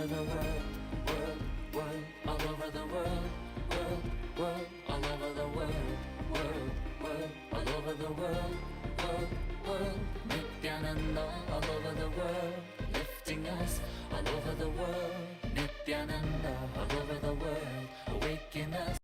over the world, world, all over the world, world, all over the world, world, all over the world, world, Nithyananda all over the world, lifting us all over the world, Nithyananda all over the world, awaken us.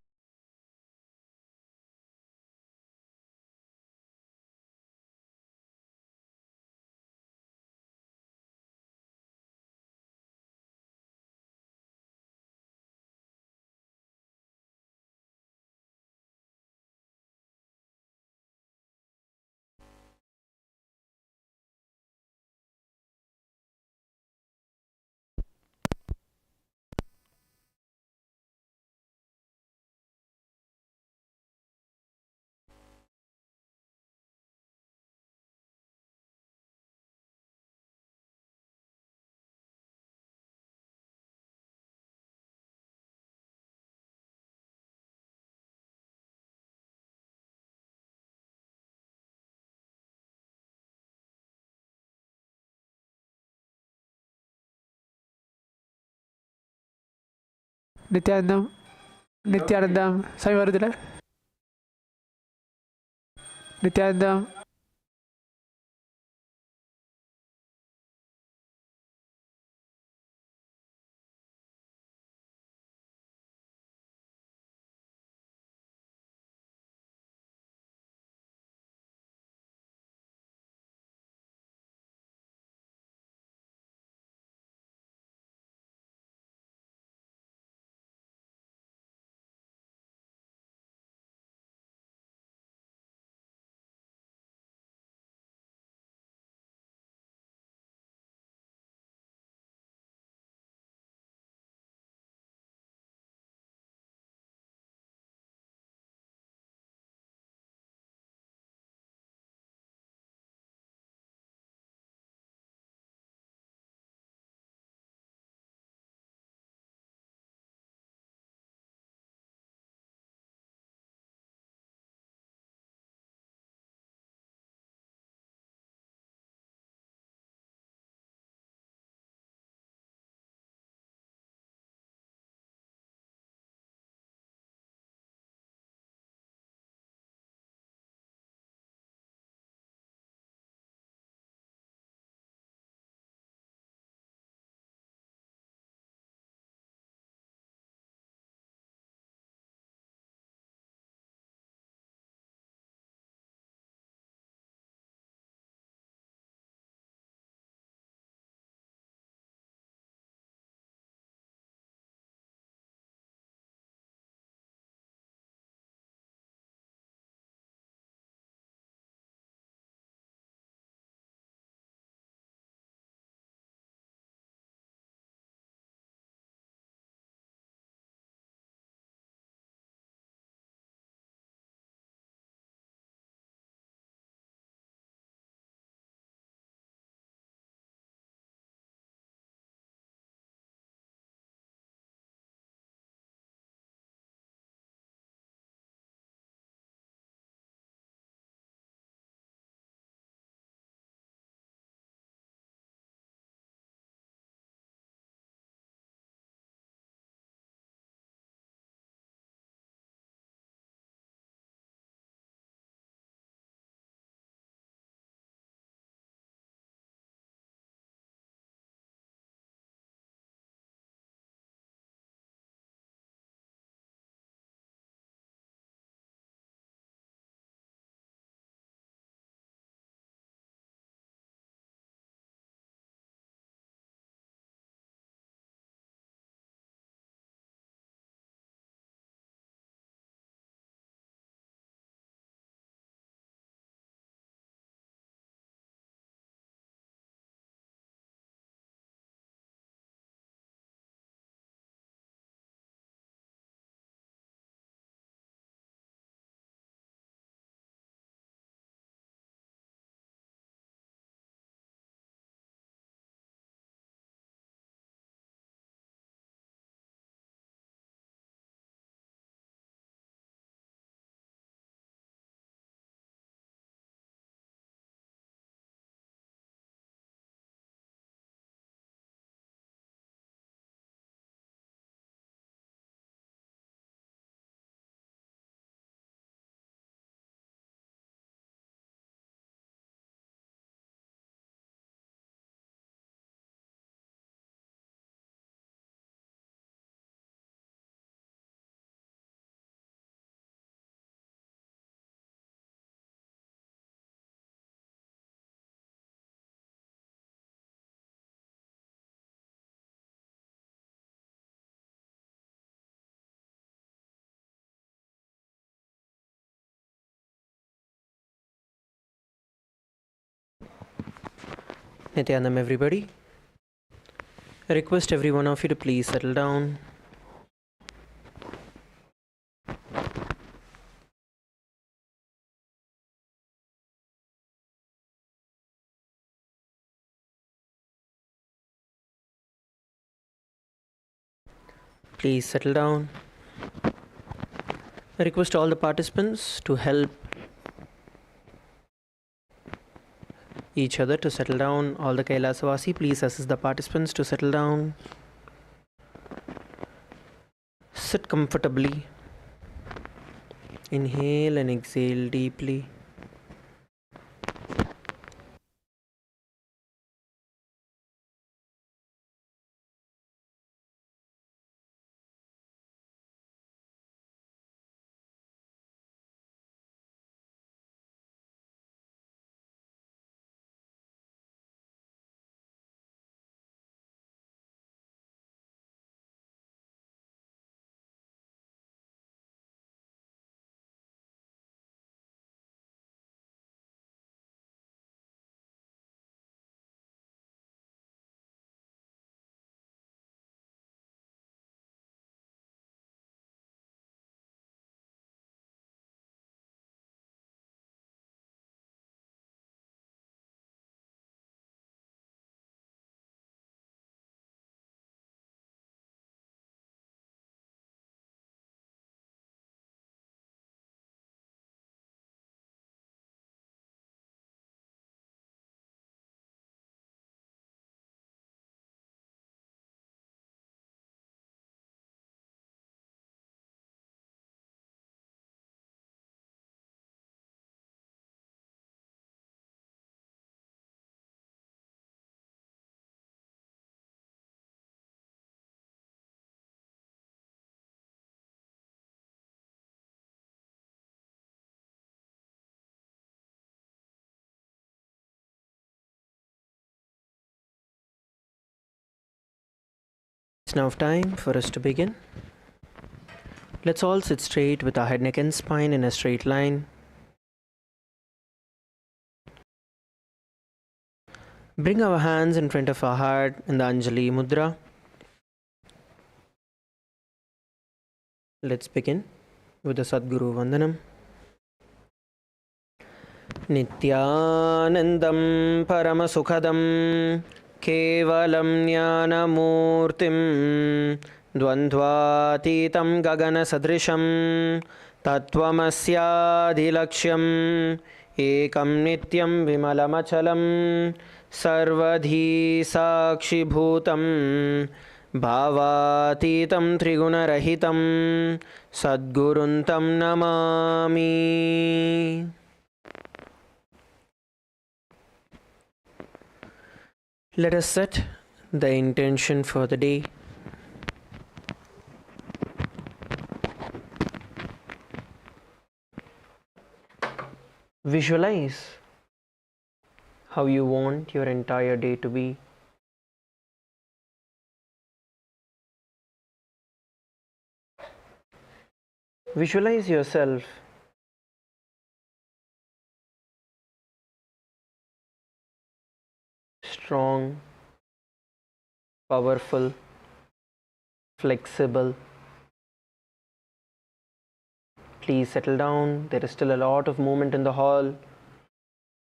നിത്യാനന്ദം സ്വാമി പറഞ്ഞില്ല. നിത്യാനന്ദം Nithyananda, everybody. I request every one of you to please settle down. Please settle down. I request all the participants to help each other to settle down. All the KAILASA, please assist the participants to settle down. Sit comfortably. Inhale and exhale deeply. It's now time for us to begin. Let's all sit straight with our head, neck and spine in a straight line. Bring our hands in front of our heart in the Anjali Mudra. Let's begin with the Sadguru Vandanam. Nithyanandam Paramasukhadam Kevalam Jnanamurtim Dvandvatitam Gagana Sadrisham Tattvamasyaadhilaksham Ekam Nityam Vimalamachalam Sarvadhi Sakshibhutam Bhavatitam Trigunarahitam Sadguruntam Namami. Let us set the intention for the day. Visualize how you want your entire day to be. Visualize yourself strong, powerful, flexible. Please settle down. There is still a lot of movement in the hall.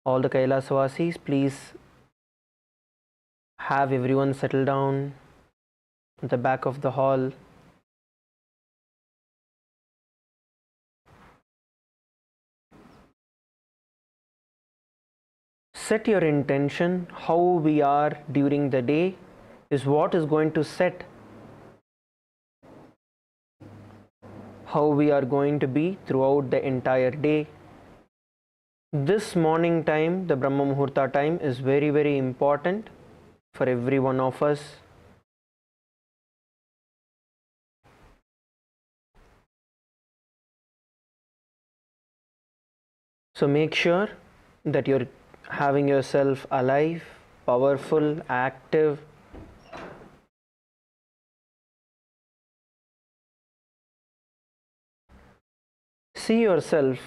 All the KAILASA, please have everyone settle down at the back of the hall. Set your intention. How we are during the day is what is going to set how we are going to be throughout the entire day. This morning time, the Brahma Muhurta time, is very, very important for every one of us. So make sure that you're having yourself alive, powerful, active. See yourself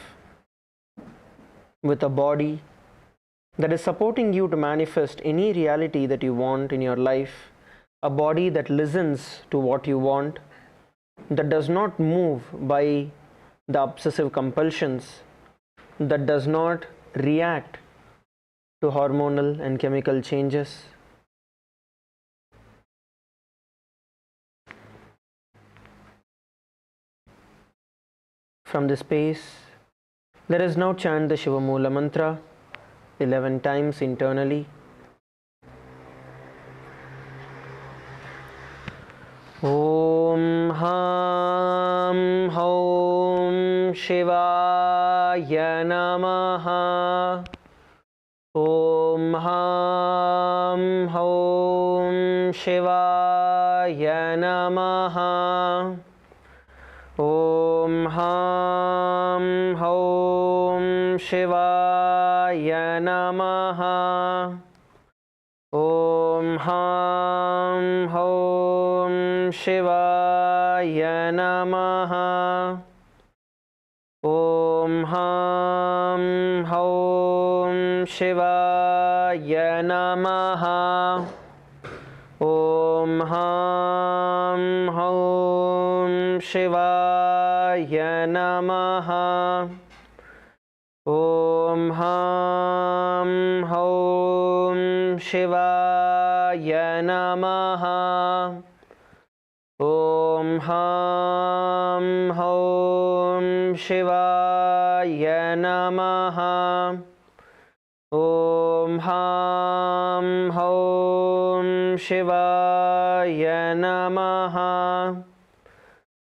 with a body that is supporting you to manifest any reality that you want in your life, a body that listens to what you want, that does not move by the obsessive compulsions, that does not react to hormonal and chemical changes. From this space, let us now chant the Shiva Mula mantra 11 times internally. Om Ham Hom Shivaya Namaha. Om Ham Hom Shivaya Namaha. Om Ham Hom Shivaya Namaha. Om Ham Hom Shivaya Namaha. Om Ham Hom Shivaya Namaha. Om Ham Hom Shivaya Namaha. Om Ham Hom Shivaya Namaha. Om Ham Hom Shivaya Namaha. Om Ham Hom Shivaya Namaha.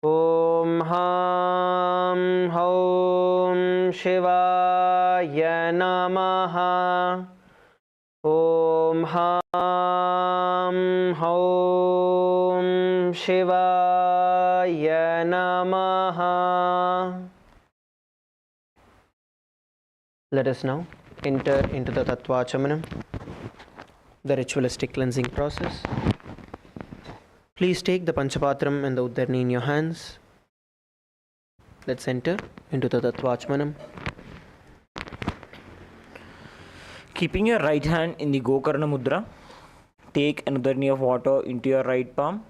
Om Ham Hom Shivaya Namaha. Om Ham Hom Shivaya Namaha. Let us now enter into the Tattvachamanam, the ritualistic cleansing process. Please take the Panchapatram and the Uddarni in your hands. Let's enter into the Tattvachamanam. Keeping your right hand in the Gokarna Mudra, take an Uddarni of water into your right palm.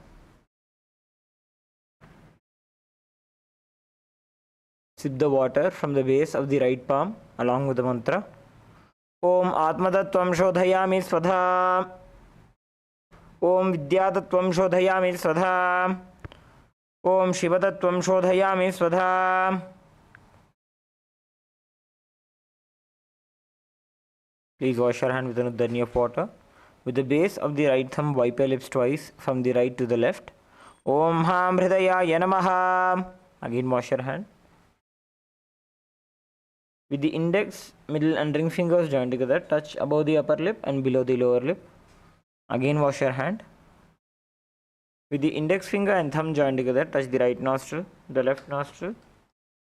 Sip the water from the base of the right palm along with the mantra. Om Atmatattvam Shodhayami Svadha. Om Vidyatattvam Shodhayami Svadha. Om Shivatattvam Shodhayami Svadha. Please wash your hand with an Uddarni of water. With the base of the right thumb, wipe your lips twice from the right to the left. Om Ham Hridayaya Namaha. Again wash your hand. With the index, middle and ring fingers joined together, touch above the upper lip and below the lower lip. Again wash your hand. With the index finger and thumb joined together, touch the right nostril, the left nostril.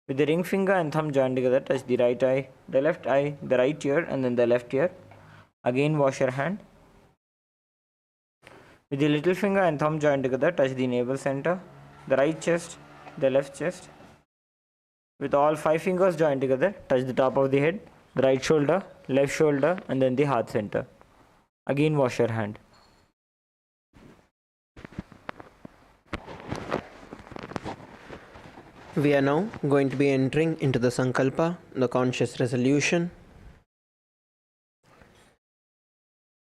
With the ring finger and thumb joined together, touch the right eye, the left eye, the right ear and then the left ear. Again wash your hand. With the little finger and thumb joined together, touch the navel center, the right chest, the left chest. With all 5 fingers joined together, touch the top of the head, the right shoulder, left shoulder and then the heart center. Again wash your hand. We are now going to be entering into the Sankalpa, the conscious resolution.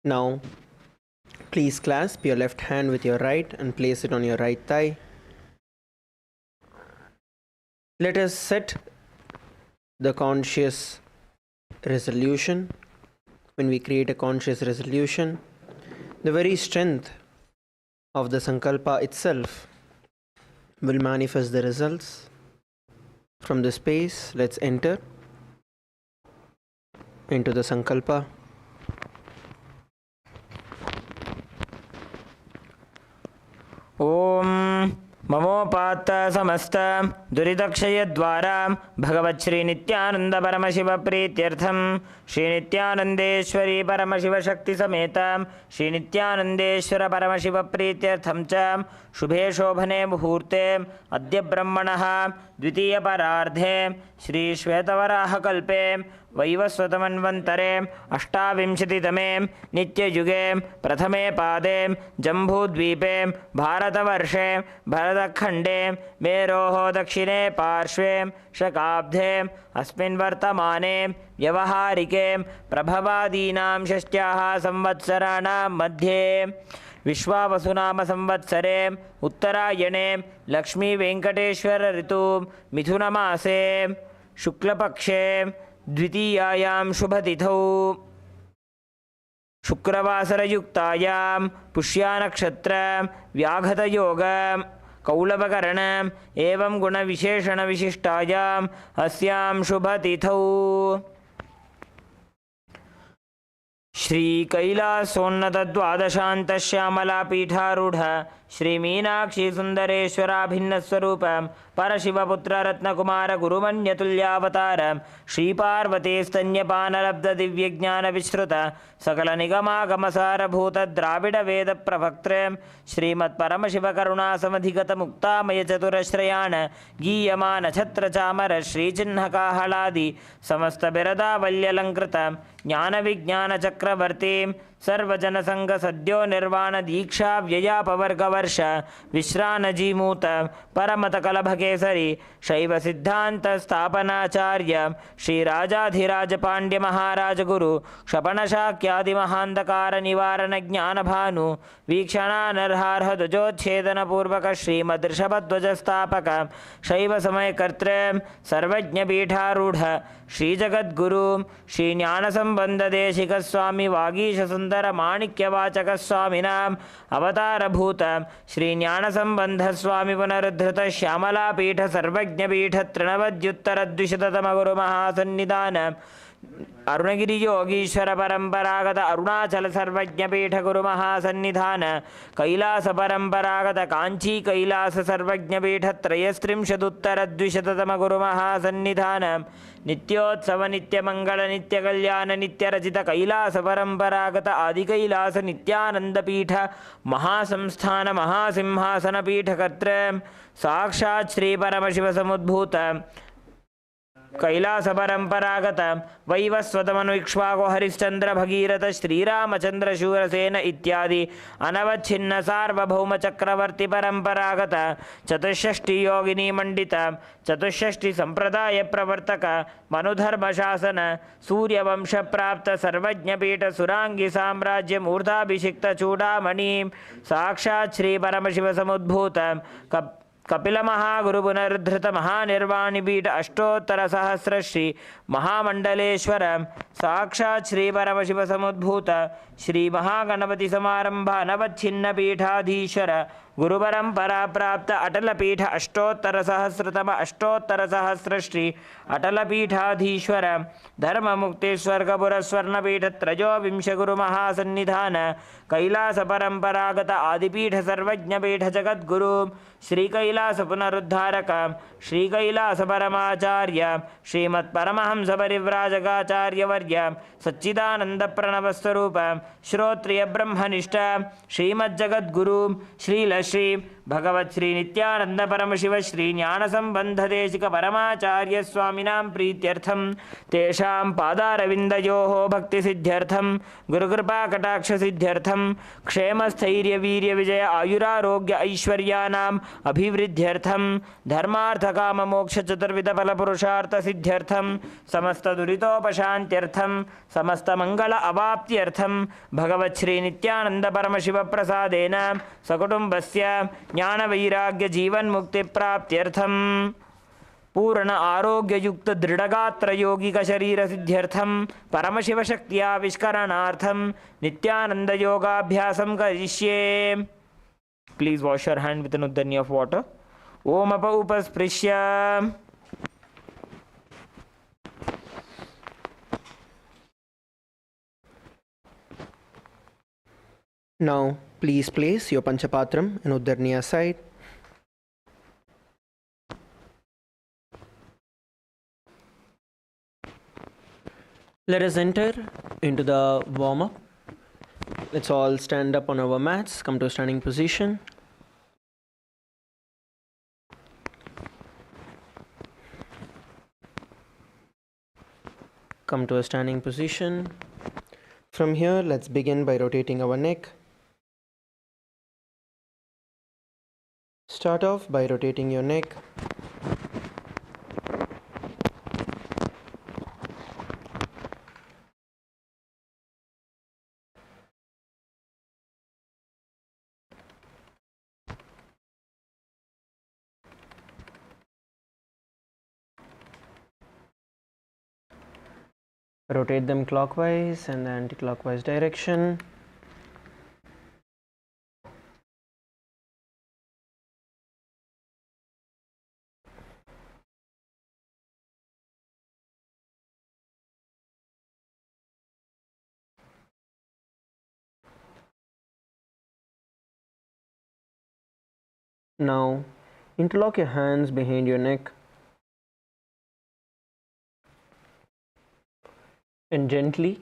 Now, please clasp your left hand with your right and place it on your right thigh. Let us set the conscious resolution. When we create a conscious resolution, the very strength of the Sankalpa itself will manifest the results. From this space, let's enter into the Sankalpa. Om Mamopata Samasta Duridakshaya Dwara Bhagavat Shri Nithyananda Paramashiva Prityartham Shri Nithyanandeshwari Paramashiva Shakti Sametam Shri Nithyanandeshwara Paramashiva Prityartham Cha Shubhe Shobhane Muhurte Adya Brahmanaha Dvitiya Parardhe Shri Shvetavaraha Kalpe वैवस्वतमन्वन्तरे अष्टाविंशतितमे नित्ययुगे प्रथमे पादे जम्बूद्वीपे भारतवर्षे भरतखण्डे मेरोः दक्षिणे पार्श्वे शकाब्धे अस्मिन् वर्तमाने व्यवहारिके प्रभवादीनां षष्ट्याः संवत्सराणां मध्ये विश्वावसुनाम संवत्सरे उत्तरायणे लक्ष्मीवेङ्कटेश्वर ऋतु मिथुनमासे शुक्लपक्षे द्वितीयायां शुभतिथौ शुक्रवासरयुक्तायां पुष्यानक्षत्र व्याघतयोग कौलवकरण एवं गुणविशेषणविशिष्टायाम् अस्यां शुभतिथौ श्रीकैलासोन्नतद्वादशान्तश्यामलापीठारूढ श्रीमीनाक्षीसुन्दरेश्वराभिन्नस्वरूप परशिवपुत्ररत्नकुमारगुरुमन्यतुल्यावतार श्रीपार्वतीस्तन्यपानलब्धदिव्यज्ञानविश्रुत सकलनिगमागमसारभूतद्राविडवेदप्रवक्त्रे श्रीमत्परमशिवकरुणासमधिगतमुक्तामयचतुरश्रयान् गीयमानछत्रचामर श्रीचिह्नकाहलादि समस्तबिरदावल्यलङ्कृत ज्ञानविज्ञानचक्रवर्तीं सर्वजनसङ्गसद्यो निर्वाणदीक्षाव्ययापवर्गवर्ष विश्रानजीमूत परमतकलभकेसरी शैवसिद्धान्तस्थापनाचार्य श्रीराजाधिराजपाण्ड्यमहाराजगुरु क्षपणशाक्यादिमहान्धकारनिवारणज्ञानभानु वीक्षणानर्हार्हध्वजोच्छेदनपूर्वक श्रीमदृषभध्वजस्थापक शैवसमयकर्त्रे सर्वज्ञपीठारूढ श्रीजगद्गुरु श्रीज्ञानसम्बन्धदेशिकस्वामि वागीशसुन्दरमाणिक्यवाचकस्वामिनाम् अवतारभूत श्रीज्ञानसम्बन्धस्वामि पुनरुद्धृत श्यामलापीठ सर्वज्ञपीठ तृणवद्युत्तरद्विशततमगुरुमहासन्निधान अरुणगिरियोगीश्वर परंपरागत अरुणाचल सर्वज्ञपीठ गुरुमहासन्निधान कैलास परंपरागत कांची कैलास सर्वज्ञपीठ त्रयस्त्रिंशदुत्तरद्विशततम गुरुमहासन्निधान नित्योत्सव नित्यमंगल नित्यकल्याण नित्यरचित कैलास परंपरागत आदिकैलास नित्यानंदपीठ महासंस्थान महासिंहासन पीठ कर्तृ साक्षात् श्री परमशिव समुद्भूत कैलास परंपरागत वैवस्वतमनुक्ष्वाको हरिश्चंद्र भगीरथ श्रीरामचंद्र शूरसेन इत्यादि अनवच्छिन्न सार्वभौम चक्रवर्ती परंपरागत चतुष्षष्टि योगिनी मंडित चतुष्षष्टि संप्रदाय प्रवर्तक मनुधर्म शासन सूर्यवंश प्राप्त सर्वज्ञपीठ सुरांगी साम्राज्य मूर्धाभिषिक्त चूड़ामणि साक्षात् श्री परमशिव समुद्भूत कपिल महागुरु पुनरुद्धृत महानिर्वाणिपीठ अष्टोत्तर सहस्र श्री महामंडलेश्वर साक्षात् श्री परमशिव समुद्भूत श्री महागणपति समारंभ अनवच्छिन्न पीठाधीश्वर गुरुपरंपरा प्राप्त अटलपीठ अष्टोत्तर सहस्र श्री अटलपीठाधीश्वर धर्ममुक्तेश्वर स्वर्णपीठ त्रयोविंश गुरु महासन्निधान कैलास परंपरागत आदिपीठ सर्वज्ञपीठ जगद्गुरु श्री कैलास पुनरुद्धारक श्री कैलास परमाचार्य श्रीमत्परमहंस परिव्राजकाचार्यवर्य सच्चिदानंद प्रणवस्वरूप श्रोत्रिय ब्रह्मनिष्ठ श्रीमज्जगद्गुरु श्री भगवत् श्री नित्यानंद परमशिव श्री ज्ञान संबंध देशिक परमाचार्य स्वामिनां प्रीत्यर्थम तेषां पादारविन्दयोः भक्ति सिद्ध्यर्थम गुरुकृपा कटाक्ष सिद्ध्यर्थम क्षेम स्थैर्य वीर्य विजय आयुरारोग्य ऐश्वर्यानां अभिवृद्ध्यर्थम धर्मार्थ काम मोक्ष चतुर्विध फल पुरुषार्थ सिद्ध्यर्थम समस्त दुरितोपशान्त्यर्थम समस्त मंगल अवाप्त्यर्थम भगवत् श्री नित्यानंद परमशिव प्रसादेन सकुटुम्बस्य ज्ञान वैराग्य जीवन मुक्ति प्राप्त्यर्थम पूर्ण आरोग्य युक्त दृढ़गात्र यौगिक शरीर सिद्ध्यर्थम परमशिव शक्त्याविष्करणार्थम नित्यानंद योगाभ्यासम करिष्ये। Please wash your hand with an उद्धरणी ऑफ वाटर। ओम अप उपस्पृश्य Now please place your Panchapatram and Uddharni aside. Let us enter into the warm-up. Let's all stand up on our mats, come to a standing position. Come to a standing position. From here, let's begin by rotating our neck. Start off by rotating your neck. Rotate them clockwise and the anti-clockwise direction. Now, interlock your hands behind your neck and gently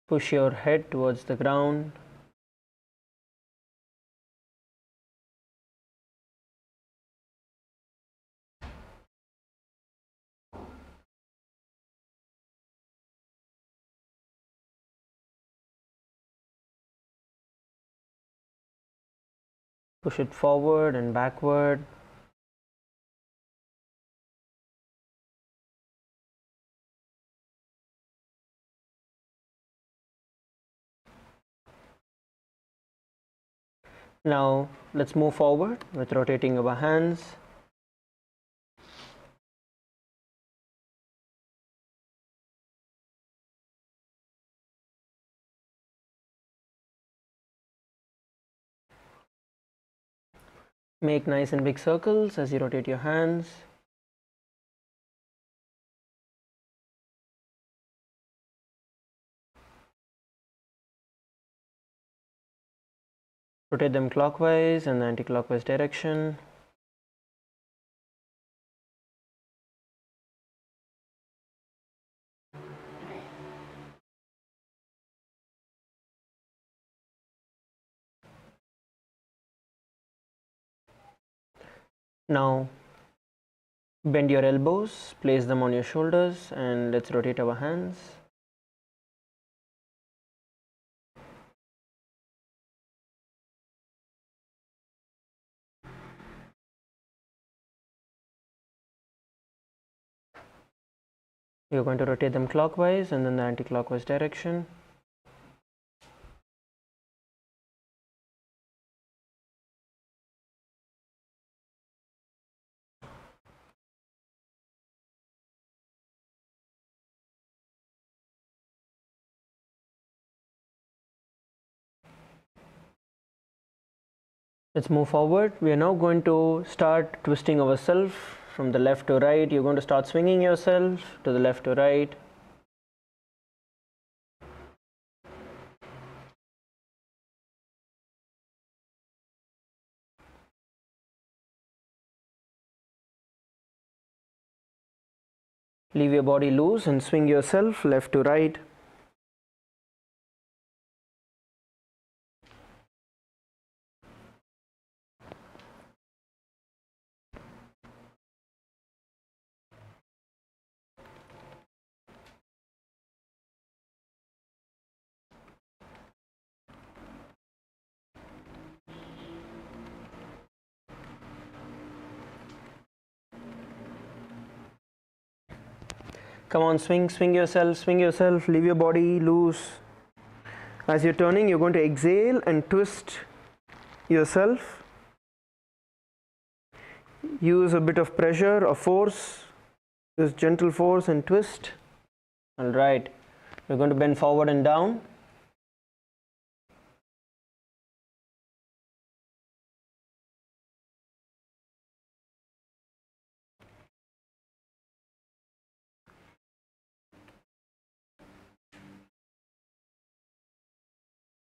push your head towards the ground. Push it forward and backward. Now let's move forward with rotating our hands. Make nice and big circles as you rotate your hands. Rotate them clockwise and the anti-clockwise direction. Now bend your elbows, place them on your shoulders, and let's rotate our hands. You're going to rotate them clockwise and then the anti-clockwise direction. Let's move forward. We are now going to start twisting ourselves from the left to right. You're going to start swinging yourself to the left to right. Leave your body loose and swing yourself left to right. Come on, swing yourself, leave your body loose. As you're turning, you're going to exhale and twist yourself. Use a bit of pressure or force, use gentle force and twist. Alright, we're going to bend forward and down.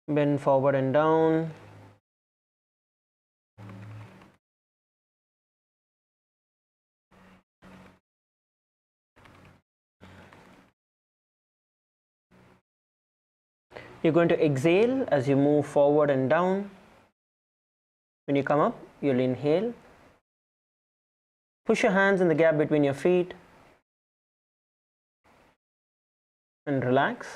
Bend forward and down. You're going to exhale as you move forward and down. When you come up, you'll inhale. Push your hands in the gap between your feet. and relax.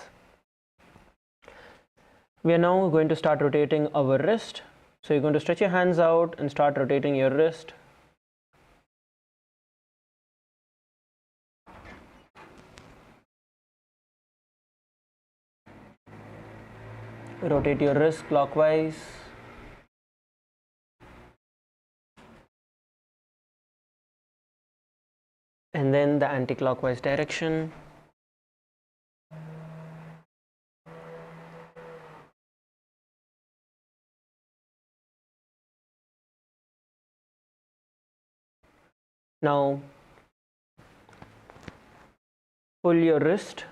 We are now going to start rotating our wrist. So you're going to stretch your hands out and start rotating your wrist. Rotate your wrist clockwise. And then the anti-clockwise direction. Now pull your wrist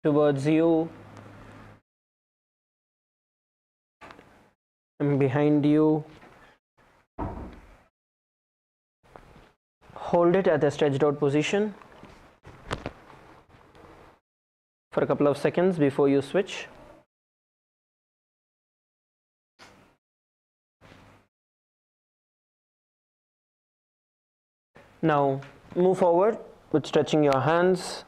towards you and behind you. Hold it at a stretched out position for a couple of seconds before you switch. Now move forward with stretching your hands.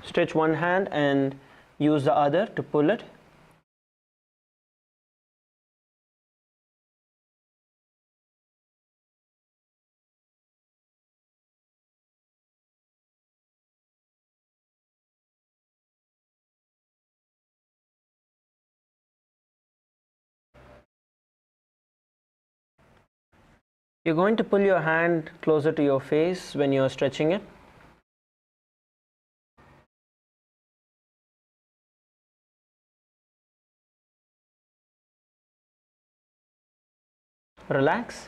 Stretch one hand and use the other to pull it. You're going to pull your hand closer to your face when you're stretching it. Relax.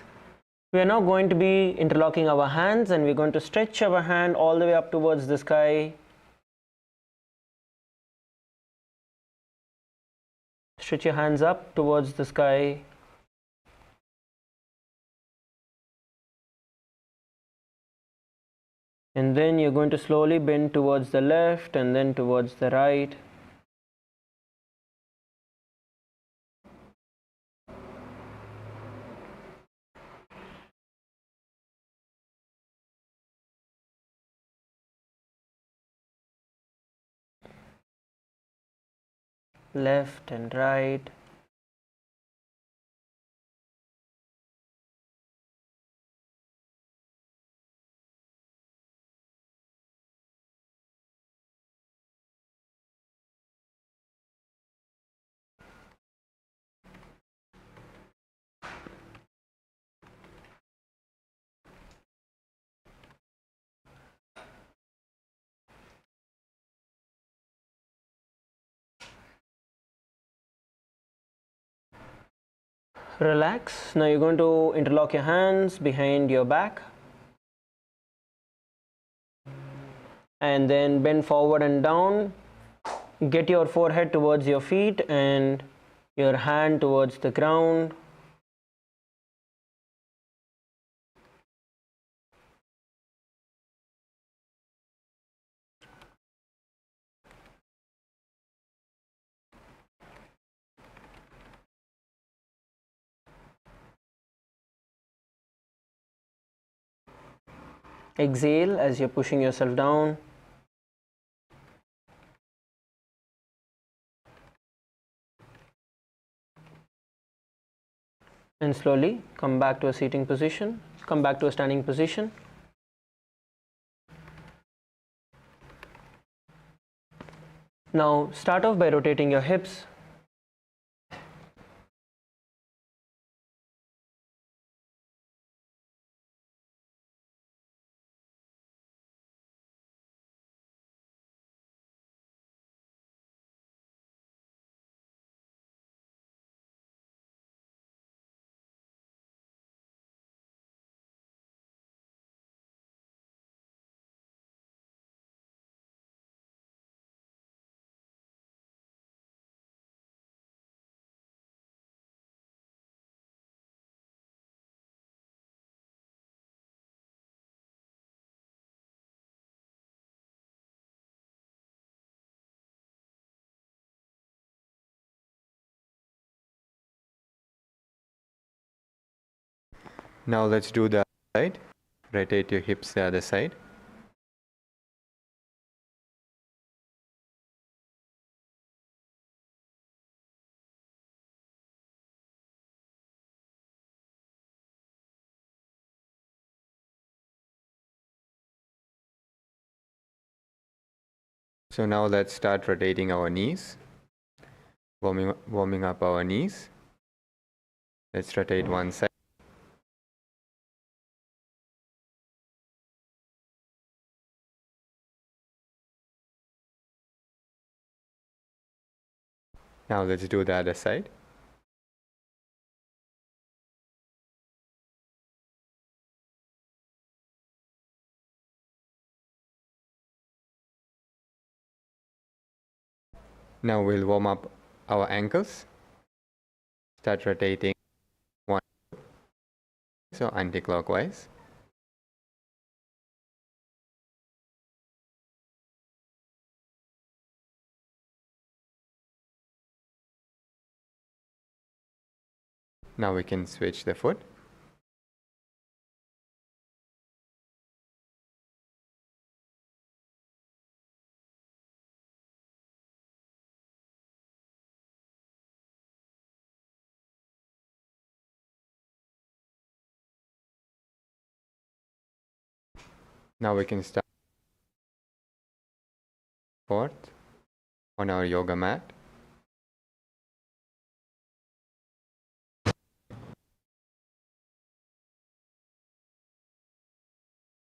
We are now going to be interlocking our hands and we're going to stretch our hand all the way up towards the sky. Stretch your hands up towards the sky. And then you're going to slowly bend towards the left and then towards the right. Left and right. Relax. Now you're going to interlock your hands behind your back. And then bend forward and down. Get your forehead towards your feet and your hand towards the ground. Exhale as you're pushing yourself down. And slowly come back to a seating position, come back to a standing position. Now start off by rotating your hips. Now let's do the other side. Rotate your hips the other side. So now let's start rotating our knees, warming up our knees. Let's rotate one side. Now let's do the other side. Now we'll warm up our ankles. Start rotating one, so anti-clockwise. Now we can switch the foot. Now we can start forth on our yoga mat.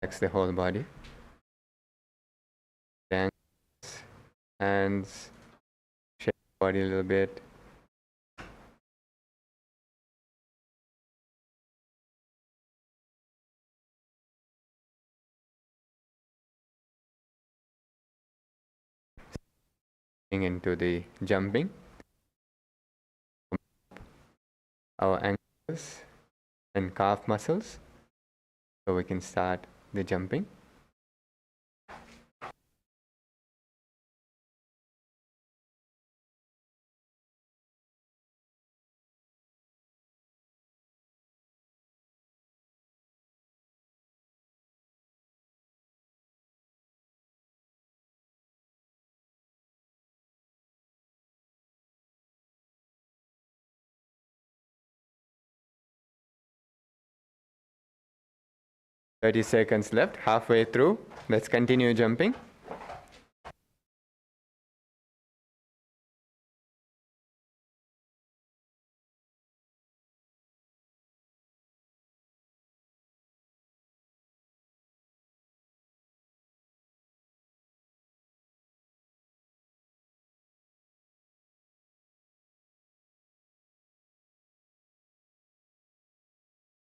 Relax the whole body. Hands, shake the body a little bit. Into the jumping. Our ankles and calf muscles. So we can start the jumping. "30 seconds left, halfway through. Let's continue jumping.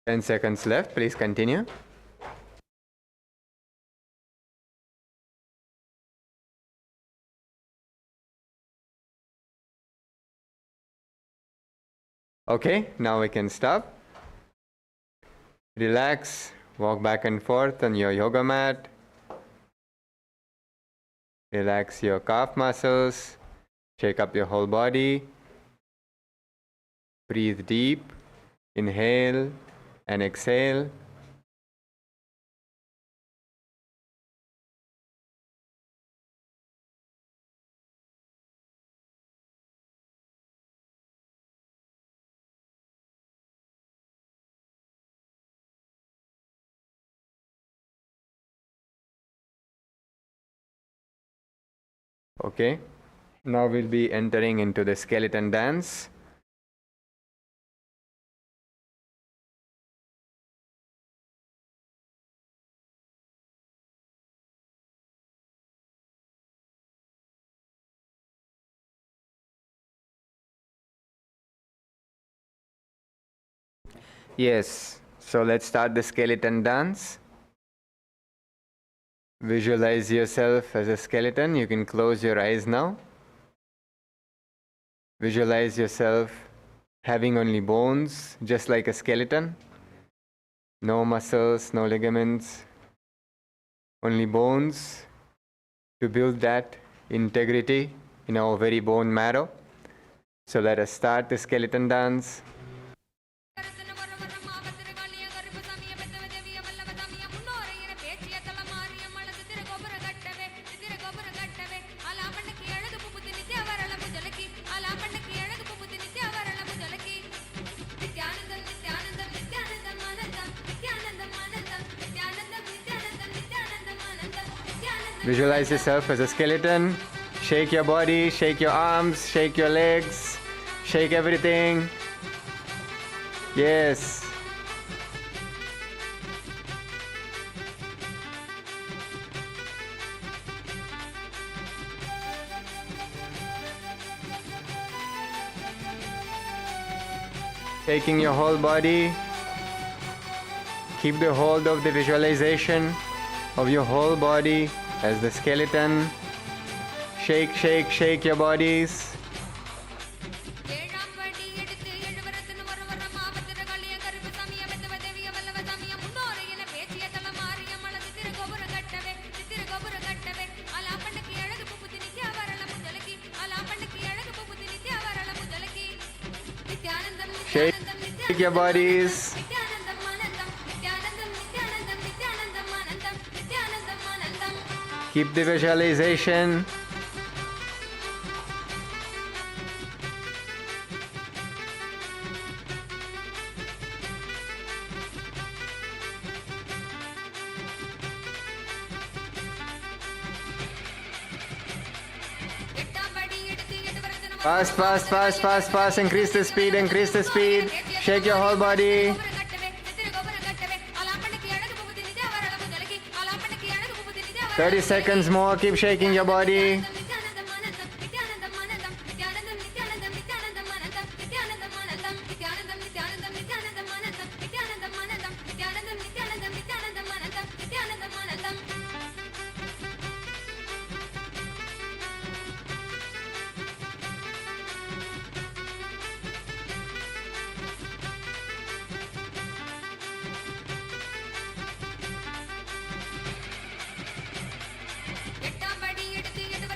"10 seconds left, please continue. Okay, now we can stop. Relax, walk back and forth on your yoga mat. Relax your calf muscles, shake up your whole body. Breathe deep, inhale and exhale. Okay, now we'll be entering into the skeleton dance. Yes, so let's start the skeleton dance. Visualize yourself as a skeleton. You can close your eyes now. Visualize yourself having only bones, just like a skeleton. No muscles, no ligaments, only bones to build that integrity in our very bone marrow. So let us start the skeleton dance. Visualize yourself as a skeleton. Shake your body, shake your arms, shake your legs, shake everything. Yes. Shaking your whole body. Keep the hold of the visualization of your whole body as the skeleton. Shake, shake, shake your bodies. Shake your bodies. Keep the visualization. Fast, fast, fast, fast, fast. Increase the speed, increase the speed. Shake your whole body. 30 seconds more. Keep shaking your body.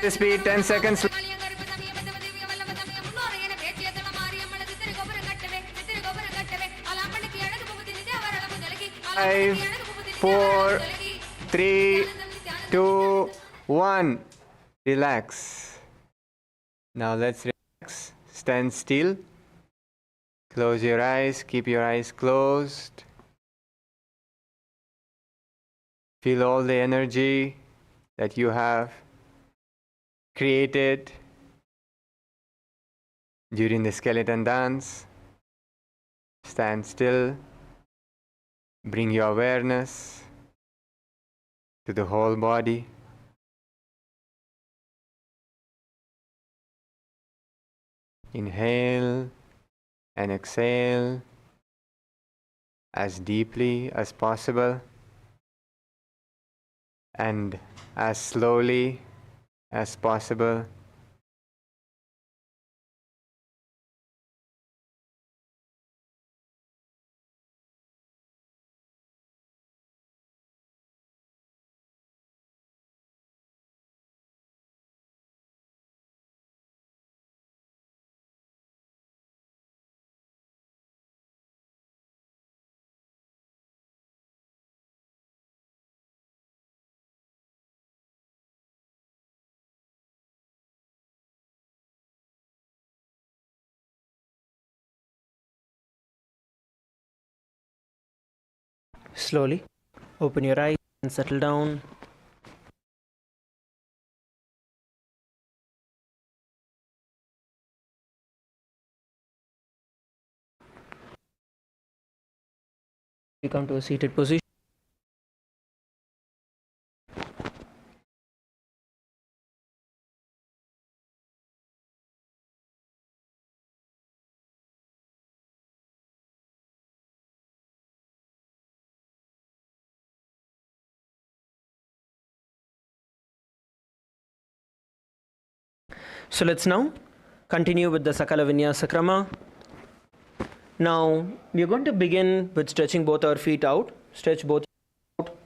The speed, 10 seconds. 5, 4, 3, 2, 1. Relax. Now let's relax. Stand still. Close your eyes. Keep your eyes closed. Feel all the energy that you have created during the skeleton dance. Stand still. Bring your awareness to the whole body. Inhale and exhale as deeply as possible and as slowly as possible. Slowly open your eyes and settle down. We come to a seated position. So let's now continue with the Sakala Vinyasa Krama. Now we are going to begin with stretching both our feet out. Stretch both out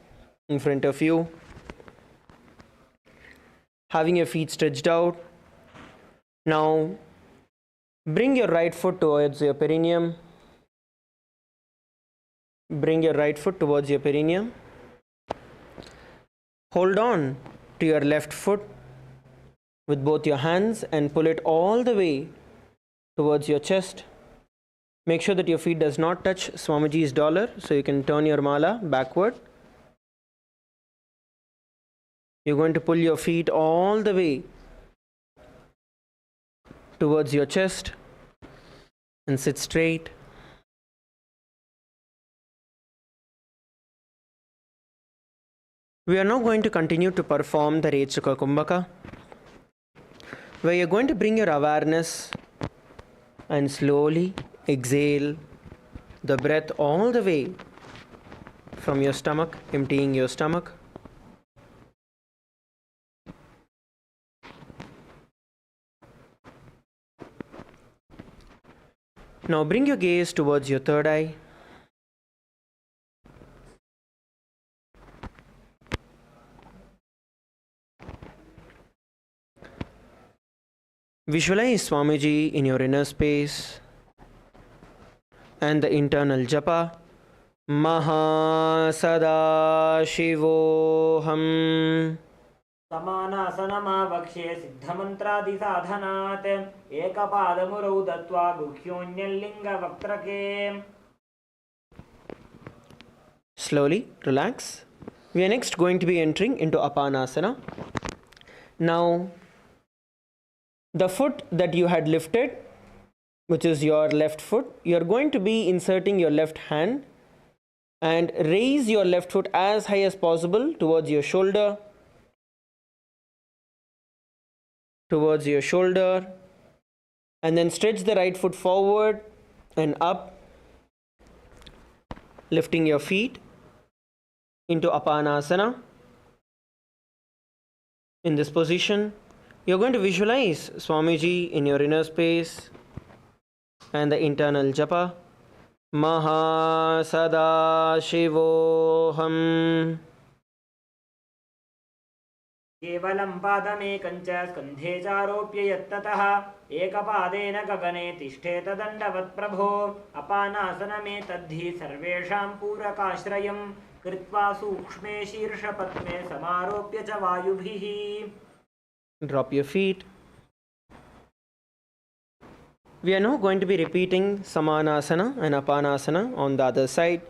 in front of you. Having your feet stretched out. Now bring your right foot towards your perineum. Bring your right foot towards your perineum. Hold on to your left foot with both your hands and pull it all the way towards your chest. Make sure that your feet does not touch Swamiji's dollar, so you can turn your mala backward. You're going to pull your feet all the way towards your chest and sit straight. We are now going to continue to perform the Rechaka Kumbhaka, where you're going to bring your awareness and slowly exhale the breath all the way from your stomach, emptying your stomach. Now bring your gaze towards your third eye. Visualize Swamiji in your inner space and the internal japa. Maha Sada Shivoham. समानासनमावक्ष्ये सिद्धमन्त्रादिसाधनात् एकपादमुरौ दत्त्वा गुह्योऽन्यल्लिङ्गवक्त्रके. Slowly relax. We are next going to be entering into Apanasana. Now, the foot that you had lifted, which is your left foot, you are going to be inserting your left hand and raise your left foot as high as possible towards your shoulder. And then stretch the right foot forward and up, lifting your feet into Apanasana. In this position, you're going to visualize Swamiji in your inner space and the internal japa. Maha Sada Shivoham. केवलं पादमेकं च स्कन्धे चारोप्य यत्ततः एकपादेन गगने तिष्ठेत दण्डवत् प्रभो. अपानासनमेतद्धि सर्वेषां पूरकाश्रयं कृत्वा सूक्ष्मे शीर्षपद्मे समारोप्य च वायुभिः. Drop your feet. We are now going to be repeating Samanasana and Apanasana on the other side.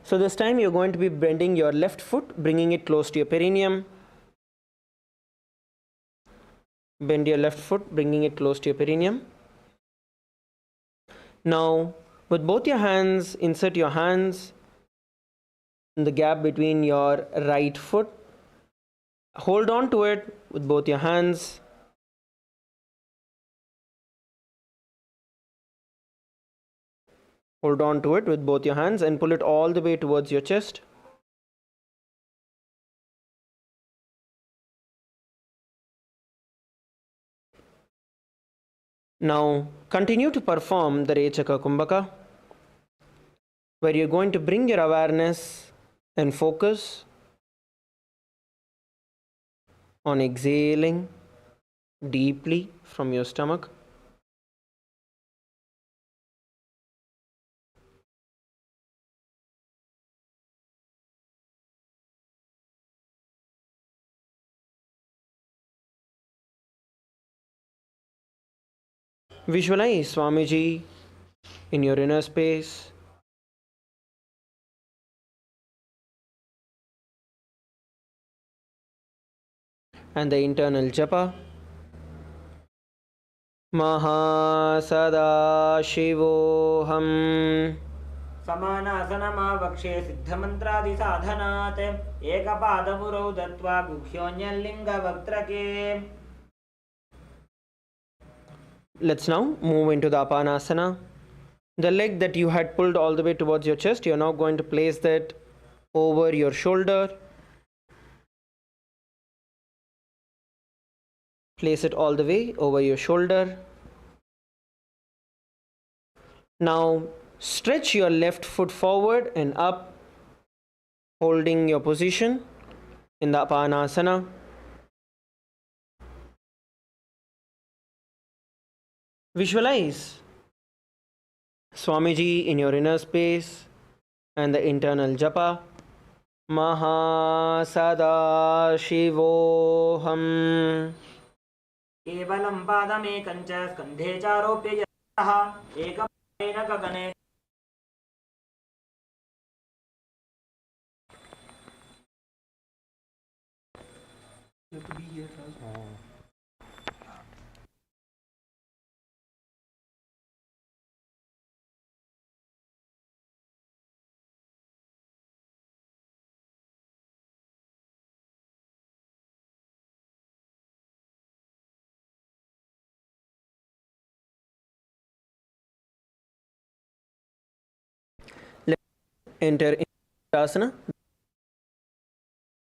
So this time you're going to be bending your left foot, bringing it close to your perineum. Bend your left foot, bringing it close to your perineum. Now, with both your hands, insert your hands in the gap between your right foot. Hold on to it with both your hands. Hold on to it with both your hands and pull it all the way towards your chest. Now continue to perform the Rechaka Kumbhaka, where you're going to bring your awareness and focus on exhaling deeply from your stomach. Visualize Swamiji in your inner space and the internal japa. Maha Sada Shivoham. समानासनमावक्ष्ये सिद्धमन्त्रादिसाधनात् एकपादमुरौ दत्त्वा गुह्योऽन्यल्लिङ्गवक्त्रके. Let's now move into the Apanasana. The leg that you had pulled all the way towards your chest, you're now going to place that over your shoulder. Place it all the way over your shoulder. Now stretch your left foot forward and up, holding your position in the Apanasana. Visualize Swamiji in your inner space and the internal japa. Maha Sada Shivoham. केवलं पादमेकं च स्कन्धे चारोप्य यत्ततः एकपादेन गगने enter in asana,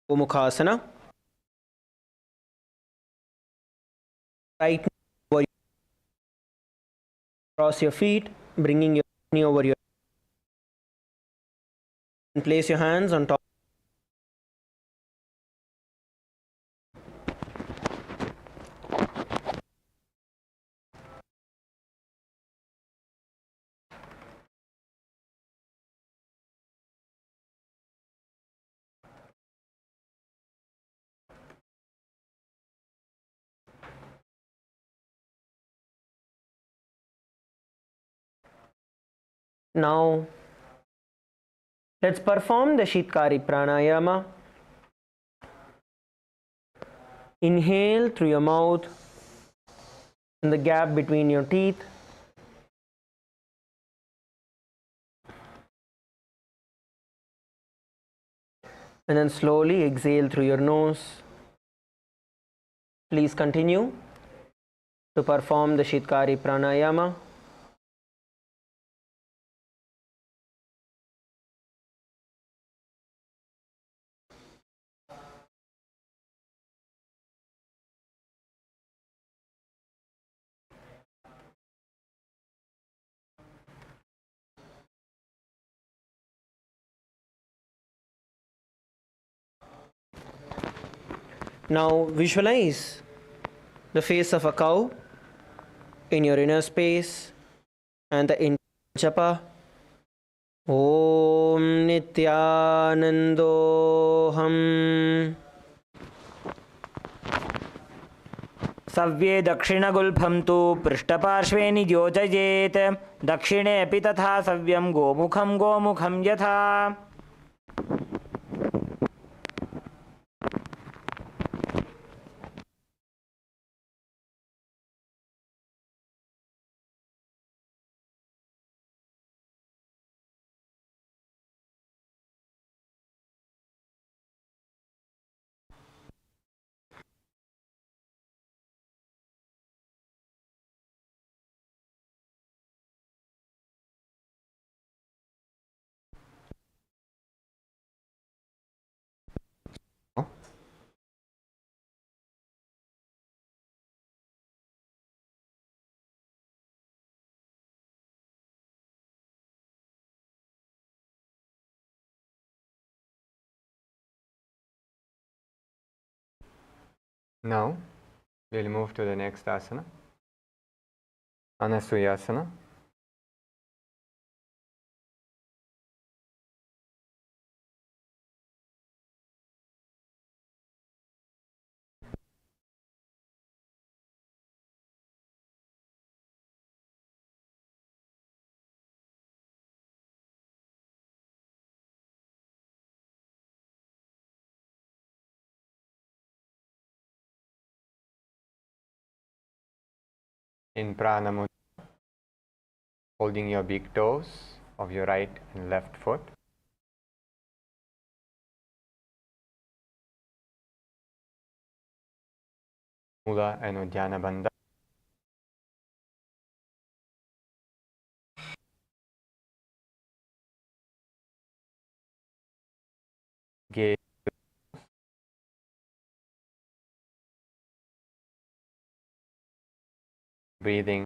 Gomukhasana. Right knee cross your feet, bringing your knee over your and place your hands on top. Now let's perform the Shitkari Pranayama. Inhale through your mouth in the gap between your teeth. And then slowly exhale through your nose. Please continue to perform the Shitkari Pranayama. Now visualize the face of a cow in your inner space and the japa. Om Nithyanandoham. सव्ये दक्षिणगुल्फं तु पृष्ठपार्श्वे नियोजयेत् दक्षिणे अपि तथा सव्यं गोमुखं यथा Now we'll move to the next asana, Anasuyasana. In Pranamudra, holding your big toes of your right and left foot. Mula and Uddiyana Bandha. Gaze. Breathing.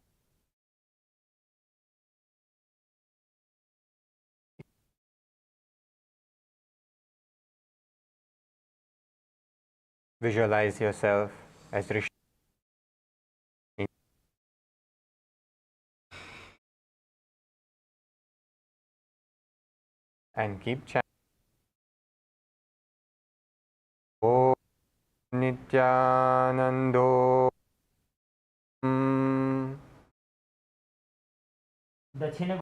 Visualize yourself as Rishi. And keep chanting. Om Nithyanando. दक्षिण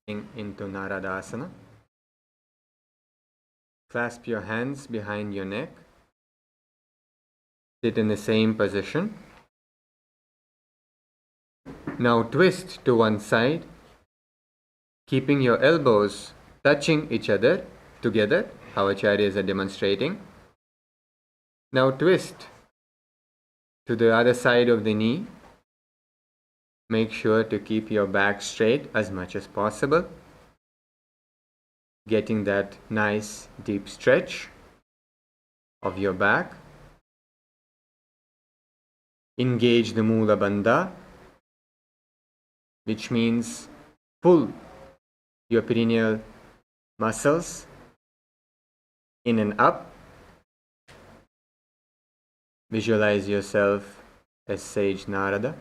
into Naradasana. Clasp your hands behind your neck. Sit in the same position. Now twist to one side, keeping your elbows touching each other together, how acharyas are demonstrating. Now twist to the other side of the knee. Make sure to keep your back straight as much as possible, getting that nice deep stretch of your back. Engage the Mula Bandha, which means pull your perineal muscles in and up. Visualize yourself as Sage Narada.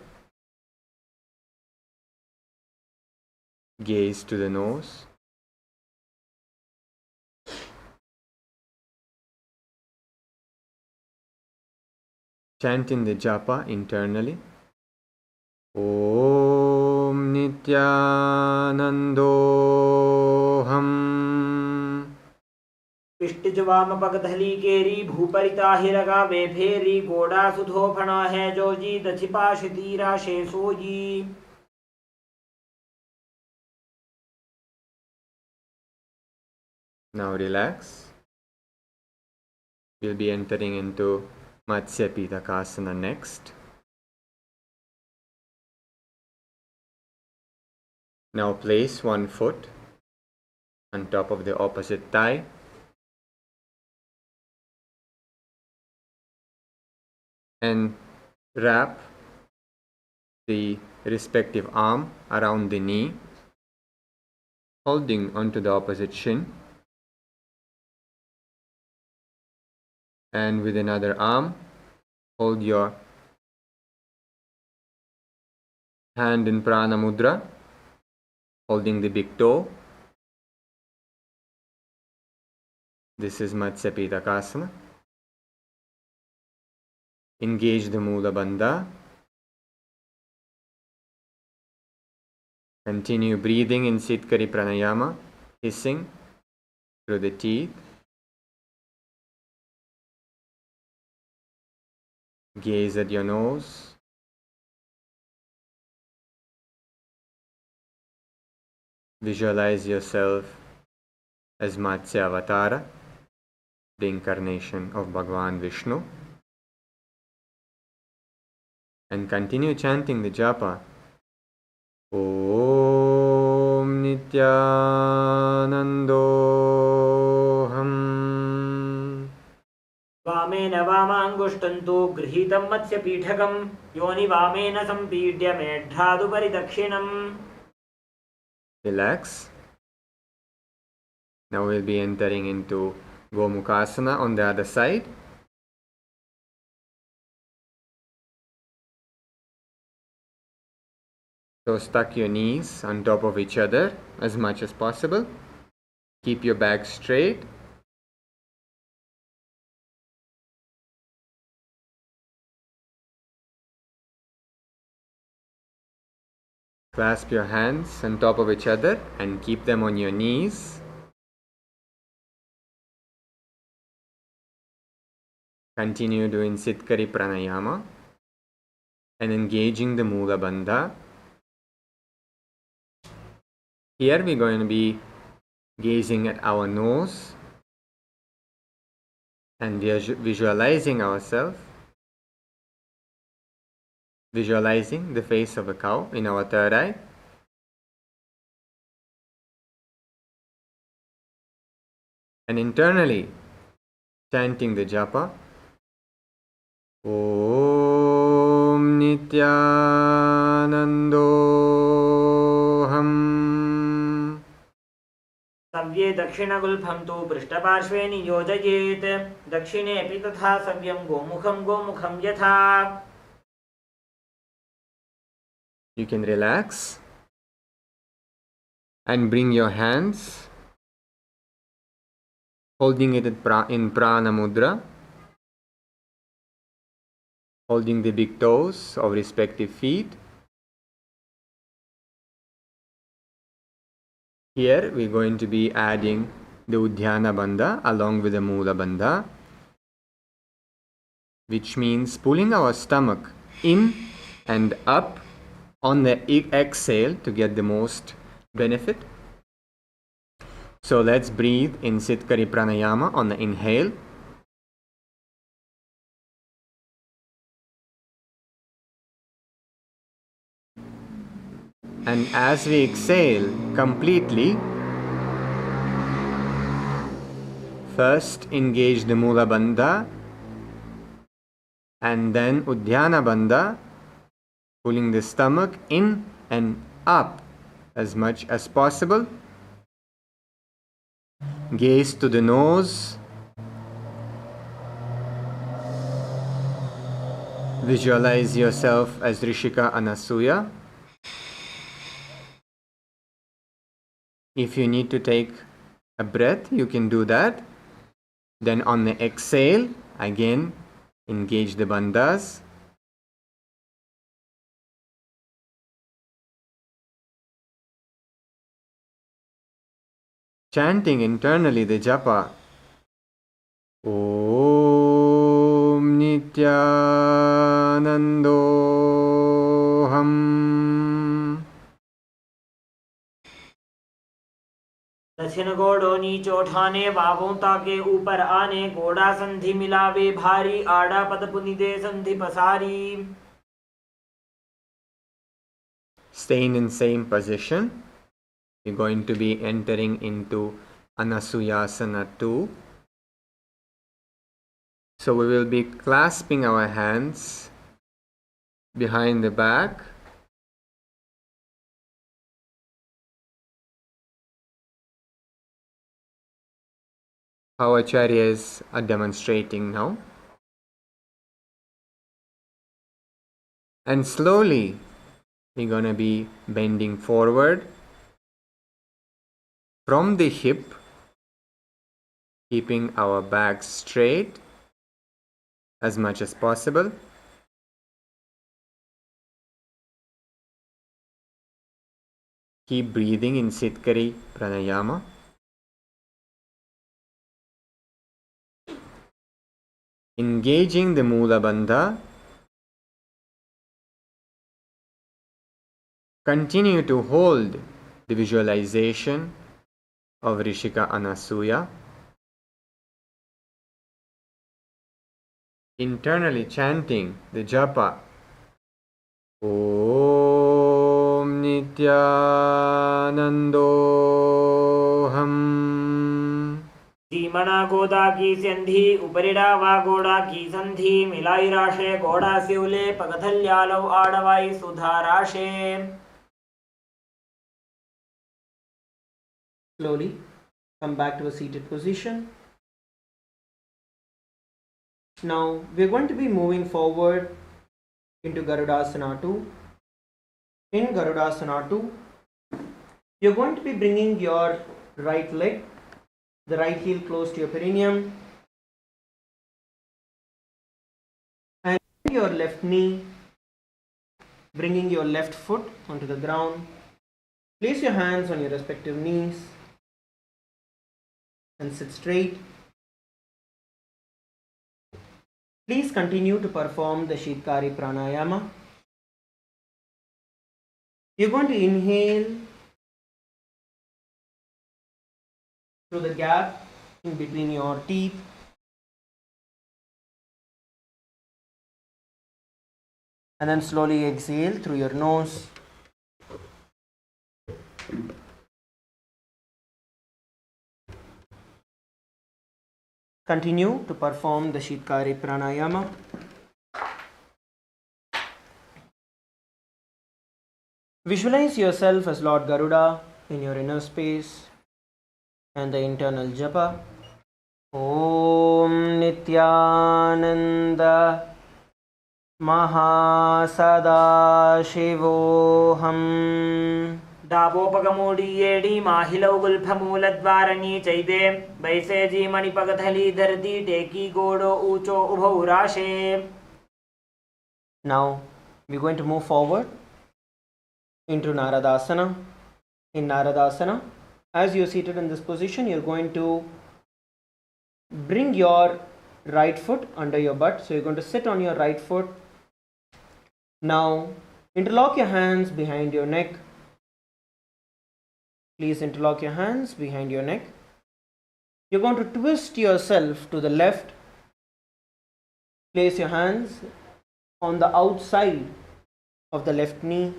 Gaze to the nose. Chanting the japa internally. Om Nithyanandoham. पिष्टिज वाम पगधली केरी भूपरिता हिरगा वे फेरी गोड़ा सुधो फणा है Joji दछिपा शितीरा शेषोजी. Now relax. We'll be entering into Matsya Pitakasana next. Now place one foot on top of the opposite thigh. And wrap the respective arm around the knee, holding onto the opposite shin. And with another arm, hold your hand in Prana Mudra, holding the big toe. This is Matsya Pitakasana. Engage the Mula Bandha. Continue breathing in Sitkari Pranayama, hissing through the teeth. Gaze at your nose. Visualize yourself as Matsya Avatara, the incarnation of Bhagavan Vishnu. And continue chanting the japa. Om Nithyanandoham. वामेन वामाङ्गुष्टन्तु गृहीतं मत्स्यपीठकं योनि वामेन सम्पीड्य मेढ्रादुपरि दक्षिणम्. Relax. Now we'll be entering into Gomukhasana on the other side. So stuck your knees on top of each other as much as possible. Keep your back straight. Clasp your hands on top of each other and keep them on your knees. Continue doing Sitkari Pranayama and engaging the Mula Bandha. Here we're going to be gazing at our nose and visualizing ourselves, visualizing the face of a cow in our third eye. And internally chanting the japa. Om Nithyanandoham. सव्ये दक्षिणगुल्फं तु पृष्ठपार्श्वे नियोजयेत् दक्षिणेऽपि तथा सव्यं गोमुखं गोमुखं यथा. You can relax and bring your hands, holding it in Prana Mudra, holding the big toes of respective feet. Here we're going to be adding the Udhyana Bandha along with the Mula Bandha, which means pulling our stomach in and up on the exhale to get the most benefit. So let's breathe in Sitkari Pranayama on the inhale. And as we exhale completely, first engage the Mula Bandha and then Udhyana Bandha, pulling the stomach in and up as much as possible. Gaze to the nose. Visualize yourself as Rishika Anasuya. If you need to take a breath, you can do that. Then on the exhale, again, engage the bandhas. Chanting internally the japa. Om Nithyanandoham. दक्षिण गोड़ो नीचो उठाने बाहों ताके ऊपर आने गोड़ा संधि मिलावे भारी आड़ा पद पुनि दे संधि पसारी. Staying in same position. You're going to be entering into Anasuyasana 2. So we will be clasping our hands behind the back. Our acharyas are demonstrating now. And slowly we're going to be bending forward from the hip, keeping our back straight as much as possible. Keep breathing in Sitkari Pranayama. Engaging the Mula Bandha. Continue to hold the visualization of Rishika Anasuya. Internally chanting the japa. Om Nithyanandoham. धीमना गोदा की संधि उपरिड़ा वा गोड़ा की संधि मिलाई राशे गोड़ा सिवले पगथल्यालव आड़वाई सुधा राशे. Slowly come back to a seated position. Now we're going to be moving forward into Garudasana 2. In Garudasana 2, you're going to be bringing your right leg, the right heel close to your perineum, and your left knee, bringing your left foot onto the ground. Place your hands on your respective knees and sit straight. Please continue to perform the Shitkari Pranayama. You're going to inhale through the gap in between your teeth. And then slowly exhale through your nose. Continue to perform the Shitkari Pranayama. Visualize yourself as Lord Garuda in your inner space and the internal japa. Om Nithyananda Mahasada-shivoham. दावोपगमूडी येडी माहिलव गुल्फमूलद्वारणी चैदे बैसेजी मणिपगथली धरती टेकी गोड़ो ऊंचो उभौ राशे. Now we're going to move forward into Naradasana. In Naradasana, as you're seated in this position, you're going to bring your right foot under your butt. So you're going to sit on your right foot. Now interlock your hands behind your neck. Please interlock your hands behind your neck. You're going to twist yourself to the left. Place your hands on the outside of the left knee.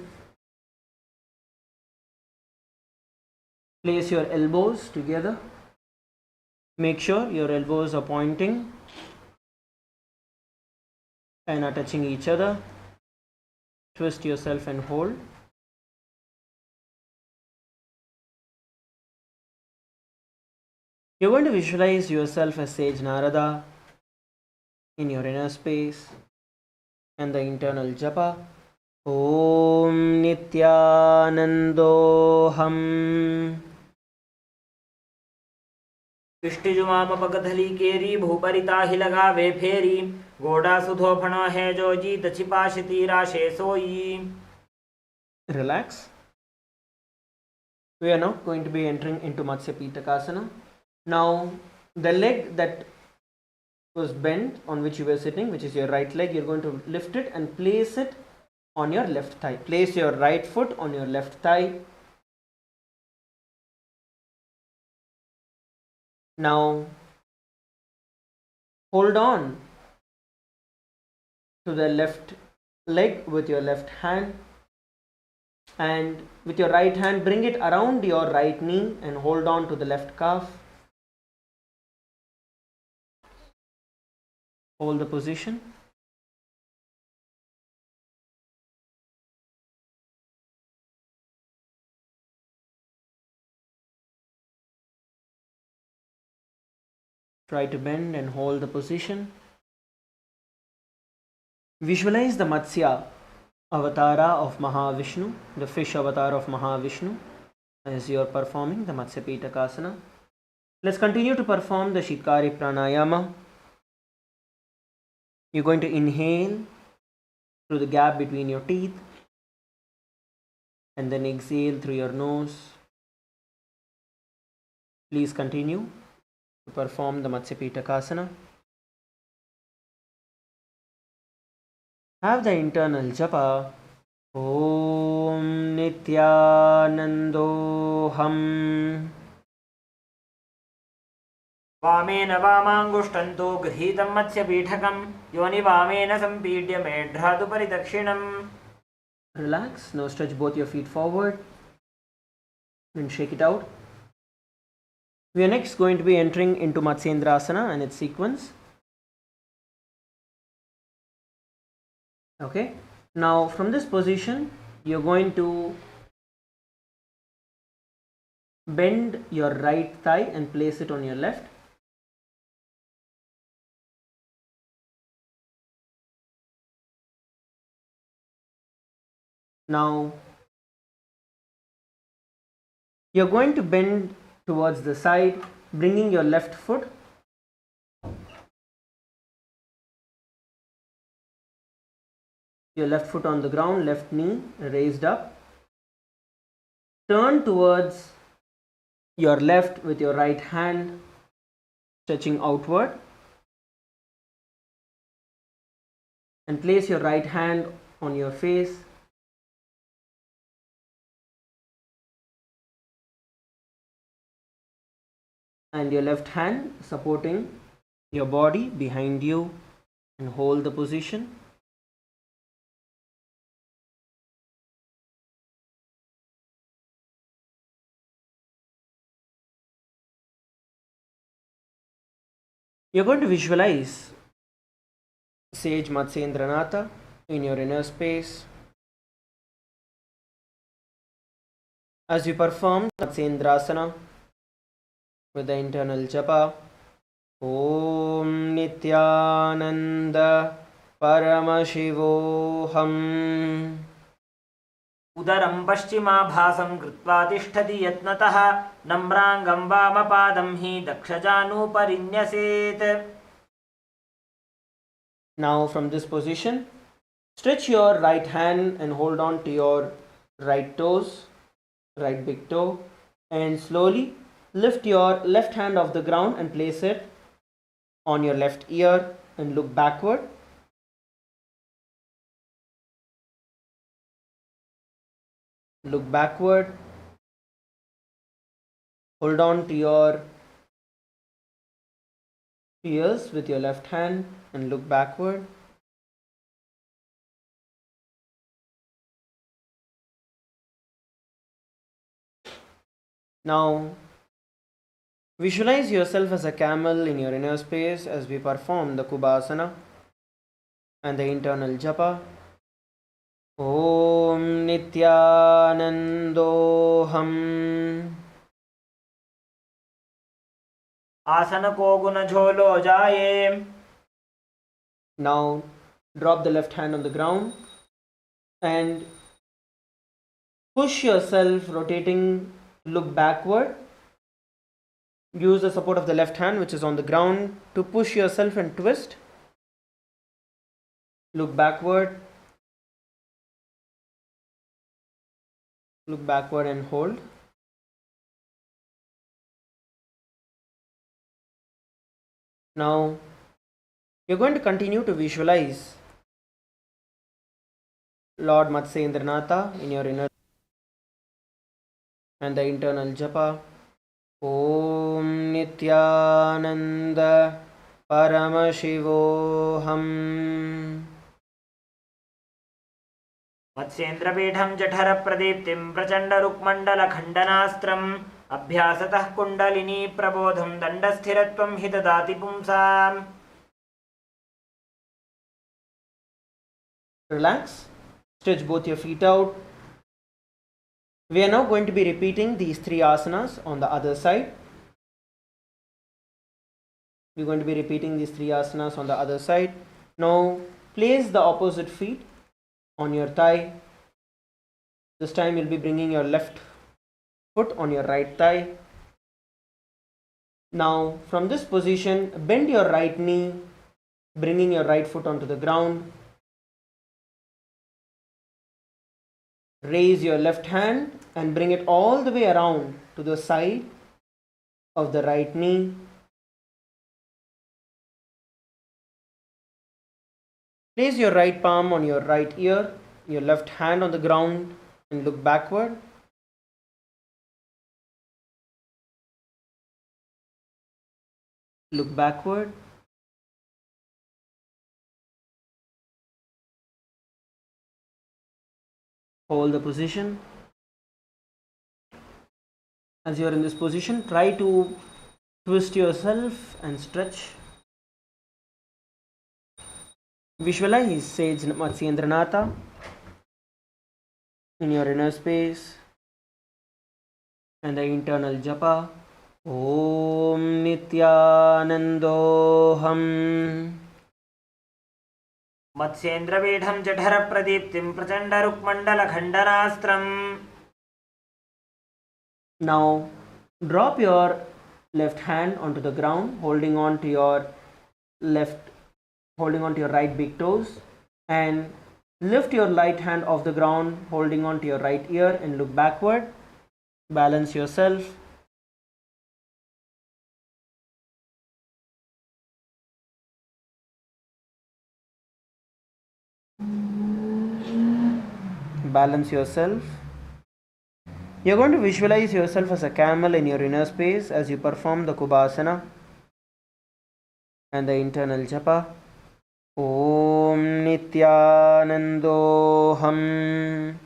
Place your elbows together. Make sure your elbows are pointing and are touching each other. Twist yourself and hold. You're going to visualize yourself as Sage Narada in your inner space and the internal japa. Om Nithyanandoham. पिष्टिजुमामपगधली केरी भूपरिता ही लगावे फेरी गोडा सुधो फणो है जो जीत छिपाशिती राशे सोई. Relax. We are now going to be entering into Matsya Pitakasana. Now the leg that was bent on which you were sitting, which is your right leg, you're going to lift it and place it on your left thigh. Place your right foot on your left thigh. Now hold on to the left leg with your left hand, and with your right hand bring it around your right knee and hold on to the left calf. Hold the position. Try to bend and hold the position. Visualize the Matsya avatara of Mahavishnu, the fish avatar of Mahavishnu, as you are performing the Matsya Pitakasana. Let's continue to perform the Shikari Pranayama. You're going to inhale through the gap between your teeth and then exhale through your nose. Please continue to perform the Matsya Pitakasana. Have the internal japa. Om Nithyanandoham. वामेन वामाङ्गुष्टन्तो गृहीतं मत्स्यपीठकं योनि वामेन सम्पीड्य मेढ्रादुपरि दक्षिणम्. Relax. Now stretch both your feet forward and shake it out. We are next going to be entering into Matsyendrasana and its sequence. Okay. Now from this position, you're going to bend your right thigh and place it on your left. Now you're going to bend towards the side, bringing your left foot on the ground, left knee raised up. Turn towards your left with your right hand, stretching outward, and place your right hand on your face. And your left hand supporting your body behind you, and hold the position. You're going to visualize Sage Matsyendranatha in your inner space. As you perform Matsyendrasana with the internal japa, Om Nithyananda Paramashivoham. उदरं पश्चिमाभासं कृत्वा तिष्ठति यत्नतः नम्राङ्गं वामपादं हि दक्षजानूपरिन्यसेत्. Now from this position, stretch your right hand and hold on to your right toes, right big toe. And slowly lift your left hand off the ground and place it on your left ear and look backward. Look backward. Hold on to your ears with your left hand and look backward. Now visualize yourself as a camel in your inner space as we perform the Kubasana and the internal japa. Om Nithyanandoham. आसन को गुण झोलो जाए. Now drop the left hand on the ground and push yourself, rotating, look backward. Use the support of the left hand which is on the ground to push yourself and twist. Look backward. Look backward and hold. Now you're going to continue to visualize Lord Matsyendranatha in your inner and the internal japa. Om Nithyananda Paramashivoham. मत्स्येन्द्रपीठं जठरप्रदीप्तिं प्रचण्डरुक्मण्डलखण्डनास्त्रम् अभ्यासतः kundalini प्रबोधं दण्डस्थिरत्वं हि ददाति पुंसाम्. Relax. Stretch both your feet out. We are now going to be repeating these three asanas on the other side. We're going to be repeating these three asanas on the other side. Now place the opposite feet on your thigh. This time you'll be bringing your left foot on your right thigh. Now from this position, bend your right knee, bringing your right foot onto the ground. Raise your left hand and bring it all the way around to the side of the right knee. Place your right palm on your right ear, your left hand on the ground and look backward. Look backward. Hold the position. As you are in this position, try to twist yourself and stretch. Visualize Sage Matsyendranatha in your inner space and the internal japa. Om Nithyanandoham. मत्स्येन्द्रपीठं जठरप्रदीप्तिं प्रचण्डरुक्मण्डलखण्डनास्त्रम्. Now drop your left hand onto the ground, holding on to your right big toes, and lift your right hand off the ground, holding on to your right ear and look backward. Balance yourself. Balance yourself. You're going to visualize yourself as a camel in your inner space as you perform the Kubasana and the internal japa. Om Nithyanandoham.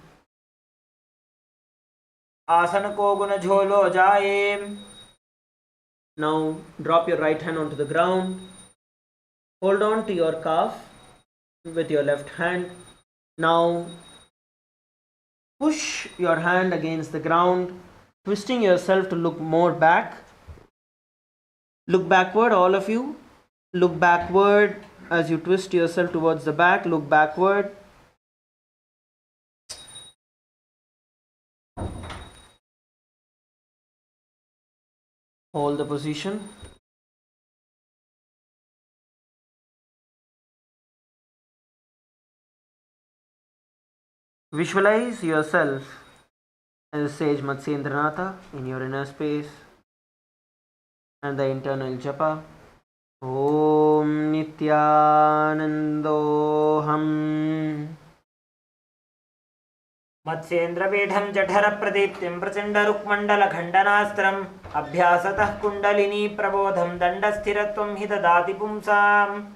आसन को गुण झोलो जाए. Now drop your right hand onto the ground. Hold on to your calf with your left hand. Now push your hand against the ground, twisting yourself to look more back. Look backward, all of you. Look backward as you twist yourself towards the back. Look backward. Hold the position. Visualize yourself as Sage Matsyendranatha in your inner space and the internal japa. Om Nithyanandoham. मत्स्येन्द्रपीठं जठरप्रदीप्तिं प्रचण्डरुक्मण्डलखण्डनास्त्रम् अभ्यासतः kundalini प्रबोधं दण्डस्थिरत्वं हि ददाति पुंसाम्.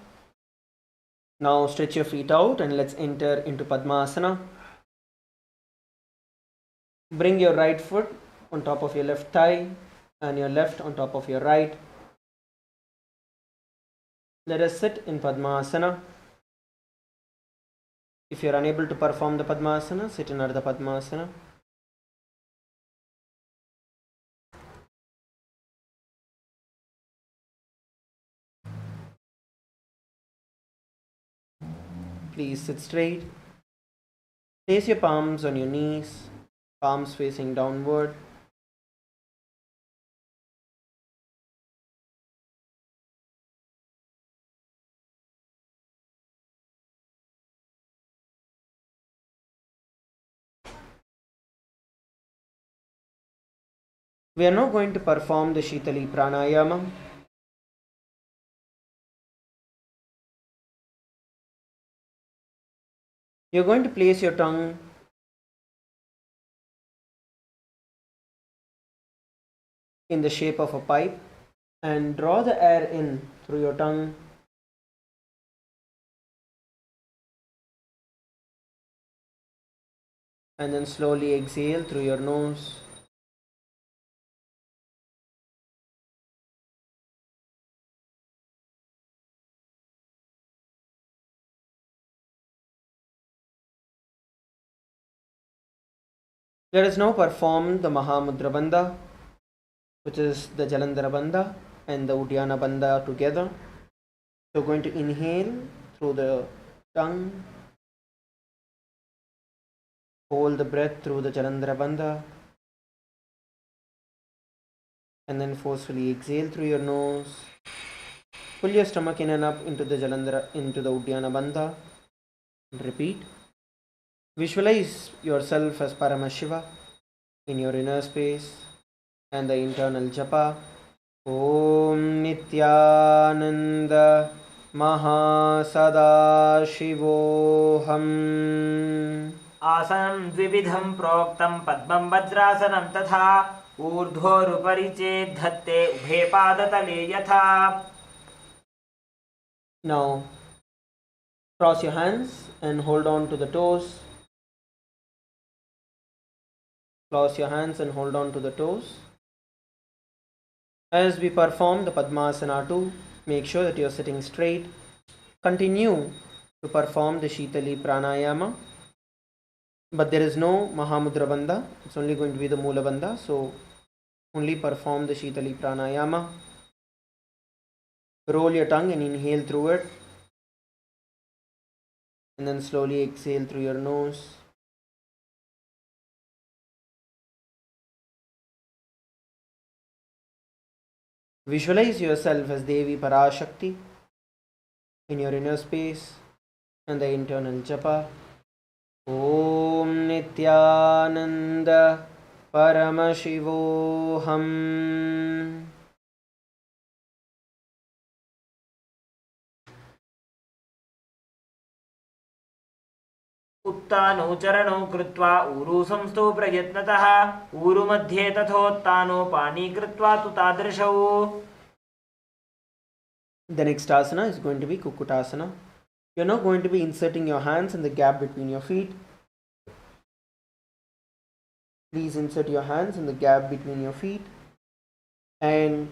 Now stretch your feet out and let's enter into Padmasana. Bring your right foot on top of your left thigh and your left on top of your right. Let us sit in Padmasana. If you are unable to perform the Padmasana, sit in Ardha Padmasana. Please sit straight. Place your palms on your knees, palms facing downward. We are now going to perform the Shitali Pranayama. You are going to place your tongue in the shape of a pipe and draw the air in through your tongue and then slowly exhale through your nose. Let us now perform the Mahamudra Bandha, which is the Jalandhara Bandha and the Uddiyana Bandha together. So we're going to inhale through the tongue, hold the breath through the Jalandhara Bandha, and then forcefully exhale through your nose. Pull your stomach in and up into the Uddiyana Bandha. And repeat. Visualize yourself as Paramashiva in your inner space and the internal japa. Om Nithyananda Mahasadaशिवोऽहम्. आसनं द्विविधं प्रोक्तं पद्मं वज्रासनं तथा ऊर्ध्वोरुपरि चेद्धत्ते उभे पादतले यथा. Now cross your hands and hold on to the toes. Cross your hands and hold on to the toes. As we perform the Padmasana too, make sure that you are sitting straight. Continue to perform the Shitali Pranayama, but there is no Mahamudra Bandha. It's only going to be the Mula Bandha, so only perform the Shitali Pranayama. Roll your tongue and inhale through it, and then slowly exhale through your nose. Visualize yourself as Devi Parashakti in your inner space and the internal japa. Om Nithyananda Paramashivoham. उत्तानो चरणौ कृत्वा ऊरु संस्थौ प्रयत्नतः ऊरु मध्ये तथोत्तानो पानी कृत्वा तु तादृशौ. The next asana is going to be Kukutasana. You're now going to be inserting your hands in the gap between your feet. Please insert your hands in the gap between your feet. And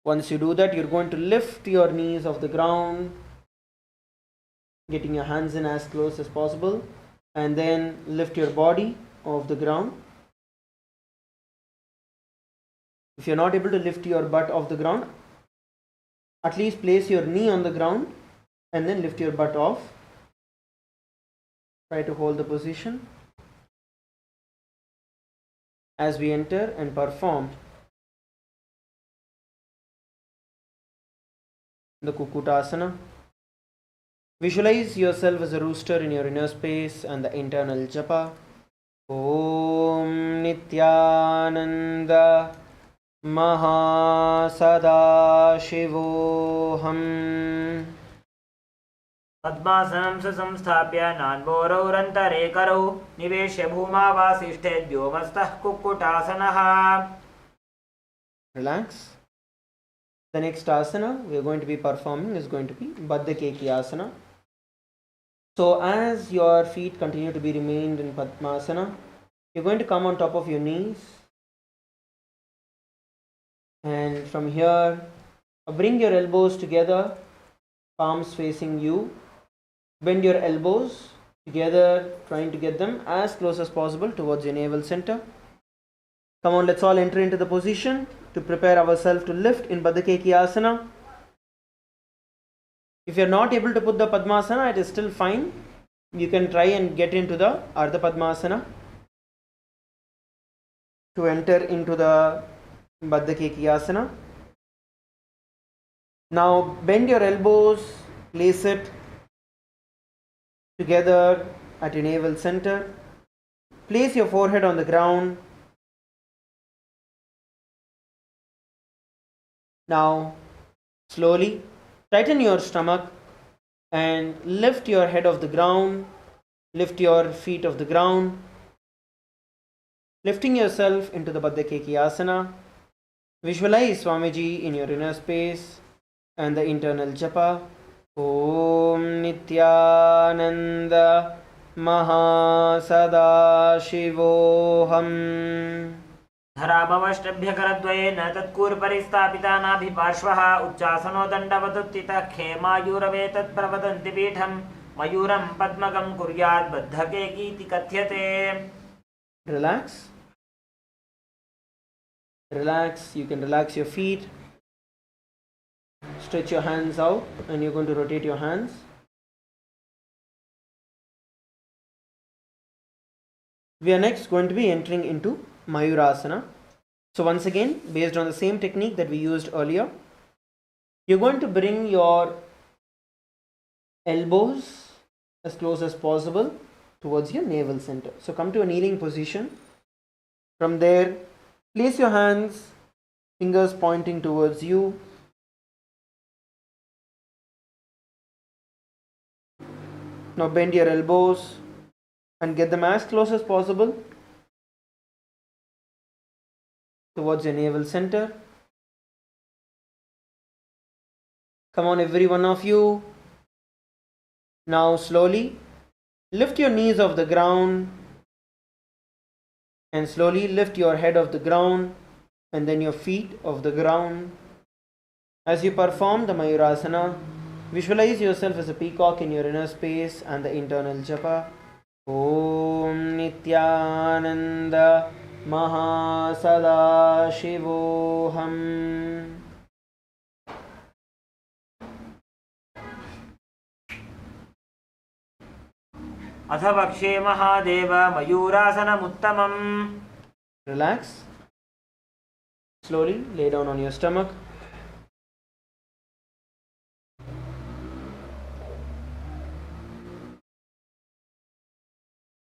once you do that, you're going to lift your knees off the ground, getting your hands in as close as possible, and then lift your body off the ground. If you're not able to lift your butt off the ground, at least place your knee on the ground and then lift your butt off. Try to hold the position as we enter and perform the Kukutasana. Visualize yourself as a rooster in your inner space and the internal japa. Om Nithyananda Mahasadaशिवोऽहम् पद्मासनं संस्थाप्य नान्वोरौरन्तरे करौ निवेश्य भूमावासिष्ठे व्योमस्तः कुक्कुटासनः. Relax. The next asana we are going to be performing is going to be Baddha asana. So as your feet continue to be remained in Padmasana, you're going to come on top of your knees, and from here bring your elbows together, palms facing you. Bend your elbows together, trying to get them as close as possible towards your navel center. Come on, let's all enter into the position to prepare ourselves to lift in Baddha asana. If you are not able to put the Padmasana, it is still fine. You can try and get into the Ardha Padmasana to enter into the Baddha asana. Now bend your elbows, place it together at your navel center. Place your forehead on the ground. Now slowly tighten your stomach and lift your head off the ground, lift your feet off the ground, lifting yourself into the Baddha asana. Visualize Swamiji in your inner space and the internal japa. Om Nithyananda Mahasadaशिवोऽहम्. धराभवष्टभ्यकरद्वयेन तत्कूर्परिस्थापिता नाभिपार्श्वः उच्चासनो दण्डवदुत्थितः खेमायुरवेतत्प्रवदन्ति पीठं मयूरं पद्मकं कुर्यात् बद्धकेकीति कथ्यते. Relax. Relax. You can relax your feet. Stretch your hands out, and you're going to rotate your hands. We are next going to be entering into Mayurasana. So once again, based on the same technique that we used earlier, you're going to bring your elbows as close as possible towards your navel center. So come to a kneeling position. From there, place your hands, fingers pointing towards you. Now bend your elbows and get them as close as possible towards your navel center. Come on, every one of you. Now slowly lift your knees off the ground and slowly lift your head off the ground and then your feet off the ground. As you perform the Mayurasana, visualize yourself as a peacock in your inner space and the internal japa. Om Nithyananda Mahasadaशिवोऽहम्. अथ वक्षे Mahadev मयूरासनमुत्तमम्. Relax. Slowly lay down on your stomach.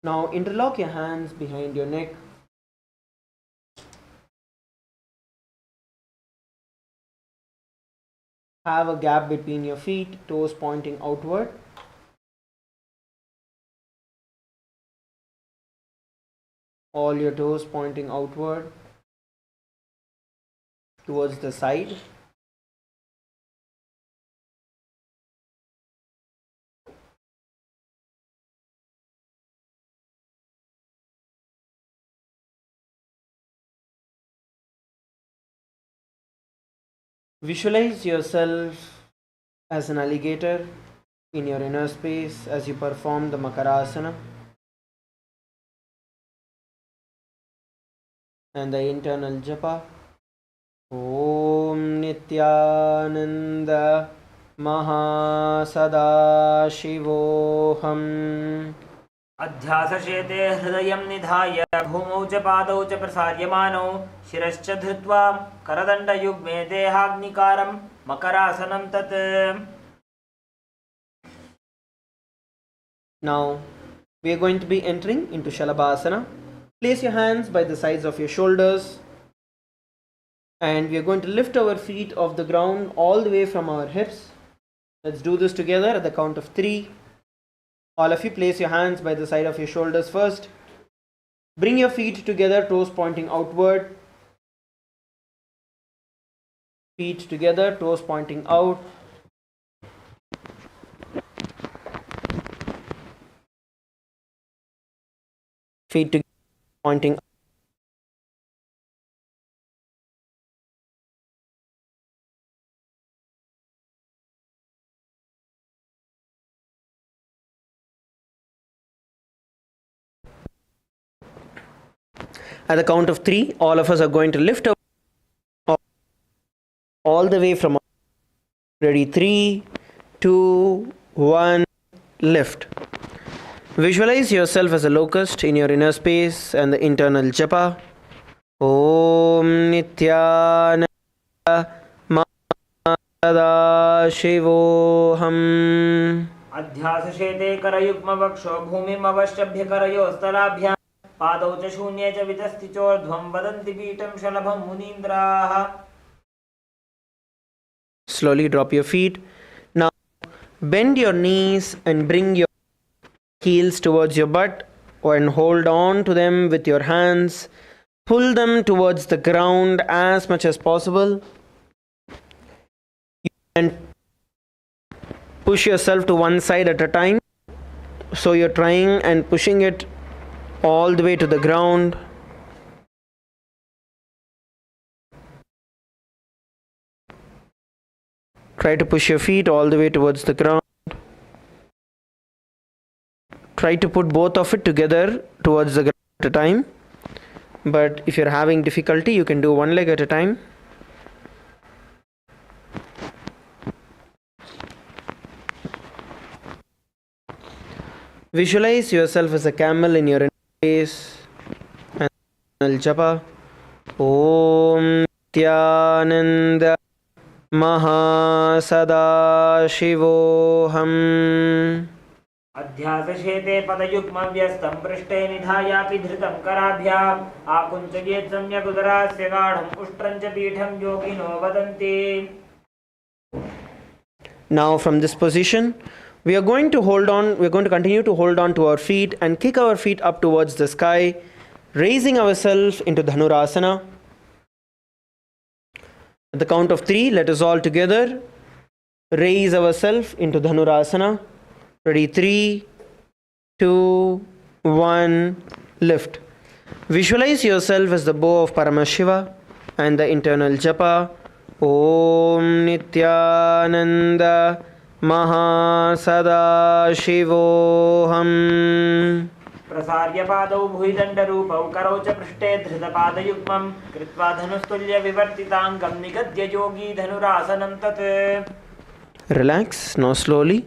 Now interlock your hands behind your neck. Have a gap between your feet, toes pointing outward. All your toes pointing outward towards the side. Visualize yourself as an alligator in your inner space as you perform the Makarasana and the internal japa. Om Nithyananda Mahasadaशिवोऽहम्. अध्यासशेते हृदयं निधाय भूमौ च पादौ च प्रसार्यमानौ शिरश्च धृत्वा करदण्डयुग्मे देहाग्निकारं मकरासनं तत्. Now we are going to be entering into Shalabhasana. Place your hands by the sides of your shoulders, and we are going to lift our feet off the ground all the way from our hips. Let's do this together at the count of 3. All of you place your hands by the side of your shoulders first. Bring your feet together, toes pointing outward. Feet together, toes pointing out. Feet together, pointing out. At the count of 3, all of us are going to lift up all the way from. Ready? 3, 2, 1, lift. Visualize yourself as a locust in your inner space and the internal japa. Om Nithyananda Paramashivoham. अध्यासशेते करयुग्मवक्षो भूमिमवष्टभ्य करयोस्तलाभ्यां पादौ च शून्ये च वितस्थिचोर्ध्वं वदन्ति पीठं शलभं मुनीन्द्राः. Slowly drop your feet. Now bend your knees and bring your heels towards your butt and hold on to them with your hands. Pull them towards the ground as much as possible. You can push yourself to one side at a time. So you're trying and pushing it all the way to the ground. Try to push your feet all the way towards the ground. Try to put both of it together towards the ground at a time. But if you're having difficulty, you can do one leg at a time. Visualize yourself as a camel in your inner space and japa. Om Nithyananda Mahasadaशिवोऽहम्. अध्यासशेते पदयुग्मव्यस्तं पृष्ठे निधायापि धृतं कराभ्याम् आकुञ्चयेत् सम्यगुदरास्य गाढम् उष्ट्रं च पीठं योगिनो वदन्ति. Now from this position, we are going to continue to hold on to our feet and kick our feet up towards the sky, raising ourselves into Dhanurasana. At the count of 3, let us all together raise ourselves into Dhanurasana. Ready? 3, 2, 1, lift. Visualize yourself as the bow of Paramashiva and the internal japa. Om Nithyananda Mahasadaशिवोऽहम्. प्रसार्य पादौ भुजदण्डरूपौ करौ च पृष्ठे धृतपादयुग्मं कृत्वा धनुस्तुल्यविवर्तिताङ्गं निगद्य योगी धनुरासनं तत्. Relax. Now slowly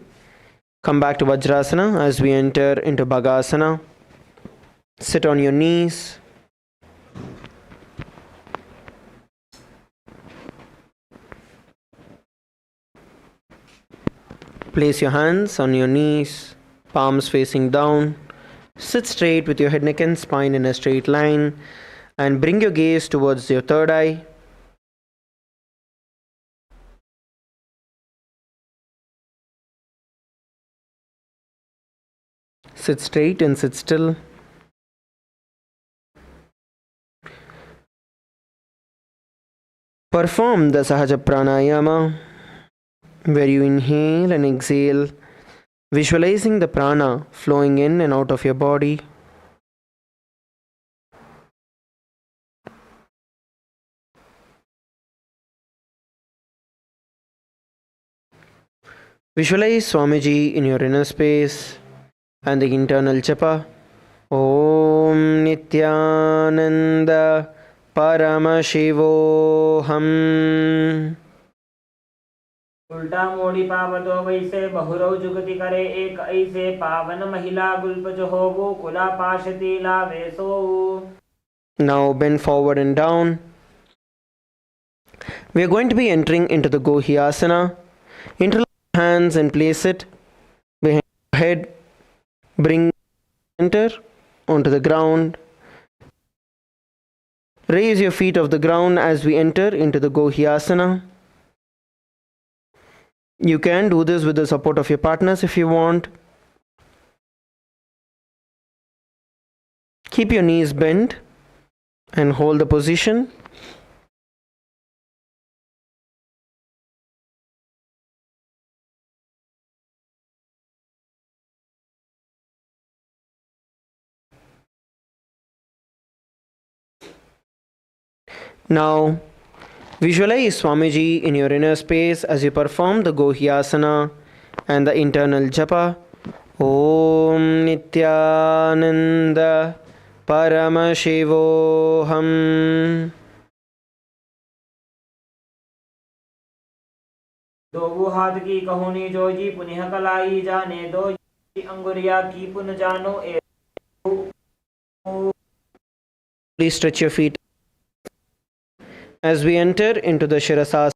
come back to Vajrasana as we enter into Bhagasana. Sit on your knees. Place your hands on your knees, palms facing down. Sit straight with your head, neck and spine in a straight line and bring your gaze towards your third eye. Sit straight and sit still. Perform the Sahaja Pranayama, where you inhale and exhale, visualizing the prana flowing in and out of your body. Visualize Swamiji in your inner space and the internal japa. Om Nithyananda Paramashivoham. उल्टा मोड़ी पावतो वैसे बहुरौ जुगति करे एक ऐसे पावन महिला गुल्पज होवो कुला पाशती लावेसो. Now bend forward and down. We are going to be entering into the Gohyasana. Interlock hands and place it behind your head. Bring center onto the ground. Raise your feet off the ground as we enter into the Gohyasana. You can do this with the support of your partners if you want. Keep your knees bent and hold the position. Now, visualize Swamiji in your inner space as you perform the Gohyasana and the internal japa. Om Nithyananda Paramashivoham. दो हाथ की कहोनी जोजी पुनः कलाई जाने दो अंगुरिया की पुन जानो ए Please stretch your feet as we enter into the Shirasasana.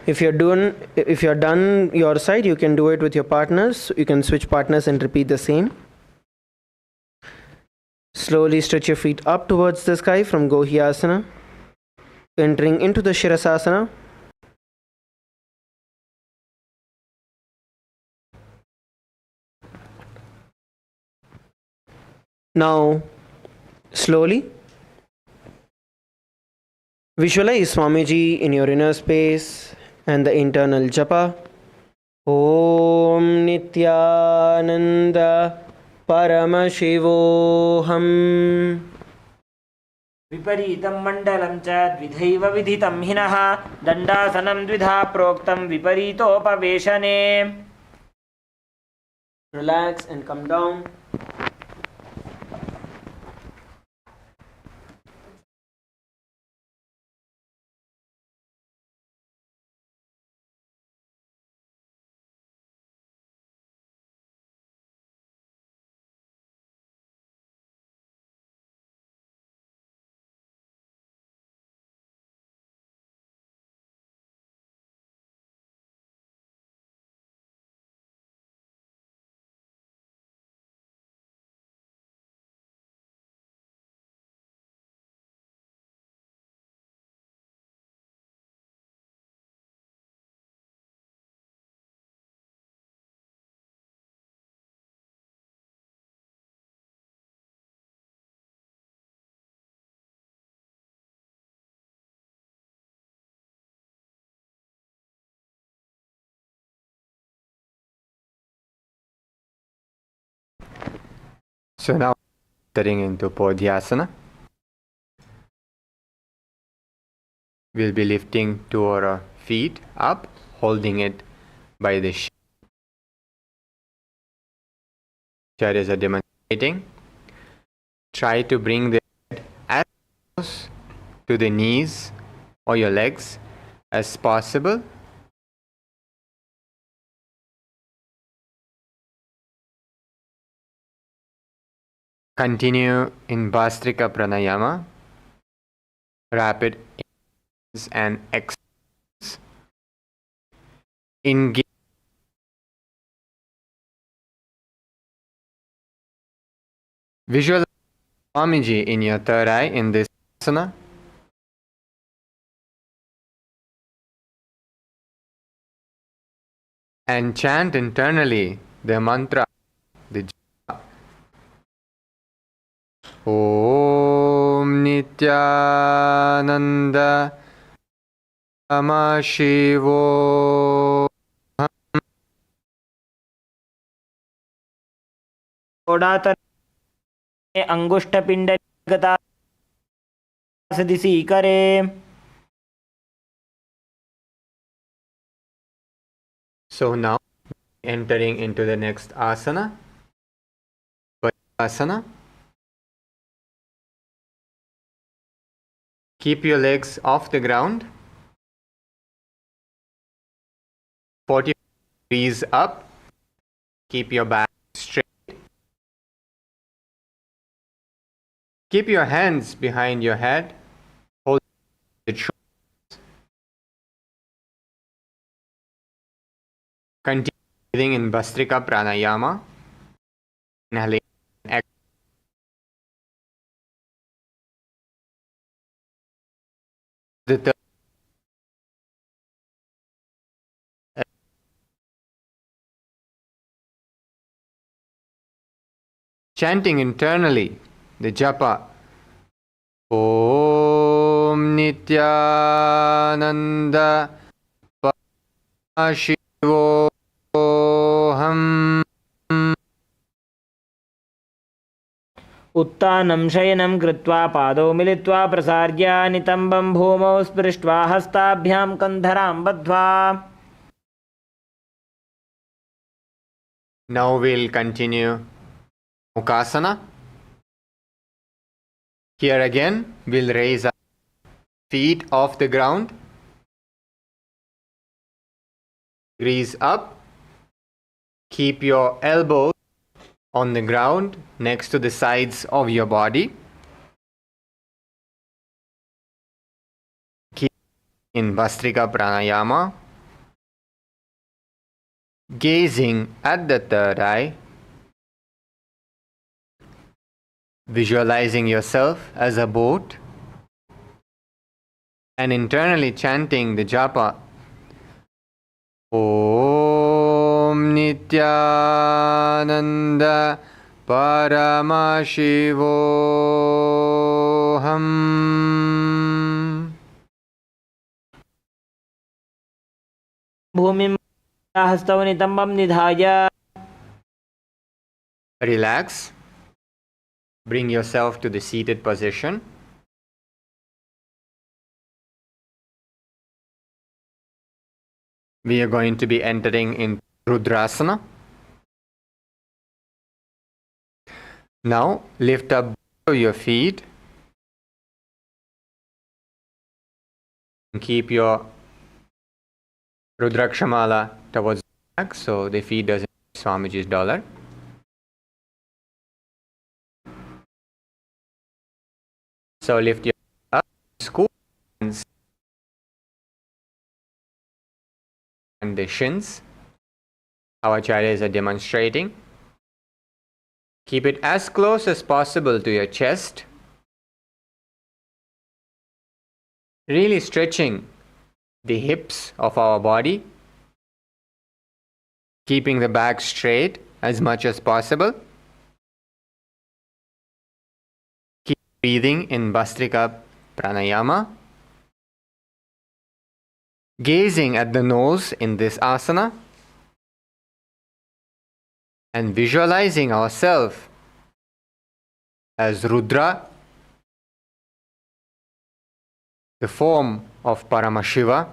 If you're done your side, you can do it with your partners. You can switch partners and repeat the same. Slowly stretch your feet up towards the sky from Gohyasana, entering into the Shirasasana. Now, slowly visualize Swamiji in your inner space and the internal japa. Om Nithyananda Paramashivoham. विपरीतं मण्डलं च द्विधैव विधितं हिनः दण्डासनं द्विधा प्रोक्तं विपरीतोपवेशने. Relax and come down. So now entering into Podhyasana. We'll be lifting to our feet up, holding it by the shin. Acharyas are demonstrating. Try to bring the head as close to the knees or your legs as possible. Continue in Bhastrika Pranayama. Rapid ins and exhales. Engage. Visualize Swamiji in your third eye in this asana. And chant internally the mantra, the japa. Om Nithyananda Paramashivoham. ओडातर अंगुष्ठपिंड गता दिशि करे. So now entering into the next asana, asana. Keep your legs off the ground. 40 degrees up. Keep your back straight. Keep your hands behind your head. Hold the shoulders. Continue breathing in Bhastrika Pranayama. Inhaling. The third. Chanting internally the japa. Om Nithyananda Paramashivoham. उत्तानं शयनं कृत्वा पादौ मिलित्वा प्रसार्य नितम्बं भूमौ स्पृष्ट्वा हस्ताभ्यां कन्धरां बद्ध्वा. Now we'll continue Mukasana. Here again we'll raise our feet off the ground. Grease up. Keep your elbows on the ground next to the sides of your body. Keep in Bhastrika Pranayama. Gazing at the third eye. Visualizing yourself as a boat. And internally chanting the japa. Om Nithyananda Paramashivoham. भूमिं हस्तौ नितम्बं निधाय. Relax. Bring yourself to the seated position. We are going to be entering in Rudrasana. Now lift up your feet. Keep your Rudrakshamala towards the back so the feet doesn't hit Swamiji's dollar. So lift your up, scoop hands and the shins. Our acharyas are demonstrating. Keep it as close as possible to your chest. Really stretching the hips of our body. Keeping the back straight as much as possible. Keep breathing in Bhastrika Pranayama. Gazing at the nose in this asana. And visualizing ourselves as Rudra, the form of Paramashiva,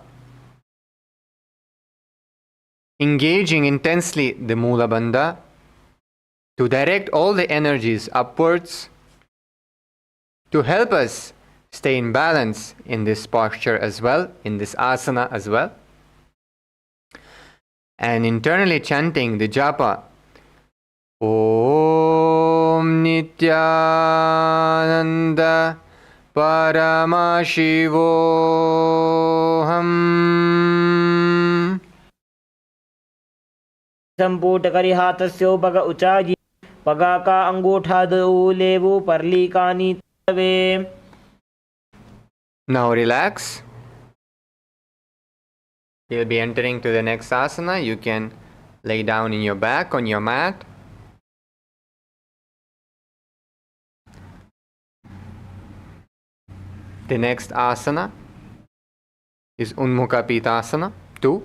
engaging intensely the Mula Bandha to direct all the energies upwards to help us stay in balance in this posture as well, in this asana as well. And internally chanting the japa. Om Nithyananda Paramashivoham. संपुटकरिहातस्यो पग उचाजी पगा का अंगूठा दो लेवो परली कानी तवे. Now relax. You'll be entering to the next asana. You can lay down in your back on your mat. The next asana is Unmukha Pitasana 2.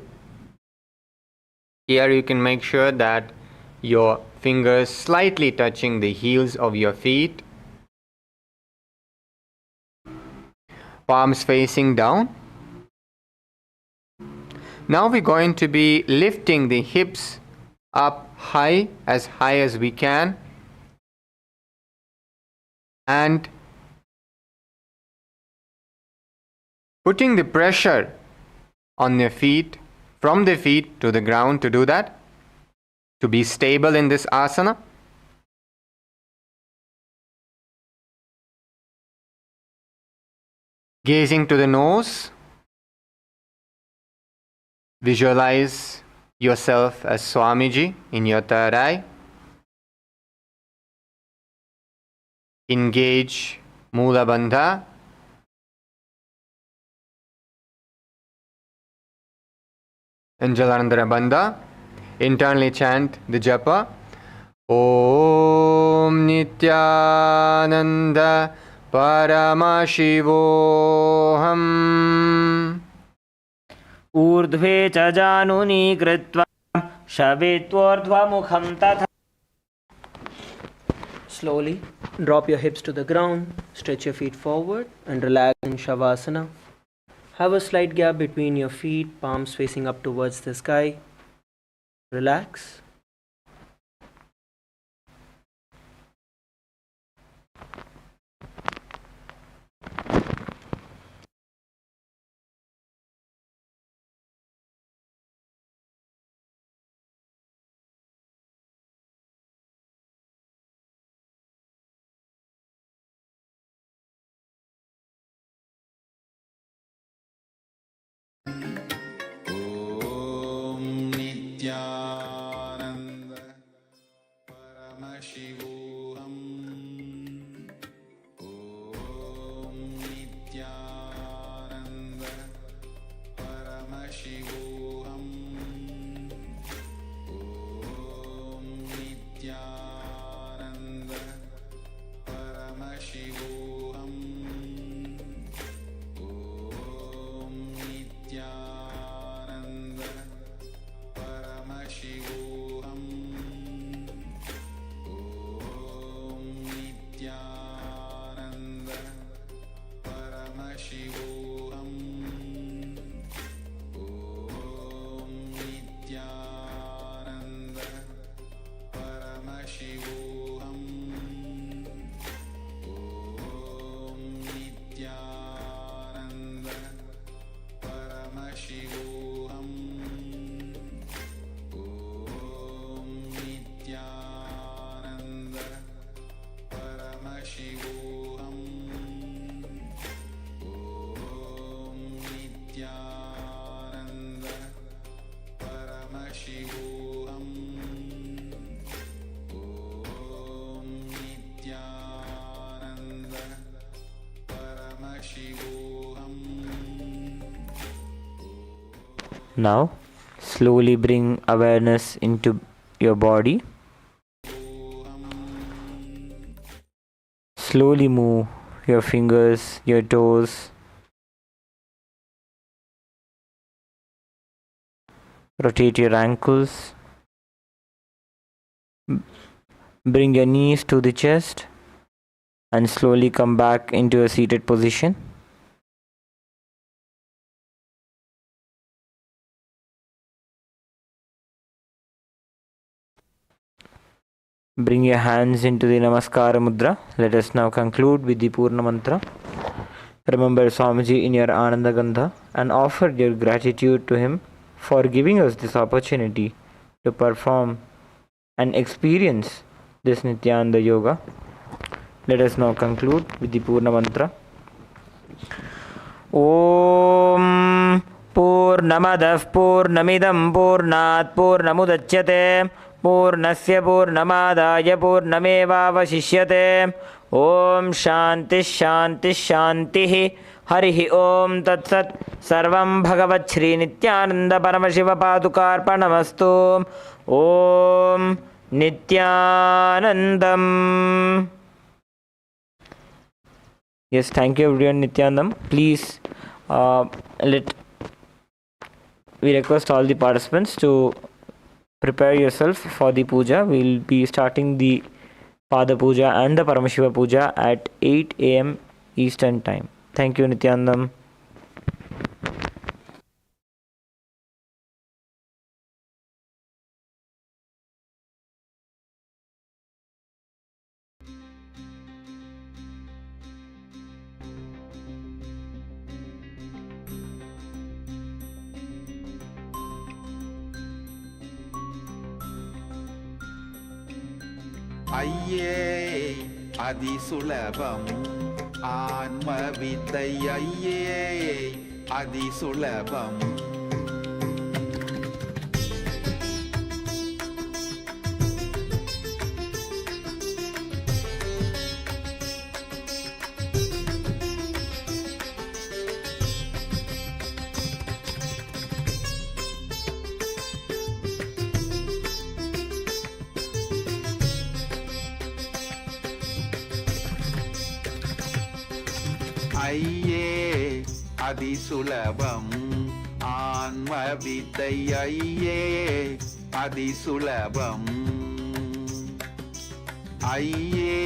Here you can make sure that your fingers slightly touching the heels of your feet. Palms facing down. Now we're going to be lifting the hips up high as we can. And putting the pressure on the feet, from the feet to the ground to do that, to be stable in this asana. Gazing to the nose, visualize yourself as Swamiji in your third eye. Engage Mula Bandha. And Jalandhara Bandha. Internally chant the japa. Om Nithyananda Paramashivoham. ऊर्ध्वे च जानुनी कृत्वा शवेत्वोर्ध्वमुखं तथा. Slowly drop your hips to the ground, stretch your feet forward and relax in Shavasana. Have a slight gap between your feet, palms facing up towards the sky. Relax. Om Nithyananda Paramashivoham. Om Nithyananda Paramashivoham. Om Nithyananda Paramashivoham. Om Nithyananda Paramashivoham. Om Nithyananda Paramashivoham. Om Nithyananda Paramashivoham. Om Nithyananda Paramashivoham. Om Nithyananda Paramashivoham. Om Nithyananda Paramashivoham. Om Nithyananda Paramashivoham. Now, slowly bring awareness into your body. Slowly move your fingers, your toes. Rotate your ankles. Bring your knees to the chest and slowly come back into a seated position. Bring your hands into the Namaskara Mudra. Let us now conclude with the Purna Mantra. Remember Swamiji in your Ananda Gandha and offer your gratitude to him for giving us this opportunity to perform and experience this Nithyananda Yoga. Let us now conclude with the Purna Mantra. Om Purnamadav Purnamidam Purnat Purnamudachyate Purnasya Purnamadaya Purnamevavashishyate. Om Shanti Shanti Shanti. Harihi Om Tat Sat. Sarvam Bhagavat Shri Nithyananda Paramashiva Padukarpanamastu. Om Nithyanandam. Yes, thank you everyone. Nithyanandam. Please we request all the participants to prepare yourself for the puja. We'll be starting the Pada Puja and the Paramashiva Puja at 8 a.m. Eastern Time. Thank you, Nithyanandam. ஐயே அதிசுலபம் ஆன்ம வித்தை ஐயே அதிசுலபம் ஐயே அதிசுலபம் ஆன்ம வித்தை ஐயே அதிசுலபம் ஐயே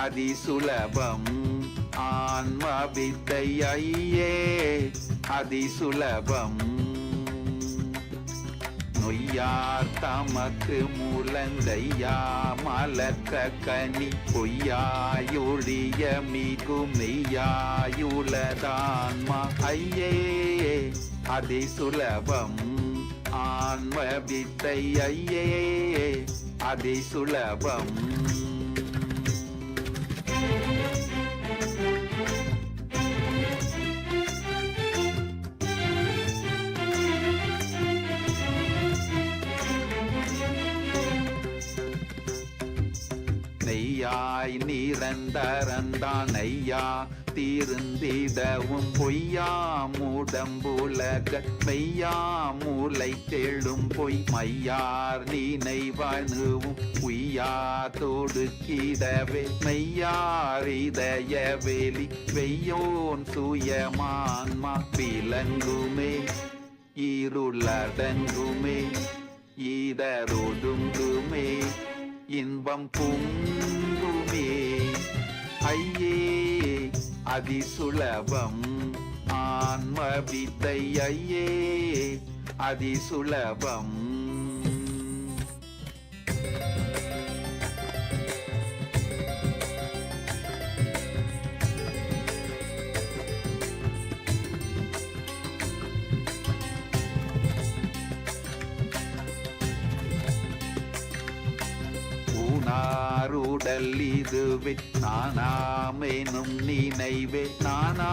அதிசுலபம் ஆன்ம வித்தை ஐயே அதிசுலபம் நொய்யார் தமக்கு மூலங்கையா மலக்க கனி பொய்யாயொழிய மிகு மெய்யாயுளதான்மா ஐயே அதிசுலபம் ஆன்ம வித்தை ஐயே அதிசுலபம் நெய்யாய் நிரந்தரந்தான் ஐயா தீர்ந்திடவும் பொய்யா மூடம்புலக மெய்யா மூளை தேடும் பொய் மையார் நினைவணுவும் உய்யா தொடுக்கிடவே மெய்யாரிதய வெளி வெய்யோன் சுயமான்மா விலங்குமே இருளடங்குமே ஈடரொடுங்குமே இன்பம் பொங்குமே ஐயே அதிசுலபம் ஆன்ம வித்தை ஐயே அதிசுலபம் நாருடல் இதுவே நானாமெனும் நினைவே நானா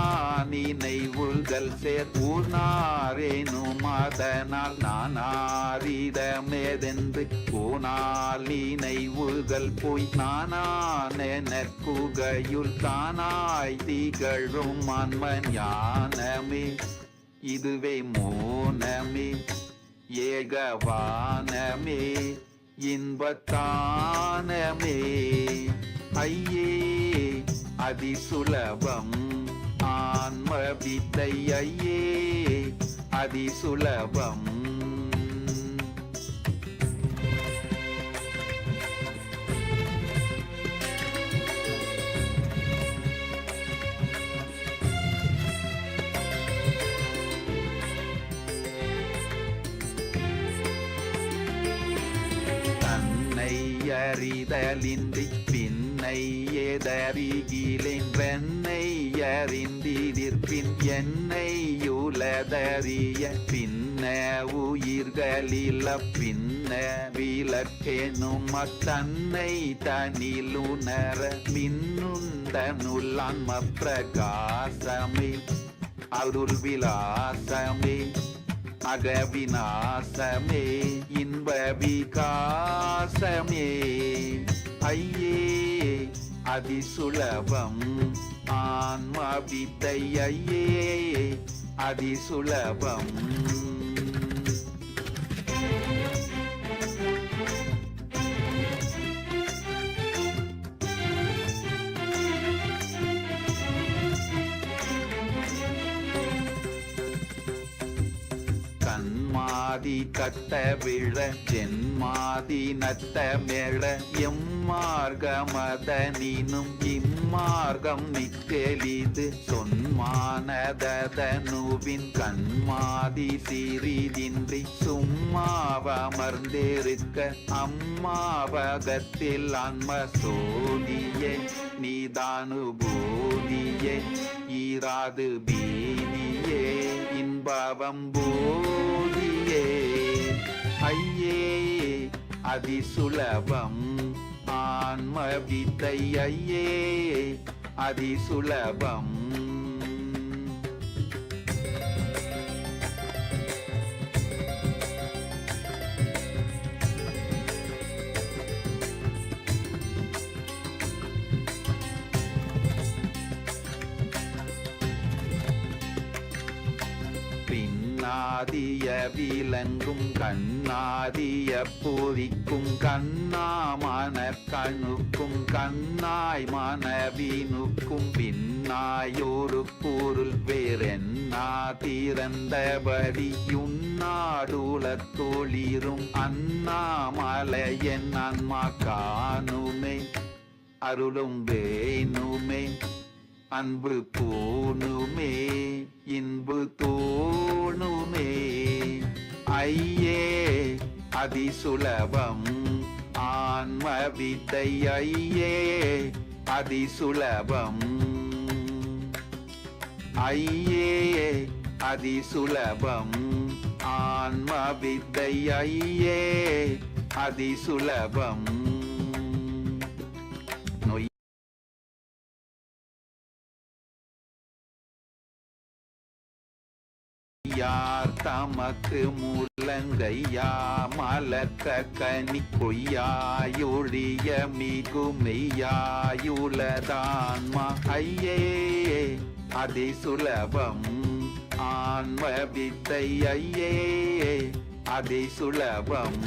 நினைவுகள் சேர் ஊனாரேனும் அதனால் நானாரிடமேதென்று போனால் நினைவுகள் போய் நானானெனக்குகையுள் தானாய் திகழும் ஆன்ம ஞானமே இதுவே மோனமே ஏகவானமே இன்பத்தானமே ஐயே அதிசுலபம் ஆன்ம வித்தை ஐயே அதிசுலபம் அறிதலின்றி பின்னை எதறிகிலென்றென்னை அறிந்திதிர்பின் என்னை உலதறிய பின்ன உயிர்களில் பின்ன விளக்கெனும் தன்னை தனிலுணர மின்னுந்தனுள்ளான்ம பிரகாசமே அருள் விலாசமே அகவிநாசமே இன்ப விகாசமே ஐயே அதிசுலபம் ஆன்ம வித்தை ஐயே அதிசுலபம் கண்மாதி கட்ட விழ ஜென்மாதி நத்த மேள எம்மார்கமதனினும் இம்மார்க்கம் மிக்கெளிது சொன்மானதனுவின் கண்மாதி சிறிதின்றி சும்மாவமர்ந்திருக்க அம்மாவகத்தில் ஆன்ம சோதியே நீதானுபூதியே ஈராது பீதியே இன்பவம் போதியே ஐயே அதிசுலபம் ஆன்ம வித்தை ஐயே அதிசுலபம் விளங்கும் கண்ணாதிய பொறிக்கும் கண்ணாமன கணுக்கும் கண்ணாய் மனவினுக்கும் பின்னாயொரு பொருள் வேறென்னா திறந்தபடி யுன்னாடுலத் தொளிரும் அண்ணாமலையன் ஆன்மா காணுமே அருளும் வேணுமே அன்பு பூணுமே இன்பு தோணுமே ஐயே அதிசுலபம் ஆன்ம வித்தை ஐயே அதிசுலபம் ஐயே அதிசுலபம் ஆன்ம வித்தை ஐயே அதிசுலபம் யார் தமக்கு முழங்கையா மலக்க கனி பொய்யாயொழிய மிகுமெய்யாயுளதான்மா ஐயே அதிசுலபம் ஆன்ம வித்தை ஐயே அதிசுலபம்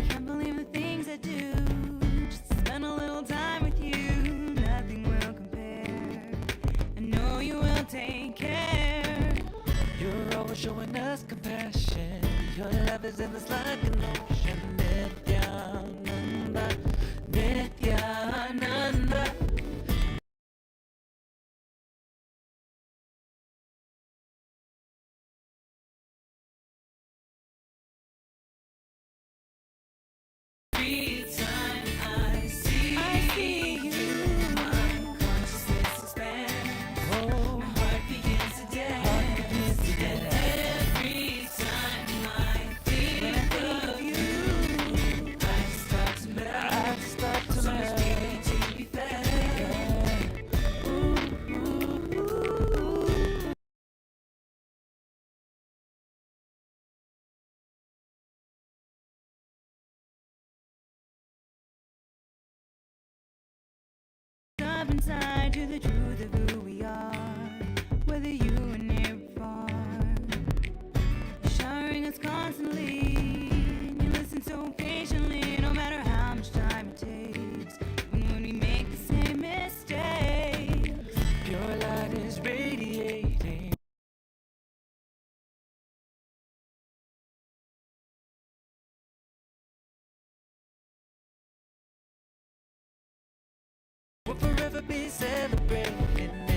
Can't believe the things I do. Just to spend a little time with you. Nothing will compare. I know you will take care. You're always showing us compassion. Your love is endless like an ocean. Nithyananda, Nithyananda. Every time I see you, my consciousness expands. Oh, my heart begins to dance. Every time I think of you, I just start to melt. So much beauty to be felt. Ooh, ooh, ooh. Up inside to the truth of who we are, whether you are near or far. You're showering us constantly, and you listen so patiently, no matter how much time it takes. Even when we make the same mistakes, Pure light is radiating. We'll forever be celebrating.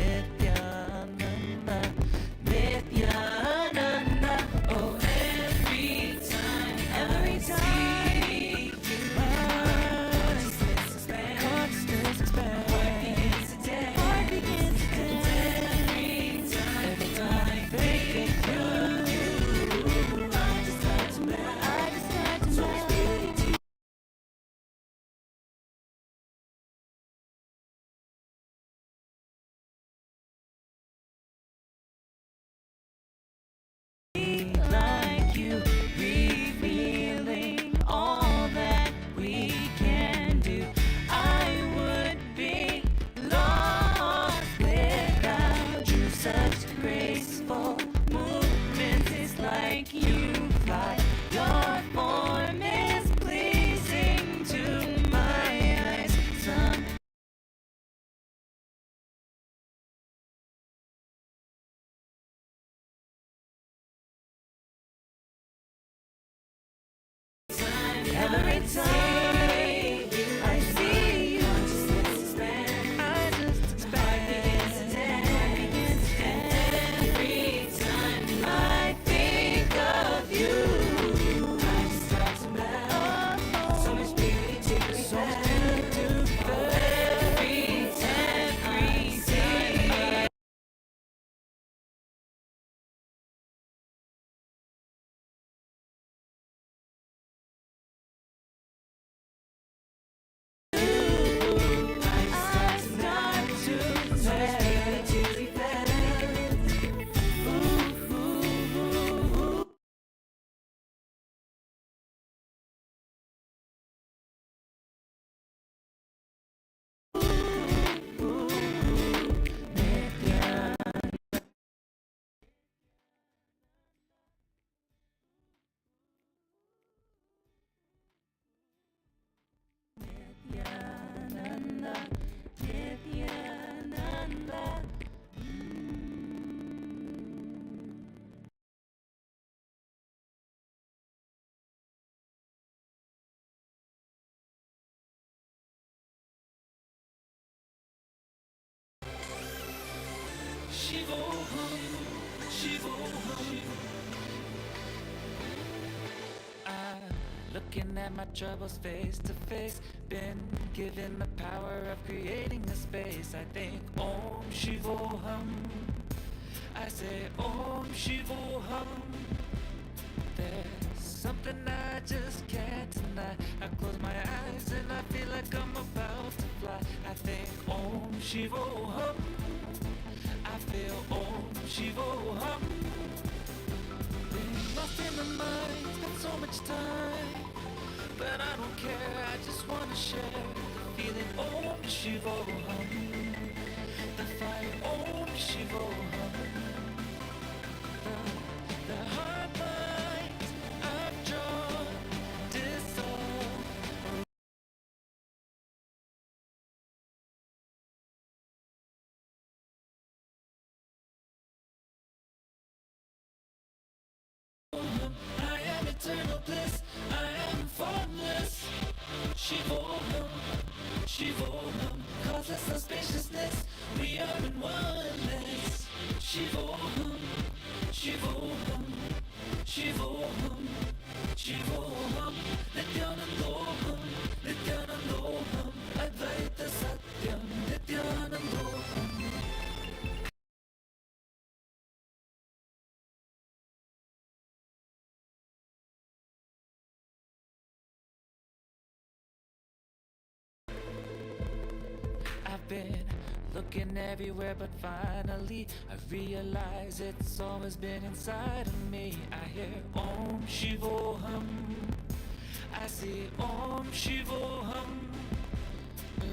Nithyananda, Nithyananda. Shivoham, Shivoham. I'm looking at my troubles face to face. Been given the power of creating a space. I think Om Shivoham. I say Om Shivoham. There's something I just can't deny. I close my eyes and I feel like I'm about to fly. I think Om Shivoham. I feel Om Shivoham. Been lost in the mind, spent so much time, but I don't care, I just wanna share the feeling. Om Shivoham, the fire. Om Shivoham, the heart lines I've drawn dissolve. I am eternal bliss, I am formless. Shivoham, Shivoham, causeless and spaciousness, we are in oneness. Shivoham, Shivoham, Shivoham, Shivoham, Nithyanandoham, Nithyanandoham, Advaita Satyam, Nithyanandoham. I've been looking everywhere, but finally I realize it's always been inside of me. I hear Om Shivoham, I see Om Shivoham.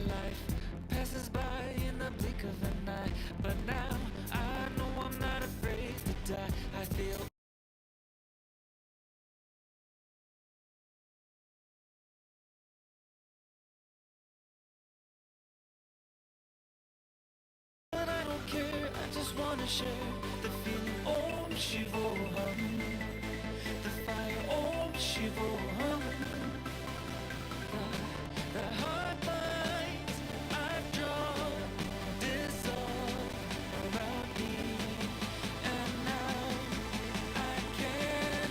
Life passes by in the blink of an eye, but now I know I'm not afraid to die. I feel but I don't care, I just wanna share the feeling. Om Shivoham, the fire. Om Shivoham, the heart lines I've drawn dissolve around me, and now I can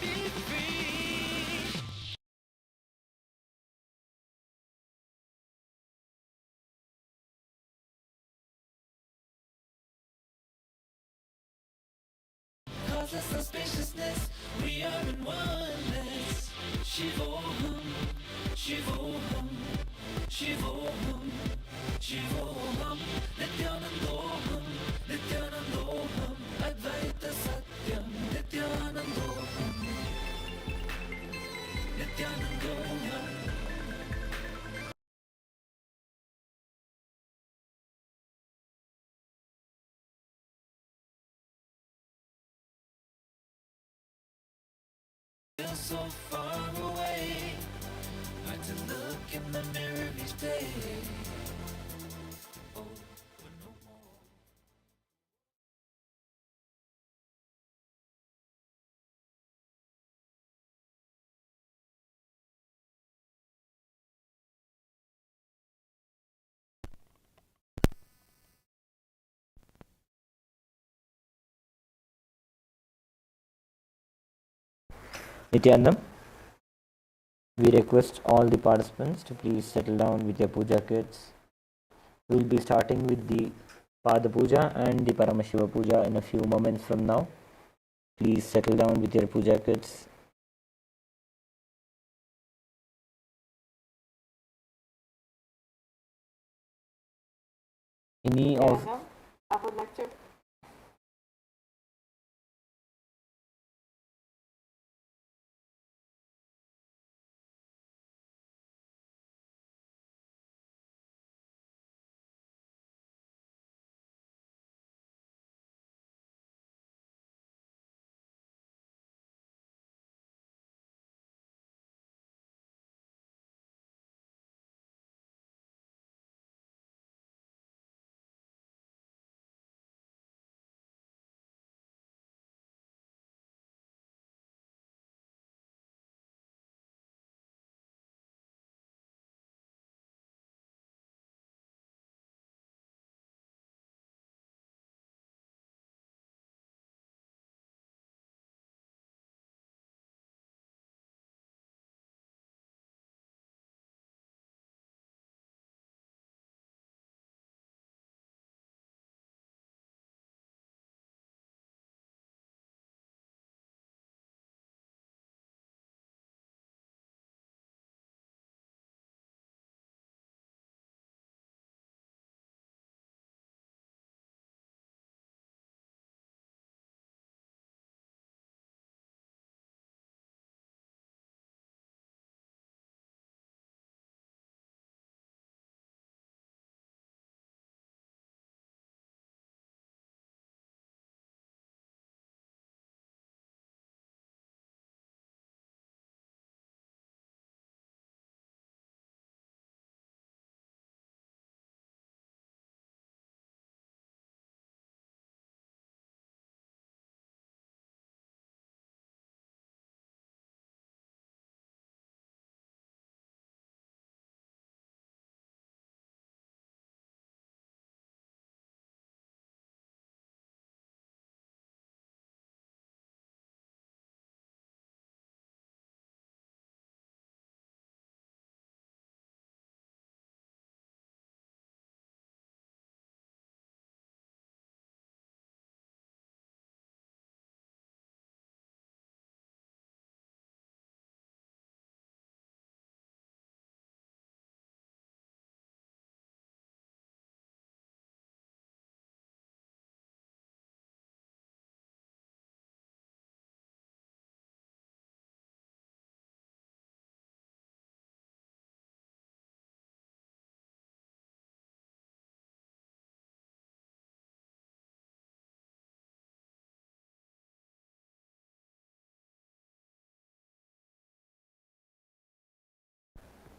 be free. Causeless and spaciousness, we are in oneness. Shivoham, Shivoham, Shivoham, Shivoham, Nithyanandoham, Nithyanandoham, Advaita Satyam, Nithyanandoham, Nithyanandoham. Feel so far away, hard to look in the mirror each day. Oh, but no more. Nithyanandam, we request all the participants to please settle down with your puja kits. We will be starting with the Pada Puja and the Paramashiva Puja in a few moments from now. Please settle down with your puja kits. Any of I would like to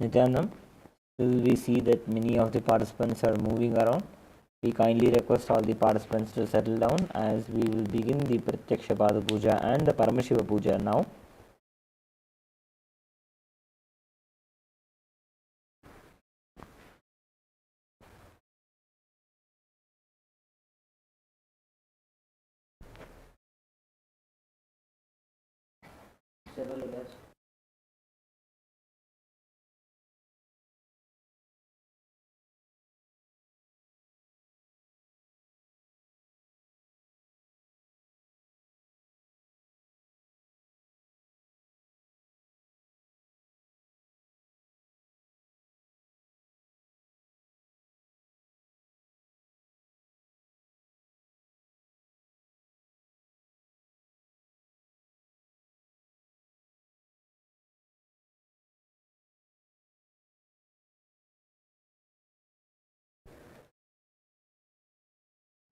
Nithyanandam, still we see that many of the participants are moving around. We kindly request all the participants to settle down as we will begin the Pratyaksha Pada Puja and the Paramashiva Puja now.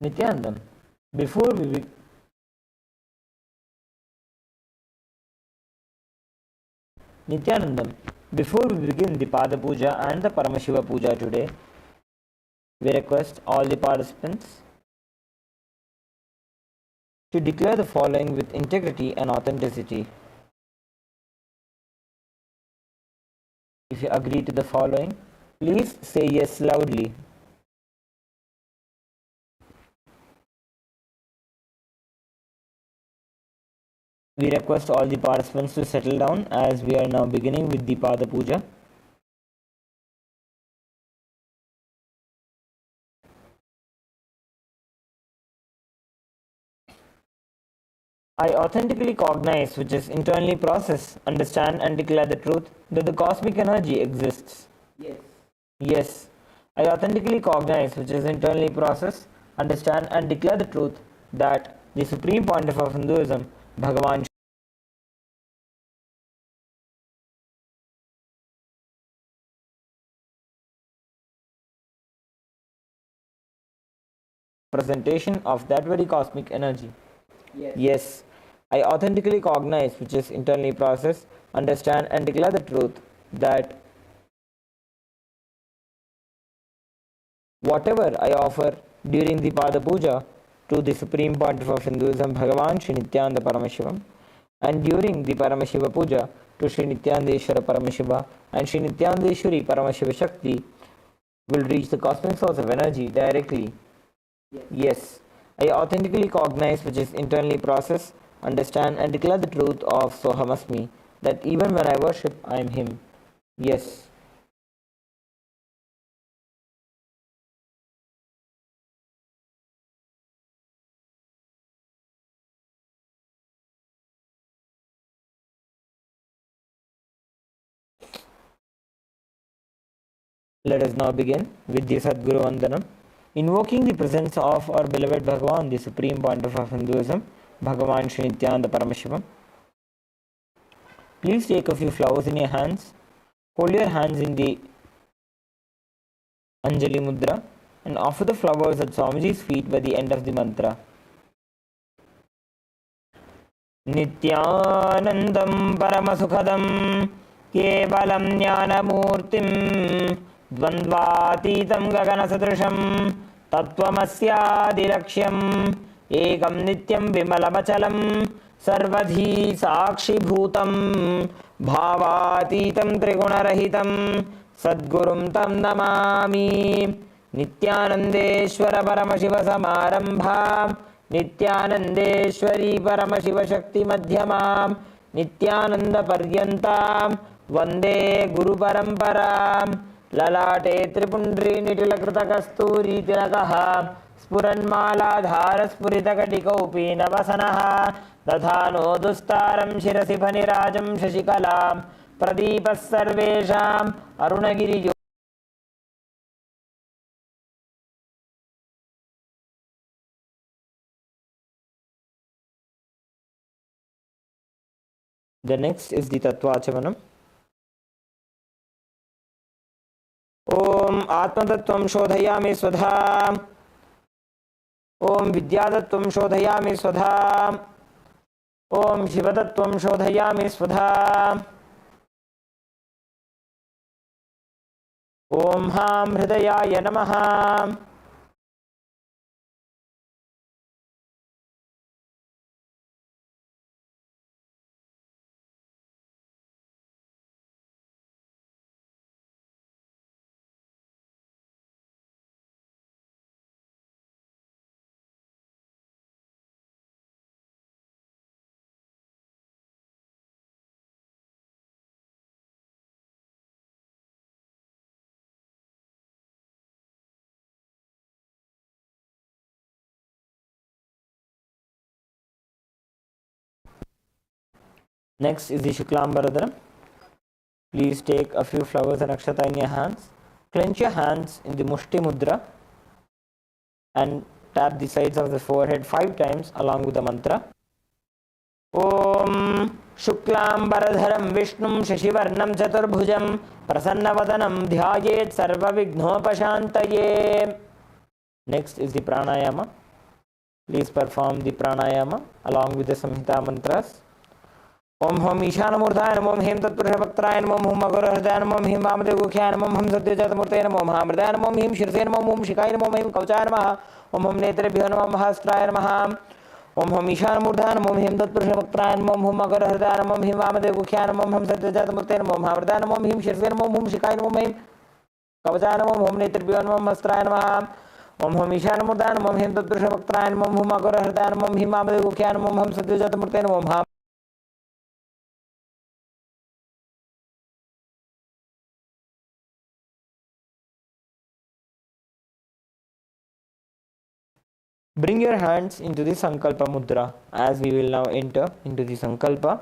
Nithyanandam, before we be- Nithyanandam, before we begin the Pada Puja and the Paramashiva Puja today, we request all the participants to declare the following with integrity and authenticity. If you agree to the following, please say yes loudly. We request all the participants to settle down as we are now beginning with the Pada Puja. I authentically cognize, which is internally process, understand and declare the truth that the cosmic energy exists. Yes. I authentically cognize, which is internally process, understand and declare the truth that the Supreme Pontiff of Hinduism, Bhagavan presentation of that very cosmic energy. Yes. I authentically cognize, which is internally process, understand and declare the truth that whatever I offer during the Pada Puja to the Supreme Pontiff of Hinduism, Bhagavan Sri Nithyananda Paramashivam, and during the Paramashiva Puja to Sri Nithyanandeshwara Paramashiva and Sri Nithyanandeshwari Paramashiva Shakti, will reach the cosmic source of energy directly. Yes. I authentically cognize, which is internally process, understand and declare the truth of Sohamasmi, that even when I worship, I am Him. Yes. Let us now begin with the Sadguru Vandanam, invoking the presence of our beloved Bhagavan, the Supreme Pontiff of Hinduism, Bhagavan Sri Nithyananda Paramashivam. Please take a few flowers in your hands, hold your hands in the Anjali Mudra and offer the flowers at Swamiji's feet by the end of the mantra. Nithyanandam Paramasukhadam Kevalam Jnanamurtim Dvandvatitam Gaganasadrisham Tattvamasyadiraksham Ekam Nityam Vimalamachalam Sarvadhi Sakshibhutam Bhavatitam Trigunarahitam Sadgurum Tam Namami Nithyanandeshwara Paramashiva Samarambha Nithyanandeshwari Paramashiva Shakti Madhyamam Nithyananda Paryantam Vande Guru Paramparam Lalate Tripundri Nitilakrita Kasturi Tilakaha Spuranmala Spuritakatikaupi Navasanaha Dadhano Dustaram Shirasi Panirajam Shashikalam Pradipas Sarvesham Arunagiri. The next is the Tattvachamanam. Om Atmatattvam Shodhayami Swadha. Om Vidyatattvam Shodhayami Swadha. Om Shivatattvam Shodhayami Swadha. Om Ham Hridayaya Namaha. Next is the Shuklambaradhanam. Please take a few flowers and akshata in your hands. Clench your hands in the Mushti Mudra and tap the sides of the forehead 5 times along with the mantra. Om Shuklambaradharam Vishnum Shashivarnam Chaturbhujam Prasannavathanam Dhyayet Sarva Vignopashantaye. Next is the Pranayama. Please perform the Pranayama along with the Samhita mantras. Om Hum Ishanamurthaయ Namo Om Him Tatpurushavaktaraయ Namo Om Hum Agurahridaya Namo Om Him Vamadevagokhyaya Namo Om Hum Satyajatmurtaye Namo Om Hamridaya Namo Om Him Shirsaya Namo Om Hum Shikaya Namo Om Him Kavachaya Namaha Om Hum Netrebhyo Namo Mahasraya Namaha Om Hum Ishanamurthaయ Namo Om Him Tatpurushavaktaraయ Namo Om Hum Agurahridaya Namo Om Him Vamadevagokhyaya Namo Om Hum Satyajatmurtaye Namo Om Hamridaya Namo Om Him Shirsaya Namo Om Hum Shikaya Namo Om Him Kavachaya Namo Om Hum Netrebhyo Namo Mahasraya Namaha Om Hum Ishanamurthaయ Namo Om Him Tatpurushavaktaraయ Namo Om Hum Agurahridaya Namo Om Him Vamadevagokhyaya Namo Om Hum Satyajatmurtaye Namo Om Hum Bring your hands into the Sankalpa Mudra as we will now enter into the Sankalpa.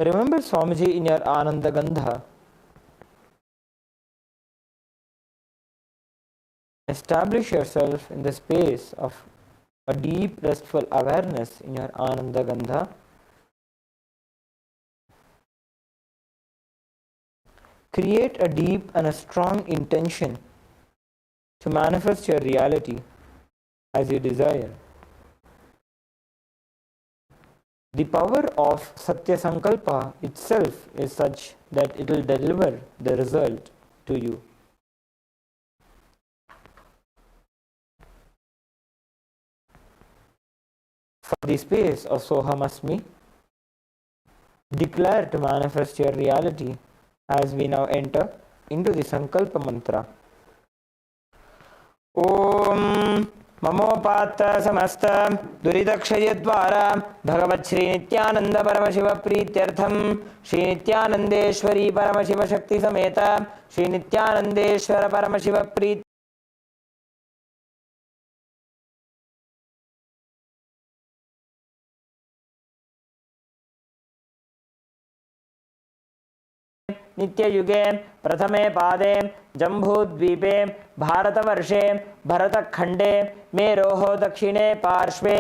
Remember Swamiji in your Ananda Gandha. Establish yourself in the space of a deep restful awareness in your Ananda Gandha. Create a deep and a strong intention to manifest your reality as you desire. The power of Satya Sankalpa itself is such that it will deliver the result to you. For the space of Sohamasmi, declare to manifest your reality as we now enter into the Sankalpa mantra. Om Mamopata Samasta Duridakshayadvara Bhagavat Shri Nithyananda Paramashiva Prityartham Shri Nithyanandeshwari Paramashiva Shakti Sameta Shri Nithyanandeshwara Paramashiva Prityartham नित्ययुगे प्रथमे पादे जम्बूद्वीपे भारतवर्षे भरतखण्डे मेरोः दक्षिणे पार्श्वे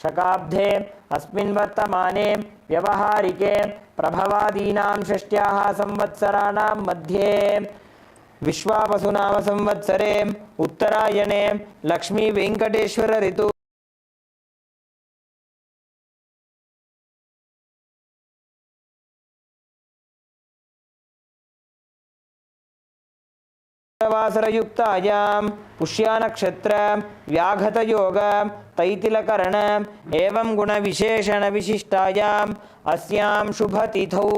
शकाब्दे अस्मिन् वर्तमाने व्यवहारिके प्रभवादीनां षष्ट्याः संवत्सराणां मध्ये विश्वावसुनाम संवत्सरे उत्तरायणे लक्ष्मी वेंकटेश्वर ऋतु वासरयुक्तायां पुष्यानक्षत्र व्याघतयोग तैतिलकरण एवं गुणविशेषण विशिष्टायाम् अस्यां शुभतिथौ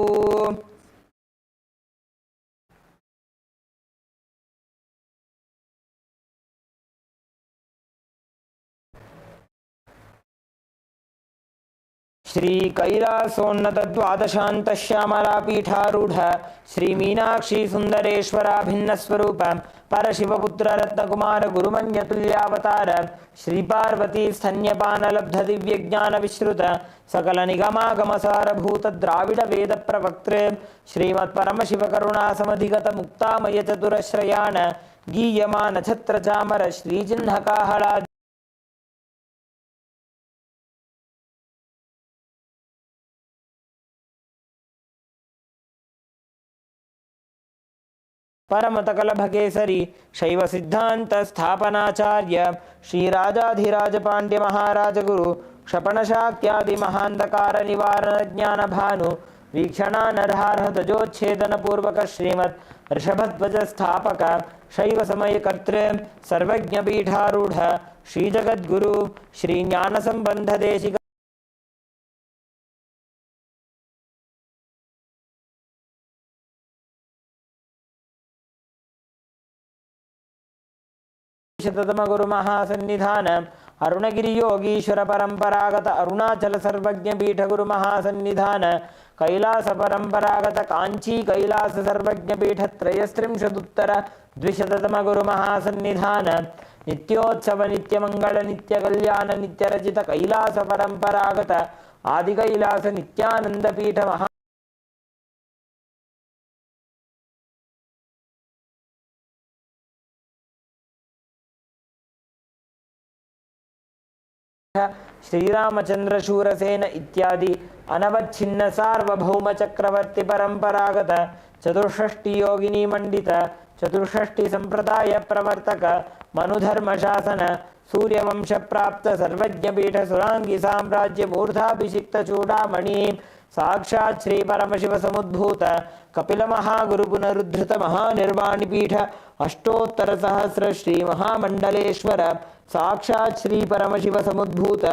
श्री कैलासोन्नत द्वादशांत श्यामला पीठारूढ़ श्री मीनाक्षी सुंदरेश्वराभिन्न स्वरूप परशिवपुत्र रत्नकुमार गुरुमन्यतुल्यावतार श्री पार्वती स्तन्यपान लब्ध दिव्य ज्ञान विश्रुत सकल निगमागम सारभूत द्राविड वेद प्रवक्तृ श्रीमत् परमशिव करुणा समधिगत मुक्तामय चतुरश्रयाण गीयमान छत्र चामर श्री चिन्ह काहला परमतकल भगेसरी शैव सिद्धांत स्थापनाचार्य श्री राजाधिराज पांड्य महाराज गुरु क्षपण शाक्यादि महांधकार निवारण ज्ञान भानु वीक्षणा नरहारह तजोच्छेदन पूर्वक श्रीमत् ऋषभध्वज स्थापक शैव समय कर्तृ सर्वज्ञ पीठारूढ़ श्री जगद्गुरु श्री ज्ञान संबंध देशिक शततम गुरु महासन्निधान अरुणगिरि योगीश्वर परंपरागत अरुणाचल सर्वज्ञ पीठ गुरु महासन्निधान कैलास परंपरागत कांची कैलास सर्वज्ञ पीठ त्रयस्त्रिंशदुत्तर द्विशततम गुरु महासन्निधान नित्योत्सव नित्यमंगल नित्य कल्याण नित्य रचित कैलास परंपरागत आदि कैलास नित्यानंद पीठ महा श्रीरामचंद्र शूरसेन इत्यादि अनवच्छिन्न सार्वभौम चक्रवर्ती परंपरागत चतुष्षष्टि योगिनी मंडित चतुष्षष्टि संप्रदाय प्रवर्तक मनुधर्म शासन सूर्यवंश प्राप्त सर्वज्ञ पीठ सुरांगी साम्राज्य मूर्धाभिषिक्त चूड़ामणि साक्षात् श्री परमशिव समुद्भूत कपिल महागुरु पुनरुद्धृत महानिर्वाणि पीठ अष्टोत्तर सहस्र श्री महामंडलेश्वर साक्षात् श्री परमशिव समुद्भूत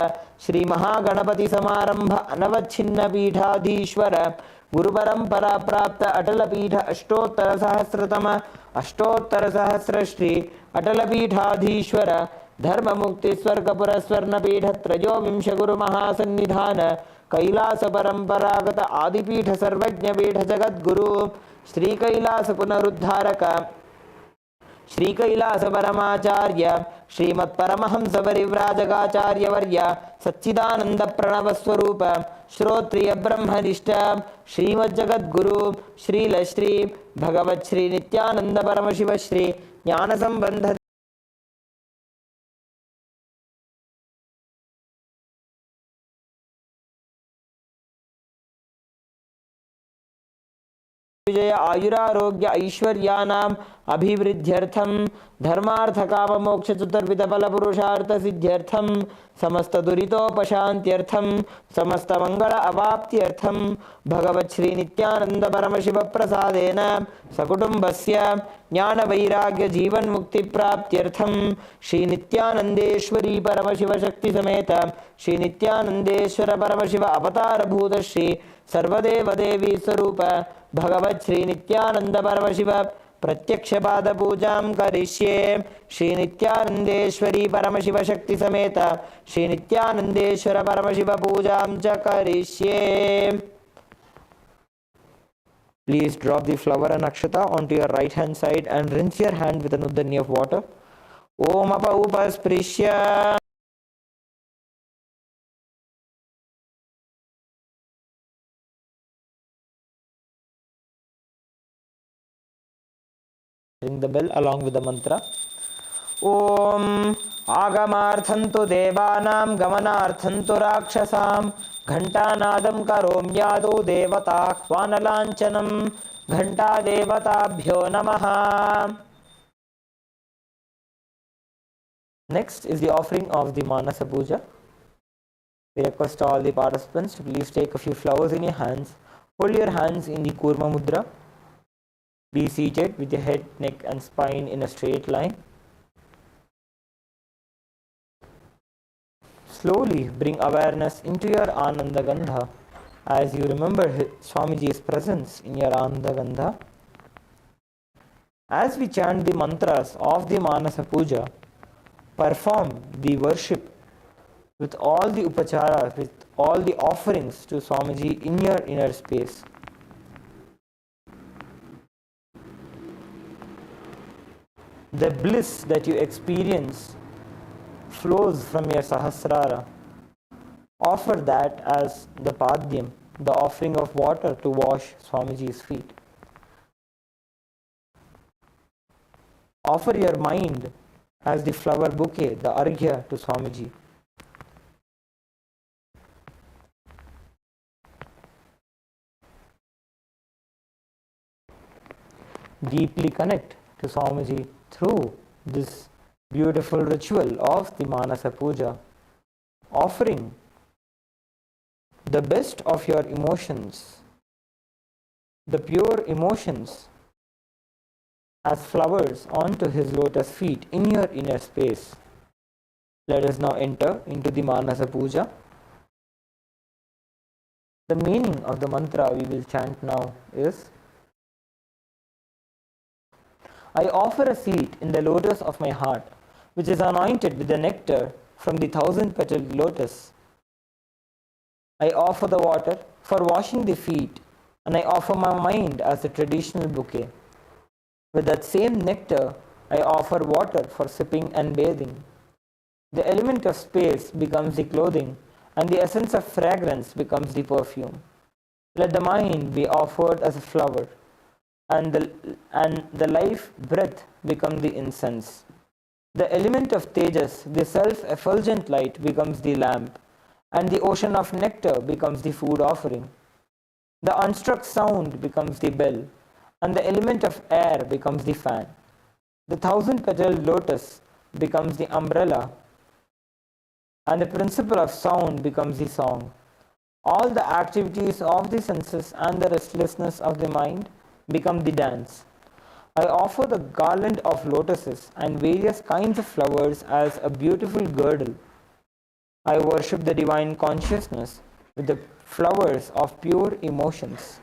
श्री महागणपति समारंभ अनवच्छिन्न पीठाधीश्वर गुरु परंपरा प्राप्त अटल पीठ अष्टोत्तर सहस्र श्री अटल पीठाधीश्वर धर्म मुक्ति स्वर्ग पुरस्वर्ण पीठ त्रयोविंश गुरु महासन्निधान कैलास परंपरागत आदिपीठ सर्वज्ञ पीठ जगद्गुरु श्री कैलास पुनरुद्धारक श्री कैलास परमाचार्य श्रीमत् परमहंस परिव्राजकाचार्य वर्य सच्चिदानंद प्रणव स्वरूप श्रोत्रिय ब्रह्मनिष्ठ श्रीमद् जगद्गुरु श्रील श्री भगवत् श्री नित्यानंद परमशिव श्री ज्ञान संबंध विजय आयुरारोग्य ऐश्वर्यानाम अभिवृद्ध्यर्थम धर्मार्थ काम मोक्ष चतुर्विध फल पुरुषार्थ सिद्ध्यर्थम समस्त दुरितोपशांत्यर्थम समस्त मंगल अवाप्त्यर्थम भगवत् श्री नित्यानंद परमशिव प्रसादेन सकुटुंबस्य ज्ञान वैराग्य जीवन मुक्ति प्राप्त्यर्थम श्री नित्यानंदेश्वरी परमशिव शक्ति समेत श्री नित्यानंदेश्वर परमशिव अवतार भूत श्री सर्वदेव देवी स्वरूप भगवत् श्री नित्यानंद परमशिव प्रत्यक्ष पाद पूजां करिष्ये श्री नित्यानंदेश्वरी परमशिव शक्ति समेत श्री नित्यानंदेश्वर परमशिव पूजां च करिष्ये. Please drop the flower and akshata onto your right hand side and rinse your hand with an uddani of water. Om apa upasprishya. Ring the bell along with the mantra. Om आगमार्थन्तु देवानां गमनार्थन्तु राक्षसां घण्टानादं करोम्यादौ देवताह्वानलाञ्छनं घण्टादेवताभ्यो नमः. Next is the offering of the Manasa Puja. We request all the participants to please take a few flowers in your hands. Hold your hands in the Kurma Mudra. Be seated with your head, neck and spine in a straight line. Slowly bring awareness into your Ananda Gandha as you remember Swamiji's presence in your Ananda Gandha. As we chant the mantras of the Manasa Puja, perform the worship with all the upacharas, with all the offerings to Swamiji in your inner space. The bliss that you experience flows from your Sahasrara. Offer that as the Padyam, the offering of water to wash Swamiji's feet. Offer your mind as the flower bouquet, the Arghya to Swamiji. Deeply connect to Swamiji through this beautiful ritual of the Manasa Puja, offering the best of your emotions, the pure emotions as flowers onto his lotus feet in your inner space. Let us now enter into the Manasa Puja. The meaning of the mantra we will chant now is: I offer a seat in the lotus of my heart, which is anointed with the nectar from the 1,000-petaled lotus. I offer the water for washing the feet, and I offer my mind as a traditional bouquet. With that same nectar, I offer water for sipping and bathing. The element of space becomes the clothing, and the essence of fragrance becomes the perfume. Let the mind be offered as a flower, and the life breath become the incense. The element of Tejas, the self-effulgent light, becomes the lamp, and the ocean of nectar becomes the food offering. The unstruck sound becomes the bell, and the element of air becomes the fan. The 1,000-petaled lotus becomes the umbrella, and the principle of sound becomes the song. All the activities of the senses and the restlessness of the mind become the dance. I offer the garland of lotuses and various kinds of flowers as a beautiful girdle. I worship the divine consciousness with the flowers of pure emotions.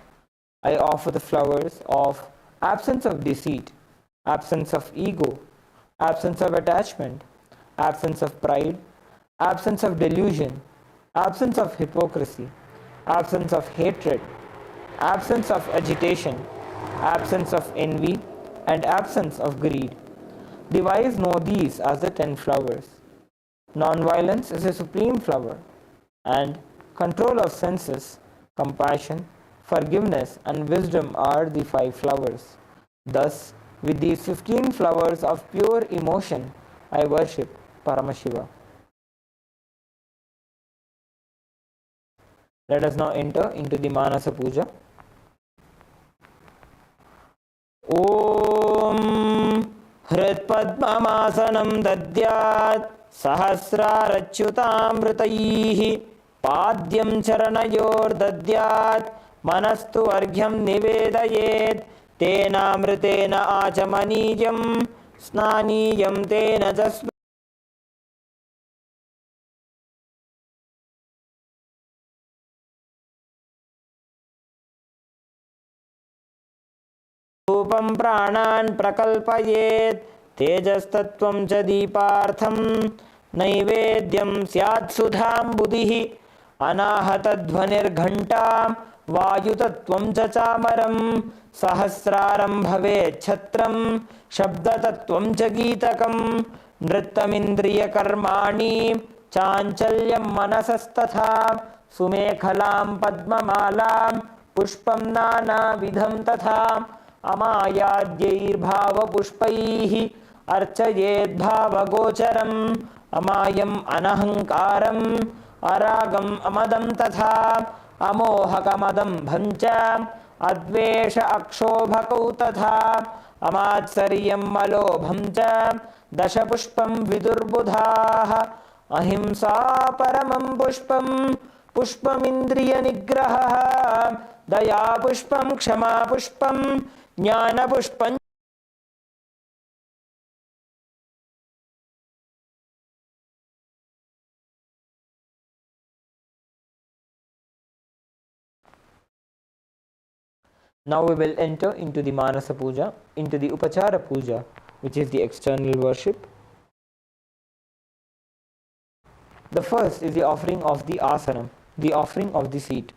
I offer the flowers of absence of deceit, absence of ego, absence of attachment, absence of pride, absence of delusion, absence of hypocrisy, absence of hatred, absence of agitation, absence of envy, and absence of greed. The wise know these as the 10 flowers. Non-violence is a supreme flower, and control of senses, compassion, forgiveness, and wisdom are the 5 flowers. Thus, with these 15 flowers of pure emotion, I worship Paramashiva. Let us now enter into the Manasa Puja. Om Hritpadmamasanam dadyat Sahasrarachyutamritaihi Padyam Charanayor dadyat Manastu Arghyam Nivedayet Tenamritena Achamaniyam Snaniyam Tena Jasma रूपं प्राणान् प्रकल्पयेत् तेजस्तत्त्वं च दीपार्थं नैवेद्यं स्यात् सुधाम्बुधिः अनाहतध्वनिर्घण्टां वायुतत्त्वं च चामरं सहस्रारं भवेत् छत्रं शब्दतत्त्वं च गीतकं नृत्तमिन्द्रियकर्माणि चाञ्चल्यं मनसस्तथा सुमेखलां पद्ममालां पुष्पं नानाविधं तथा अमायाद्यैर्भावपुष्पैः अर्चयेद्भावगोचरम् अमायम् अनहङ्कारम् अरागम् अमदं तथा अमोहकमदं भञ्च अद्वेष अक्षोभकौ तथा अमात्सर्यं मलोभं च दशपुष्पं विदुर्बुधाः अहिंसा परमं पुष्पं पुष्पमिन्द्रियनिग्रहः दया पुष्पं क्षमा पुष्पं ज्ञान पुष्पं Now we will enter into the Manasa Puja, into the Upachara Puja, which is the external worship. The first is the offering of the asana, the offering of the seat.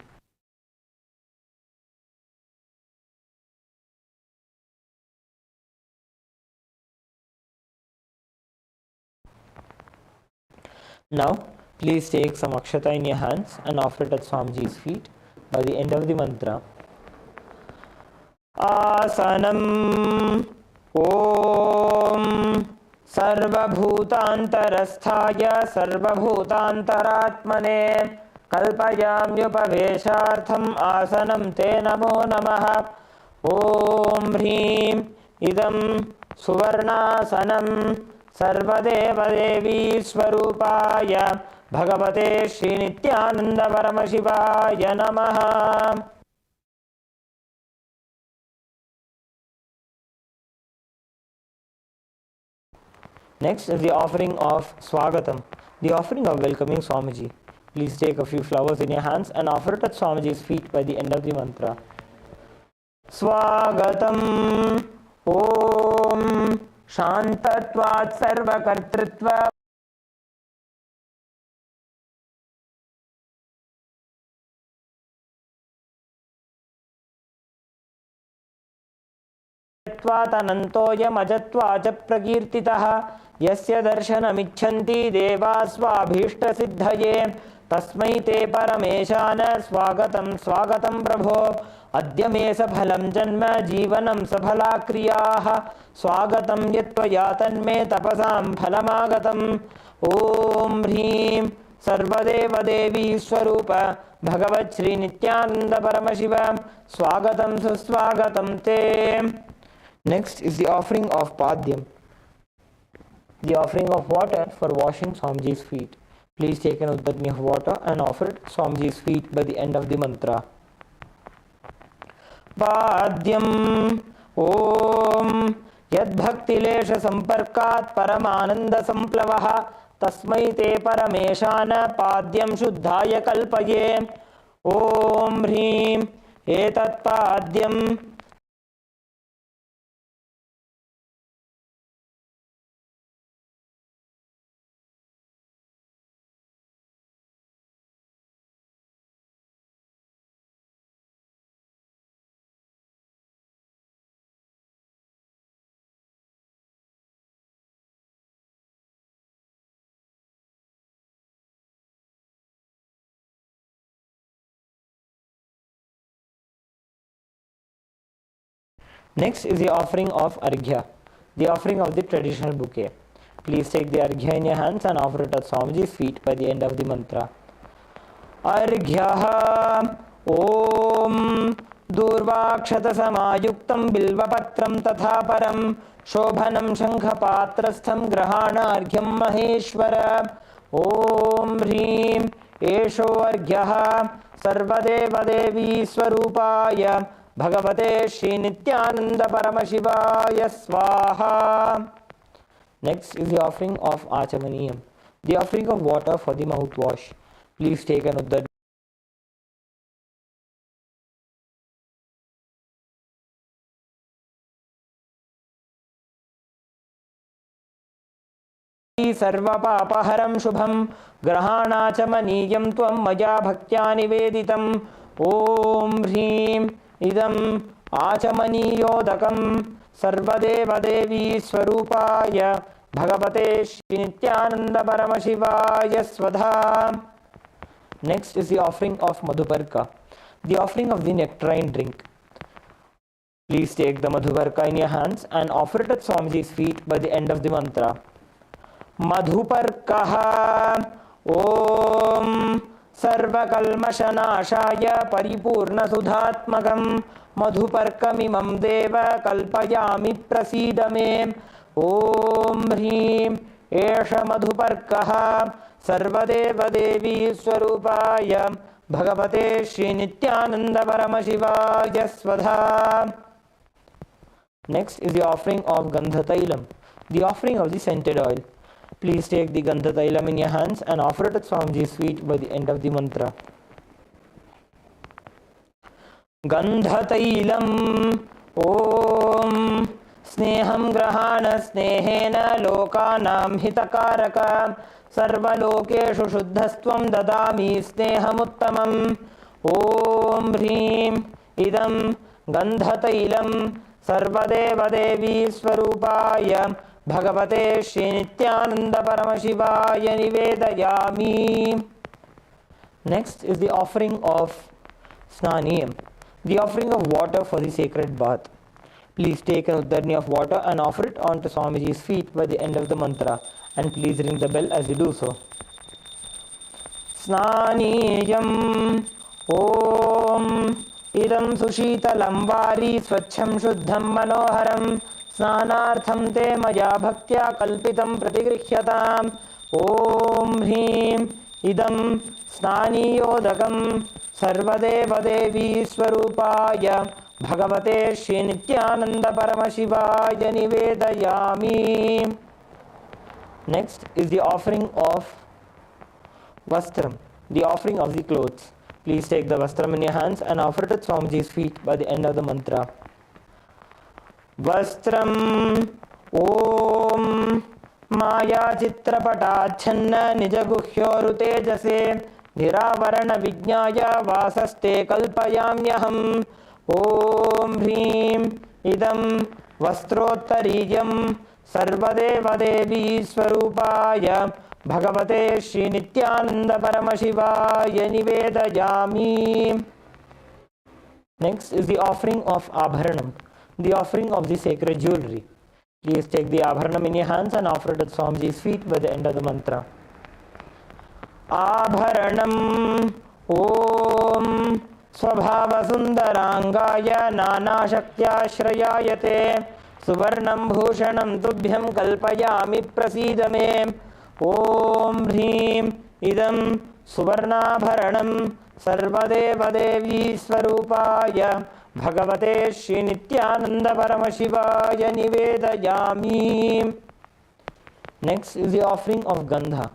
Now, please take some akshata in your hands and offer it at Swamiji's feet by the end of the mantra. Asanam Om Sarvabhutantarasthaya Sarvabhutantaratmane Kalpayamyupaveshartham Asanam Te Namo Namaha Om Hrim Idam Suvarnasanam Sarvadeva Devi Swarupaya Bhagavate Shri Nithyananda Paramashivaya Namaha. Next is the offering of Swagatam, the offering of welcoming Swamiji. Please take a few flowers in your hands and offer it at Swamiji's feet by the end of the mantra. Swagatam Om Shantatvat Sarvakartritva अनन्तोऽयमजत्वाच प्रकीर्तितः यस्य दर्शनमिच्छन्ति देवाः स्वाभीष्टसिद्धये तस्मै ते परमेशान स्वागतं स्वागतं प्रभो अद्य मे सफलं जन्म जीवनं सफला क्रियाः स्वागतं यत्त्वया तन्मे तपसां फलमागतम् ॐ ह्रीं सर्वदेवदेवी स्वरूप भगवत् श्री नित्यानंद परमशिव स्वागतं सुस्वागतं ते. Next is the offering of Padyam, the offering of water for washing Swamiji's feet. Please take an uddatni of water and offer it Swamiji's feet by the end of the mantra. Padyam Om Yadbhaktilesha Samparkat Paramananda Samplavaha Tasmai Te Parameshana Padyam Shuddhaya Kalpaye. Om Hrim Etat Padyam Next is the offering of Arghya, the offering of the traditional bouquet. Please take the Arghya in your hands and offer it at Swamiji's feet by the end of the mantra. Arghyaha Om Durvakshata Samayuktam Bilvapatram Tatha Param Shobhanam Shankhapatrastham Grahana Arghyam Maheshwara. Om Hrim Esho Arghyaha Sarvadeva Devi Swarupaya Bhagavate Shri Nithyananda Paramashivoham Swaha. Next is the offering of Achamaniyam, the offering of water for the mouthwash. Please take an uddar सर्वपापहरं शुभं ग्रहाणाचमनीयं त्वं मया भक्त्या निवेदितम्. ॐ ह्रीं इदम् आचमनीयोदकं सर्वदेवदेवी स्वरूपाय भगवते श्री नित्यानंद परमशिवाय स्वधा. Next is the offering of Madhuparka, the offering of the nectarine drink. Please take the Madhuparka in your hands and offer it at Swamiji's feet by the end of the mantra. Madhuparkaha Om Sarvakalmashanashaya Paripurnasudhatmakam Madhuparkamimam Deva Kalpayami Prasidame. Om Hrim Esha Madhuparkaha Sarvadeva Devi Swarupaya Bhagavate Shri Nithyananda Paramashivoham Swadha. Next is the offering of Gandhatailam, the offering of the scented oil. Please take the Gandhatailam in your hands and offer it at Swamiji's feet by the end of the mantra. Gandhatailam Om Sneham Grahana Snehena Lokanam Hitakaraka Sarvalokeshu Shuddhastvam Dadami Sneham Om Hrim Idam Gandhatailam Sarvadeva Devi Swarupaya Bhagavate Shri Nithyananda Paramashivoham Nivedayami. Next is the offering of Snaniyam, the offering of water for the sacred bath. Please take an uddarni of water and offer it onto Swamiji's feet by the end of the mantra, and please ring the bell as you do so. Snaniyam Om Idam Sushitalam Vari Swachham Shuddham Manoharam Snanartham Te Maya Bhaktya Kalpitam Pratigrihyataam. Om Hrim Idam Snaniyodakam Sarvadeva Devi Swarupaya Bhagavate Shri Nithyananda Paramashivoham Nivedayami. Next is the offering of vastram, the offering of the clothes. Please take the vastram in your hands and offer it at Swamiji's feet by the end of the mantra. Vastram Om Maya Chitrapatachanna Nijaguhyoru Tejase Dhiravarana Vijnaya Vasaste Kalpayamyaham Om Hrim Idam Vastrottarijam Sarvadeva Devi Swarupaya Bhagavate Shri Nithyananda Paramashivaya Nivedayami. Next is the offering of Abharanam, the offering of the sacred jewelry. Please take the Abharanam in your hands and offer it at Swamiji's feet by the end of the mantra. Abharanam Om Swabhava Sundarangaya Nana Shaktyashrayayate Suvarnam Bhushanam Tubhyam Kalpayami Prasidame Om Hrim Idam Suvarnabharanam Sarvadeva Devi Swarupaya Bhagavate Shri Nithyananda Paramashivaya Nivedayami. Next is the offering of Gandha,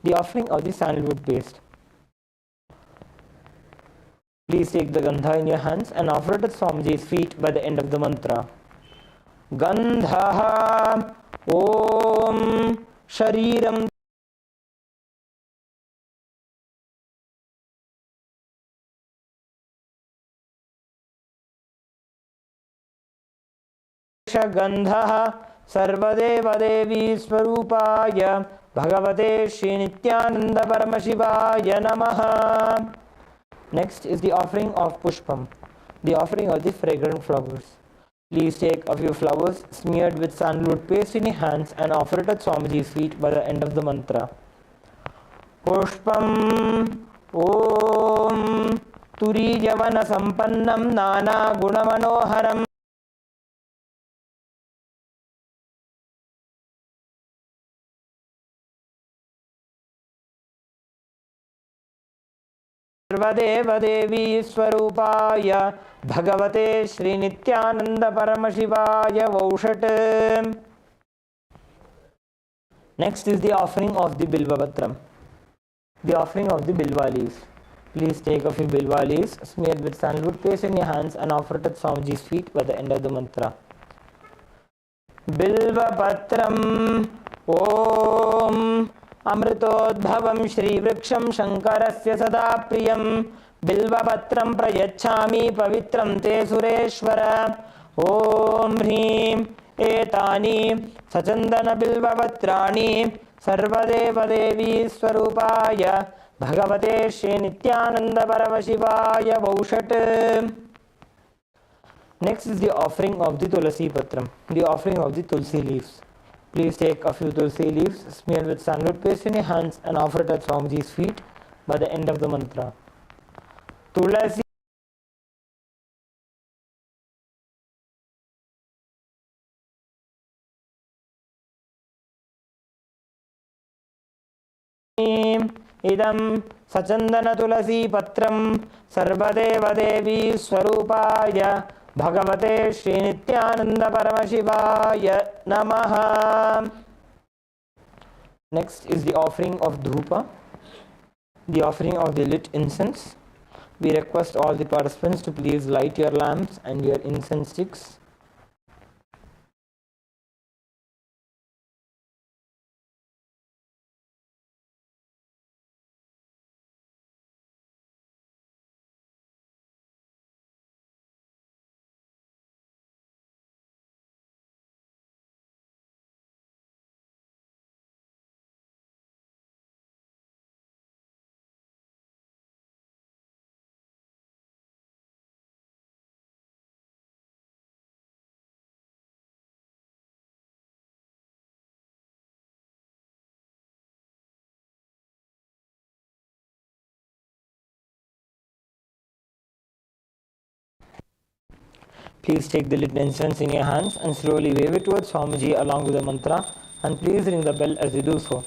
the offering of the sandalwood paste. Please take the Gandha in your hands and offer it at Swamiji's feet by the end of the mantra. Gandha Om Shariram Gandha Sarvadeva Devi Swarupaya Bhagavate Shri Nithyananda Paramashivaya Namaha. Next is the offering of Pushpam, the offering of the fragrant flowers. Please take a few flowers smeared with sandalwood paste in your hands and offer it at Swamiji's feet by the end of the mantra. Pushpam Om Turijavana Sampannam Nana Gunamanoharam Sarvadeva Devi Swarupaya Bhagavate Shri Nithyananda Paramashivaya Vaushat. Next is the offering of the Bilva Patram, the offering of the Bilva leaves. Please take a few Bilva leaves smeared with sandalwood paste in your hands and offer it at Swamiji's feet by the end of the mantra. Bilva Patram Om Amritodbhavam Shri Vriksham Shankarasya Sada Priyam Bilvapatram Prayachami Pavitram Te Sureshwara Om Hrim Etani Sachandana Bilvapatrani Sarvadeva Devi Swarupaya Bhagavate Shri Nithyananda Paramashivaya Vaushat. Next is the offering of the Tulasi Patram, the offering of the Tulsi leaves. Please take a few Tulsi leaves smeared with sandalwood paste in your hands and offer it at Swamiji's feet by the end of the mantra. Tulasi Idam Sachandana Tulasi Patram Sarvadeva Devi Swarupaya Bhagavate Shri Nithyananda Paramashivaya Namaha. Next is the offering of Dhupa, the offering of the lit incense. We request all the participants to please light your lamps and your incense sticks. Please take the lit incense in your hands and slowly wave it towards Swamiji along with the mantra, and please ring the bell as you do so.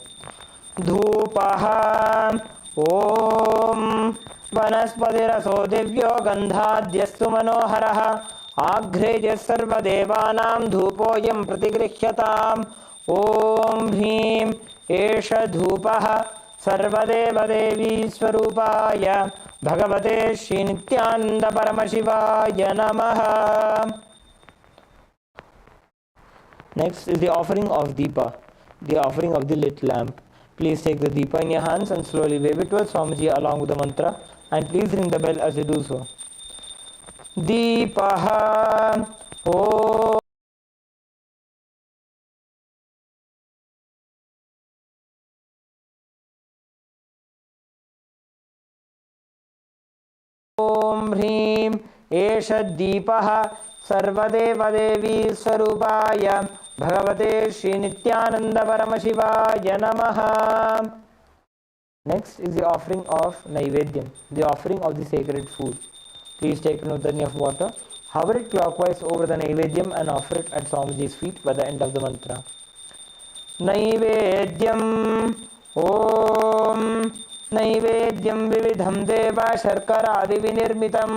Dhupaha Om Vanaspatiraso Divyo Gandhadhyastu Manoharaha Agreja Sarva Devanam Dhupoyam Pratigrihyataam ॐ ह्रीं एष धूपः सर्वदेवदेवी स्वरूपाय भगवते श्रीनित्यानंद परमशिवाय नमः. Next is the offering of Deepa, the offering of the lit lamp. Please take the Deepa in your hands and slowly wave it towards Swamiji along with the mantra, and please ring the bell as you do so. Deepaha Om ह्रीं एष दीपः सर्वदेवदेवी स्वरूपाय भगवते श्रीनित्यानंद परमशिवाय नमः. Next is the offering of Naivedyam, the offering of the sacred food. Please take an udani of water, hover it clockwise over the Naivedyam and offer it at Swamiji's feet by the end of the mantra. Naivedyam Om नैवेद्यं विविधं देव शर्करादिविनिर्मितं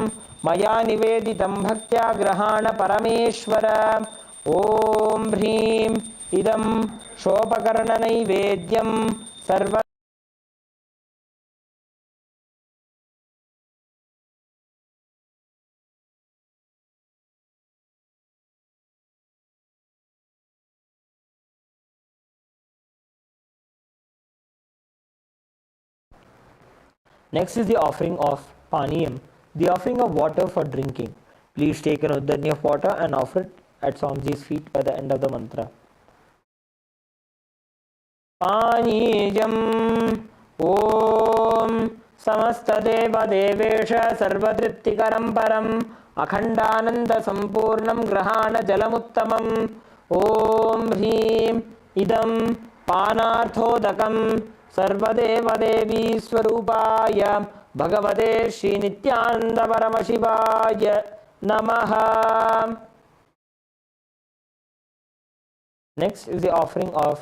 मया निवेदितं भक्त्या ग्रहाण परमेश्वर. ॐ ह्रीं इदं शोपकर्णनैवेद्यं सर्व Next is the offering of Paniyam, the offering of water for drinking. Please take an udani of water and offer it at Swamiji's feet by the end of the mantra. Paniyam Om Samastadeva Devesha Sarvatritikaram Param Akhandananda Sampurnam Grahana Jalamuttamam. Om Hrim Idam Panarthodakam सर्वदेवदेवी स्वरूपाय भगवते श्रीनित्यानंद परमशिवाय नमः. Next is the offering of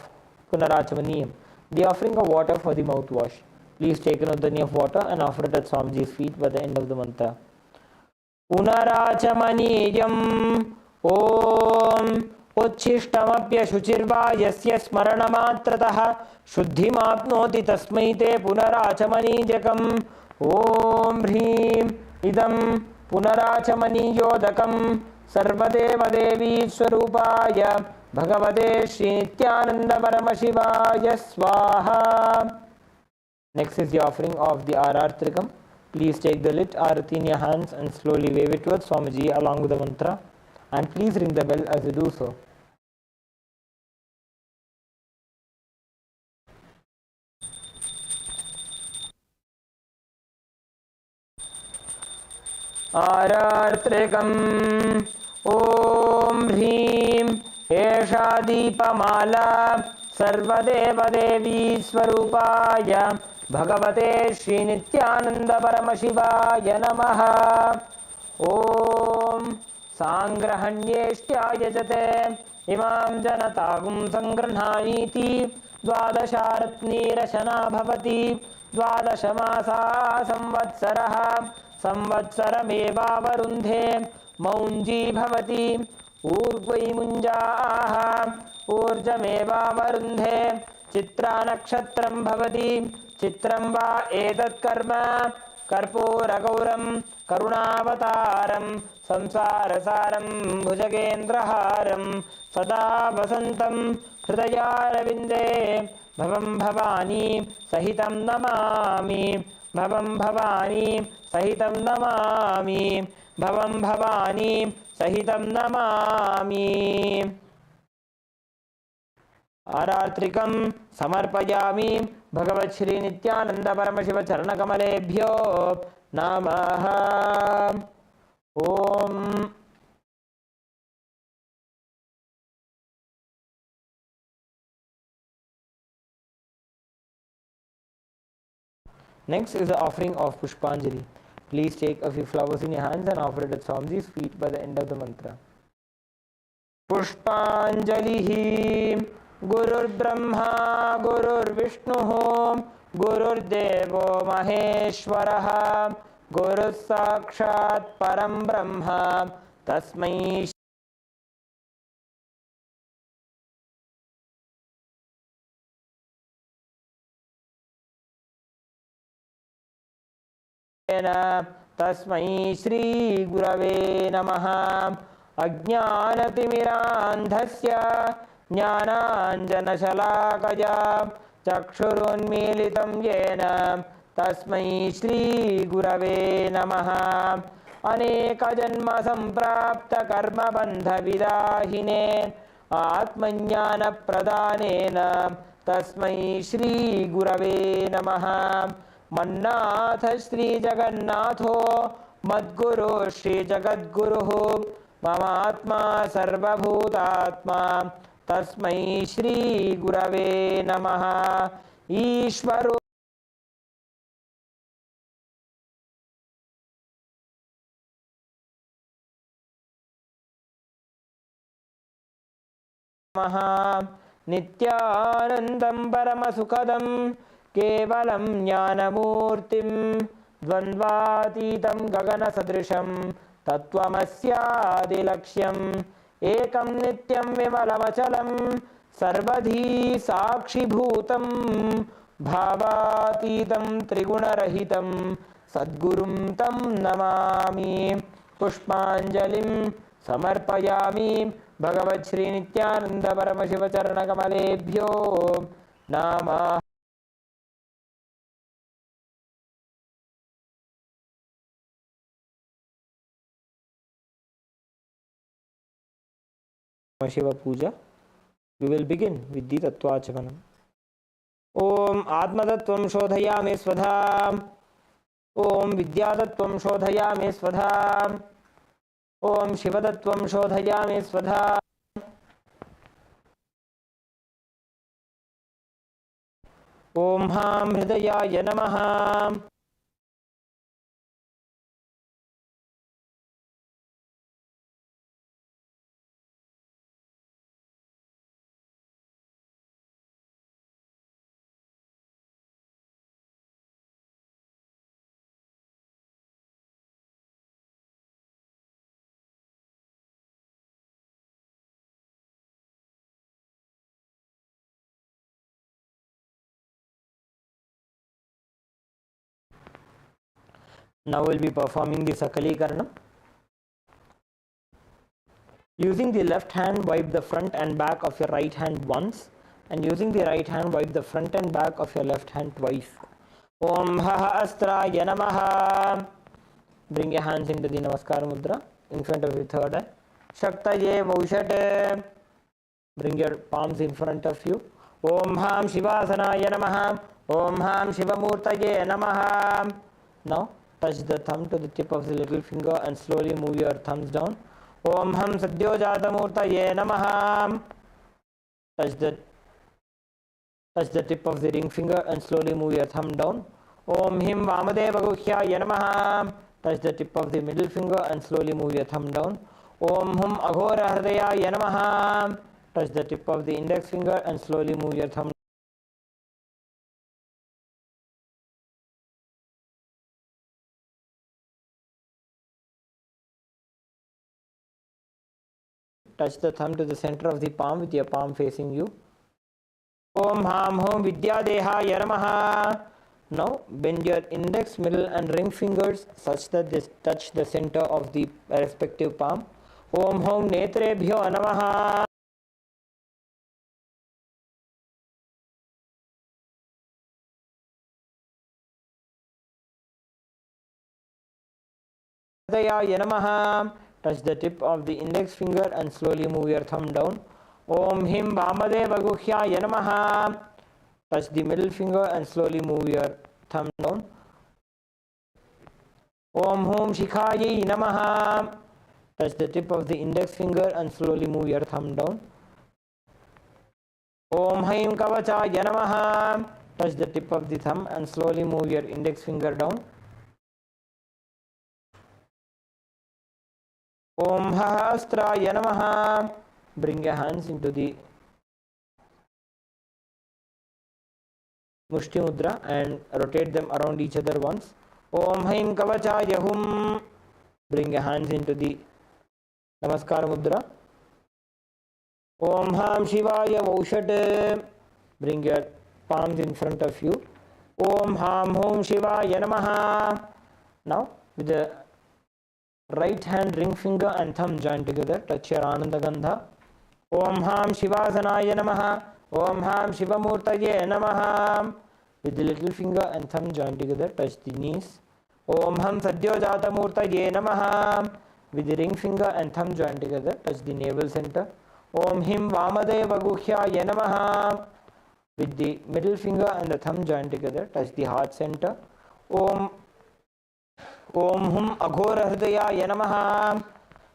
Punarachamaniyam, the offering of water for the mouthwash. Please take an udani of water and offer it at Swamiji's feet by the end of the mantra. Punarachamaniyam Om उच्छिष्टमप्यशुचिर्वा यस्य स्मरणमात्रतः शुद्धिमाप्नोति तस्मै ते पुनराचमनीयकम्. ॐ ह्रीं इदं पुनराचमनीयोदकं सर्वदेवदेवी स्वरूपाय भगवते श्रीनित्यानंद परमशिवाय स्वाहा. Next is the offering of the Arartrikam. Please take the lit arati in your hands and slowly wave it towards Swamiji along with the mantra, and please ring the bell as you do so. Arartrikam Om Hrim Esha Deepamala Sarvadevadevi Swarupaya Bhagavate Srinityananda Paramashivaya Namaha. Om Sangrahanyeshtyayajate imam janatagum sangranhaniti dvadasharatnirashana bhavati dvadashamasa samvatsaraha संवत्सरमेवावरुन्धे मौञ्जी भवति ऊर्ध्वै मुञ्जाः ऊर्जमेवावरुन्धे चित्रानक्षत्रं भवति चित्रं वा एतत्कर्म कर्पूरगौरं करुणावतारं संसारसारं भुजगेन्द्रहारं सदा वसन्तं हृदयारविन्दे भवं भवानी सहितं नमामि भवं भवानी सहितं नमामि भवं भवानी सहितं नमामि. आरात्रिकं समर्पयामि भगवत् श्री नित्यानंद परमशिव चरणकमलेभ्यो नमः. ओम Next is the offering of Pushpanjali. Please take a few flowers in your hands and offer it at Swamiji's feet by the end of the mantra. Pushpanjalihi Gurur Brahma Gurur Vishnu Gurur Devo Maheshwaraha Guru Sakshat Param Brahma Tasmai तस्मै श्री गुरवे नमः अज्ञानतिमिरान्धस्य ज्ञानाञ्जनशलाकया चक्षुरुन्मीलितं येन तस्मै श्री गुरवे नमः अनेकजन्मसम्प्राप्तकर्मबन्धविदाहिने आत्मज्ञानप्रदानेन तस्मै श्री गुरवे नमः मन्नाथ श्रीजगन्नाथो मद्गुरु श्रीजगद्गुरुः ममात्मा सर्वभूतात्मा तस्मै श्री गुरवे नमः ईश्वरो नित्यानन्दं परमसुखदं केवलं ज्ञानमूर्तिं द्वन्द्वातीतं गगनसदृशं तत्त्वमस्यादिलक्ष्यम् एकं नित्यं विमलमचलं सर्वधी साक्षिभूतं भावातीतं त्रिगुणरहितं सद्गुरुं तं नमामि पुष्पाञ्जलिं समर्पयामि भगवत् श्री नित्यानंद परमशिव चरणकमलेभ्यो नमः Shiva Puja. We will begin with the Tattvachamanam. Om Atmatattvam Shodhayami Svadha. Om Vidyatattvam Shodhayami Svadha. Om Shivatattvam Shodhayami Svadha. Om Ham Hridayaya Namaha. Now we'll be performing the Sakali Karnam. Using the left hand, wipe the front and back of your right hand once, and using the right hand, wipe the front and back of your left hand twice. Om Haha Astraya Namaha. Bring your hands into the Namaskar Mudra in front of your third eye. Shaktaye Vaushate. Bring your palms in front of you. Om Ham Shivasanaya Namaha. Om Ham Shivamurtaye Namaha. Now touch the thumb to the tip of the little finger and slowly move your thumbs down. Om Ham Sadyojata-murtaye Namaha. Touch the tip of the ring finger and slowly move your thumb down. Om Him Vamadeva Guhyaye Namaha. Touch the tip of the middle finger and slowly move your thumb down. Om Hum Aghora Hridayaye Namaha. Touch the tip of the index finger and slowly move your thumb down. Touch the thumb to the center of the palm with your palm facing you. Om Ham Hom Vidya Dehaya Namaha. Now bend your index, middle and ring fingers such that they touch the center of the respective palm. Om Hom Netrebhyo Namaha. Hridayaya Namaha. Touch the tip of the index finger and slowly move your thumb down. Om Him Vamadeva Guhyaye Namaha. Touch the middle finger and slowly move your thumb down. Om Hum Shikhaye Namaha. Touch the tip of the index finger and slowly move your thumb down. Om Haim Kavachaye Namaha. Touch the tip of the thumb and slowly move your index finger down. Om Hahastraya Namaha. Bring your hands into the Mushti Mudra and rotate them around each other once. Om Haim Kavachaya Hum. Bring your hands into the Namaskar Mudra. Om Ham Shivaya Vaushate. Bring your palms in front of you. Om Ham Hom Shivaya Namaha. Now with the right hand ring finger and thumb join together, touch your Ananda Gandha. Om Ham Shivasanaya Namaha. Om Ham Shivamurtaye Namaha. With the little finger and thumb join together, touch the knees. Om Ham Sadyojata Murtaye Namaha. With the ring finger and thumb join together, touch the navel center. Om Him Vamadeva Guhyaya Namaha. With the middle finger and the thumb join together, touch the heart center. Om Hum Aghora Hridayaya Namaha.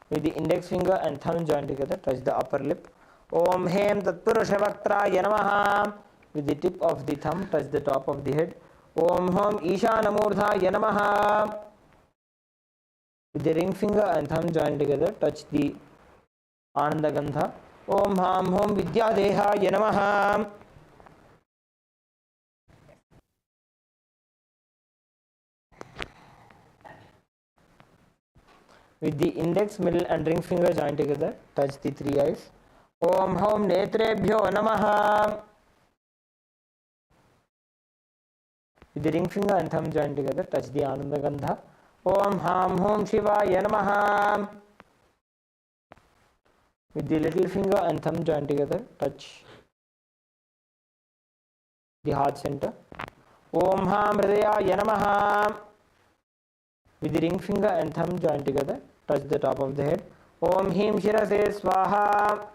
With the index finger and thumb join together, touch the upper lip. Om Hem Tatpurusha Vaktraya Namaha. With the tip of the thumb, touch the top of the head. Om Hum Ishanamurdhaya Namaha. With the ring finger and thumb join together, touch the Ananda Gandha. Om Ham Hum Vidyadehaya Namaha. With the index, middle and ring finger join together, touch the three eyes. Om Hum Netrebhyo Namaha. With the ring finger and thumb join together, touch the Ananda Gandha. Om Ham Hum Shivaya Namaha. With the little finger and thumb join together, touch the heart center. Om Ham Hridayaya Namaha. With the ring finger and thumb join together, touch the top of the head. Om Him Shirase Swaha.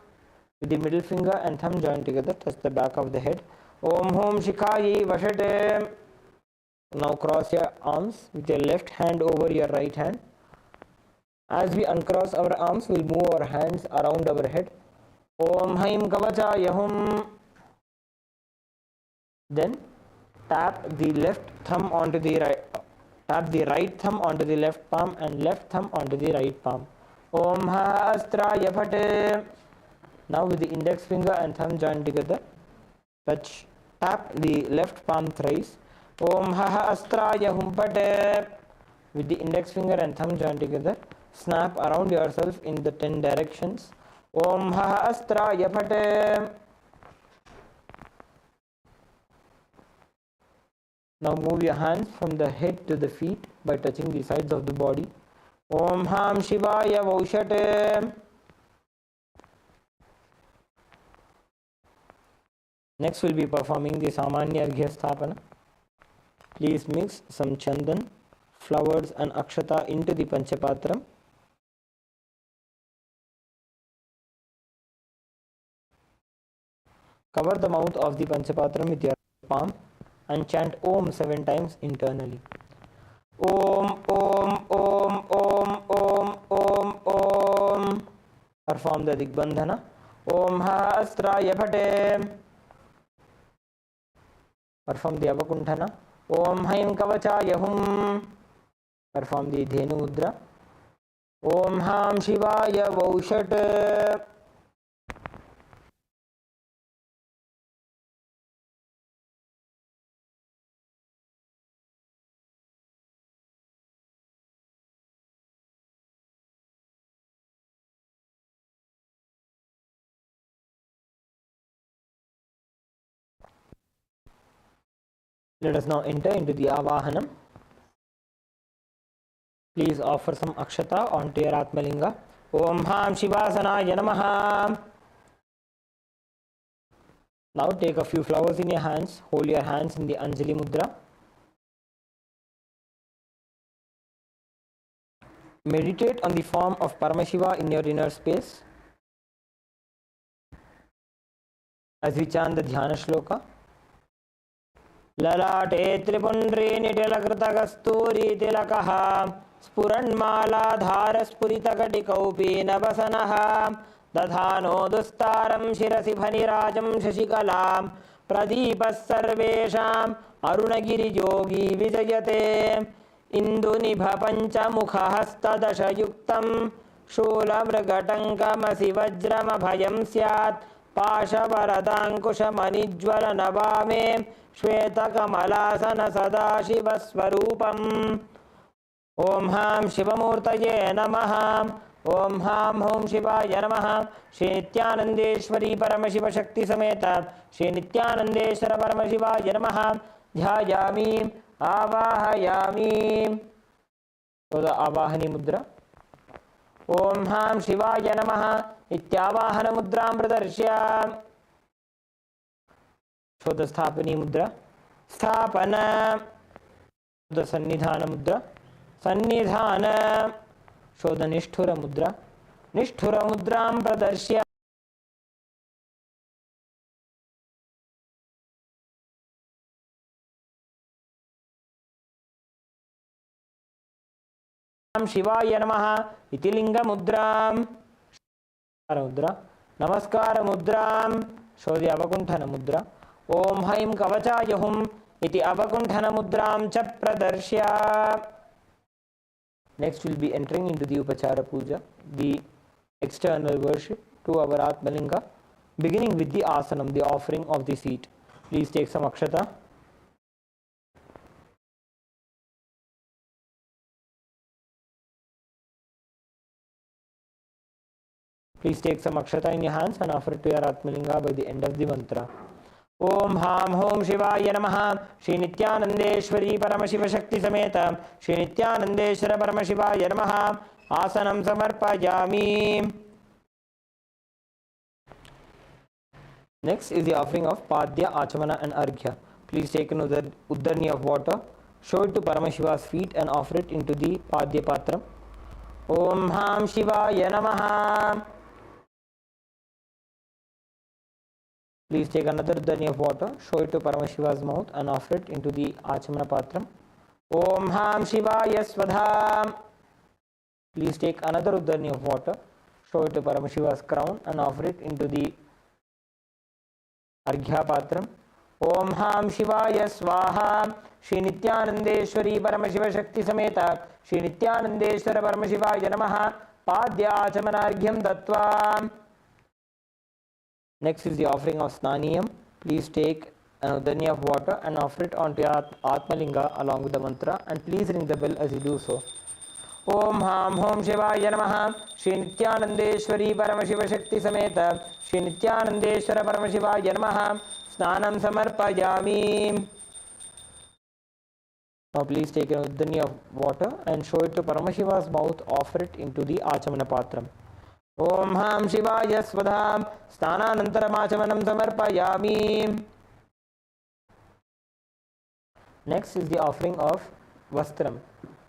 With the middle finger and thumb join together, touch the back of the head. Om Hum Shikhayi Vashate. Now cross your arms with your left hand over your right hand. As we uncross our arms, we'll move our hands around our head. Om Haim Kavachaya Hum. Then tap the left thumb onto the right. Tap the right thumb onto the left palm and left thumb onto the right palm. Om Ha Astraya Phate. Now with the index finger and thumb join together, tap the left palm thrice. Om Ha Astraya Humpate. With the index finger and thumb join together, snap around yourself in the 10 directions. Om Ha Astraya Phate. Now move your hands from the head to the feet by touching the sides of the body. Om Ham Shivaya Vaushate. Next we'll be performing the Samanya Arghya Sthapana. Please mix some chandan, flowers and akshata into the panchapatram. Cover the mouth of the panchapatram with your palm and chant Om 7 times internally. Om, Om, Om, Om, Om, Om, Om. Perform the Digbandhana. Om Ha Astraya Phate. Perform the Avakunthana. Om Haim Kavachaya Hum. Perform the Dhenu Mudra. Om Ham Shivaya Vaushat. Let us now enter into the Avahanam. Please offer some akshata onto your Atmalinga. Om Ham Shivasanaya Namaha. Now take a few flowers in your hands. Hold your hands in the Anjali Mudra. Meditate on the form of Paramashiva in your inner space. As we chant the Dhyana Shloka. Lalate Tripundri Nitilakruta Kasturi Tilakaha Spuranmala Dhara Spurita Katikaupi Navasanaha Dadhano Dustaram Shirasi Bhanirajam Shashikalam Pradipas Sarvesham Arunagiri Yogi Vijayate Indunibha Pancha Mukha Hasta Dasha Yuktam Shula Mragatankamasi Vajrama Bhayam Syat Pasha Varadankusha Manijwala Navame Shweta Kamalasana Sadashiva Swarupam. Om Ham Shivamurtaye Namaha. Om Ham Hum Shivaya Namaha. Shri Nithyanandeshwari Paramashiva Shakti Sameta Shri Nithyanandeshwara Paramashivaya Namaha. Dhyayami Avahayami. Show the Avahani Mudra. Om Ham Shivaya Namaha Ityavahana Mudram Pradarshya. Show the Sthapani Mudra. Sthapana. The Sannidhana Mudra. Sannidhana. Show the Nishthura Mudra. Nishthura Mudram Pradarshya. Shivaya Namaha iti linga mudram. Mudra. Namaskara mudram. Show the Avakunthana mudra. Om Haim Kavachaya Hum iti Avakunthana mudram cha pradarshya. Next we'll be entering into the Upachara Puja, the external worship to our Atmalinga, beginning with the asanam, the offering of the seat. Please take some akshata. Please take some akshata in your hands and offer it to your Atmalinga by the end of the mantra. Om Ham Hom Shivaya Namaha Shri Nithyanandeshwari Paramashiva Shakti Sameta Shri Nithyanandeshwara Paramashivaya Namaha Asanam Samarpayami. Next is the offering of Padya, Achamana and Arghya. Please take an Uddarni of water, show it to Paramashiva's feet and offer it into the Padya Patram. Om Ham Shivaya Namaha. Please take another Uddarni of water, show it to Paramashiva's mouth and offer it into the Achamana Patram. Om Ham Shivaya Svadha. Please take another Uddarni of water, show it to Paramashiva's crown and offer it into the Arghya Patram. Om Ham Shivaya Swaha. Shri Nithyanandeshwari Paramashiva Shakti Sameta Shri Nithyanandeshwara Paramashivaya Namaha Padya Achamana Arghyam Dattva. Next is the offering of Snaniyam. Please take an Uddarni of water and offer it onto your Atmalinga along with the mantra, and please ring the bell as you do so. Om Ham Hom Shivaya Namaha Shri Nithyanandeshwari Paramashiva Shakti Sameta Shri Nithyanandeshwara Paramashivaya Namaha Snanam Samarpayami. Now please take an Uddarni of water and show it to Paramashiva's mouth, offer it into the Achamana Patram. Om Ham Shivaya Svadham Sthananantaram Achamanam Samarpayami. Next is the offering of Vastram.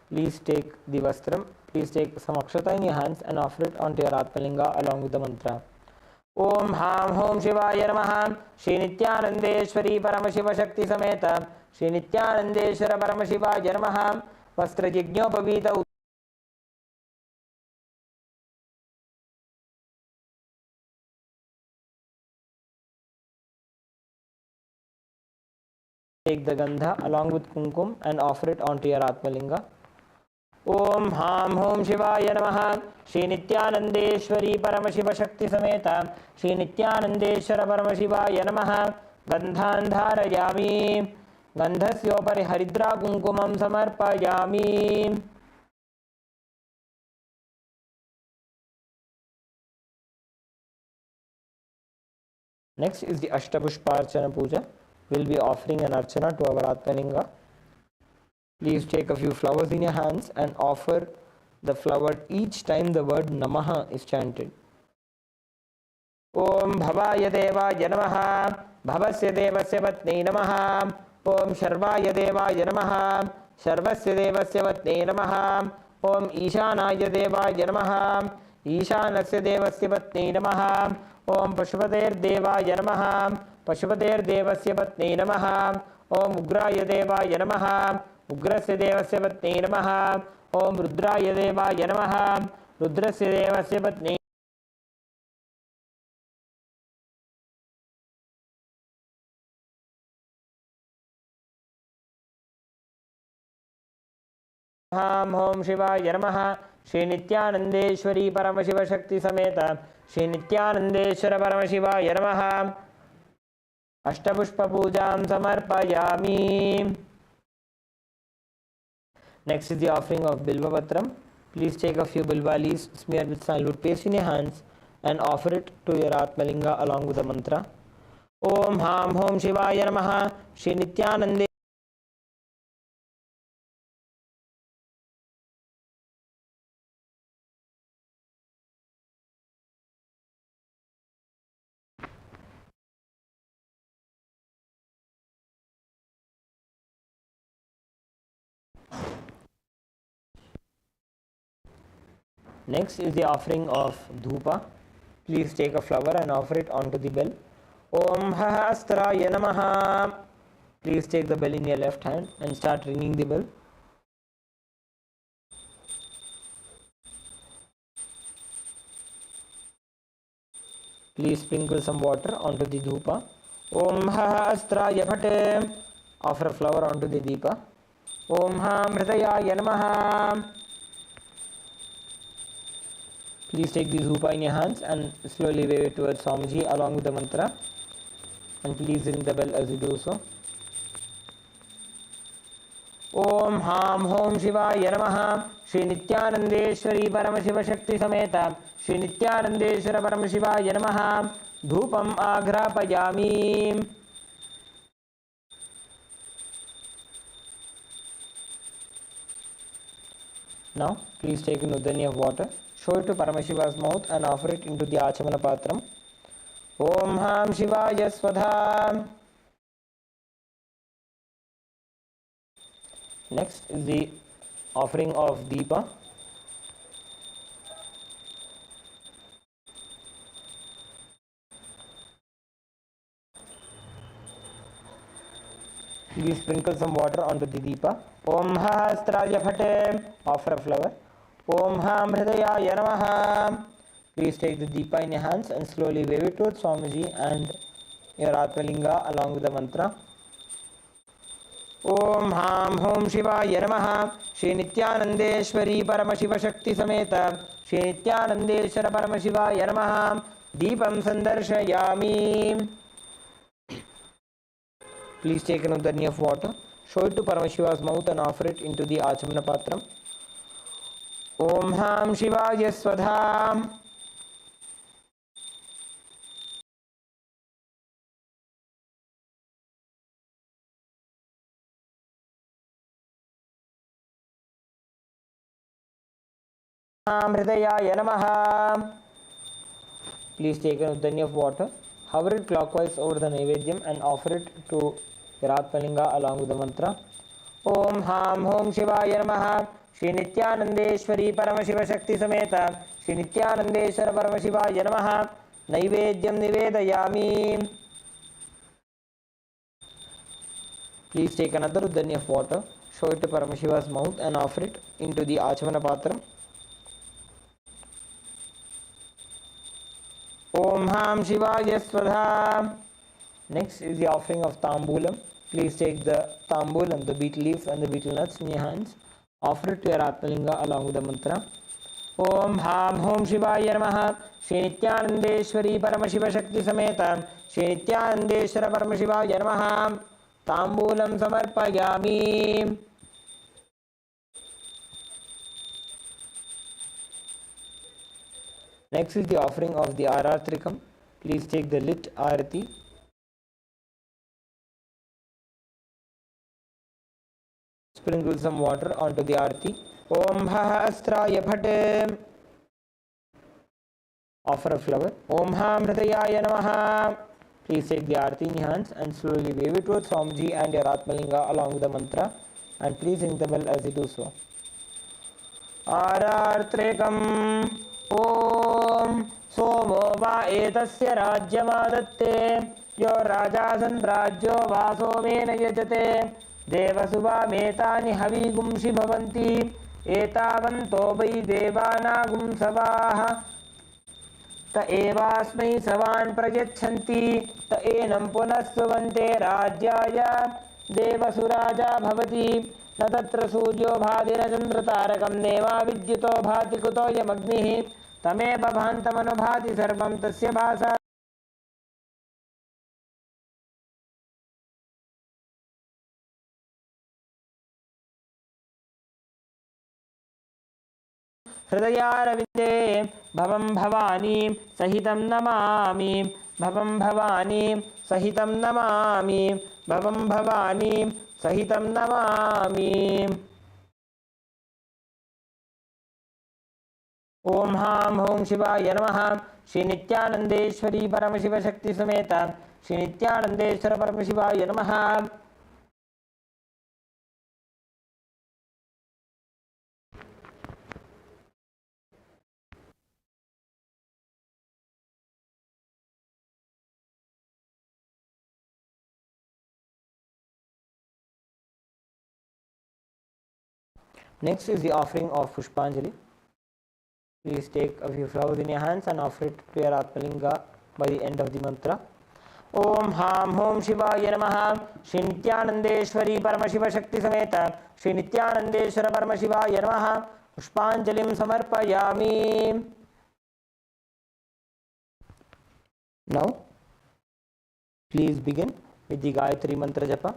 Please take the Vastram. Please take some akshata in your hands and offer it onto your Atmalinga along with the mantra. Om Ham Hom Shivaya Namaha Shri Nithyanandeshwari Paramashiva Shakti Sameta Shri Nithyanandeshwara Paramashivaya Namaha Vastra Yajñopavita. Take the Gandha along with Kumkum and offer it onto your Atmalinga. Om Ham Hom Shivaya Namaha Shri Nithyanandeshwari Paramashiva Shakti Sameta Shri Nithyanandeshwara Paramashivaya Namaha Gandhan Dharayami. Gandhasyopari Haridra Kumkumam Samarpayami. Next is the Ashtapushparchana Puja. We'll be offering an Archana to our Atmalinga. Please take a few flowers in your hands and offer the flower each time the word Namaha is chanted. Om Bhavaya Devaya Namaha Bhavasya Devasya Vatne Namaha Om Sharvaya Devaya Namaha Sharvasya Devasya Vatne Namaha Om Ishanaya Devaya Namaha Ishanasya Devasya Vatne Namaha Om Pashvader Devaya Namaha Pashvader Devasya Vatne Namaha Om Ugraya Devaya Namaha Ugrasya Devasya Vatne Namaha Om Rudraya Devaya Namaha Rudrasya Devasya Vatne Ham Hom Shivaya Namaha Shri Nithyanandeshwari Paramashiva Shakti Sameta Shri Nithyanandeshwara Paramashivaya Namaha Ashtapushpa Pujam Samarpayami. Next is the offering of Bilvavatram. Please take a few bilvalis smeared with sandalwood paste in your hands and offer it to your Atmalinga along with the mantra. Om Ham Hom Shivaya Namaha Shri Nithyanande Next is the offering of dhupa. Please take a flower and offer it onto the bell. Om Hahastraya Namaha. Please take the bell in your left hand and start ringing the bell. Please sprinkle some water onto the dhupa. Om Hahastraya Phate. Offer a flower onto the deepa. Om Ham Hridayaya Namaha. Please take the dhupa in your hands and slowly wave it towards Swamiji along with the mantra. And please ring the bell as you do so. Om Ham Hom Shivaya Namaha. Shri Nithyanandeshwari Paramashiva Shakti Sameta Shri Nithyanandeshwara Paramashivaya Namaha. Dhupam Agrapayami. Now, please take a nudani of water, show it to Paramashiva's mouth and offer it into the Achamana Patram. Om Ham Shivaya Swadha. Next is the offering of Deepa. Please sprinkle some water onto the Deepa. Om Hahastraya Phate. Offer a flower. Om Ham Hridayaya Namaha. Please take the Deepa in your hands and slowly wave it towards Swamiji and your Atmalinga along with the mantra. Om Ham Hom Shivaya Namaha. Shri Nithyanandeshwari Paramashiva Shakti Sameta Shri Nithyanandeshwara Paramashivaya Namaha. Deepam Sandarshayami. Please take another dani of water, show it to Paramashiva's mouth and offer it into the Achamana Patram. Om Ham Shivaya Swadha. Ham Hridayaya Namaha. Please take another dani of water, hover it clockwise over the Naivedyam and offer it to Atmalinga along with the mantra. Om Ham Hom Shivaya Namaha. Shri Nithyanandeshwari Paramashiva Shakti Sameta Shri Nithyanandeshwara Paramashivaya Namaha. Naivedyam Nivedayami. Please take another udani of water, show it to Paramashiva's mouth and offer it into the Achamana Patram. Om Ham Shivaya Swadha. Next is the offering of Tambulam. Please take the Tambulam, the betel leaf and the betel nuts in your hands. Offer it to your Atmalinga along with the mantra. Om Ham Hom Shivaya Namaha. Shri Nithyanandeshwari Paramashiva Shakti Sameta Shri Nithyanandeshwara Paramashivaya Namaha. Tambulam Samarpayami. Next is the offering of the Aratrikam. Please take the lit Arati. Sprinkle some water onto the Arati. Om Hahastraya Phate. Offer a flower. Om Ham Hridayaya Namaha. Please take the Arati in your hands and slowly wave it towards Swamiji and your Atmalinga along with the mantra. And please ring the bell as you do so. Arartrekam. Om Somo va etasya rajyamadatte yo rajasan rajyo vaso mena yajate devasuva metani havigumshi bhavanti etavanto vai devanagum savaha ta evasmai savan prayachanti ta enam punasvante rajyaya devasuraja bhavati न तत्र सूर्यो भाति न चन्द्रतारकं नेवा विद्युतो भाति कुतो यमग्निः तमेव भान्तमनुभाति सर्वं तस्य भासा हृदयारविन्दे भवं भवानी सहितं नमामि भवं भवानी सहितं नमामि भवं भवानी सहितं नमामि ओम हां ओम शिवाय नमः श्री नित्यानंदेश्वरी परमशिव शक्ति समेत श्री नित्यानंदेश्वर परमशिवाय नमः। Next is the offering of Pushpanjali. Please take a few flowers in your hands and offer it to your Atmalinga by the end of the mantra. Om Ham Hom Shivaya Namaha. Shri Nithyanandeshwari Paramashiva Shakti Sameta Shri Nithyanandeshwara Paramashivaya Namaha. Pushpanjalim Samarpayami. Now, please begin with the Gayatri Mantra Japa.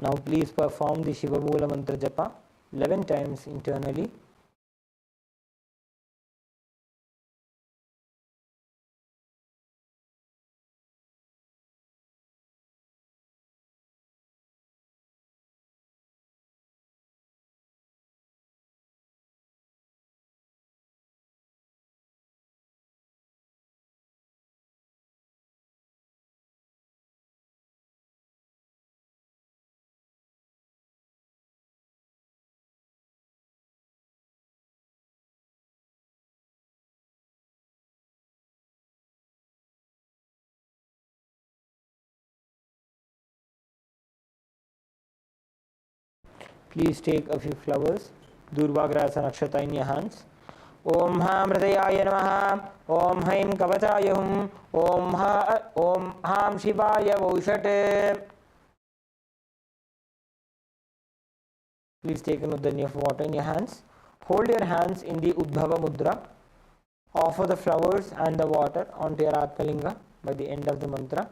Now please perform the Shiva Mula Mantra Japa 11 times internally. Please take a few flowers, Durvagrasa Nakshata in your hands. Om Ham Hridayaya Namaha. Om Haim Kavachaya Hum. Om Ham Shivaya Vaushate. Please take a nudani of water in your hands. Hold your hands in the Udbhava Mudra. Offer the flowers and the water onto your Atmalinga by the end of the mantra.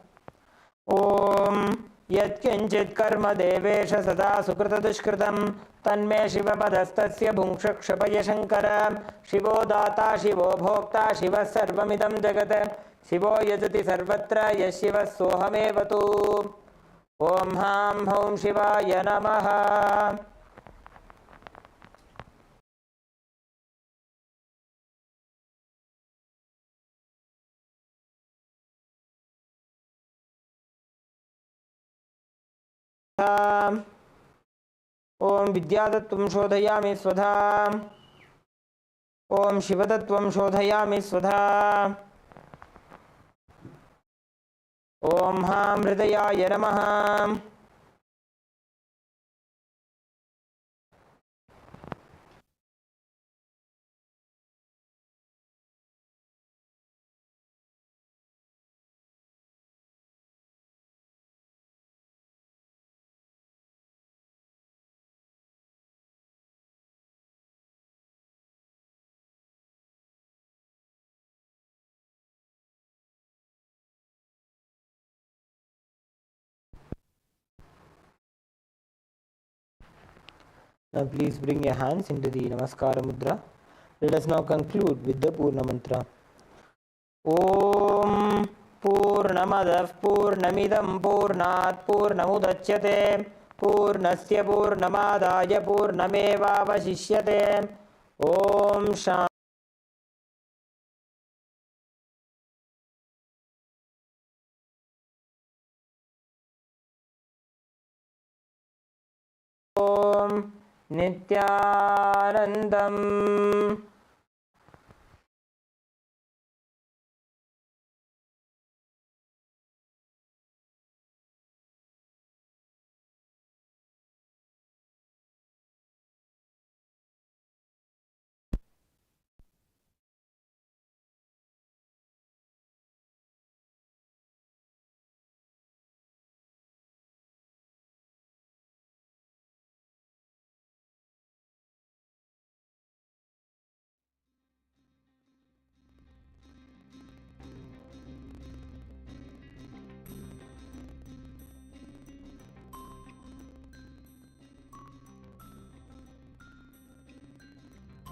Om Yatkinchit Karma Devesha Sada Sukrita Dushkritam Tanme Shiva Padastasya Bhungshakshapaya Shankara Shivo Data Shivo Bhokta Shiva Sarvamidam Jagat Shivo Yajati Sarvatra Yashiva Sohamevatu. Om Ham Hom Shivaya Namaha. ओम विद्यातत्वं शोधयामि स्वधा. ओम शिवतत्वं शोधयामि स्वधा. ओम हां हृदयाय नमः. Now please bring your hands into the Namaskara Mudra. Let us now conclude with the Purna Mantra. Om Purnamadav Purnamidam Purnat Purnamudachyate Purnasya Purnamadaya Purnamevavashishyate. Om Shanti. Om Nithyanandam.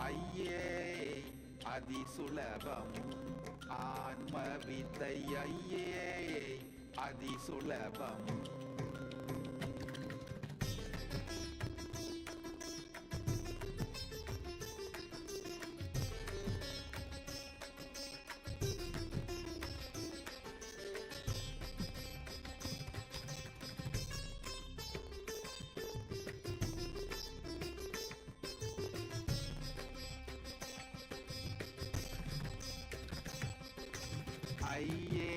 ஐயே அதிசுலபம் ஆன்ம வித்தை ஐயே அதிசுலபம் ஐயே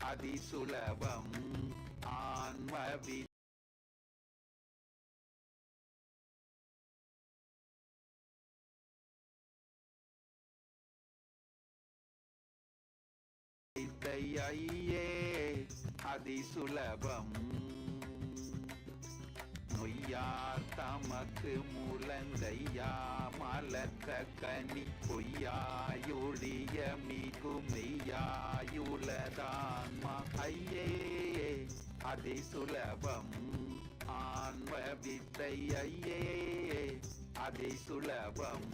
அதிசுலபம் ஆன்ம வித்தை ஐயே அதிசுலபம் நொய்யார் தமக்கு முழங்கையா மலக்க கனி பொய்யாயொழிய மிகு மெய்யாயுளதான்மா ஐயே அதிசுலபம் ஆன்ம வித்தை ஐயே அதிசுலபம்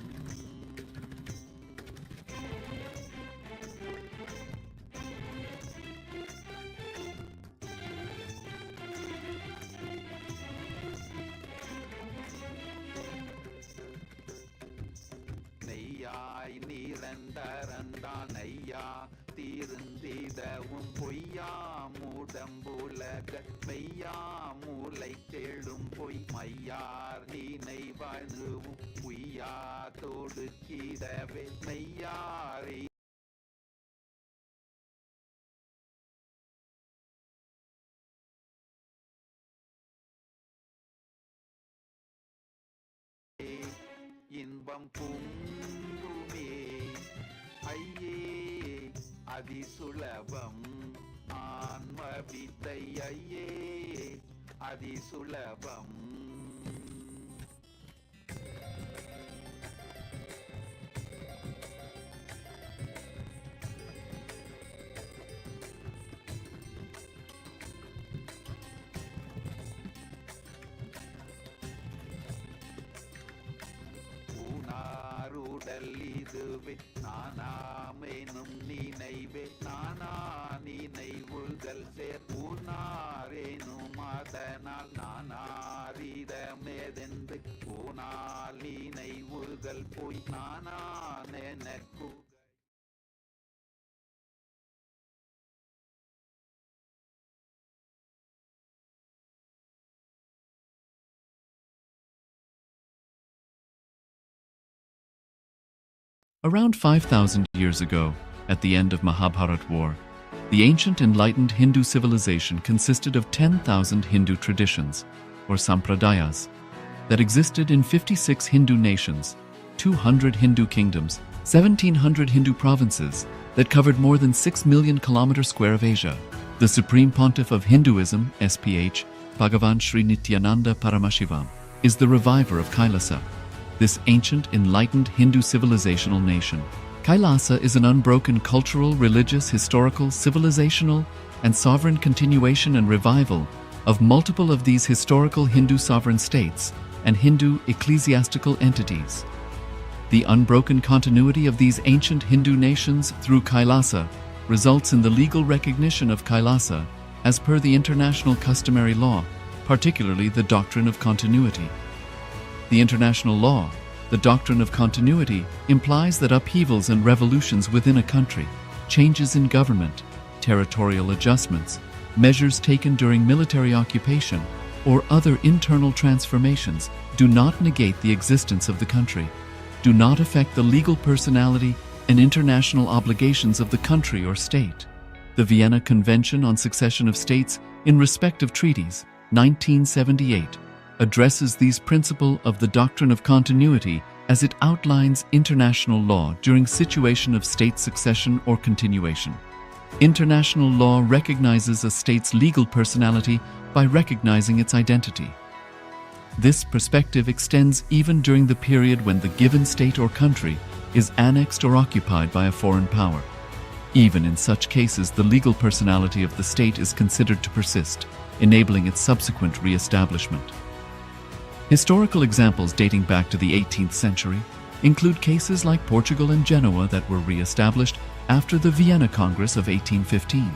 நெய்யாய் நிரந்தரந்தான் ஐயா தீர்ந்திடவும் பொய்யா மூடம்புலக மெய்யா மூளை தேடும் பொய் மையார் நினைவணுவும் பொய்யா தொடுக்கிடவே மெய்யாரை இன்பம் பொங்குமே ஐயே அதிசுலபம் ஆன்ம வித்தை ஐயே அதிசுலபம் இதுவே நானாமெனும் நினைவே நானா நினைவுகள் சேர் ஊனாரேனும் அதனால் நானாரிடமேதென்று போனால் நினைவுகள் போய் நானா எனக்கு Around 5,000 years ago, at the end of Mahabharat War, the ancient enlightened Hindu civilization consisted of 10,000 Hindu traditions, or sampradayas, that existed in 56 Hindu nations, 200 Hindu kingdoms, 1,700 Hindu provinces that covered more than 6 million kilometers square of Asia. The Supreme Pontiff of Hinduism, SPH, Bhagavan Sri Nithyananda Paramashivoham, is the reviver of KAILASA, this ancient, enlightened Hindu civilizational nation. KAILASA is an unbroken cultural, religious, historical, civilizational, and sovereign continuation and revival of multiple of these historical Hindu sovereign states and Hindu ecclesiastical entities. The unbroken continuity of these ancient Hindu nations through KAILASA results in the legal recognition of KAILASA as per the international customary law, particularly the doctrine of continuity. The international law, the doctrine of continuity, implies that upheavals and revolutions within a country, changes in government, territorial adjustments, measures taken during military occupation, or other internal transformations do not negate the existence of the country, do not affect the legal personality and international obligations of the country or state. The Vienna Convention on Succession of States in respect of treaties, 1978, addresses these principles of the doctrine of continuity as it outlines international law during situation of state succession or continuation. International law recognizes a state's legal personality by recognizing its identity. This perspective extends even during the period when the given state or country is annexed or occupied by a foreign power. Even in such cases, the legal personality of the state is considered to persist, enabling its subsequent re-establishment. Historical examples dating back to the 18th century, include cases like Portugal and Genoa that were re-established after the Vienna Congress of 1815.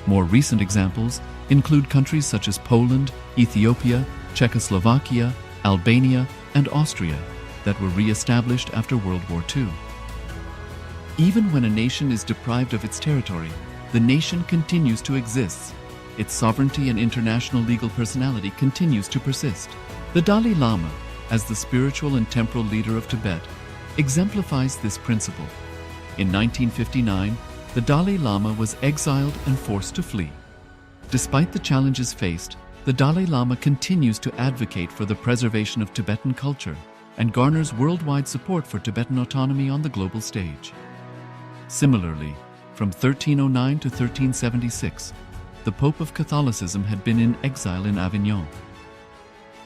More recent examples include countries such as Poland, Ethiopia, Czechoslovakia, Albania, and Austria that were re-established after World War II. Even when a nation is deprived of its territory, the nation continues to exist. Its sovereignty and international legal personality continues to persist. The Dalai Lama, as the spiritual and temporal leader of Tibet, exemplifies this principle. In 1959, the Dalai Lama was exiled and forced to flee. Despite the challenges faced, the Dalai Lama continues to advocate for the preservation of Tibetan culture and garners worldwide support for Tibetan autonomy on the global stage. Similarly, from 1309 to 1376, the Pope of Catholicism had been in exile in Avignon.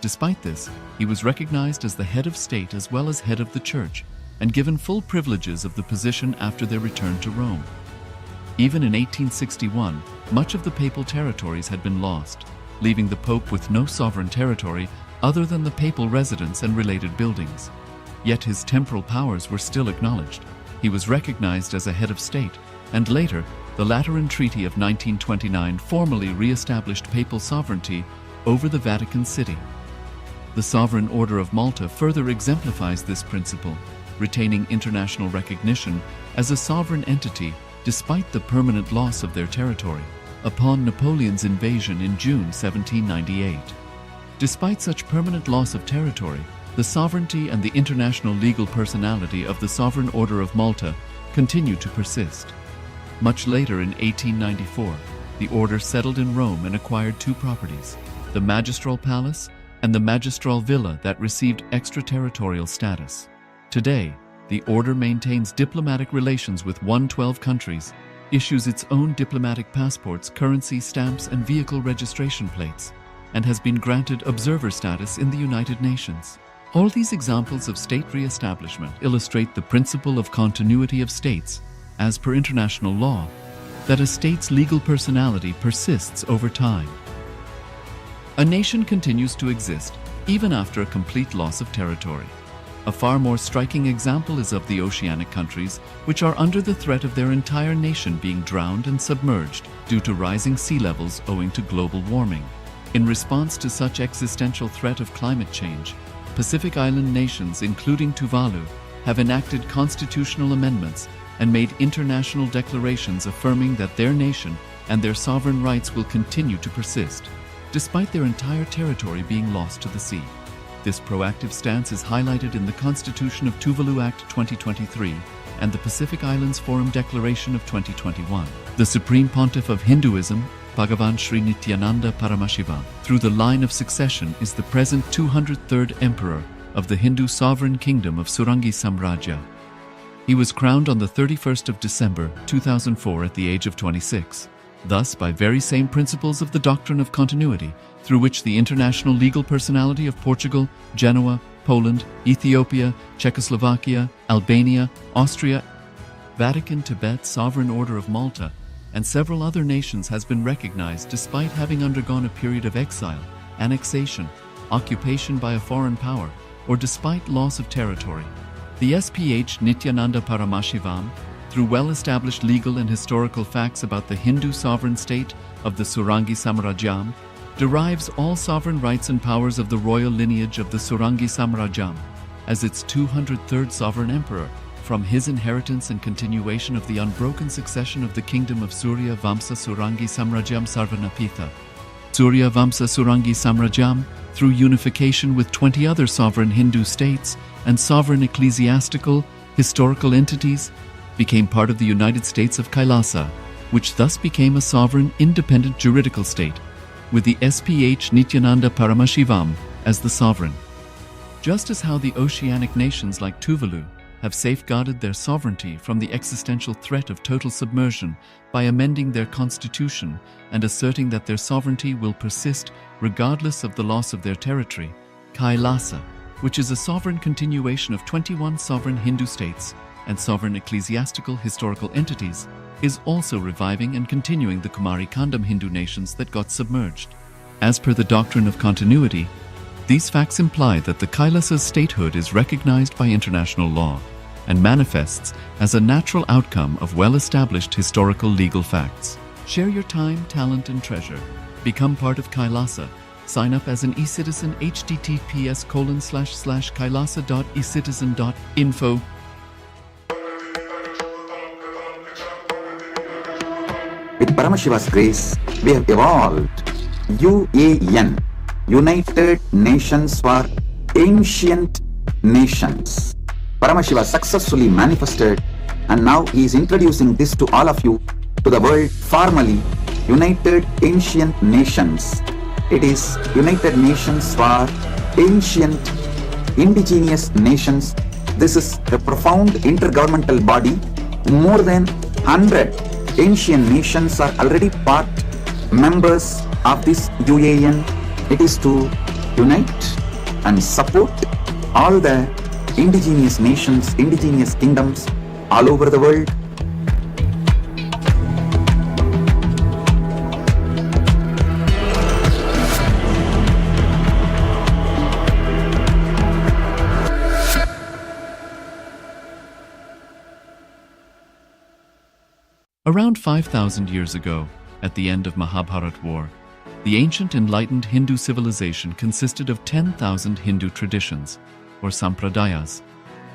Despite this, he was recognized as the head of state as well as head of the church and given full privileges of the position after their return to Rome. Even in 1861, much of the papal territories had been lost, leaving the Pope with no sovereign territory other than the papal residence and related buildings. Yet his temporal powers were still acknowledged. He was recognized as a head of state, and later, the Lateran Treaty of 1929 formally re-established papal sovereignty over the Vatican City. The Sovereign Order of Malta further exemplifies this principle, retaining international recognition as a sovereign entity despite the permanent loss of their territory upon Napoleon's invasion in June 1798. Despite such permanent loss of territory, the sovereignty and the international legal personality of the Sovereign Order of Malta continue to persist. Much later in 1894, the order settled in Rome and acquired two properties, the Magistral Palace and the Magistral Villa that received extraterritorial status. Today, the order maintains diplomatic relations with 112 countries, issues its own diplomatic passports, currency stamps, and vehicle registration plates, and has been granted observer status in the United Nations. All these examples of state re-establishment illustrate the principle of continuity of states, as per international law, that a state's legal personality persists over time. A nation continues to exist even after a complete loss of territory. A far more striking example is of the oceanic countries, which are under the threat of their entire nation being drowned and submerged due to rising sea levels owing to global warming. In response to such existential threat of climate change, Pacific Island nations, including Tuvalu, have enacted constitutional amendments and made international declarations affirming that their nation and their sovereign rights will continue to persist, despite their entire territory being lost to the sea. This proactive stance is highlighted in the Constitution of Tuvalu Act 2023 and the Pacific Islands Forum Declaration of 2021. The Supreme Pontiff of Hinduism, Bhagavan Sri Nithyananda Paramashivoham, through the line of succession, is the present 203rd Emperor of the Hindu Sovereign Kingdom of Surangi Samrajya. He was crowned on the 31st of December 2004 at the age of 26. Thus, by very same principles of the doctrine of continuity, through which the international legal personality of Portugal, Genoa, Poland, Ethiopia, Czechoslovakia, Albania, Austria, Vatican, Tibet, Sovereign Order of Malta, and several other nations has been recognized despite having undergone a period of exile, annexation, occupation by a foreign power, or despite loss of territory. The SPH Nithyananda Paramashivoham, through well-established legal and historical facts about the Hindu sovereign state of the Surangi Samrajyam, derives all sovereign rights and powers of the royal lineage of the Surangi Samrajyam as its 203rd sovereign emperor, from his inheritance and continuation of the unbroken succession of the kingdom of Surya Vamsa Surangi Samrajyam Sarvanapitha. Surya Vamsa Surangi Samrajyam, through unification with 20 other sovereign Hindu states and sovereign ecclesiastical, historical entities, became part of the United States of KAILASA, which thus became a sovereign, independent juridical state, with the SPH Nithyananda Paramashivoham as the sovereign. Just as how the oceanic nations like Tuvalu have safeguarded their sovereignty from the existential threat of total submersion by amending their constitution and asserting that their sovereignty will persist regardless of the loss of their territory, KAILASA, which is a sovereign continuation of 21 sovereign Hindu states and sovereign ecclesiastical historical entities, is also reviving and continuing the Kumari Kandam Hindu nations that got submerged. As per the doctrine of continuity, These facts imply that the KAILASA's statehood is recognized by international law and manifests as a natural outcome of well-established historical legal facts. Share your time, talent, and treasure. Become part of KAILASA. Sign up as an eCitizen https://kailasa.ecitizen.info. With Paramashiva's grace, we have evolved UAN, United Nations for Ancient Nations. Paramashiva successfully manifested, and now he is introducing this to all of you, to the world formally, United Ancient Nations. It is United Nations for Ancient Indigenous Nations. This is a profound intergovernmental body. More than 100 ancient nations are already part members of this UAN. It is to unite and support all the indigenous nations, indigenous kingdoms all over the world. Around 5,000 years ago, at the end of Mahabharat War, the ancient enlightened Hindu civilization consisted of 10,000 Hindu traditions, or sampradayas,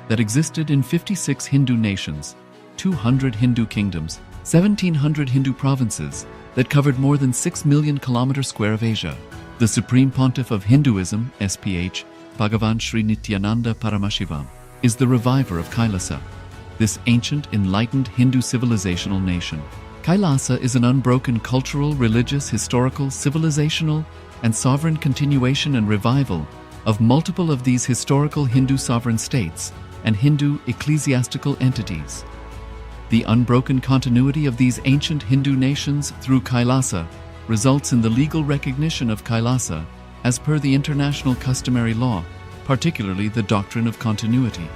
that existed in 56 Hindu nations, 200 Hindu kingdoms, 1,700 Hindu provinces that covered more than 6 million kilometers square of Asia. The Supreme Pontiff of Hinduism, SPH, Bhagavan Sri Nithyananda Paramashivoham, is the reviver of KAILASA, this ancient enlightened Hindu civilizational nation. KAILASA is an unbroken cultural, religious, historical, civilizational, and sovereign continuation and revival of multiple of these historical Hindu sovereign states and Hindu ecclesiastical entities. The unbroken continuity of these ancient Hindu nations through KAILASA results in the legal recognition of KAILASA as per the international customary law, particularly the doctrine of continuity.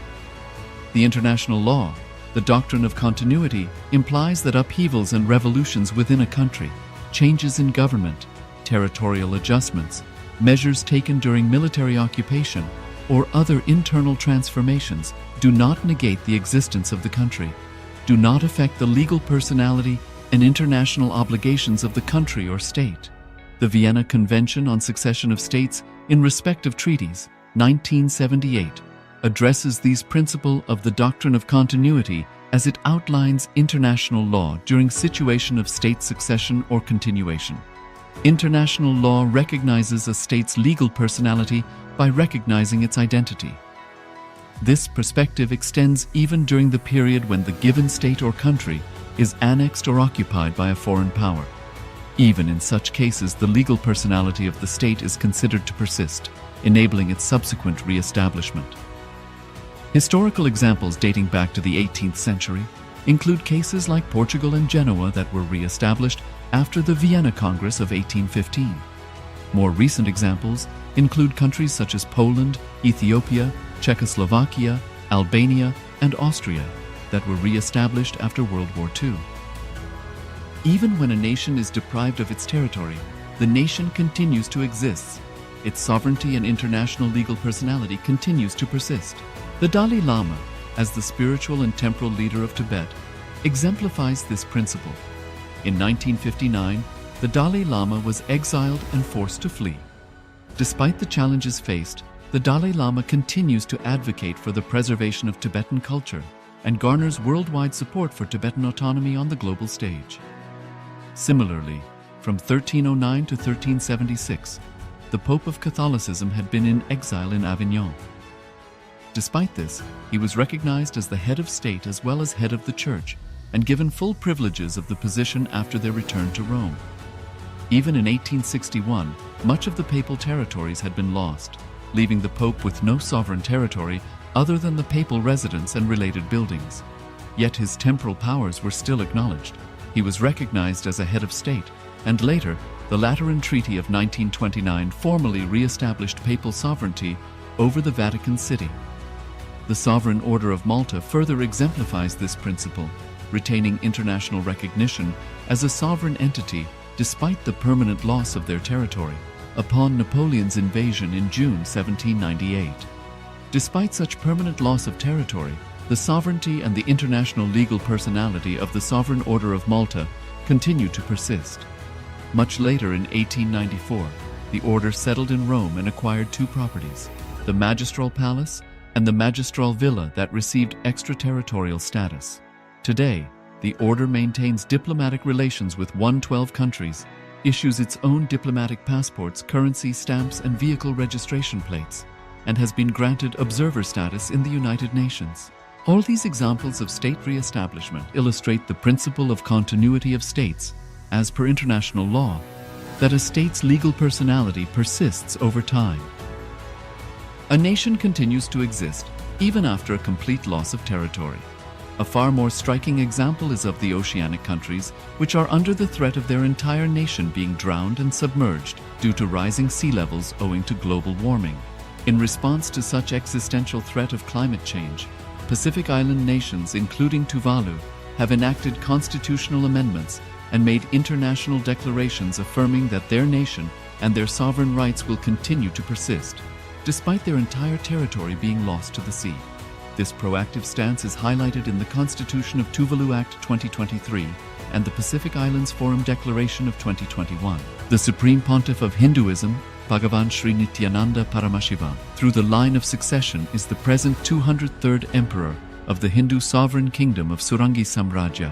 The international law, the doctrine of continuity, implies that upheavals and revolutions within a country, changes in government, territorial adjustments, measures taken during military occupation, or other internal transformations do not negate the existence of the country, do not affect the legal personality and international obligations of the country or state. The Vienna Convention on Succession of States in Respect of Treaties, 1978, addresses these principles of the doctrine of continuity as it outlines international law during situation of state succession or continuation. International law recognizes a state's legal personality by recognizing its identity. This perspective extends even during the period when the given state or country is annexed or occupied by a foreign power. Even in such cases, the legal personality of the state is considered to persist, enabling its subsequent re-establishment. Historical examples dating back to the 18th century include cases like Portugal and Genoa that were re-established after the Vienna Congress of 1815. More recent examples include countries such as Poland, Ethiopia, Czechoslovakia, Albania, and Austria that were re-established after World War II. Even when a nation is deprived of its territory, the nation continues to exist. Its sovereignty and international legal personality continues to persist. The Dalai Lama, as the spiritual and temporal leader of Tibet, exemplifies this principle. In 1959, the Dalai Lama was exiled and forced to flee. Despite the challenges faced, the Dalai Lama continues to advocate for the preservation of Tibetan culture and garners worldwide support for Tibetan autonomy on the global stage. Similarly, from 1309 to 1376, the Pope of Catholicism had been in exile in Avignon. Despite this, he was recognized as the head of state as well as head of the church and given full privileges of the position after their return to Rome. Even in 1861, much of the papal territories had been lost, leaving the Pope with no sovereign territory other than the papal residence and related buildings. Yet his temporal powers were still acknowledged. He was recognized as a head of state, and later, the Lateran Treaty of 1929 formally re-established papal sovereignty over the Vatican City. The Sovereign Order of Malta further exemplifies this principle, retaining international recognition as a sovereign entity despite the permanent loss of their territory. upon Napoleon's invasion in June 1798. Despite such permanent loss of territory, the sovereignty and the international legal personality of the Sovereign Order of Malta continued to persist. Much later in 1894, the order settled in Rome and acquired two properties, the Magistral Palace and the Magistral Villa, that received extraterritorial status. Today, the order maintains diplomatic relations with 112 countries, issues its own diplomatic passports, currency, stamps, and vehicle registration plates, and has been granted observer status in the United Nations. All these examples of state re-establishment illustrate the principle of continuity of states, as per international law, that a state's legal personality persists over time. A nation continues to exist even after a complete loss of territory. A far more striking example is of the oceanic countries, which are under the threat of their entire nation being drowned and submerged due to rising sea levels owing to global warming. In response to such existential threat of climate change, Pacific Island nations, including Tuvalu, have enacted constitutional amendments and made international declarations affirming that their nation and their sovereign rights will continue to persist, despite their entire territory being lost to the sea. This proactive stance is highlighted in the Constitution of Tuvalu Act 2023 and the Pacific Islands Forum Declaration of 2021. The Supreme Pontiff of Hinduism, Bhagavan Sri Nithyananda Paramashivoham, through the line of succession, is the present 203rd Emperor of the Hindu Sovereign Kingdom of Surangi Samrajya.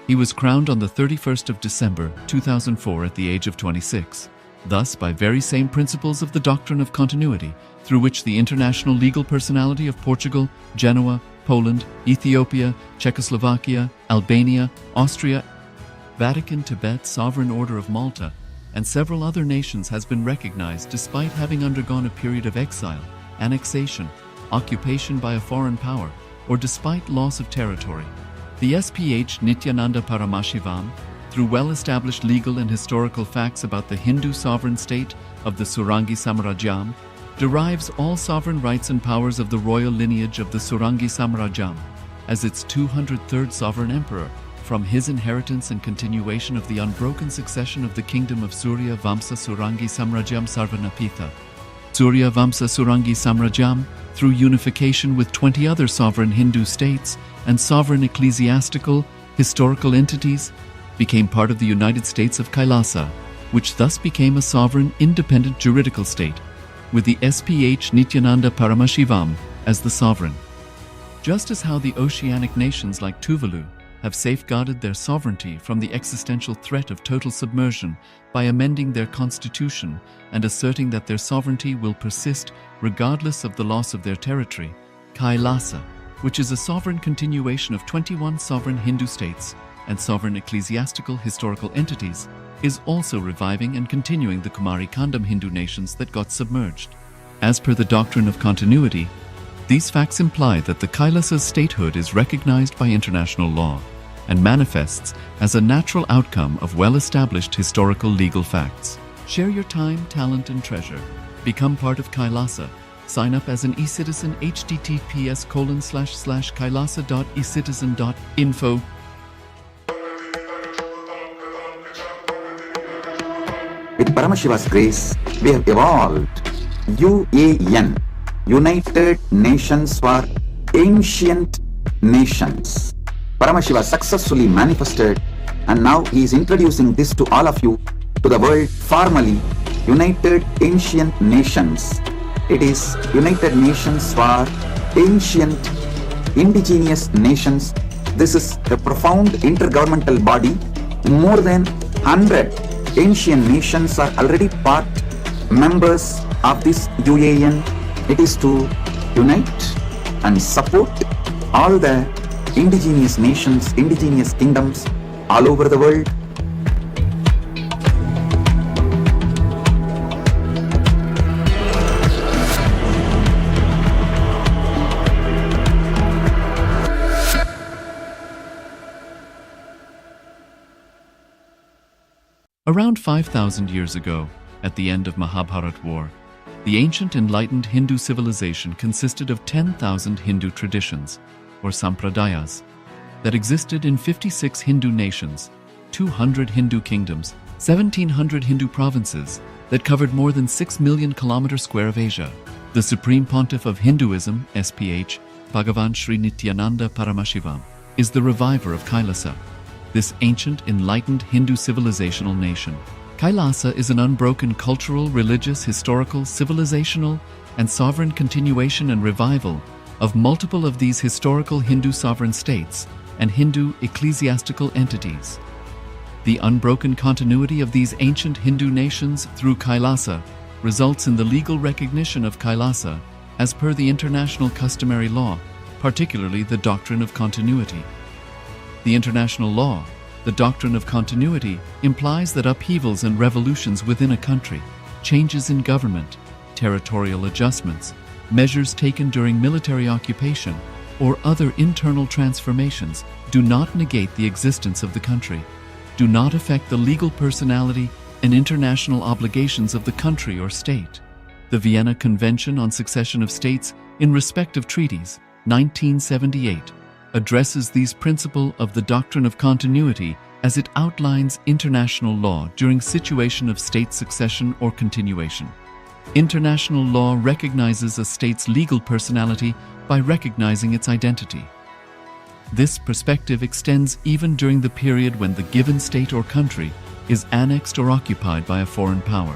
He was crowned on the 31st of December 2004 at the age of 26. Thus, by very same principles of the doctrine of continuity, through which the international legal personality of Portugal, Genoa, Poland, Ethiopia, Czechoslovakia, Albania, Austria, Vatican, Tibet, Sovereign Order of Malta, and several other nations has been recognized despite having undergone a period of exile, annexation, occupation by a foreign power, or despite loss of territory. The SPH Nithyananda Paramashivoham, through well-established legal and historical facts about the Hindu sovereign state of the Surangi Samrajyam, derives all sovereign rights and powers of the royal lineage of the Surangi Samrajyam as its 203rd sovereign emperor, from his inheritance and continuation of the unbroken succession of the kingdom of Surya Vamsa Surangi Samrajyam Sarvanapitha. Surya Vamsa Surangi Samrajyam, through unification with 20 other sovereign Hindu states and sovereign ecclesiastical, historical entities, became part of the United States of KAILASA, which thus became a sovereign, independent juridical state, with the SPH Nithyananda Paramashivoham as the sovereign. Just as how the oceanic nations like Tuvalu have safeguarded their sovereignty from the existential threat of total submersion by amending their constitution and asserting that their sovereignty will persist regardless of the loss of their territory, KAILASA, which is a sovereign continuation of 21 sovereign Hindu states and sovereign ecclesiastical historical entities, is also reviving and continuing the Kumari Kandam Hindu nations that got submerged. As per the doctrine of continuity, these facts imply that the KAILASA's statehood is recognized by international law and manifests as a natural outcome of well-established historical legal facts. Share your time, talent, and treasure. Become part of KAILASA. Sign up as an eCitizen https://kailasa.ecitizen.info. With Paramashiva's grace, we have evolved UAN, United Nations for Ancient Nations. Paramashiva successfully manifested, and now he is introducing this to all of you, to the world formally, United Ancient Nations. It is United Nations for Ancient Indigenous Nations. This is a profound intergovernmental body. More than 100 ancient nations are already part members of this UAN. It is to unite and support all the indigenous nations, indigenous kingdoms all over the world. Around 5,000 years ago, at the end of Mahabharat War, the ancient enlightened Hindu civilization consisted of 10,000 Hindu traditions, or sampradayas, that existed in 56 Hindu nations, 200 Hindu kingdoms, 1,700 Hindu provinces, that covered more than 6 million kilometers square of Asia. The Supreme Pontiff of Hinduism, SPH, Bhagavan Sri Nithyananda Paramashivoham, is the reviver of KAILASA, this ancient, enlightened Hindu civilizational nation. KAILASA is an unbroken cultural, religious, historical, civilizational, and sovereign continuation and revival of multiple of these historical Hindu sovereign states and Hindu ecclesiastical entities. The unbroken continuity of these ancient Hindu nations through KAILASA results in the legal recognition of KAILASA as per the international customary law, particularly the doctrine of continuity. The international law, the doctrine of continuity, implies that upheavals and revolutions within a country, changes in government, territorial adjustments, measures taken during military occupation, or other internal transformations do not negate the existence of the country, do not affect the legal personality and international obligations of the country or state. The Vienna Convention on Succession of States in respect of treaties, 1978, addresses these principles of the doctrine of continuity as it outlines international law during situation of state succession or continuation. International law recognizes a state's legal personality by recognizing its identity. This perspective extends even during the period when the given state or country is annexed or occupied by a foreign power.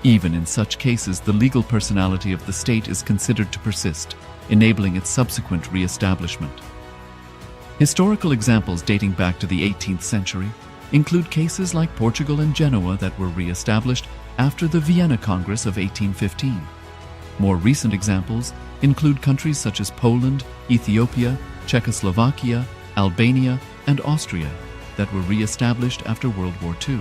Even in such cases, the legal personality of the state is considered to persist, enabling its subsequent re-establishment. Historical examples dating back to the 18th century include cases like Portugal and Genoa that were re-established after the Vienna Congress of 1815. More recent examples include countries such as Poland, Ethiopia, Czechoslovakia, Albania, and Austria that were re-established after World War II.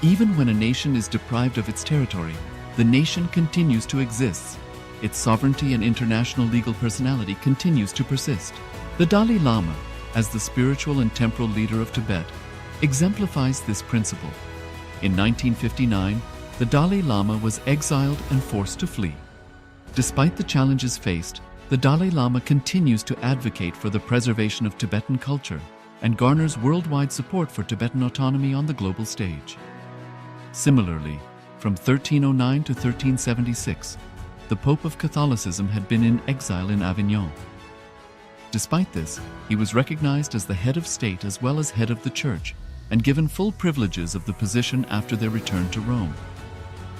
Even when a nation is deprived of its territory, the nation continues to exist. Its sovereignty and international legal personality continues to persist. The Dalai Lama, as the spiritual and temporal leader of Tibet, exemplifies this principle. In 1959, the Dalai Lama was exiled and forced to flee. Despite the challenges faced, the Dalai Lama continues to advocate for the preservation of Tibetan culture and garners worldwide support for Tibetan autonomy on the global stage. Similarly, from 1309 to 1376, the Pope of Catholicism had been in exile in Avignon. Despite this, he was recognized as the head of state as well as head of the church and given full privileges of the position after their return to Rome.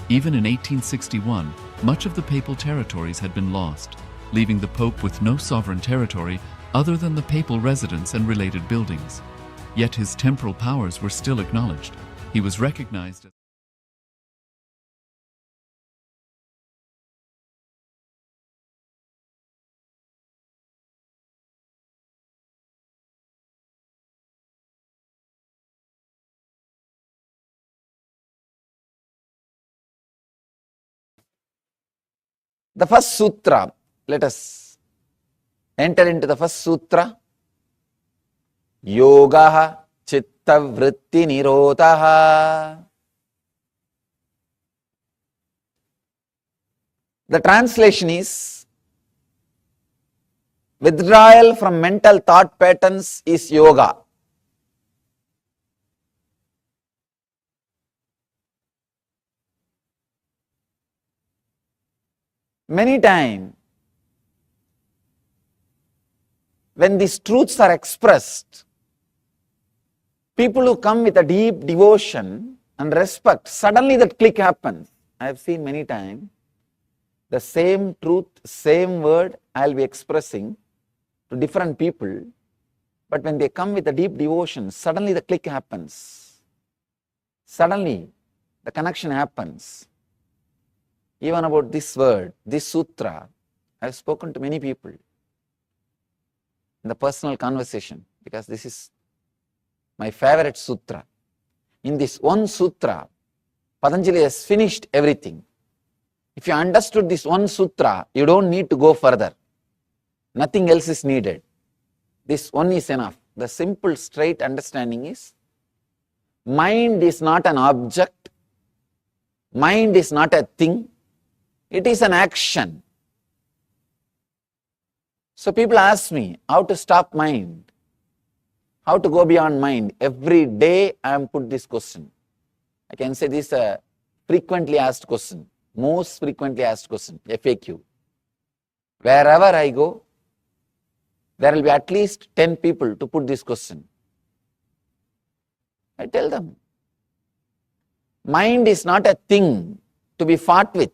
Even in 1861, much of the papal territories had been lost, leaving the Pope with no sovereign territory other than the papal residence and related buildings. Yet his temporal powers were still acknowledged. He was recognized as the first sutra. Let us enter into the first sutra. Yoga chitta vritti nirodha. The translation is withdrawal from mental thought patterns is yoga. Many times, when these truths are expressed, people who come with a deep devotion and respect, suddenly that click happens. I have seen many times, the same truth, same word I will be expressing to different people, but when they come with a deep devotion, suddenly the click happens. Suddenly, the connection happens. Even about this word, this sutra, I have spoken to many people in the personal conversation because this is my favorite sutra. In this one sutra, Patanjali has finished everything. If you understood this one sutra, you don't need to go further. Nothing else is needed. This one is enough. The simple, straight understanding is, mind is not an object, mind is not a thing, it is an action. So people ask me how to stop mind, how to go beyond mind. Every day I am put this question. I can say this is a frequently asked question, most frequently asked question, FAQ. Wherever I go, there will be at least 10 people to put this question. I tell them, mind is not a thing to be fought with.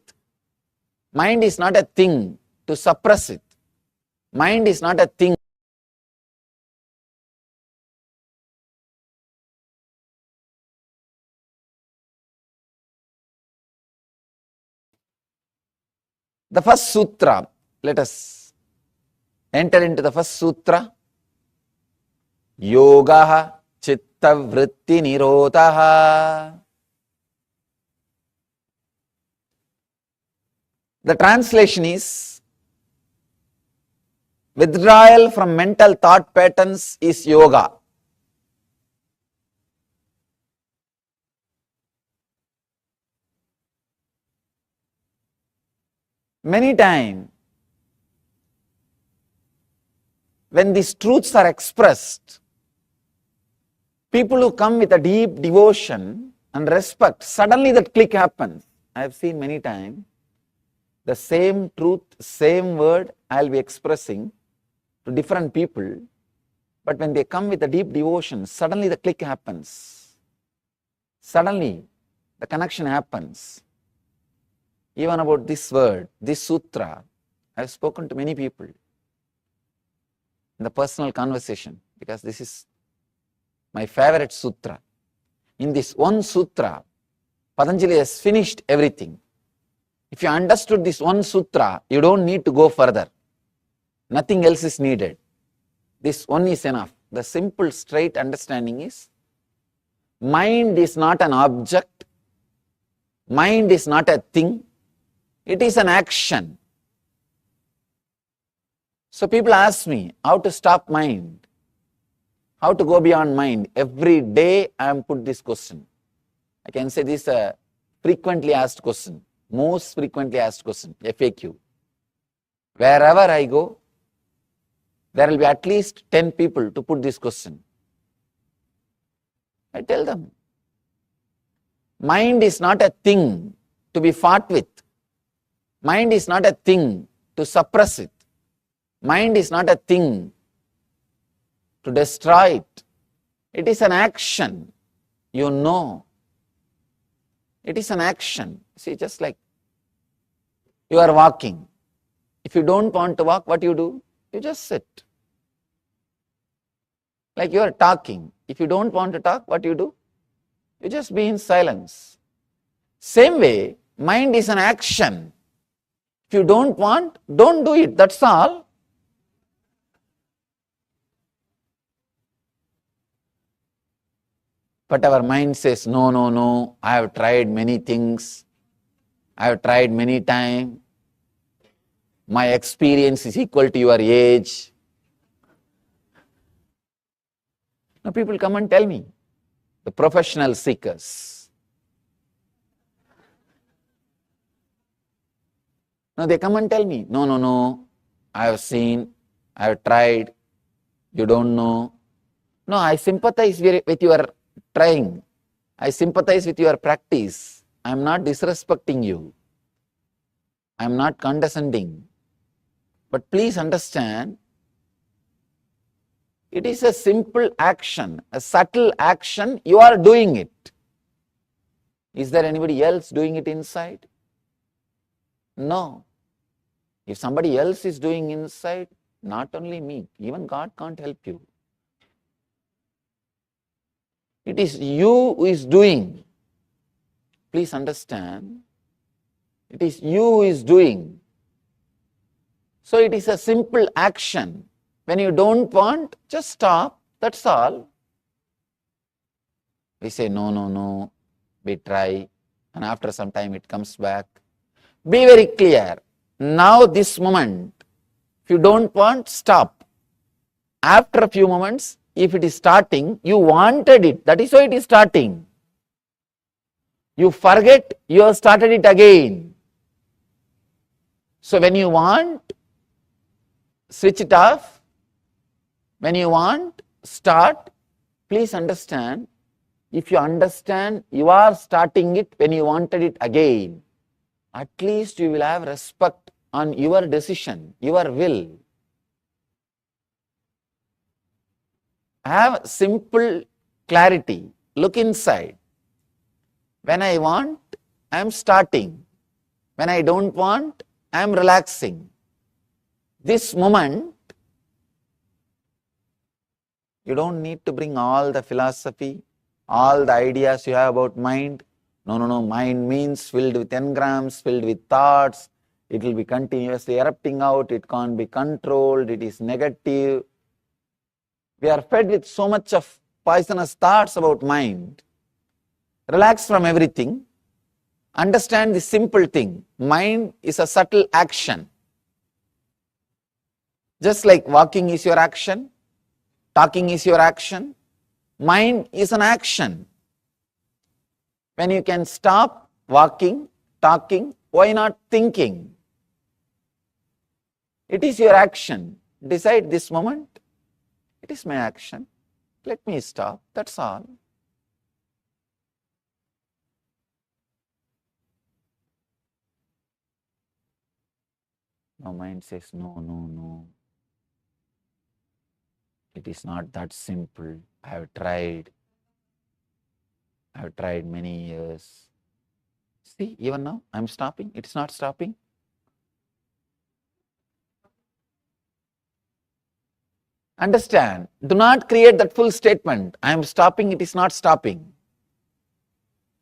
Mind is not a thing to suppress it. Mind is not a thing. The first sutra, let us enter into the first sutra. Yoga chitta vritti nirodha. The translation is, withdrawal from mental thought patterns is yoga. Many times, when these truths are expressed, people who come with a deep devotion and respect, suddenly that click happens. I have seen many times, the same truth, same word I will be expressing to different people, but when they come with a deep devotion, suddenly the click happens. Suddenly the connection happens. Even about this word, this sutra, I have spoken to many people in the personal conversation, because this is my favorite sutra. In this one sutra, Patanjali has finished everything. If you understood this one sutra, you don't need to go further. Nothing else is needed. This one is enough. The simple, straight understanding is, mind is not an object. Mind is not a thing. It is an action. So people ask me, how to stop mind? How to go beyond mind? Every day I am put this question. I can say this is a frequently asked question. Most frequently asked question, FAQ. Wherever I go, there will be at least 10 people to put this question. I tell them, mind is not a thing to be fought with. Mind is not a thing to suppress it. Mind is not a thing to destroy it. It is an action. You know. It is an action. See, just like you are walking. If you don't want to walk, what do? You just sit. Like you are talking. If you don't want to talk, what do? You just be in silence. Same way, mind is an action. If you don't want, don't do it. That's all. But our mind says, no, no, no, I have tried many things. I have tried many times. My experience is equal to your age. Now people come and tell me, the professional seekers. Now they come and tell me, no, no, no, I have seen, I have tried, you don't know. No, I sympathize with your trying. I sympathize with your practice. I am not disrespecting you. I am not condescending. But please understand, it is a simple action, a subtle action. You are doing it. Is there anybody else doing it inside? No. If somebody else is doing inside, not only me, even God can't help you. It is you who is doing. Please understand, it is you who is doing. So it is a simple action. When you don't want, just stop. That's all. We say, no, no, no. We try. And after some time it comes back. Be very clear. Now this moment, if you don't want, stop. After a few moments, if it is starting, you wanted it. That is why it is starting. You forget, you have started it again. So when you want, switch it off. When you want, start. Please understand, if you understand you are starting it when you wanted it again, at least you will have respect on your decision, your will. Have simple clarity. Look inside. When I want, I am starting. When I don't want, I am relaxing. This moment, you don't need to bring all the philosophy, all the ideas you have about mind. No, mind means filled with engrams, filled with thoughts. It will be continuously erupting out. It can't be controlled. It is negative. We are fed with so much of poisonous thoughts about mind. Relax from everything. Understand the simple thing. Mind is a subtle action. Just like walking is your action, talking is your action, mind is an action. When you can stop walking, talking, why not thinking? It is your action. Decide this moment, it is my action. Let me stop, that's all. Now mind says, no. It is not that simple. I have tried many years. See, even now I am stopping, it is not stopping. Understand, do not create that full statement. I am stopping, it is not stopping.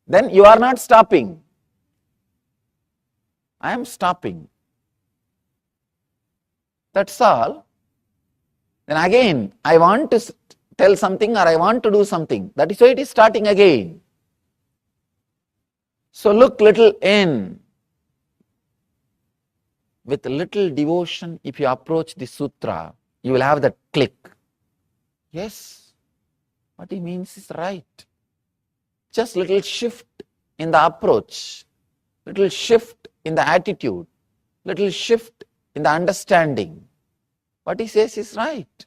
Then you are not stopping. I am stopping. That's all. Then again, I want to tell something or I want to do something. That is why it is starting again. So look little in. With little devotion, if you approach the sutra, you will have that click. Yes, what he means is right. Just little shift in the approach, little shift in the attitude, little shift in the understanding. What he says is right.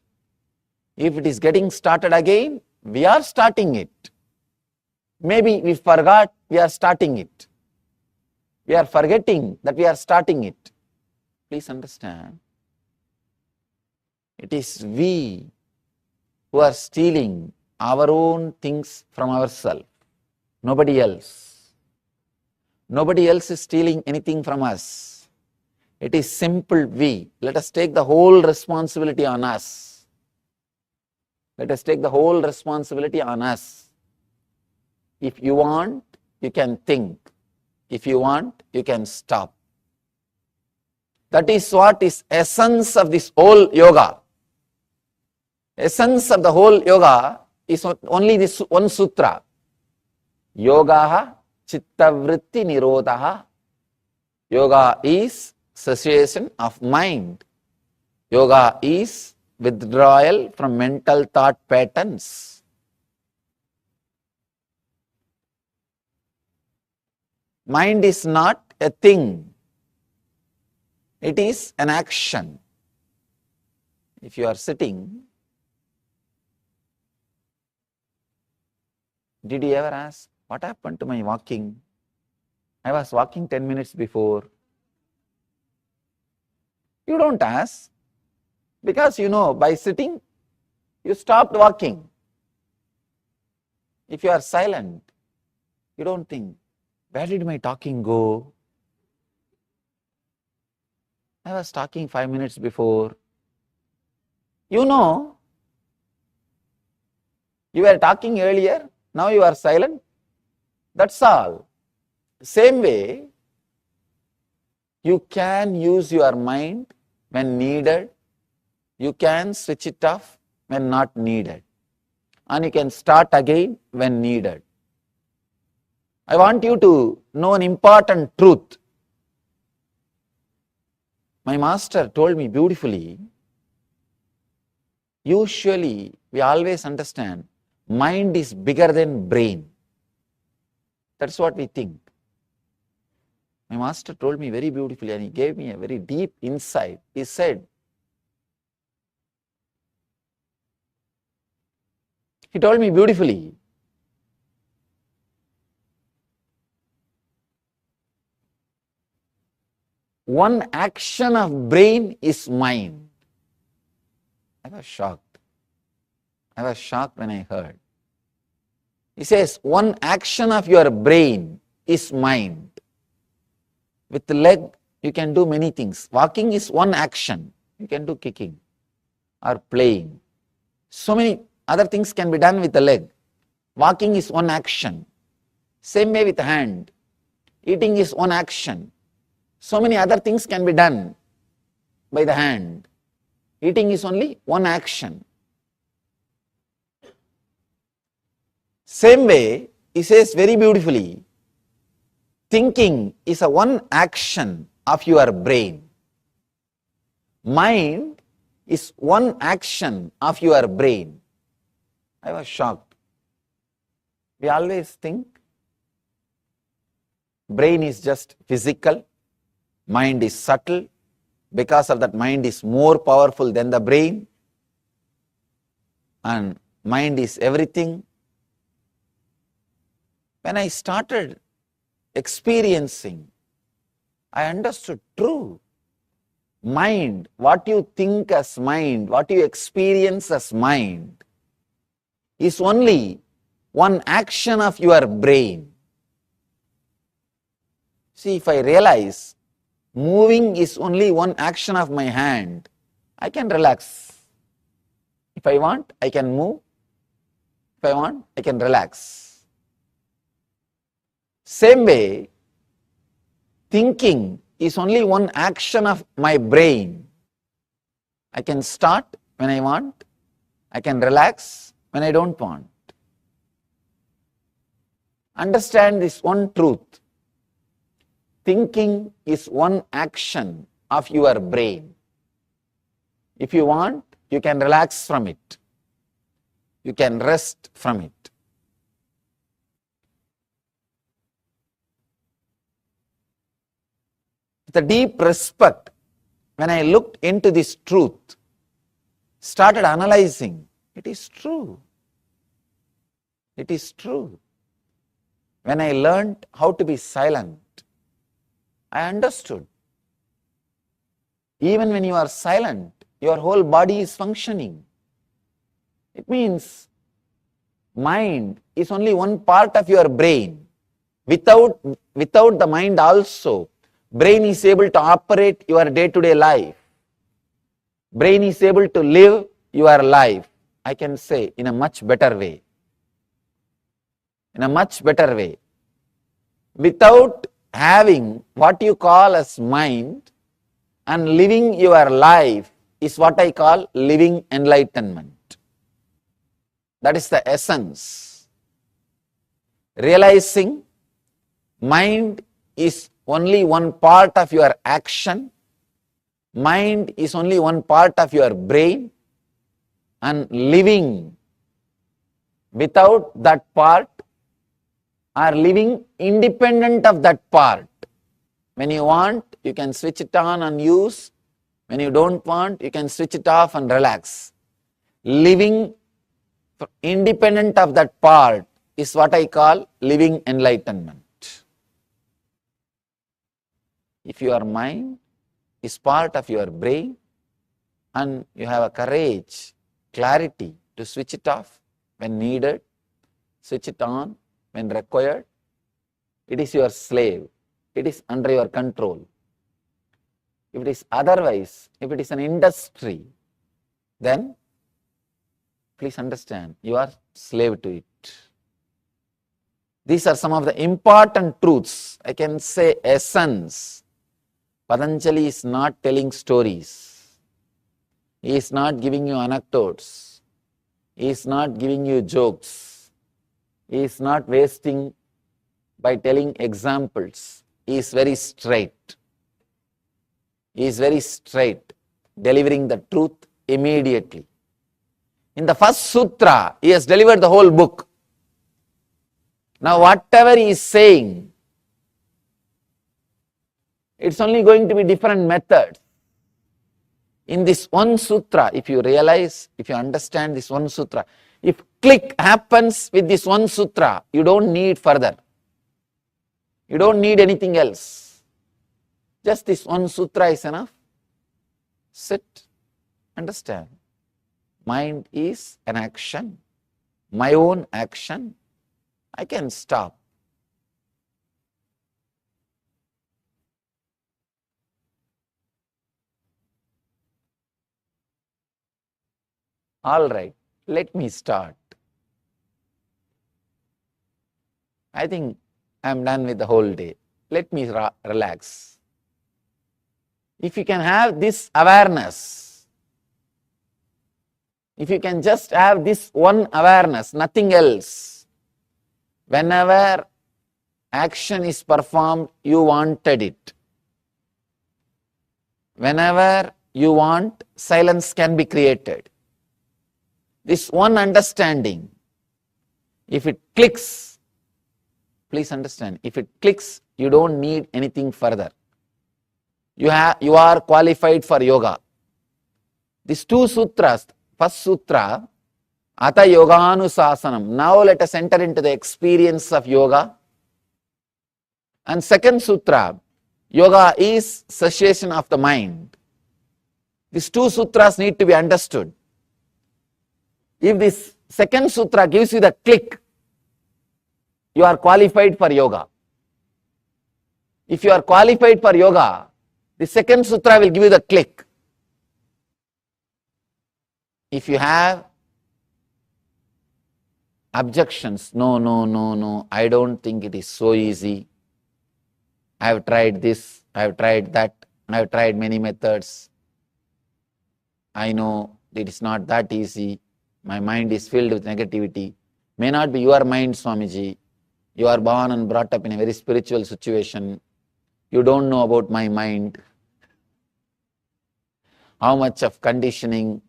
If it is getting started again, we are starting it. Maybe we forgot we are starting it. We are forgetting that we are starting it. Please understand. It is we who are stealing our own things from ourselves. Nobody else. Nobody else is stealing anything from us. It is simple we. Let us take the whole responsibility on us. Let us take the whole responsibility on us. If you want, you can think. If you want, you can stop. That is what is essence of this whole yoga. Essence of the whole yoga is only this one sutra. Yogaha chittavritti nirodhaha. Yoga is cessation of mind. Yoga is withdrawal from mental thought patterns. Mind is not a thing. It is an action. If you are sitting, did you ever ask, what happened to my walking? I was walking 10 minutes before. You don't ask, because you know by sitting, you stopped walking. If you are silent, you don't think, where did my talking go? I was talking 5 minutes before. You know, you were talking earlier, now you are silent. That's all. Same way, you can use your mind when needed. You can switch it off when not needed. And you can start again when needed. I want you to know an important truth. My master told me beautifully, usually we always understand mind is bigger than brain. That's what we think. My master told me very beautifully and he gave me a very deep insight. He said, he told me beautifully, one action of brain is mind. I was shocked. I was shocked when I heard. He says, one action of your brain is mind. With the leg, you can do many things. Walking is one action. You can do kicking or playing. So many other things can be done with the leg. Walking is one action. Same way with the hand. Eating is one action. So many other things can be done by the hand. Eating is only one action. Same way, he says very beautifully, thinking is a one action of your brain. Mind is one action of your brain. I was shocked. We always think brain is just physical, mind is subtle, because of that mind is more powerful than the brain, and mind is everything. When I started experiencing, I understood true. Mind, what you think as mind, what you experience as mind, is only one action of your brain. See, if I realize moving is only one action of my hand, I can relax. If I want, I can move. If I want, I can relax. Same way, thinking is only one action of my brain. I can start when I want. I can relax when I don't want. Understand this one truth. Thinking is one action of your brain. If you want, you can relax from it. You can rest from it. With a deep respect, when I looked into this truth, started analyzing, it is true. It is true. When I learned how to be silent, I understood. Even when you are silent, your whole body is functioning. It means mind is only one part of your brain. Without the mind also, brain is able to operate your day-to-day life. Brain is able to live your life, I can say, in a much better way. In a much better way. Without having what you call as mind and living your life is what I call living enlightenment. That is the essence. Realizing mind is only one part of your action, mind is only one part of your brain, and living without that part or living independent of that part. When you want, you can switch it on and use. When you don't want, you can switch it off and relax. Living independent of that part is what I call living enlightenment. If your mind is part of your brain and you have a courage, clarity to switch it off when needed, switch it on when required, it is your slave. It is under your control. If it is otherwise, if it is an industry, then please understand, you are slave to it. These are some of the important truths. I can say essence. Patanjali is not telling stories. He is not giving you anecdotes. He is not giving you jokes. He is not wasting by telling examples. He is very straight. He is very straight, delivering the truth immediately. In the first sutra, he has delivered the whole book. Now whatever he is saying, it's only going to be different methods. In this one sutra, if you realize, if you understand this one sutra, if click happens with this one sutra, you don't need further. You don't need anything else. Just this one sutra is enough. Sit, understand. Mind is an action, my own action. I can stop. All right, let me start. I think I'm done with the whole day. Let me relax. If you can have this awareness, if you can just have this one awareness, nothing else, whenever action is performed, you wanted it. Whenever you want, silence can be created. This one understanding, if it clicks, please understand, if it clicks, you don't need anything further. You are qualified for yoga. These two sutras, first sutra, Ata Yoganusasanam. Now let us enter into the experience of yoga. And second sutra, yoga is cessation of the mind. These two sutras need to be understood. If this second sutra gives you the click, you are qualified for yoga. If you are qualified for yoga, the second sutra will give you the click. If you have objections, no, I don't think it is so easy. I have tried this, I have tried that, I have tried many methods. I know it is not that easy. My mind is filled with negativity. May not be your mind, Swamiji. You are born and brought up in a very spiritual situation. You don't know about my mind. How much of conditioning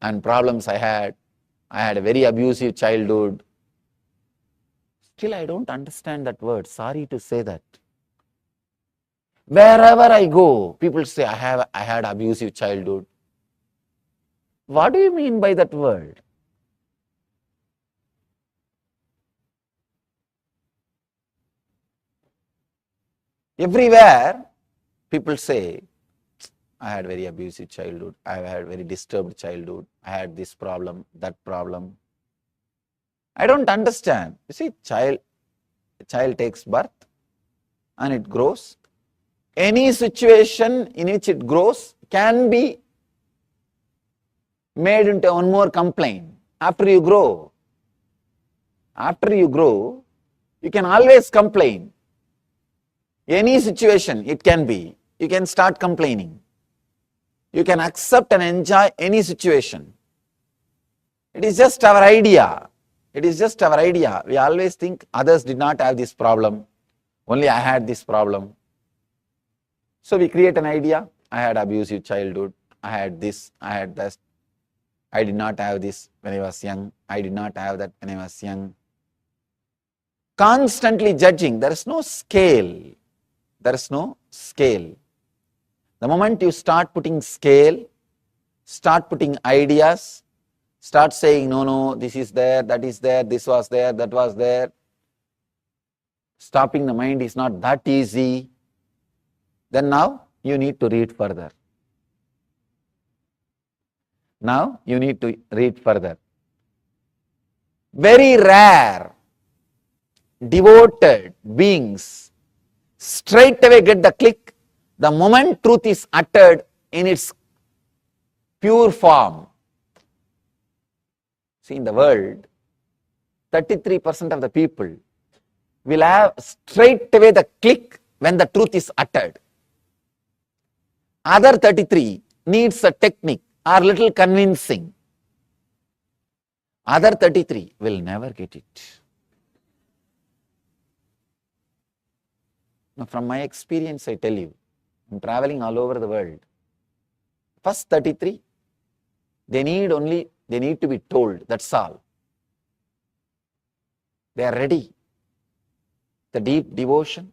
and problems I had. I had a very abusive childhood. Still, I don't understand that word. Sorry to say that. Wherever I go, people say, I had abusive childhood. What do you mean by that word? Everywhere, people say, I had very abusive childhood, I had very disturbed childhood, I had this problem, that problem. I don't understand. You see, a child takes birth and it grows. Any situation in which it grows can be made into one more complaint. After you grow, you can always complain. Any situation it can be, you can start complaining. You can accept and enjoy any situation. It is just our idea. It is just our idea. We always think others did not have this problem. Only I had this problem. So we create an idea. I had abusive childhood. I had this. I had that. I did not have this when I was young. I did not have that when I was young. Constantly judging. There is no scale. There is no scale. The moment you start putting scale, start putting ideas, start saying, no, this is there, that is there, this was there, that was there. Stopping the mind is not that easy. Then now you need to read further. Now you need to read further. Very rare, devoted beings straight away get the click the moment truth is uttered in its pure form. See, in the world, 33% of the people will have straight away the click when the truth is uttered. Other 33 needs a technique or little convincing. Other 33 will never get it. Now, from my experience, I tell you, I'm traveling all over the world. First 33, they need to be told, that's all. They are ready. The deep devotion,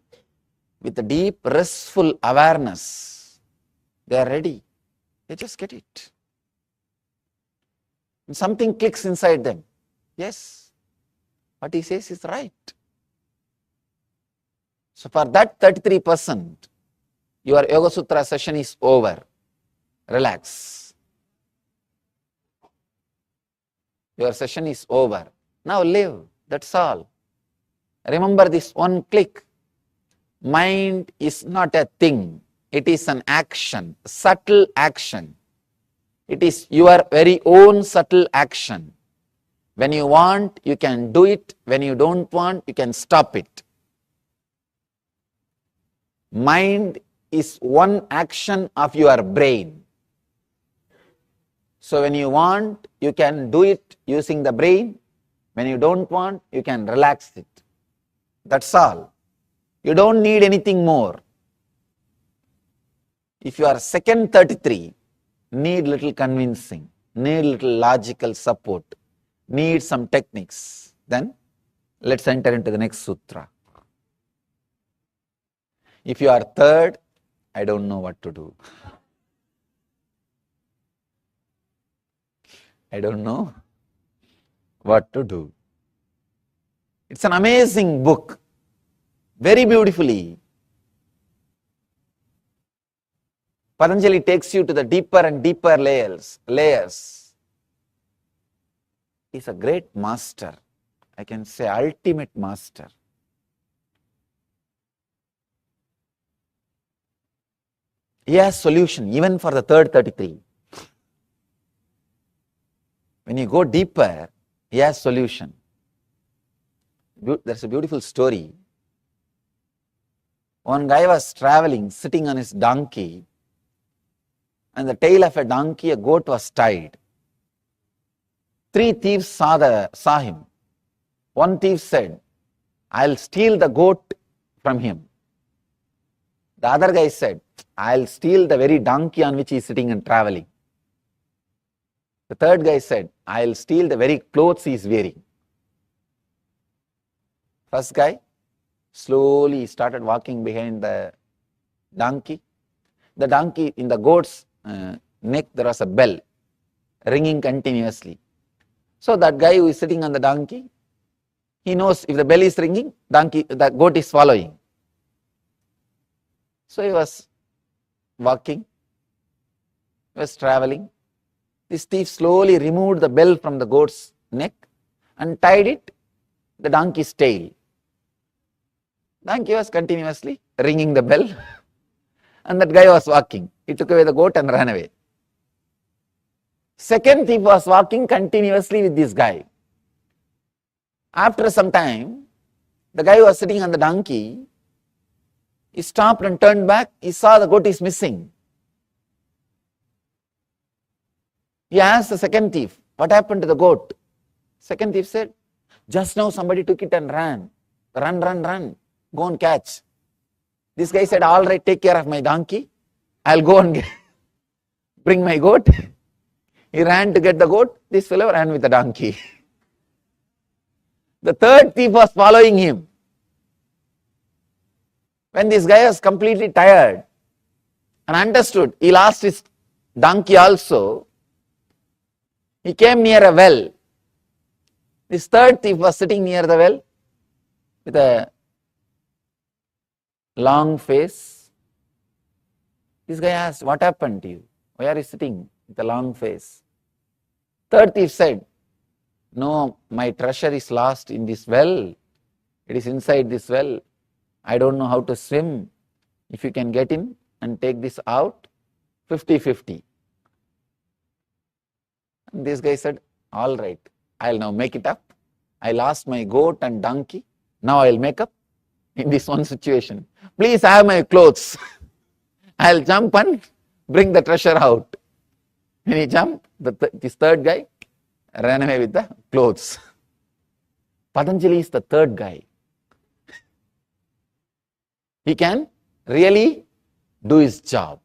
with the deep restful awareness, they are ready. They just get it. And something clicks inside them. Yes, what he says is right. So for that 33%, Your Yoga Sutra session is over. Relax. Your session is over. Now live. That's all. Remember this one click. Mind is not a thing. It is an action, subtle action. It is your very own subtle action. When you want, you can do it. When you don't want, you can stop it. Mind is one action of your brain. So when you want, you can do it using the brain. When you don't want, you can relax it. That's all. You don't need anything more. If you are second 33, need little convincing, need little logical support, need some techniques, then let's enter into the next sutra. If you are third, I don't know what to do. I don't know what to do. It's an amazing book, very beautifully. Patanjali takes you to the deeper and deeper layers. He's a great master. I can say ultimate master. He has solution even for the third 33. When you go deeper, he has solution. There's a beautiful story. One guy was traveling, sitting on his donkey, and the tail of a donkey, a goat was tied. 3 thieves saw him. One thief said, I'll steal the goat from him. The other guy said, I'll steal the very donkey on which he is sitting and traveling. The third guy said, I'll steal the very clothes he is wearing. First guy slowly started walking behind the donkey. The donkey, in the goat's neck, there was a bell ringing continuously. So that guy who is sitting on the donkey, he knows if the bell is ringing, the goat is following. So he was walking, he was traveling. This thief slowly removed the bell from the goat's neck and tied it the donkey's tail. Donkey was continuously ringing the bell and that guy was walking. He took away the goat and ran away. Second thief was walking continuously with this guy. After some time, the guy who was sitting on the donkey, he stopped and turned back. He saw the goat is missing. He asked the second thief, what happened to the goat? Second thief said, just now somebody took it and ran. Run. Go and catch. This guy said, all right, take care of my donkey. I'll go and bring my goat. He ran to get the goat. This fellow ran with the donkey. The third thief was following him. When this guy was completely tired and understood he lost his donkey also, he came near a well. This third thief was sitting near the well with a long face. This guy asked, what happened to you? Why are you sitting with a long face? Third thief said, no, my treasure is lost in this well. It is inside this well. I don't know how to swim. If you can get in and take this out, 50-50. And this guy said, all right, I'll now make it up. I lost my goat and donkey. Now I'll make up in this one situation. Please have my clothes. I'll jump and bring the treasure out. When he jumped, this third guy ran away with the clothes. Patanjali is the third guy. He can really do his job.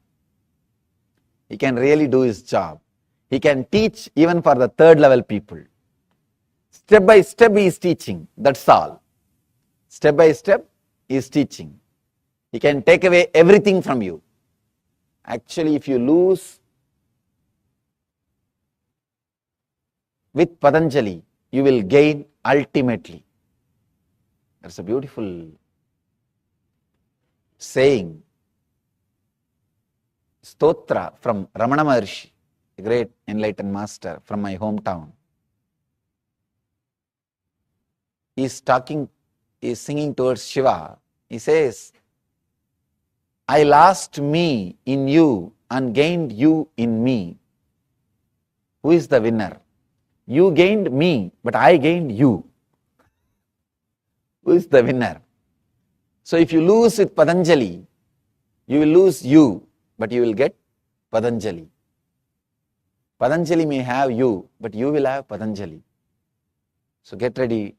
He can really do his job. He can teach even for the third level people. Step by step he is teaching. That's all. Step by step he is teaching. He can take away everything from you. Actually, if you lose with Patanjali, you will gain ultimately. That's a beautiful saying. stotra from Ramana Maharshi, a great enlightened master from my hometown. He is singing towards Shiva. He says, I lost me in you and gained you in me. Who is the winner? You gained me, but I gained you. Who is the winner? So if you lose with Patanjali, you will lose you, but you will get Patanjali. Patanjali may have you, but you will have Patanjali. So get ready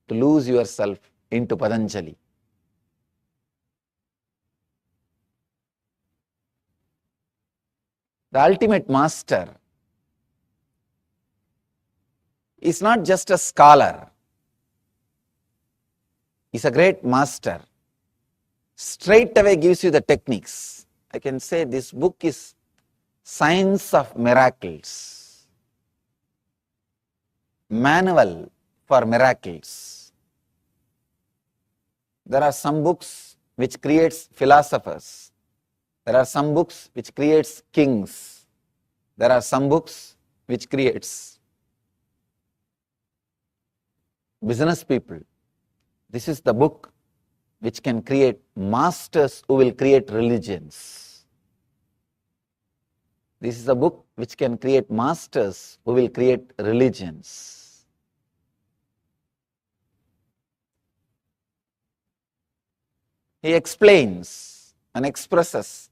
to lose yourself into Patanjali. The ultimate master is not just a scholar. He's a great master. Straight away gives you the techniques. I can say this book is Science of Miracles. Manual for miracles. There are some books which creates philosophers. There are some books which creates kings. There are some books which creates business people. This is the book which can create masters who will create religions. This is a book which can create masters who will create religions. He explains and expresses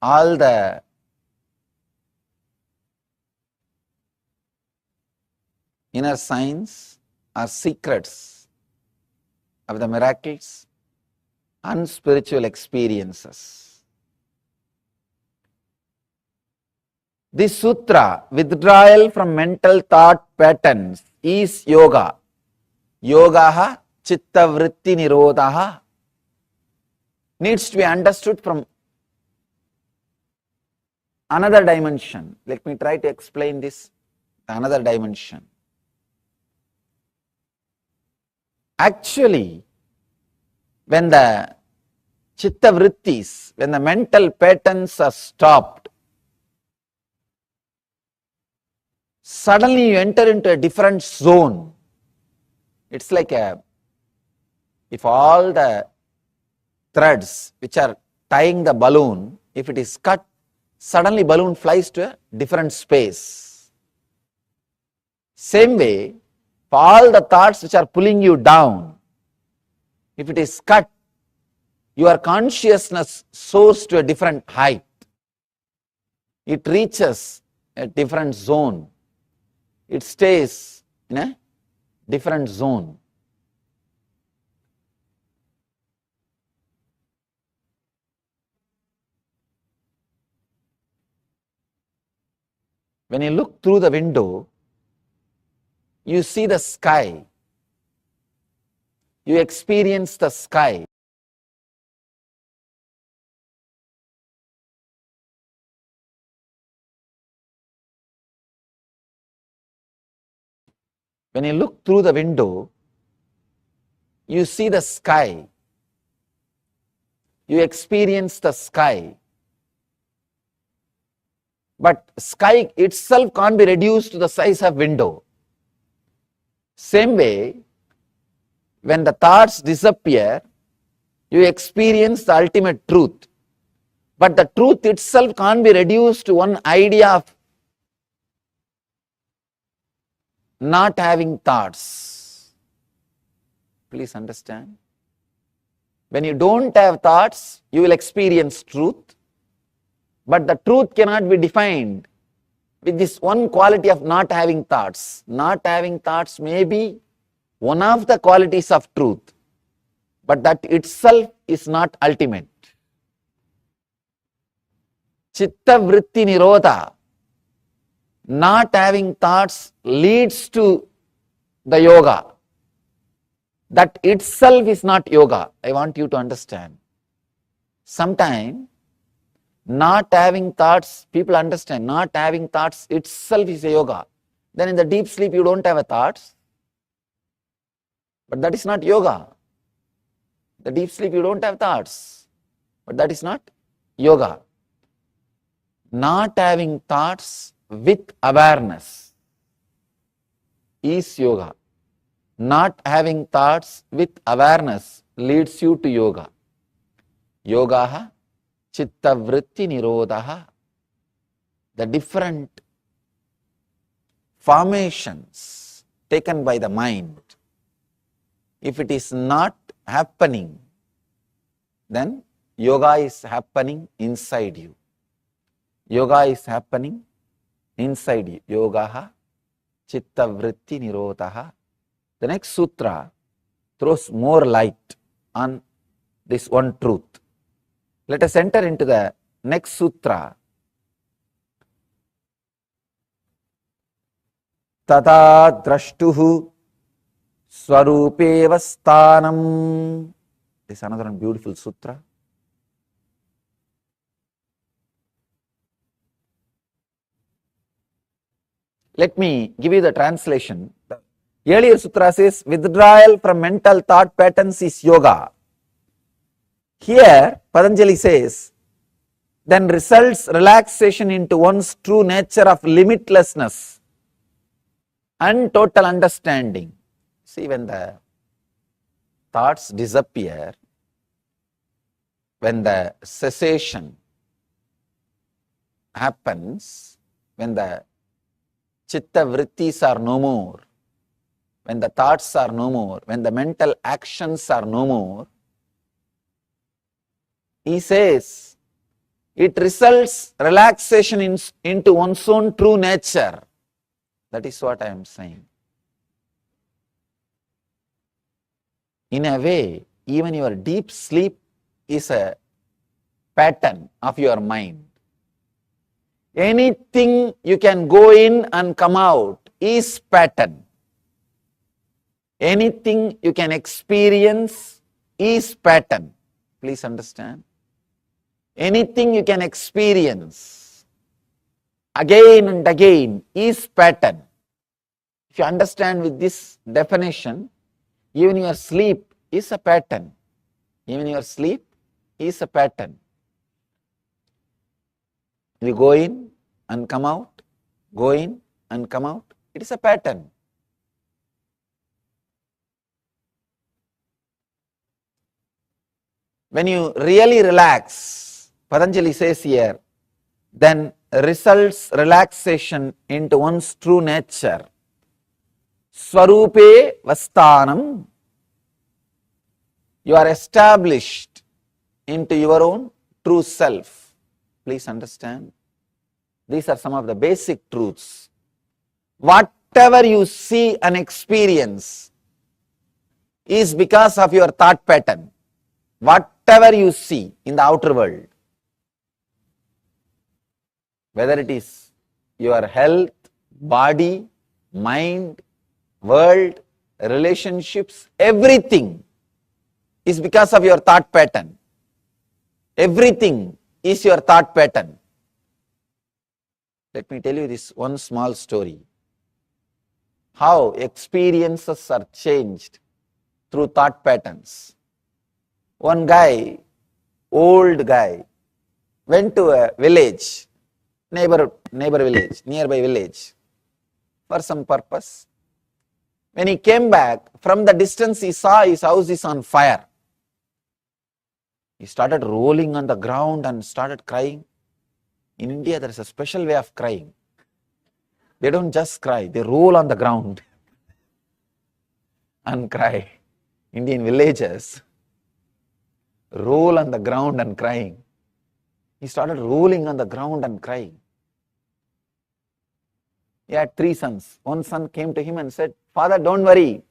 all the inner science or secrets of the miracles and spiritual experiences. This sutra, withdrawal from mental thought patterns, is yoga. Yogaha chitta vritti nirodhaha, needs to be understood from another dimension. Let me try to explain this, another dimension. Actually, when the chitta vrittis, when the mental patterns are stopped, suddenly you enter into a different zone. It's like if all the threads which are tying the balloon, if it is cut, suddenly balloon flies to a different space. Same way, for all the thoughts which are pulling you down, if it is cut, your consciousness soars to a different height. It reaches a different zone. It stays in a different zone. When you look through the window, you see the sky. You experience the sky. When you look through the window, you see the sky. You experience the sky. But sky itself can't be reduced to the size of window. Same way, when the thoughts disappear, you experience the ultimate truth. But the truth itself can't be reduced to one idea of not having thoughts. Please understand. When you don't have thoughts, you will experience truth. But the truth cannot be defined with this one quality of not having thoughts. Not having thoughts may be one of the qualities of truth, but that itself is not ultimate. Chitta vritti nirodha, not having thoughts, leads to the yoga. That itself is not yoga. I want you to understand. Sometimes not having thoughts, people understand, not having thoughts itself is a yoga. Then in the deep sleep you don't have a thoughts. But that is not yoga. The deep sleep you don't have thoughts. But that is not yoga. not having thoughts with awareness is yoga. Not having thoughts with awareness leads you to yoga. Yogaha chitta vritti nirodhaha. The different formations taken by the mind, if it is not happening, then yoga is happening inside you. Yoga is happening inside you. Yogaha chitta vritti nirodhaha. The next sutra throws more light on this one truth. Let us enter into the next sutra. Tata drashtuhu swarupeva sthanam. This is another beautiful sutra. Let me give you the translation. The earlier sutra says withdrawal from mental thought patterns is yoga. Here Patanjali says then results relaxation into one's true nature of limitlessness and total understanding. See, when the thoughts disappear, when the cessation happens, when the chitta vrittis are no more, when the thoughts are no more, when the mental actions are no more, he says it results relaxation into one's own true nature. That is what I am saying. In a way, even your deep sleep is a pattern of your mind. Anything you can go in and come out is pattern. Anything you can experience is pattern. Please understand. Anything you can experience again and again is pattern. If you understand with this definition, even your sleep is a pattern. Even your sleep is a pattern. You go in and come out, go in and come out. It is a pattern. When you really relax, Patanjali says here, then results relaxation into one's true nature. Swarupe vasthanam. You are established into your own true self. Please understand. These are some of the basic truths. Whatever you see and experience is because of your thought pattern. Whatever you see in the outer world, whether it is your health, body, mind, world, relationships, everything is because of your thought pattern. Everything is your thought pattern. Let me tell you this one small story. How experiences are changed through thought patterns. One guy, old guy, went to a village, neighbor village, nearby village, for some purpose. When he came back, from the distance he saw his house is on fire. He started rolling on the ground and started crying. In India, there is a special way of crying. They don't just cry, they roll on the ground and cry. Indian villagers roll on the ground and crying. He started rolling on the ground and crying. He had 3 sons. One son came to him and said, "Father, don't worry.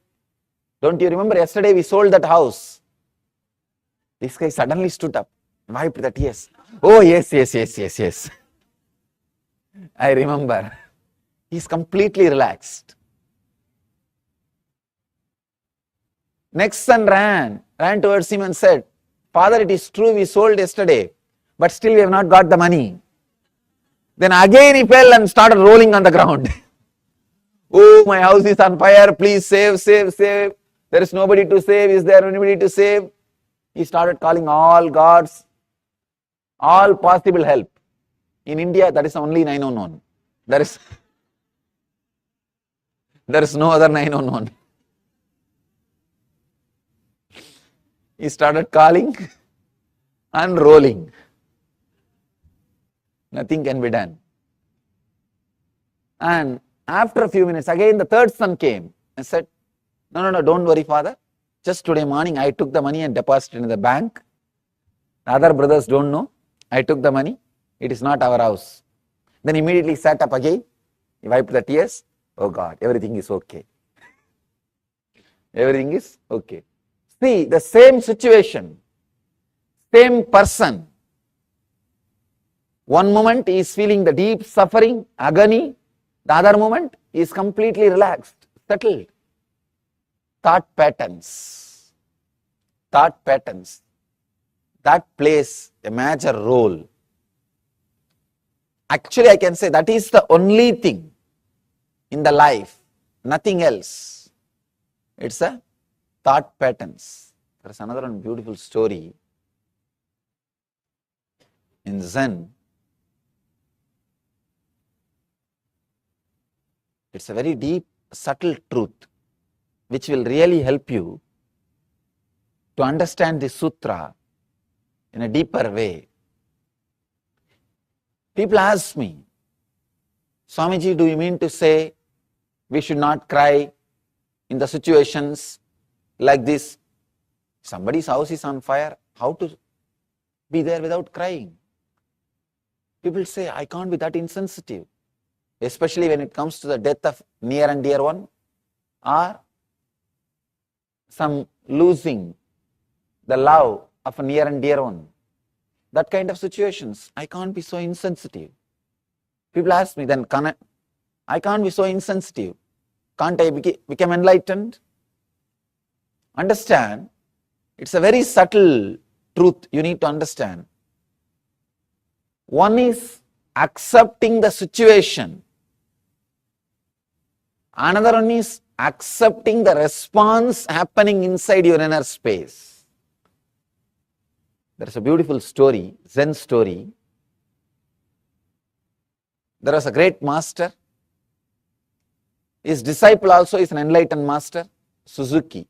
Don't you remember yesterday we sold that house?" This guy suddenly stood up, wiped the tears. "Oh, yes. I remember." He's completely relaxed. Next son ran towards him and said, "Father, it is true we sold yesterday, but still we have not got the money." Then again he fell and started rolling on the ground. "Oh, my house is on fire, please save. There is nobody to save. Is there anybody to save?" He started calling all gods, all possible help. In India, that is only 911. There is no other 911. He started calling and rolling. Nothing can be done. And after a few minutes, again the third son came and said, no, don't worry, father. Just today morning, I took the money and deposited in the bank. The other brothers don't know. I took the money. It is not our house. Then immediately sat up again. He wiped the tears. Oh God, everything is okay. Everything is okay. See, the same situation, same person. One moment he is feeling the deep suffering, agony. The other moment he is completely relaxed, settled. Thought patterns. Thought patterns. That plays a major role. Actually, I can say that is the only thing in the life, nothing else. It's a thought patterns. There is another one beautiful story in Zen. It's a very deep, subtle truth which will really help you to understand the sutra in a deeper way. People ask me, Swamiji, do you mean to say we should not cry in the situations like this? Somebody's house is on fire, how to be there without crying? People say, I can't be that insensitive, especially when it comes to the death of near and dear one, or some losing the love of a near and dear one. That kind of situations, I can't be so insensitive. People ask me, then I can't be so insensitive. Can't I become enlightened? Understand, it's a very subtle truth you need to understand. One is accepting the situation. Another one is accepting the response happening inside your inner space. There is a beautiful story, Zen story. There was a great master. His disciple also is an enlightened master, Suzuki.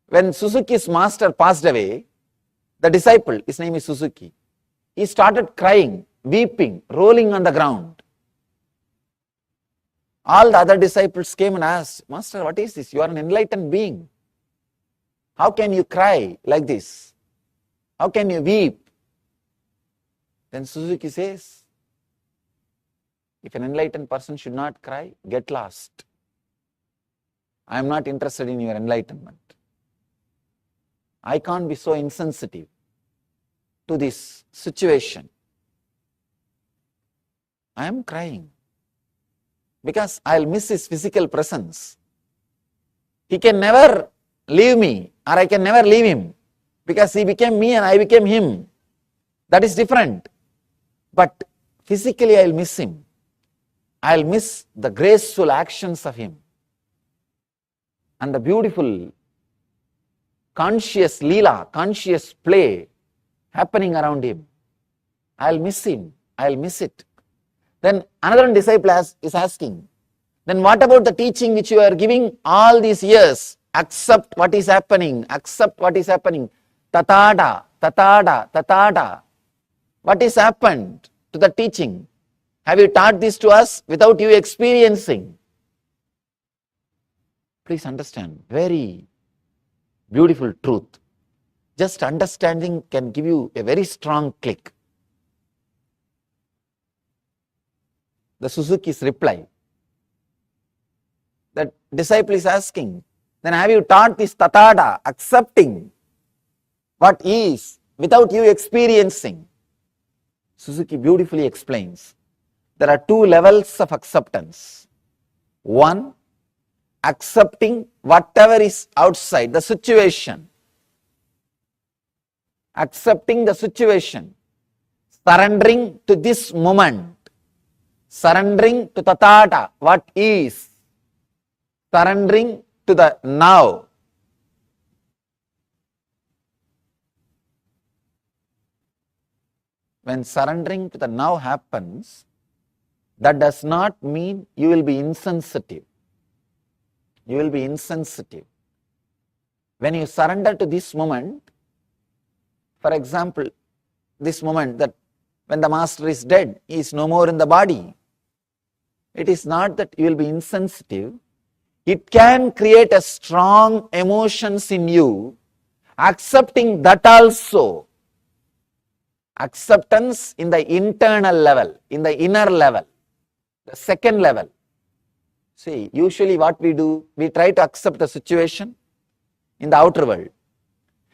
When Suzuki's master passed away, the disciple, his name is Suzuki, he started crying, weeping, rolling on the ground. All the other disciples came and asked, Master, what is this? You are an enlightened being. How can you cry like this? How can you weep? Then Suzuki says, if an enlightened person should not cry, get lost. I am not interested in your enlightenment. I can't be so insensitive to this situation. I am crying because I'll miss his physical presence. He can never leave me, or I can never leave him, because he became me and I became him. That is different. But physically I'll miss him. I'll miss the graceful actions of him and the beautiful conscious leela, conscious play happening around him. I'll miss him. I'll miss it. Then another disciple is asking, then what about the teaching which you are giving all these years? Accept what is happening. Accept what is happening. Tatada, tatada, tatada. What has happened to the teaching? Have you taught this to us without you experiencing? Please understand, very beautiful truth. Just understanding can give you a very strong click. The Suzuki's reply. The disciple is asking, then have you taught this tatada, accepting what is without you experiencing? Suzuki beautifully explains, there are two levels of acceptance. One, accepting whatever is outside, the situation. Accepting the situation. Surrendering to this moment. Surrendering to tathata, what is. Surrendering to the now. when surrendering to the now happens, that does not mean you will be insensitive. You will be insensitive. When you surrender to this moment, for example, this moment that when the master is dead, he is no more in the body. It is not that you will be insensitive. It can create a strong emotions in you, accepting that also. Acceptance in the internal level, in the inner level, the second level. See, usually what we do, we try to accept the situation in the outer world.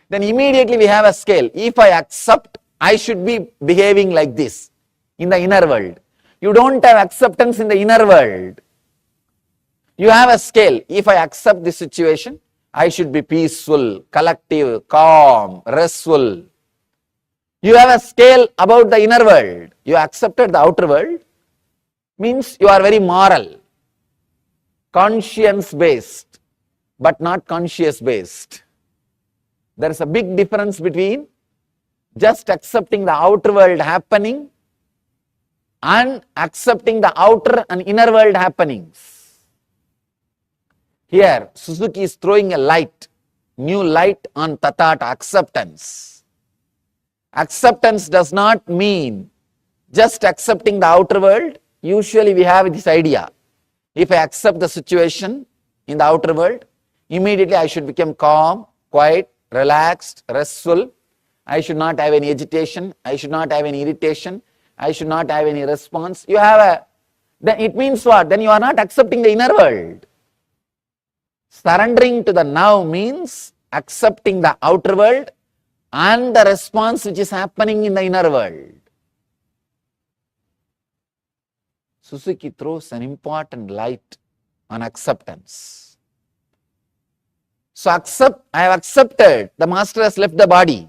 Then immediately we have a scale. If I accept, I should be behaving like this in the inner world. You don't have acceptance in the inner world. You have a scale. If I accept this situation, I should be peaceful, collective, calm, restful. You have a scale about the inner world. You accepted the outer world, means you are very moral, conscience based, but not conscious based. There is a big difference between just accepting the outer world happening and accepting the outer and inner world happenings. Here, Suzuki is throwing a light, new light on Tathata, acceptance. Acceptance does not mean just accepting the outer world. Usually we have this idea. If I accept the situation in the outer world, immediately I should become calm, quiet, relaxed, restful. I should not have any agitation. I should not have any irritation. I should not have any response. You have a, then it means what? Then you are not accepting the inner world. Surrendering to the now means accepting the outer world and the response which is happening in the inner world. Suzuki throws an important light on acceptance. So I have accepted the master has left the body.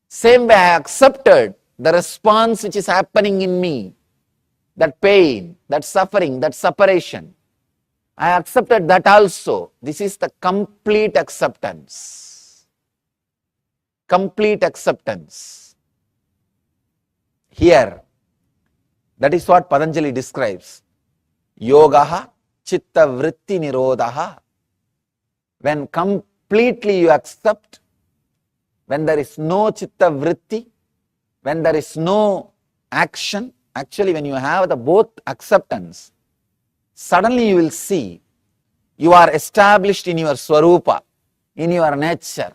Same way I accepted the response which is happening in me, that pain, that suffering, that separation. I accepted that also. This is the complete acceptance. Complete acceptance. Here, that is what Patanjali describes. Yogaha chitta vritti nirodhaha. When completely you accept, when there is no chitta vritti, when there is no action, actually when you have the both acceptance, suddenly you will see you are established in your swarupa, in your nature.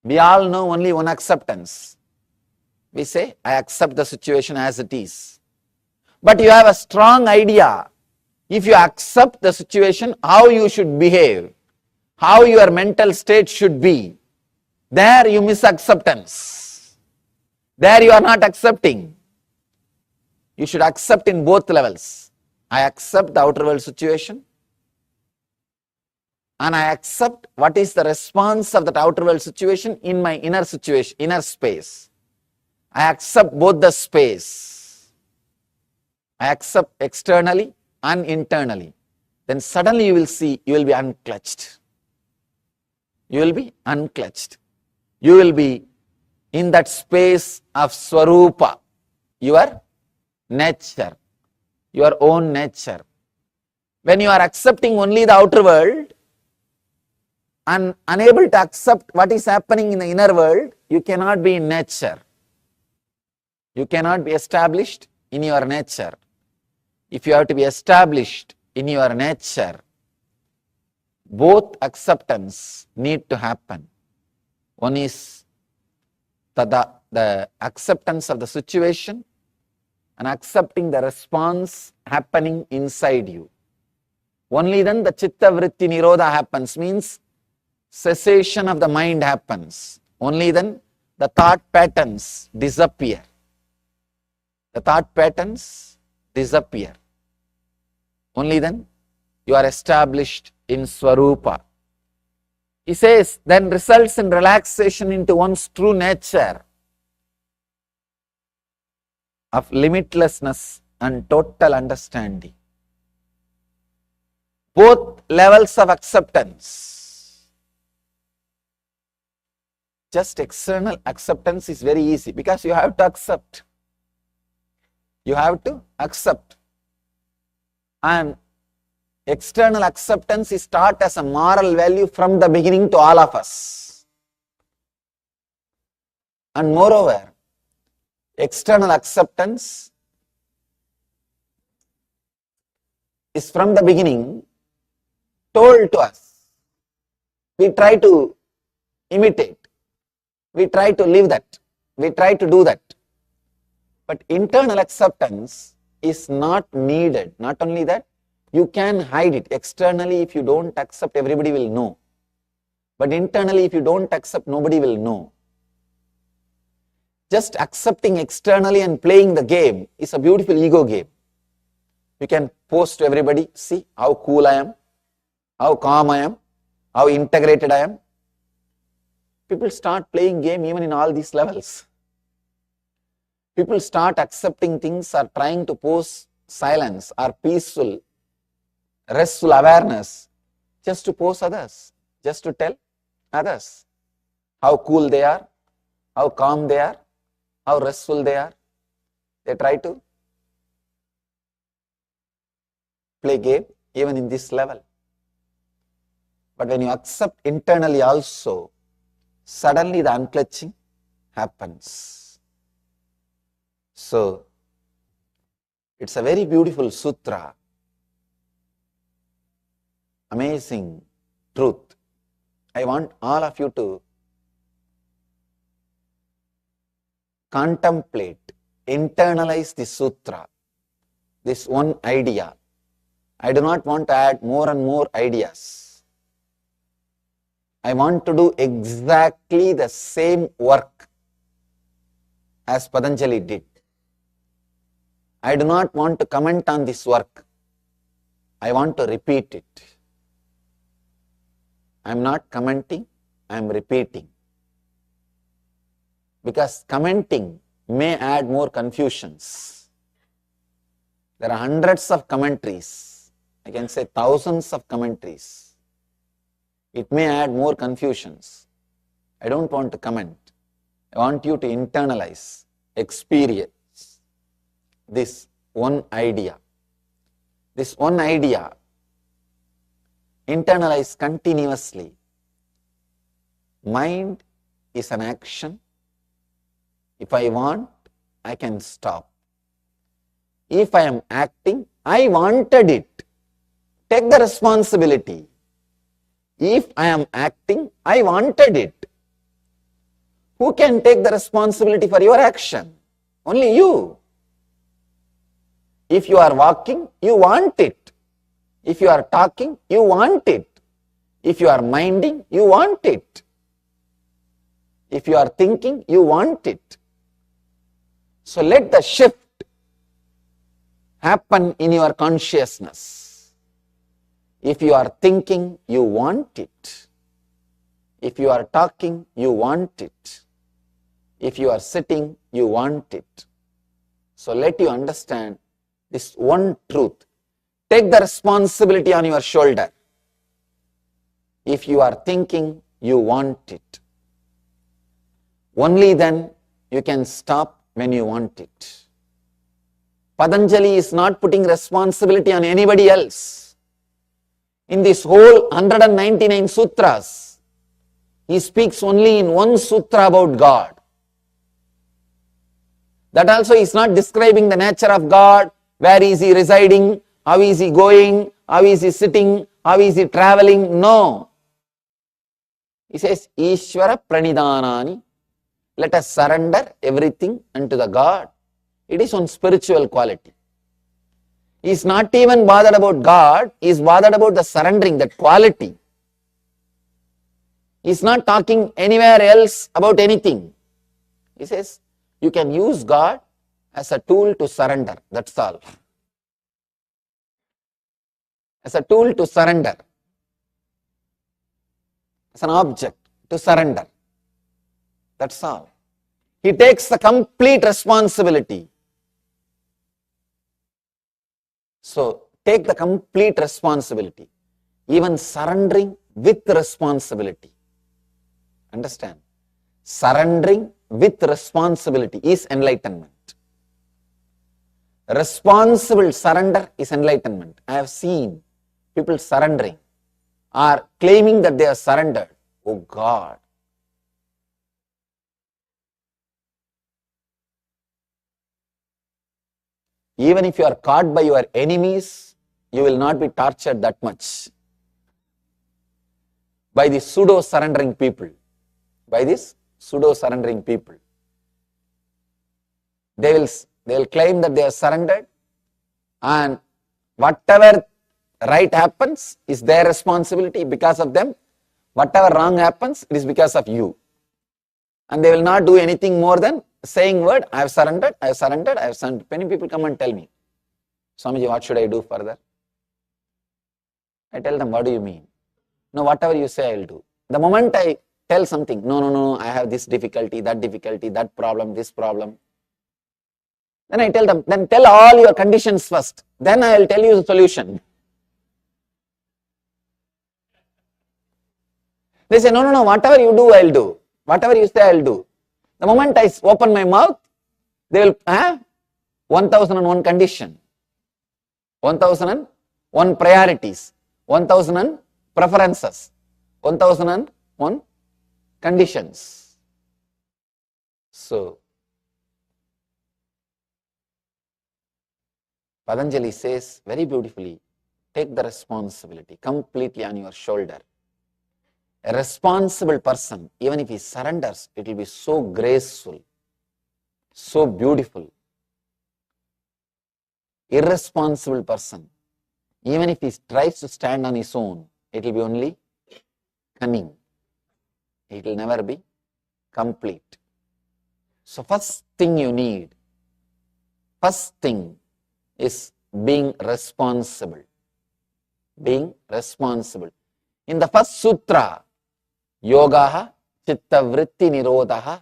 We all know only one acceptance. We say, I accept the situation as it is. But you have a strong idea. If you accept the situation, how you should behave, how your mental state should be, there you miss acceptance. There you are not accepting. You should accept in both levels. I accept the outer world situation and I accept what is the response of that outer world situation in my inner situation, inner space. I accept both the space. I accept externally and internally. Then suddenly you will see, you will be unclutched. You will be unclutched. You will be in that space of swarupa, your nature, your own nature. When you are accepting only the outer world and unable to accept what is happening in the inner world, you cannot be in nature. You cannot be established in your nature. If you have to be established in your nature, both acceptance need to happen. One is the acceptance of the situation and accepting the response happening inside you. Only then the chitta vritti nirodha happens, means cessation of the mind happens. Only then the thought patterns disappear. The thought patterns disappear. Only then you are established in swarupa. He says, then results in relaxation into one's true nature of limitlessness and total understanding. Both levels of acceptance. just external acceptance is very easy because you have to accept. You have to accept. And external acceptance is taught as a moral value from the beginning to all of us. And moreover, external acceptance is from the beginning told to us. We try to imitate. We try to live that. We try to do that. But internal acceptance is not needed. Not only that, you can hide it. Externally, if you don't accept, everybody will know. But internally, if you don't accept, nobody will know. Just accepting externally and playing the game is a beautiful ego game. You can post to everybody, see how cool I am, how calm I am, how integrated I am. People start playing game even in all these levels. People start accepting things or trying to pose silence or peaceful, restful awareness just to pose others, just to tell others how cool they are, how calm they are, how restful they are. They try to play game even in this level. But when you accept internally also, suddenly the unclutching happens. So, it's a very beautiful sutra, amazing truth. I want all of you to contemplate, internalize the sutra, this one idea. I do not want to add more and more ideas. I want to do exactly the same work as Patanjali did. I do not want to comment on this work. I want to repeat it. I am not commenting, I am repeating. Because commenting may add more confusions. There are hundreds of commentaries. I can say thousands of commentaries. It may add more confusions. I don't want to comment. I want you to internalize, experience this one idea. This one idea, internalize continuously. Mind is an action. If I want, I can stop. If I am acting, I wanted it. Take the responsibility. If I am acting, I wanted it. Who can take the responsibility for your action? Only you. If you are walking, you want it. If you are talking, you want it. If you are minding, you want it. If you are thinking, you want it. So let the shift happen in your consciousness. If you are thinking, you want it. If you are talking, you want it. If you are sitting, you want it. So let you understand this one truth. Take the responsibility on your shoulder. If you are thinking, you want it. Only then you can stop when you want it. Patanjali is not putting responsibility on anybody else. In this whole 199 sutras, he speaks only in one sutra about God. That also is not describing the nature of God. Where is he residing? How is he going? How is he sitting? How is he traveling? No. He says, Ishvara Pranidhanani. Let us surrender everything unto the God. It is one spiritual quality. He is not even bothered about God. He is bothered about the surrendering, that quality. He is not talking anywhere else about anything. He says, you can use God as a tool to surrender. That's all. As a tool to surrender. As an object to surrender. That's all. He takes the complete responsibility. So, take the complete responsibility. Even surrendering with responsibility. Understand? Surrendering with responsibility is enlightenment. Responsible surrender is enlightenment. I have seen people surrendering or claiming that they are surrendered. Oh God. Even if you are caught by your enemies, you will not be tortured that much by the pseudo-surrendering people. By this pseudo-surrendering people. They will claim that they are surrendered, and whatever right happens is their responsibility because of them. Whatever wrong happens, it is because of you. And they will not do anything more than saying word, I have surrendered, I have surrendered, I have surrendered. Many people come and tell me, Swamiji, what should I do further? I tell them, what do you mean? No, whatever you say, I will do. The moment I tell something, no, I have this difficulty, that problem, this problem. Then I tell them, then tell all your conditions first. Then I will tell you the solution. They say, no, whatever you do, I will do. Whatever you say, I will do. The moment I open my mouth, they will have 1001 condition, 1001 priorities, 1000 preferences, 1001 conditions. So, Patanjali says very beautifully, take the responsibility completely on your shoulder. A responsible person, even if he surrenders, it will be so graceful, so beautiful. Irresponsible person, even if he tries to stand on his own, it will be only cunning. It will never be complete. So first thing you need, first thing is being responsible. Being responsible. In the first sutra, Yogaha Chitta Vritti Nirodhaha,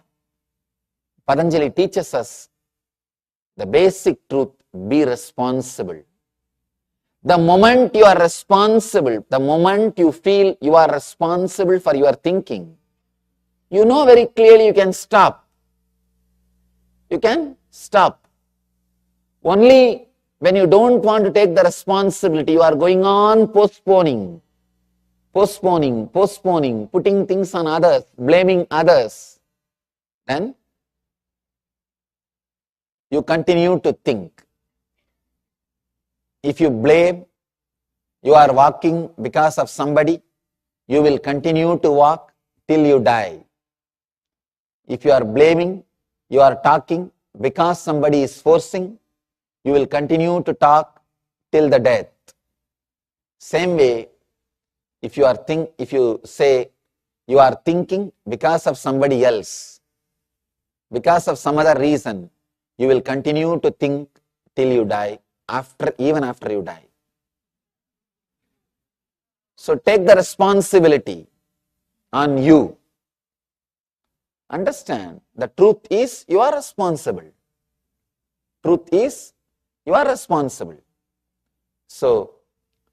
Patanjali teaches us the basic truth, be responsible. The moment you are responsible, the moment you feel you are responsible for your thinking, you know very clearly you can stop. You can stop. Only when you don't want to take the responsibility, you are going on postponing, putting things on others, blaming others. Then you continue to think. If you blame, you are walking because of somebody, you will continue to walk till you die. If you are blaming, you are talking because somebody is forcing, you will continue to talk till the death. Same way, if you say you are thinking because of somebody else, because of some other reason, you will continue to think till you die, even after you die. So take the responsibility on you. Understand, the truth is you are responsible. Truth is you are responsible. So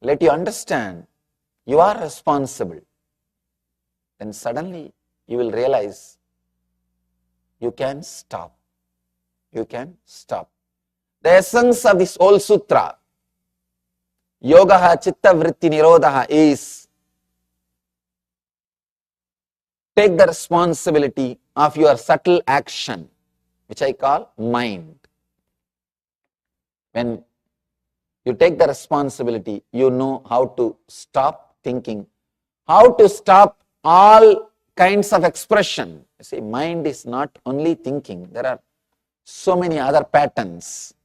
let you understand you are responsible. Then suddenly you will realize you can stop. You can stop. The essence of this whole sutra, Yogaha Chitta Vritti Nirodhaha, is take the responsibility of your subtle action, which I call mind. When you take the responsibility, you know how to stop thinking, how to stop all kinds of expression. You see, mind is not only thinking, there are so many other patterns.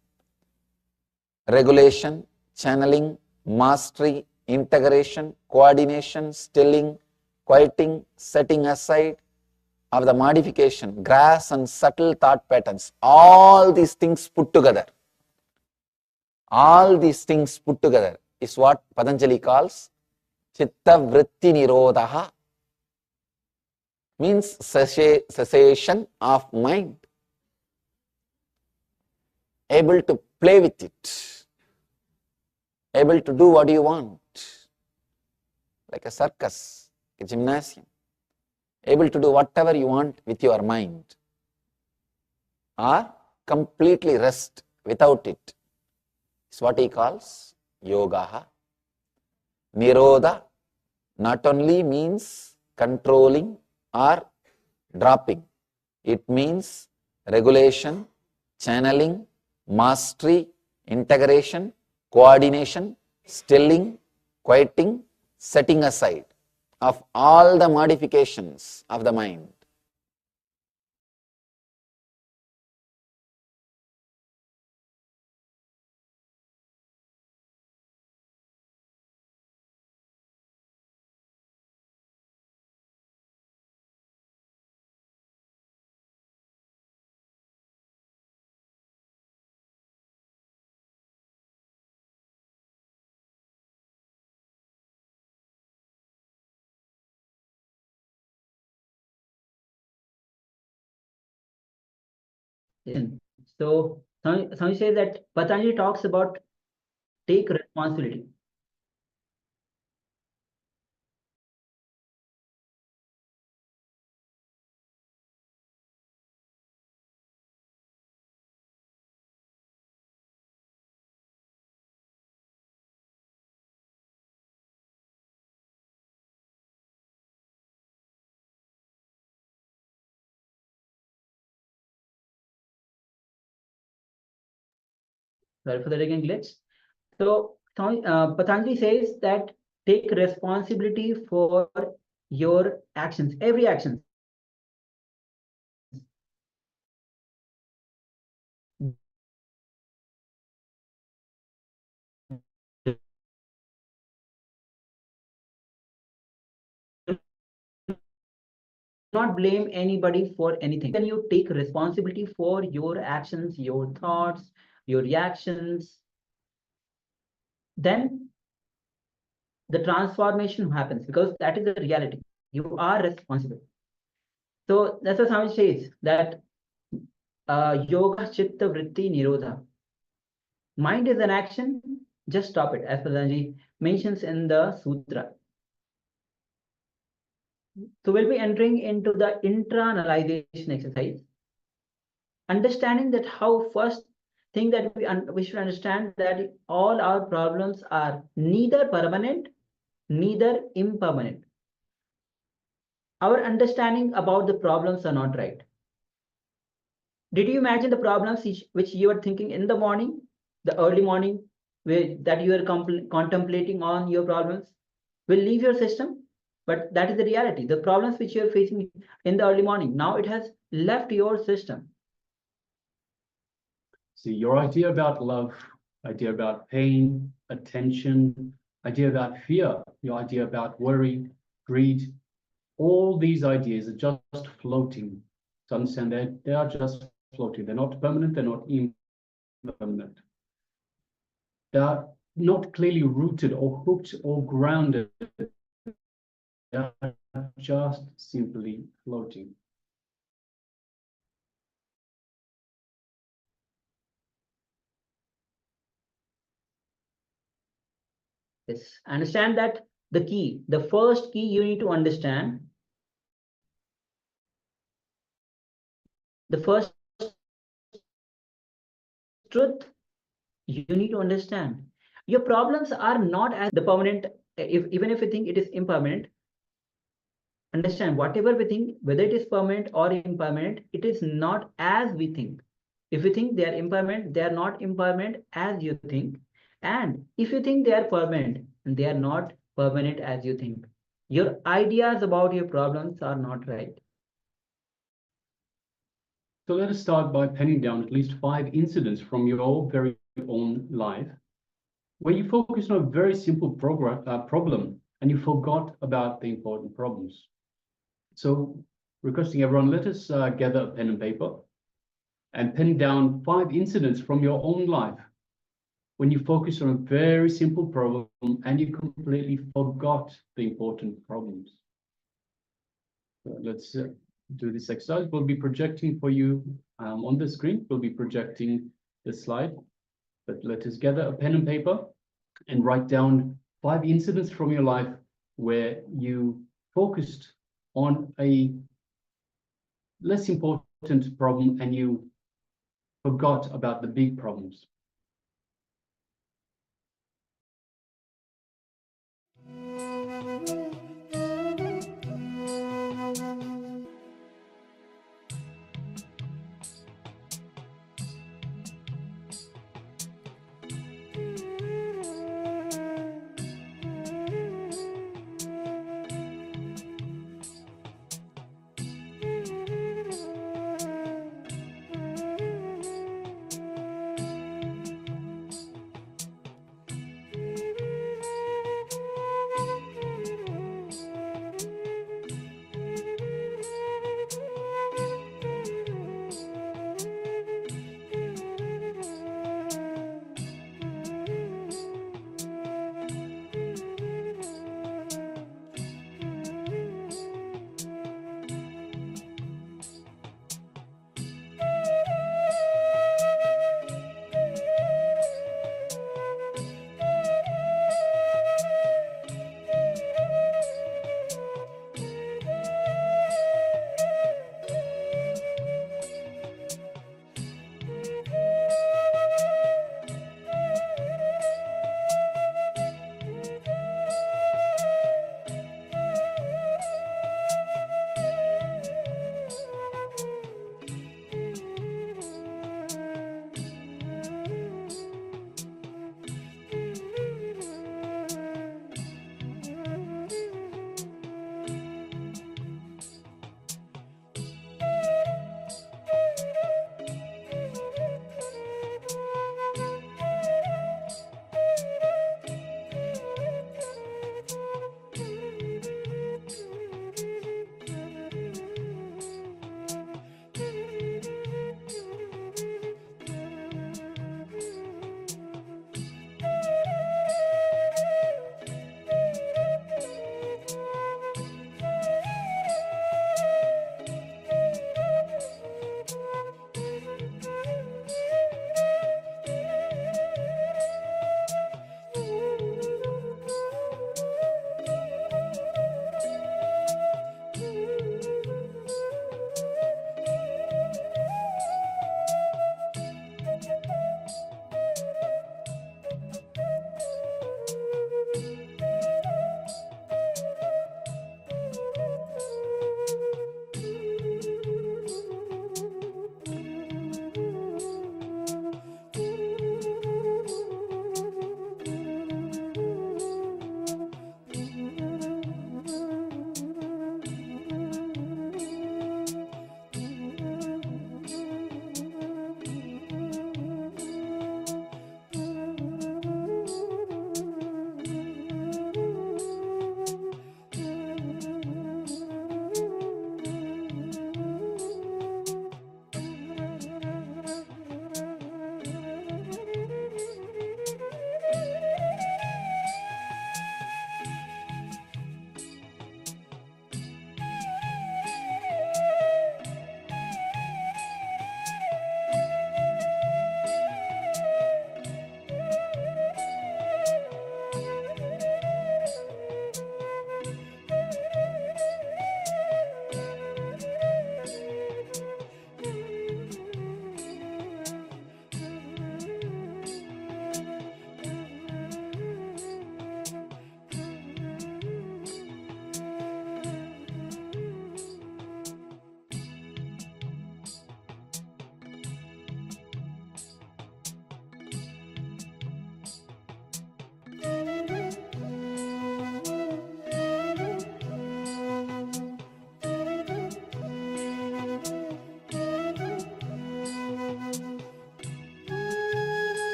Regulation, channeling, mastery, integration, coordination, stilling, quieting, setting aside of the modification, gross and subtle thought patterns, all these things put together. All these things put together is what Patanjali calls Chitta Vritti Nirodhaha, means cessation of mind. Able to play with it, able to do what you want, like a circus, a gymnasium, able to do whatever you want with your mind, or completely rest without it. It's what he calls yoga. Nirodha not only means controlling or dropping, it means regulation, channeling, mastery, integration, coordination, stilling, quieting, setting aside of all the modifications of the mind. So Swami says that Patanjali talks about take responsibility. Sorry for the again glitch. So Patanjali says that take responsibility for your actions, every action. Not blame anybody for anything. When you take responsibility for your actions, your thoughts, your reactions, then the transformation happens, because that is the reality. You are responsible. So that's what Swami says, that yoga chitta vritti nirodha. Mind is an action, just stop it, as Patanjali mentions in the sutra. So we'll be entering into the intra-analyzation exercise, understanding that how first thing that we should understand that all our problems are neither permanent, neither impermanent. Our understanding about the problems are not right. Did you imagine the problems which you are thinking in the morning, the early morning, that you are contemplating on your problems, will leave your system? But that is the reality. The problems which you are facing in the early morning, now it has left your system. See, your idea about love, idea about pain, attention, idea about fear, your idea about worry, greed, all these ideas are just floating. To understand that they are just floating. They're not permanent, they're not impermanent. They are not clearly rooted or hooked or grounded. They are just simply floating. Yes, understand that the first key you need to understand, the first truth you need to understand. Your problems are not as the permanent, even if you think it is impermanent. Understand, whatever we think, whether it is permanent or impermanent, it is not as we think. If you think they are impermanent, they are not impermanent as you think. And if you think they are permanent, they are not permanent as you think. Your ideas about your problems are not right. So let us start by penning down at least 5 incidents from your very own life where you focused on a very simple problem and you forgot about the important problems. So requesting everyone, let us gather a pen and paper and pen down 5 incidents from your own life when you focused on a very simple problem and you completely forgot the important problems. So let's do this exercise. We'll be projecting for you on the screen. We'll be projecting the slide. But let us gather a pen and paper and write down 5 incidents from your life where you focused on a less important problem and you forgot about the big problems.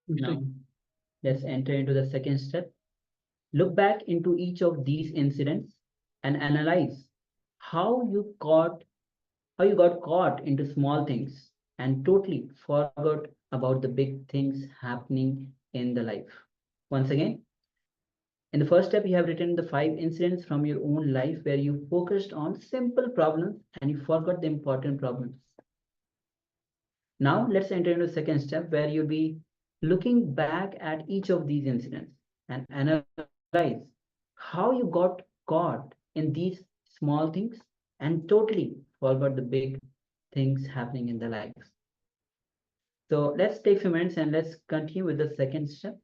Now, let's enter into the second step. Look back into each of these incidents and analyze how you got how you got caught into small things and totally forgot about the big things happening in the life. Once again, in the first step, you have written the 5 incidents from your own life where you focused on simple problems and you forgot the important problems. Now, let's enter into the second step where you'll be looking back at each of these incidents and analyze how you got caught in these small things and totally forgot the big things happening in the life. So let's take a few minutes and let's continue with the second step.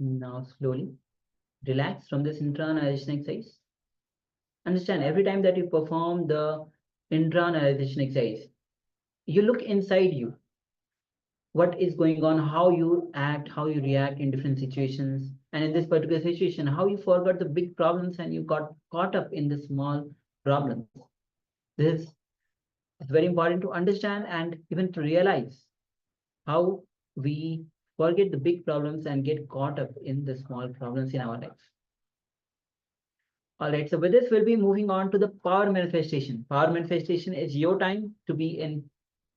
Now slowly relax from this internalization exercise. Understand, every time that you perform the internalization exercise, you look inside you. What is going on, how you act, how you react in different situations. And in this particular situation, how you forgot the big problems and you got caught up in the small problems. This is very important to understand and even to realize how we forget the big problems and get caught up in the small problems in our life. All right, so with this, we'll be moving on to the power manifestation. Power manifestation is your time to be in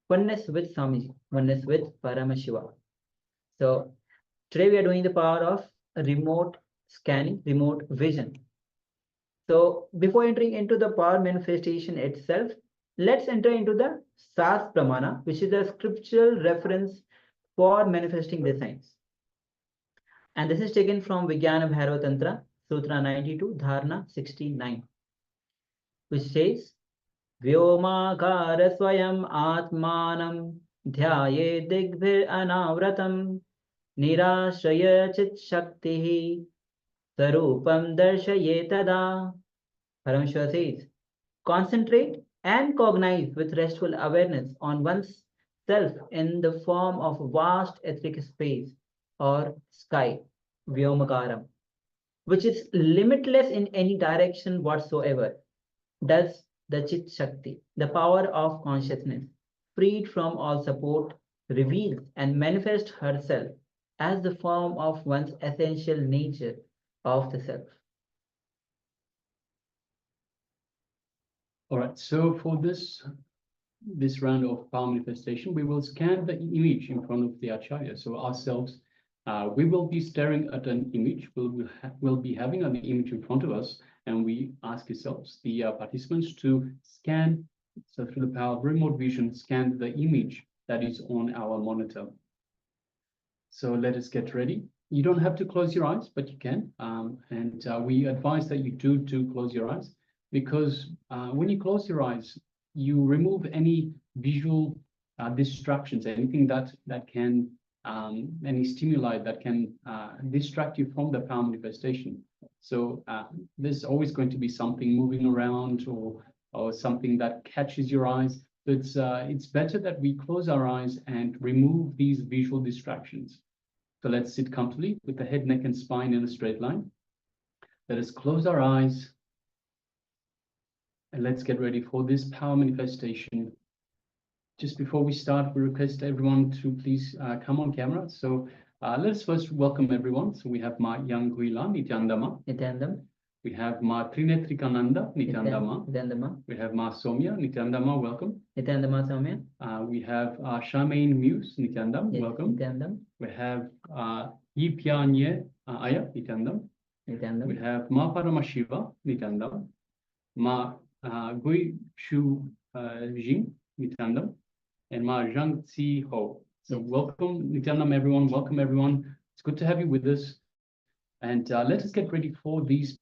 oneness with Swamiji, oneness with Paramashiva. So today we are doing the power of remote scanning, remote vision. So before entering into the power manifestation itself, let's enter into the SAS Pramana, which is a scriptural reference for manifesting the signs. And this is taken from Vijnana Bhairava Tantra, Sutra 92, Dharana 69, which says, Vyomakara swayam atmanam dhyaye digbhir anavratam nirashraya chit shaktihi sarupam darshaye tada. Parameshwar says, concentrate and cognize with restful awareness on one's self in the form of vast etheric space or sky, Vyomakaram, which is limitless in any direction whatsoever. Does the Chit Shakti, the power of consciousness, freed from all support, reveals and manifests herself as the form of one's essential nature of the self. All right, so for this round of power manifestation, we will scan the image in front of the Acharya. So ourselves, we will be staring at an image. We'll be having an image in front of us, and we ask ourselves, the participants, to scan, so through the power of remote vision, scan the image that is on our monitor. So let us get ready. You don't have to close your eyes, but you can. And we advise that you do close your eyes, because when you close your eyes, you remove any visual distractions, anything that can, any stimuli that can distract you from the power manifestation. So there's always going to be something moving around or something that catches your eyes. So it's better that we close our eyes and remove these visual distractions. So let's sit comfortably with the head, neck, and spine in a straight line. Let us close our eyes. And let's get ready for this power manifestation. Just before we start, we request everyone to please come on camera. So let's first welcome everyone. So we have Ma Yang Guila, Nithyananda. Nithyananda. We have Ma Trinetrikananda, Nithyananda. Nithyananda. We have Ma Somya, Nithyananda, welcome. Nithyananda Somya. We have Charmaine Muse, Nithyananda, welcome. Nithyananda. We have Yipyanye Aya, Nithyananda. Nithyananda. We have Ma Paramashiva, Nithyananda. Ma Gui Shu Jing, Nithyananda, and Ma Zhang Tzi Ho. So welcome, Nithyananda, everyone. Welcome, everyone. It's good to have you with us. And let us get ready for these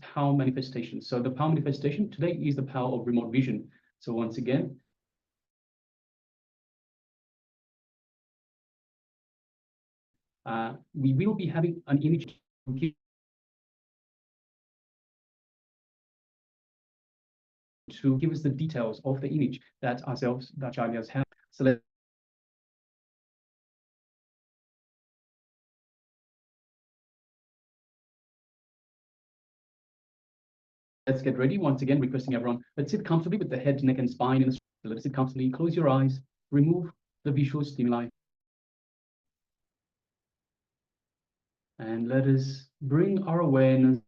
power manifestations. So the power manifestation today is the power of remote vision. So once again, we will be having an image to give us the details of the image that ourselves, the acharyas, have. So let's get ready. Once again, requesting everyone, let's sit comfortably with the head, neck, and spine in the. So let's sit comfortably, close your eyes, remove the visual stimuli. And let us bring our awareness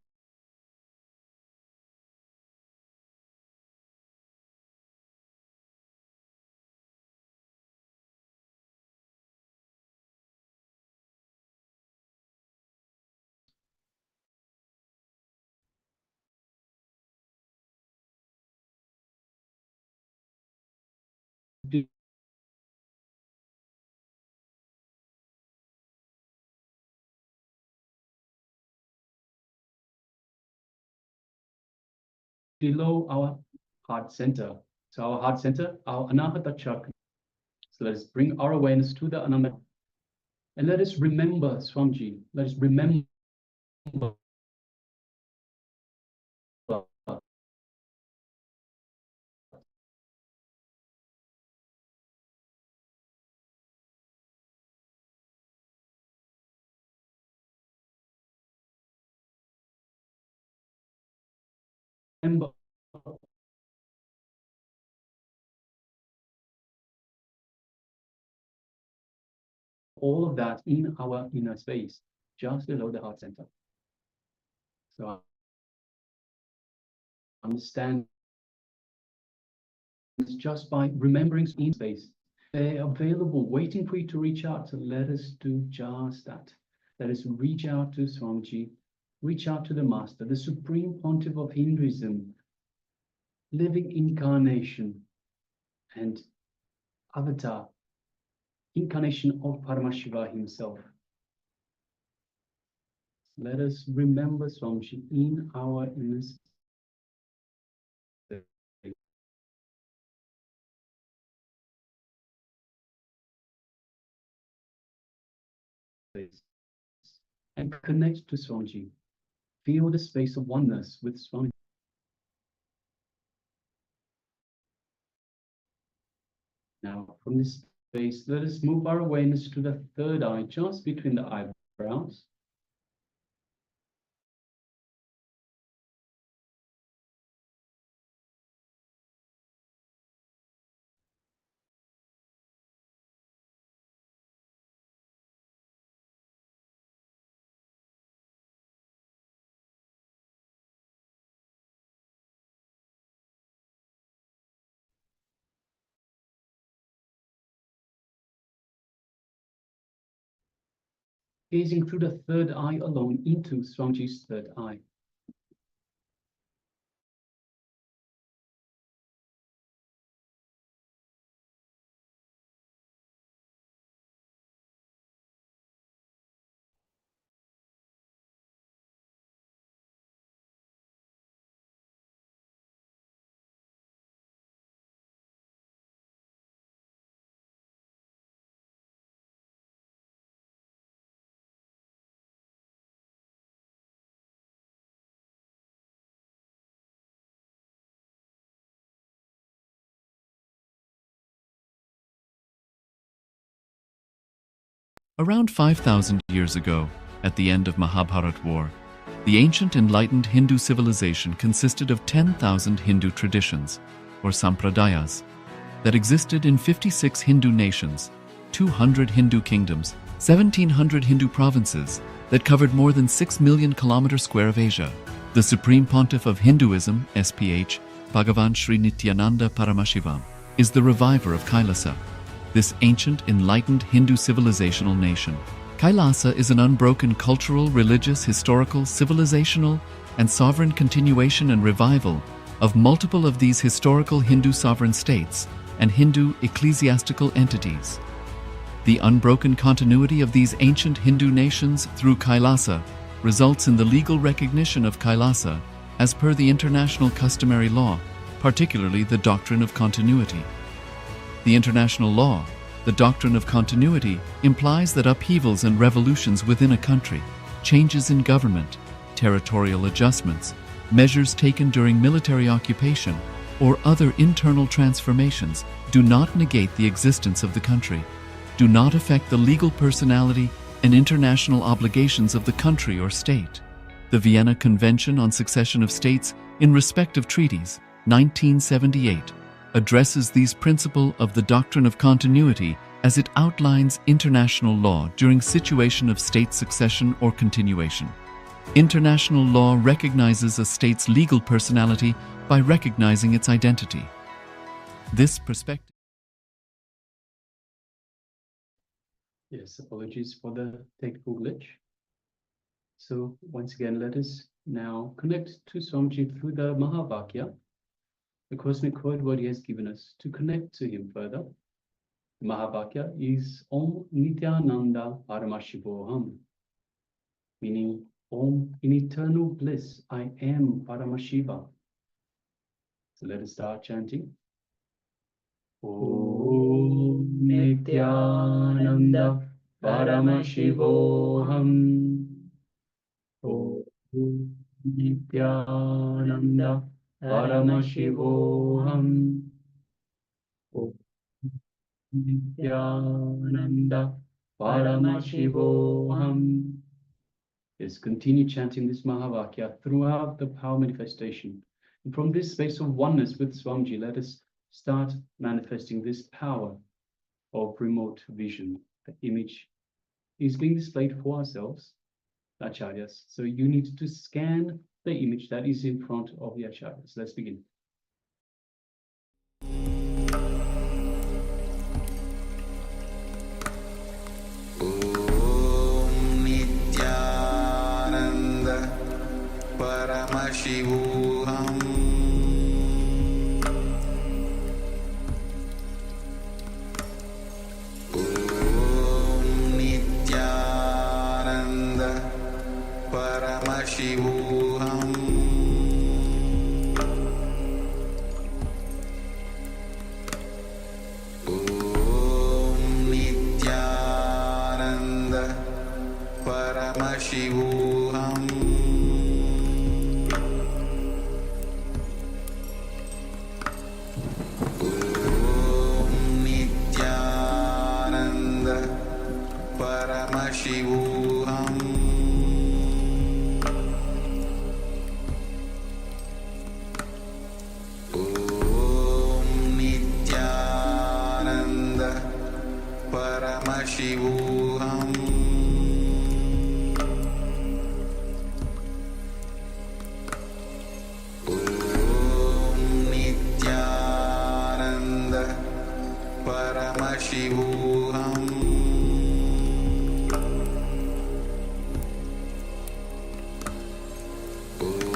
below our heart center. So our heart center, our Anahata chakra. So let's bring our awareness to the Anahata. And let us remember, Swamiji, let us remember all of that in our inner space, just below the heart center. So understand just by remembering in space. They're available, waiting for you to reach out. So let us do just that. Let us reach out to Swamiji, reach out to the Master, the Supreme Pontiff of Hinduism, living incarnation and avatar, incarnation of Paramashiva himself. Let us remember Swamiji in our inner space. And connect to Swamiji. Feel the space of oneness with Swamiji. Now, from this space, let us move our awareness to the third eye, just between the eyebrows. Gazing through the third eye alone into Swamiji's third eye. Around 5,000 years ago, at the end of Mahabharat War, the ancient enlightened Hindu civilization consisted of 10,000 Hindu traditions, or sampradayas, that existed in 56 Hindu nations, 200 Hindu kingdoms, 1,700 Hindu provinces that covered more than 6 million kilometers square of Asia. The Supreme Pontiff of Hinduism, SPH, Bhagavan Sri Nithyananda Paramashivoham, is the reviver of KAILASA, this ancient, enlightened Hindu civilizational nation. KAILASA is an unbroken cultural, religious, historical, civilizational, and sovereign continuation and revival of multiple of these historical Hindu sovereign states and Hindu ecclesiastical entities. The unbroken continuity of these ancient Hindu nations through KAILASA results in the legal recognition of KAILASA as per the international customary law, particularly the doctrine of continuity. The international law, the doctrine of continuity, implies that upheavals and revolutions within a country, changes in government, territorial adjustments, measures taken during military occupation, or other internal transformations do not negate the existence of the country, do not affect the legal personality and international obligations of the country or state. The Vienna Convention on Succession of States in respect of treaties, 1978, addresses these principles of the doctrine of continuity as it outlines international law during situation of state succession or continuation. International law recognizes a state's legal personality by recognizing its identity. This perspective. Yes, apologies for the technical glitch. So once again, let us now connect to Swamiji through the Mahavakya, the cosmic code what he has given us to connect to him further. The Mahavakya is Om Nithyananda Paramashivoham, meaning Om, in eternal bliss, I am Paramashiva. So let us start chanting. Om Nithyananda Paramashivoham. Om Nithyananda Paramashivoham. Om Nithyananda Paramashivoham. Yes, continue chanting this Mahavakya throughout the power manifestation. And from this space of oneness with Swamiji, let us start manifesting this power of remote vision. The image is being displayed for ourselves, Acharyas. So you need to scan the image that is in front of the Acharyas. Let's begin. Paramashivoham. Om Nithyananda Paramashivoham. Om Nithyananda Paramashivoham. Paramashivoham. Om Nithyananda Paramashivoham. Om Nithyananda Paramashivoham. Paramashivoham. Om Nithyananda Paramashivoham.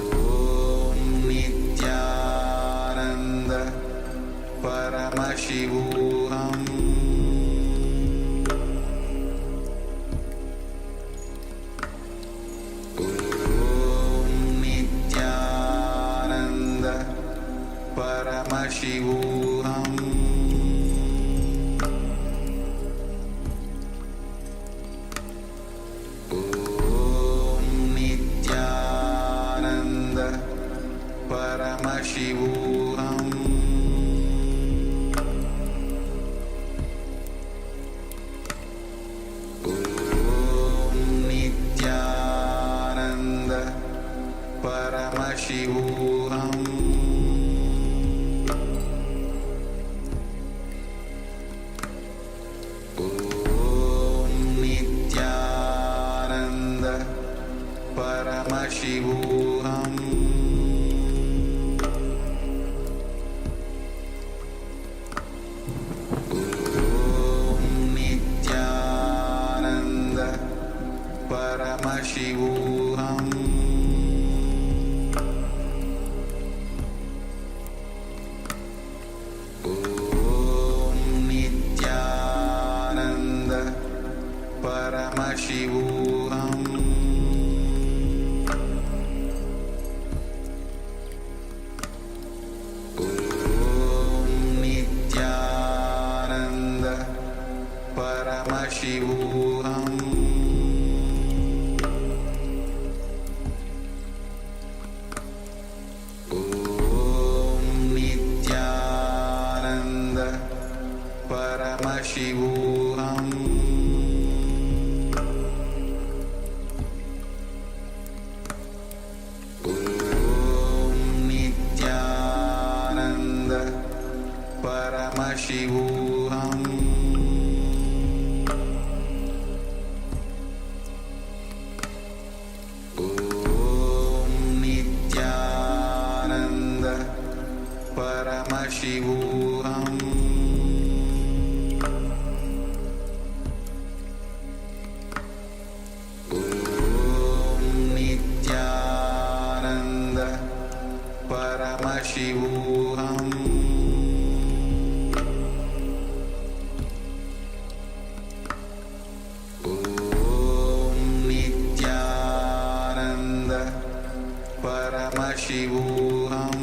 Om Nithyananda Paramashivoham. Paramashivoham. Om Nithyananda Paramashivoham. Om Nithyananda Paramashivoham. Paramashivoham. Om Nithyananda Paramashivoham. Om Nithyananda Paramashivoham. Paramashivoham. Om Nithyananda Paramashivoham. Om Nithyananda Paramashivoham. Paramashivoham.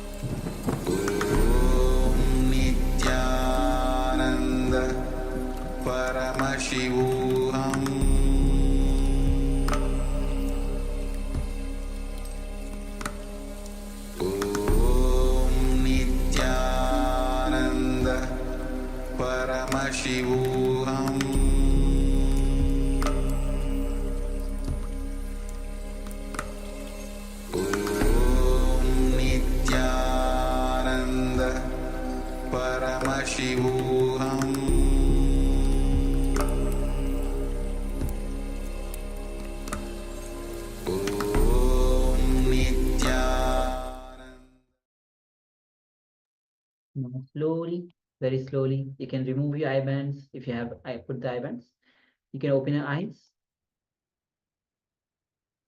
Paramashivoham Om Nithyananda Paramashivoham Om Nithyananda Paramashivoham Om Nithyananda. Now slowly, very slowly, you can remove your eye bands. If you have, I put the eye bands. You can open your eyes.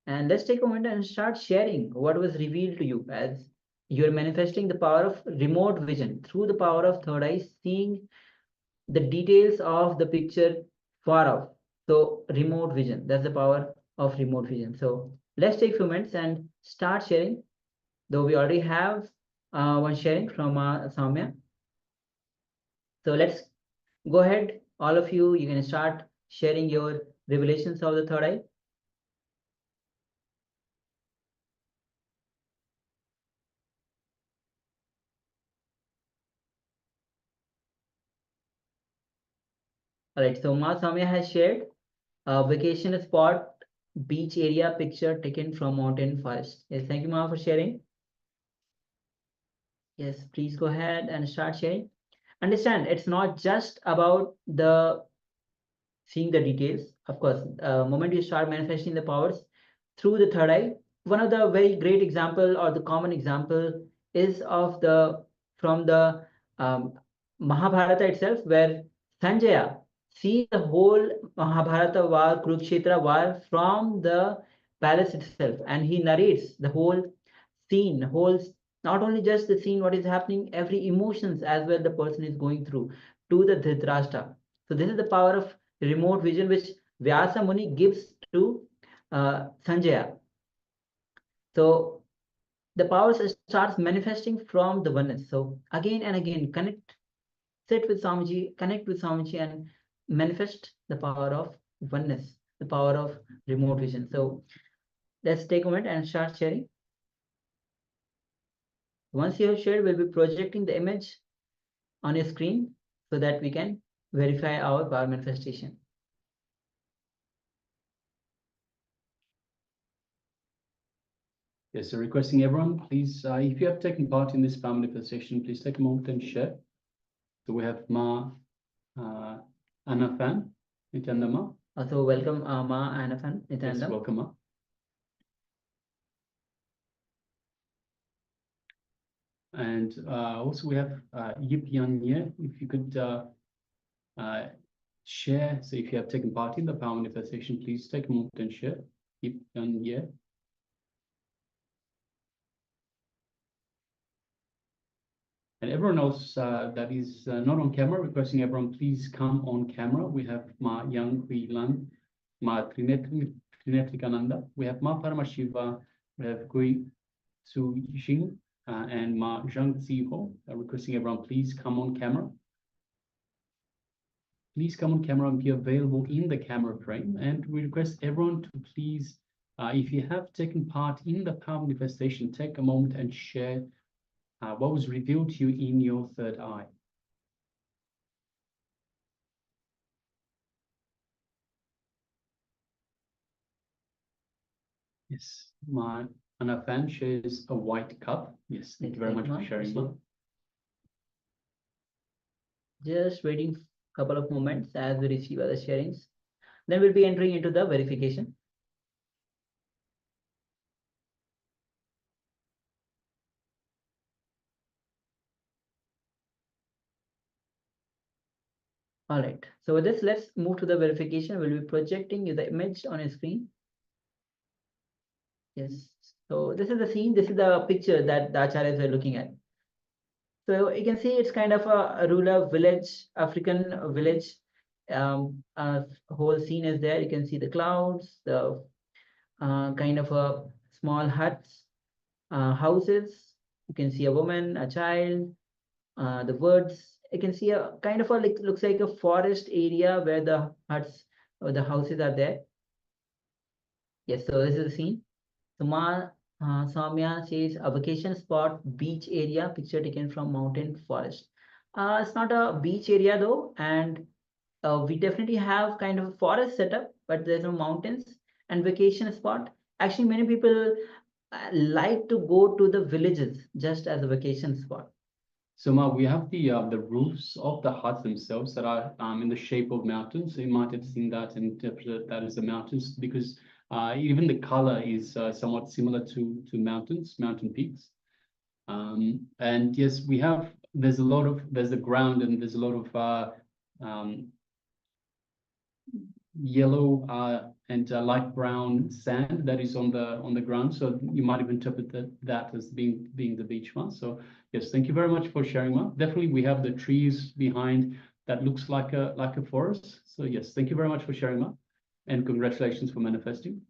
And let's take a moment and start sharing what was revealed to you as you're manifesting the power of remote vision through the power of third eye, seeing the details of the picture far off. So remote vision, that's the power of remote vision. So let's take a few minutes and start sharing, though we already have one sharing from Soumya. So let's go ahead, all of you, you can start sharing your revelations of the third eye. All right, so Ma Soumya has shared a vacation spot, beach area picture taken from mountain forest. Yes, thank you, Ma, for sharing. Yes, please go ahead and start sharing. Understand, it's not just about the seeing the details. Of course, moment you start manifesting the powers through the third eye, one of the very great example or the common example is of the from the Mahabharata itself, where Sanjaya sees the whole Mahabharata war, Kurukshetra war from the palace itself, and he narrates the whole scene, not only just the scene, what is happening, every emotions as well the person is going through to the Dhritarashtra. So this is the power of remote vision which Vyasa Muni gives to Sanjaya. So the power starts manifesting from the oneness. So again and again, sit with Swamiji, connect with Swamiji and manifest the power of oneness, the power of remote vision. So let's take a moment and start sharing. Once you have shared, we'll be projecting the image on your screen so that we can verify our power manifestation. Yes, so requesting everyone, please, if you have taken part in this power manifestation, please take a moment and share. So we have Ma Anafan, Nithyananda Ma. Also welcome Ma Anafan, Nithyananda. Yes, welcome Ma. And also we have Yip Yan Ye, if you could share. So if you have taken part in the power manifestation, please take a moment and share. Yip Yan Ye. And everyone else that is not on camera, requesting everyone please come on camera. We have Ma Yang Hui Lan, Ma Trinethikananda, we have Ma Paramashiva, we have Gui Su Yixing, and Ma Zhang Ziho. Requesting everyone please come on camera. Please come on camera and be available in the camera frame. And we request everyone to please, if you have taken part in the power manifestation, take a moment and share what was revealed to you in your third eye. Yes, my Anafan shares a white cup. Yes, thank you very much for sharing that. Just waiting a couple of moments as we receive other sharings. Then we'll be entering into the verification. All right, so with this, let's move to the verification. We'll be projecting you the image on your screen. Yes, so this is the scene, this is the picture that the acharyas are looking at. So you can see it's kind of a rural village, African village. Whole scene is there. You can see the clouds, the kind of a small huts, houses. You can see a woman, a child, the birds, you can see a kind of a like looks like a forest area where the huts or the houses are there. Yes, so this is the scene. So Samya says a vacation spot, beach area, picture taken from mountain forest. It's not a beach area though, and we definitely have kind of a forest setup, but there's no mountains and vacation spot. Actually, many people like to go to the villages just as a vacation spot. So Ma, we have the roofs of the huts themselves that are in the shape of mountains. So you might have seen that and interpreted that as the mountains because even the color is somewhat similar to mountains, mountain peaks. And yes, there's the ground and there's a lot of yellow and light brown sand that is on the ground. So you might have interpreted that as being the beach one. So yes, thank you very much for sharing, Ma. Definitely, we have the trees behind that looks like a forest. So yes, thank you very much for sharing, Ma, and congratulations for manifesting.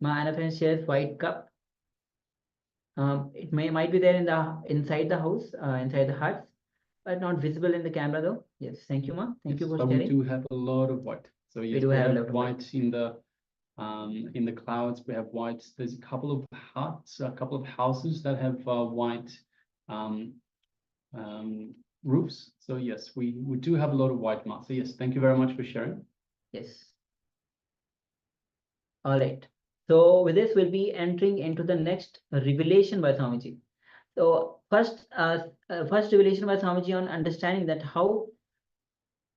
Ma Anna shares white cup. It might be there inside the house, inside the huts, but not visible in the camera though. Yes, thank you, Ma. Thank you for sharing. We do have a lot of white. So yes, we have white in the clouds. We have white. There's a couple of huts, a couple of houses that have white roofs. So yes, we do have a lot of white marks. So yes, thank you very much for sharing. Yes. All right. So with this, we'll be entering into the next revelation by Swamiji. So first revelation by Swamiji on understanding that how,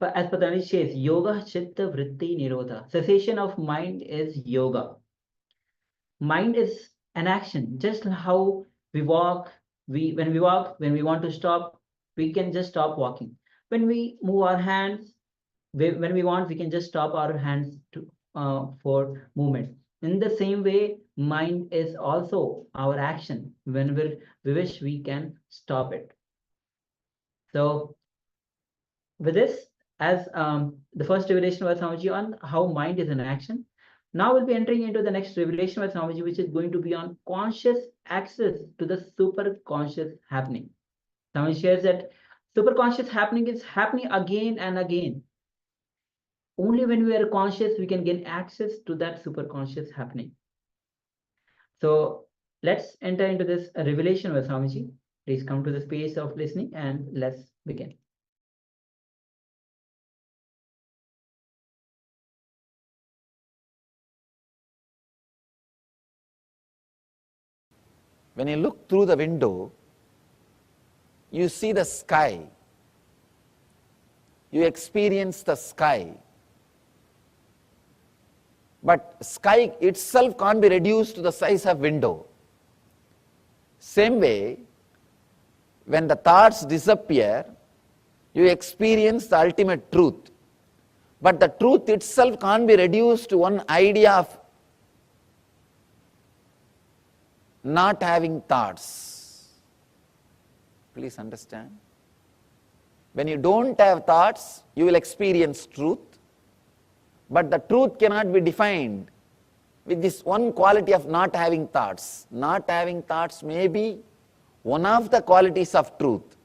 as Patanjali says, yoga chitta vritti nirodha. Cessation of mind is yoga. Mind is an action, just how we walk. When we want to stop, we can just stop walking. When we move our hands, when we want, we can just stop our hands for movement. In the same way, mind is also our action. Whenever we wish, we can stop it. So with this, as the first revelation was Swamiji on how mind is an action. Now we'll be entering into the next revelation by Swamiji, which is going to be on conscious access to the superconscious happening. Swamiji shares that superconscious happening is happening again and again. Only when we are conscious, we can gain access to that superconscious happening. So let's enter into this revelation with Swamiji. Please come to the space of listening and let's begin. When you look through the window, you see the sky. You experience the sky. But sky itself can't be reduced to the size of window. Same way, when the thoughts disappear, you experience the ultimate truth. But the truth itself can't be reduced to one idea of not having thoughts. Please understand. When you don't have thoughts, you will experience truth. But the truth cannot be defined with this one quality of not having thoughts. Not having thoughts may be one of the qualities of truth,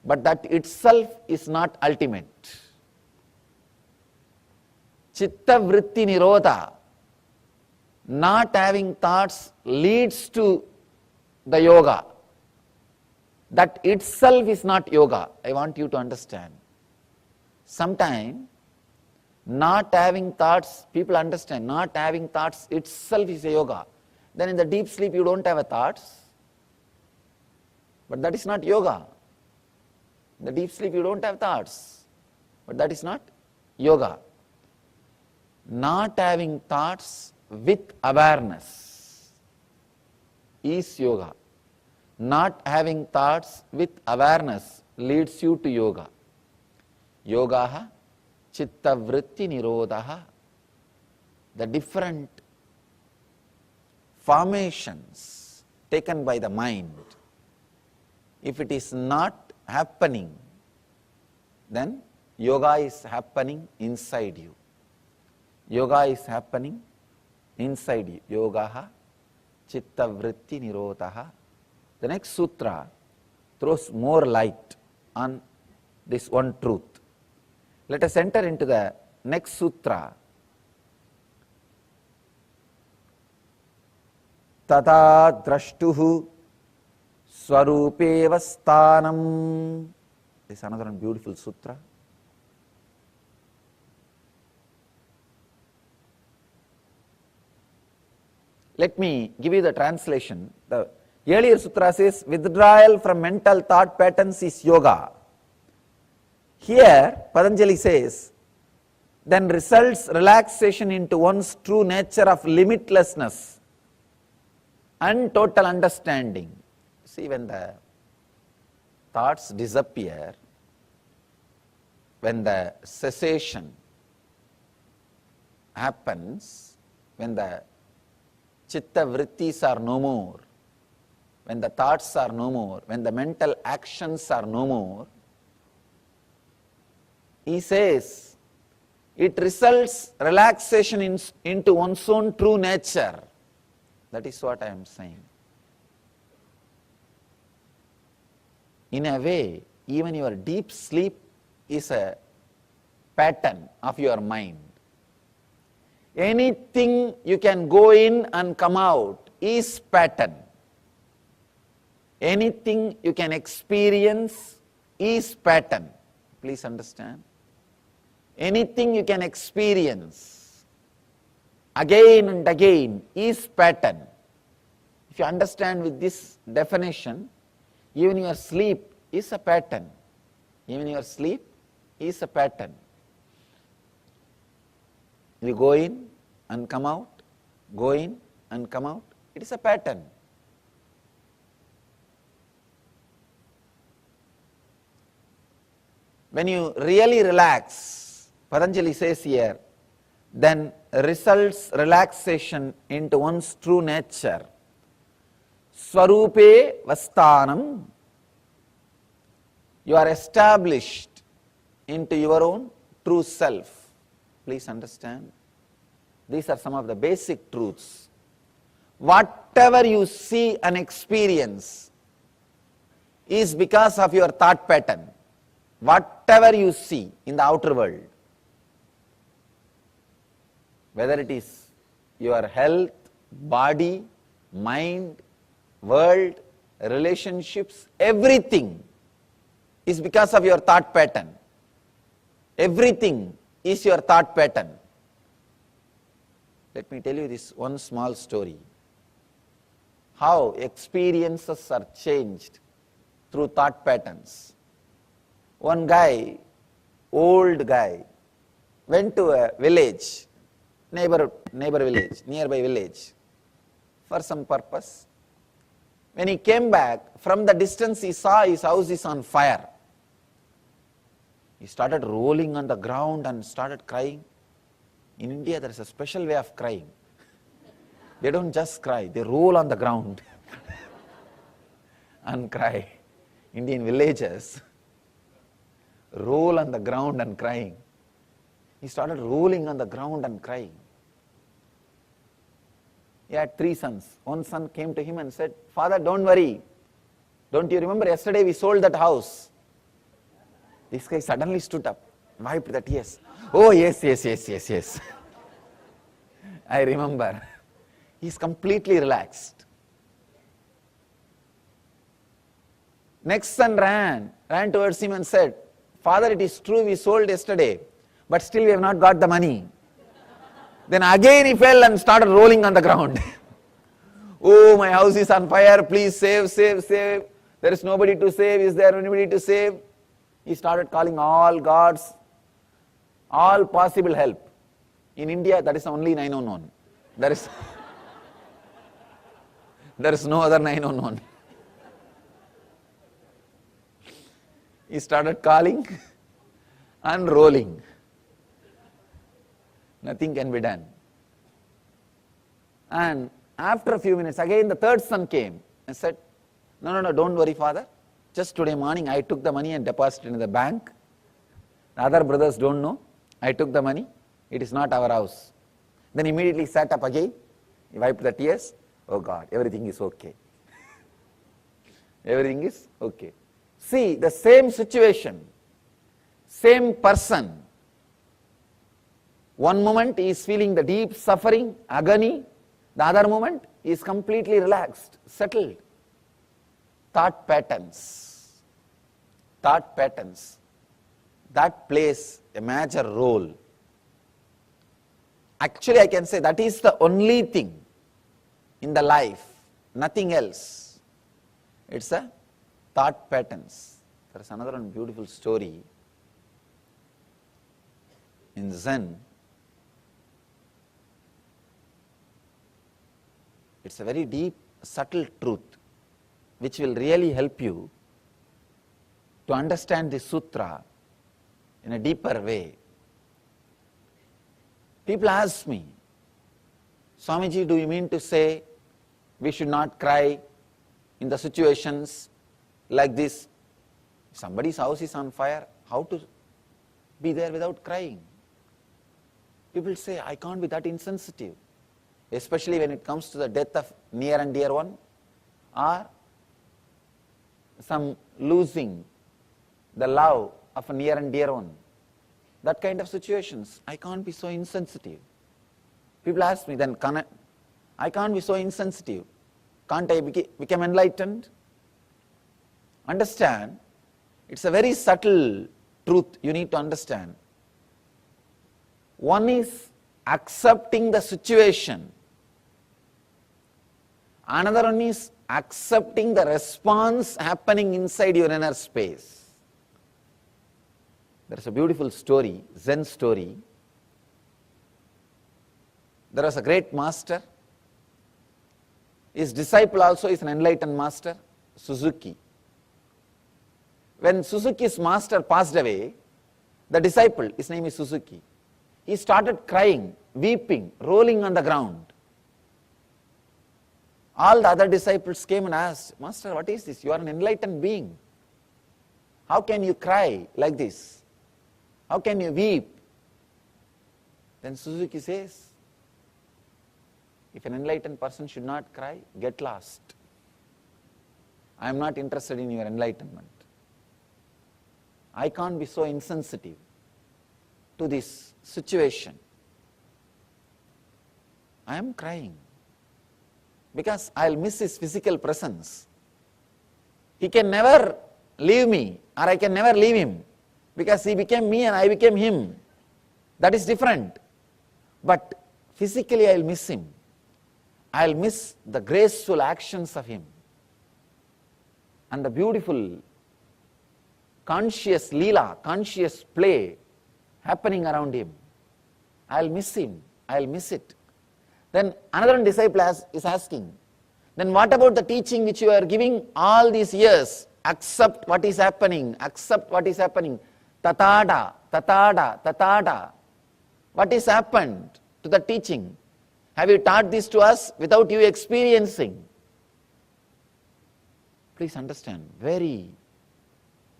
but that itself is not ultimate. Chitta vritti nirodha, not having thoughts leads to the yoga. That itself is not yoga. I want you to understand. Sometimes not having thoughts, people understand, not having thoughts itself is a yoga. Then in the deep sleep you don't have a thoughts, but that is not yoga. In the deep sleep you don't have thoughts, but that is not yoga. Not having thoughts with awareness is yoga. Not having thoughts with awareness leads you to yoga. Yogaha chitta vritti nirodha. The different formations taken by the mind, if it is not happening, then yoga is happening inside you. Yoga is happening inside you. Yogaha chitta vritti nirodha. The next sutra throws more light on this one truth. Let us enter into the next sutra. Tata drashtuhu swarupeva sthanam. This is another one beautiful sutra. Let me give you the translation. The earlier sutra says withdrawal from mental thought patterns is yoga. Here Patanjali says then results relaxation into one's true nature of limitlessness and total understanding. See, when the thoughts disappear, when the cessation happens, when the chitta vrittis are no more, when the thoughts are no more, when the mental actions are no more, he says it results relaxation into one's own true nature. That is what I am saying. In a way, even your deep sleep is a pattern of your mind. Anything you can go in and come out is pattern. Anything you can experience is pattern. Please understand. Anything you can experience again and again is pattern. If you understand with this definition, even your sleep is a pattern. Even your sleep is a pattern. You go in and come out, go in and come out. It is a pattern. When you really relax, Patanjali says here, then results relaxation into one's true nature. Swarupe vasthanam. You are established into your own true self. Please understand. These are some of the basic truths. Whatever you see and experience is because of your thought pattern. Whatever you see in the outer world, whether it is your health, body, mind, world, relationships, everything is because of your thought pattern. Everything is your thought pattern. Let me tell you this one small story. How experiences are changed through thought patterns. One guy, old guy, went to a village, neighbor village, nearby village, for some purpose. When he came back, from the distance he saw his house is on fire. He started rolling on the ground and started crying. In India, there is a special way of crying. They don't just cry, they roll on the ground and cry. Indian villages roll on the ground and crying. He started rolling on the ground and crying. He had 3 sons. One son came to him and said, "Father, don't worry. Don't you remember yesterday we sold that house?" This guy suddenly stood up, wiped the tears. "Oh, yes. I remember." He's completely relaxed. Next son ran towards him and said, "Father, it is true we sold yesterday, but still we have not got the money." Then again he fell and started rolling on the ground. "Oh, my house is on fire, please save. There is nobody to save. Is there anybody to save?" He started calling all gods, all possible help. In India, that is only 911. There is no other 911. He started calling and rolling. Nothing can be done. And after a few minutes, again the third son came and said, No, don't worry, father. Just today morning I took the money and deposited in the bank. The other brothers don't know. I took the money. It is not our house. Then immediately sat up again. He wiped the tears. Oh God, everything is okay. Everything is okay. See, the same situation, Same person, one moment he is feeling the deep suffering, agony, the other moment he is completely relaxed, settled. Thought patterns, that plays a major role. Actually, I can say that is the only thing in the life, nothing else. It's a thought patterns. There is another one beautiful story in Zen. It's a very deep, subtle truth which will really help you to understand the sutra in a deeper way. People ask me, Swamiji, do you mean to say we should not cry in the situations like this? If somebody's house is on fire, how to be there without crying? People say, I can't be that insensitive, especially when it comes to the death of near and dear one, or some losing the love of a near and dear one. That kind of situations, I can't be so insensitive. People ask me, then I can't be so insensitive. Can't I become enlightened? Understand, it's a very subtle truth you need to understand. One is accepting the situation. Another one is accepting the response happening inside your inner space. There is a beautiful story, Zen story. There was a great master. His disciple also is an enlightened master, Suzuki. When Suzuki's master passed away, the disciple, his name is Suzuki, he started crying, weeping, rolling on the ground. All the other disciples came and asked, Master, what is this? You are an enlightened being. How can you cry like this? How can you weep? Then Suzuki says, if an enlightened person should not cry, get lost. I am not interested in your enlightenment. I can't be so insensitive to this situation. I am crying because I'll miss his physical presence. He can never leave me, or I can never leave him, because he became me and I became him. That is different. But physically I'll miss him. I'll miss the graceful actions of him and the beautiful conscious leela, conscious play happening around him. I'll miss him. I'll miss it. Then another disciple is asking, then what about the teaching which you are giving all these years? Accept what is happening. Accept what is happening. Tatada, tatada, tatada. What has happened to the teaching? Have you taught this to us without you experiencing? Please understand, very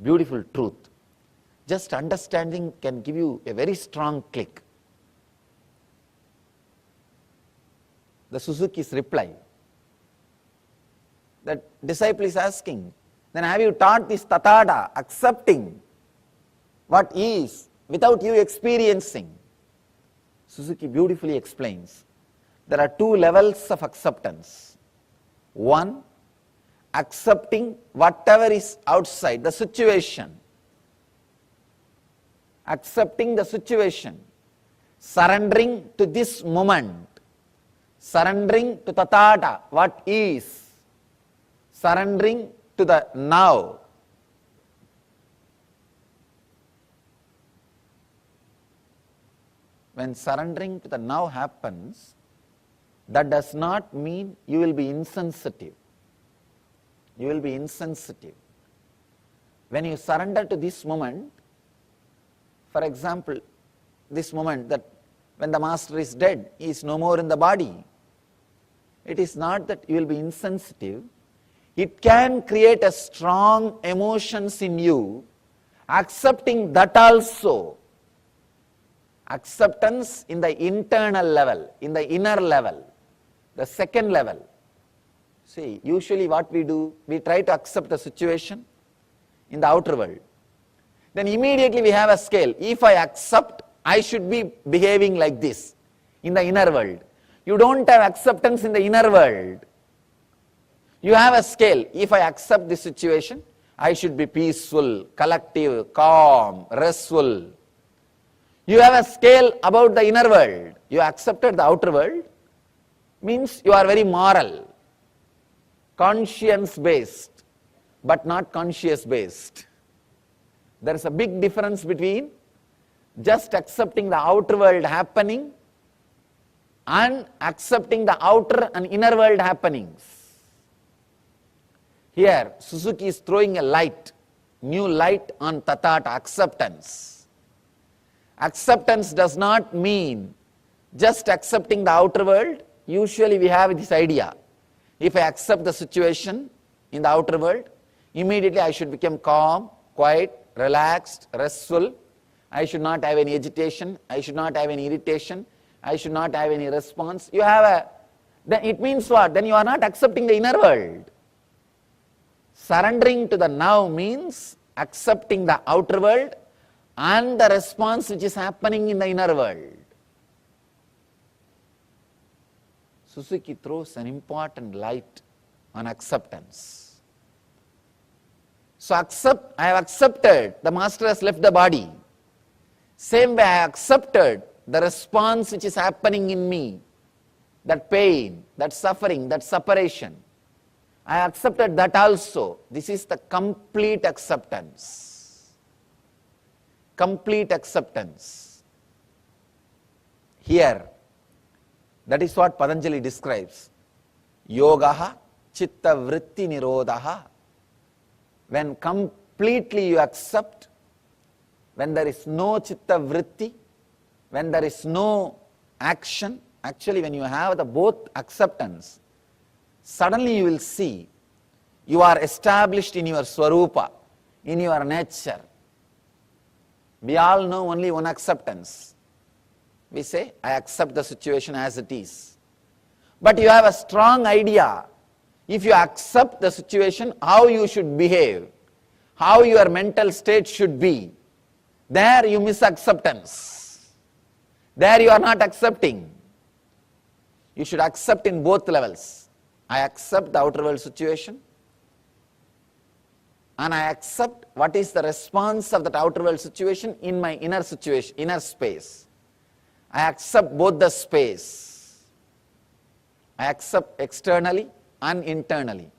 beautiful truth. Just understanding can give you a very strong click. The Suzuki's reply. The disciple is asking, then have you taught this tatada, accepting what is without you experiencing? Suzuki beautifully explains, there are two levels of acceptance. One, accepting whatever is outside, the situation. Accepting the situation. Surrendering to this moment. Surrendering to tathata, what is. Surrendering to the now. When surrendering to the now happens, that does not mean you will be insensitive. You will be insensitive. When you surrender to this moment, for example, this moment that when the master is dead, he is no more in the body. It is not that you will be insensitive. It can create a strong emotions in you, accepting that also. Acceptance in the internal level, in the inner level, the second level. See, usually what we do, we try to accept the situation in the outer world. then immediately we have a scale. If I accept, I should be behaving like this in the inner world. You don't have acceptance in the inner world. You have a scale. If I accept this situation, I should be peaceful, collective, calm, restful. You have a scale about the inner world. You accepted the outer world, means you are very moral, conscience based, but not conscious based. There is a big difference between just accepting the outer world happening and accepting the outer and inner world happenings. Here, Suzuki is throwing a light, new light on Tathata, acceptance. Acceptance does not mean just accepting the outer world. Usually we have this idea. If I accept the situation in the outer world, immediately I should become calm, quiet, relaxed, restful. I should not have any agitation. I should not have any irritation. I should not have any response. You have a, then it means what? Then you are not accepting the inner world. Surrendering to the now means accepting the outer world and the response which is happening in the inner world. Suzuki throws an important light on acceptance. So I have accepted the master has left the body. Same way I accepted the response which is happening in me, that pain, that suffering, that separation. I accepted that also. This is the complete acceptance. Complete acceptance. Here, that is what Patanjali describes. Yogaha chitta vritti nirodhaha. When completely you accept, when there is no chitta vritti, when there is no action, actually when you have the both acceptance, suddenly you will see you are established in your swarupa, in your nature. We all know only one acceptance. We say, I accept the situation as it is. But you have a strong idea. If you accept the situation, how you should behave, how your mental state should be, there you miss acceptance. There you are not accepting. You should accept in both levels. I accept the outer world situation and I accept what is the response of that outer world situation in my inner situation, inner space. I accept both the space. I accept externally and internally.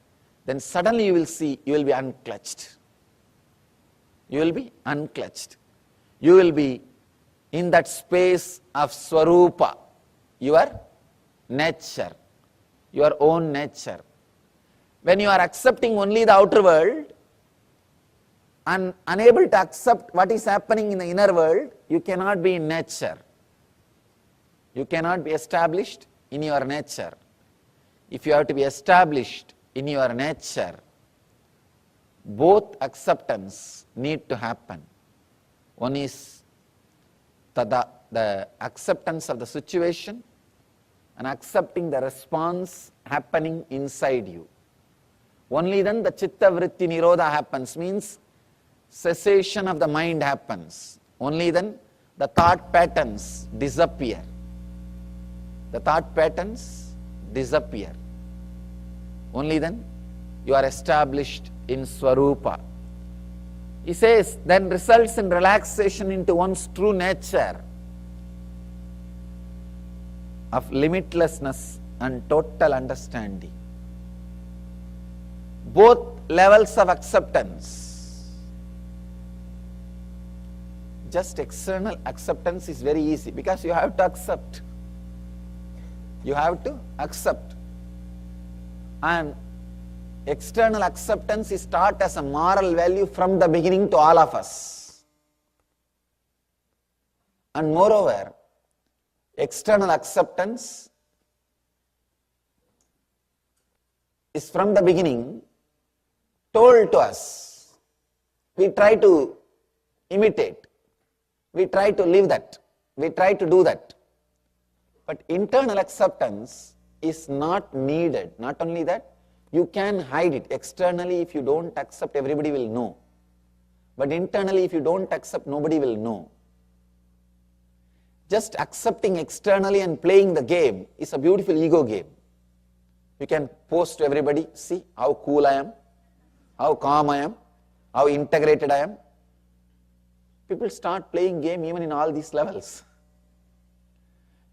Then suddenly you will see, you will be unclutched. You will be unclutched. You will be in that space of swarupa, your nature, your own nature. When you are accepting only the outer world and unable to accept what is happening in the inner world, you cannot be in nature. You cannot be established in your nature. If you have to be established in your nature, both acceptance need to happen. One is the acceptance of the situation and accepting the response happening inside you. Only then the chitta vritti nirodha happens, means cessation of the mind happens. Only then the thought patterns disappear. The thought patterns disappear. Only then you are established in swarupa. He says, then results in relaxation into one's true nature of limitlessness and total understanding. Both levels of acceptance. Just external acceptance is very easy because you have to accept. You have to accept. And external acceptance is taught as a moral value from the beginning to all of us. And moreover, external acceptance is from the beginning told to us. We try to imitate. We try to live that. We try to do that. But internal acceptance is not needed. Not only that, you can hide it. Externally, if you don't accept, everybody will know. But internally, if you don't accept, nobody will know. Just accepting externally and playing the game is a beautiful ego game. You can post to everybody, see how cool I am, how calm I am, how integrated I am. People start playing game even in all these levels.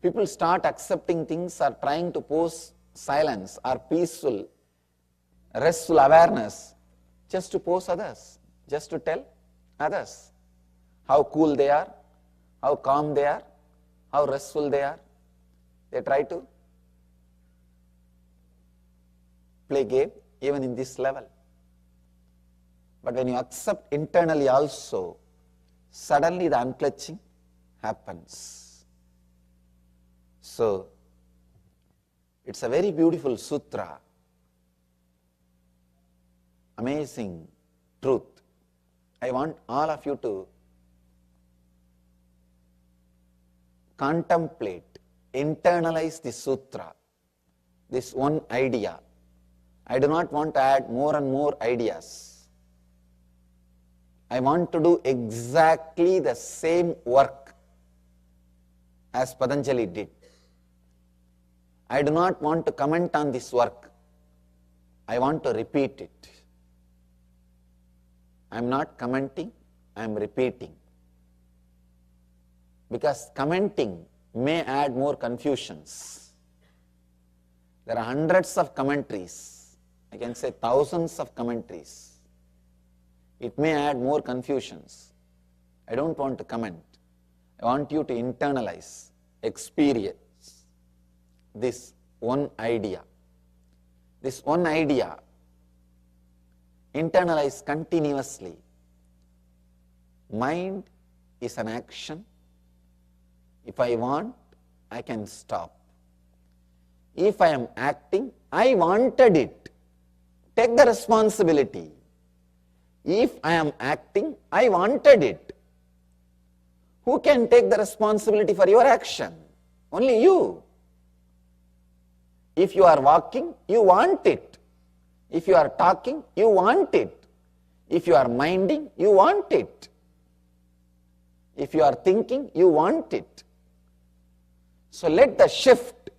People start accepting things or trying to pose silence or peaceful, restful awareness just to pose others, just to tell others how cool they are, how calm they are, how restful they are. They try to play game even in this level. But when you accept internally also, suddenly the unclutching happens. So, it's a very beautiful sutra, amazing truth. I want all of you to contemplate, internalize the sutra, this one idea. I do not want to add more and more ideas. I want to do exactly the same work as Patanjali did. I do not want to comment on this work. I want to repeat it. I am not commenting, I am repeating. Because commenting may add more confusions. There are hundreds of commentaries. I can say thousands of commentaries. It may add more confusions. I don't want to comment. I want you to internalize, experience this one idea. This one idea, internalize continuously. Mind is an action. If I want, I can stop. If I am acting, I wanted it. Take the responsibility. If I am acting, I wanted it. Who can take the responsibility for your action? Only you. If you are walking, you want it. If you are talking, you want it. If you are minding, you want it. If you are thinking, you want it. So let the shift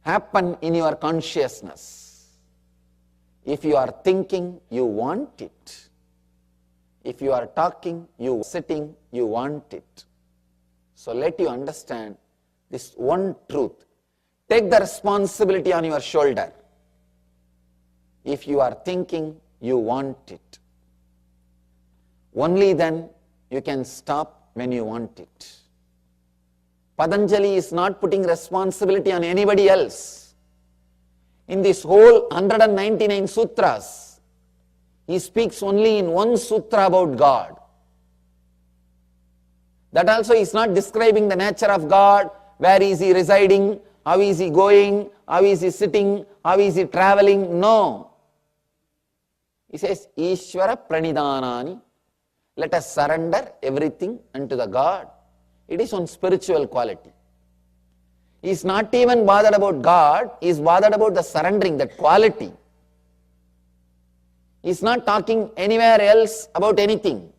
happen in your consciousness. If you are thinking, you want it. If you are talking, you are sitting, you want it. So let you understand this one truth. Take the responsibility on your shoulder. If you are thinking, you want it. Only then you can stop when you want it. Patanjali is not putting responsibility on anybody else. In this whole 199 sutras, he speaks only in one sutra about God. That also is not describing the nature of God, where is he residing, how is he going, how is he sitting, how is he traveling. No. He says, Ishvara pranidhanani. Let us surrender everything unto the God. It is one spiritual quality. He is not even bothered about God, he is bothered about the surrendering, that quality. He is not talking anywhere else about anything.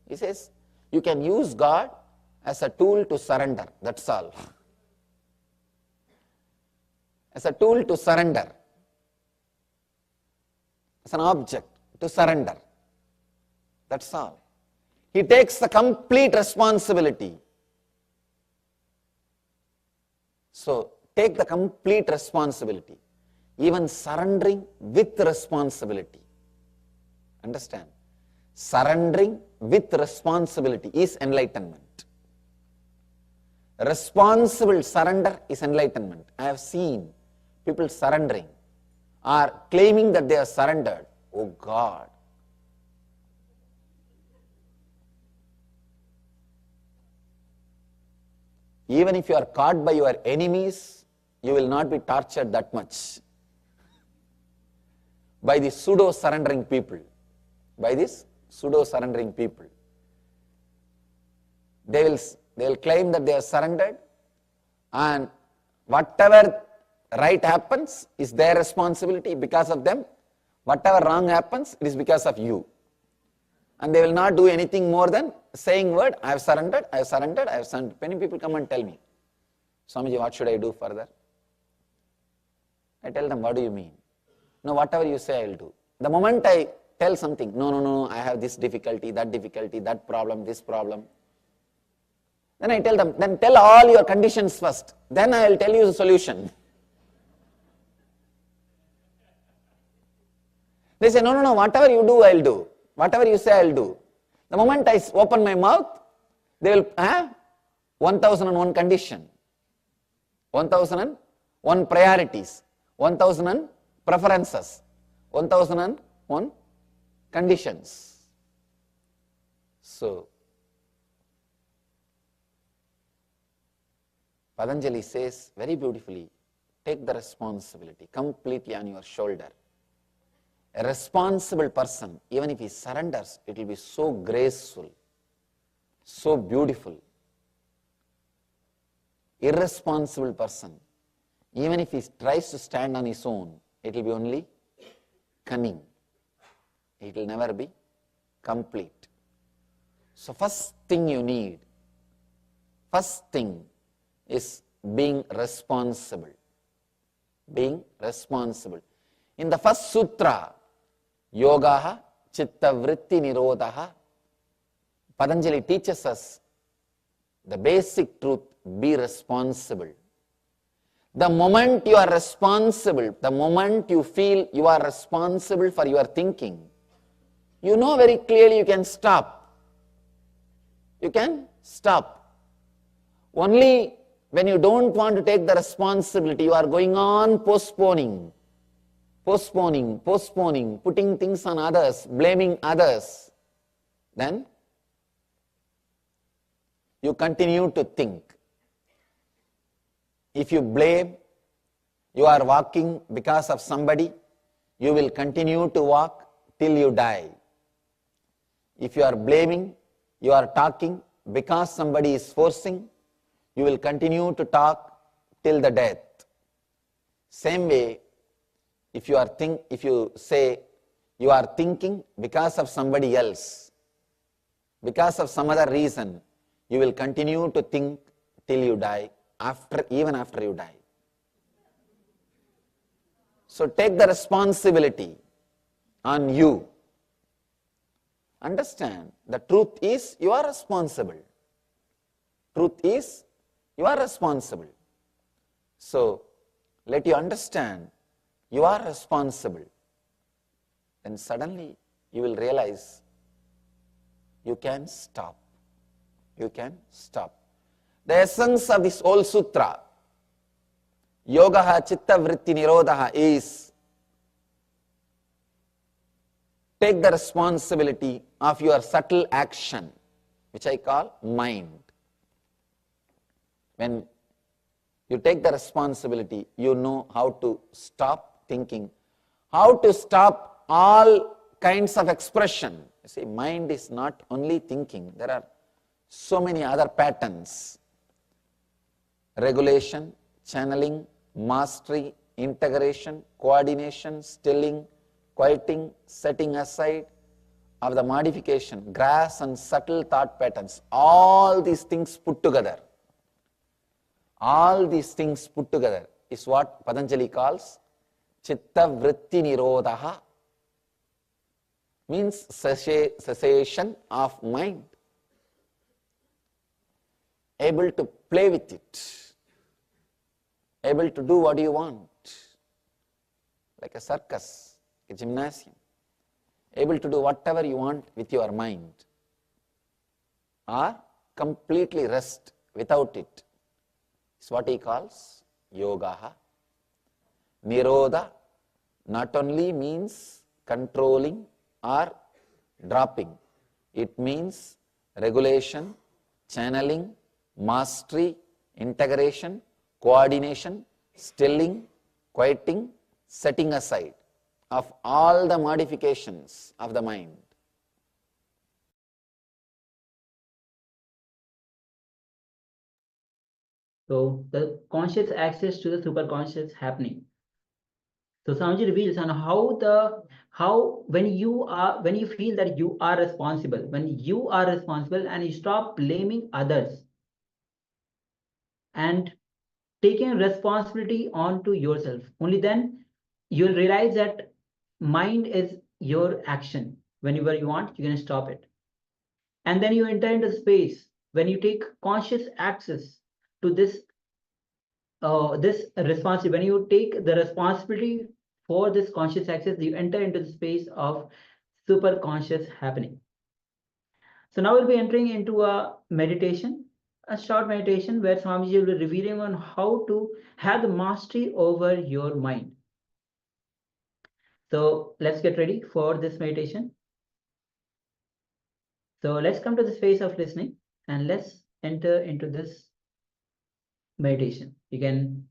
He says, you can use God as a tool to surrender, that's all. As a tool to surrender. As an object to surrender. That's all. He takes the complete responsibility. So, take the complete responsibility. Even surrendering with responsibility. Understand? Surrendering with responsibility is enlightenment. Responsible surrender is enlightenment. I have seen people surrendering or claiming that they are surrendered. Oh God. Even if you are caught by your enemies, you will not be tortured that much. By the pseudo-surrendering people. By this pseudo-surrendering people. They will claim that they are surrendered, and whatever right happens is their responsibility because of them. Whatever wrong happens, it is because of you. And they will not do anything more than saying word, I have surrendered, I have surrendered, I have surrendered. Many people come and tell me, Swamiji, what should I do further? I tell them, what do you mean? No, whatever you say, I will do. The moment I tell something, no, I have this difficulty, that problem, this problem. Then I tell them, then tell all your conditions first. Then I will tell you the solution. They say, no, whatever you do, I will do. Whatever you say, I will do. The moment I open my mouth, they will have 1001 condition, 1001 priorities, 1000 preferences, 1001 conditions. So, Patanjali says very beautifully, take the responsibility completely on your shoulder. A responsible person, even if he surrenders, it will be so graceful, so beautiful. Irresponsible person, even if he tries to stand on his own, it will be only cunning. It will never be complete. So first thing you need, first thing is being responsible. Being responsible. In the first sutra, Yogaha Chitta Vritti Nirodhaha, Patanjali teaches us the basic truth, be responsible. The moment you are responsible, the moment you feel you are responsible for your thinking, you know very clearly you can stop. You can stop. Only when you don't want to take the responsibility, you are going on postponing, putting things on others, blaming others, then you continue to think. If you blame, you are walking because of somebody, you will continue to walk till you die. If you are blaming, you are talking because somebody is forcing, you will continue to talk till the death. Same way, if you say you are thinking because of somebody else, because of some other reason, you will continue to think till you die, even after you die. So take the responsibility on you. Understand, the truth is you are responsible. Truth is you are responsible. So let you understand you are responsible. Then suddenly you will realize you can stop. You can stop. The essence of this whole sutra, Yogaha Chitta Vritti Nirodhaha, is take the responsibility of your subtle action, which I call mind. When you take the responsibility, you know how to stop thinking, how to stop all kinds of expression. You see, mind is not only thinking, there are so many other patterns. Regulation, channeling, mastery, integration, coordination, stilling, quieting, setting aside of the modification, gross and subtle thought patterns, all these things put together. All these things put together is what Patanjali calls Chitta Vritti Nirodhaha, means cessation of mind. Able to play with it, able to do what you want, like a circus, a gymnasium, able to do whatever you want with your mind, or completely rest without it. It's what he calls Yogaha. Nirodha not only means controlling or dropping, it means regulation, channeling, mastery, integration, coordination, stilling, quieting, setting aside of all the modifications of the mind. So the conscious access to the superconscious happening. So Swamiji reveals on how when you feel that you are responsible, and you stop blaming others and taking responsibility onto yourself, only then you'll realize that mind is your action. Whenever you want, you can stop it. And then you enter into space when you take conscious access to this responsibility. When you take the responsibility for this conscious access, you enter into the space of super conscious happening. So now we'll be entering into a meditation, a short meditation where Swamiji will be revealing on how to have the mastery over your mind. So let's get ready for this meditation. So let's come to the space of listening and let's enter into this meditation. You can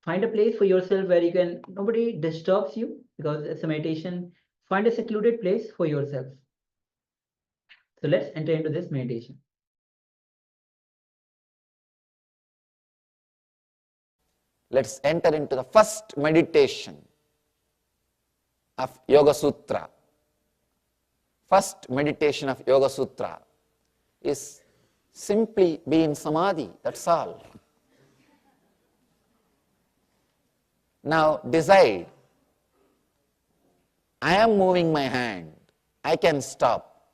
find a place for yourself where nobody disturbs you, because it's a meditation. Find a secluded place for yourself. So let's enter into this meditation. Let's enter into the first meditation of Yoga Sutra. First meditation of Yoga Sutra is simply be in samadhi, that's all. Now decide, I am moving my hand, I can stop.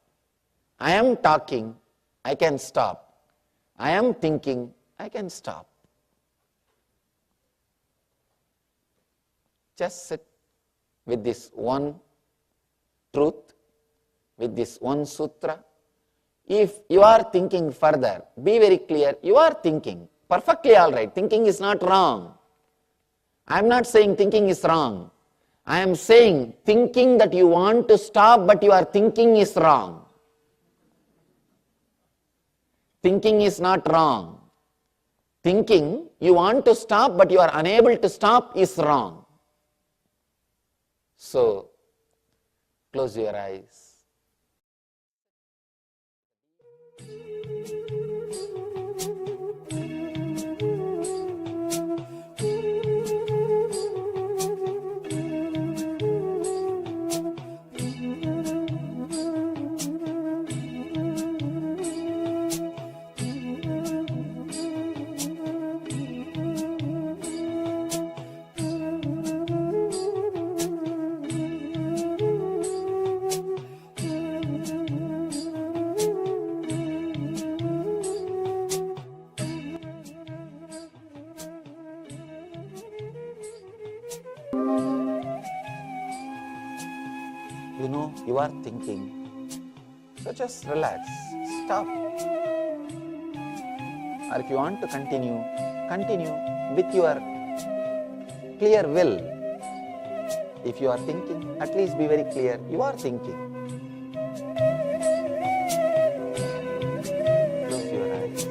I am talking, I can stop. I am thinking, I can stop. Just sit with this one truth, with this one sutra. If you are thinking further, be very clear, you are thinking. Perfectly all right, thinking is not wrong. I am not saying thinking is wrong. I am saying thinking that you want to stop but you are thinking is wrong. Thinking is not wrong. Thinking you want to stop but you are unable to stop is wrong. So, close your eyes. You know, you are thinking. So just relax, stop. Or if you want to continue, continue with your clear will. If you are thinking, at least be very clear, you are thinking. Close your eyes.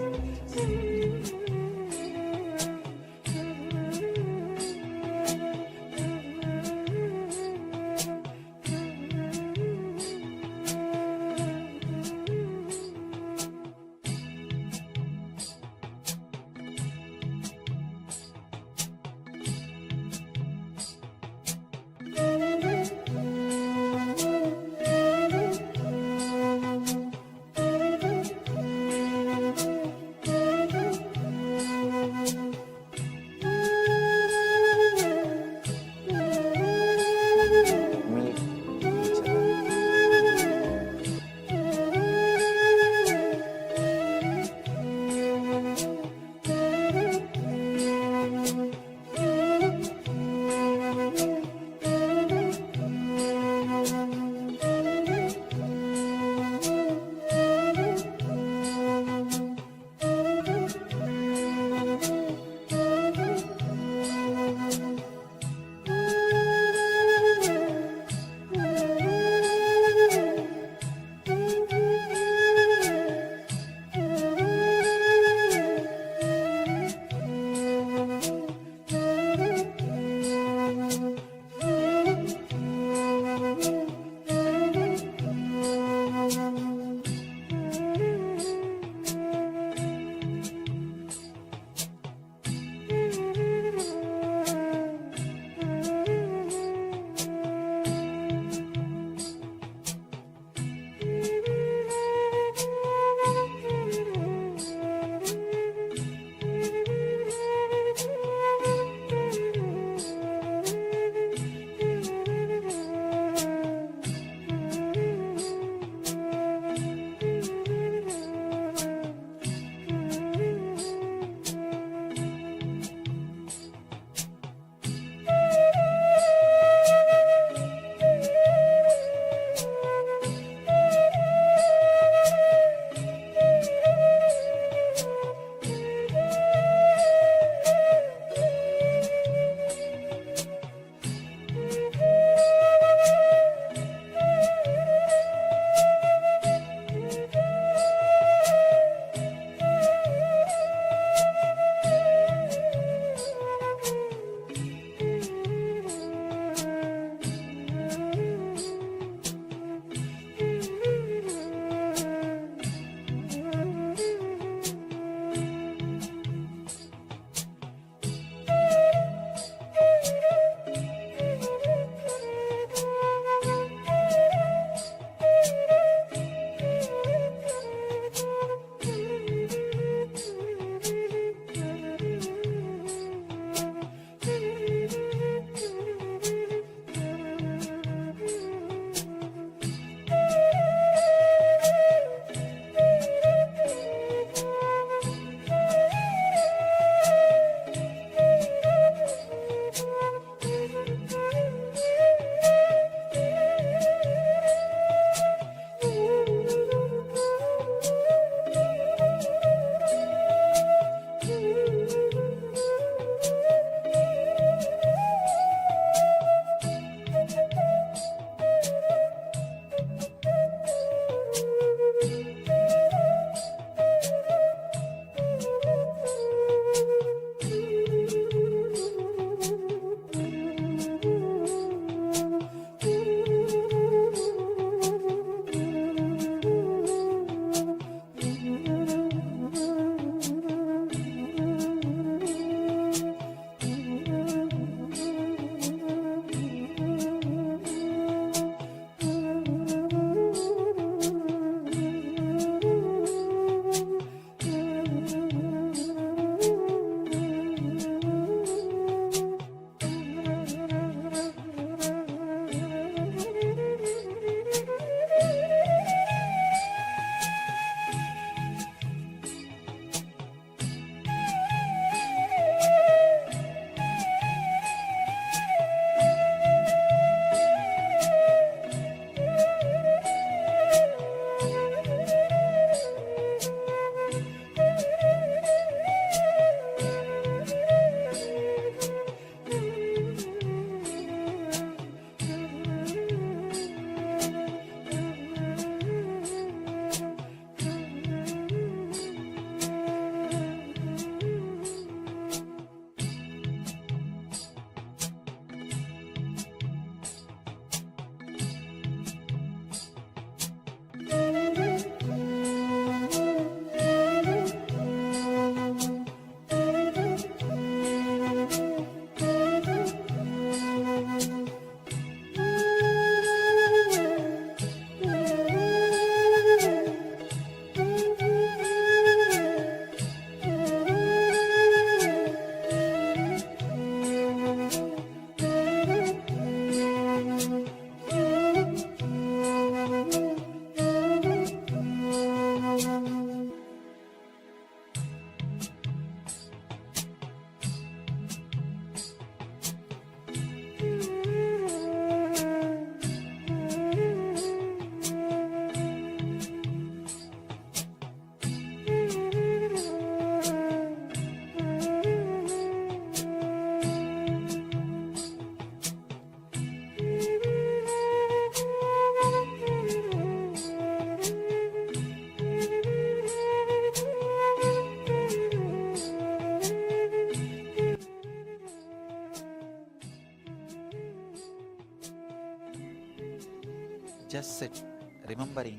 Just sit, remembering.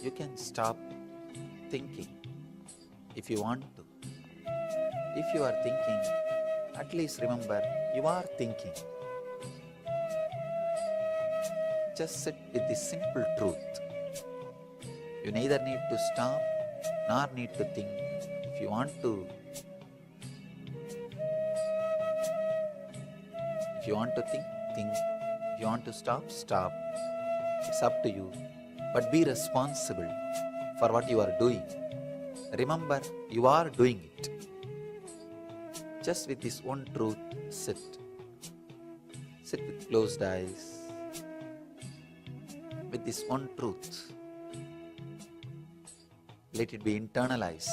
You can stop thinking if you want to. If you are thinking, at least remember you are thinking. Just sit with this simple truth. You neither need to stop nor need to think. If you want to think, think. If you want to stop, stop. It's up to you. But be responsible for what you are doing. Remember, you are doing it. Just with this one truth, sit. Sit with closed eyes. With this one truth. Let it be internalized.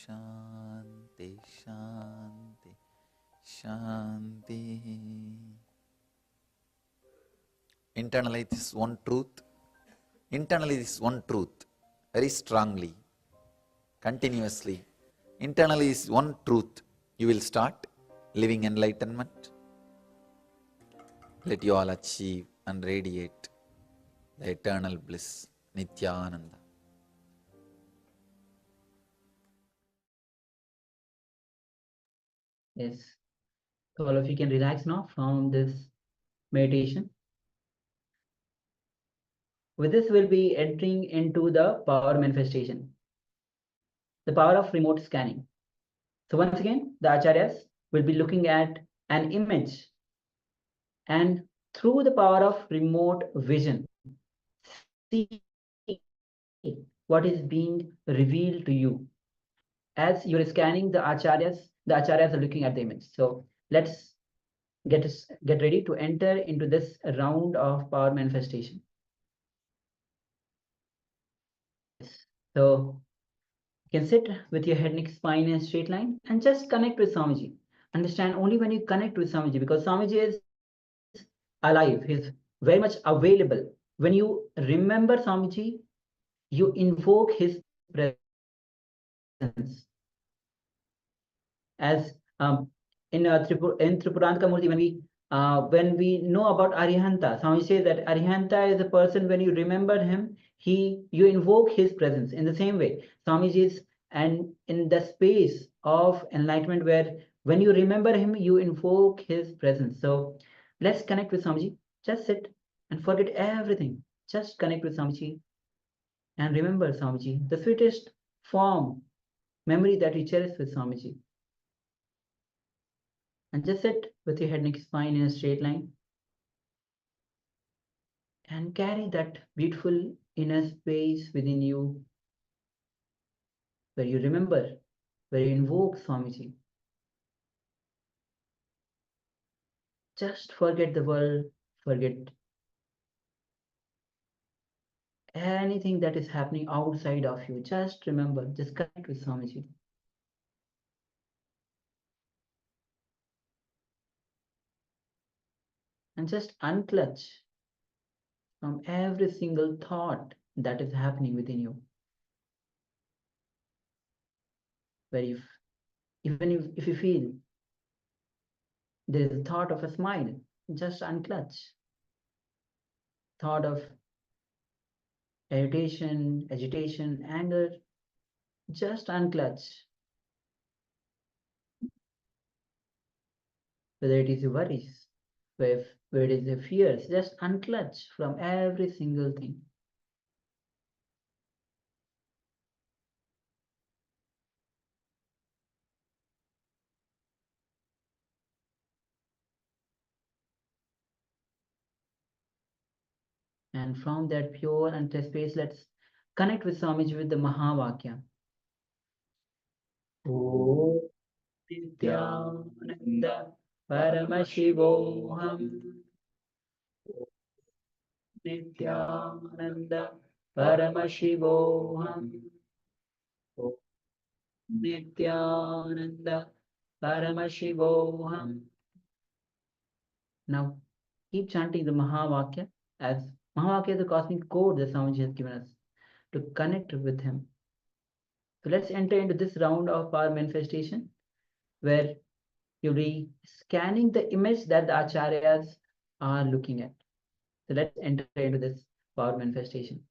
Shanti, Shanti, Shanti. Internalize this one truth. Internalize this one truth very strongly, continuously. Internally is one truth. You will start living enlightenment. Let you all achieve and radiate the eternal bliss, Nithyananda. Yes. So all of you can relax now from this meditation. With this, we'll be entering into the power manifestation, the power of remote scanning. So once again, the acharyas will be looking at an image, and through the power of remote vision, see what is being revealed to you. As you're scanning the acharyas are looking at the image. So let's get ready to enter into this round of power manifestation. So you can sit with your head, neck, spine in a straight line and just connect with Swamiji. Understand, only when you connect with Swamiji, because Swamiji is alive, he's very much available. When you remember Swamiji, you invoke his presence. As in Tripuranta Murti, when we know about Arihanta, Swami says that Arihanta is a person, when you remember him, you invoke his presence. In the same way, Swamiji is and in the space of enlightenment, where when you remember him, you invoke his presence. So let's connect with Swamiji. Just sit and forget everything. Just connect with Swamiji and remember Swamiji, the sweetest form, memory that we cherish with Swamiji. And just sit with your head, neck, spine in a straight line. And carry that beautiful inner space within you, where you remember, where you invoke Swamiji. Just forget the world, forget anything that is happening outside of you. Just remember, just connect with Swamiji. And just unclutch from every single thought that is happening within you. Where even if you feel there is a thought of a smile, just unclutch. Thought of irritation, agitation, anger, just unclutch. Whether it is your worries, where it is your fears, just unclutch from every single thing. And from that pure and space, let's connect with Swamiji with the Mahavakya. Om Nithyananda Paramashivoham. Nithyananda Paramashivoham. Nithyananda Paramashivoham. Now, keep chanting the Mahavakya, as Mahavakya is the cosmic code that Swamiji has given us to connect with him. So let's enter into this round of our manifestation, where you'll be scanning the image that the acharyas are looking at. So let's enter into this power manifestation.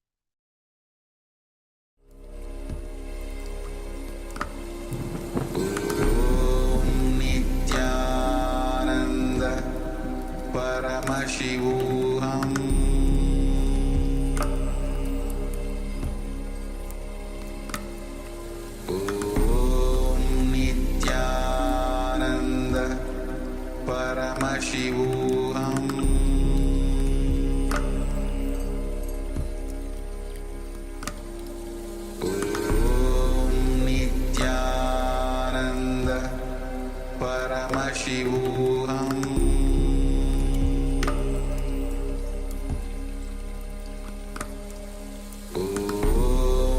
Nithyananda Paramashivoham. Om Nithyananda Paramashivoham. Om Nithyananda Paramashivoham. Om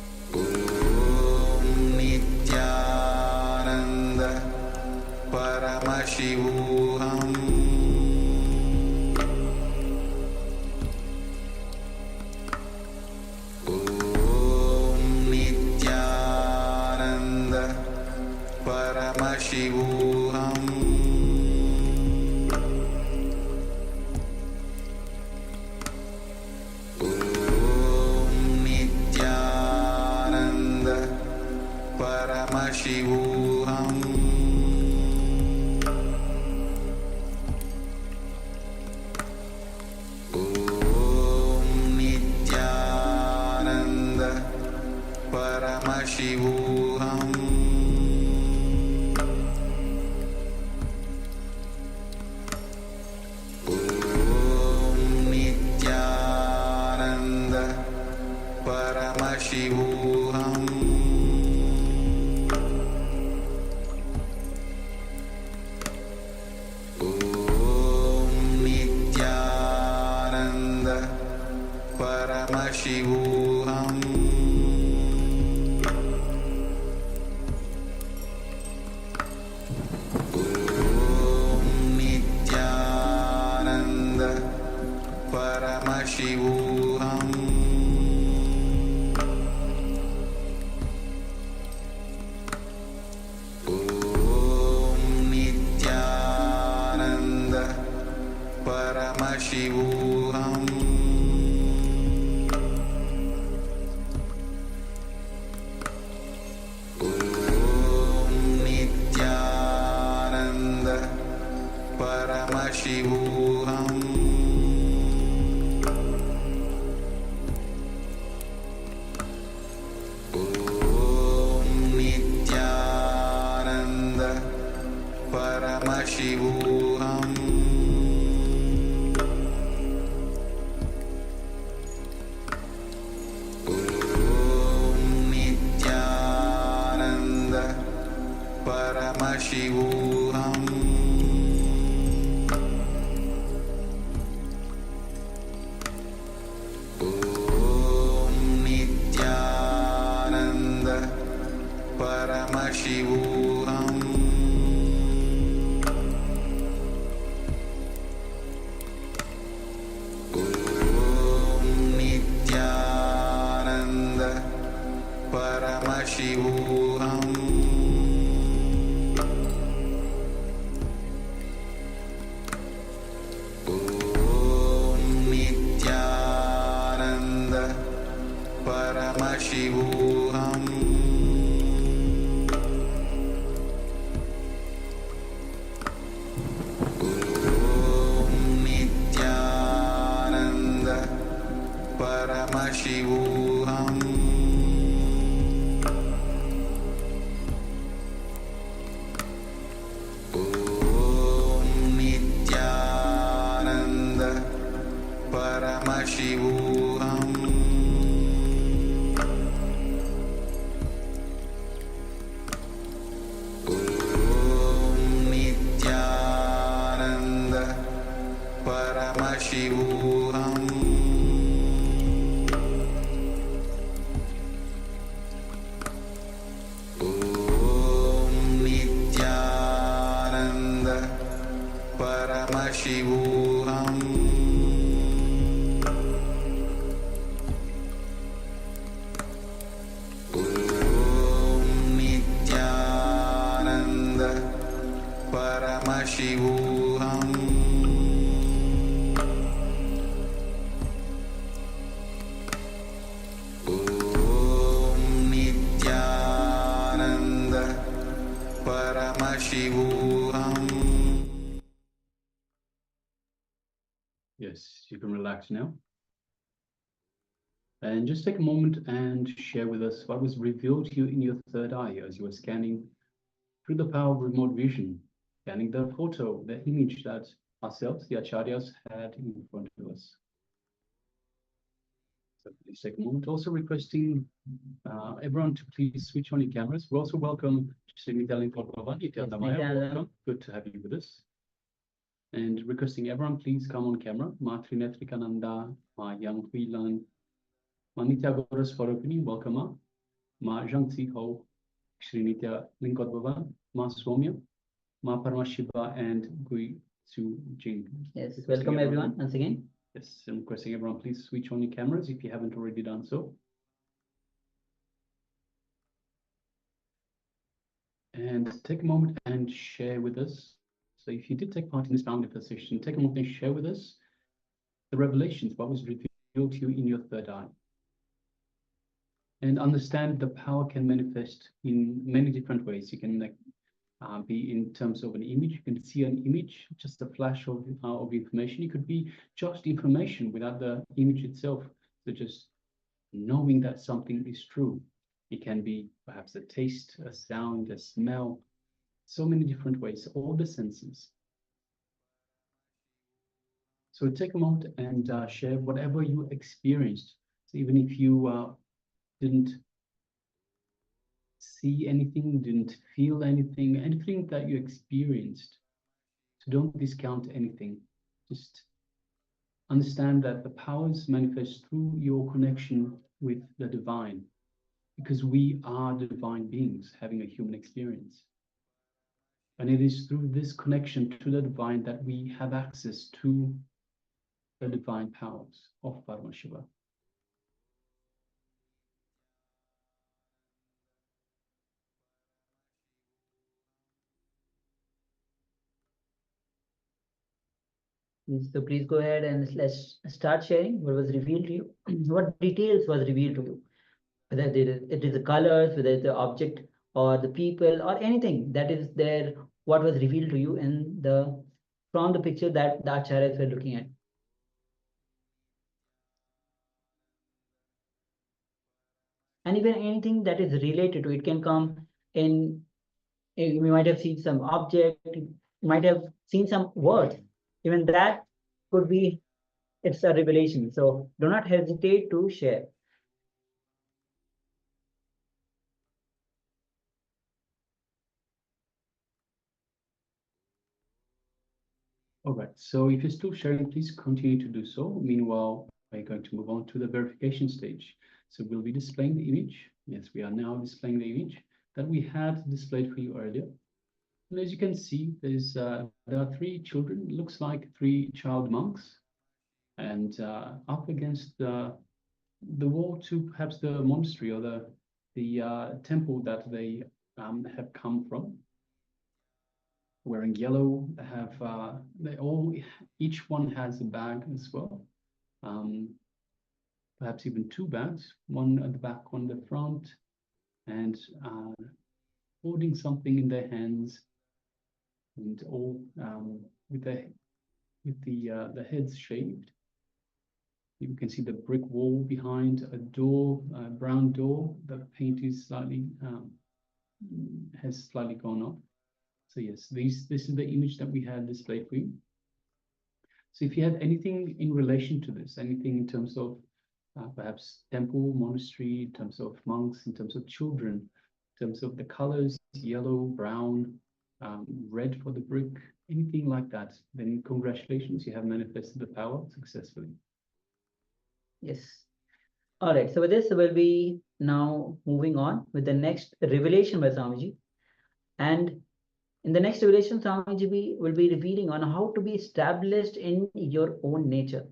Paramashivoham Om Nithyananda Paramashivoham Om Nithyananda Paramashivoham Om Nithyananda Paramashivoham Om Nithyananda Paramashivoham Om Nithyananda Paramashivoham Om Nithyananda Paramashivoham Om Nithyananda Paramashivoham Om Nithyananda Paramashivoham Om Nithyananda Paramashivoham Om Nithyananda Paramashivoham Om Nithyananda Paramashivoham Om Nithyananda Paramashivoham Om Nithyananda Paramashivoham Om Nithyananda Paramashivoham Om Nithyananda Paramashivoham Om Nithyananda Paramashivoham Om Nithyananda Paramashivoham Om Nithyananda Paramashivoham. Yes, you can relax now. And just take a moment and share with us what was revealed to you in your third eye as you were scanning through the power of remote vision, scanning the photo, the image that ourselves, the acharyas, had in front of us. So please take a moment. Also requesting everyone to please switch on your cameras. We also welcome Nithyananda. Welcome. Good to have you with us. And requesting everyone please come on camera. Ma Trinethrikananda, Ma Yang Huilan, Ma Nitya Swaropini, welcome. Ma Zhangzi Ho, Srinitya Linkotbhavan, Ma Swamya, Ma Paramashiva, and Gui Su Jing. Yes, welcome everyone once again. Yes, I'm requesting everyone please switch on your cameras if you haven't already done so. and take a moment and share with us. So if you did take part in this manifestation, take a moment and share with us the revelations, what was revealed to you in your third eye. And understand the power can manifest in many different ways. You can be in terms of an image. You can see an image, just a flash of information. It could be just information without the image itself. So just knowing that something is true. It can be perhaps a taste, a sound, a smell, so many different ways, all the senses. So take a moment and share whatever you experienced. So even if you didn't see anything, didn't feel anything, anything that you experienced, so don't discount anything. Just understand that the powers manifest through your connection with the divine, because we are divine beings having a human experience. And it is through this connection to the divine that we have access to the divine powers of Paramashiva. So please go ahead and let's start sharing what was revealed to you. What details was revealed to you? Whether it is the colors, whether it's the object or the people or anything that is there, what was revealed to you in from the picture that the acharyas were looking at. And even anything that is related to it can come in, you might have seen some object, you might have seen some words. Even that could be, it's a revelation. So do not hesitate to share. All right, so if you're still sharing, please continue to do so. Meanwhile, we're going to move on to the verification stage. So we'll be displaying the image. Yes, we are now displaying the image that we had displayed for you earlier. And as you can see, there are 3 children. It looks like 3 child monks, and up against the wall to perhaps the monastery or the temple that they have come from. Wearing yellow, each one has a bag as well. Perhaps even 2 bags, one at the back, one at the front, and holding something in their hands, and all with the heads shaved. You can see the brick wall behind, a door, a brown door. The paint is has slightly gone off. So yes, this is the image that we had displayed for you. So if you had anything in relation to this, anything in terms of perhaps temple, monastery, in terms of monks, in terms of children, in terms of the colors, yellow, brown, red for the brick, anything like that, then congratulations, you have manifested the power successfully. Yes. All right. So with this, we'll be now moving on with the next revelation by Swamiji. And in the next revelation, Swamiji will be revealing on how to be established in your own nature.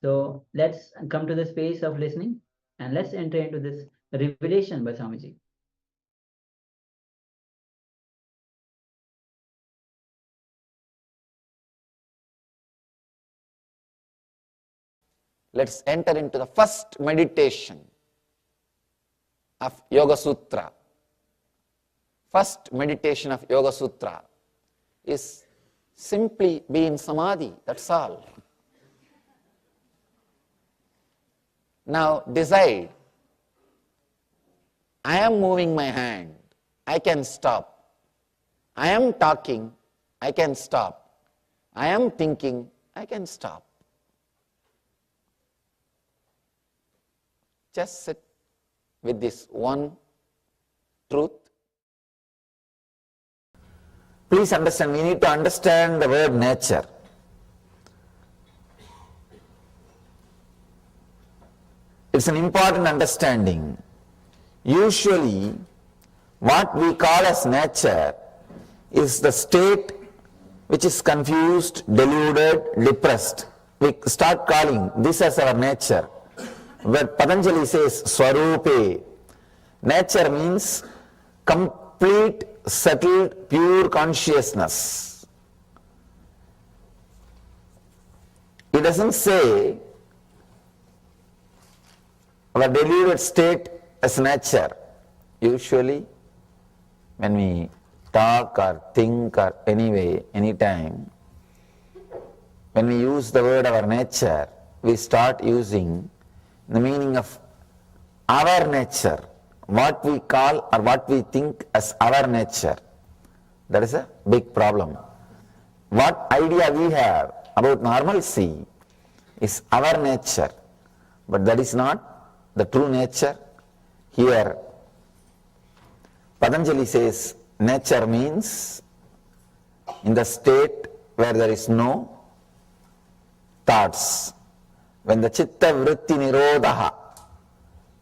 So let's come to the space of listening and let's enter into this revelation by Swamiji. Let's enter into the first meditation of Yoga Sutra. First meditation of Yoga Sutra is simply be in samadhi, that's all. Now decide, I am moving my hand, I can stop. I am talking, I can stop. I am thinking, I can stop. Just sit with this one truth. Please understand, we need to understand the word nature. It's an important understanding. Usually, what we call as nature is the state which is confused, deluded, depressed. We start calling this as our nature. Where Patanjali says Swarupe, nature means complete, settled, pure consciousness. It doesn't say our deluded state as nature. Usually, when we talk or think or anyway, anytime, when we use the word our nature, we start using the meaning of our nature, what we call or what we think as our nature. That is a big problem. What idea we have about normalcy is our nature, but that is not the true nature. Here, Patanjali says nature means in the state where there is no thoughts. When the chitta vritti nirodha,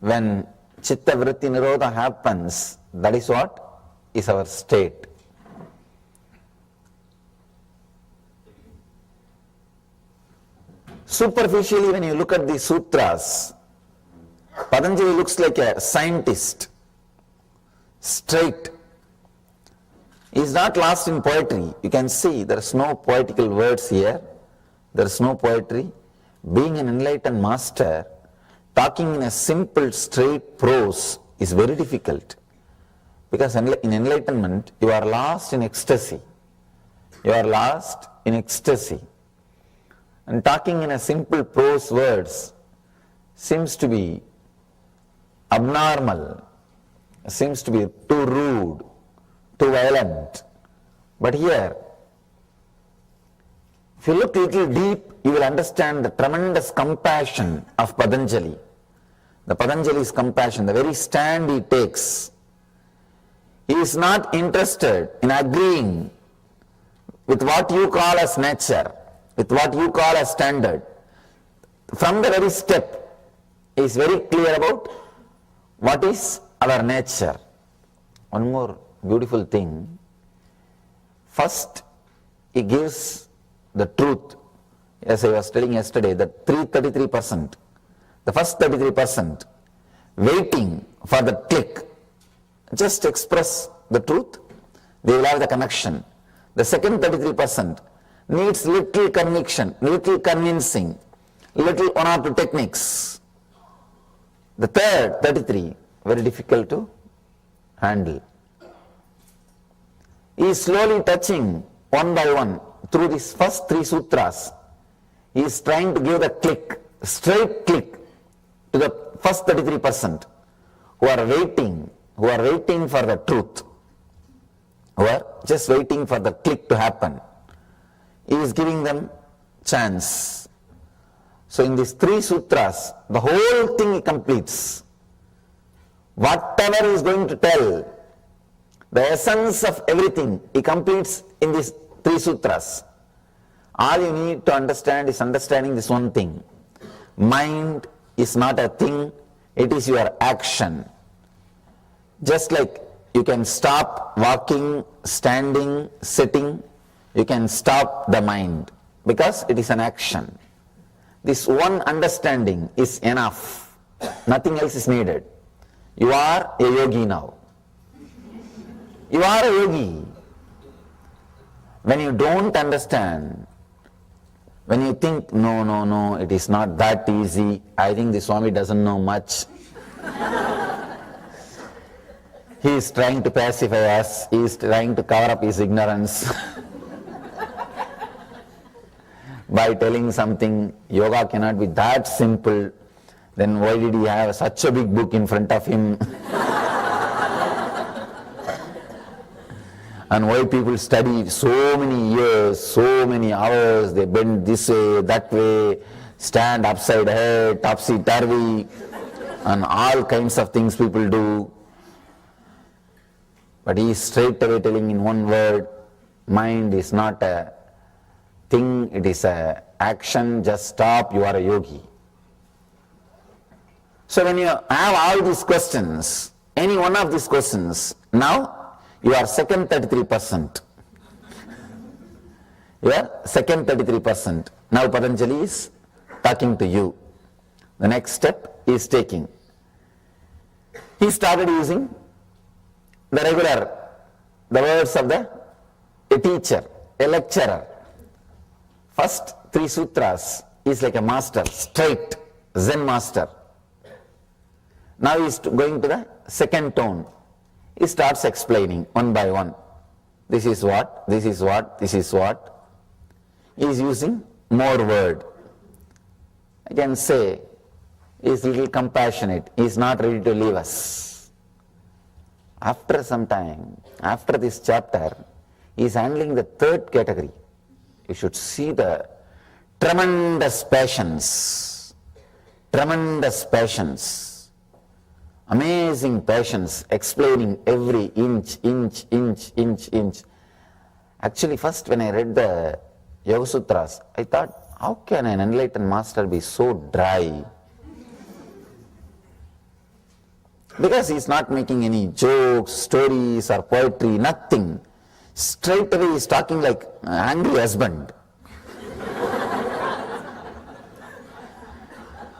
when chitta vritti nirodha happens, that is what is our state. Superficially, when you look at the sutras, Patanjali looks like a scientist, straight. He is not lost in poetry. You can see there is no poetical words here. There is no poetry. Being an enlightened master, talking in a simple, straight prose is very difficult. Because in enlightenment, you are lost in ecstasy. You are lost in ecstasy. And talking in a simple prose words seems to be abnormal, seems to be too rude, too violent. But here, if you look a little deep, you will understand the tremendous compassion of Patanjali. The Patanjali's compassion, the very stand he takes. He is not interested in agreeing with what you call as nature, with what you call as standard. From the very step, he is very clear about what is our nature. One more beautiful thing. First, he gives the truth. As I was telling yesterday, the 33%, the first 33%, waiting for the click. Just express the truth, they will have the connection. The second 33% needs little conviction, little convincing, little one or two techniques. The third 33, very difficult to handle. He is slowly touching one by one through these first 3 sutras. He is trying to give the click, straight click to the first 33% who are waiting for the truth, who are just waiting for the click to happen. He is giving them chance. So in these 3 sutras, the whole thing he completes. Whatever he is going to tell, the essence of everything, he completes in these 3 sutras. All you need to understand is understanding this one thing. Mind is not a thing, it is your action. Just like you can stop walking, standing, sitting, you can stop the mind because it is an action. This one understanding is enough. Nothing else is needed. You are a yogi now. You are a yogi. When you don't understand, when you think, no, it is not that easy, I think the Swami doesn't know much. He is trying to pacify us, he is trying to cover up his ignorance by telling something, yoga cannot be that simple, then why did he have such a big book in front of him? And why people study so many years, so many hours, they bend this way, that way, stand upside head, topsy-turvy, and all kinds of things people do. But he is straight away telling in one word, mind is not a thing, it is a action, just stop, you are a yogi. So when you have all these questions, any one of these questions, now you are second 33%. You are second 33%. Now Patanjali is talking to you. The next step he is taking. He started using the words of a teacher, a lecturer. First 3 sutras is like a master, straight Zen master. Now he is going to the second tone. He starts explaining one by one. This is what, this is what, this is what. He is using more word. I can say he is little compassionate. He is not ready to leave us. After some time, after this chapter, he is handling the third category. You should see the tremendous passions, amazing passions, explaining every inch. Actually, first when I read the Yoga Sutras, I thought, how can an enlightened master be so dry? Because he is not making any jokes, stories or poetry, nothing. Straight away he is talking like an angry husband.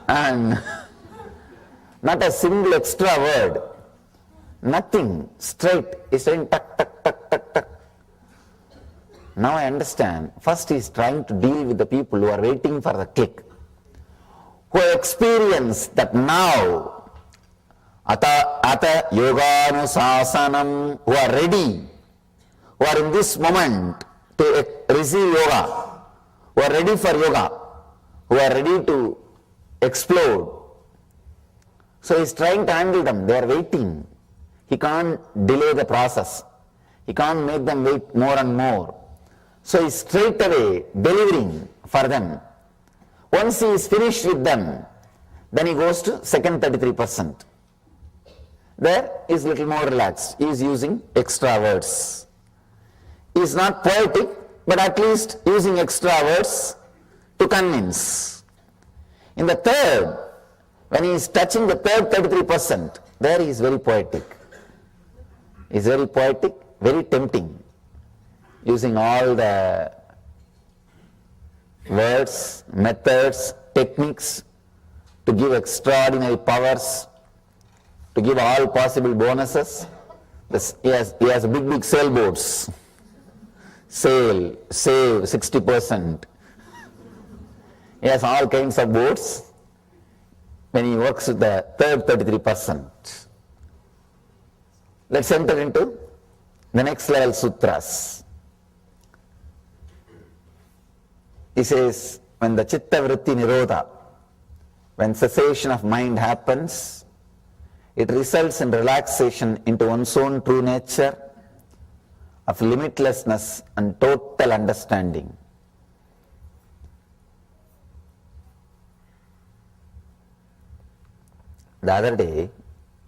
And not a single extra word, nothing, straight, he's saying tuck, tuck, tuck, tuck, tuck. Now I understand, first he is trying to deal with the people who are waiting for the click, who experience that now, ata yoganusasanam, who are ready, who are in this moment to receive yoga, who are ready for yoga, who are ready to explode. So he is trying to handle them, they are waiting. He can't delay the process. He can't make them wait more and more. So he is straight away delivering for them. Once he is finished with them, then he goes to second 33%. There he is little more relaxed. He is using extra words. He is not poetic, but at least using extra words to convince. In the third, when he is touching the third 33%, there he is very poetic. He is very poetic, very tempting, using all the words, methods, techniques to give extraordinary powers, to give all possible bonuses. He has big sailboats. Save 60%. He has all kinds of boats when he works with the third 33%. Let's enter into the next level sutras. He says, when the chitta vritti nirodha, when cessation of mind happens, it results in relaxation into one's own true nature of limitlessness and total understanding. The other day,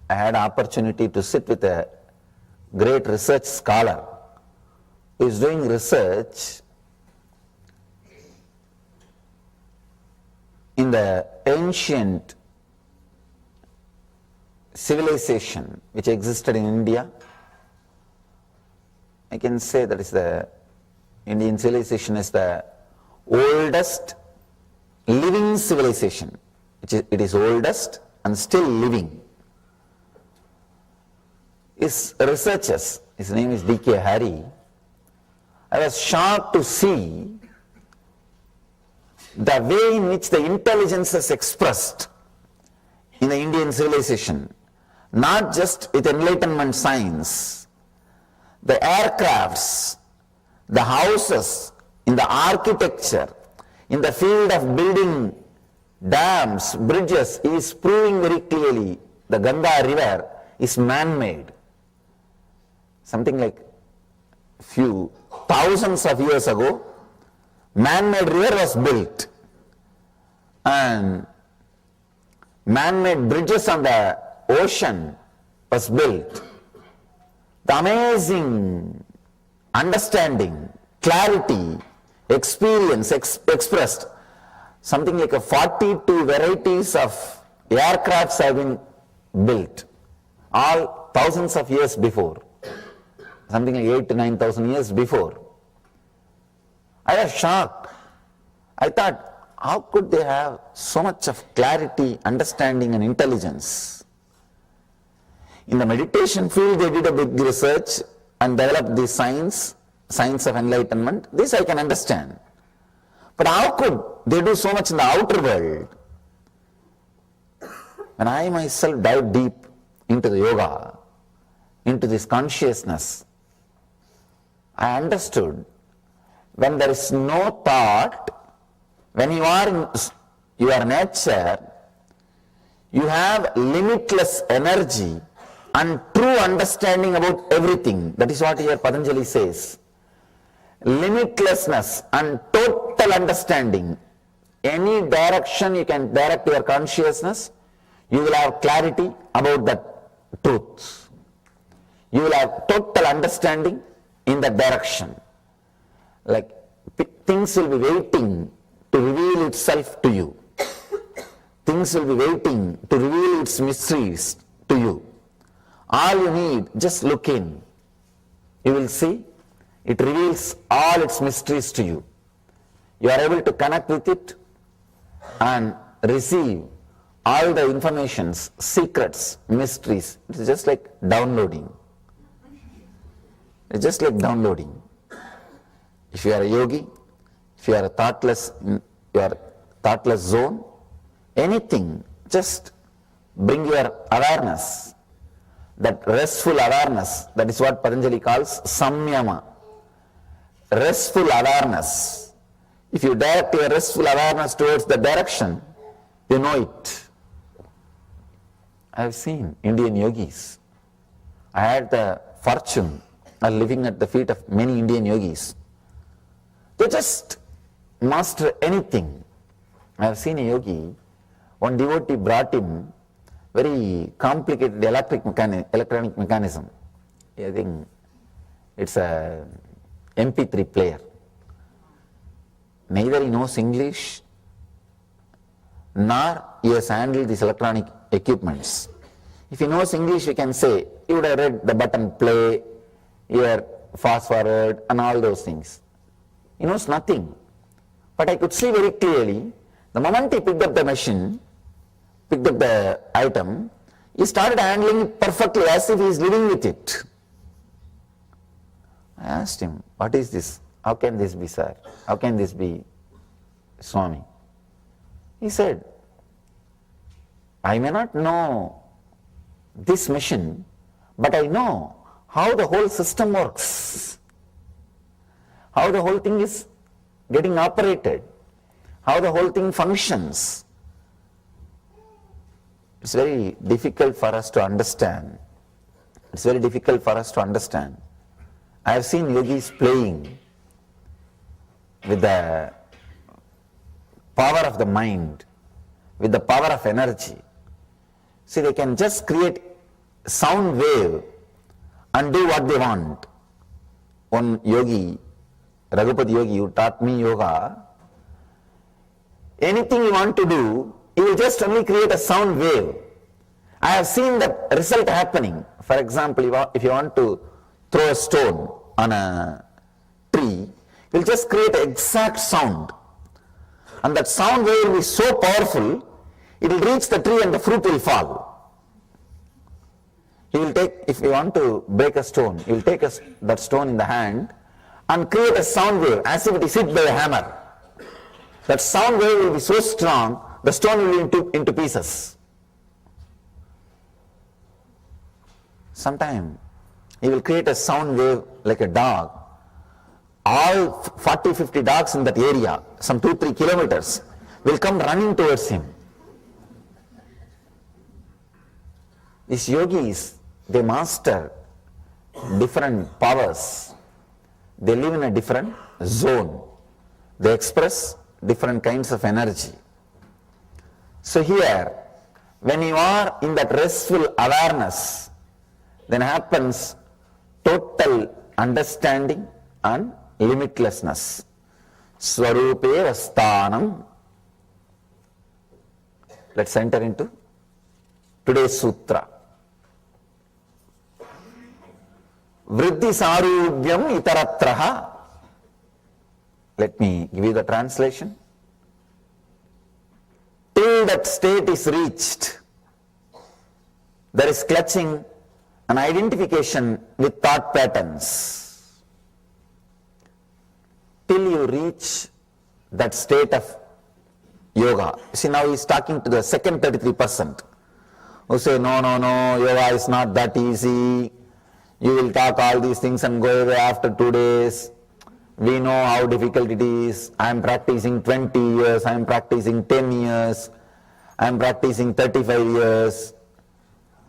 I had opportunity to sit with a great research scholar who is doing research in the ancient civilization which existed in India. I can say that is the Indian civilization is the oldest living civilization. It is oldest and still living. His researchers, his name is D.K. Hari, I was shocked to see the way in which the intelligence is expressed in the Indian civilization, not just with enlightenment science, the aircrafts, the houses, in the architecture, in the field of building dams, bridges, is proving very clearly the Ganga river is man-made. Something like few thousands of years ago, man-made river was built and man-made bridges on the ocean was built. The amazing understanding, clarity, experience expressed, something like 42 varieties of aircrafts have been built, all thousands of years before, something like 8,000 to 9,000 years before. I was shocked. I thought, how could they have so much of clarity, understanding and intelligence? In the meditation field, they did a big research and developed the science of enlightenment. This I can understand. But how could they do so much in the outer world? When I myself dive deep into the yoga, into this consciousness, I understood when there is no thought, when you are in your nature, you have limitless energy and true understanding about everything. That is what here Patanjali says. Limitlessness and total understanding. Any direction you can direct your consciousness, you will have clarity about that truth. You will have total understanding in that direction. Like things will be waiting to reveal itself to you. Things will be waiting to reveal its mysteries to you. All you need, just look in. You will see, it reveals all its mysteries to you. You are able to connect with it and receive all the informations, secrets, mysteries. It is just like downloading. It's just like downloading. If you are a yogi, if you are a thoughtless, your thoughtless zone, anything, just bring your awareness, that restful awareness, that is what Patanjali calls samyama, restful awareness. If you direct your restful awareness towards the direction, you know it. I have seen Indian yogis. I had the fortune of living at the feet of many Indian yogis. They just master anything. I have seen a yogi, one devotee brought him very complicated electronic mechanism. I think it's a MP3 player. Neither he knows English, nor he has handled these electronic equipments. If he knows English, we can say, he would have read the button play, here fast forward and all those things. He knows nothing. But I could see very clearly, the moment he picked up the machine, picked up the item, he started handling it perfectly as if he is living with it. I asked him, what is this? How can this be, sir? How can this be, Swami? He said, I may not know this machine, but I know how the whole system works, how the whole thing is getting operated, how the whole thing functions. It's very difficult for us to understand. It's very difficult for us to understand. I have seen yogis playing with the power of the mind, with the power of energy. See, they can just create sound wave and do what they want. One yogi, Raghupati yogi, who taught me yoga, anything you want to do, he will just only create a sound wave. I have seen that result happening. For example, if you want to throw a stone on a tree, he will just create an exact sound. And that sound wave will be so powerful, it will reach the tree and the fruit will fall. He will take, if you want to break a stone, he will take that stone in the hand and create a sound wave as if it is hit by a hammer. That sound wave will be so strong, the stone will be into pieces. Sometime he will create a sound wave like a dog. All 40-50 dogs in that area, some 2-3 kilometers, will come running towards him. These yogis, they master different powers. They live in a different zone. They express different kinds of energy. So here, when you are in that restful awareness, then happens total understanding and limitlessness. Swarupe Vastanam. Let's enter into today's sutra. Vriddhi sarubhyam itaratraha. Let me give you the translation. Till that state is reached, there is clutching an identification with thought patterns till you reach that state of yoga. See, now he's talking to the second 33% who say, no, yoga is not that easy. You will talk all these things and go away after 2 days. We know how difficult it is. I am practicing 20 years, I am practicing 10 years, I am practicing 35 years.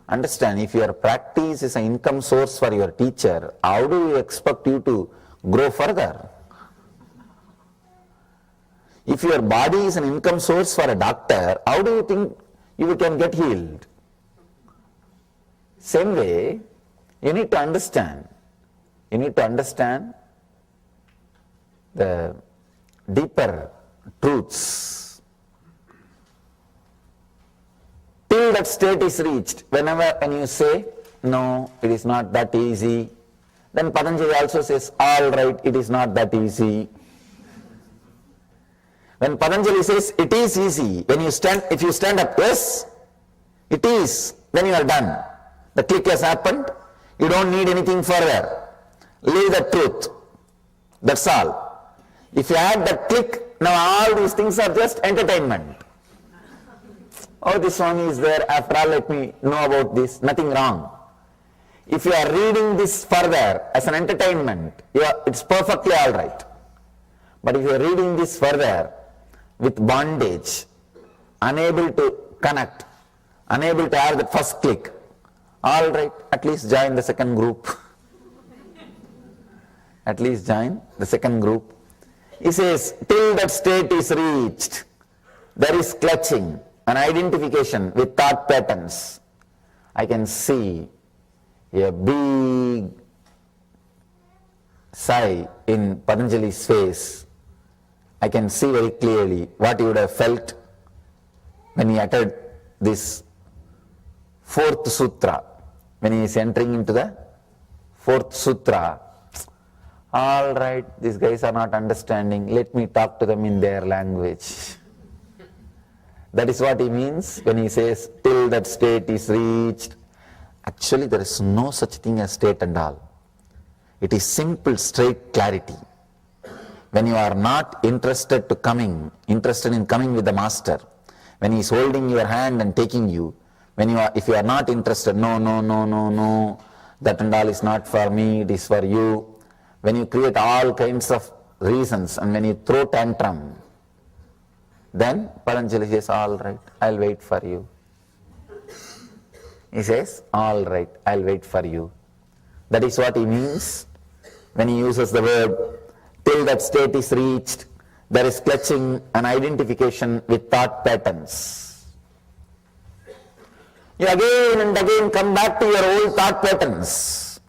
Understand, if your practice is an income source for your teacher, how do you expect you to grow further? If your body is an income source for a doctor, how do you think you can get healed? Same way, you need to understand. You need to understand the deeper truths. Till that state is reached, when you say, no, it is not that easy, then Patanjali also says, all right, it is not that easy. When Patanjali says, it is easy, if you stand up, yes, it is, then you are done. The click has happened, you don't need anything further. Leave the truth. That's all. If you add that click, now all these things are just entertainment. Oh, this one is there, after all, let me know about this, nothing wrong. If you are reading this further as an entertainment, it's perfectly all right. But if you are reading this further with bondage, unable to connect, unable to have the first click, all right, at least join the second group. At least join the second group. He says, till that state is reached, there is clutching, an identification with thought patterns. I can see a big sigh in Patanjali's face. I can see very clearly what he would have felt when he uttered this fourth sutra, when he is entering into the fourth sutra. All right, these guys are not understanding, let me talk to them in their language. That is what he means when he says, till that state is reached. Actually, there is no such thing as state and all. It is simple, straight clarity. When you are not interested in coming with the master, when he is holding your hand and taking you, if you are not interested, no, that and all is not for me, it is for you. When you create all kinds of reasons and when you throw tantrum, then Patanjali says, all right, I'll wait for you. He says, all right, I'll wait for you. That is what he means when he uses the word, till that state is reached, there is clutching an identification with thought patterns. You again and again come back to your old thought patterns.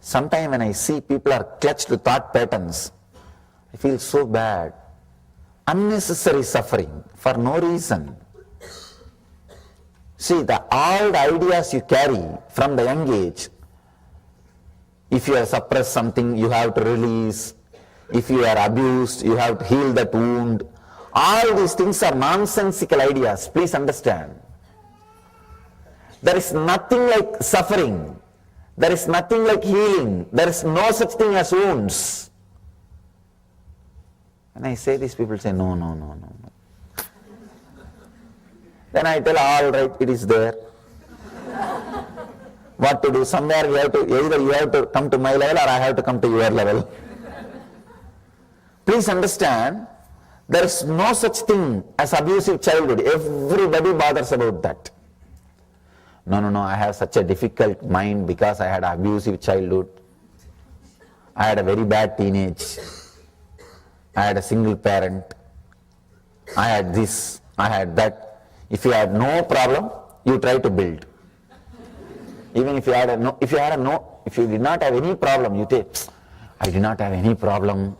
Sometimes when I see people are clutched to thought patterns, I feel so bad. Unnecessary suffering for no reason. See, all the ideas you carry from the young age, if you have suppressed something, you have to release. If you are abused, you have to heal that wound. All these things are nonsensical ideas, please understand. There is nothing like suffering. There is nothing like healing. There is no such thing as wounds. When I say this, people say, no. Then I tell, all right, it is there. What to do? Somewhere either you have to come to my level or I have to come to your level. Please understand, there is no such thing as abusive childhood. Everybody bothers about that. No, I have such a difficult mind because I had an abusive childhood. I had a very bad teenage. I had a single parent. I had this, I had that. If you had no problem, you try to build. Even if you had if you did not have any problem, you say, I did not have any problem.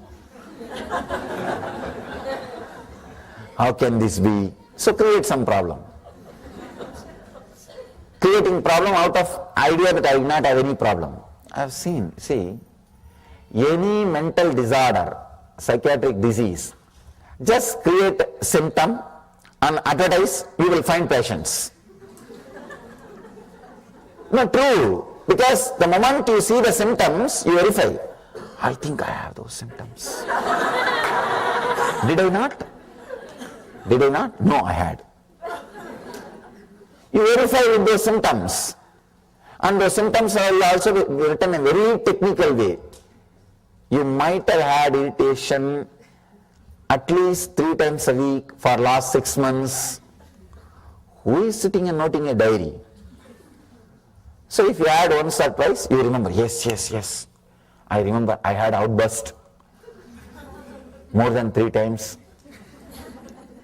How can this be? So create some problem. Creating problem out of idea that I did not have any problem. I have seen, see, any mental disorder, psychiatric disease, just create symptom and advertise, you will find patients. No, true. Because the moment you see the symptoms, you verify. I think I have those symptoms. Did I not? Did I not? No, I had. You verify with those symptoms. And those symptoms are also written in a very technical way. You might have had irritation at least 3 times a week for last 6 months. Who is sitting and noting a diary? So if you had once or twice, you remember, yes. I remember I had outburst more than 3 times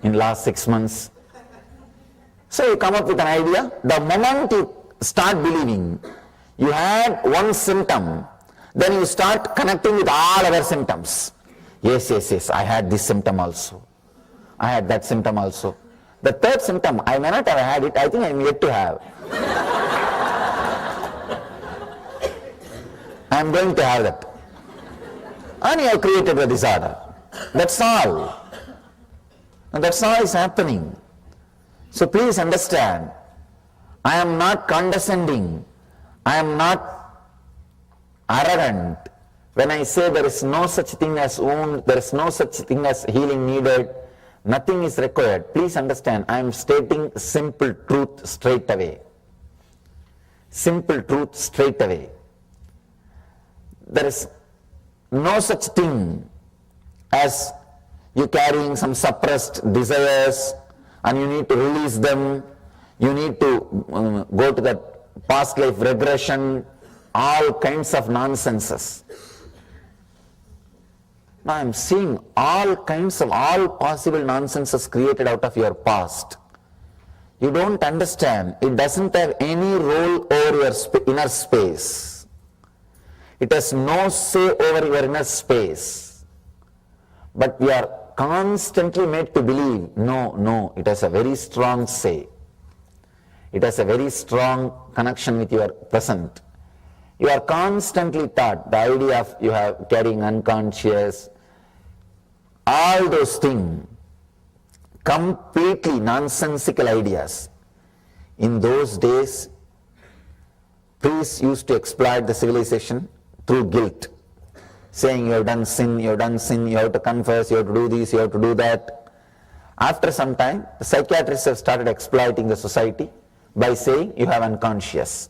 in last 6 months. So you come up with an idea. The moment you start believing, you had one symptom, then you start connecting with all other symptoms. Yes, I had this symptom also. I had that symptom also. The third symptom, I may not have had it, I think I am yet to have. I am going to have that. And you have created the disorder. That's all. And that's all is happening. So please understand, I am not condescending. I am not arrogant. When I say there is no such thing as wound, there is no such thing as healing needed, nothing is required. Please understand, I am stating simple truth straight away. Simple truth straight away. There is no such thing as you carrying some suppressed desires and you need to release them, you need to go to that past life regression, all kinds of nonsenses. Now I am seeing all possible nonsenses created out of your past. You don't understand, it doesn't have any role over your inner space. It has no say over your inner space. But we are constantly made to believe, no, it has a very strong say. It has a very strong connection with your present. You are constantly taught the idea of you have carrying unconscious, all those things, completely nonsensical ideas. In those days, priests used to exploit the civilization through guilt, saying you have done sin, you have to confess, you have to do this, you have to do that. After some time, the psychiatrists have started exploiting the society by saying you have unconscious.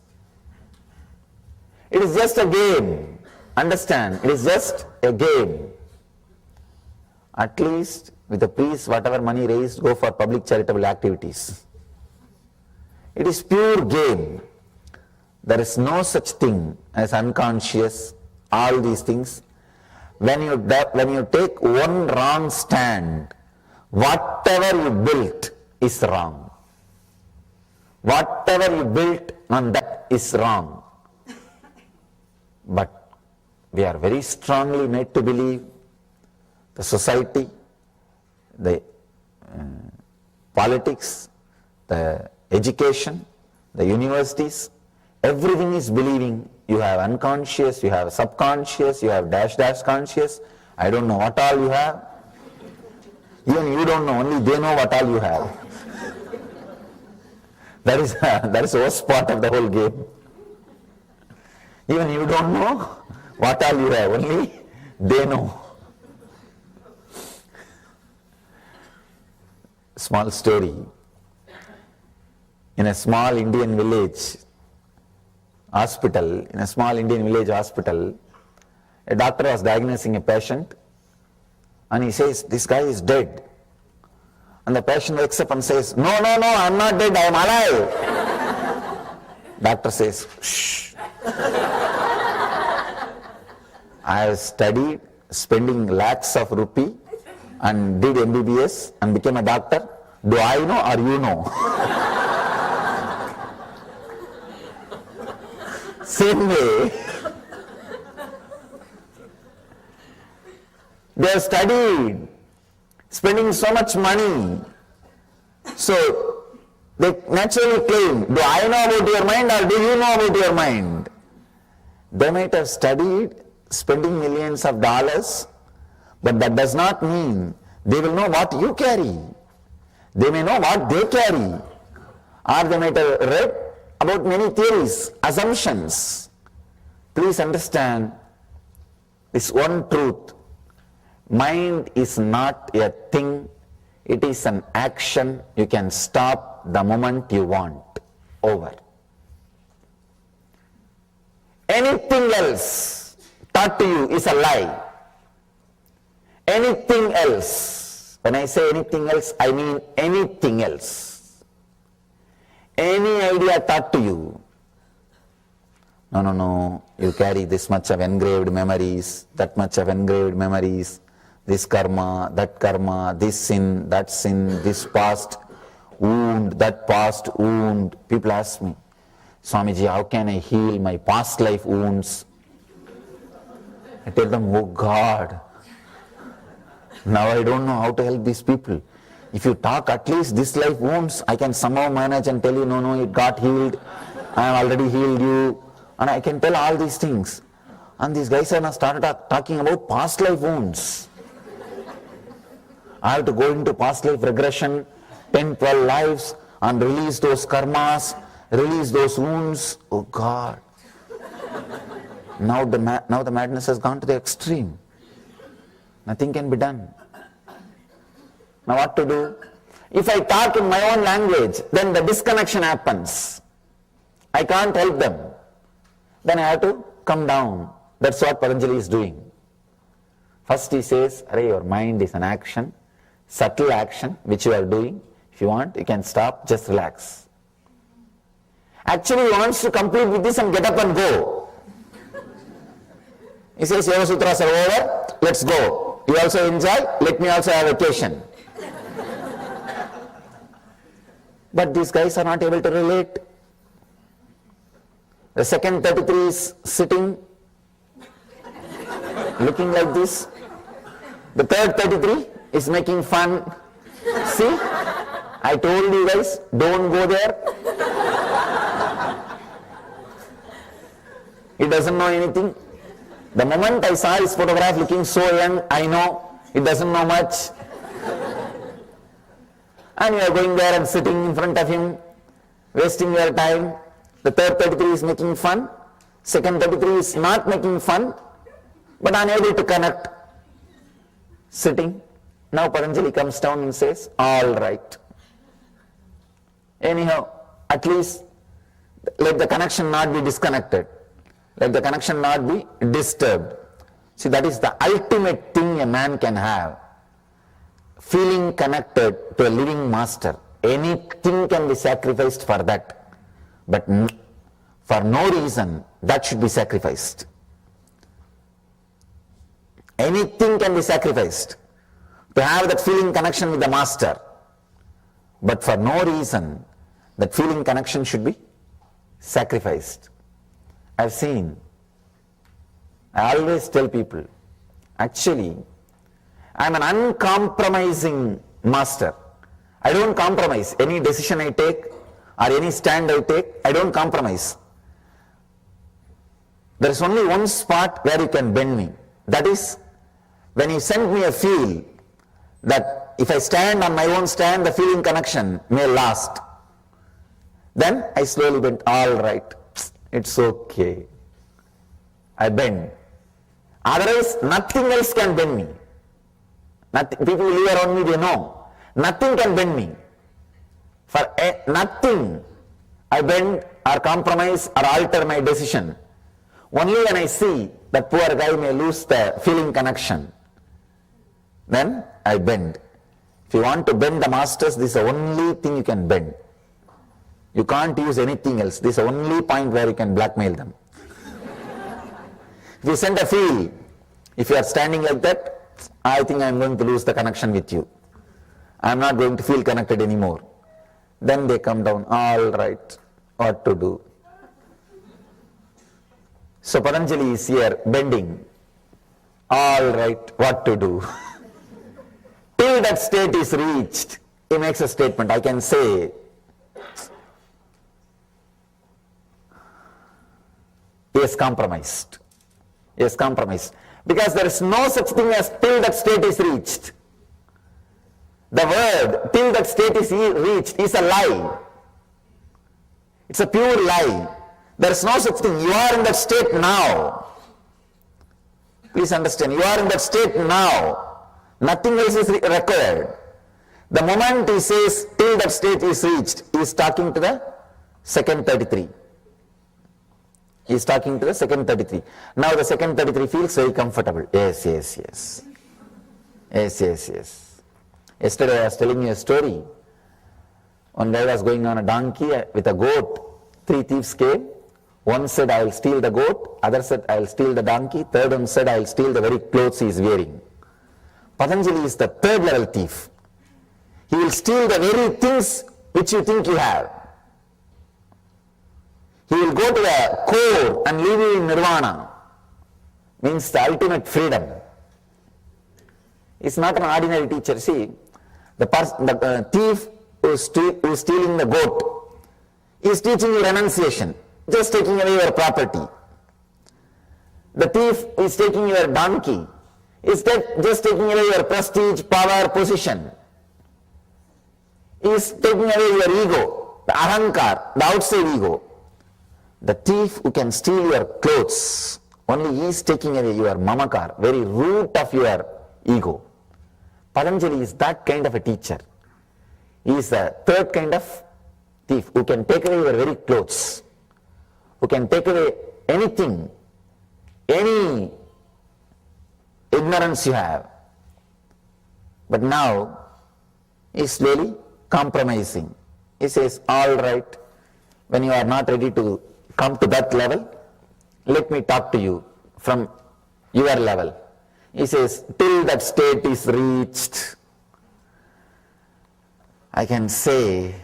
It is just a game. Understand, it is just a game. At least with the priests, whatever money raised, go for public charitable activities. It is pure game. There is no such thing as unconscious, all these things. When you take one wrong stand, whatever you built is wrong. Whatever you built on that is wrong. But we are very strongly made to believe the society, the politics, the education, the universities, everything is believing you have unconscious, you have subconscious, you have dash conscious. I don't know what all you have. Even you don't know, only they know what all you have. That is the worst part of the whole game. Even you don't know what all you have, only they know. Small story. In a small Indian village hospital, a doctor was diagnosing a patient and he says, this guy is dead. And the patient wakes up and says, no, I'm not dead, I am alive. Doctor says, shh. I have studied, spending lakhs of rupee and did MBBS and became a doctor. Do I know or you know? Same way, they have studied, spending so much money. So they naturally claim, do I know about your mind or do you know about your mind? They might have studied, spending millions of dollars, but that does not mean they will know what you carry. They may know what they carry, or they might have read about many theories, assumptions. Please understand this one truth. Mind is not a thing, it is an action. You can stop the moment you want. Over. Anything else taught to you is a lie. Anything else, when I say anything else, I mean anything else. Any idea taught to you, no, you carry this much of engraved memories, that much of engraved memories, this karma, this sin, this past wound, that past wound. People ask me, Swamiji, how can I heal my past life wounds? I tell them, oh God, now I don't know how to help these people. If you talk at least this life wounds, I can somehow manage and tell you, no, it got healed, I have already healed you, and I can tell all these things. And these guys are now started talking about past life wounds. I have to go into past life regression, 10, 12 lives, and release those karmas, release those wounds. Oh God. Now the madness has gone to the extreme. Nothing can be done. Now what to do? If I talk in my own language, then the disconnection happens. I can't help them. Then I have to come down. That's what Patanjali is doing. First he says, your mind is an action, subtle action which you are doing. If you want, you can stop, just relax. Actually he wants to complete with this and get up and go. He says, Yoga Sutras are over, let's go. You also enjoy, let me also have vacation. But these guys are not able to relate. The second 33 is sitting, looking like this. The third 33 is making fun. See, I told you guys, don't go there. He doesn't know anything. The moment I saw his photograph looking so young, I know he doesn't know much. And you are going there and sitting in front of him, wasting your time. The third 33 is making fun. Second 33 is not making fun, but unable to connect. Sitting. Now Patanjali comes down and says, all right. Anyhow, at least let the connection not be disconnected. Let the connection not be disturbed. See, that is the ultimate thing a man can have. Feeling connected to a living master. Anything can be sacrificed for that. But for no reason, that should be sacrificed. Anything can be sacrificed to have that feeling connection with the master. But for no reason, that feeling connection should be sacrificed. I've seen, I always tell people, actually, I'm an uncompromising master. I don't compromise. Any decision I take or any stand I take, I don't compromise. There is only one spot where you can bend me. That is, when you send me a feel that if I stand on my own stand, the feeling connection may last. Then I slowly bend, all right, it's okay. I bend. Otherwise, nothing else can bend me. Nothing, people who live around me, they know. Nothing can bend me. For nothing, I bend or compromise or alter my decision. Only when I see that poor guy may lose the feeling connection, then I bend. If you want to bend the masters, this is the only thing you can bend. You can't use anything else. This is the only point where you can blackmail them. If you send a feel, if you are standing like that, I think I am going to lose the connection with you. I am not going to feel connected anymore. Then they come down, all right, what to do? So Patanjali is here bending, all right, what to do? Till that state is reached, he makes a statement, I can say, he is compromised. He is compromised. Because there is no such thing as till that state is reached. The word till that state is reached is a lie. It's a pure lie. There is no such thing. You are in that state now. Please understand, you are in that state now. Nothing else is required. The moment he says till that state is reached, he is talking to the second 33. He is talking to the second 33. Now the second 33 feels very comfortable. Yes, yes, yes. Yes, yes, yes. Yesterday I was telling you a story. One guy was going on a donkey with a goat. 3 thieves came. One said, I will steal the goat. Other said, I will steal the donkey. Third one said, I will steal the very clothes he is wearing. Patanjali is the third level thief. He will steal the very things which you think you have. He will go to the core and leave you in nirvana. Means the ultimate freedom. It's not an ordinary teacher. See, the thief who is stealing the goat is teaching you renunciation, just taking away your property. The thief is taking your donkey, is just taking away your prestige, power, position. He is taking away your ego, the ahankar, the outside ego. The thief who can steal your clothes, only he is taking away your mamakar, very root of your ego. Patanjali is that kind of a teacher. He is the third kind of thief who can take away your very clothes, who can take away anything, any ignorance you have. But now he is slowly compromising. He says, all right, when you are not ready to come to that level, let me talk to you from your level. He says, till that state is reached, I can say,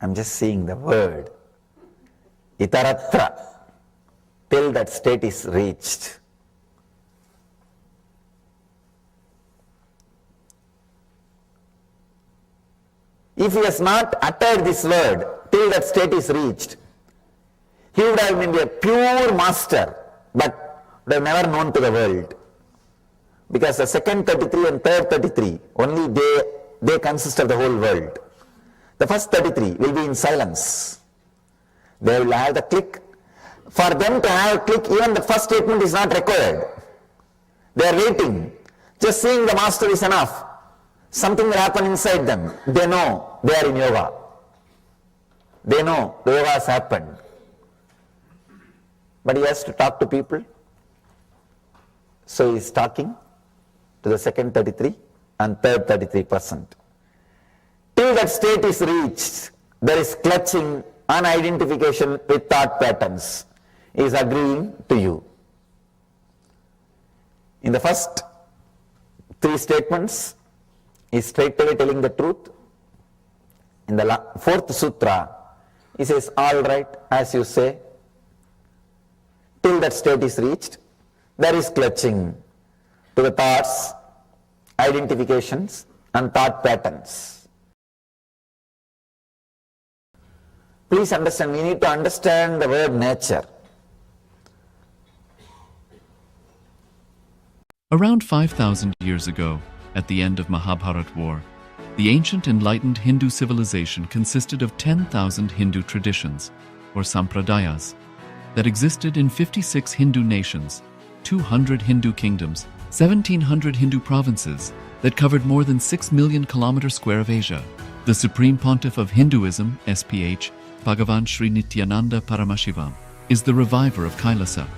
I'm just seeing the word, itaratra, till that state is reached. If he has not uttered this word, till that state is reached, he would have been a pure master, but would have never known to the world. Because the second 33 and third 33, only they consist of the whole world. The first 33 will be in silence. They will have the click. For them to have a click, even the first statement is not required. They are waiting. Just seeing the master is enough. Something will happen inside them. They know they are in yoga. They know the yoga has happened. But he has to talk to people. So he is talking to the second 33 and third 33%. Till that state is reached, there is clutching, unidentification with thought patterns. He is agreeing to you. In the first 3 statements, he is straight away telling the truth. In the 4th sutra, he says, all right, as you say, till that state is reached, there is clutching to the thoughts, identifications, and thought patterns. Please understand, we need to understand the word nature. Around 5,000 years ago, at the end of Mahabharat War, the ancient enlightened Hindu civilization consisted of 10,000 Hindu traditions, or sampradayas, that existed in 56 Hindu nations, 200 Hindu kingdoms, 1,700 Hindu provinces that covered more than 6 million kilometers square of Asia. The Supreme Pontiff of Hinduism, SPH, Bhagavan Sri Nithyananda Paramashivoham, is the reviver of KAILASA,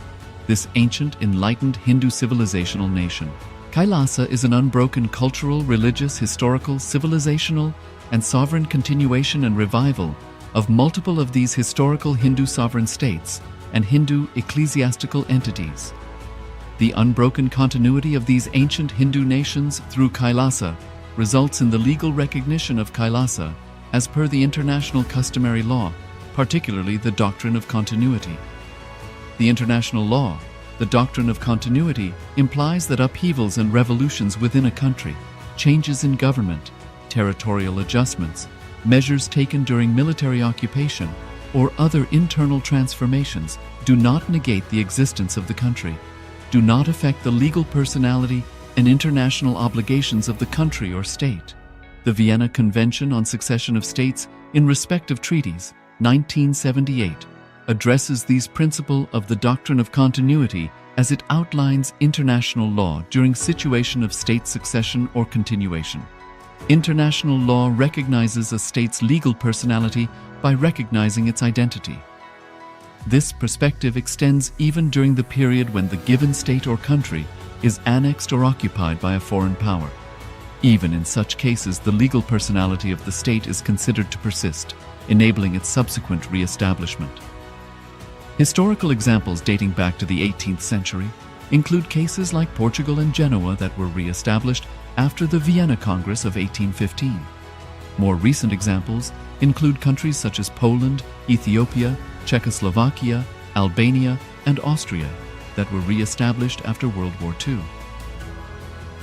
this ancient enlightened Hindu civilizational nation. KAILASA is an unbroken cultural, religious, historical, civilizational, and sovereign continuation and revival of multiple of these historical Hindu sovereign states and Hindu ecclesiastical entities. The unbroken continuity of these ancient Hindu nations through KAILASA results in the legal recognition of KAILASA as per the international customary law, particularly the doctrine of continuity. The international law, the doctrine of continuity, implies that upheavals and revolutions within a country, changes in government, territorial adjustments, measures taken during military occupation, or other internal transformations do not negate the existence of the country, do not affect the legal personality and international obligations of the country or state. The Vienna Convention on Succession of States in respect of treaties, 1978, addresses these principles of the doctrine of continuity as it outlines international law during situation of state succession or continuation. International law recognizes a state's legal personality by recognizing its identity. This perspective extends even during the period when the given state or country is annexed or occupied by a foreign power. Even in such cases, the legal personality of the state is considered to persist, enabling its subsequent re-establishment. Historical examples dating back to the 18th century include cases like Portugal and Genoa that were re-established after the Vienna Congress of 1815. More recent examples include countries such as Poland, Ethiopia, Czechoslovakia, Albania, and Austria that were re-established after World War II.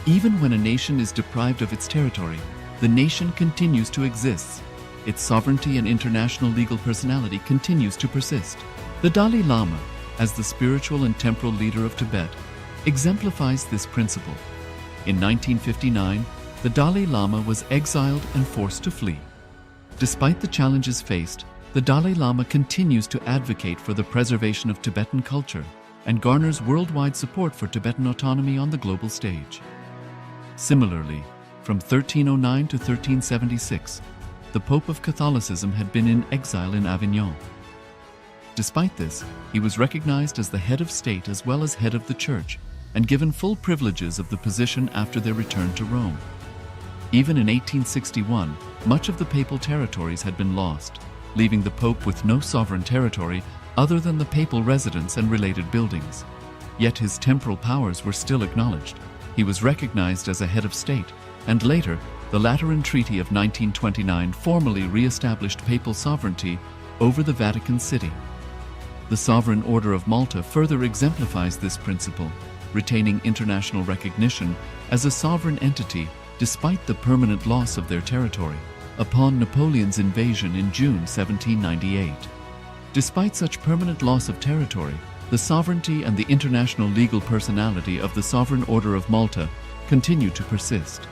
Even when a nation is deprived of its territory, the nation continues to exist. Its sovereignty and international legal personality continues to persist. The Dalai Lama, as the spiritual and temporal leader of Tibet, exemplifies this principle. In 1959, the Dalai Lama was exiled and forced to flee. Despite the challenges faced, the Dalai Lama continues to advocate for the preservation of Tibetan culture and garners worldwide support for Tibetan autonomy on the global stage. Similarly, from 1309 to 1376, the Pope of Catholicism had been in exile in Avignon. Despite this, he was recognized as the head of state as well as head of the church and given full privileges of the position after their return to Rome. Even in 1861, much of the papal territories had been lost, leaving the Pope with no sovereign territory other than the papal residence and related buildings. Yet his temporal powers were still acknowledged. He was recognized as a head of state, and later, the Lateran Treaty of 1929 formally re-established papal sovereignty over the Vatican City. The Sovereign Order of Malta further exemplifies this principle, retaining international recognition as a sovereign entity despite the permanent loss of their territory upon Napoleon's invasion in June 1798. Despite such permanent loss of territory, the sovereignty and the international legal personality of the Sovereign Order of Malta continue to persist.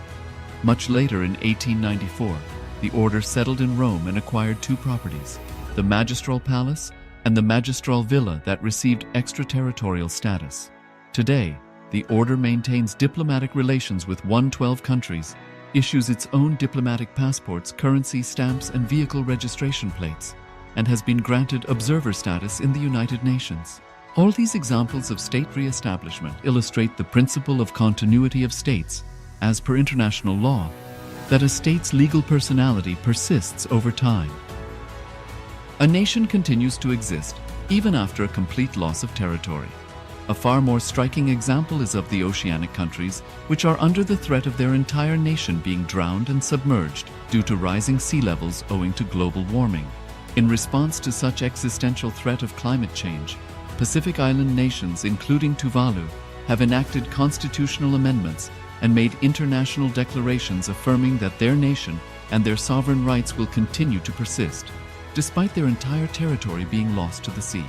Much later in 1894, the order settled in Rome and acquired two properties, the Magistral Palace and the Magistral Villa that received extraterritorial status. Today, the order maintains diplomatic relations with 112 countries, issues its own diplomatic passports, currency stamps, and vehicle registration plates, and has been granted observer status in the United Nations. All these examples of state re-establishment illustrate the principle of continuity of states, as per international law, that a state's legal personality persists over time. A nation continues to exist even after a complete loss of territory. A far more striking example is of the oceanic countries, which are under the threat of their entire nation being drowned and submerged due to rising sea levels owing to global warming. In response to such existential threat of climate change, Pacific Island nations, including Tuvalu, have enacted constitutional amendments and made international declarations affirming that their nation and their sovereign rights will continue to persist, despite their entire territory being lost to the sea.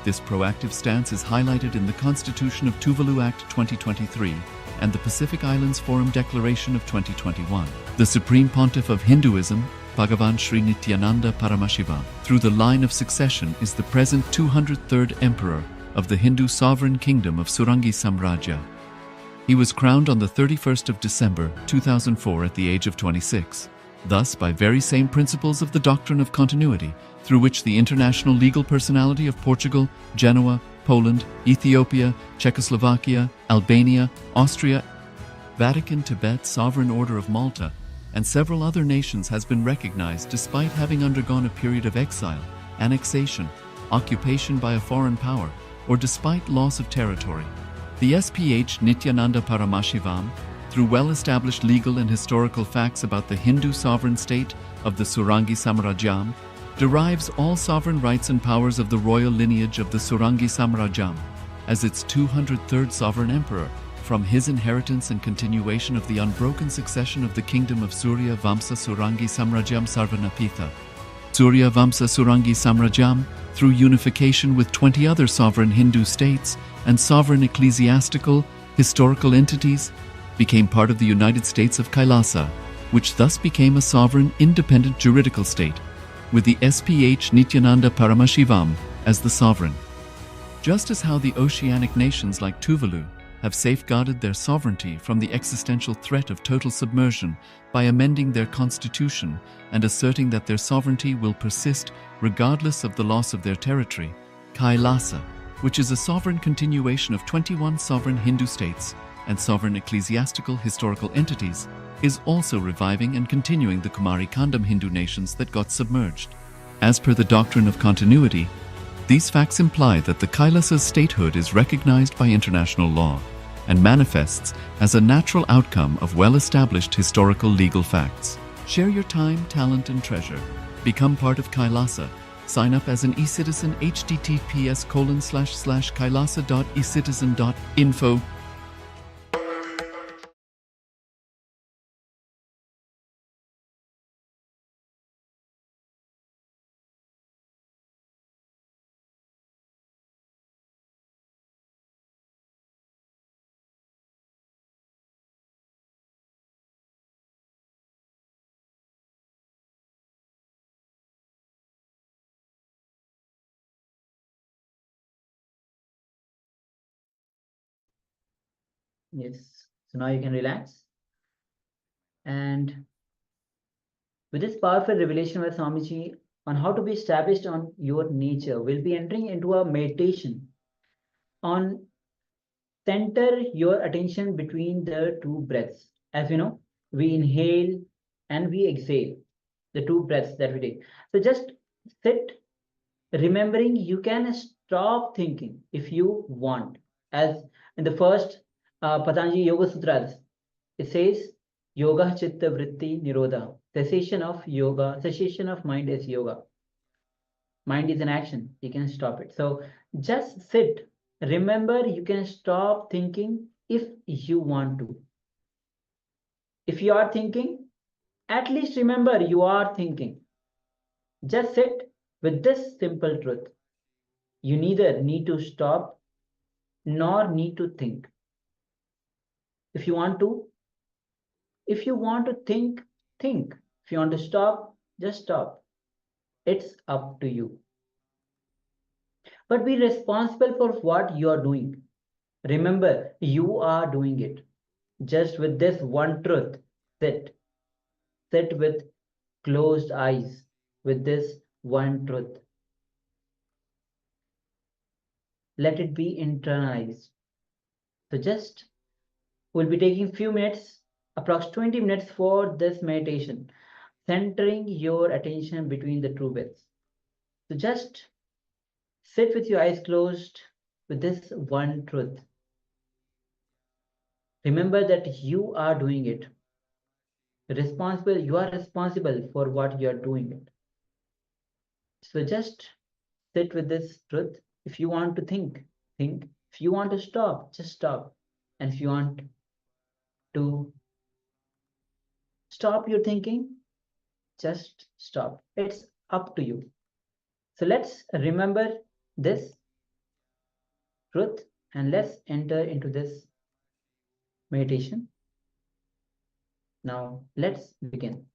This proactive stance is highlighted in the Constitution of Tuvalu Act 2023 and the Pacific Islands Forum Declaration of 2021. The Supreme Pontiff of Hinduism, Bhagavan Sri Nithyananda Paramashivoham, through the line of succession, is the present 203rd Emperor of the Hindu Sovereign Kingdom of Surangi Samrajya. He was crowned on the 31st of December 2004 at the age of 26. Thus, by very same principles of the doctrine of continuity, through which the international legal personality of Portugal, Genoa, Poland, Ethiopia, Czechoslovakia, Albania, Austria, Vatican, Tibet, Sovereign Order of Malta, and several other nations has been recognized despite having undergone a period of exile, annexation, occupation by a foreign power, or despite loss of territory. The SPH Nithyananda Paramashivoham, through well-established legal and historical facts about the Hindu sovereign state of the Surangi Samrajyam, derives all sovereign rights and powers of the royal lineage of the Surangi Samrajyam as its 203rd sovereign emperor, from his inheritance and continuation of the unbroken succession of the kingdom of Surya Vamsa Surangi Samrajyam Sarvanapitha. Surya Vamsa Surangi Samrajam, through unification with 20 other sovereign Hindu states and sovereign ecclesiastical, historical entities, became part of the United States of KAILASA, which thus became a sovereign, independent juridical state, with the SPH Nithyananda Paramashivoham as the sovereign. Just as how the oceanic nations like Tuvalu have safeguarded their sovereignty from the existential threat of total submersion by amending their constitution and asserting that their sovereignty will persist regardless of the loss of their territory, KAILASA, which is a sovereign continuation of 21 sovereign Hindu states and sovereign ecclesiastical historical entities, is also reviving and continuing the Kumari Kandam Hindu nations that got submerged. As per the doctrine of continuity, these facts imply that the Kailasa's statehood is recognized by international law and manifests as a natural outcome of well-established historical legal facts. Share your time, talent, and treasure. Become part of KAILASA. Sign up as an eCitizen https://kailasa.ecitizen.info. Yes. So now you can relax. And with this powerful revelation by Swamiji on how to be established on your nature, we'll be entering into a meditation on center your attention between the two breaths. As you know, we inhale and we exhale, the two breaths that we take. So just sit, remembering you can stop thinking if you want. As in the first Patanjali Yoga Sutras, it says, Yoga Chitta Vritti Nirodha. Cessation of yoga, cessation of mind is yoga. Mind is an action, you can stop it. So just sit. Remember, you can stop thinking if you want to. If you are thinking, at least remember you are thinking. Just sit with this simple truth. You neither need to stop nor need to think. If you want to think, think. If you want to stop, just stop. It's up to you. But be responsible for what you are doing. Remember, you are doing it. Just with this one truth, sit. Sit with closed eyes with this one truth. Let it be internalized. So just we'll be taking few minutes, approx 20 minutes for this meditation, centering your attention between the two breaths. So just sit with your eyes closed with this one truth. Remember that you are doing it. You are responsible for what you are doing it. So just sit with this truth. If you want to think, think. If you want to stop, just stop. And if you want to stop your thinking, just stop. It's up to you. So let's remember this truth and let's enter into this meditation. Now let's begin.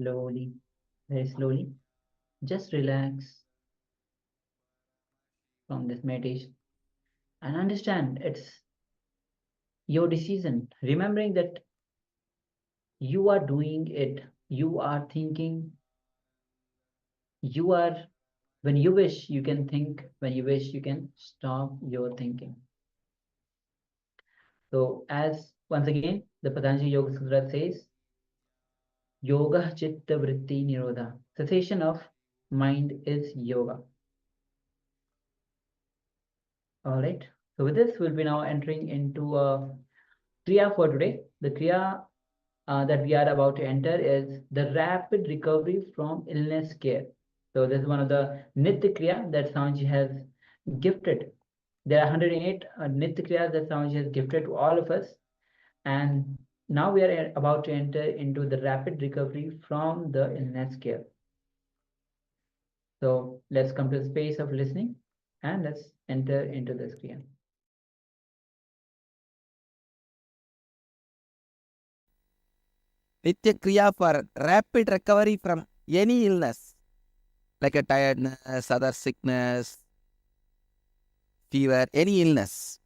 slowly, very slowly. Just relax from this meditation and understand it's your decision. Remembering that you are doing it, you are thinking, you are, when you wish, you can think, when you wish, you can stop your thinking. So, as once again, the Patanjali Yoga Sutra says, Yoga Chitta Vritti Nirodha. Cessation of mind is yoga. All right. So with this, we'll be now entering into a Kriya for today. The Kriya that we are about to enter is the rapid recovery from illness care. So this is one of the Nitya Kriya that Swamiji has gifted. There are 108 Nitya Kriyas that Swamiji has gifted to all of us. And now we are about to enter into the rapid recovery from the illness care. So let's come to the space of listening and let's enter into this Kriya. Nitya Kriya for rapid recovery from any illness, like a tiredness, other sickness, fever, any illness.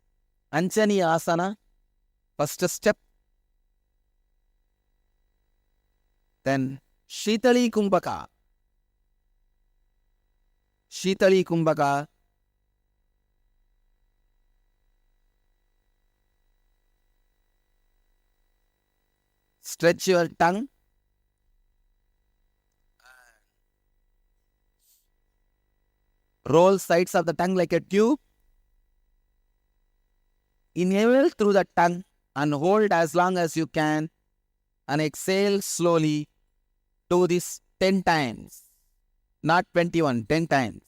Anjani Asana, first step. Then Shitali Kumbhaka. Shitali Kumbhaka. Stretch your tongue. Roll sides of the tongue like a tube. Inhale through the tongue and hold as long as you can. And exhale slowly. Do this 10 times. Not 21, 10 times.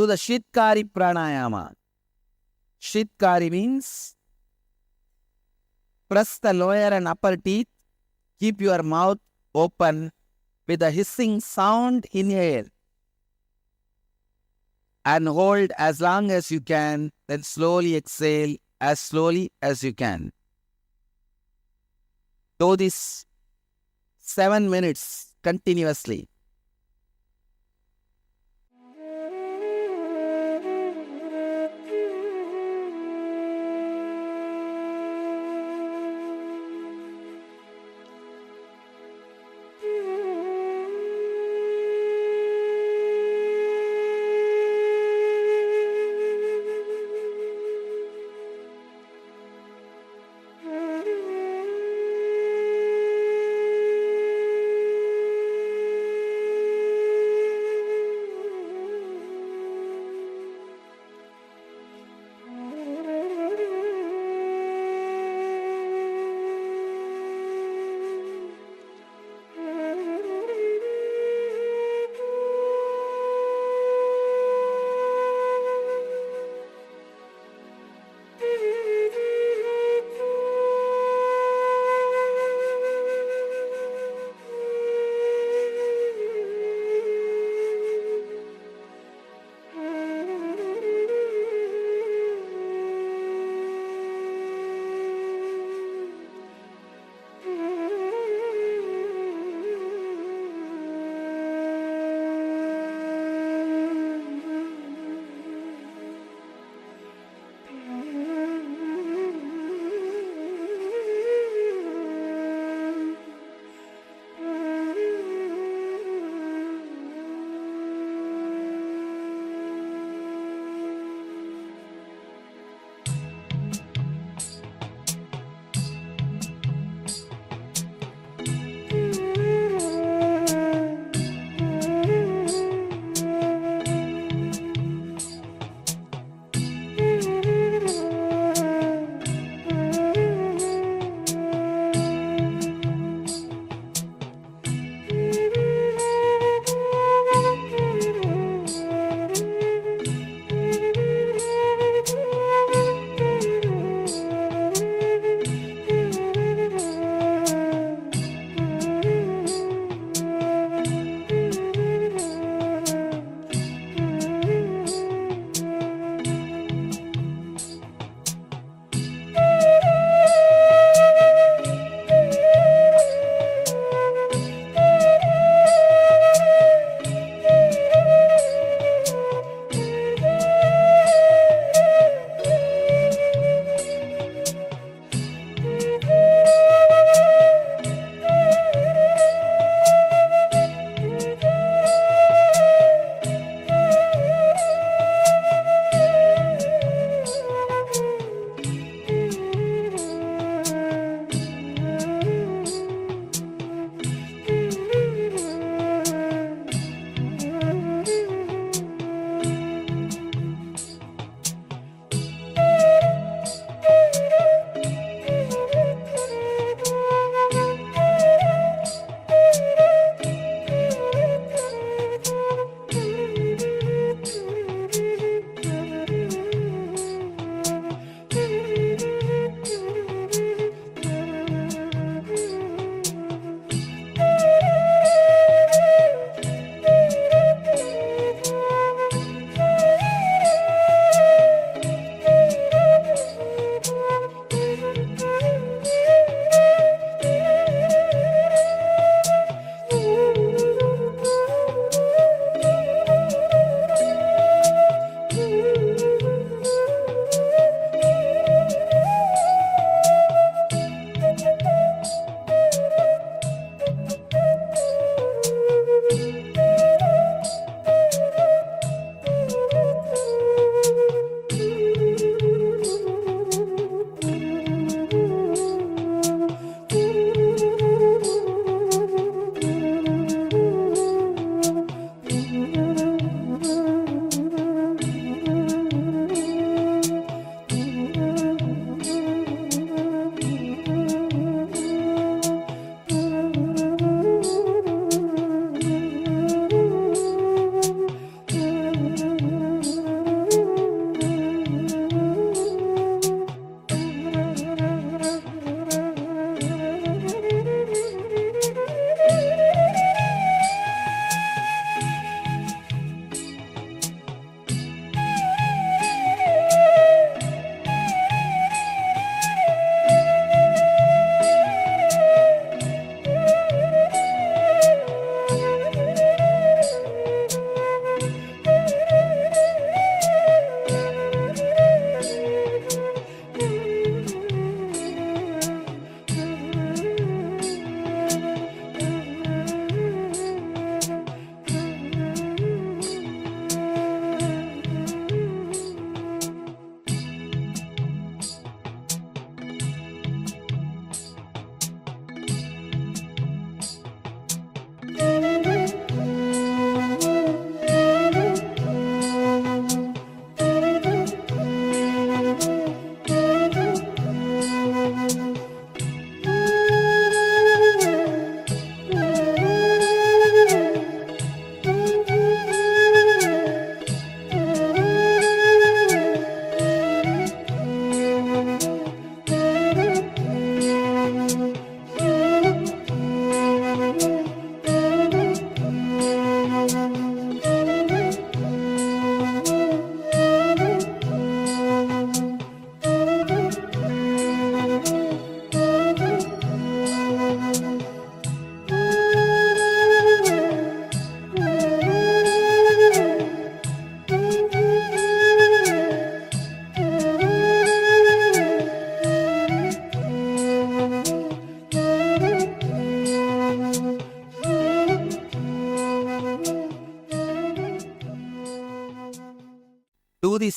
Do the Shitkari pranayama. Shitkari means press the lower and upper teeth, keep your mouth open with a hissing sound, inhale and hold as long as you can, then slowly exhale as slowly as you can. Do this 7 minutes continuously.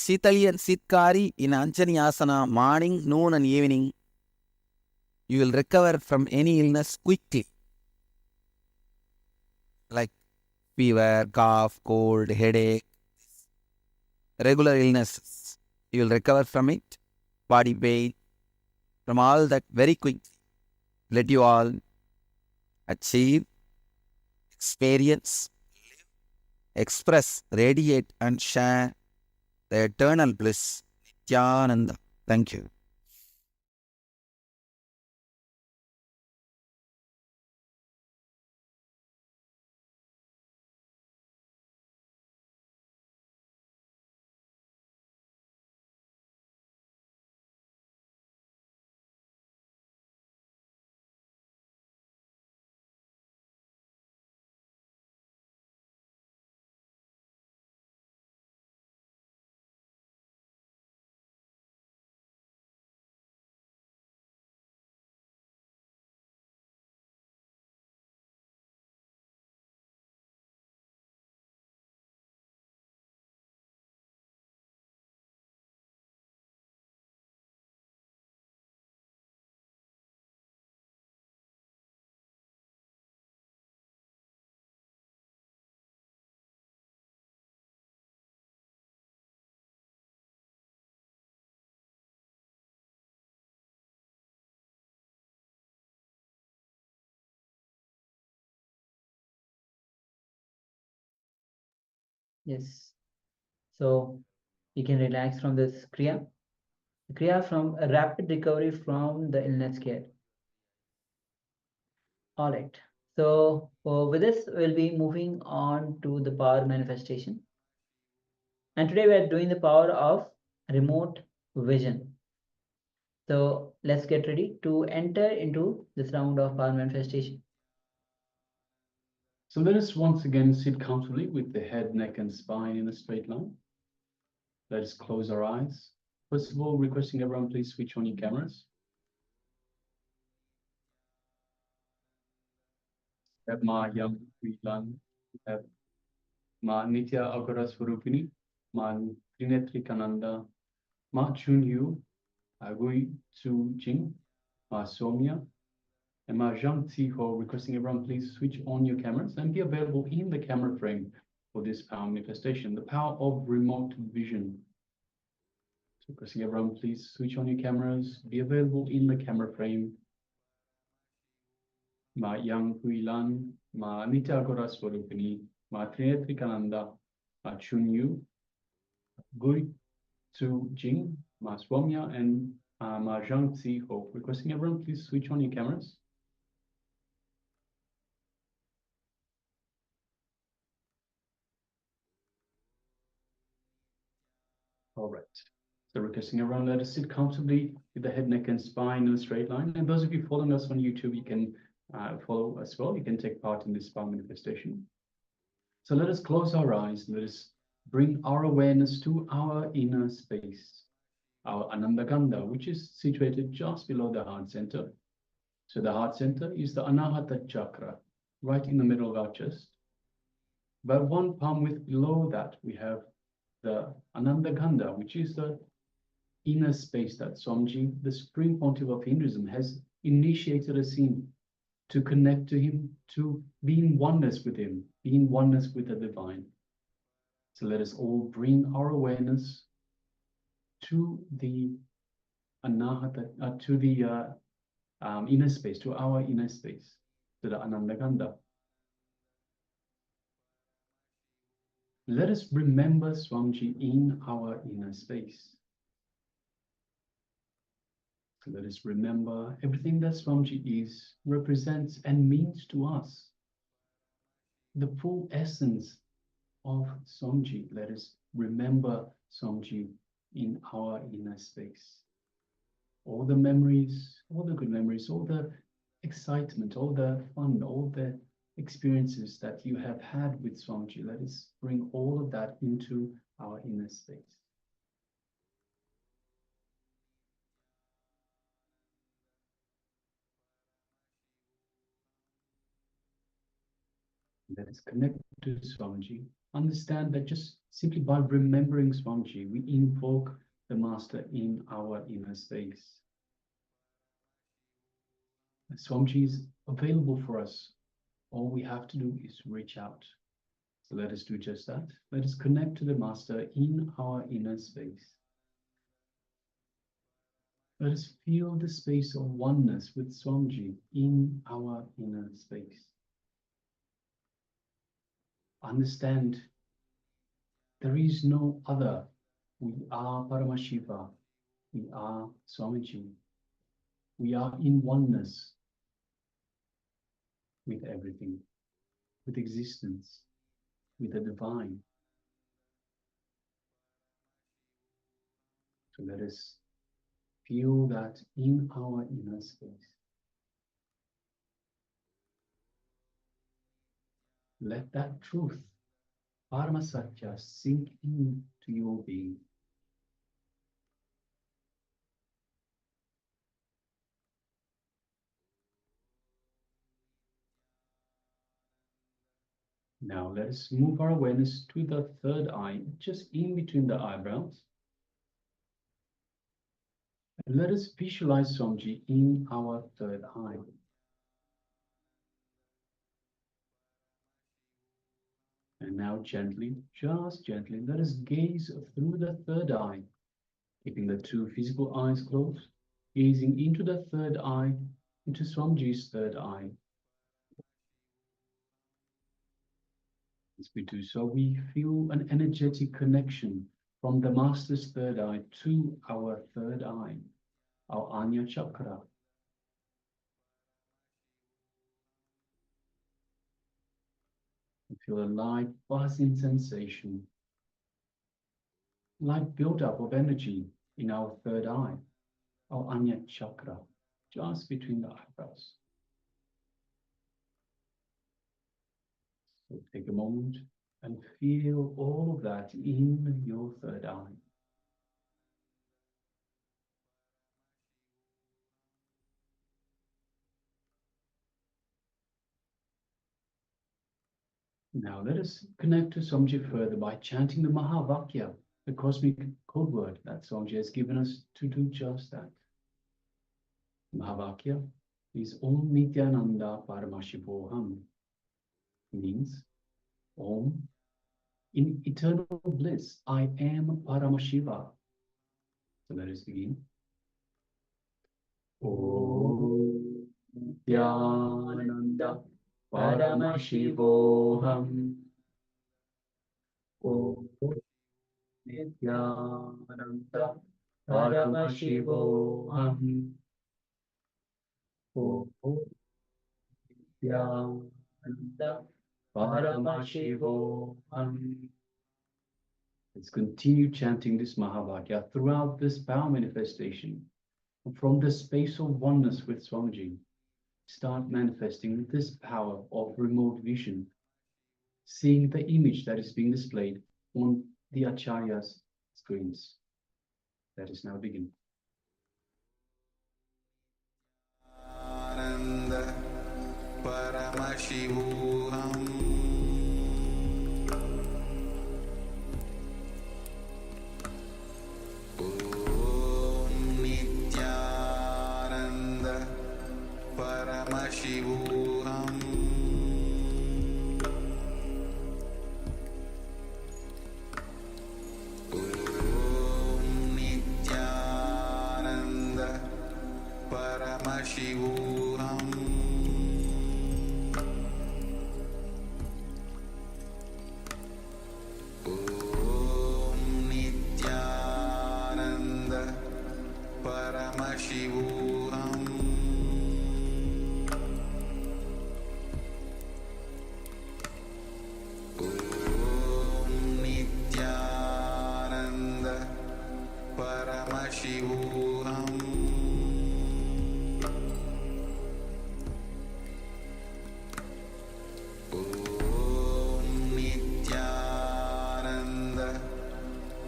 Shitali and Sitkari in Anjani Asana, morning, noon and evening, you will recover from any illness quickly. Like fever, cough, cold, headache, regular illnesses. You will recover from it, body pain, from all that very quickly. Let you all achieve, experience, express, radiate and share the eternal bliss. Nithyananda. Thank you. Yes. So you can relax from this Kriya. Kriya from a rapid recovery from the illness care. All right. So with this, we'll be moving on to the power manifestation. And today we are doing the power of remote vision. So let's get ready to enter into this round of power manifestation. So let us once again sit comfortably with the head, neck, and spine in a straight line. Let us close our eyes. First of all, requesting everyone please switch on your cameras. Have Ma Yam Vilan, have Ma Nitya Agara Swarupini, Ma Trinetri Kananda, Ma Chun Yu, Agui Tsu Jing, Ma Somya, and Ma Zhang Ti Ho, requesting everyone please switch on your cameras and be available in the camera frame for this power manifestation, the power of remote vision. So requesting everyone please switch on your cameras, be available in the camera frame. Ma Yang Hui Lan, Ma Nitya Agora Swarupini, Ma Trinetri Kananda, Ma Chun Yu, Gui Tsu Jing, Ma Swamya, and Ma Zhang Tsi Ho. Requesting everyone please switch on your cameras. All right. So requesting everyone, let us sit comfortably with the head, neck, and spine in a straight line. And those of you following us on YouTube, you can follow as well. You can take part in this power manifestation. So let us close our eyes. Let us bring our awareness to our inner space, our Ananda Gandha, which is situated just below the heart center. So the heart center is the Anahata chakra, right in the middle of our chest. But one palm width below that, we have the Ananda Gandha, which is the inner space that Swamiji, the Supreme Pontiff of Hinduism, has initiated us in to connect to him, to be in oneness with him, be in oneness with the divine. So let us all bring our awareness to the Anahata, to the inner space, to our inner space, to the Ananda Gandha. Let us remember Swamiji in our inner space. So let us remember everything that Swamiji is, represents, and means to us. The full essence of Swamiji. Let us remember Swamiji in our inner space. All the memories, all the good memories, all the excitement, all the fun, all the experiences that you have had with Swamiji, let us bring all of that into our inner space. Let us connect to Swamiji. Understand that just simply by remembering Swamiji, we invoke the Master in our inner space. And Swamiji is available for us. All we have to do is reach out. So let us do just that. Let us connect to the Master in our inner space. Let us feel the space of oneness with Swamiji in our inner space. Understand there is no other. We are Paramashiva. We are Swamiji. We are in oneness with everything, with existence, with the divine. So let us feel that in our inner space. Let that truth, Paramasatya, sink into your being. Now let us move our awareness to the third eye, just in between the eyebrows. And let us visualize Swamiji in our third eye. And now gently, just gently, let us gaze through the third eye, keeping the two physical eyes closed, gazing into the third eye, into Swamiji's third eye. As we do so, we feel an energetic connection from the Master's third eye to our third eye, our Anya chakra. We feel a light buzzing sensation, light build-up of energy in our third eye, our Anya chakra, just between the eyebrows. So take a moment and feel all of that in your third eye. Now let us connect to Swamiji further by chanting the Mahavakya, the cosmic code word that Swamiji has given us to do just that. Mahavakya is Om Nithyananda Paramashivoham. Means Om, in eternal bliss, I am Paramashiva. So let us begin. Om Nithyananda Paramashivoham. Om Nithyananda Paramashivoham. Om Nithyananda Paramashivoham. Let's continue chanting this Mahavakya throughout this power manifestation. And from the space of oneness with Swamiji, start manifesting this power of remote vision, seeing the image that is being displayed on the Acharya's screens. Let us now begin. Ananda Paramashivoham. Om Nithyananda Paramashivoham. Om Nithyananda Paramashivoham. Om Nithyananda Paramashivoham. Om Nithyananda Paramashivoham. Om Nithyananda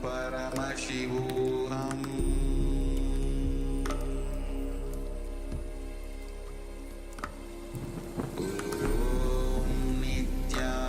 Paramashivoham. Om Nithyananda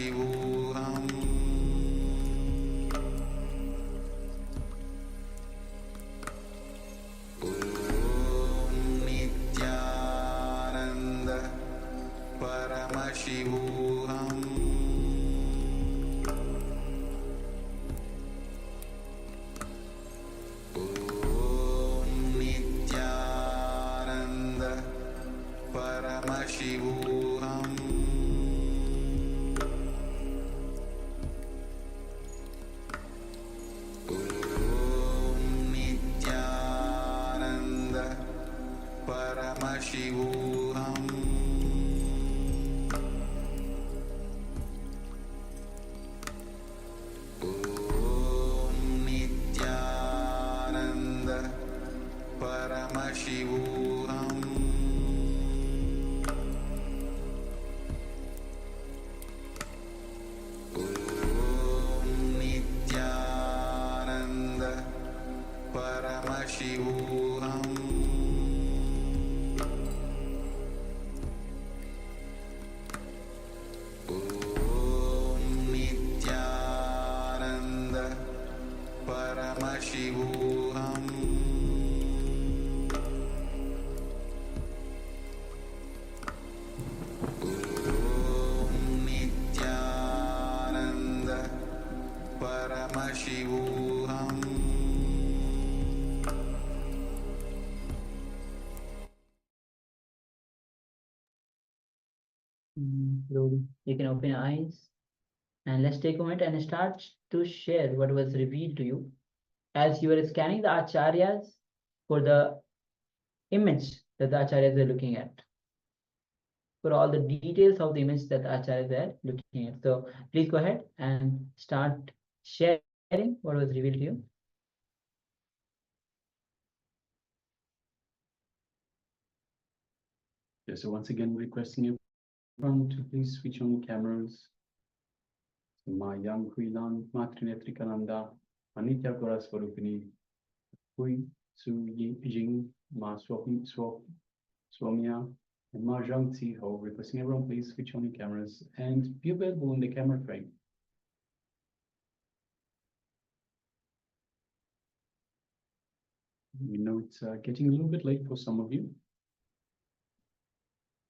Paramashivoham Om Nithyananda Paramashivoham Om Nithyananda Paramashivoham Om Nithyananda Paramashivoham Om Nithyananda Paramashivoham Om Nithyananda Paramashivoham Om Nithyananda Paramashivoham Om Nithyananda Paramashivoham Slowly, you can open your eyes and let's take a moment and start to share what was revealed to you as you were scanning the acharyas for the image that the acharyas are looking at, for all the details of the image that the acharyas are looking at. So please go ahead and start sharing what was revealed to you. Yeah, so once again, requesting everyone to please switch on cameras. Ma Yang Huilan, Matrinetrikananda, Anitya Gora Swarupini, Hui Su Ying, Ma Swamya, and Ma Zhang Tzi Ho. Requesting everyone please switch on your cameras and be available in the camera frame. We know it's getting a little bit late for some of you,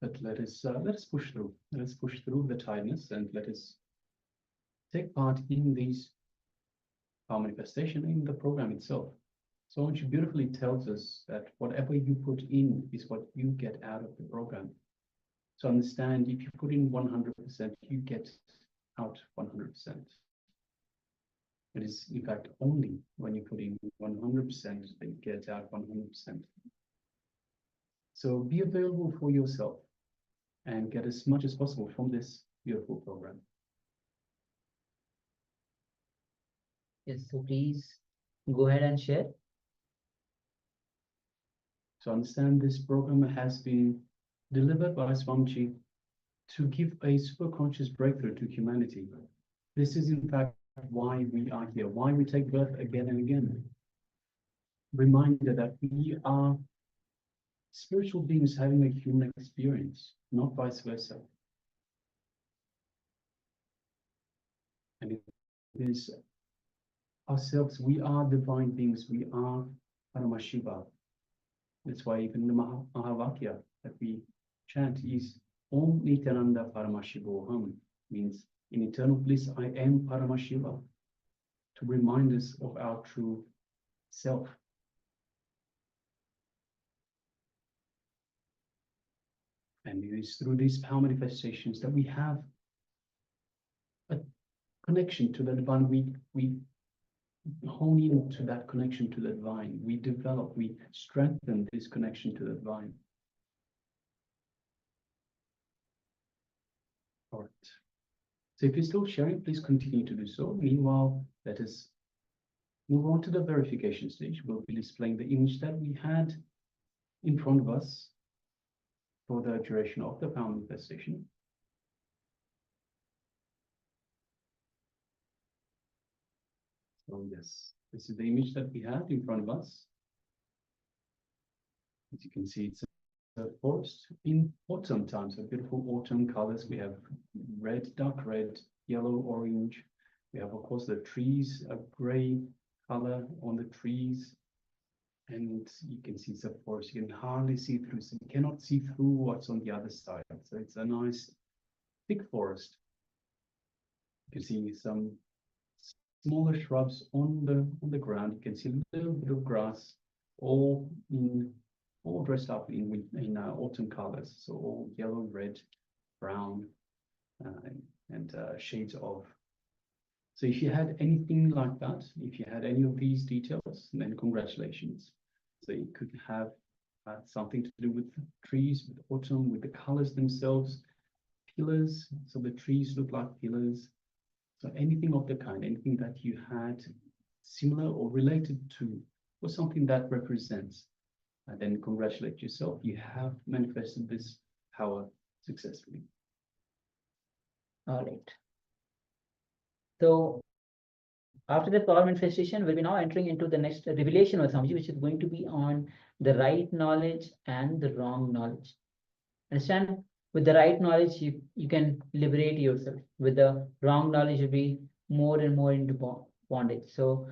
but let us push through. Let us push through the tiredness and let us take part in these power manifestation in the program itself. So Anju beautifully tells us that whatever you put in is what you get out of the program. So understand, if you put in 100%, you get out 100%. It is, in fact, only when you put in 100% that you get out 100%. So be available for yourself and get as much as possible from this beautiful program. Yes, so please go ahead and share. So understand this program has been delivered by Swamiji to give a super conscious breakthrough to humanity. This is in fact why we are here, why we take birth again and again. Reminder that we are spiritual beings having a human experience, not vice versa. And it is ourselves, we are divine beings, we are Paramashiva. That's why even the Mahavakya that we chant is Om Nithyananda Paramashivoham, means in eternal bliss I am Paramashiva, to remind us of our true self. And it is through these power manifestations that we have a connection to the divine. We hone into that connection to the divine. We develop, we strengthen this connection to the divine. All right. So if you're still sharing, please continue to do so. Meanwhile, let us move on to the verification stage. We'll be displaying the image that we had in front of us for the duration of the power manifestation. So yes, this is the image that we had in front of us. As you can see, it's a forest in autumn time, so beautiful autumn colors. We have red, dark red, yellow, orange. We have, of course, the trees, a gray color on the trees. And you can see it's a forest. You can hardly see through. So you cannot see through what's on the other side. So it's a nice thick forest. You can see some smaller shrubs on the ground. You can see a little bit of grass, all dressed up in autumn colors. So all yellow, red, brown, and shades of. So if you had anything like that, if you had any of these details, then congratulations. So you could have something to do with trees, with autumn, with the colors themselves, pillars. So the trees look like pillars. So anything of the kind, anything that you had similar or related to, or something that represents, then congratulate yourself. You have manifested this power successfully. All right. So after the power manifestation, we'll be now entering into the next revelation of Swamiji, which is going to be on the right knowledge and the wrong knowledge. Understand? With the right knowledge, you can liberate yourself. With the wrong knowledge, you'll be more and more into bondage. So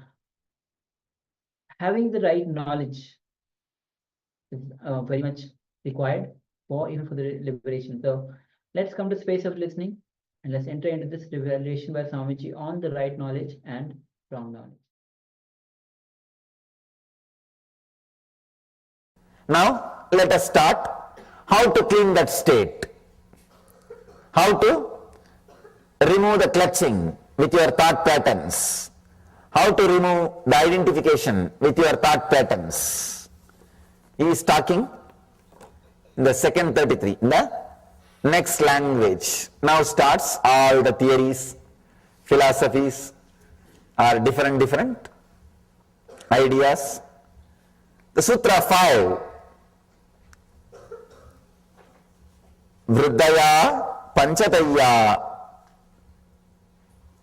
having the right knowledge is very much required even for the liberation. So let's come to space of listening and let's enter into this revelation by Swamiji on the right knowledge and wrong knowledge. Now, let us start how to clean that state. How to remove the clutching with your thought patterns. How to remove the identification with your thought patterns. He is talking in the second 33, in the next language. Now starts all the theories, philosophies, are different ideas. The Sutra 5, Vriddaya Panchataya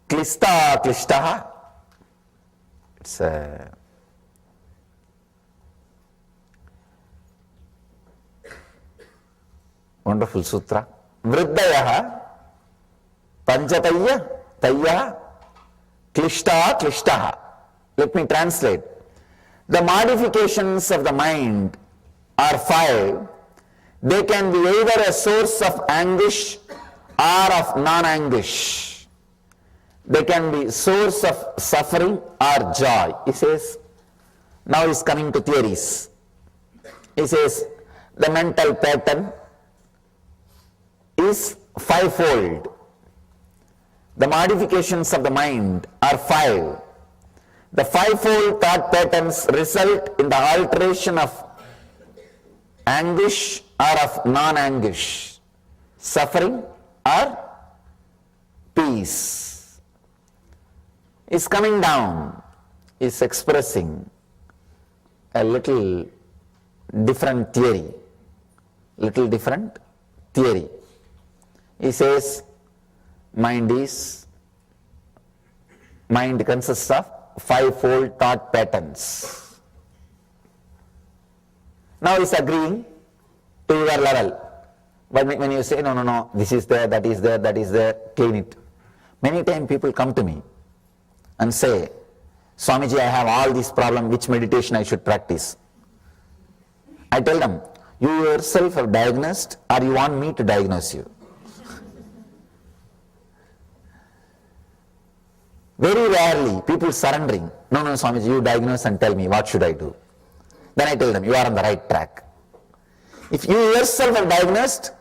Klishtaha. It's a wonderful sutra. Vriddaya Panchataya Taya Klishtaha. Let me translate. The modifications of the mind are 5. They can be either a source of anguish or of non-anguish. They can be source of suffering or joy. He says, now he's coming to theories. He says, the mental pattern is 5-fold. The modifications of the mind are 5. The 5-fold thought patterns result in the alteration of anguish or of non-anguish, suffering or peace. Is coming down, is expressing a little different theory. He says, mind consists of 5-fold thought patterns. Now he's agreeing to your level. But when you say, no, this is there, that is there, clean it. Many times people come to me and say, Swamiji, I have all these problems, which meditation I should practice? I tell them, you yourself have diagnosed or you want me to diagnose you? Very rarely people surrendering. No, Swamiji, you diagnose and tell me what should I do. Then I tell them, you are on the right track. If you yourself have diagnosed,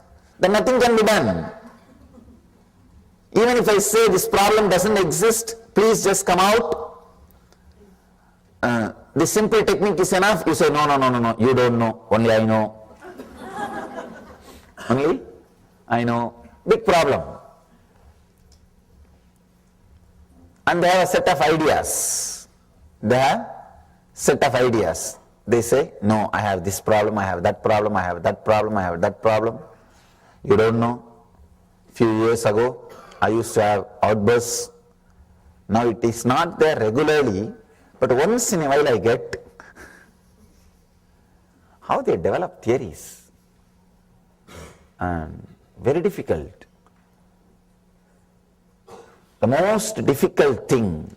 then nothing can be done. Even if I say this problem doesn't exist, please just come out. The simple technique is enough. You say, no, you don't know, only I know. Only I know. Big problem. And they have a set of ideas. They say, no, I have this problem, I have that problem, I have that problem, I have that problem. You don't know. Few years ago, I used to have outbursts. Now it is not there regularly, but once in a while I get how they develop theories. And very difficult. The most difficult thing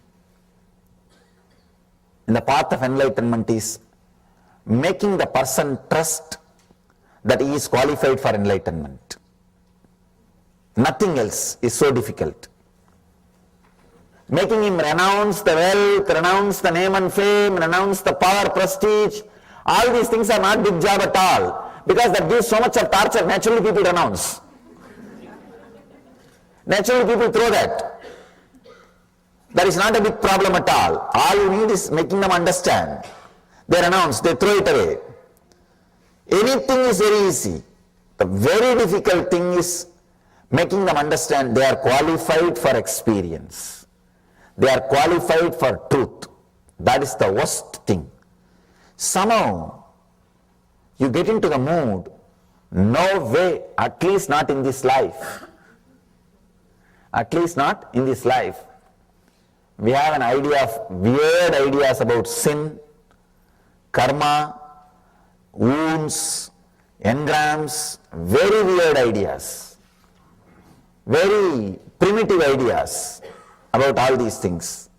in the path of enlightenment is making the person trust that he is qualified for enlightenment. Nothing else is so difficult. Making him renounce the wealth, renounce the name and fame, renounce the power, prestige, all these things are not big job at all, because that gives so much of torture. Naturally people renounce. Naturally people throw that. That is not a big problem at all. All you need is making them understand. They renounce, they throw it away. Anything is very easy. The very difficult thing is making them understand they are qualified for experience. They are qualified for truth. That is the worst thing. Somehow you get into the mood, no way, at least not in this life. At least not in this life. We have an idea of weird ideas about sin, karma, wounds, engrams, very weird ideas, very primitive ideas about all these things.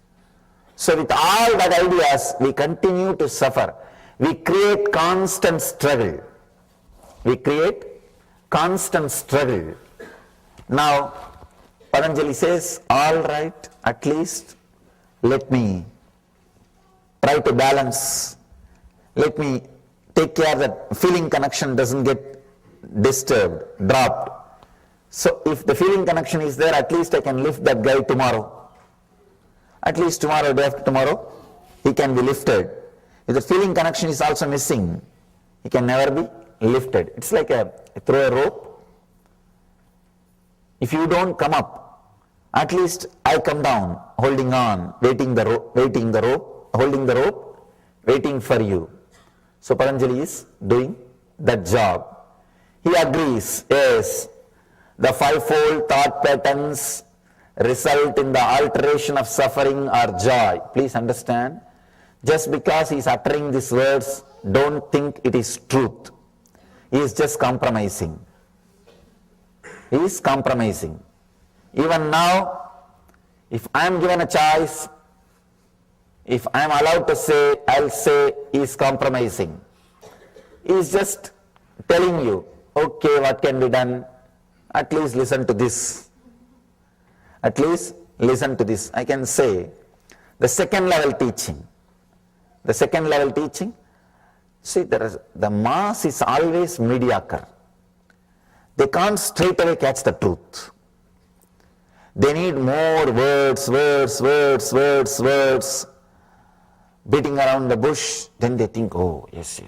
So with all that ideas, we continue to suffer. We create constant struggle. We create constant struggle. Now, Patanjali says, all right, at least let me try to balance. Let me take care that feeling connection doesn't get disturbed, dropped. So if the feeling connection is there, at least I can lift that guy tomorrow. At least tomorrow, day after tomorrow, he can be lifted. If the feeling connection is also missing, he can never be lifted. It's like throw a rope. If you don't come up, at least I come down, holding on, waiting the rope, holding the rope, waiting for you. So Patanjali is doing that job. He agrees, yes, the fivefold thought patterns result in the alteration of suffering or joy. Please understand, just because he is uttering these words, don't think it is truth. He is just compromising. He is compromising. Even now, if I am given a choice, if I am allowed to say, I'll say he is compromising. He is just telling you, okay, what can be done? At least listen to this. At least listen to this. I can say, the second level teaching. The second level teaching, see, the mass is always mediocre. They can't straight away catch the truth. They need more words, beating around the bush. Then they think, oh, yes.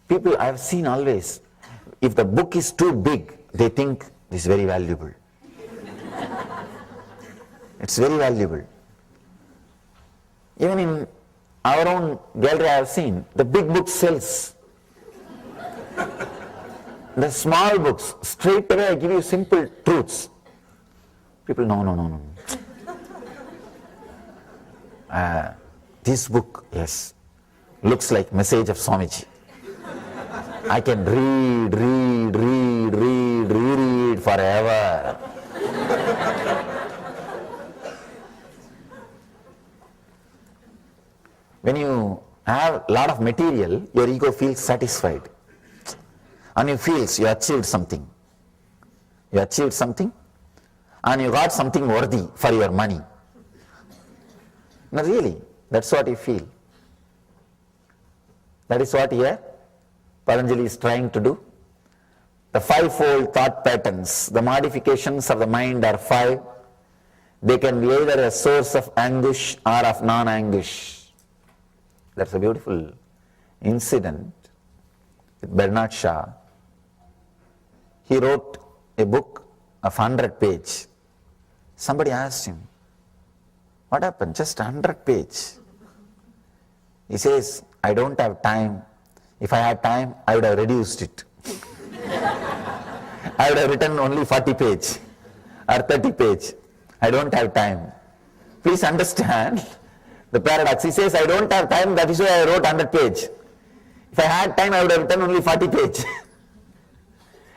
People I have seen always, if the book is too big, they think this is very valuable. It's very valuable. Even in our own gallery I have seen, the big book sells. The small books, straight away I give you simple truths. People, no. This book, yes, looks like message of Swamiji. I can reread forever. When you have a lot of material, your ego feels satisfied. And you feel you achieved something. You achieved something and you got something worthy for your money. No, really, that's what you feel. That is what here Patanjali is trying to do. The fivefold thought patterns, the modifications of the mind are five. They can be either a source of anguish or of non-anguish. That's a beautiful incident with Bernard Shaw. He wrote a book of 100 pages. Somebody asked him, what happened? Just 100 pages. He says, I don't have time. If I had time, I would have reduced it. I would have written only 40 pages or 30 pages. I don't have time. Please understand the paradox. He says, I don't have time, that is why I wrote 100 pages. If I had time, I would have written only 40 pages.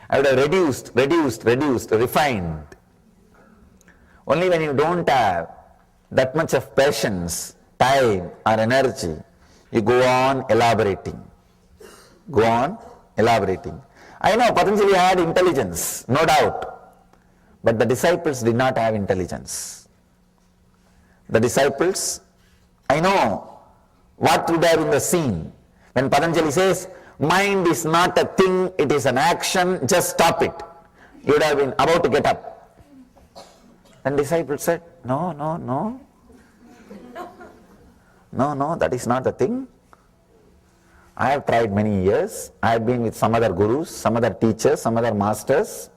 I would have reduced, refined. Only when you don't have that much of patience, time or energy, you go on elaborating. Go on elaborating. I know Patanjali had intelligence, no doubt, but the disciples did not have intelligence. The disciples, I know what would have been the scene when Patanjali says, mind is not a thing, it is an action, just stop it. You would have been about to get up. Then disciples said, no, that is not the thing. I have tried many years. I have been with some other gurus, some other teachers, some other masters.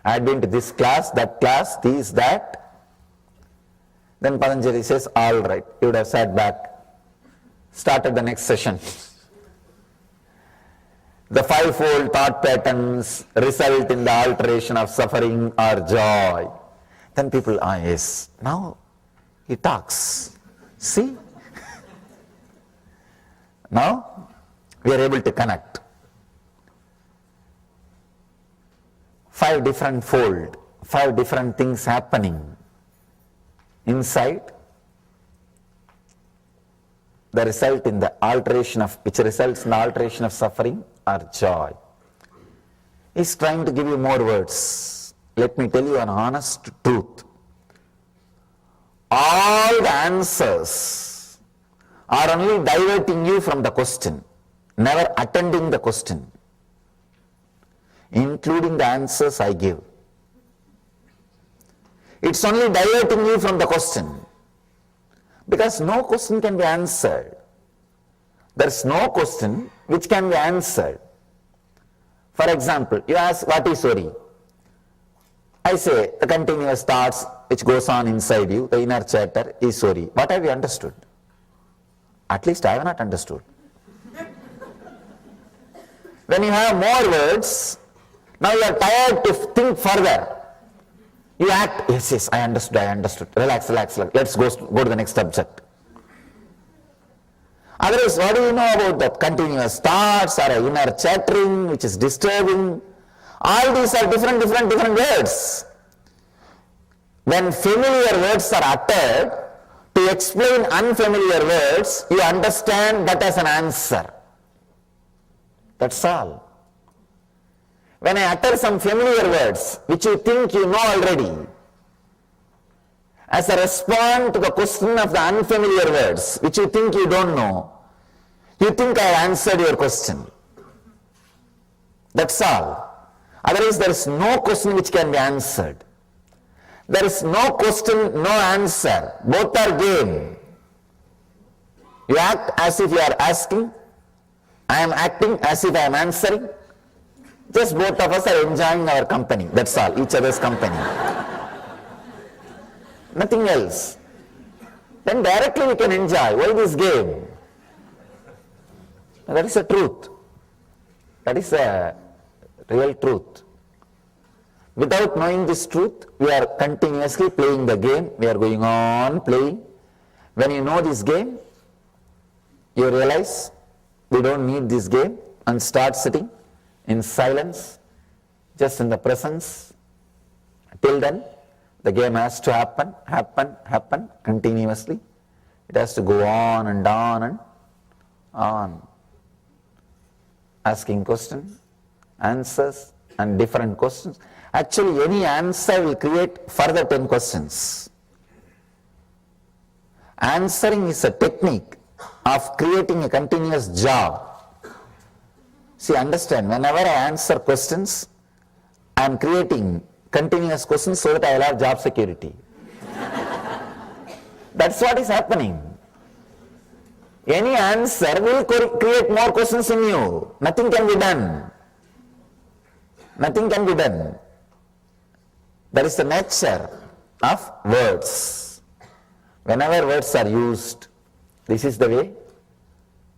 I had been to this class, that class, this, that. Then Patanjali says, all right, you would have sat back, started the next session. The fivefold thought patterns result in the alteration of suffering or joy. Then people, yes, now he talks. See? Now we are able to connect. 5 different fold, 5 different things happening inside, the result in the alteration of, which results in the alteration of suffering or joy. He's trying to give you more words. Let me tell you an honest truth. All the answers are only diverting you from the question, never attending the question, including the answers I give. It's only diverting you from the question, because no question can be answered. There's no question which can be answered. For example, you ask, what is worry? I say, the continuous thoughts which goes on inside you, the inner chatter is worry. What have you understood? At least I have not understood. When you have more words, now you are tired to think further. You act, yes, I understood. Relax. Let's go to the next subject. Otherwise, what do you know about that continuous thoughts or inner chattering which is disturbing? All these are different words. When familiar words are uttered, to explain unfamiliar words, you understand that as an answer. That's all. When I utter some familiar words, which you think you know already, as a response to the question of the unfamiliar words, which you think you don't know, you think I answered your question. That's all. Otherwise, there is no question which can be answered. There is no question, no answer. Both are game. You act as if you are asking. I am acting as if I am answering. Just both of us are enjoying our company. That's all. Each other's company. Nothing else. Then directly we can enjoy. Why this game? That is the truth. That is the real truth. Without knowing this truth, we are continuously playing the game. We are going on playing. When you know this game, you realize we don't need this game and start sitting in silence, just in the presence. Till then, the game has to happen continuously. It has to go on and on and on. Asking questions, answers, and different questions. Actually, any answer will create further 10 questions. Answering is a technique of creating a continuous job. See, understand, whenever I answer questions, I am creating continuous questions so that I will have job security. That's what is happening. Any answer will create more questions in you. Nothing can be done. Nothing can be done. That is the nature of words. Whenever words are used, this is the way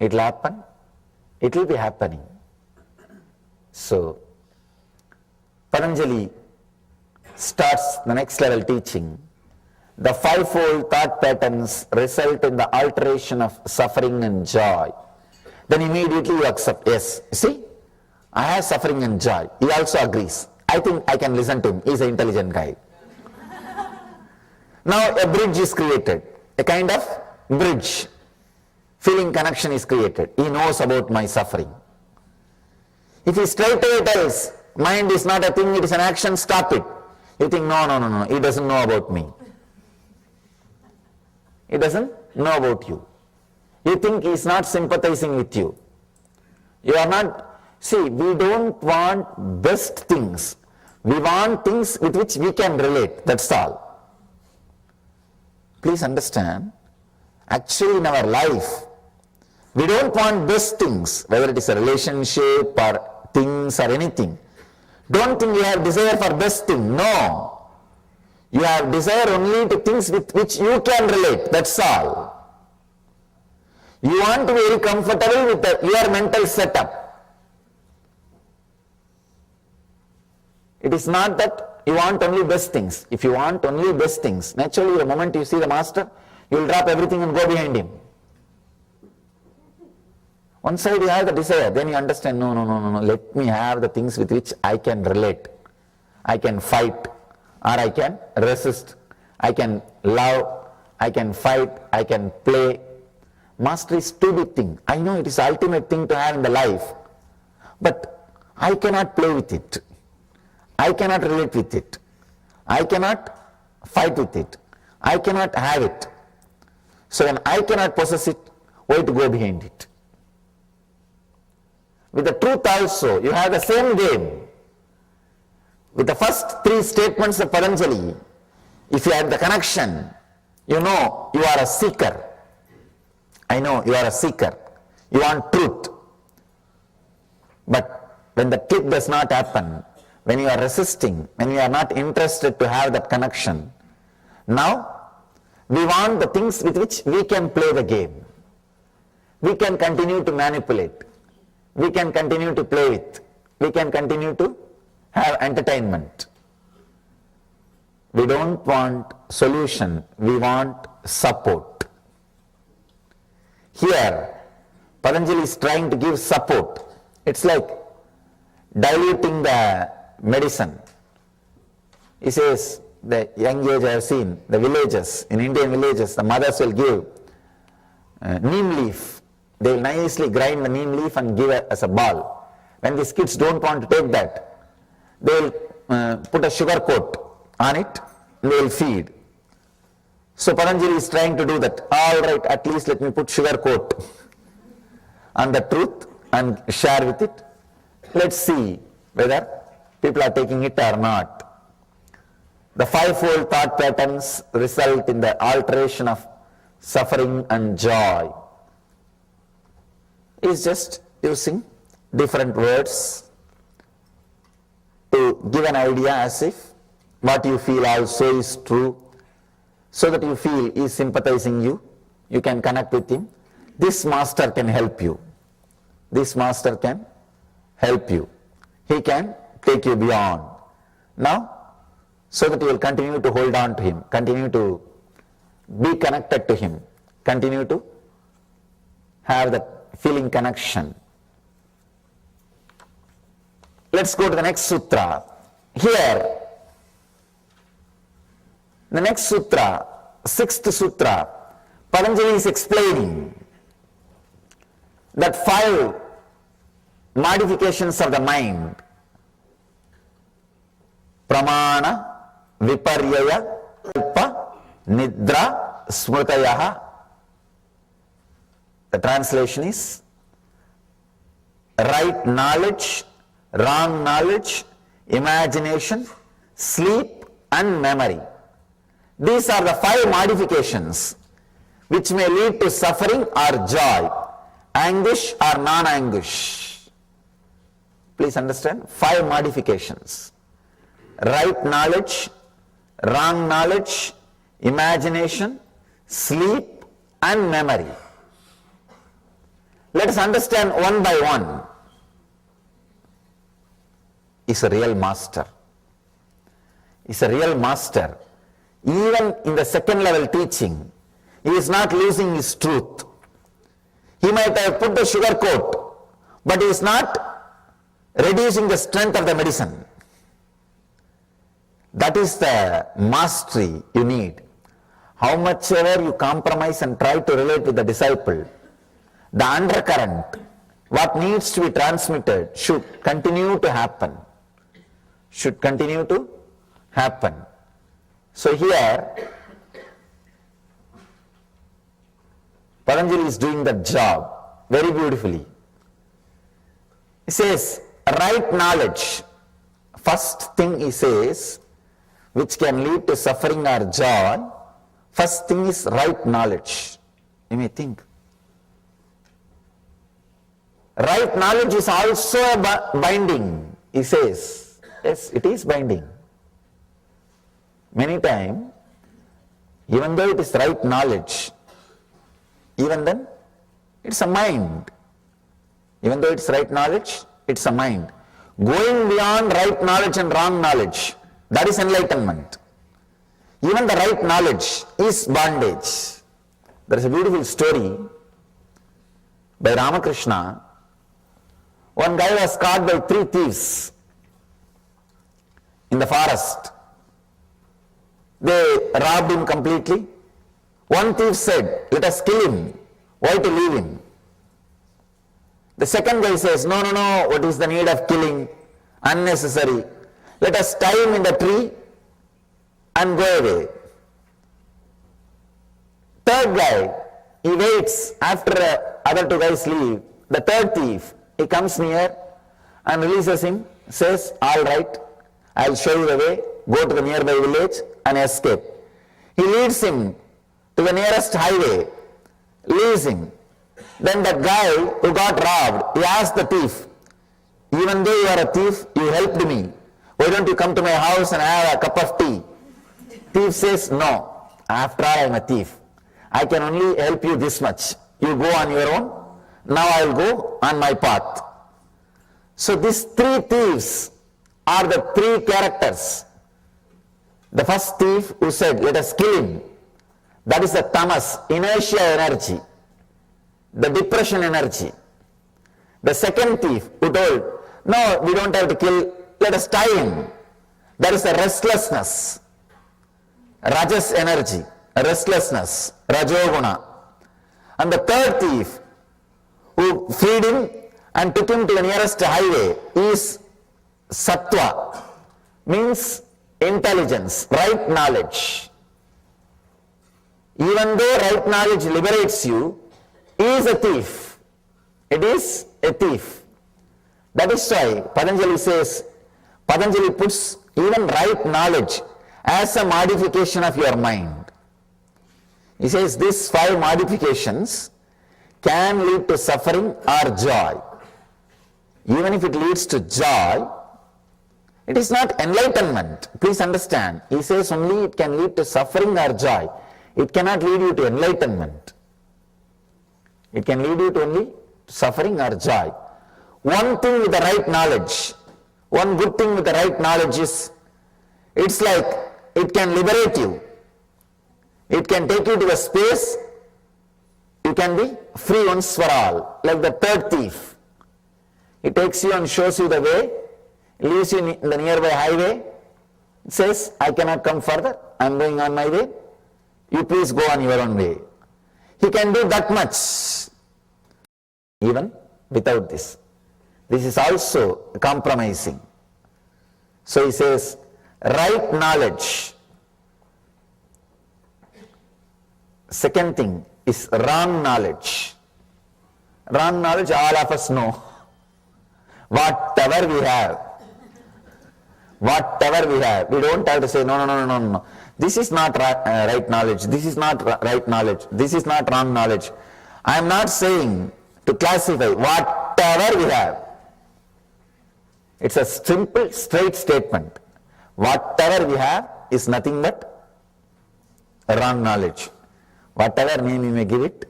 it will happen. It will be happening. So, Patanjali starts the next level teaching. The fivefold thought patterns result in the alteration of suffering and joy. Then immediately you accept, yes, see, I have suffering and joy. He also agrees. I think I can listen to him. He's an intelligent guy. Now a bridge is created, a kind of bridge. Feeling connection is created. He knows about my suffering. If he straight away tells, mind is not a thing, it is an action, stop it. You think, no, he doesn't know about me. He doesn't know about you. You think he is not sympathizing with you. You are not, see, we don't want best things. We want things with which we can relate, that's all. Please understand, actually in our life, we don't want best things, whether it is a relationship or things or anything. Don't think you have desire for best thing, no. You have desire only to things with which you can relate, that's all. You want to be very comfortable with your mental setup. It is not that you want only best things. If you want only best things, naturally the moment you see the master, you will drop everything and go behind him. One side you have the desire, then you understand, no, let me have the things with which I can relate. I can fight, or I can resist. I can love, I can fight, I can play. Master is too big thing. I know it is the ultimate thing to have in the life, but I cannot play with it. I cannot relate with it. I cannot fight with it. I cannot have it. So when I cannot possess it, why to go behind it? With the truth also, you have the same game. With the first three statements of Patanjali, if you have the connection, you know you are a seeker. I know you are a seeker. You want truth. But when the click does not happen, when you are resisting, when you are not interested to have that connection, now we want the things with which we can play the game. We can continue to manipulate. We can continue to play with. We can continue to have entertainment. We don't want solution, we want support. Here, Patanjali is trying to give support. It's like diluting the medicine. He says, the young age I have seen, the villages, in Indian villages, the mothers will give neem leaf. They will nicely grind the neem leaf and give it as a ball. When these kids don't want to take that, they will put a sugar coat on it and they will feed. So Patanjali is trying to do that. All right, at least let me put sugar coat on the truth and share with it. Let's see whether people are taking it or not. The fivefold thought patterns result in the alteration of suffering and joy. Is just using different words to give an idea as if what you feel also is true, so that you feel he is sympathizing you, you can connect with him. This master can help you. This master can help you. He can take you beyond. Now, so that you will continue to hold on to him, continue to be connected to him, continue to have that feeling connection. Let's go to the next sutra. Here, the next sutra, sixth sutra, Patanjali is explaining that 5 modifications of the mind: pramana, viparyaya, kalpa, nidra, smrutayaha. The translation is right knowledge, wrong knowledge, imagination, sleep and memory. These are the 5 modifications which may lead to suffering or joy, anguish or non-anguish. Please understand, 5 modifications: right knowledge, wrong knowledge, imagination, sleep and memory. Let us understand one by one. Is a real master. Is a real master. Even in the second level teaching, he is not losing his truth. He might have put the sugar coat, but he is not reducing the strength of the medicine. That is the mastery you need. how much ever you compromise and try to relate with the disciple, the undercurrent, what needs to be transmitted should continue to happen. Should continue to happen. So here, Patanjali is doing that job very beautifully. He says, right knowledge, first thing he says, which can lead to suffering or joy, first thing is right knowledge. You may think. Right knowledge is also a binding, he says. Yes, it is binding. Many times, even though it is right knowledge, even then, it's a mind. Even though it's right knowledge, it's a mind. Going beyond right knowledge and wrong knowledge, that is enlightenment. Even the right knowledge is bondage. There is a beautiful story by Ramakrishna. One guy was caught by 3 thieves in the forest. They robbed him completely. One thief said, let us kill him. Why to leave him? The second guy says, no, what is the need of killing? Unnecessary. Let us tie him in the tree and go away. Third guy, he waits after other 2 guys leave. The third thief, he comes near and releases him, says, all right, I'll show you the way, go to the nearby village and escape. He leads him to the nearest highway, leaves him. Then that guy who got robbed, he asked the thief, even though you are a thief, you helped me. Why don't you come to my house and have a cup of tea? Thief says, no, after all I am a thief. I can only help you this much. You go on your own, now I will go on my path. So these 3 thieves are the 3 characters. The first thief who said, let us kill him, that is the tamas, inertia energy, the depression energy. The second thief who told, no, we don't have to kill, let us tie him, that is the restlessness, rajas energy, restlessness, rajoguna. And the third thief who freed him and took him to the nearest highway is sattva, means intelligence, right knowledge. Even though right knowledge liberates you, he is a thief. It is a thief. That is why Patanjali says, Patanjali puts even right knowledge as a modification of your mind. He says these 5 modifications can lead to suffering or joy. Even if it leads to joy, it is not enlightenment. Please understand. He says only it can lead to suffering or joy. It cannot lead you to enlightenment. It can lead you to only suffering or joy. One thing with the right knowledge, one good thing with the right knowledge is, it's like it can liberate you. It can take you to a space, you can be free once for all, like the third thief. It takes you and shows you the way, leaves you in the nearby highway, says, I cannot come further, I am going on my way, you please go on your own way. He can do that much, even without this. This is also compromising. So he says, right knowledge. Second thing is wrong knowledge. Wrong knowledge, all of us know. Whatever we have, we don't have to say, no. This is not right knowledge, this is not right knowledge, this is not wrong knowledge. I am not saying to classify whatever we have. It's a simple, straight statement. Whatever we have is nothing but wrong knowledge. Whatever name you may give it,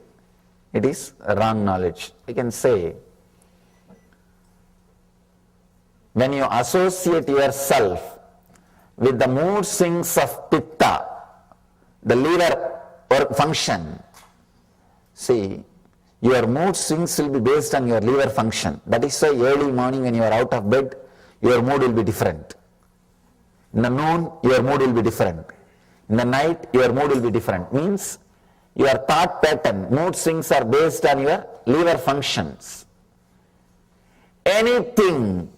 it is wrong knowledge. I can say, when you associate yourself with the mood swings of pitta, the liver or function, see, your mood swings will be based on your liver function. That is why early morning when you are out of bed, your mood will be different. In the noon, your mood will be different. In the night, your mood will be different. Means your thought pattern, mood swings are based on your liver functions. Anything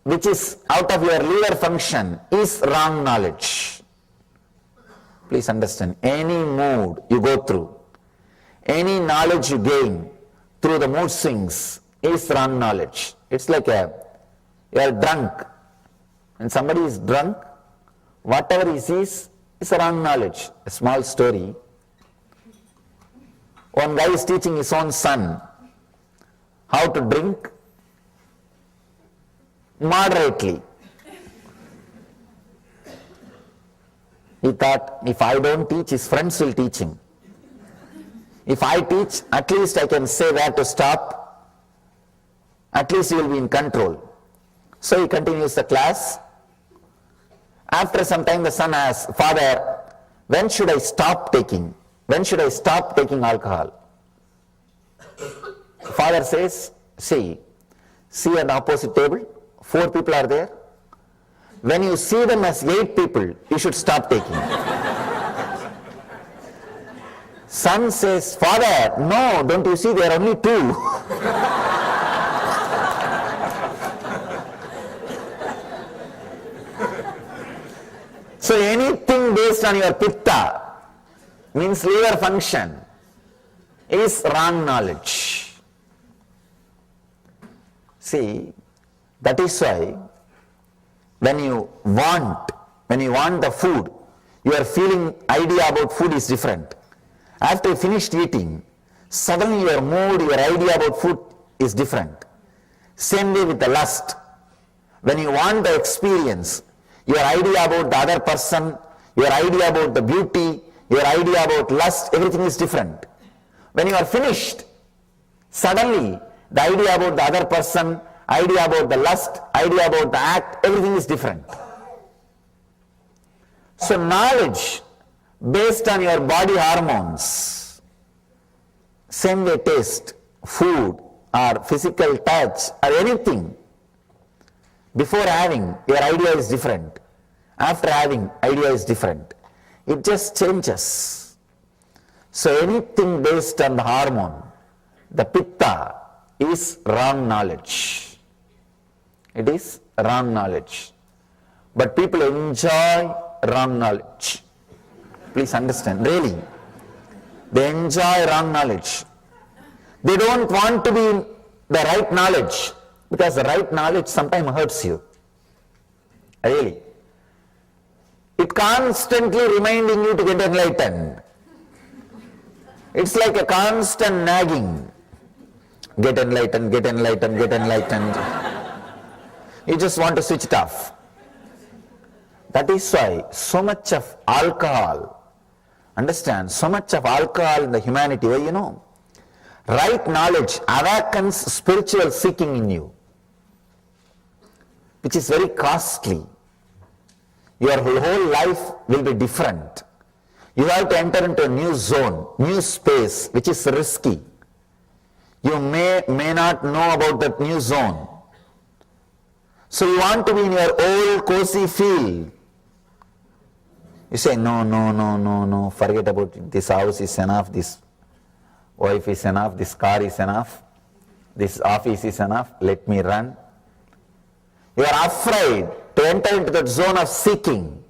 which is out of your liver function is wrong knowledge. Please understand, any mood you go through, any knowledge you gain through the mood swings is wrong knowledge. It's like you are drunk. When somebody is drunk, whatever he sees is wrong knowledge. A small story. One guy is teaching his own son how to drink moderately. He thought, if I don't teach, his friends will teach him. If I teach, at least I can say where to stop. At least he will be in control. So he continues the class. After some time the son asks, Father, when should I stop taking? When should I stop taking alcohol? Father says, see an opposite table, 4 people are there. When you see them as 8 people, you should stop taking. Son says, Father, no, don't you see there are only 2. So anything based on your pitta, means liver function, is wrong knowledge. See, that is why when you want the food, your feeling idea about food is different. After you finished eating, suddenly your mood, your idea about food is different. Same way with the lust. When you want the experience, your idea about the other person, your idea about the beauty, your idea about lust, everything is different. When you are finished, suddenly the idea about the other person, idea about the lust, idea about the act, everything is different. So knowledge based on your body hormones, same way taste, food or physical touch or anything, before having, your idea is different. After having, idea is different. It just changes. So anything based on the hormone, the pitta, is wrong knowledge. It is wrong knowledge. But people enjoy wrong knowledge. Please understand, really. They enjoy wrong knowledge. They don't want to be in the right knowledge, because the right knowledge sometimes hurts you. Really. It constantly reminding you to get enlightened. It's like a constant nagging. Get enlightened, get enlightened, get enlightened. You just want to switch it off. That is why so much of alcohol, understand, so much of alcohol in the humanity, well, you know, right knowledge awakens spiritual seeking in you, which is very costly. Your whole life will be different. You have to enter into a new zone, new space, which is risky. You may not know about that new zone. So you want to be in your old cozy field. You say, no, forget about it. This house is enough, this wife is enough, this car is enough, this office is enough, let me run. You are afraid to enter into that zone of seeking,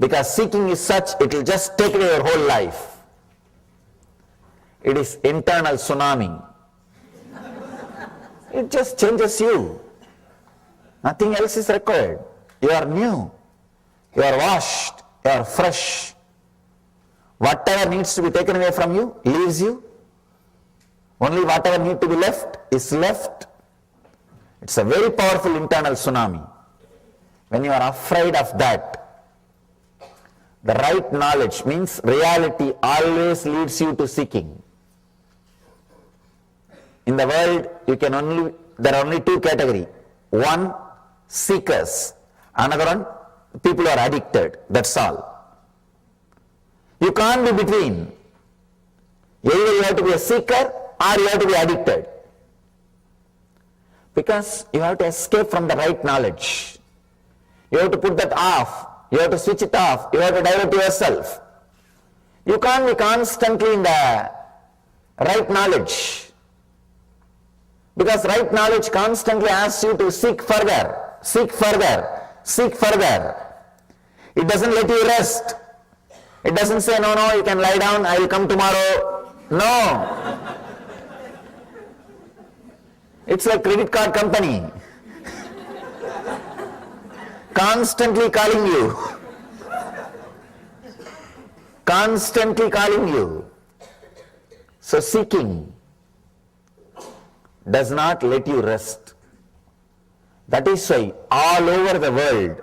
because seeking is such, it will just take away your whole life. It is internal tsunami. It just changes you. Nothing else is required. You are new. You are washed. You are fresh. Whatever needs to be taken away from you, leaves you. Only whatever needs to be left is left. It's a very powerful internal tsunami. When you are afraid of that, the right knowledge means reality always leads you to seeking. In the world, there are only 2 categories. One, seekers. Another one, people who are addicted. That's all. You can't be between. Either you have to be a seeker or you have to be addicted. Because you have to escape from the right knowledge. You have to put that off. You have to switch it off. You have to divert yourself. You can't be constantly in the right knowledge. Because right knowledge constantly asks you to seek further, seek further, seek further. It doesn't let you rest. It doesn't say, no, no, you can lie down, I will come tomorrow. No. It's like credit card company. Constantly calling you. Constantly calling you. So seeking does not let you rest. That is why all over the world,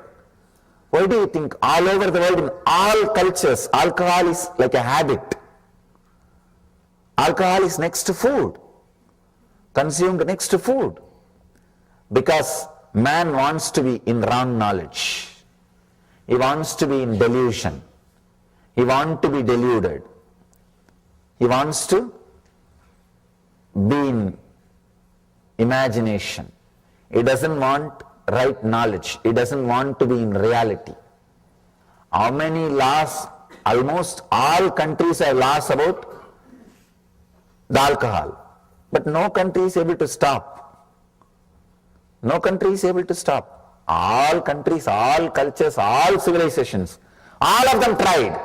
why do you think all over the world in all cultures, alcohol is like a habit? Alcohol is next to food, consumed next to food. Because man wants to be in wrong knowledge. He wants to be in delusion. He wants to be deluded. He wants to be in imagination. He doesn't want right knowledge. He doesn't want to be in reality. How many laws? Almost all countries have laws about the alcohol. But no country is able to stop. No country is able to stop. All countries, all cultures, all civilizations, all of them tried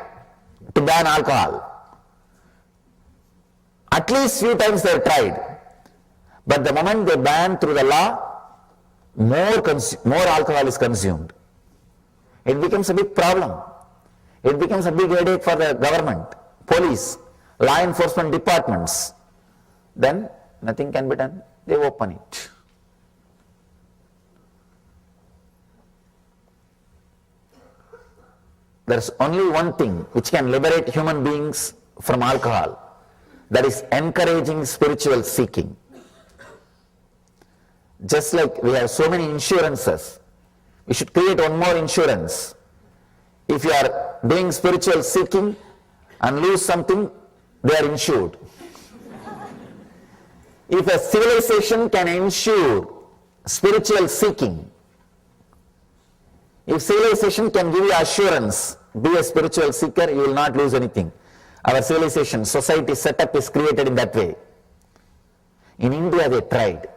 to ban alcohol. At least few times they have tried. But the moment they ban through the law, more alcohol is consumed. It becomes a big problem. It becomes a big headache for the government, police, law enforcement departments. Then nothing can be done. They open it. There is only one thing which can liberate human beings from alcohol. That is encouraging spiritual seeking. Just like we have so many insurances, we should create one more insurance. If you are doing spiritual seeking and lose something, they are insured. If a civilization can ensure spiritual seeking, if civilization can give you assurance, be a spiritual seeker, you will not lose anything. Our civilization, society setup is created in that way. In India they tried.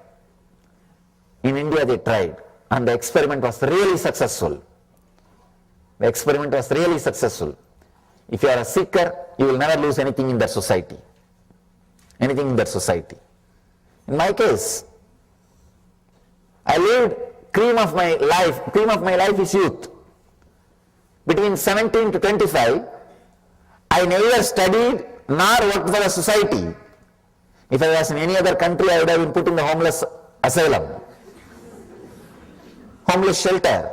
In India they tried, and the experiment was really successful. The experiment was really successful. If you are a seeker, you will never lose anything in that society. Anything in that society. In my case, I lived cream of my life is youth. Between 17 to 25, I neither studied nor worked for the society. If I was in any other country, I would have been put in the homeless asylum, homeless shelter,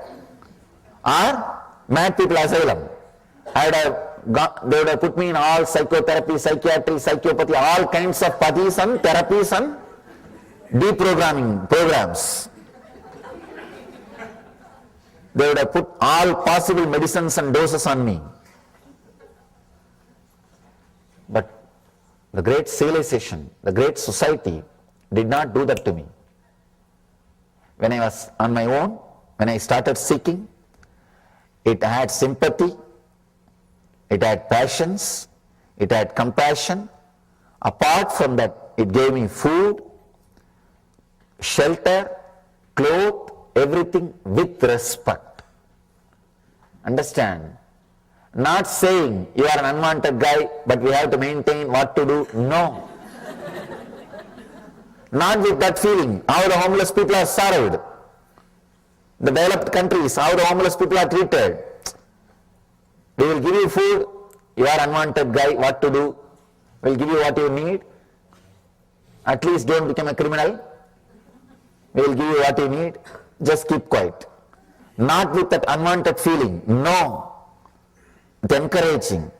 or mad people asylum. They would have put me in all psychotherapy, psychiatry, psychopathy, all kinds of pathis and therapies and deprogramming programs. They would have put all possible medicines and doses on me. But the great civilization, the great society did not do that to me. When I was on my own, when I started seeking, it had sympathy, it had passions, it had compassion. Apart from that, it gave me food, shelter, clothes, everything with respect. Understand? Not saying you are an unwanted guy, but we have to maintain what to do. No. Not with that feeling. How the homeless people are served. The developed countries, how the homeless people are treated. We will give you food, you are unwanted guy, what to do? We will give you what you need. At least don't become a criminal. We will give you what you need. Just keep quiet. Not with that unwanted feeling. No. With encouraging.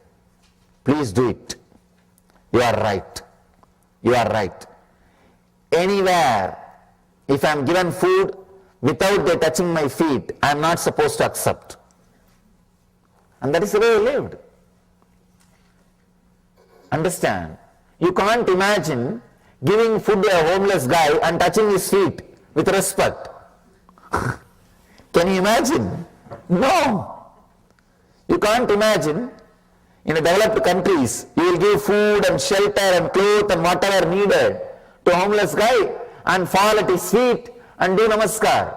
Please do it. You are right. You are right. Anywhere, if I am given food without they touching my feet, I am not supposed to accept. And that is the way I lived. Understand? You can't imagine giving food to a homeless guy and touching his feet with respect. Can you imagine? No. can't imagine in the developed countries, you will give food and shelter and clothes and whatever needed to a homeless guy and fall at his feet and do namaskar,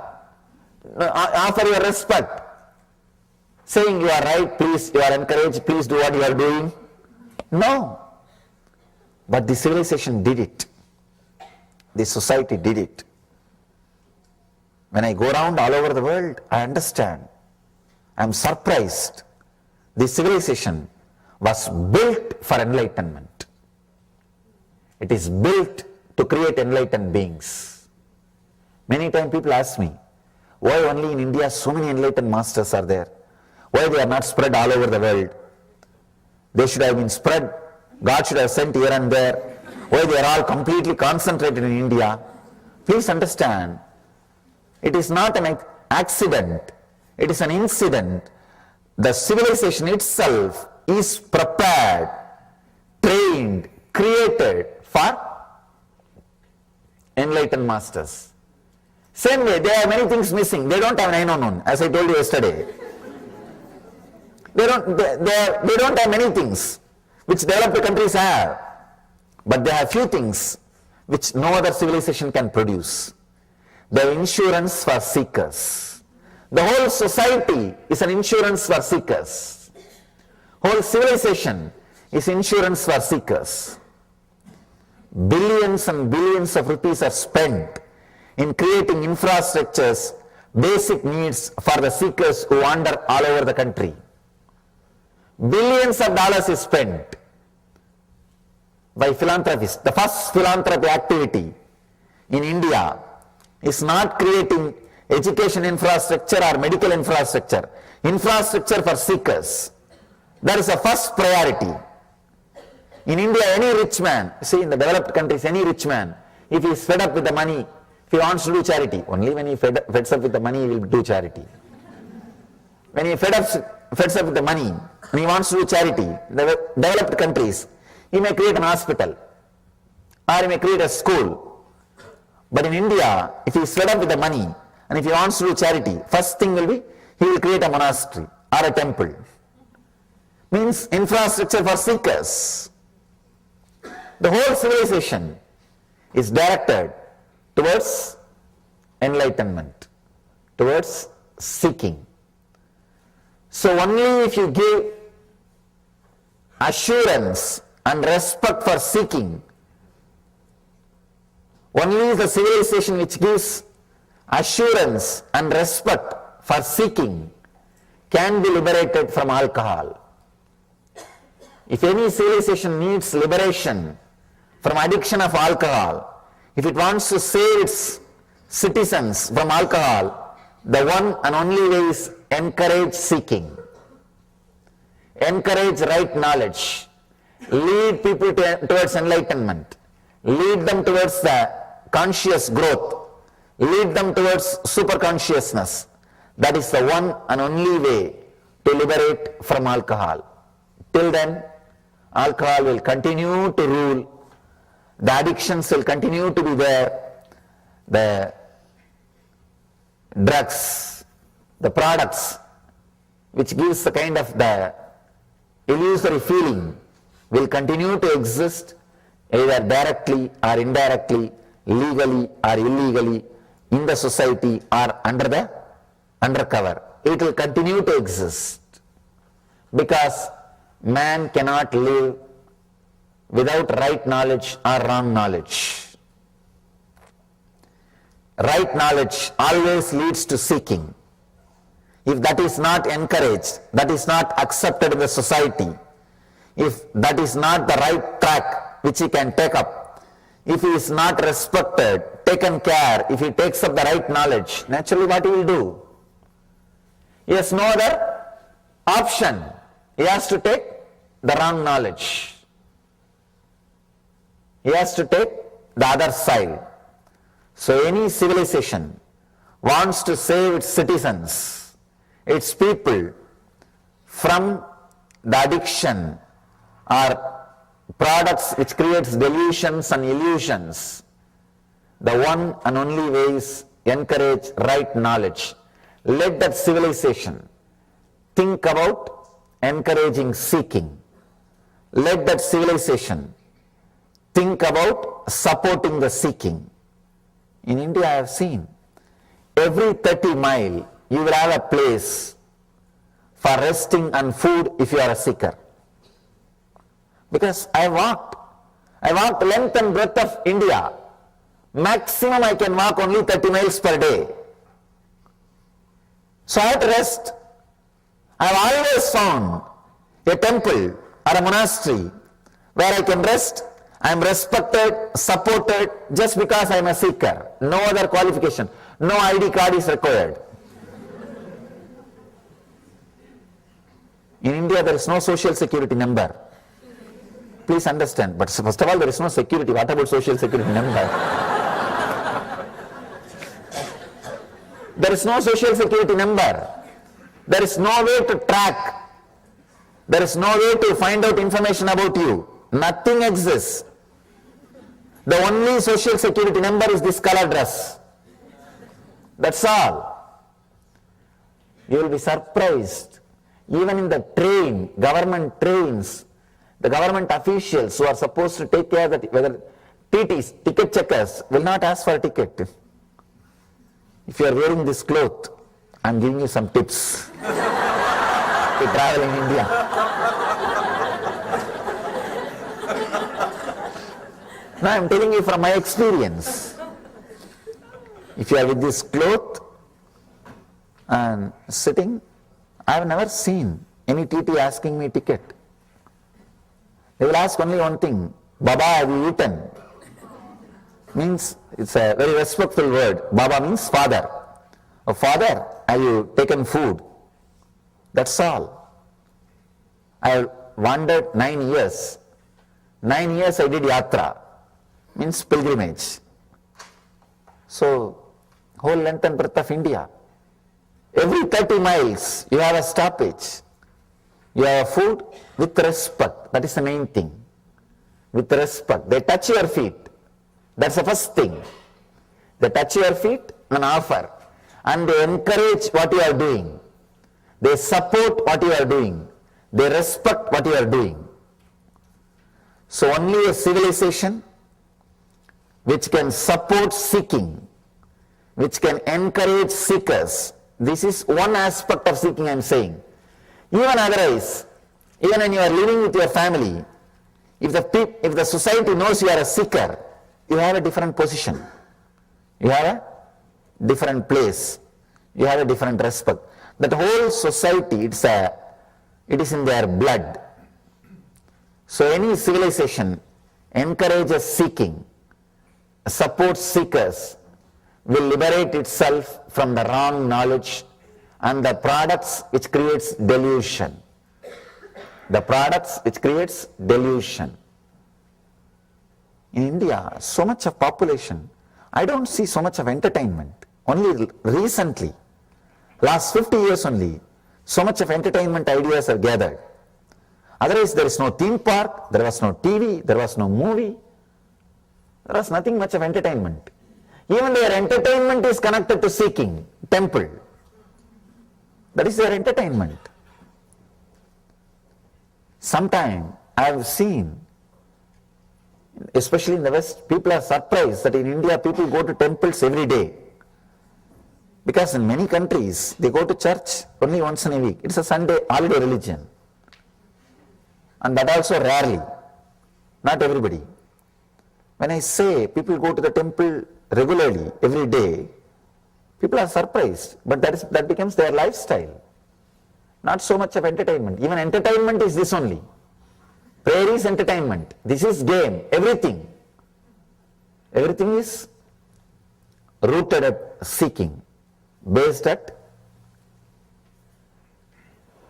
offer your respect, saying you are right, please, you are encouraged, please do what you are doing. No. But the civilization did it. The society did it. When I go around all over the world, I understand. I am surprised. The civilization was built for enlightenment. It is built to create enlightened beings. Many times people ask me, why only in India so many enlightened masters are there? Why they are not spread all over the world? They should have been spread. God should have sent here and there. Why they are all completely concentrated in India? Please understand, it is not an accident. It is an incident. The civilization itself is prepared, trained, created for enlightened masters. Same way, there are many things missing. They don't have 911, as I told you yesterday. They don't have many things which developed countries have, but they have few things which no other civilization can produce. They have insurance for seekers. The whole society is an insurance for seekers. Whole civilization is insurance for seekers. Billions and billions of rupees are spent in creating infrastructures, basic needs for the seekers who wander all over the country. Billions of dollars is spent by philanthropists. The first philanthropy activity in India is not creating education infrastructure or medical infrastructure. Infrastructure for seekers. That is the first priority. In India, any rich man, see in the developed countries, any rich man, if he is fed up with the money, if he wants to do charity, only when he feds up with the money, he will do charity. When he feds up with the money and he wants to do charity, the developed countries, he may create an hospital or he may create a school. But in India, if he is fed up with the money and if he wants to do charity, first thing will be, he will create a monastery or a temple. Means infrastructure for seekers. The whole civilization is directed towards enlightenment, towards seeking. So only if you give assurance and respect for seeking, only the civilization which gives assurance and respect for seeking can be liberated from alcohol. If any civilization needs liberation from addiction of alcohol, if it wants to save its citizens from alcohol, the one and only way is encourage seeking. Encourage right knowledge. Lead people towards enlightenment. Lead them towards the conscious growth. Lead them towards superconsciousness. That is the one and only way to liberate from alcohol. Till then, alcohol will continue to rule. The addictions will continue to be there. The drugs, the products which gives the kind of the illusory feeling will continue to exist either directly or indirectly, legally or illegally in the society or under cover. It will continue to exist because man cannot live without right knowledge or wrong knowledge. Right knowledge always leads to seeking. If that is not encouraged, that is not accepted in the society, if that is not the right track which he can take up, if he is not respected, taken care, if he takes up the right knowledge, naturally what he will do? He has no other option. He has to take the wrong knowledge. He has to take the other side. So any civilization wants to save its citizens, its people from the addiction or products which creates delusions and illusions. The one and only way is encourage right knowledge. Let that civilization think about encouraging seeking. Let that civilization think about supporting the seeking. In India, I have seen every 30 miles you will have a place for resting and food if you are a seeker. Because I walked length and breadth of India. Maximum I can walk only 30 miles per day. So I have to rest. I have always found a temple or a monastery where I can rest. I am respected, supported just because I am a seeker. No other qualification. No ID card is required. In India, there is no social security number. Please understand. But first of all, there is no security. What about social security number? There is no social security number. There is no way to track. There is no way to find out information about you. Nothing exists. The only social security number is this color dress. That's all. You will be surprised. Even in the train, government trains, the government officials who are supposed to take care that whether TTs, ticket checkers, will not ask for a ticket. If you are wearing this cloth, I am giving you some tips to travel in India. Now I am telling you from my experience. If you are with this cloth and sitting, I have never seen any TT asking me ticket. They will ask only one thing, Baba, have you eaten? Means, it's a very respectful word. Baba means father. Oh, father, have you taken food? That's all. I wandered 9 years. 9 years I did yatra, means pilgrimage. So, whole length and breadth of India. Every 30 miles, you have a stoppage. You have food with respect. That is the main thing. With respect. They touch your feet. That's the first thing. They touch your feet and offer. And they encourage what you are doing. They support what you are doing. They respect what you are doing. So only a civilization which can support seeking, which can encourage seekers. This is one aspect of seeking I am saying. Even otherwise, even when you are living with your family, if the society knows you are a seeker, you have a different position. You have a different place. You have a different respect. That whole society, it is in their blood. So any civilization encourages seeking, supports seekers, will liberate itself from the wrong knowledge and the products which creates delusion. The products which creates delusion. In India, so much of population, I don't see so much of entertainment. Only recently, last 50 years only, so much of entertainment ideas are gathered. Otherwise, there is no theme park, there was no TV, there was no movie. There was nothing much of entertainment. Even their entertainment is connected to seeking, temple. That is their entertainment. Sometime I have seen, especially in the West, people are surprised that in India people go to temples every day. Because in many countries, they go to church only once in a week. It's a Sunday holiday religion. And that also rarely. Not everybody. When I say people go to the temple regularly, every day, people are surprised. But that becomes their lifestyle. Not so much of entertainment. Even entertainment is this only. Prayer is entertainment. This is game. Everything. Everything is rooted at seeking. Based at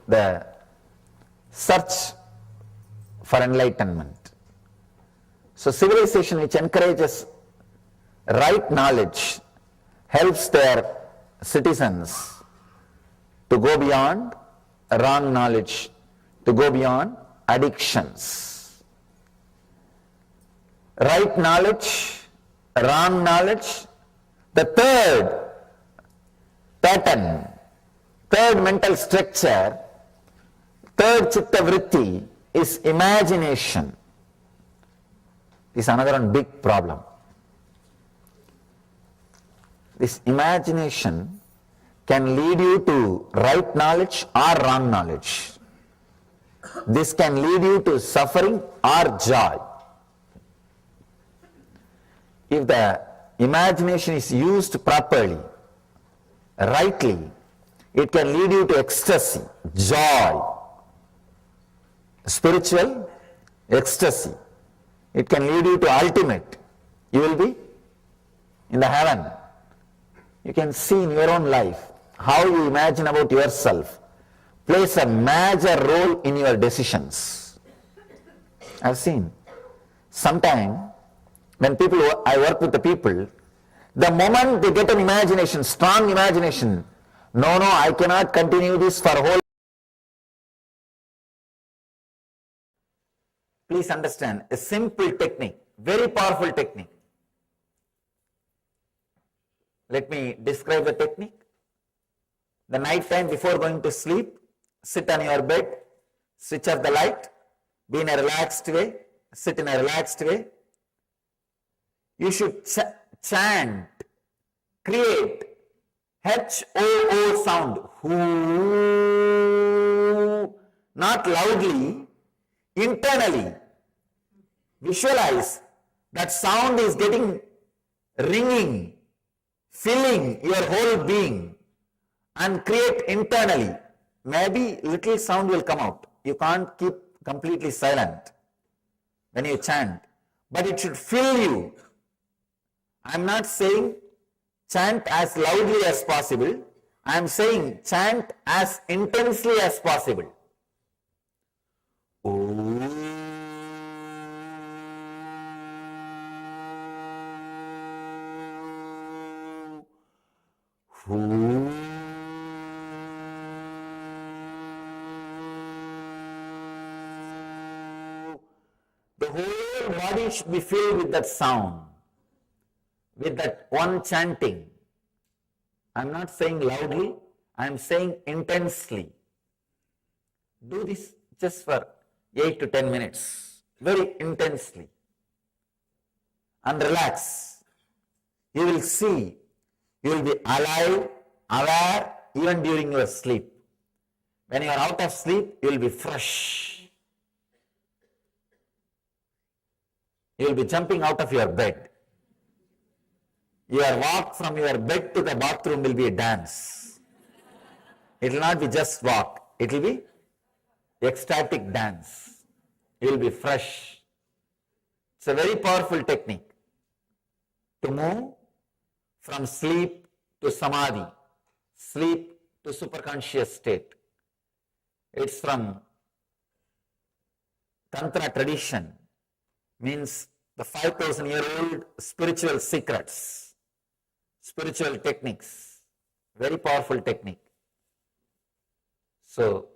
the search for enlightenment. So civilization which encourages right knowledge helps their citizens to go beyond wrong knowledge, to go beyond addictions. Right knowledge, wrong knowledge. The third pattern, third mental structure Third chitta vritti is imagination. This is another one big problem. This imagination can lead you to right knowledge or wrong knowledge. This can lead you to suffering or joy. If the imagination is used properly, rightly, it can lead you to ecstasy, joy, spiritual ecstasy. It can lead you to ultimate. You will be in the heaven. You can see in your own life how you imagine about yourself plays a major role in your decisions. I've seen. Sometimes when I work with the people, the moment they get an imagination, strong imagination, no, I cannot continue this for whole. Please understand, a simple technique, very powerful technique. Let me describe the technique. The night time before going to sleep, sit on your bed, switch off the light, be in a relaxed way, sit in a relaxed way. You should chant, create H-O-O sound, Hoo, not loudly, internally. Visualize that sound is getting ringing, filling your whole being, and create internally. Maybe little sound will come out. You can't keep completely silent when you chant, but it should fill you. I'm not saying chant as loudly as possible. I'm saying chant as intensely as possible. The whole body should be filled with that sound, with that one chanting. I'm not saying loudly, I'm saying intensely. Do this just for 8 to 10 minutes, very intensely. And relax. You will see, you will be alive, aware, even during your sleep. When you are out of sleep, you will be fresh. You will be jumping out of your bed. Your walk from your bed to the bathroom will be a dance. It will not be just walk. It will be ecstatic dance. You will be fresh. It's a very powerful technique to move from sleep to samadhi, sleep to superconscious state. It's from Tantra tradition, means the 5,000-year-old spiritual secrets, spiritual techniques, very powerful technique. So,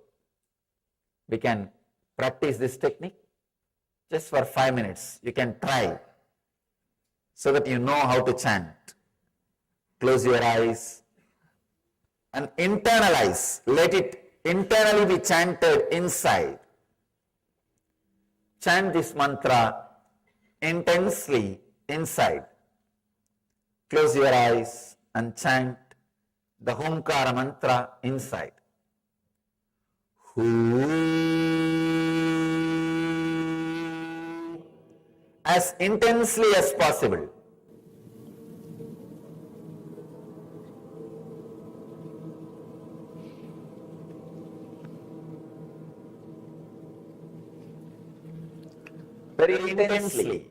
we can practice this technique just for 5 minutes. You can try so that you know how to chant. Close your eyes and internalize. Let it internally be chanted inside. Chant this mantra intensely inside. Close your eyes and chant the Homkara mantra inside. As intensely as possible. Very intensely.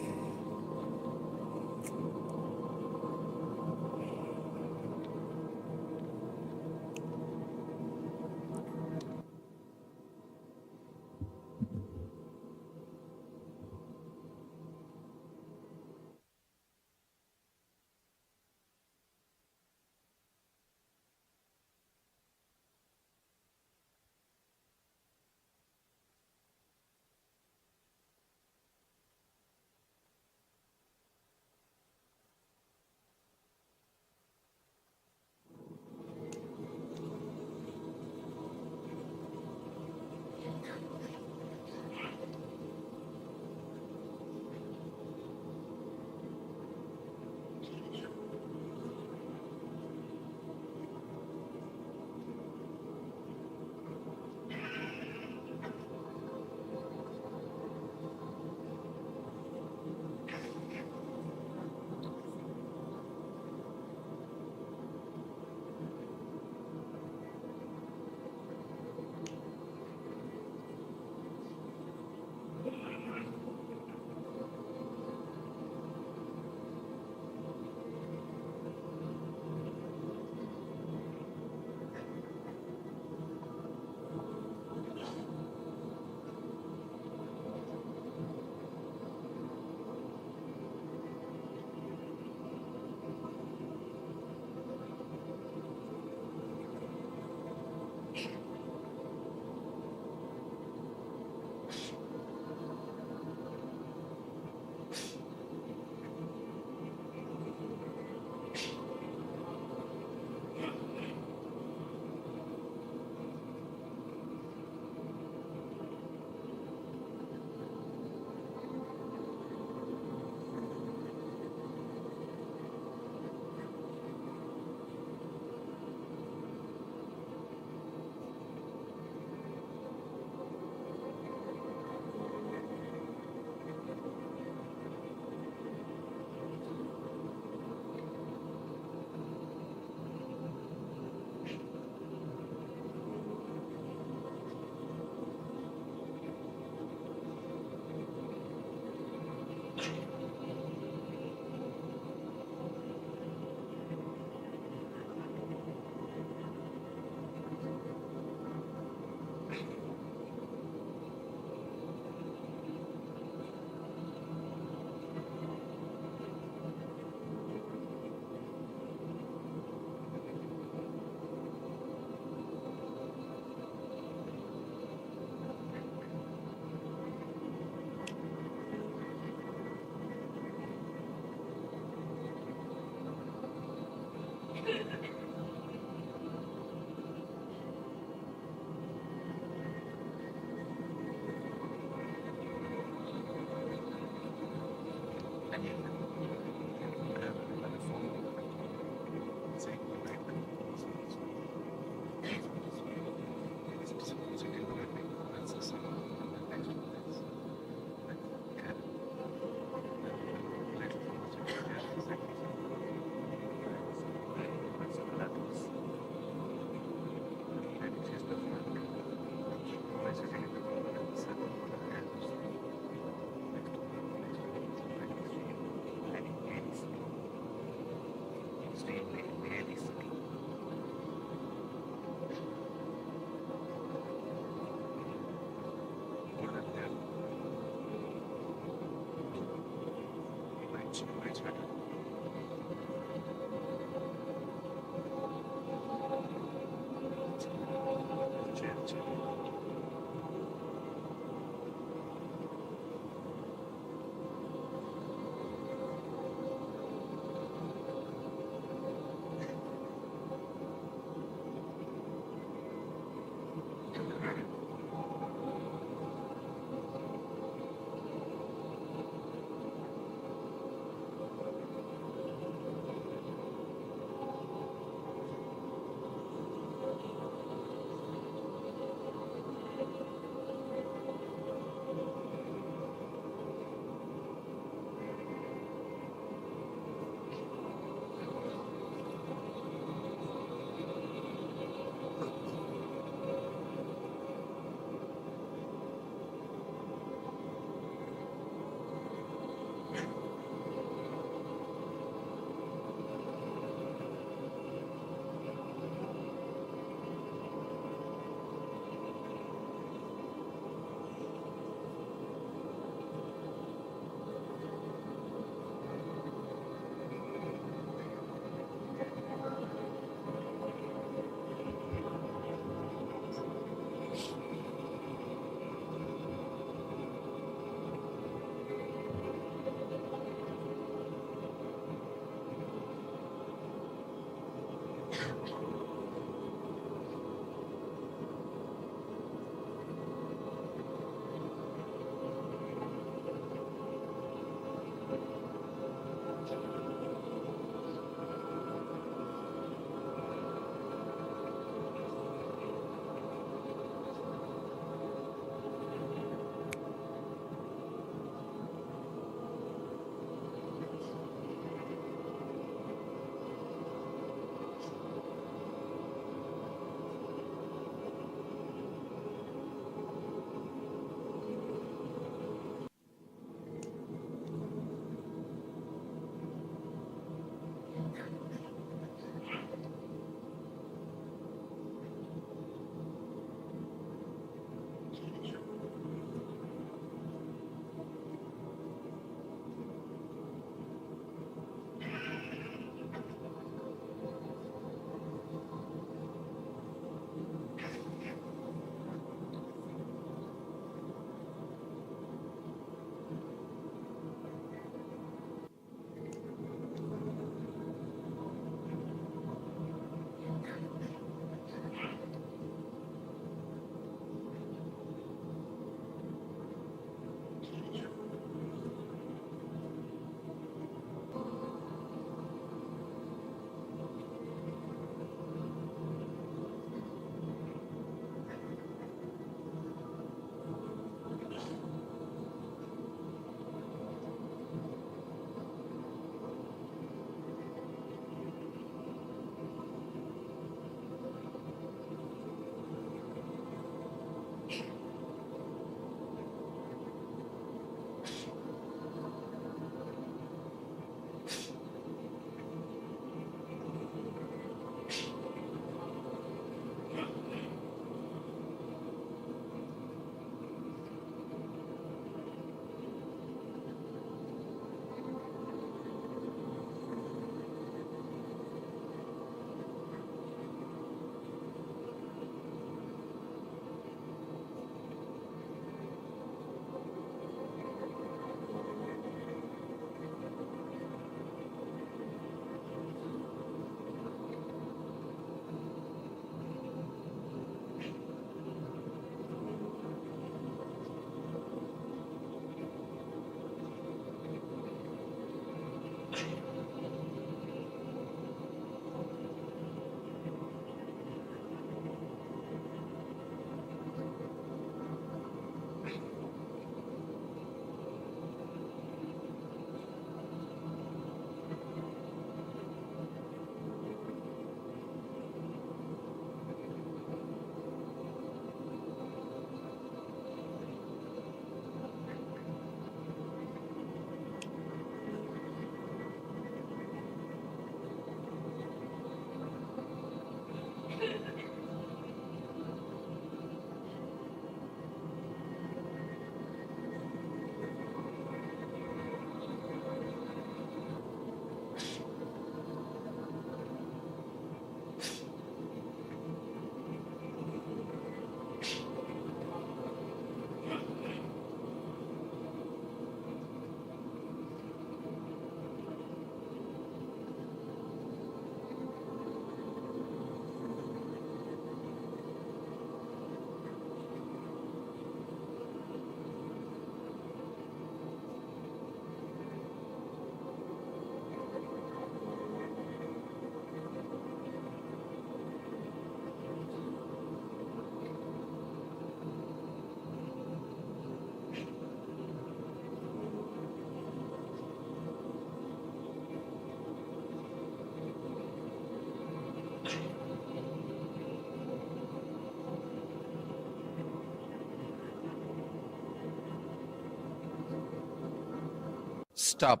Stop.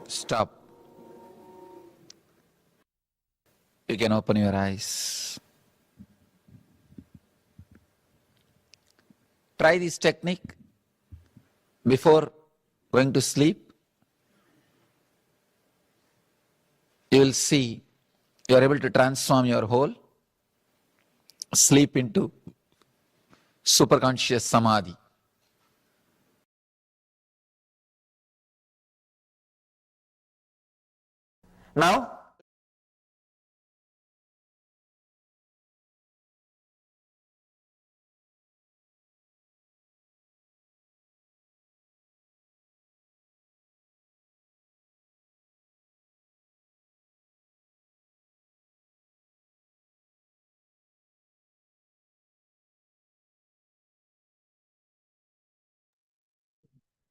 Stop. You can open your eyes. Try this technique before going to sleep. You will see you are able to transform your whole sleep into superconscious samadhi. Now,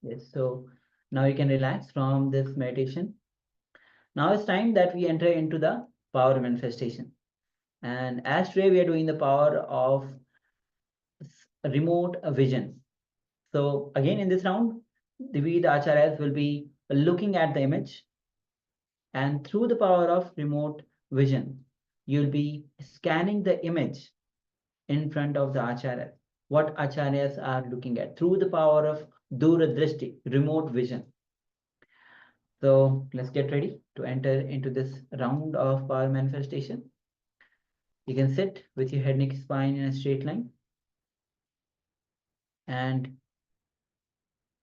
Yes, so now you can relax from this meditation. Now it's time that we enter into the power manifestation. And as today we are doing the power of remote vision. So again in this round, the acharyas will be looking at the image, and through the power of remote vision, you'll be scanning the image in front of the acharya. What acharyas are looking at through the power of Duradrashti, remote vision. So let's get ready to enter into this round of power manifestation. You can sit with your head, neck, spine in a straight line and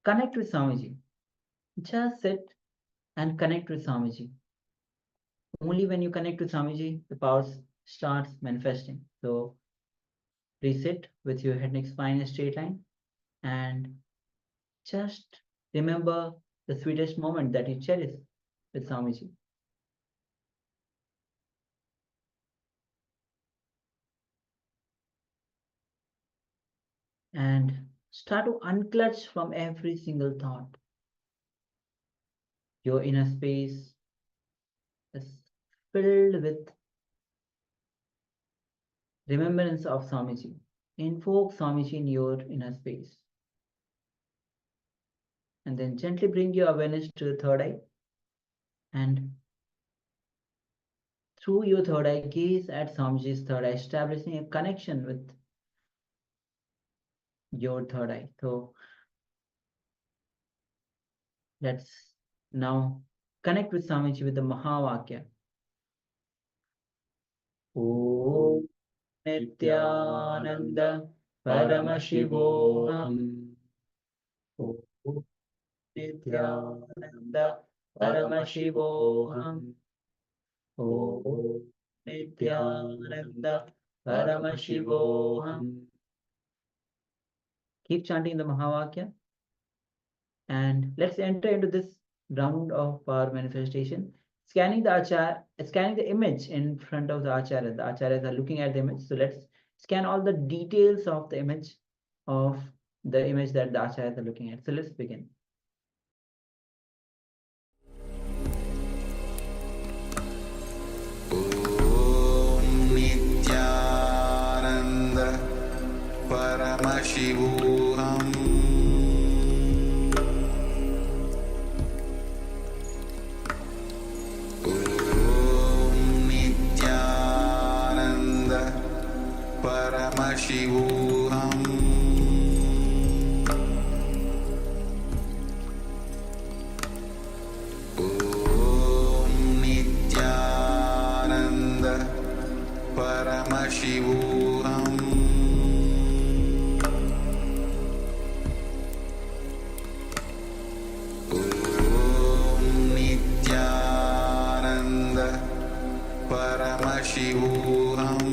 connect with Swamiji. Just sit and connect with Swamiji. Only when you connect with Swamiji, the power starts manifesting. So please sit with your head, neck, spine in a straight line and just remember the sweetest moment that you cherish with Swamiji. And start to unclutch from every single thought. Your inner space is filled with remembrance of Swamiji. Invoke Swamiji in your inner space. And then gently bring your awareness to the third eye. And through your third eye, gaze at Swamiji's third eye, establishing a connection with your third eye. So let's now connect with Swamiji with the Mahavakya. Om Nithyananda Paramashivoham. Om Nithyananda Paramashivoham. Om Nithyananda Paramashivoham. Keep chanting the Mahavakya. And let's enter into this round of power manifestation. Scanning the image in front of the acharya. The acharyas are looking at the image. So let's scan all the details of the image that the acharyas are looking at. So let's begin. Om Nithyananda Paramashivoham. Paramashivoham. Om Nithyananda Paramashivoham. Om Nithyananda Paramashivoham.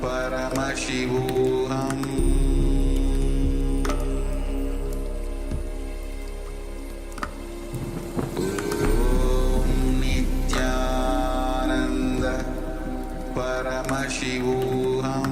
Paramashivoham. Om Nithyananda Paramashivoham.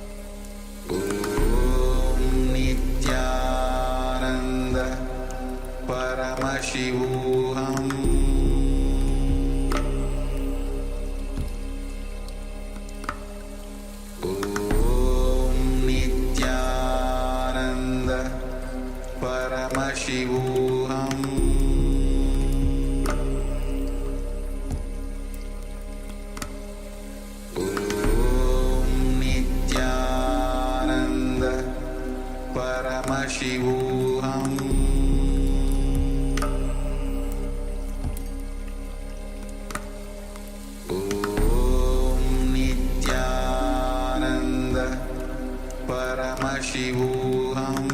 Paramashivoham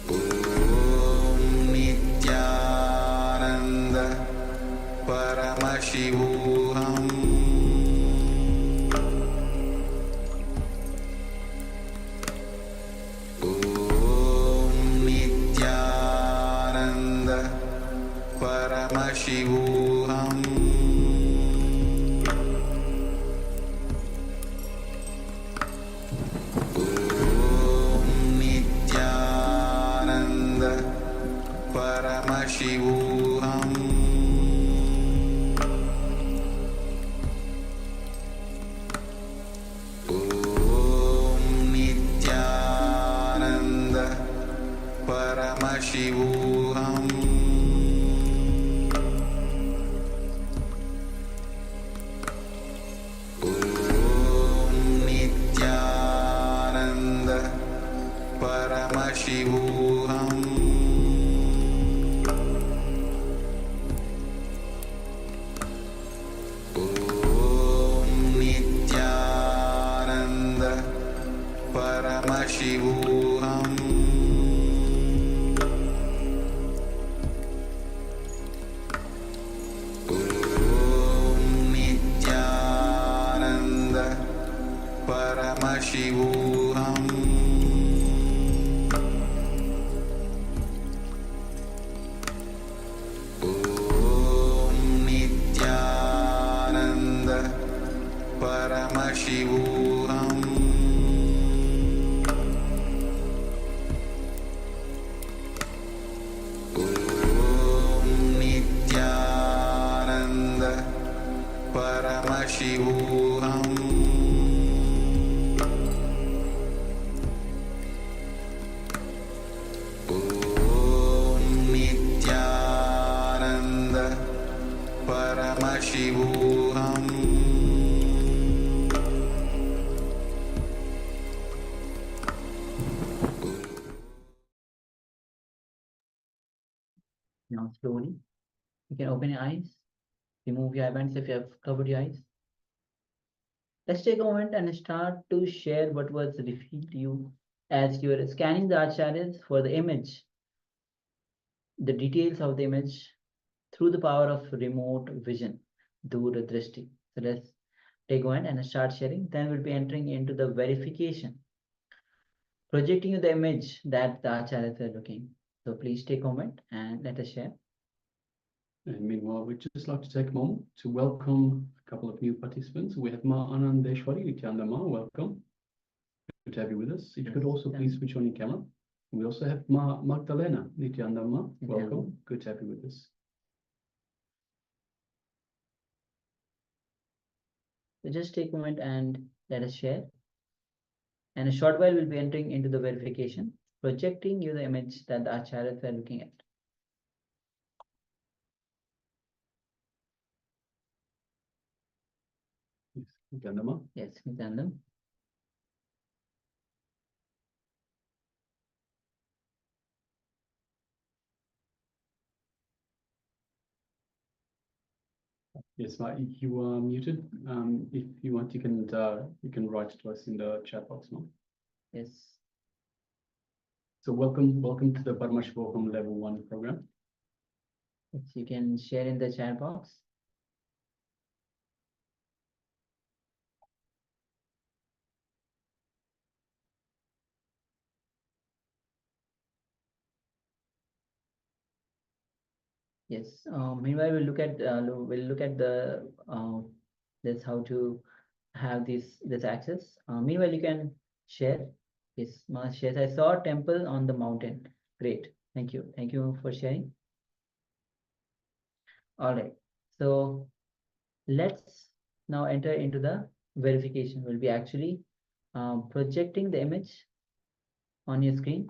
Om Nithyananda Paramashivoham Om Nithyananda Paramashivoham Om Nithyananda Paramashivoham Om Nithyananda Paramashivoham Om Nithyananda Paramashivoham Om Nithyananda Paramashivoham Om Nithyananda Paramashivoham Om Nithyananda Paramashivoham Om Nithyananda Paramashivoham Om Nithyananda Paramashivoham Now slowly, you can open your eyes, remove your eyebands if you have covered your eyes. Let's take a moment and start to share what was revealed to you as you are scanning the acharyas for the image, the details of the image through the power of remote vision, Duradrashti. So let's take a moment and start sharing. Then we'll be entering into the verification, projecting you the image that the acharyas are looking. So please take a moment and let us share. And meanwhile, we'd just like to take a moment to welcome a couple of new participants. We have Ma Anandeshwari, Nithyananda Ma, welcome. Good to have you with us. If you could also please switch on your camera. We also have Ma Magdalena, Nithyananda Ma, welcome. Good to have you with us. So just take a moment and let us share. And a short while we'll be entering into the verification, projecting you the image that the acharyas are looking at. Nithyananda Ma. Yes, Nithyananda. Yes, Ma, you are muted. If you want, you can write to us in the chat box, Ma. Yes. So welcome to the Paramashivoham Level 1 program. Yes, you can share in the chat box. Yes. Meanwhile, we'll look at the this how to have this access. Meanwhile, you can share. Yes, Ma shares. I saw a temple on the mountain. Great. Thank you. Thank you for sharing. All right. So let's now enter into the verification. We'll be actually projecting the image on your screen,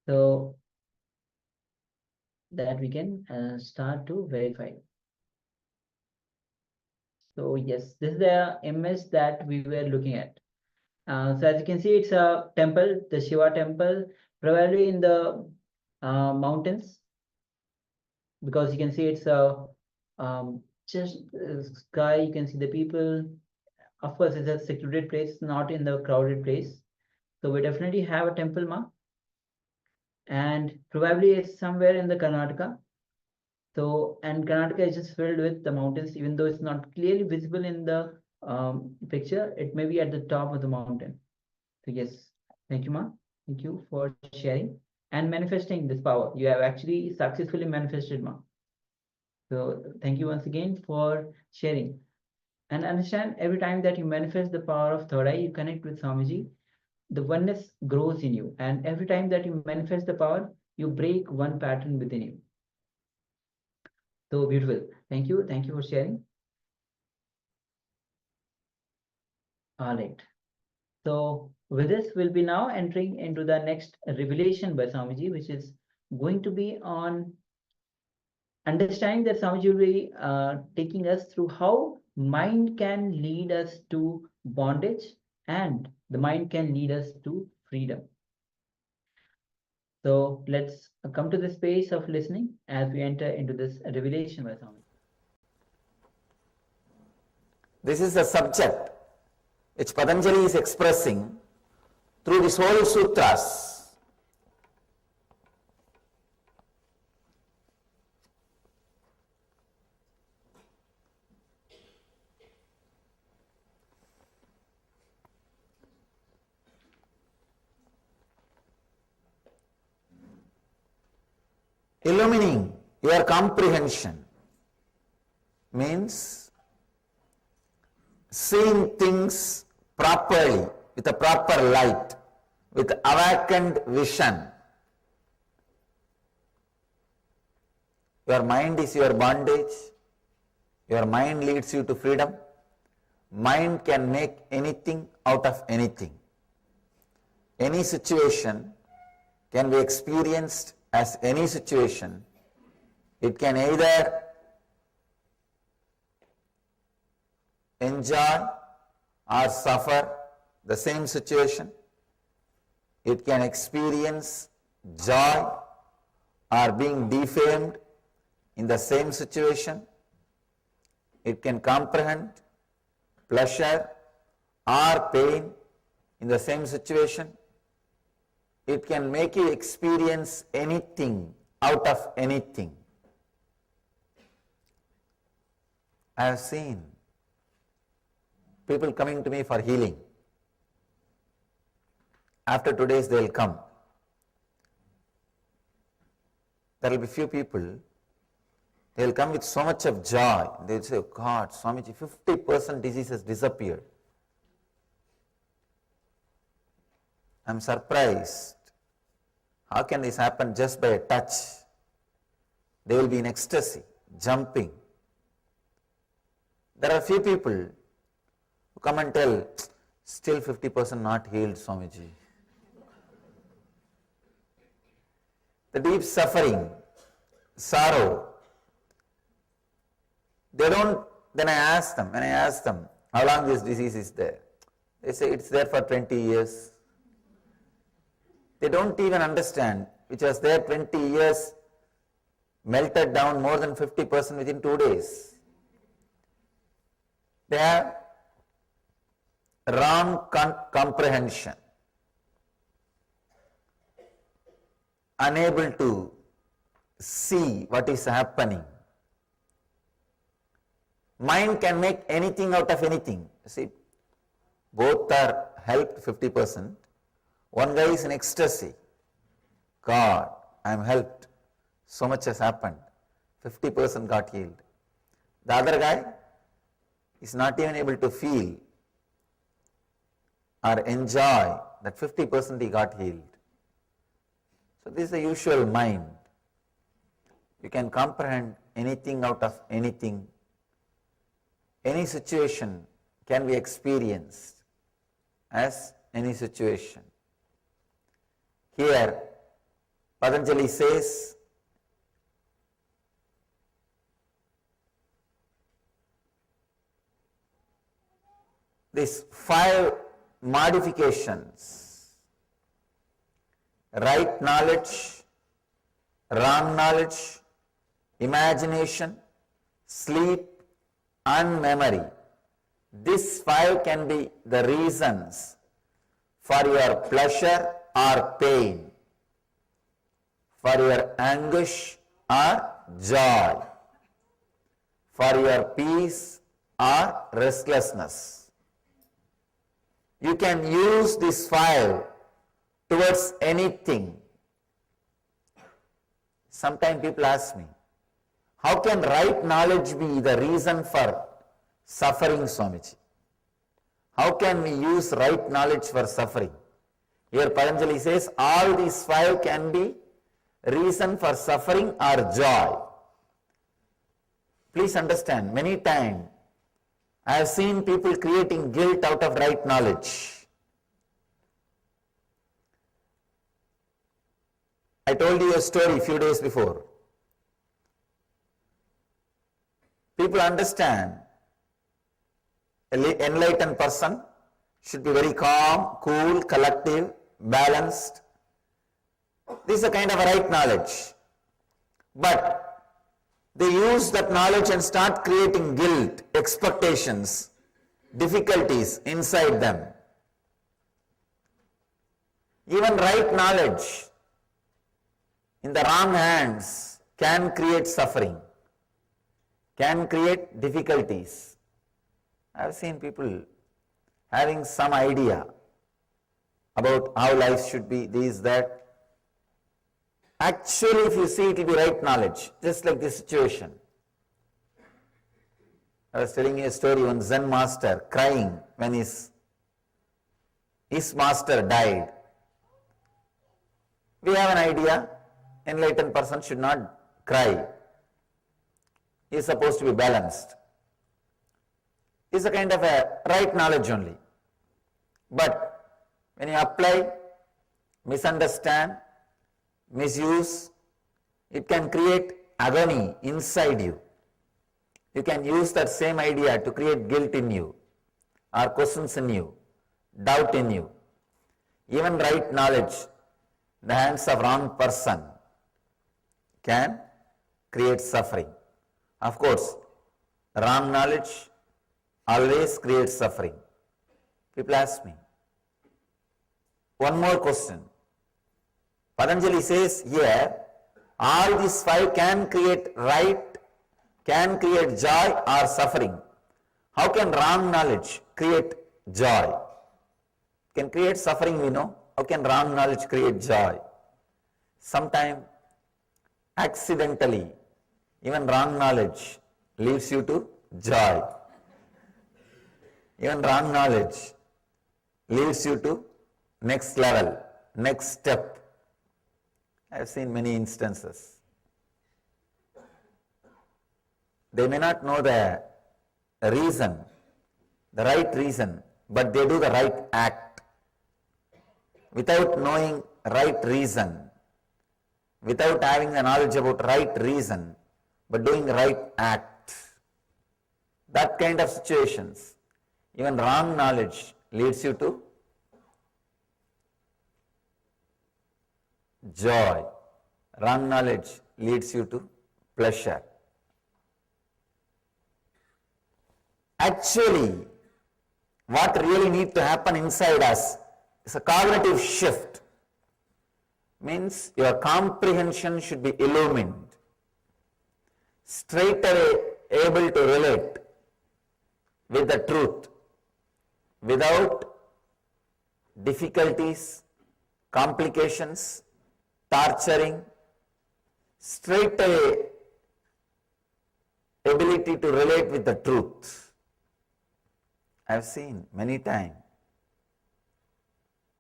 so that we can start to verify. So yes, this is the image that we were looking at. So as you can see, it's a temple, the Shiva temple, probably in the mountains, because you can see it's a just sky, you can see the people. Of course, it's a secluded place, not in the crowded place. So we definitely have a temple, ma, and probably it's somewhere in the Karnataka. So, and Karnataka is just filled with the mountains, even though it's not clearly visible in the picture, it may be at the top of the mountain. So yes, thank you, ma. Thank you for sharing and manifesting this power. You have actually successfully manifested, ma. So thank you once again for sharing. And understand, every time that you manifest the power of third eye, you connect with Swamiji, the oneness grows in you. And every time that you manifest the power, you break one pattern within you. So beautiful. Thank you. Thank you for sharing. All right. So with this, we'll be now entering into the next revelation by Swamiji, which is going to be on understanding that Swamiji will be taking us through how mind can lead us to bondage and the mind can lead us to freedom. So let's come to the space of listening as we enter into this revelation by Swamiji. This is the subject which Patanjali is expressing through this whole sutras. Illumining your comprehension means seeing things properly, with a proper light, with awakened vision. Your mind is your bondage. Your mind leads you to freedom. Mind can make anything out of anything. Any situation can be experienced as any situation. It can either enjoy or suffer the same situation. It can experience joy or being defamed in the same situation. It can comprehend pleasure or pain in the same situation. It can make you experience anything out of anything. I have seen people coming to me for healing. After 2 days they will come. There will be few people, they will come with so much of joy. They will say, oh God, Swamiji, 50% disease has disappeared. I am surprised. How can this happen just by a touch? They will be in ecstasy, jumping. There are few people who come and tell, still 50% not healed, Swamiji. The deep suffering, sorrow, they don't, then when I ask them, how long this disease is there? They say it's there for 20 years. They don't even understand, which was there 20 years, melted down more than 50% within 2 days. They have wrong comprehension, unable to see what is happening. Mind can make anything out of anything. See, both are helped 50%. One guy is in ecstasy. God, I am helped. So much has happened. 50% got healed. The other guy is not even able to feel or enjoy that 50% he got healed. So this is the usual mind. You can comprehend anything out of anything. Any situation can be experienced as any situation. Here, Patanjali says, these 5 modifications: right knowledge, wrong knowledge, imagination, sleep, and memory. These 5 can be the reasons for your pleasure or pain, for your anguish or joy, for your peace or restlessness. You can use these 5 towards anything. Sometimes people ask me, how can right knowledge be the reason for suffering, Swamiji? How can we use right knowledge for suffering? Here Patanjali says all these 5 can be reason for suffering or joy. Please understand, many times I have seen people creating guilt out of right knowledge. I told you a story a few days before. People understand an enlightened person should be very calm, cool, collective, balanced. This is a kind of a right knowledge. But they use that knowledge and start creating guilt, expectations, difficulties inside them. Even right knowledge in the wrong hands can create suffering, can create difficulties. I have seen people having some idea about how life should be, this, that. Actually, if you see, it will be right knowledge, just like this situation. I was telling you a story, one Zen master crying when his master died. We have an idea, enlightened person should not cry. He is supposed to be balanced. It's a kind of a right knowledge only. But when you apply, misunderstand, misuse, it can create agony inside you. You can use that same idea to create guilt in you, or questions in you, doubt in you. Even right knowledge in the hands of wrong person can create suffering. Of course, wrong knowledge always creates suffering. People ask me. One more question. Patanjali says here, all these 5 can create right, can create joy or suffering. How can wrong knowledge create joy? Can create suffering, we know. How can wrong knowledge create joy? Sometimes, accidentally, even wrong knowledge leads you to joy. Even wrong knowledge leads you to next level, next step. I have seen many instances. They may not know the reason, the right reason, but they do the right act. Without knowing right reason, without having the knowledge about right reason, but doing right act. That kind of situations, even wrong knowledge leads you to joy. Wrong knowledge leads you to pleasure. Actually, what really needs to happen inside us is a cognitive shift. Means your comprehension should be illumined. Straight away able to relate with the truth without difficulties, complications, torturing. Straight away ability to relate with the truth. I have seen many times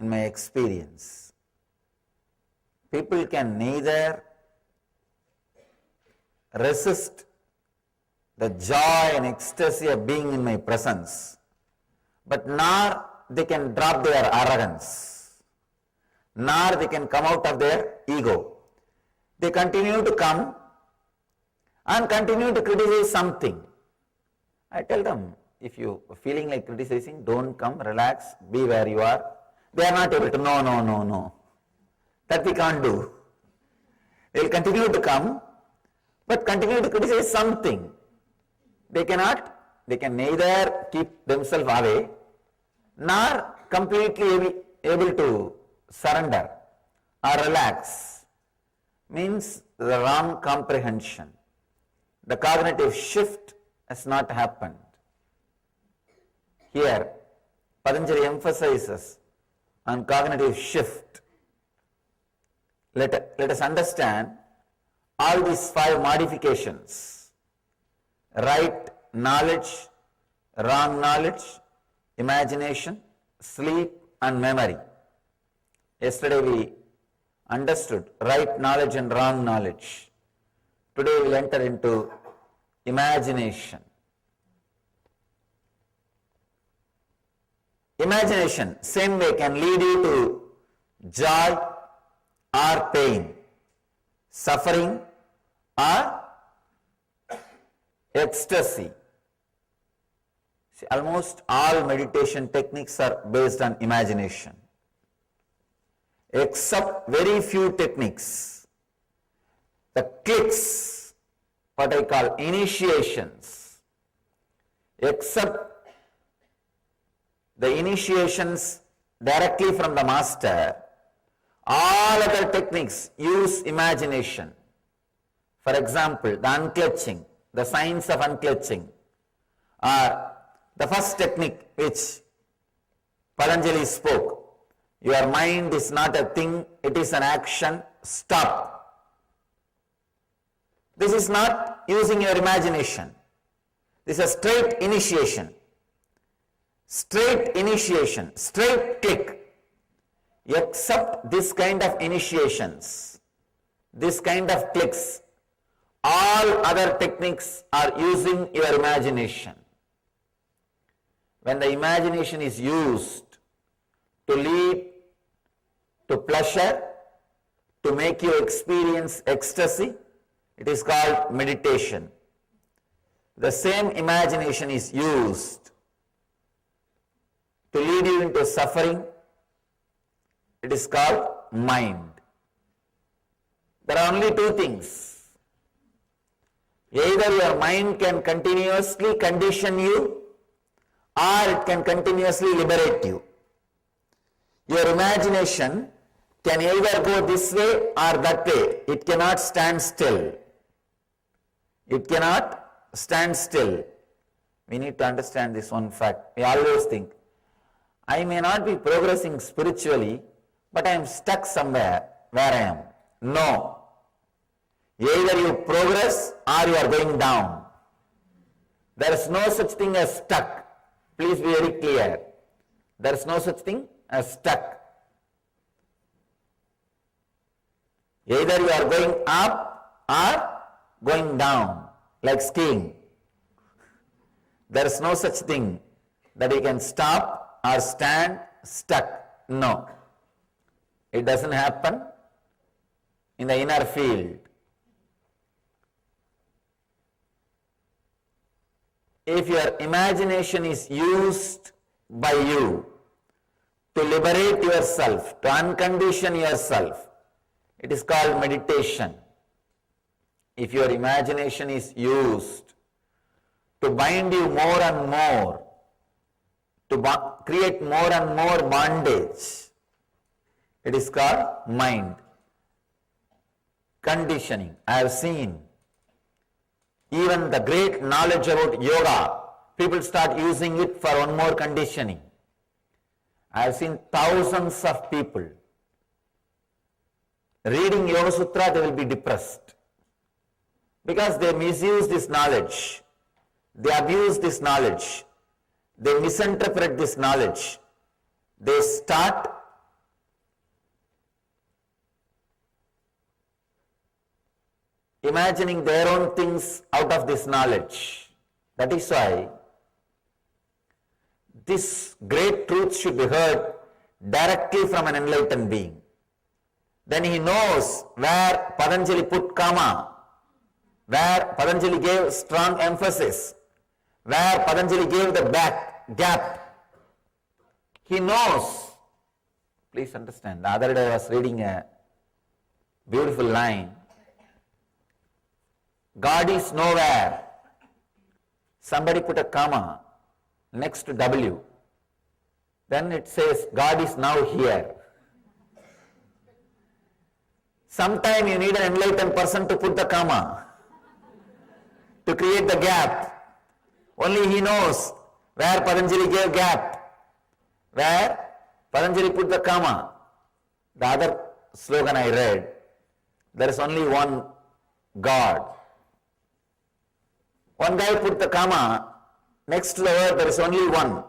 in my experience. People can neither resist the joy and ecstasy of being in my presence, but nor they can drop their arrogance, nor they can come out of their ego. They continue to come and continue to criticize something. I tell them, if you are feeling like criticizing, don't come, relax, be where you are. They are not able to, no. That we can't do. They will continue to come, but continue to criticize something. They cannot They can neither keep themselves away nor completely able to surrender or relax. Means the wrong comprehension. The cognitive shift has not happened. Here, Patanjali emphasizes on cognitive shift. Let us understand all these 5 modifications: right knowledge, wrong knowledge, imagination, sleep and memory. Yesterday we understood right knowledge and wrong knowledge. Today we will enter into imagination. Imagination, same way, can lead you to joy or pain, suffering or ecstasy. See, almost all meditation techniques are based on imagination, except very few techniques. The clicks, what I call initiations, except the initiations directly from the master, all other techniques use imagination. For example, the unclutching, the science of unclutching, or the first technique which Patanjali spoke: your mind is not a thing, it is an action, stop. This is not using your imagination. This is a straight initiation. Straight initiation, straight click. Except this kind of initiations, this kind of clicks, all other techniques are using your imagination. When the imagination is used to lead to pleasure, to make you experience ecstasy, it is called meditation. The same imagination is used to lead you into suffering, it is called mind. There are only 2 things. Either your mind can continuously condition you, or it can continuously liberate you. Your imagination can either go this way or that way. It cannot stand still. It cannot stand still. We need to understand this one fact. We always think, I may not be progressing spiritually, but I am stuck somewhere where I am. No. Either you progress or you are going down. There is no such thing as stuck. Please be very clear. There is no such thing as stuck. Either you are going up or going down, like skiing. There is no such thing that you can stop or stand stuck. No. It doesn't happen in the inner field. If your imagination is used by you to liberate yourself, to uncondition yourself, it is called meditation. If your imagination is used to bind you more and more, to create more and more bondage, it is called mind. Conditioning. I have seen even the great knowledge about yoga, people start using it for one more conditioning. I have seen thousands of people reading Yoga Sutra, they will be depressed because they misuse this knowledge, they abuse this knowledge, they misinterpret this knowledge, they start imagining their own things out of this knowledge. That is why this great truth should be heard directly from an enlightened being. Then he knows where Patanjali put comma, where Patanjali gave strong emphasis, where Patanjali gave the gap. He knows. Please understand. The other day I was reading a beautiful line. God is nowhere. somebody put a comma next to W, then it says God is now here. Sometime you need an enlightened person to put the comma, to create the gap. Only he knows where Patanjali gave gap, where Patanjali put the comma. The other slogan I read, there is only one God. One guy put the comma next to the word there is only one.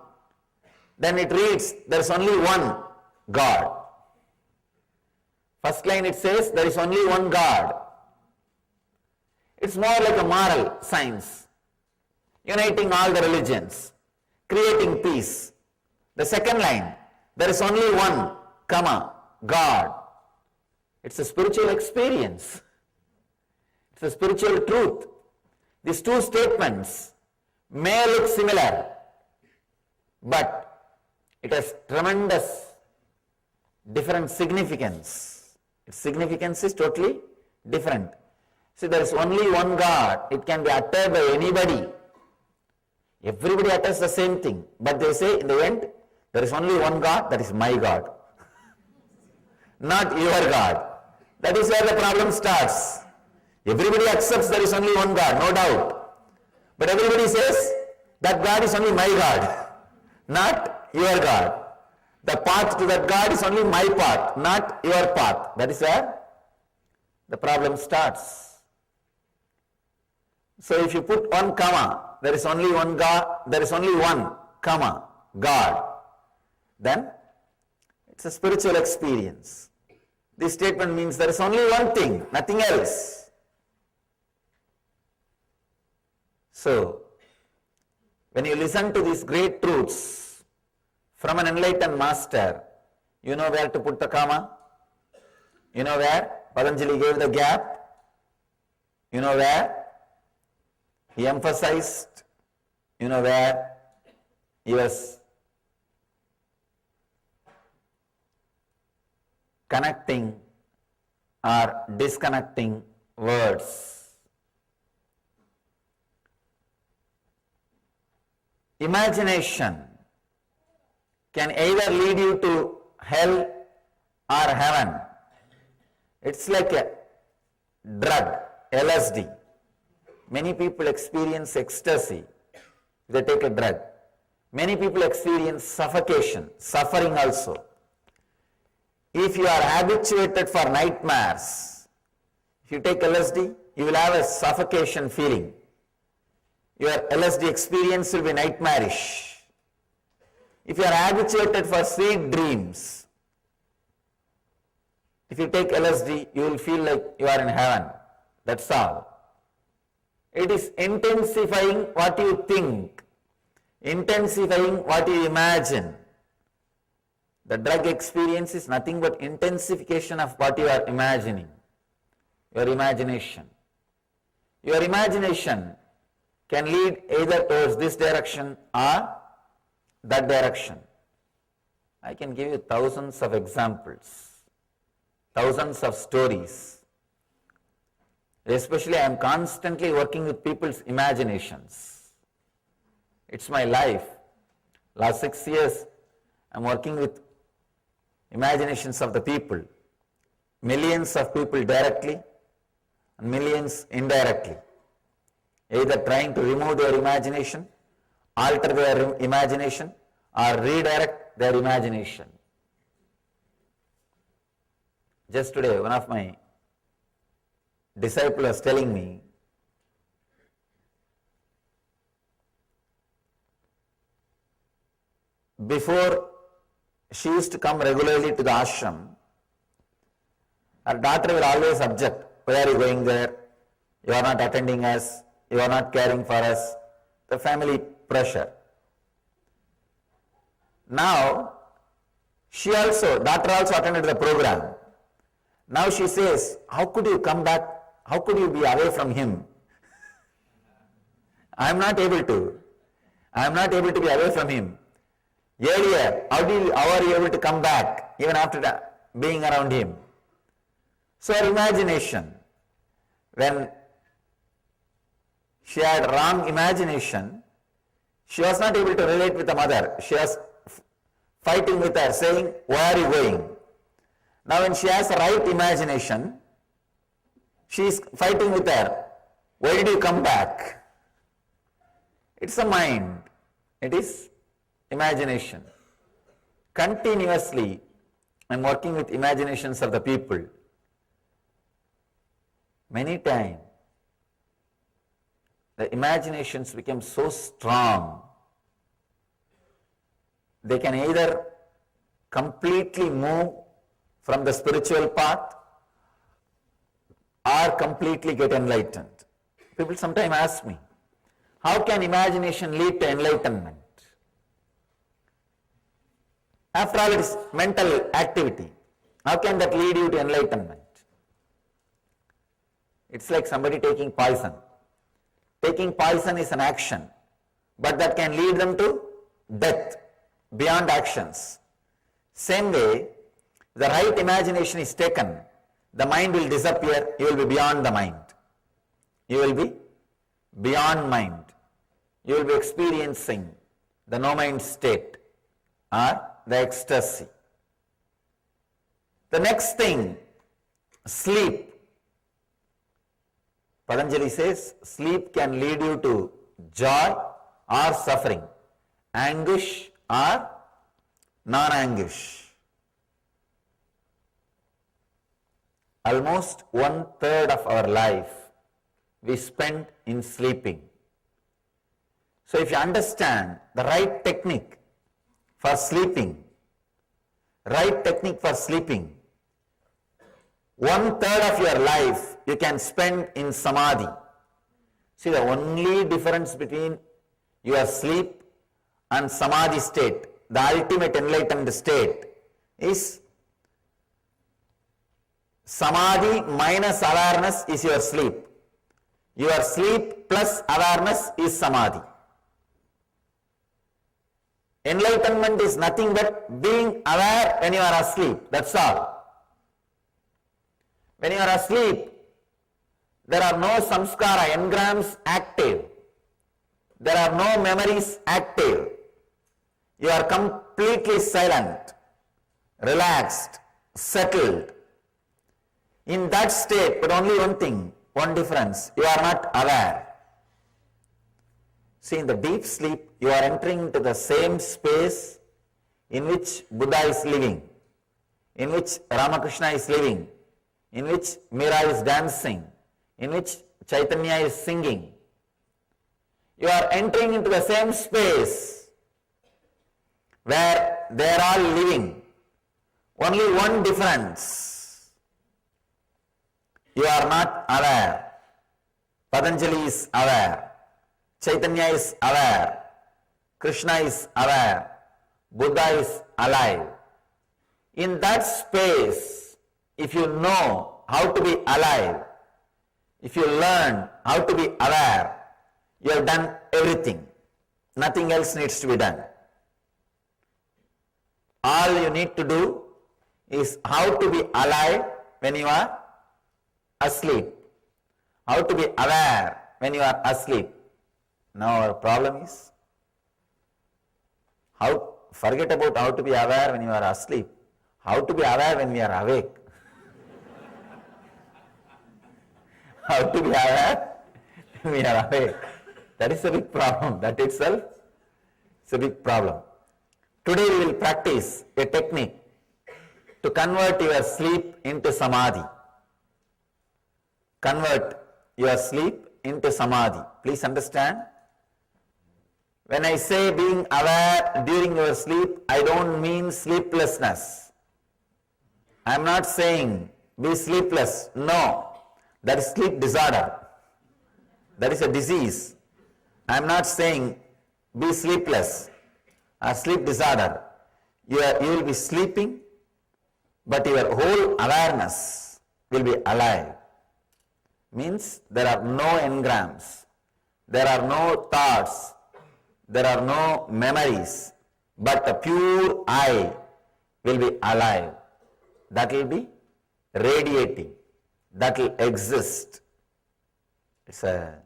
Then it reads there is only one God. First line it says there is only one God. It's more like a moral science, uniting all the religions, creating peace. The second line, there is only one, comma, God. It's a spiritual experience. It's a spiritual truth. These two statements may look similar, but it has tremendous different significance. Its significance is totally different. See, there is only one God. It can be uttered by anybody. Everybody utters the same thing, but they say in the end, there is only one God, that is my God. Not your God. That is where the problem starts. Everybody accepts there is only one God, no doubt. But everybody says that God is only my God, not your God. The path to that God is only my path, not your path. That is where the problem starts. So if you put one comma, there is only one God, there is only one comma, God, then it's a spiritual experience. This statement means there is only one thing, nothing else. So, when you listen to these great truths from an enlightened master, you know where to put the comma, you know where Patanjali gave the gap, you know where he emphasized, you know where he was connecting or disconnecting words. Imagination can either lead you to hell or heaven. It's like a drug, LSD. Many people experience ecstasy if they take a drug. Many people experience suffocation, suffering also. If you are habituated for nightmares, if you take LSD, you will have a suffocation feeling. Your LSD experience will be nightmarish. If you are habituated for sweet dreams, if you take LSD, you will feel like you are in heaven. That's all. It is intensifying what you think, intensifying what you imagine. The drug experience is nothing but intensification of what you are imagining, your imagination. Your imagination can lead either towards this direction or that direction. I can give you thousands of examples, thousands of stories. Especially I am constantly working with people's imaginations. It's my life. Last 6 years I am working with imaginations of the people. Millions of people directly and millions indirectly. Either trying to remove their imagination, alter their imagination, or redirect their imagination. Just today, one of my disciples was telling me, before she used to come regularly to the ashram, her daughter will always object, why are you going there? You are not attending us, you are not caring for us, the family pressure. Now, daughter also attended the program. Now she says, how could you come back? How could you be away from him? I am not able to. I am not able to be away from him. Earlier, how are you able to come back even after being around him? So her imagination, when she had wrong imagination, She was not able to relate with the mother. She was fighting with her, saying, why are you going? Now when she has the right imagination, she is fighting with her. Why did you come back? It's a mind. It is imagination. Continuously, I am working with imaginations of the people. Many times, the imaginations become so strong, they can either completely move from the spiritual path or completely get enlightened. People sometimes ask me, how can imagination lead to enlightenment? After all, it is mental activity. How can that lead you to enlightenment? It's like somebody taking poison. Taking poison is an action, but that can lead them to death beyond actions. Same way, the right imagination is taken, the mind will disappear, you will be beyond the mind. You will be beyond mind. You will be experiencing the no-mind state or the ecstasy. The next thing, sleep. Patanjali says, sleep can lead you to joy or suffering, anguish or non-anguish. Almost 1/3 of our life we spend in sleeping. So if you understand the right technique for sleeping, 1/3 of your life you can spend in samadhi. See, the only difference between your sleep and samadhi state, the ultimate enlightened state, is samadhi minus awareness is your sleep. Your sleep plus awareness is samadhi. Enlightenment is nothing but being aware when you are asleep. That's all. When you are asleep, there are no samskara, engrams active. There are no memories active. You are completely silent, relaxed, settled. In that state, but only one thing, one difference, you are not aware. See, in the deep sleep, you are entering into the same space in which Buddha is living, in which Ramakrishna is living, in which Meera is dancing, in which Chaitanya is singing. You are entering into the same space where they are all living. Only one difference. You are not aware. Patanjali is aware. Chaitanya is aware. Krishna is aware. Buddha is alive. In that space, if you know how to be alive, if you learn how to be aware, you have done everything. Nothing else needs to be done. All you need to do is how to be alive when you are asleep. How to be aware when you are asleep. Now our problem is, forget about how to be aware when you are asleep. How to be aware when we are awake. How to be aware when we are awake. That is a big problem. That itself is a big problem. Today we will practice a technique to convert your sleep into samadhi. Convert your sleep into samadhi. Please understand. When I say being aware during your sleep, I don't mean sleeplessness. I am not saying be sleepless. No, that is sleep disorder. That is a disease. I am not saying be sleepless or sleep disorder. You will be sleeping, but your whole awareness will be alive. Means there are no engrams, there are no thoughts, there are no memories, but the pure I will be alive. That will be radiating, that will exist. It's a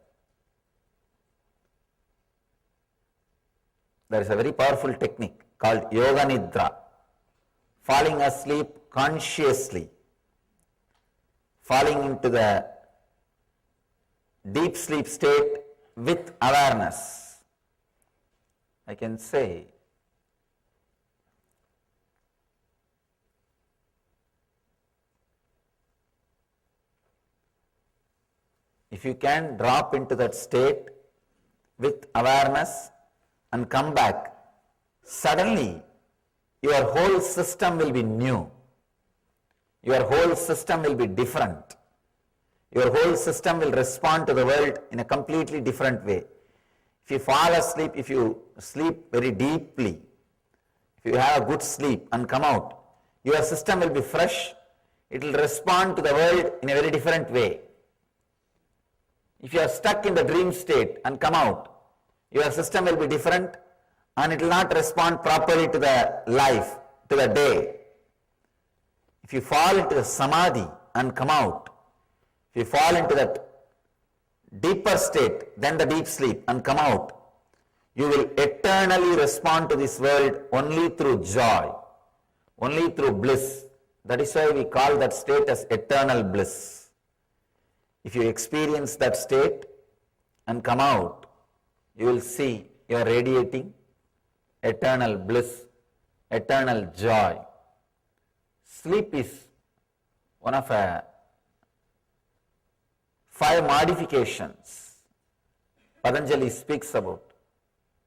there is a very powerful technique called Yoga Nidra, falling asleep consciously, falling into the deep sleep state with awareness. I can say, if you can drop into that state with awareness and come back, suddenly your whole system will be new. Your whole system will be different. Your whole system will respond to the world in a completely different way. If you fall asleep, if you sleep very deeply, if you have a good sleep and come out, your system will be fresh. It will respond to the world in a very different way. If you are stuck in the dream state and come out, your system will be different and it will not respond properly to the life, to the day. If you fall into the samadhi and come out, if you fall into that deeper state than the deep sleep and come out, you will eternally respond to this world only through joy, only through bliss. That is why we call that state as eternal bliss. If you experience that state and come out, you will see you are radiating eternal bliss, eternal joy. Sleep is one of 5 modifications Patanjali speaks about.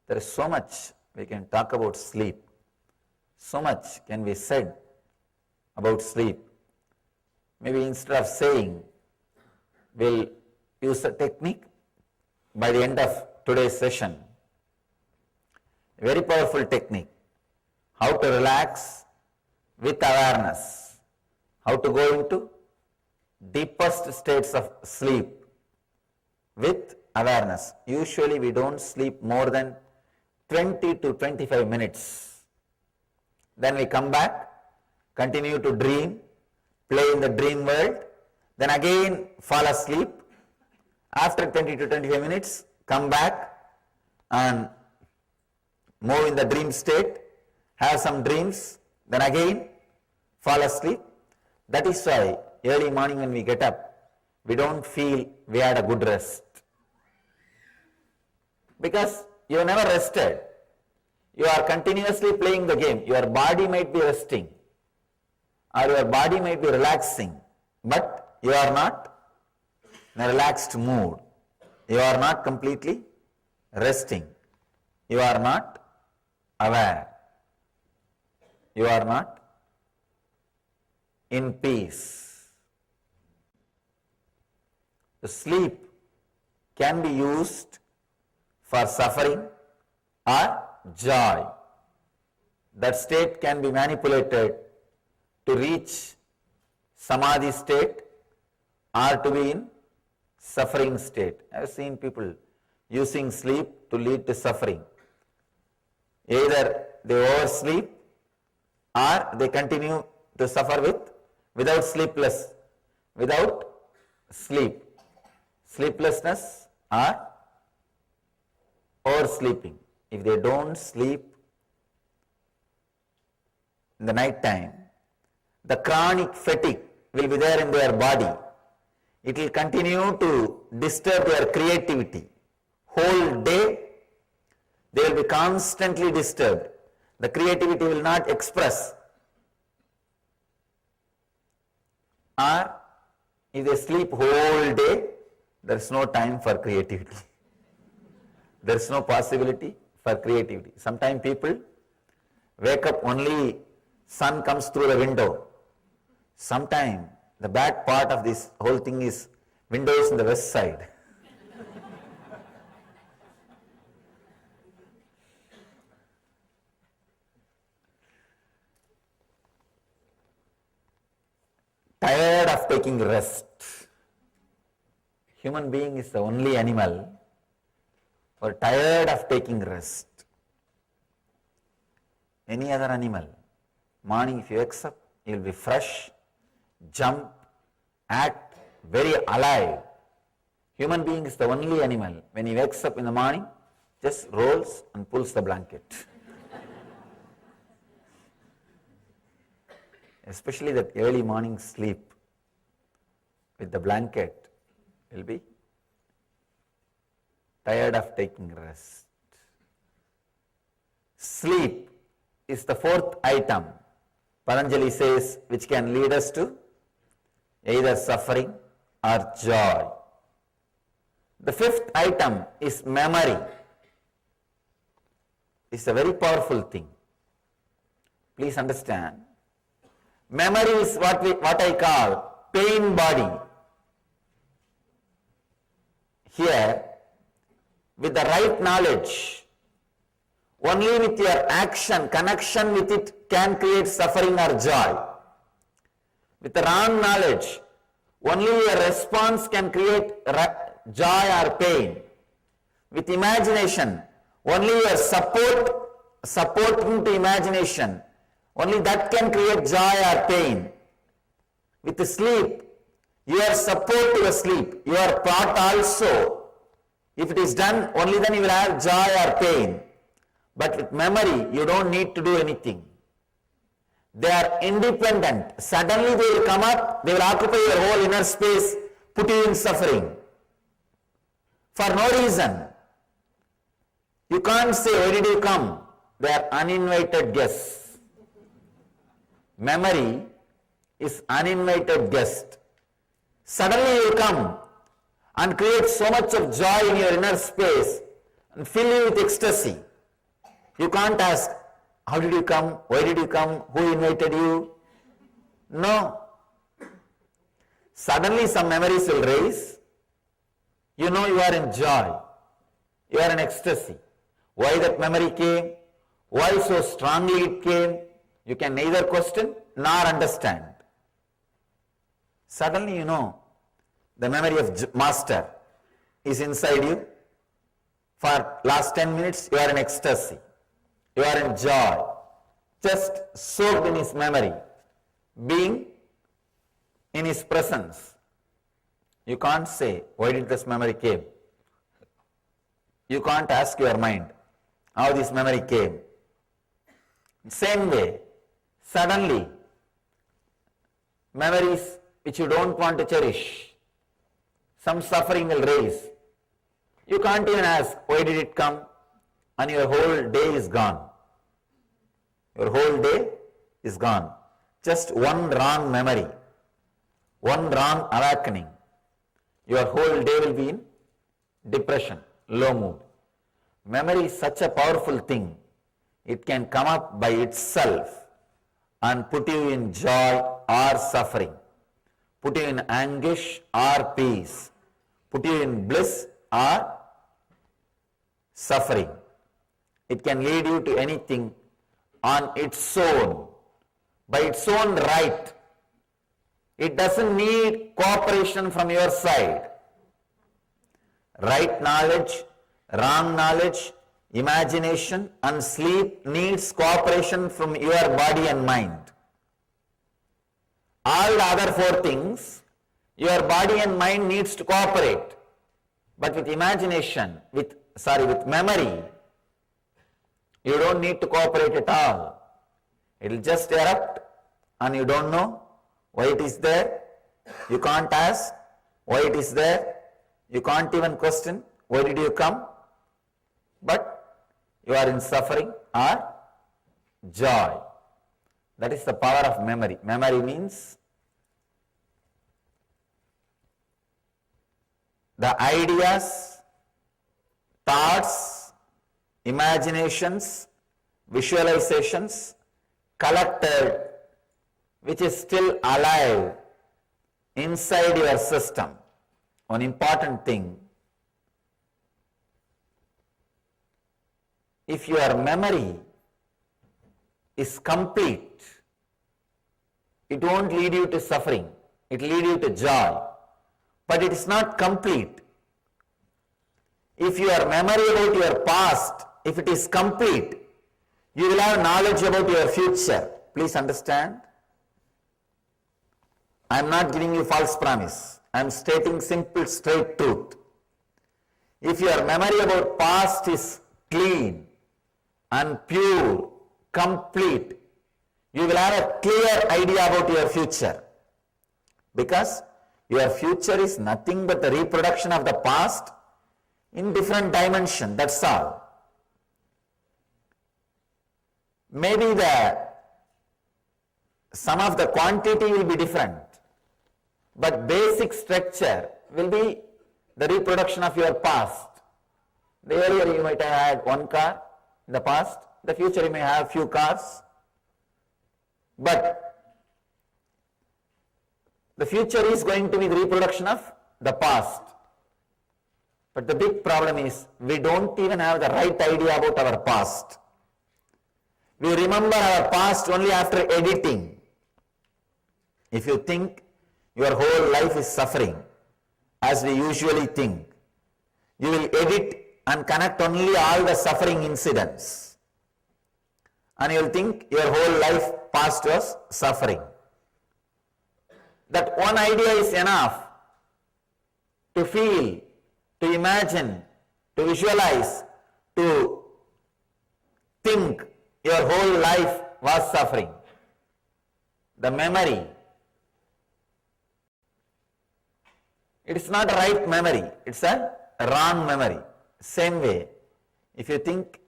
There is so much we can talk about sleep. So much can be said about sleep. Maybe instead of saying, we'll use a technique by the end of today's session. A very powerful technique. How to relax with awareness. How to go into deepest states of sleep with awareness. Usually we don't sleep more than 20 to 25 minutes. Then we come back, continue to dream, play in the dream world, then again fall asleep. After 20 to 25 minutes, come back and move in the dream state, have some dreams, then again fall asleep. That is why early morning when we get up, we don't feel we had a good rest. Because you have never rested. You are continuously playing the game. Your body might be resting or your body might be relaxing, but you are not in a relaxed mood. You are not completely resting. You are not aware. You are not in peace. The sleep can be used for suffering or joy. That state can be manipulated to reach samadhi state or to be in suffering state. I have seen people using sleep to lead to suffering. Either they oversleep or they continue to suffer without sleep, sleeplessness or oversleeping. If they don't sleep in the night time, the chronic fatigue will be there in their body. It will continue to disturb their creativity. Whole day, they will be constantly disturbed. The creativity will not express. Or if they sleep whole day, there is no time for creativity. There is no possibility for creativity. Sometimes people wake up only sun comes through the window. Sometimes the bad part of this whole thing is windows in the west side. Tired of taking rest. Human being is the only animal who are tired of taking rest. Any other animal, morning if you wake up, you will be fresh, jump, act very alive. Human being is the only animal. When he wakes up in the morning, just rolls and pulls the blanket. Especially that early morning sleep with the blanket will be tired of taking rest. Sleep is the fourth item, Patanjali says, which can lead us to either suffering or joy. The fifth item is memory. It's a very powerful thing. Please understand. Memory is what I call pain body. Here, with the right knowledge, only with your action, connection with it can create suffering or joy. With the wrong knowledge, only your response can create joy or pain. With imagination, only your supporting to imagination, only that can create joy or pain. With the sleep, your support to your sleep, your thought also, if it is done, only then you will have joy or pain. But with memory, you don't need to do anything. They are independent. Suddenly they will come up, they will occupy your whole inner space, put you in suffering. For no reason. You can't say, why did you come? They are uninvited guests. Memory is uninvited guest. Suddenly you come and create so much of joy in your inner space and fill you with ecstasy. You can't ask, how did you come? Why did you come? Who invited you? No. Suddenly some memories will raise. You know you are in joy. You are in ecstasy. Why that memory came? Why so strongly it came? You can neither question nor understand. Suddenly you know the memory of Master is inside you. For last 10 minutes you are in ecstasy. You are in joy. Just soaked in his memory. Being in his presence. You can't say, why did this memory came? You can't ask your mind how this memory came. Same way, suddenly, memories which you don't want to cherish, some suffering will raise. You can't even ask, why did it come? And your whole day is gone. Your whole day is gone. Just one wrong memory, one wrong awakening. Your whole day will be in depression, low mood. Memory is such a powerful thing. It can come up by itself and put you in joy or suffering, put you in anguish or peace, put you in bliss or suffering. It can lead you to anything on its own, by its own right. It doesn't need cooperation from your side. Right knowledge, wrong knowledge, imagination and sleep needs cooperation from your body and mind. All the other four things, your body and mind needs to cooperate. But with imagination, with memory, you don't need to cooperate at all. It will just erupt and you don't know why it is there. You can't ask why it is there. You can't even question why did you come. But you are in suffering or joy. That is the power of memory. Memory means the ideas, thoughts, imaginations, visualizations collected, which is still alive inside your system. One important thing, if your memory is complete, it won't lead you to suffering, it will lead you to joy. But it is not complete. If your memory about your past, if it is complete, you will have knowledge about your future. Please understand. I am not giving you false promise. I am stating simple, straight truth. If your memory about past is clean and pure, complete, you will have a clear idea about your future. Because your future is nothing but the reproduction of the past in different dimension, that's all. Maybe some of the quantity will be different, but basic structure will be the reproduction of your past. The earlier you might have had one car in the past, the future you may have few cars, but the future is going to be the reproduction of the past. But the big problem is we don't even have the right idea about our past. We remember our past only after editing. If you think your whole life is suffering, as we usually think, you will edit and connect only all the suffering incidents. And you will think your whole life past was suffering. That one idea is enough to feel, to imagine, to visualize, to think your whole life was suffering. The memory, it is not a right memory, it's a wrong memory. Same way, if you think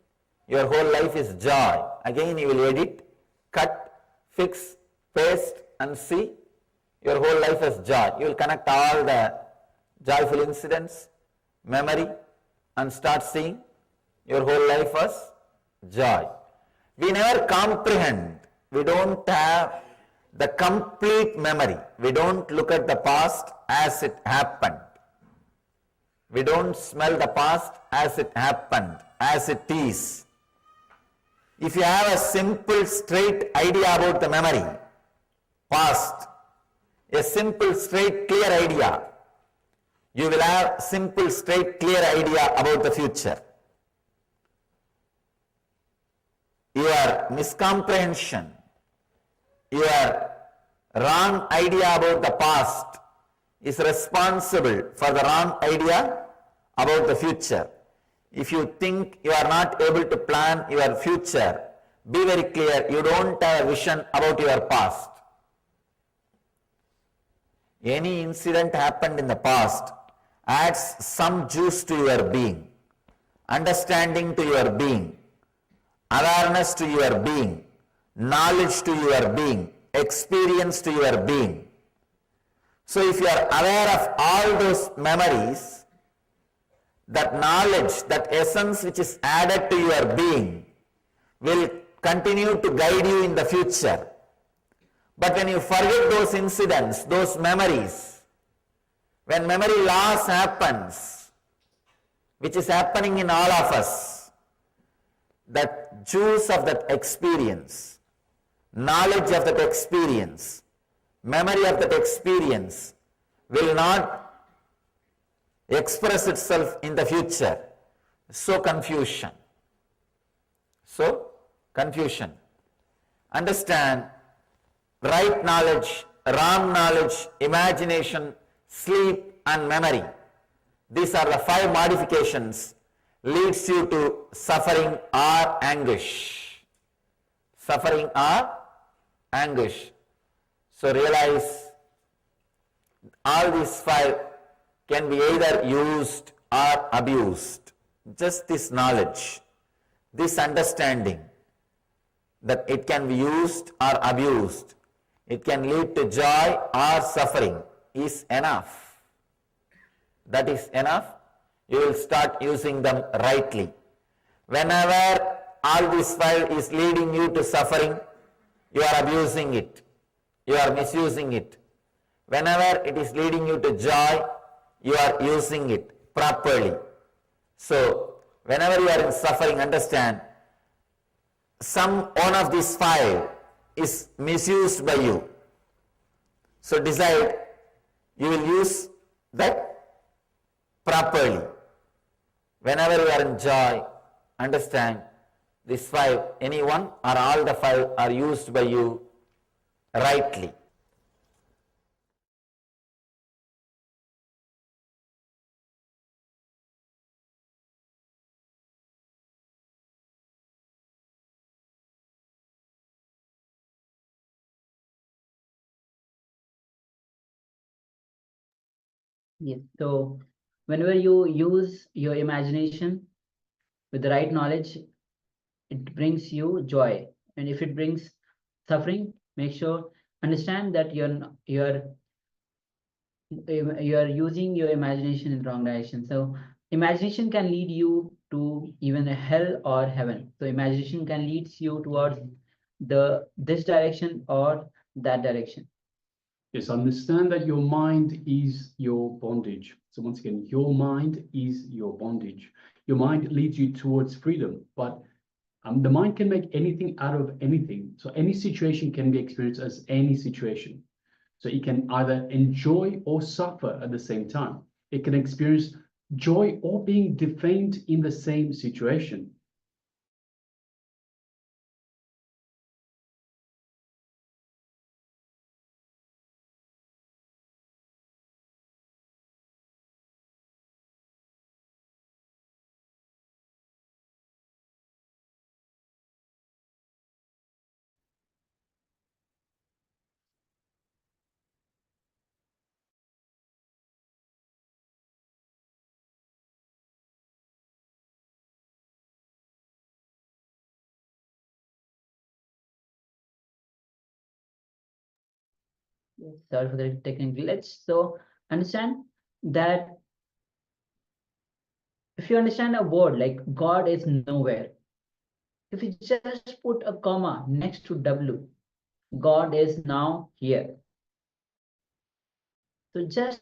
your whole life is joy, again you will edit, cut, fix, paste and see your whole life as joy. You will connect all the joyful incidents, memory, and start seeing your whole life as joy. We never comprehend. We don't have the complete memory. We don't look at the past as it happened. We don't smell the past as it happened, as it is. If you have a simple, straight idea about the memory, past, a simple, straight, clear idea, you will have simple, straight, clear idea about the future. Your miscomprehension, your wrong idea about the past is responsible for the wrong idea about the future. If you think you are not able to plan your future, be very clear, you don't have a vision about your past. Any incident happened in the past adds some juice to your being, understanding to your being, awareness to your being, knowledge to your being, experience to your being. So if you are aware of all those memories, that knowledge, that essence which is added to your being will continue to guide you in the future. But when you forget those incidents, those memories, when memory loss happens, which is happening in all of us, that juice of that experience, knowledge of that experience, memory of that experience will not express itself in the future. So confusion. Understand, right knowledge, wrong knowledge, imagination, sleep and memory. These are the 5 modifications leads you to suffering or anguish. Suffering or anguish. So realize all these 5 can be either used or abused. Just this knowledge, this understanding that it can be used or abused, it can lead to joy or suffering is enough. That is enough. You will start using them rightly. Whenever all this 5 is leading you to suffering, you are abusing it. You are misusing it. Whenever it is leading you to joy, you are using it properly. So, whenever you are in suffering, understand, one of these 5 is misused by you. So, decide you will use that properly. Whenever you are in joy, understand these 5, any one or all the 5 are used by you rightly. Yes. So whenever you use your imagination with the right knowledge, it brings you joy. And if it brings suffering, make sure understand that you're using your imagination in wrong direction. So imagination can lead you to even a hell or heaven. So imagination can lead you towards this direction or that direction. Yes, understand that your mind is your bondage. So once again, your mind is your bondage. Your mind leads you towards freedom, but the mind can make anything out of anything. So any situation can be experienced as any situation. So it can either enjoy or suffer at the same time. It can experience joy or being defamed in the same situation. Sorry for the technical glitch. So understand that if you understand a word like God is nowhere, if you just put a comma next to W, God is now here. So just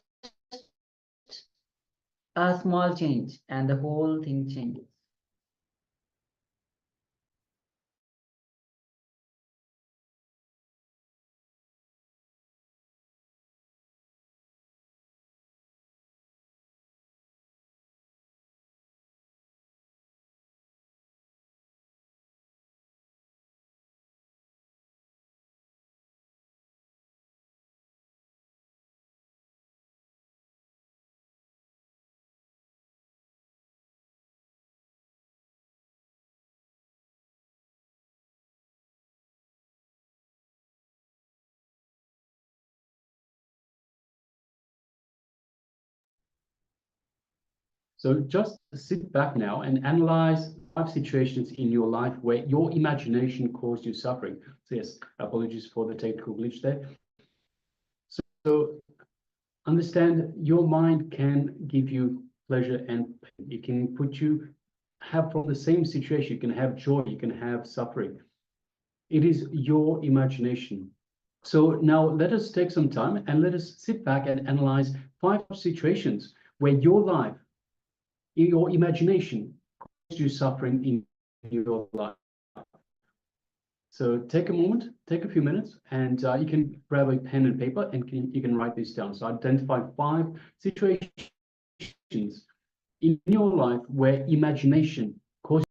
a small change and the whole thing changes. So just sit back now and analyze 5 situations in your life where your imagination caused you suffering. So yes, apologies for the technical glitch there. So understand your mind can give you pleasure and pain. It can put you have from the same situation. You can have joy, you can have suffering. It is your imagination. So now let us take some time and let us sit back and analyze 5 situations where your life, your imagination caused you suffering in your life. So take a moment, take a few minutes, and you can grab a pen and paper and you can write this down. So identify 5 situations in your life where imagination caused.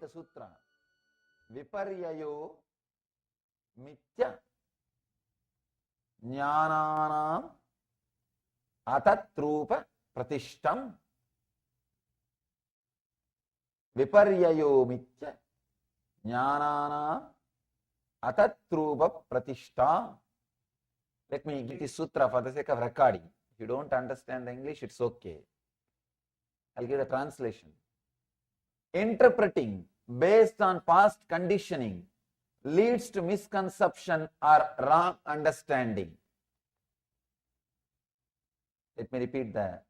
the sutra. Viparyayo mitya jnananam atatrupa pratishtam. Viparyayo mitya jnananam atatrupa pratishtam. Let me get this sutra for the sake of recording. If you don't understand the English, it's okay. I'll give the translation. Interpreting based on past conditioning leads to misconception or wrong understanding. Let me repeat the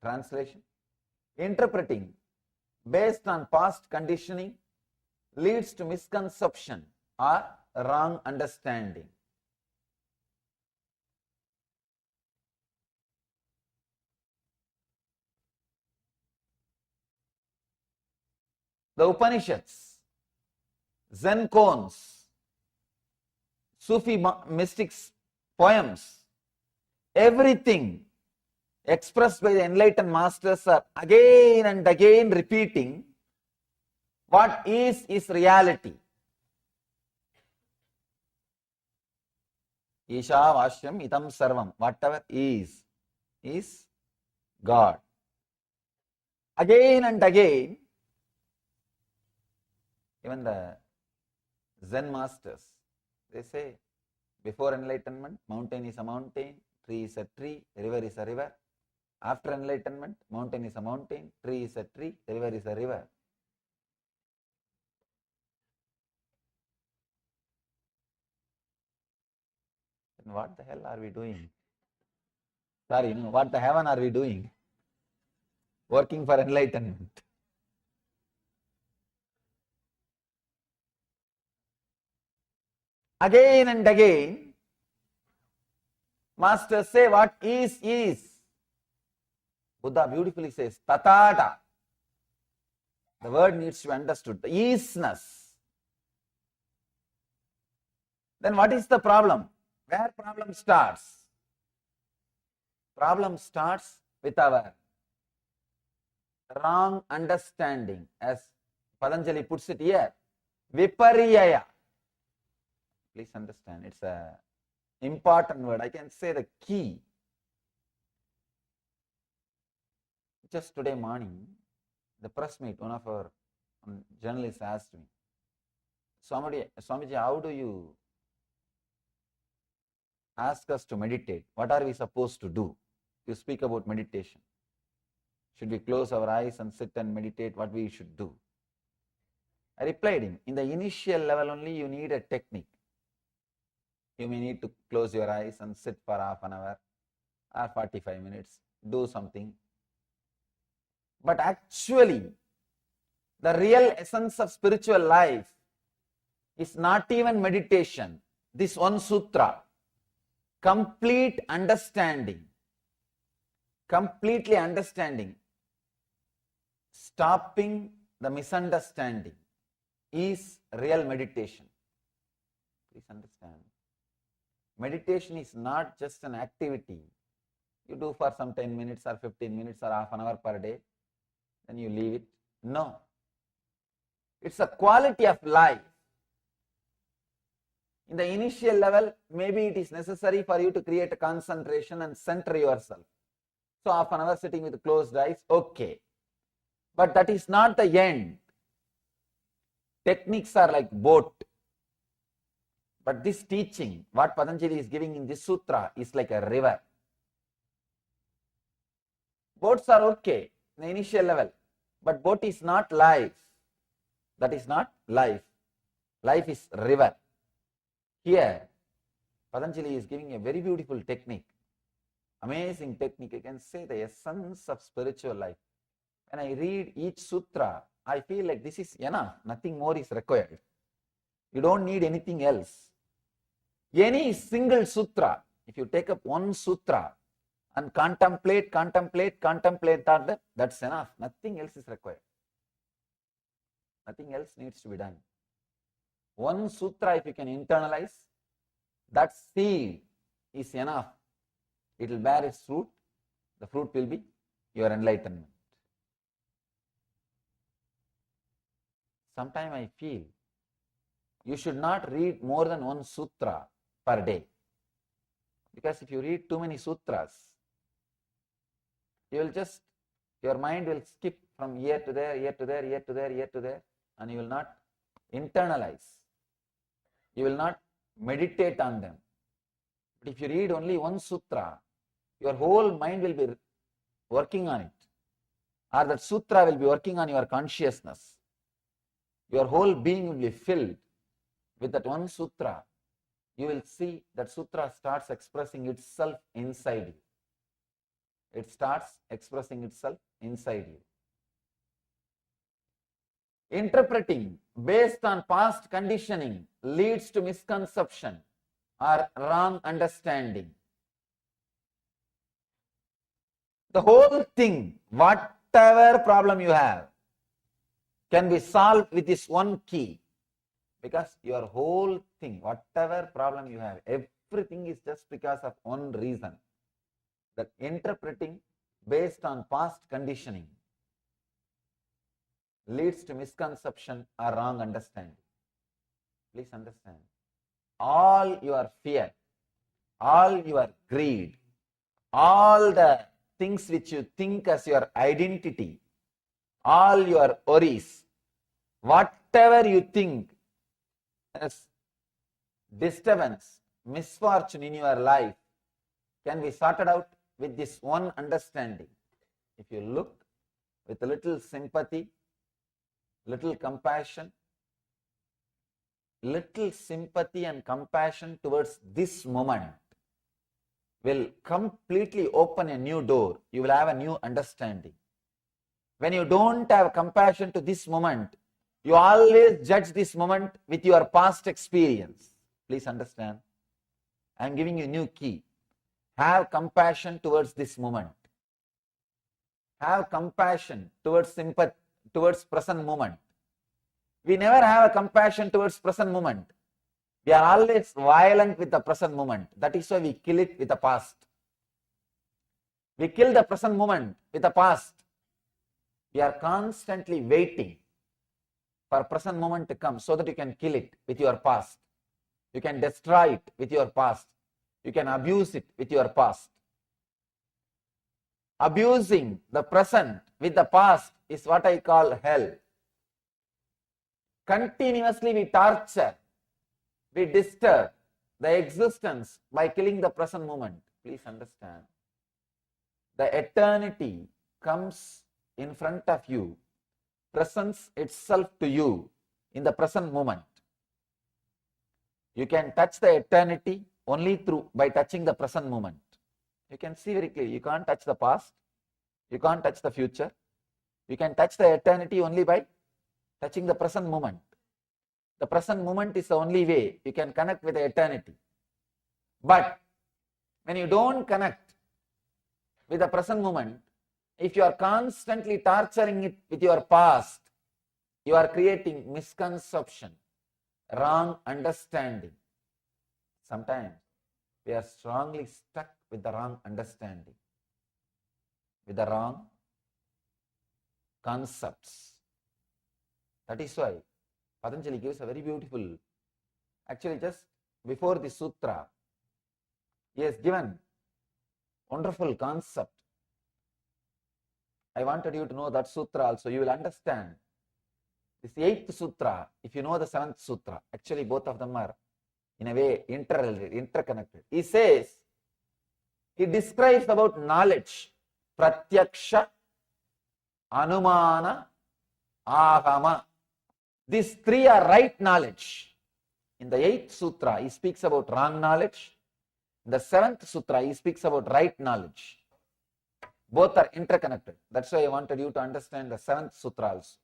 translation. Interpreting based on past conditioning leads to misconception or wrong understanding. The Upanishads, Zen koans, Sufi mystics' poems, everything expressed by the enlightened masters are again and again repeating what is reality. Isha Vashyam Itam Sarvam, whatever is God. Again and again, even the Zen masters, they say, before enlightenment, mountain is a mountain, tree is a tree, river is a river. After enlightenment, mountain is a mountain, tree is a tree, river is a river. Then what the hell are we doing? Sorry, no, what the heaven are we doing? Working for enlightenment. Again and again, masters say what is. Buddha beautifully says, tatata. The word needs to be understood. The isness. Then what is the problem? Where problem starts? Problem starts with our wrong understanding, as Patanjali puts it here. Viparyaya. Please understand, it's a important word. I can say the key. Just today morning, the press meet, one of our journalists asked me, Swamiji, how do you ask us to meditate? What are we supposed to do? You speak about meditation. Should we close our eyes and sit and meditate? What we should do? I replied him, in the initial level only you need a technique. You may need to close your eyes and sit for half an hour or 45 minutes, do something. But actually, the real essence of spiritual life is not even meditation. This one sutra, complete understanding, completely understanding, stopping the misunderstanding is real meditation. Please understand. Meditation is not just an activity you do for some 10 minutes or 15 minutes or half an hour per day, then you leave it. No. It's a quality of life. In the initial level, maybe it is necessary for you to create a concentration and center yourself. So half an hour sitting with closed eyes, okay. But that is not the end. Techniques are like boat. But this teaching, what Patanjali is giving in this sutra, is like a river. Boats are okay in the initial level, but boat is not life. That is not life. Life is river. Here, Patanjali is giving a very beautiful technique, amazing technique. I can say the essence of spiritual life. When I read each sutra, I feel like this is enough, nothing more is required. You don't need anything else. Any single sutra, if you take up one sutra and contemplate that, that's enough. Nothing else is required. Nothing else needs to be done. One sutra, if you can internalize, that seed is enough. It will bear its fruit. The fruit will be your enlightenment. Sometimes I feel you should not read more than one sutra per day. Because if you read too many sutras, your mind will skip from here to there, here to there, here to there, here to there, and you will not internalize. You will not meditate on them. But if you read only one sutra, your whole mind will be working on it. Or that sutra will be working on your consciousness. Your whole being will be filled with that one sutra. You will see that sutra starts expressing itself inside you. It starts expressing itself inside you. Interpreting based on past conditioning leads to misconception or wrong understanding. The whole thing, whatever problem you have, can be solved with this one key. Because your whole thing, whatever problem you have, everything is just because of one reason. That interpreting based on past conditioning leads to misconception or wrong understanding. Please understand. All your fear, all your greed, all the things which you think as your identity, all your worries, whatever you think as disturbance, misfortune in your life, can be sorted out with this one understanding. If you look with a little sympathy, little compassion, little sympathy and compassion towards this moment will completely open a new door. You will have a new understanding. When you don't have compassion to this moment, you always judge this moment with your past experience. Please understand. I am giving you a new key. Have compassion towards this moment. Have compassion towards sympathy, towards present moment. We never have a compassion towards present moment. We are always violent with the present moment. That is why we kill it with the past. We kill the present moment with the past. We are constantly waiting for present moment to come so that you can kill it with your past. You can destroy it with your past. You can abuse it with your past. Abusing the present with the past is what I call hell. Continuously we torture, we disturb the existence by killing the present moment. Please understand. The eternity comes in front of you, presents itself to you in the present moment. You can touch the eternity only by touching the present moment. You can see very clearly, you can't touch the past, you can't touch the future. You can touch the eternity only by touching the present moment. The present moment is the only way you can connect with the eternity. But when you don't connect with the present moment, if you are constantly torturing it with your past, you are creating misconception, wrong understanding. Sometimes we are strongly stuck with the wrong understanding, with the wrong concepts. That is why Patanjali gives a very beautiful, actually just before the sutra, he has given wonderful concept. I wanted you to know that sutra also. You will understand. This 8th sutra, if you know the 7th sutra, actually both of them are in a way interconnected. He says, he describes about knowledge, pratyaksha, anumana, agama. These three are right knowledge. In the 8th sutra, he speaks about wrong knowledge. In the 7th sutra, he speaks about right knowledge. Both are interconnected. That's why I wanted you to understand the 7th sutra also.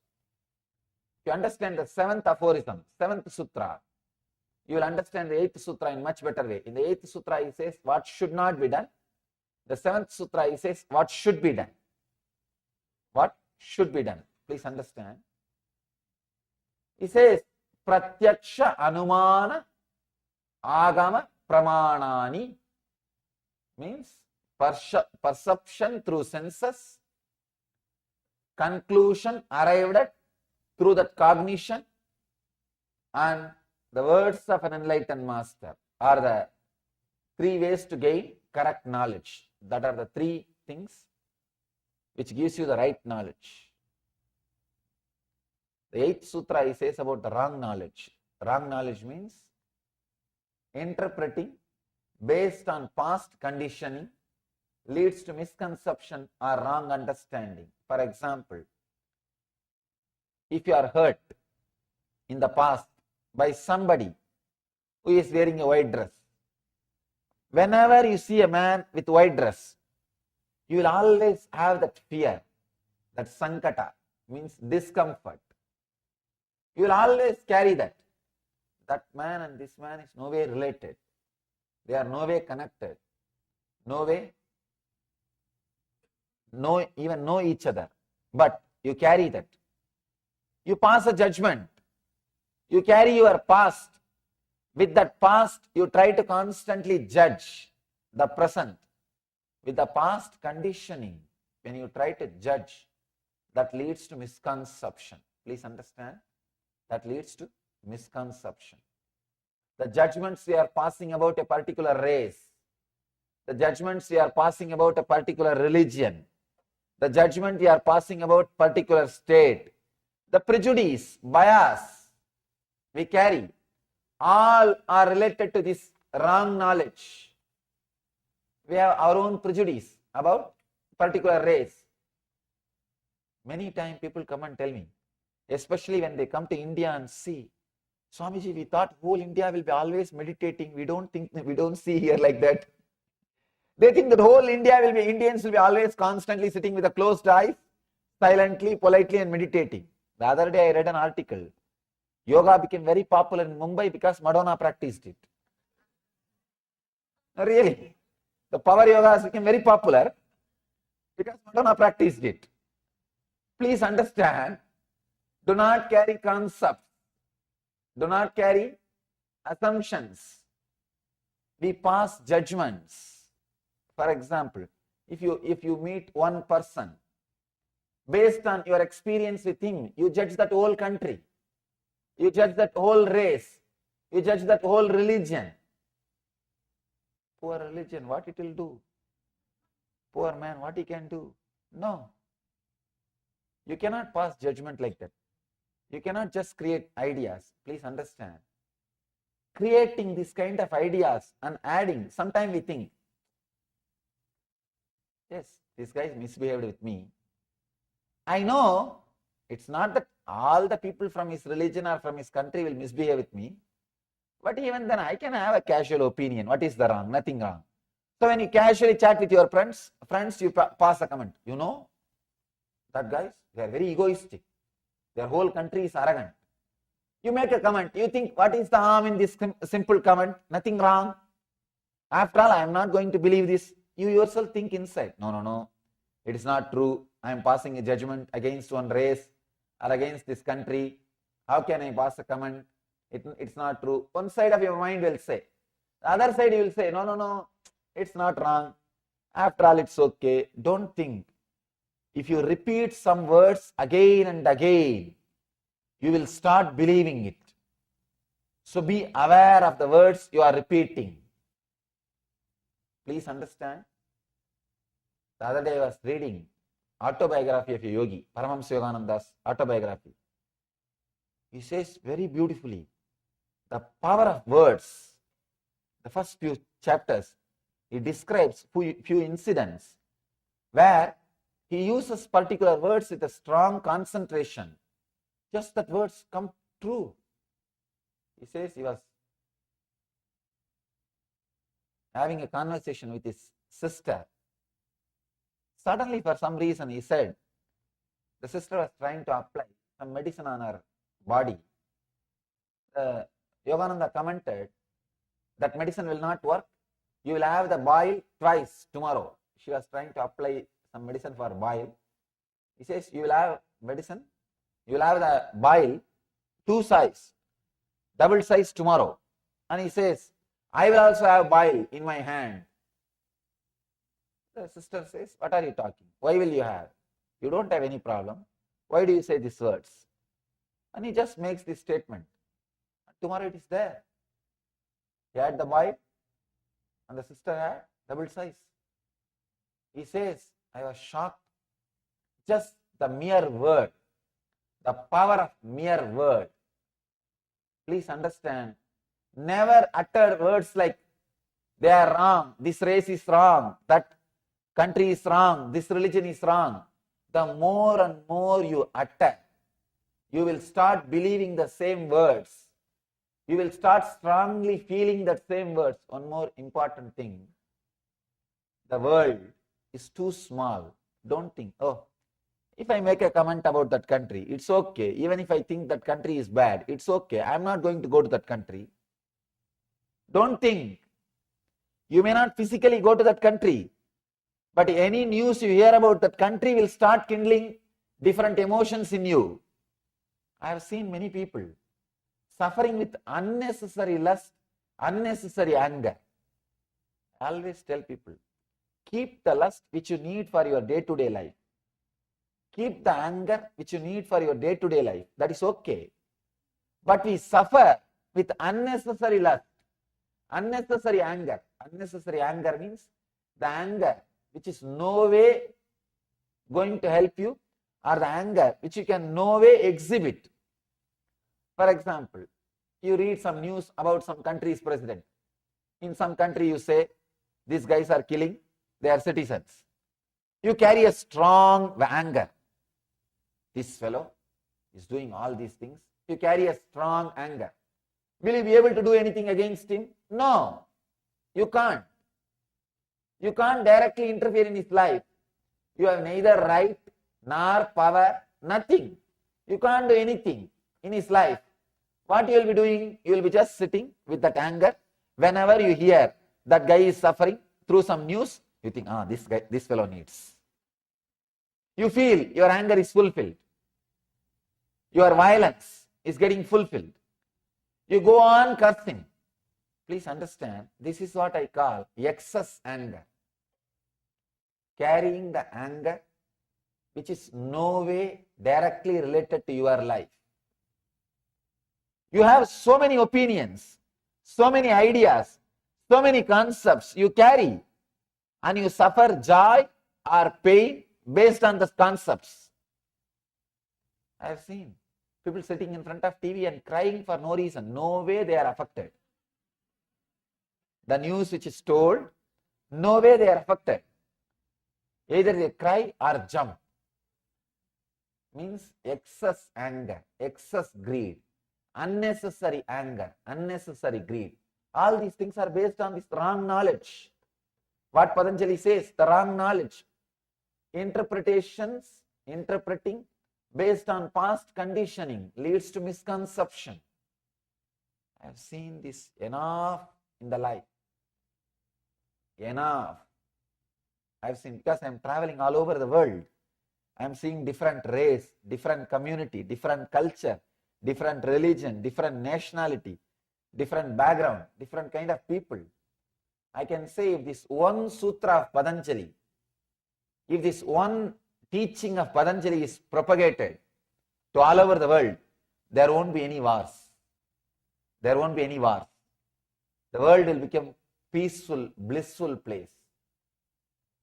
If you understand the 7th aphorism, 7th sutra, you will understand the 8th sutra in much better way. In the 8th sutra, he says what should not be done. The 7th sutra, he says what should be done. What should be done. Please understand. He says, pratyaksha anumana agama pramanani means perception through senses, conclusion arrived at through that cognition and the words of an enlightened master are the three ways to gain correct knowledge. That are the three things which gives you the right knowledge. The 8th sutra he says about the wrong knowledge. Wrong knowledge means interpreting based on past conditioning leads to misconception or wrong understanding. For example, if you are hurt in the past by somebody who is wearing a white dress, whenever you see a man with white dress, you will always have that fear, that sankata, means discomfort. You will always carry that. That man and this man is no way related. They are no way connected. No way, even know each other. But you carry that. You pass a judgment. You carry your past. With that past, you try to constantly judge the present. With the past conditioning, when you try to judge, that leads to misconception. Please understand, that leads to misconception. The judgments we are passing about a particular race, the judgments we are passing about a particular religion, the judgment we are passing about particular state, the prejudice, bias we carry, all are related to this wrong knowledge. We have our own prejudice about particular race. Many times people come and tell me, especially when they come to India and see, Swamiji, we thought whole India will be always meditating. We don't see here like that. They think that whole Indians will be always constantly sitting with a closed eyes, silently, politely and meditating. The other day I read an article. Yoga became very popular in Mumbai because Madonna practiced it. Really. The power yoga has become very popular because Madonna practiced it. Please understand, do not carry concepts. Do not carry assumptions. We pass judgments. For example, if you meet one person, based on your experience with him, you judge that whole country. You judge that whole race. You judge that whole religion. Poor religion, what it will do? Poor man, what he can do? No. You cannot pass judgment like that. You cannot just create ideas. Please understand. Creating this kind of ideas and adding, sometimes we think, yes, this guy misbehaved with me. I know it's not that all the people from his religion or from his country will misbehave with me. But even then, I can have a casual opinion. What is the wrong? Nothing wrong. So when you casually chat with your friends, you pass a comment. You know, that guys, they are very egoistic. Their whole country is arrogant. You make a comment. You think, what is the harm in this simple comment? Nothing wrong. After all, I am not going to believe this. You yourself think inside. No. It is not true. I am passing a judgment against one race or against this country. How can I pass a comment? It's not true. One side of your mind will say. The other side you will say, no, it's not wrong. After all, it's okay. Don't think. If you repeat some words again and again, you will start believing it. So be aware of the words you are repeating. Please understand. The other day I was reading autobiography of a yogi, Paramahamsa Yogananda's autobiography. He says very beautifully, the power of words. The first few chapters, he describes few incidents where he uses particular words with a strong concentration. Just that words come true. He says he was having a conversation with his sister. Suddenly, for some reason, he said, the sister was trying to apply some medicine on her body. Yogananda commented, that medicine will not work. You will have the boil twice tomorrow. She was trying to apply some medicine for boil. He says, you will have medicine. You will have the boil 2 size, double size tomorrow. And he says, I will also have boil in my hand. The sister says, what are you talking? Why will you have? You don't have any problem. Why do you say these words? And he just makes this statement. Tomorrow it is there. He had the wife and the sister had double size. He says, I was shocked. Just the mere word, the power of mere word. Please understand, never uttered words like they are wrong, this race is wrong, that country is wrong, this religion is wrong. The more and more you utter, you will start believing the same words. You will start strongly feeling that same words. One more important thing. The world is too small. Don't think, oh, if I make a comment about that country, it's okay. Even if I think that country is bad, it's okay. I'm not going to go to that country. Don't think. You may not physically go to that country, but any news you hear about that country will start kindling different emotions in you. I have seen many people suffering with unnecessary lust, unnecessary anger. I always tell people, keep the lust which you need for your day-to-day life. Keep the anger which you need for your day-to-day life. That is okay. But we suffer with unnecessary lust, unnecessary anger. Unnecessary anger means the anger which is no way going to help you, or the anger which you can no way exhibit. For example, you read some news about some country's president. In some country you say, these guys are killing their citizens. You carry a strong anger. This fellow is doing all these things. You carry a strong anger. Will you be able to do anything against him? No, you can't. You can't directly interfere in his life. You have neither right nor power, nothing. You can't do anything in his life. What you will be doing? You will be just sitting with that anger. Whenever you hear that guy is suffering through some news, you think, this fellow needs. You feel your anger is fulfilled. Your violence is getting fulfilled. You go on cursing. Please understand, this is what I call excess anger. Carrying the anger which is no way directly related to your life. You have so many opinions, so many ideas, so many concepts you carry, and you suffer joy or pain based on the concepts. I have seen people sitting in front of TV and crying for no reason. No way they are affected. The news which is told, no way they are affected. Either they cry or jump. Means excess anger, excess greed, unnecessary anger, unnecessary greed. All these things are based on this wrong knowledge. What Patanjali says, the wrong knowledge. Interpretations, interpreting based on past conditioning leads to misconception. I have seen this enough in the life. Enough. I have seen, because I am traveling all over the world. I am seeing different race, different community, different culture, different religion, different nationality, different background, different kind of people. I can say if this one sutra of Patanjali, if this one teaching of Patanjali is propagated to all over the world, there won't be any wars. There won't be any wars. The world will become peaceful, blissful place.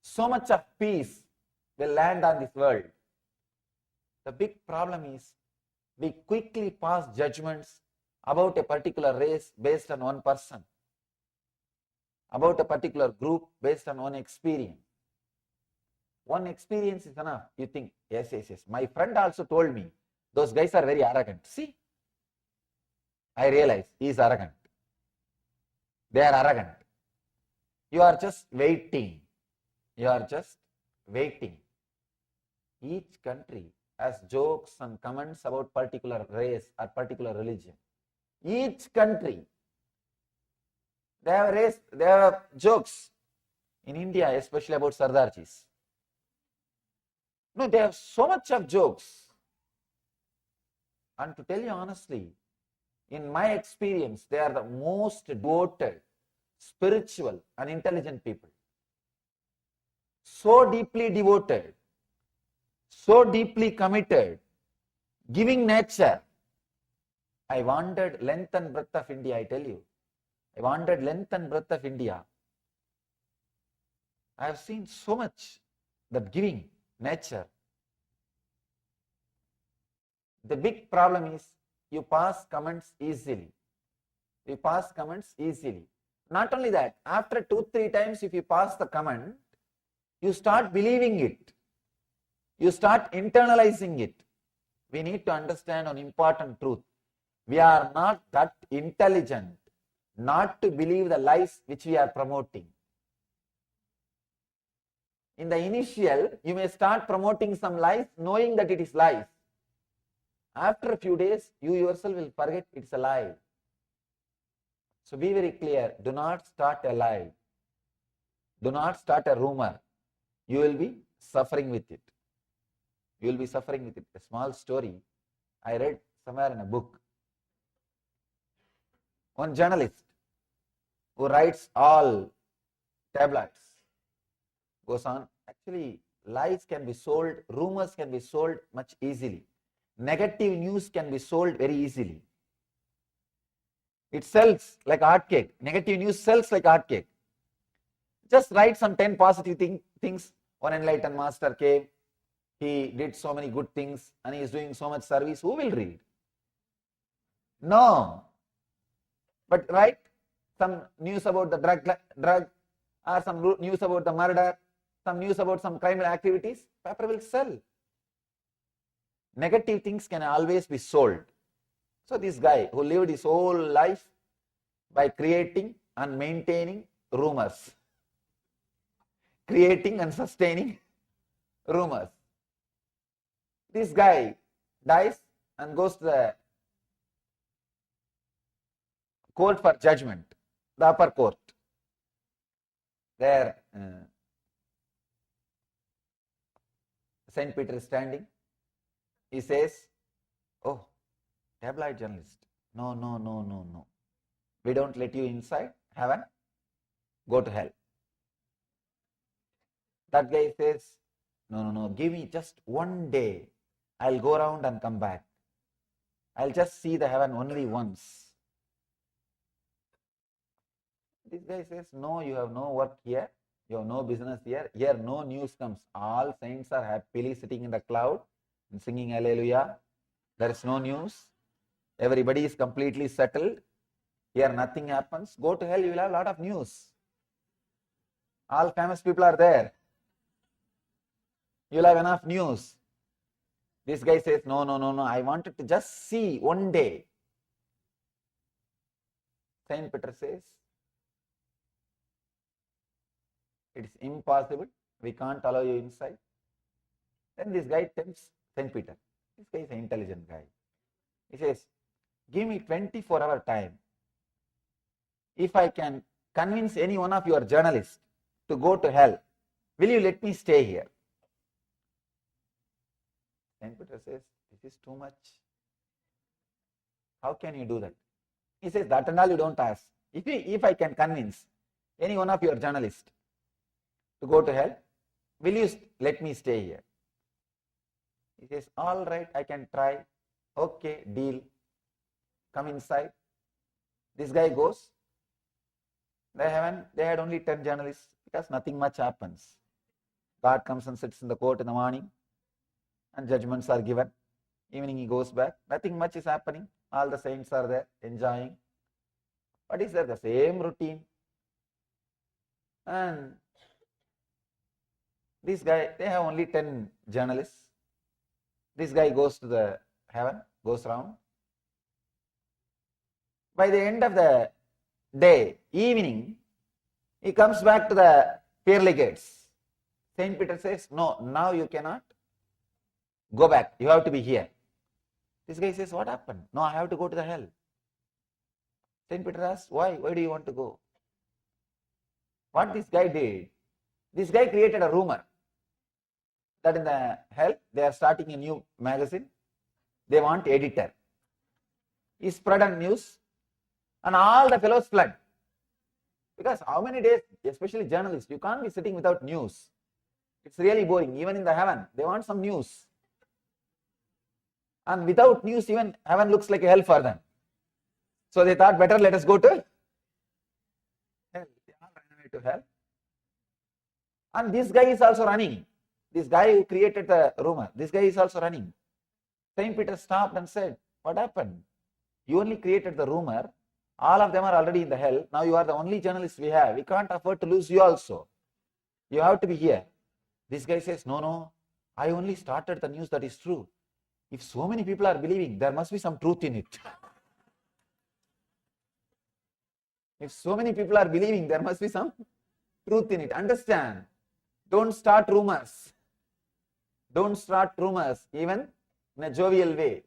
So much of peace will land on this world. The big problem is we quickly pass judgments about a particular race based on one person, about a particular group based on one experience. One experience is enough. You think, yes. My friend also told me, those guys are very arrogant. See, I realize he is arrogant. They are arrogant. You are just waiting. You are just waiting. Each country has jokes and comments about particular race or particular religion. Each country, they have jokes. In India, especially about Sardarjis. No, they have so much of jokes. And to tell you honestly, in my experience, they are the most devoted, spiritual and intelligent people. So deeply devoted, so deeply committed, giving nature, I wandered length and breadth of India, I tell you. I wandered length and breadth of India. I have seen so much that giving nature. The big problem is you pass comments easily. You pass comments easily. Not only that, after 2-3 times if you pass the comment, you start believing it. You start internalizing it. We need to understand an important truth. We are not that intelligent not to believe the lies which we are promoting. In the initial, you may start promoting some lies knowing that it is lies. After a few days, you yourself will forget it's a lie. So be very clear, do not start a lie. Do not start a rumor. You will be suffering with it. You will be suffering with it. A small story I read somewhere in a book. One journalist who writes all tabloids goes on, actually lies can be sold, rumors can be sold much easily. Negative news can be sold very easily. It sells like hotcake. Negative news sells like hotcake. Just write some 10 positive things. One enlightened master came, he did so many good things and he is doing so much service. Who will read? No. But write some news about the drug or some news about the murder, some news about some criminal activities, paper will sell. Negative things can always be sold. So this guy who lived his whole life by creating and maintaining rumors, creating and sustaining rumors. This guy dies and goes to the court for judgment, the upper court. There, Saint Peter is standing. He says, "Oh, tabloid journalist, no. We don't let you inside heaven. Go to hell." That guy says, No, give me just one day. I'll go around and come back. I'll just see the heaven only once. This guy says, no, you have no work here. You have no business here. Here no news comes. All saints are happily sitting in the cloud and singing hallelujah. There is no news. Everybody is completely settled. Here nothing happens. Go to hell, you will have a lot of news. All famous people are there. You will have enough news. This guy says, no, I wanted to just see one day. Saint Peter says, it is impossible. We can't allow you inside. Then this guy tempts Saint Peter. This guy is an intelligent guy. He says, give me 24-hour time. If I can convince any one of your journalists to go to hell, will you let me stay here? Saint Peter says, this is too much. How can you do that? He says, that and all you don't ask. If I can convince any one of your journalists to go to hell, will you let me stay here? He says, all right, I can try. Okay, deal. Come inside. This guy goes. They had only 10 journalists because nothing much happens. God comes and sits in the court in the morning and judgments are given. Evening he goes back. Nothing much is happening. All the saints are there enjoying. What is there? The same routine. And this guy, they have only 10 journalists. This guy goes to the heaven, goes round. By the end of the day, evening, he comes back to the pearly gates. Saint Peter says, no, now you cannot go back. You have to be here. This guy says, what happened? No, I have to go to the hell. Saint Peter asks, why? Why do you want to go? What this guy did, this guy created a rumor that in the hell, they are starting a new magazine. They want editor. He spread a news and all the fellows fled. Because how many days, especially journalists, you can't be sitting without news. It's really boring. Even in the heaven, they want some news. And without news, even heaven looks like a hell for them. So they thought, better let us go to hell. They all ran away to hell. And this guy is also running. This guy who created the rumor, this guy is also running. Saint Peter stopped and said, what happened? You only created the rumor. All of them are already in the hell. Now you are the only journalist we have. We can't afford to lose you also. You have to be here. This guy says, no, I only started the news that is true. If so many people are believing, there must be some truth in it. If so many people are believing, there must be some truth in it. Understand? Don't start rumors. Don't start rumors, even in a jovial way.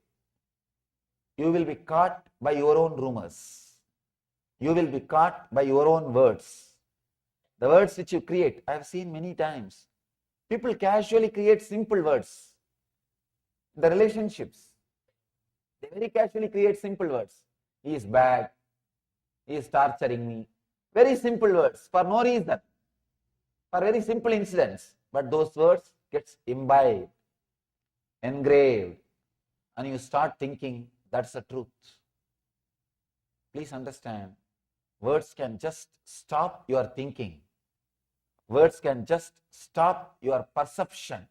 You will be caught by your own rumors. You will be caught by your own words. The words which you create, I have seen many times. People casually create simple words. The relationships, they very casually create simple words. He is bad. He is torturing me. Very simple words for no reason. For very simple incidents. But those words gets imbibed, engraved, and you start thinking that's the truth. Please understand, words can just stop your thinking. Words can just stop your perception.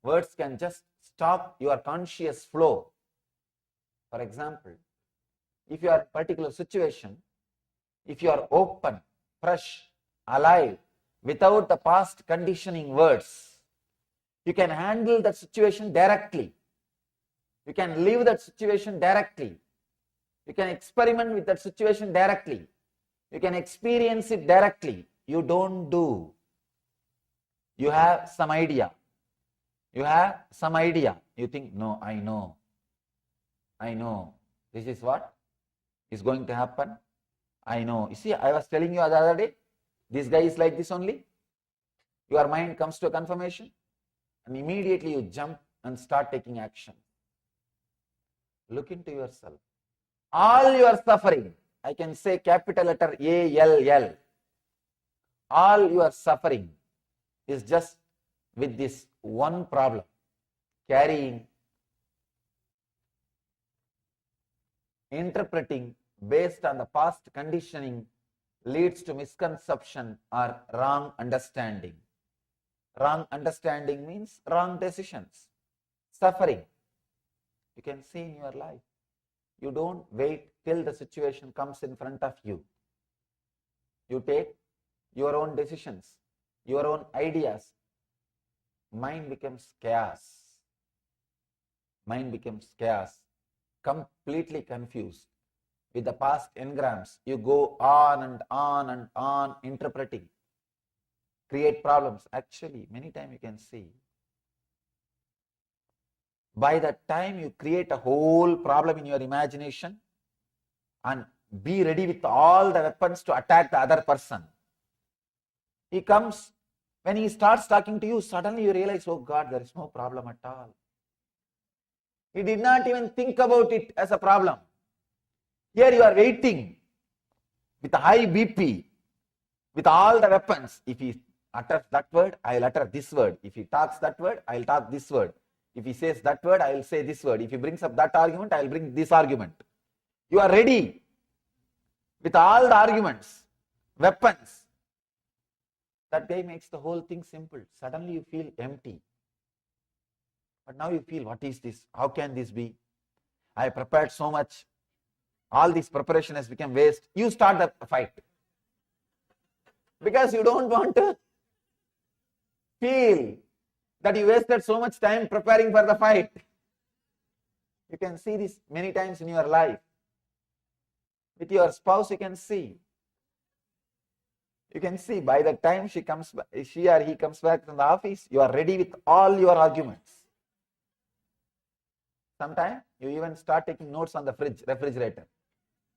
Words can just stop your conscious flow. For example, if you are in a particular situation, if you are open, fresh, alive, without the past conditioning words, you can handle that situation directly. You can live that situation directly. You can experiment with that situation directly. You can experience it directly. You don't do. You have some idea. You have some idea. You think, no, I know. I know. This is what is going to happen. I know. You see, I was telling you the other day, this guy is like this only. Your mind comes to a confirmation and immediately you jump and start taking action. Look into yourself. All your suffering, I can say capital letter A-L-L. All your suffering is just with this one problem, carrying, interpreting based on the past conditioning leads to misconception or wrong understanding. Wrong understanding means wrong decisions. Suffering, you can see in your life. You don't wait till the situation comes in front of you. You take your own decisions, your own ideas. Mind becomes chaos. Mind becomes chaos. Completely confused. With the past engrams, you go on and on and on interpreting. Create problems. Actually, many times you can see. By the time you create a whole problem in your imagination and be ready with all the weapons to attack the other person, he comes, when he starts talking to you, suddenly you realize, oh God, there is no problem at all. He did not even think about it as a problem. Here you are waiting with a high BP, with all the weapons. If he utters that word, I will utter this word. If he talks that word, I will talk this word. If he says that word, I will say this word. If he brings up that argument, I will bring this argument. You are ready with all the arguments, weapons. That guy makes the whole thing simple. Suddenly you feel empty. But now you feel, what is this? How can this be? I prepared so much. All this preparation has become waste. You start the fight. Because you don't want to feel that you wasted so much time preparing for the fight. You can see this many times in your life. With your spouse, you can see. You can see by the time she or he comes back from the office, you are ready with all your arguments. Sometimes you even start taking notes on the refrigerator.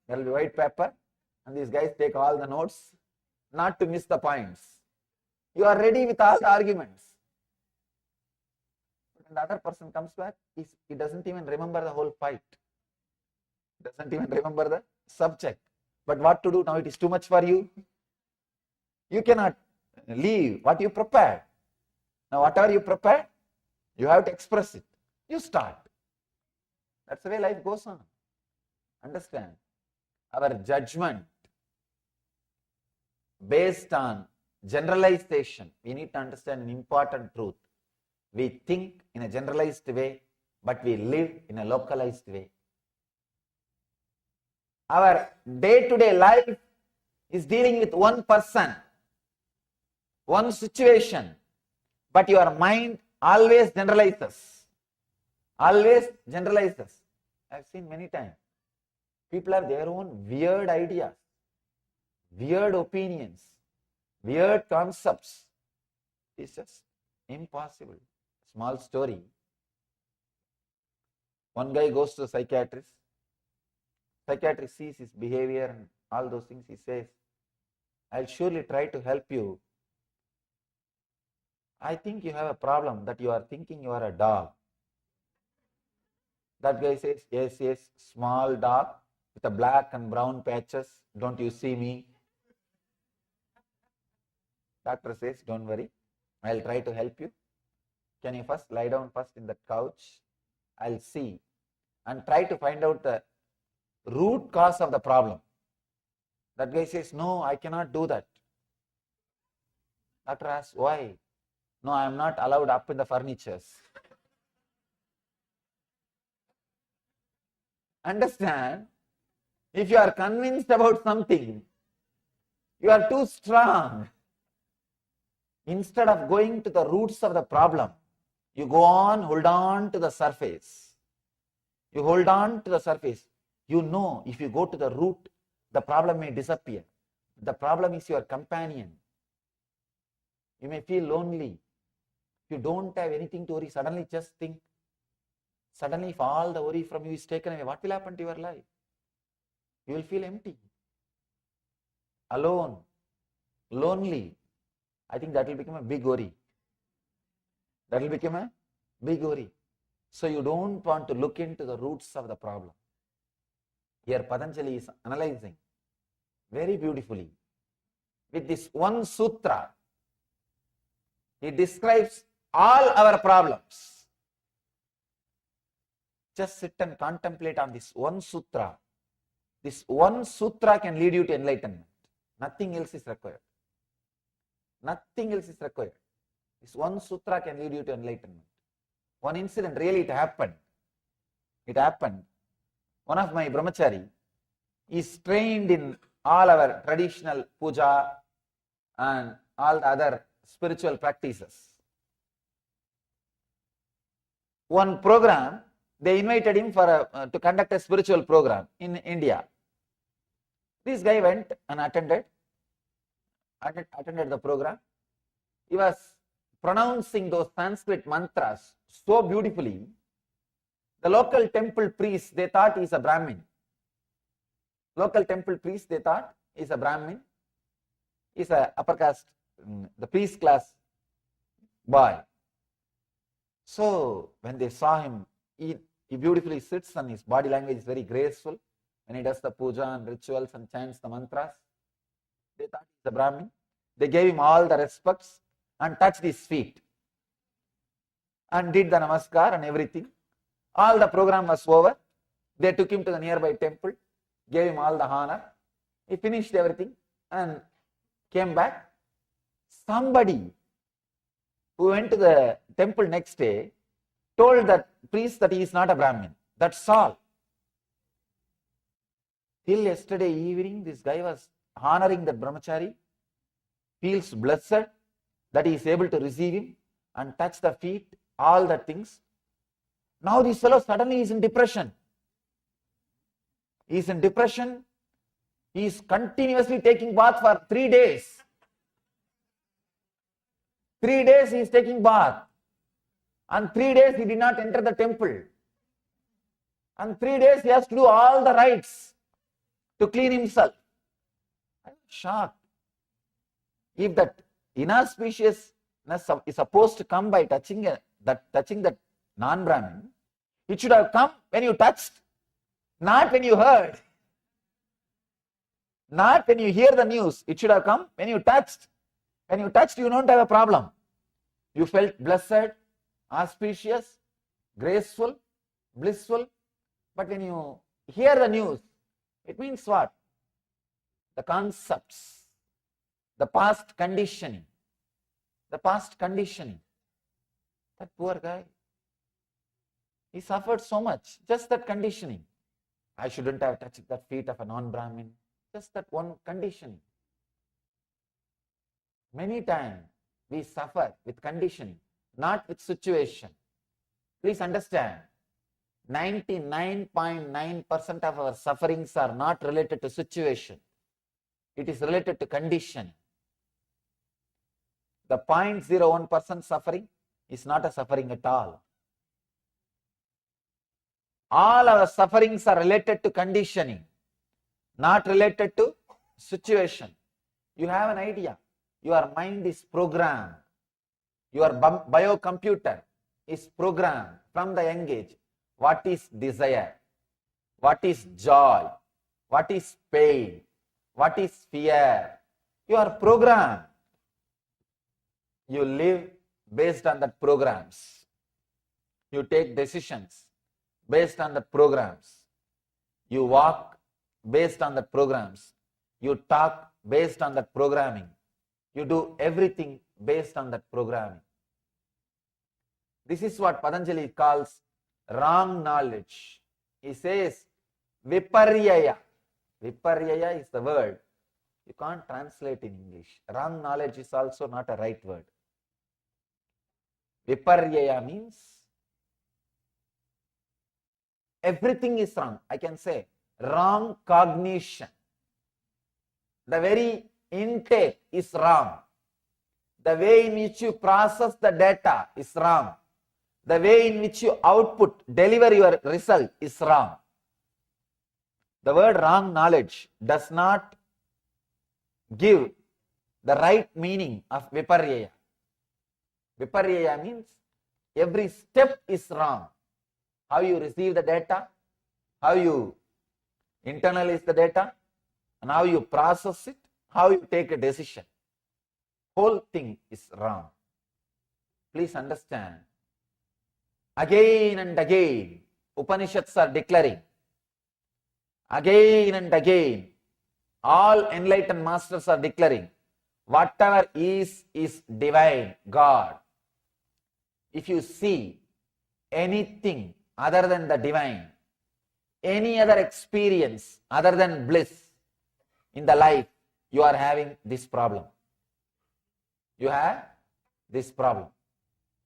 There will be white paper, and these guys take all the notes, not to miss the points. You are ready with all the arguments. When the other person comes back, he doesn't even remember the whole fight. Doesn't even remember the subject. But what to do now? It is too much for you. You cannot leave what you prepared. Now whatever you prepared, you have to express it. You start. That's the way life goes on. Understand? our judgment based on generalization. We need to understand an important truth. We think in a generalized way, but we live in a localized way. Our day-to-day life is dealing with one person, one situation, but your mind always generalizes. Always generalizes. I've seen many times. People have their own weird ideas, weird opinions, weird concepts. It's just impossible. Small story. One guy goes to a psychiatrist. Psychiatrist sees his behavior and all those things. He says, I'll surely try to help you. I think you have a problem that you are thinking you are a dog. That guy says, yes, small dog with a black and brown patches. Don't you see me? Doctor says, don't worry. I'll try to help you. Can you first lie down first in that couch? I'll see and try to find out the root cause of the problem. That guy says, no, I cannot do that. Doctor asks, why? No, I am not allowed up in the furnitures. Understand? If you are convinced about something, you are too strong. Instead of going to the roots of the problem, you go on, hold on to the surface. You hold on to the surface. You know, if you go to the root, the problem may disappear. The problem is your companion. You may feel lonely. You don't have anything to worry. Suddenly just think. Suddenly if all the worry from you is taken away, what will happen to your life? You will feel empty. Alone. Lonely. I think that will become a big worry. That will become a big worry. So you don't want to look into the roots of the problem. Here Patanjali is analyzing very beautifully. With this one sutra, he describes all our problems. Just sit and contemplate on this one sutra. This one sutra can lead you to enlightenment. Nothing else is required. Nothing else is required. This one sutra can lead you to enlightenment. One incident, really it happened. It happened. One of my brahmachari is trained in all our traditional puja and all the other spiritual practices. One program, they invited him for to conduct a spiritual program in India. This guy went and attended the program. He was pronouncing those Sanskrit mantras so beautifully. The local temple priest, they thought he's a Brahmin. Local temple priest, they thought he's a Brahmin. He's a upper caste, the priest class boy. So when they saw him, he beautifully sits and his body language is very graceful. When he does the puja and rituals and chants the mantras, they thought he's a Brahmin. They gave him all the respects and touched his feet and did the namaskar and everything. All the program was over. They took him to the nearby temple, gave him all the honor. He finished everything and came back. Somebody who went to the temple next day told that priest that he is not a Brahmin. That's all. Till yesterday evening, this guy was honoring that brahmachari, feels blessed that he is able to receive him and touch the feet, all the things. Now this fellow suddenly is in depression. He is in depression. He is continuously taking bath for 3 days. 3 days he is taking bath. And 3 days he did not enter the temple. And 3 days he has to do all the rites to clean himself. I am shocked. If that inauspiciousness is supposed to come by touching that non-Brahmin, it should have come when you touched, not when you heard. Not when you hear the news. It should have come when you touched. When you touched, you don't have a problem. You felt blessed, auspicious, graceful, blissful. But when you hear the news, it means what? the concepts, the past conditioning. The past conditioning. That poor guy, he suffered so much, just that conditioning. I shouldn't have touched the feet of a non-Brahmin. Just that one conditioning. Many times we suffer with conditioning, not with situation. Please understand, 99.9% of our sufferings are not related to situation. It is related to condition. The 0.01% suffering is not a suffering at all. All our sufferings are related to conditioning, not related to situation. You have an idea. Your mind is programmed. Your biocomputer is programmed from the young age. What is desire? What is joy? What is pain? What is fear? You are programmed. You live based on the programs. You take decisions based on the programs. You walk based on the programs. You talk based on that programming. You do everything based on that programming. This is what Patanjali calls wrong knowledge. He says viparyaya. Viparyaya is the word. You can't translate in English. Wrong knowledge is also not a right word. Viparyaya means everything is wrong. I can say wrong cognition. The very intake is wrong. The way in which you process the data is wrong. The way in which you output, deliver your result is wrong. The word wrong knowledge does not give the right meaning of viparyaya. Viparyaya means every step is wrong. How you receive the data, how you internalize the data, and how you process it, how you take a decision. Whole thing is wrong. Please understand. Again and again, Upanishads are declaring. Again and again, all enlightened masters are declaring. Whatever is divine, God. If you see anything other than the divine, any other experience other than bliss in the life, you are having this problem. You have this problem.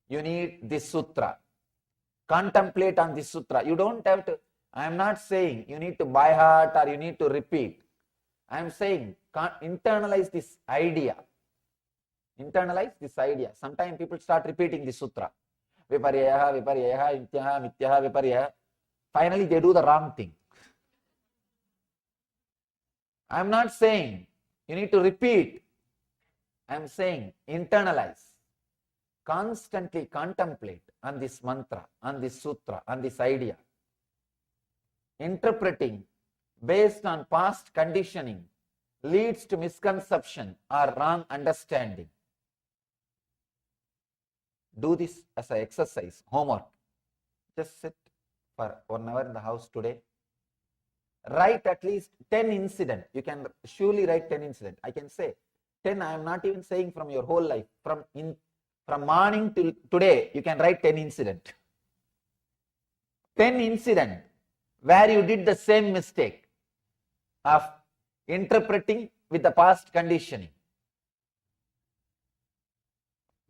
You need this sutra. Contemplate on this sutra. You don't have to, I am not saying you need to by heart or you need to repeat. I am saying internalize this idea. Internalize this idea. Sometimes people start repeating the sutra. Viparyaha, viparyaha, mityaha, mityaha, viparyaha. Finally, they do the wrong thing. I am not saying you need to repeat. I am saying internalize. Constantly contemplate on this mantra, on this sutra, on this idea. Interpreting based on past conditioning leads to misconception or wrong understanding. Do this as an exercise, homework. Just sit for 1 hour in the house today. Write at least 10 incidents. You can surely write 10 incidents. I can say 10, I am not even saying from your whole life. From morning till today, you can write 10 incidents. 10 incidents where you did the same mistake of interpreting with the past conditioning.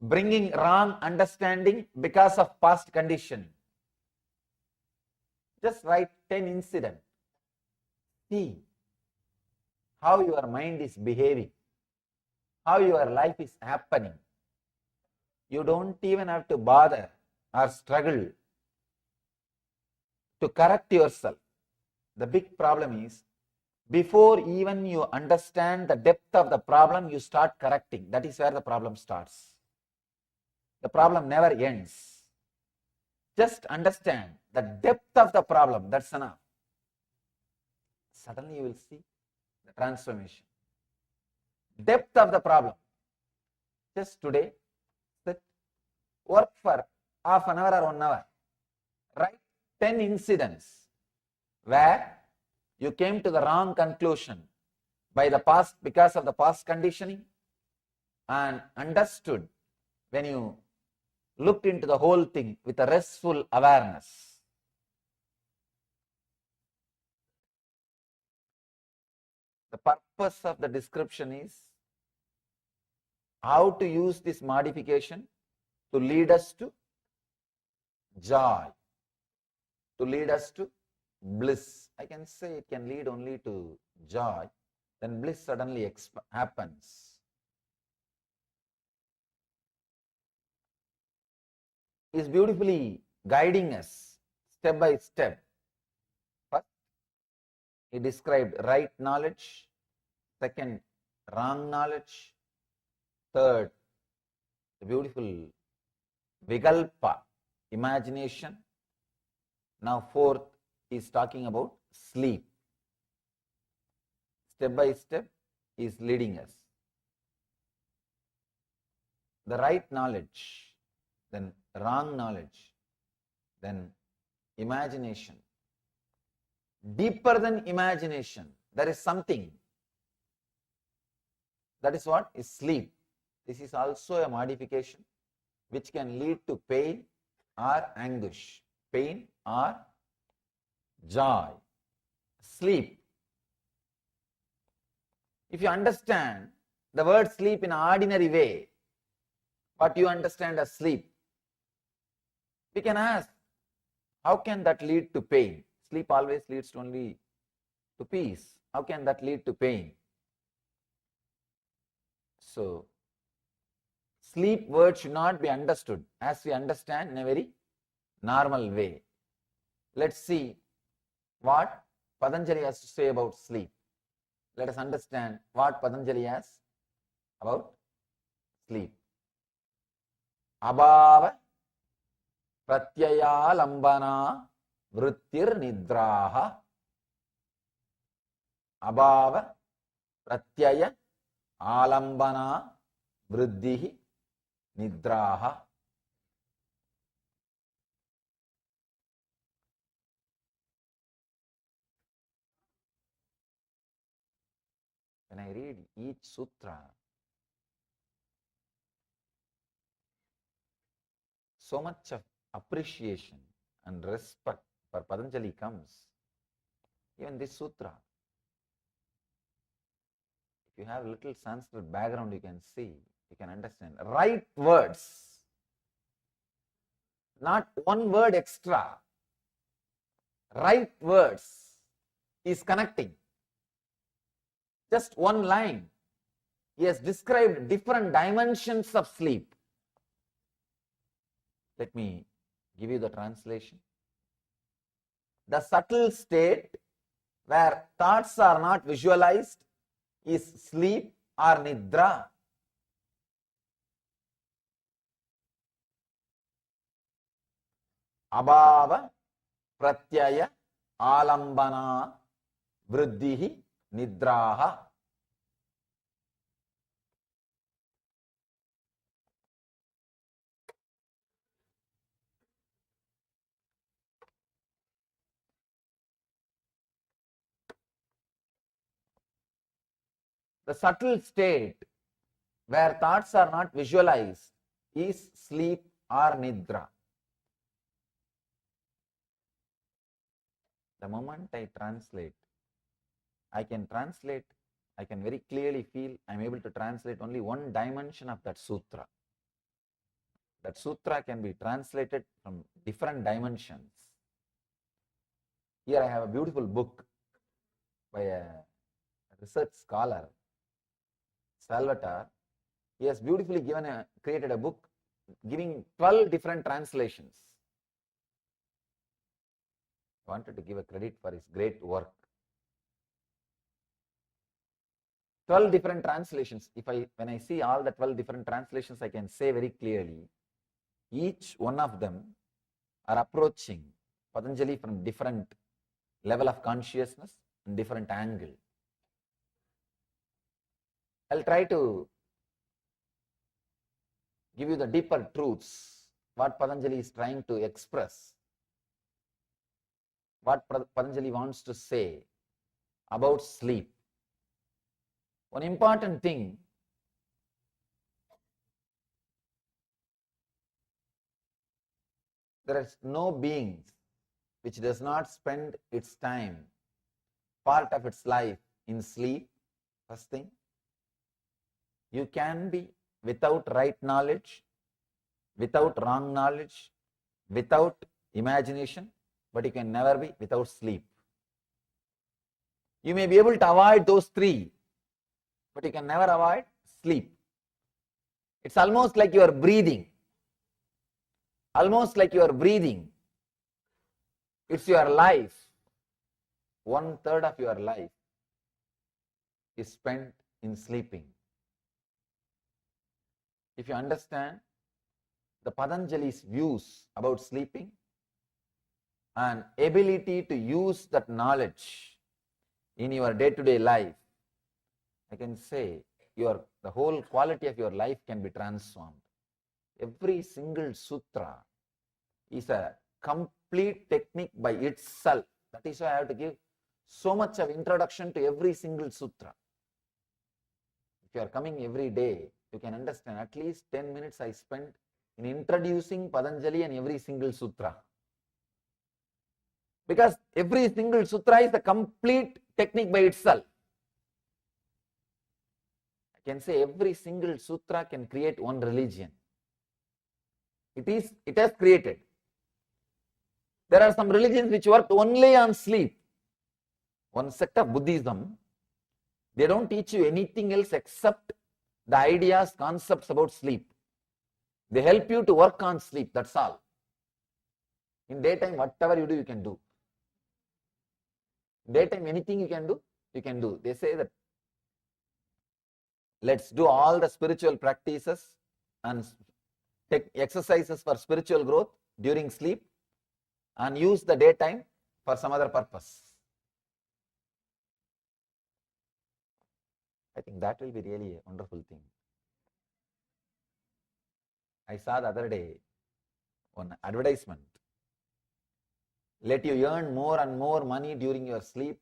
Bringing wrong understanding because of past conditioning. Just write 10 incidents. See how your mind is behaving, how your life is happening. You don't even have to bother or struggle to correct yourself. The big problem is, before even you understand the depth of the problem, you start correcting. That is where the problem starts. The problem never ends. Just understand the depth of the problem, that's enough. Suddenly you will see the transformation. Depth of the problem. Just today, sit, work for half an hour or 1 hour. Write 10 incidents where you came to the wrong conclusion by the past, because of the past conditioning, and understood when you looked into the whole thing with a restful awareness. The purpose of the description is how to use this modification to lead us to joy, to lead us to bliss. I can say it can lead only to joy, then bliss suddenly happens. Is beautifully guiding us step by step. First, he described right knowledge. Second, wrong knowledge. Third, the beautiful vigalpa, imagination. Now fourth, he is talking about sleep. Step by step, he is leading us. The right knowledge, then wrong knowledge, then imagination. Deeper than imagination, there is something. That is what is sleep. This is also a modification which can lead to pain or anguish, pain or joy. Sleep. If you understand the word sleep in an ordinary way, what you understand as sleep, we can ask, how can that lead to pain? Sleep always leads only to peace. How can that lead to pain? So, sleep word should not be understood as we understand in a very normal way. Let's see what Patanjali has to say about sleep. Let us understand what Patanjali has about sleep. Abhava pratyaya lambana vrittir nidraha. Abhava pratyaya alambana vriddhi nidraha. When I read each sutra, so much of appreciation and respect for Patanjali comes. Even this sutra, if you have a little Sanskrit background, you can see, you can understand. Right words, not one word extra. Right words is connecting. Just one line. He has described different dimensions of sleep. Let me give you the translation. The subtle state where thoughts are not visualized is sleep or nidra. Abhava pratyaya alambana vriddhi nidraha. The subtle state where thoughts are not visualized is sleep or nidra. The moment I translate, I can very clearly feel I am able to translate only one dimension of that sutra. That sutra can be translated from different dimensions. Here I have a beautiful book by a research scholar, Salvatore. He has beautifully created a book giving 12 different translations. I wanted to give a credit for his great work. 12 different translations. When I see all the 12 different translations, I can say very clearly, each one of them are approaching Patanjali from different level of consciousness and different angle. I'll try to give you the deeper truths, what Patanjali is trying to express, what Patanjali wants to say about sleep. One important thing, there is no being which does not spend its time, part of its life in sleep. First thing, you can be without right knowledge, without wrong knowledge, without imagination, but you can never be without sleep. You may be able to avoid those three, but you can never avoid sleep. It's almost like you are breathing. Almost like you are breathing. It's your life. 1/3 of your life is spent in sleeping. If you understand the Patanjali's views about sleeping and ability to use that knowledge in your day-to-day life, I can say the whole quality of your life can be transformed. Every single sutra is a complete technique by itself. That is why I have to give so much of introduction to every single sutra. If you are coming every day, you can understand at least 10 minutes I spent in introducing Patanjali and every single sutra. Because every single sutra is a complete technique by itself. I can say every single sutra can create one religion. It has created. There are some religions which work only on sleep. One sect of Buddhism, they don't teach you anything else except the ideas, concepts about sleep. They help you to work on sleep, that's all. In daytime, whatever you do, you can do. Daytime, anything you can do, you can do. They say that let's do all the spiritual practices and take exercises for spiritual growth during sleep and use the daytime for some other purpose. I think that will be really a wonderful thing. I saw the other day one advertisement. Let you earn more and more money during your sleep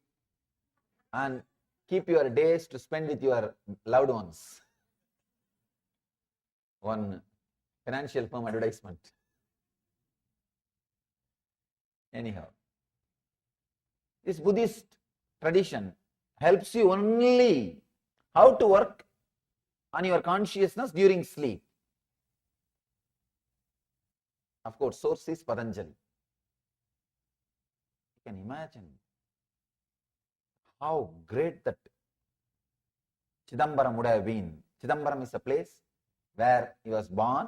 and keep your days to spend with your loved ones. One financial firm advertisement. Anyhow, this Buddhist tradition helps you only how to work on your consciousness during sleep. Of course, source is Patanjali. You can imagine how great that Chidambaram would have been. Chidambaram is a place where he was born,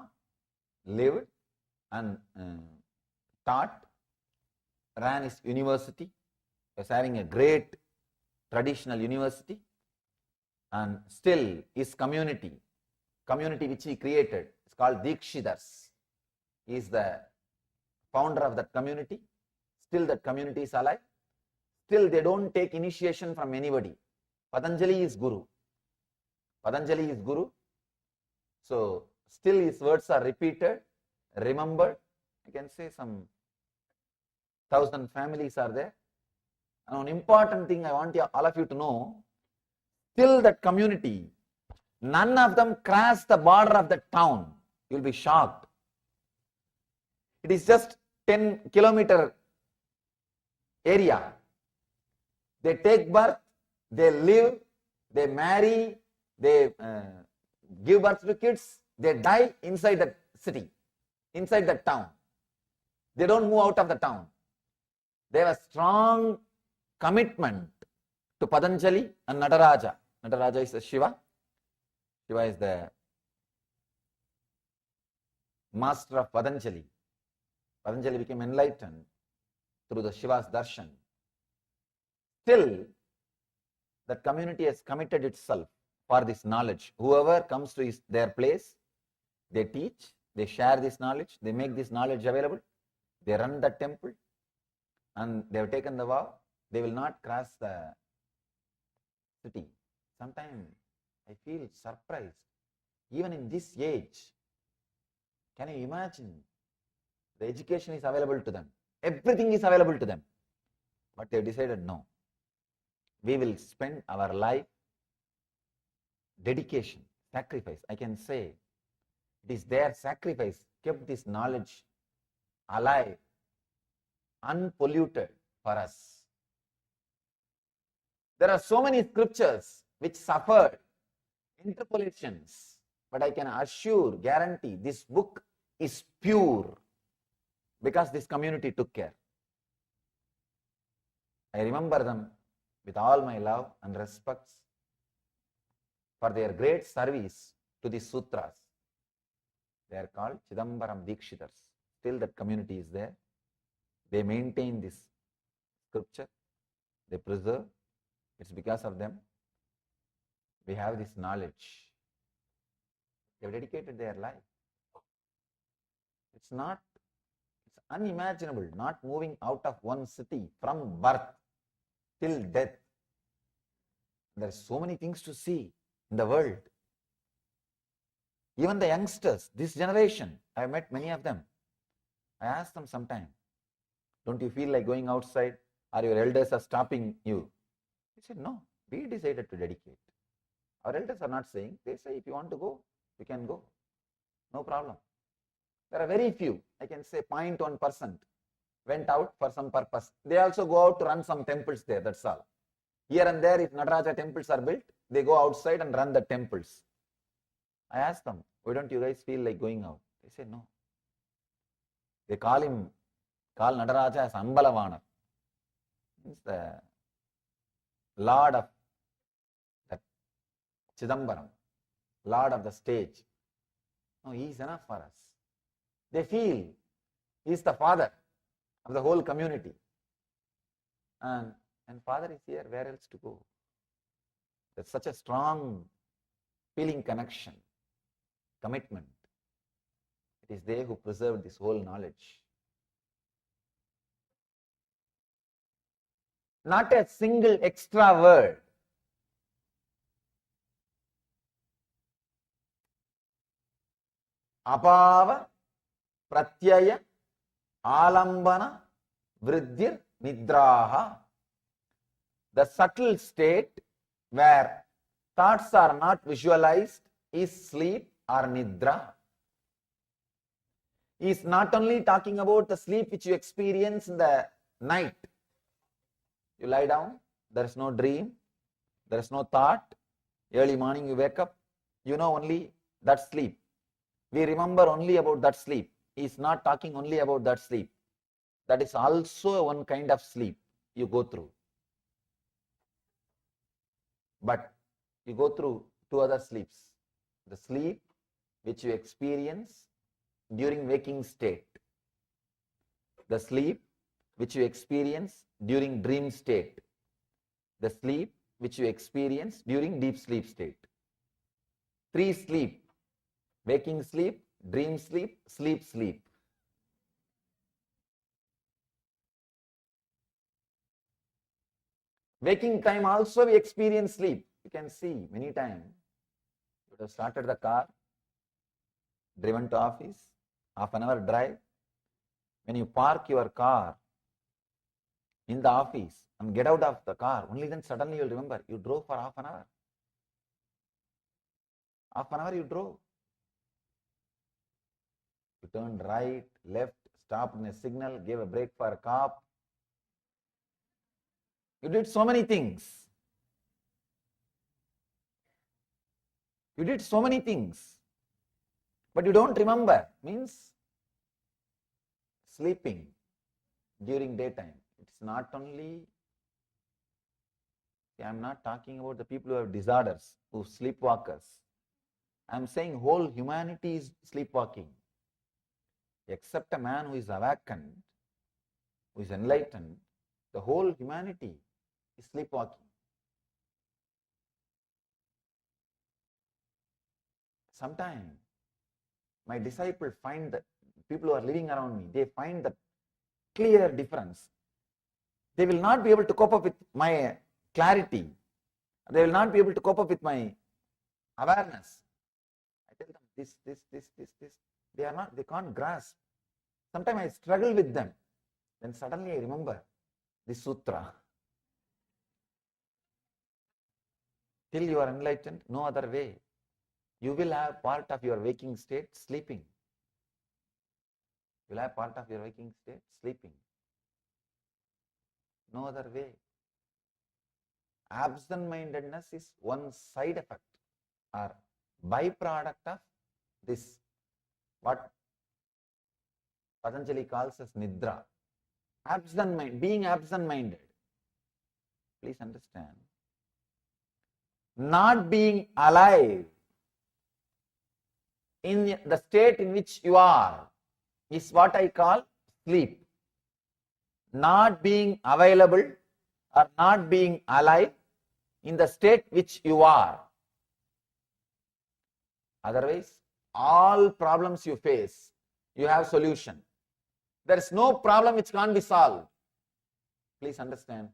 lived and taught, ran his university, was having a great traditional university, and still his community which he created, is called Dikshidars. He is the founder of that community. Still that community is alive. Still they don't take initiation from anybody. Patanjali is Guru. Patanjali is Guru. So still his words are repeated, remembered. I can say some 1,000 families are there. And one important thing I want all of you to know, still that community, none of them cross the border of the town. You will be shocked. It is just 10-kilometer area. They take birth, they live, they marry, they give birth to kids, they die inside that city, inside that town. They don't move out of the town. They have a strong commitment to Patanjali and Nataraja. Nataraja is the Shiva. Shiva is the master of Patanjali. Patanjali became enlightened through the Shiva's darshan. Still, that community has committed itself for this knowledge. Whoever comes to their place, they teach, they share this knowledge, they make this knowledge available, they run the temple, and they have taken the vow, they will not cross the city. Sometimes I feel surprised, even in this age. Can you imagine? The education is available to them. Everything is available to them. But they decided no. We will spend our life dedication, sacrifice. I can say it is their sacrifice kept this knowledge alive, unpolluted for us. There are so many scriptures which suffered interpolations, but I can assure, guarantee, this book is pure because this community took care. I remember them with all my love and respect for their great service to the sutras. They are called Chidambaram Dikshitars. Still that community is there. They maintain this scripture. They preserve. It's because of them we have this knowledge. They have dedicated their life. It's unimaginable, not moving out of one city from birth till death. There are so many things to see in the world. Even the youngsters, this generation, I have met many of them. I ask them sometime, don't you feel like going outside, or your elders are stopping you? They said, no, we decided to dedicate. Our elders are not saying, they say, if you want to go, you can go. No problem. There are very few, I can say 0.1% went out for some purpose. They also go out to run some temples there, that's all. Here and there, if Nataraja temples are built, they go outside and run the temples. I asked them, why don't you guys feel like going out? They said, no. They call Nataraja as Ambalavana. Means the Lord of that Chidambaram, Lord of the stage. No, he is enough for us. They feel he is the father of the whole community. And father is here, where else to go? There's such a strong feeling connection, commitment. It is they who preserved this whole knowledge. Not a single extra word. Apava, pratyaya, alambana, vriddhir, nidraha. The subtle state where thoughts are not visualized is sleep or nidra. He is not only talking about the sleep which you experience in the night. You lie down, there is no dream, there is no thought. Early morning you wake up, you know only that sleep. We remember only about that sleep. He is not talking only about that sleep. That is also one kind of sleep you go through. But you go through two other sleeps. The sleep which you experience during waking state. The sleep which you experience during dream state. The sleep which you experience during deep sleep state. 3 sleep. Waking sleep, dream sleep, sleep sleep. Waking time also we experience sleep. You can see many times. You have started the car, driven to office, half an hour drive. When you park your car in the office and get out of the car, only then suddenly you will remember you drove for half an hour. Half an hour you drove. You turned right, left, stopped in a signal, gave a break for a cop. You did so many things. You did so many things. But you don't remember. Means sleeping during daytime. It's not only, I am not talking about the people who have disorders, who sleepwalkers. I am saying whole humanity is sleepwalking. Except a man who is awakened, who is enlightened, the whole humanity is sleepwalking. Sometimes my disciples find that people who are living around me, they find the clear difference. They will not be able to cope up with my clarity. They will not be able to cope up with my awareness. I tell them this. They can't grasp. Sometimes I struggle with them. Then suddenly I remember this sutra. Till you are enlightened, no other way. You will have part of your waking state sleeping. You will have part of your waking state sleeping. No other way. Absent-mindedness is one side effect or byproduct of this, what Patanjali calls as Nidra. Being absent-minded. Please understand. Not being alive in the state in which you are is what I call sleep. Not being available or not being alive in the state which you are. Otherwise, all problems you face, you have solution. There is no problem which can't be solved. Please understand.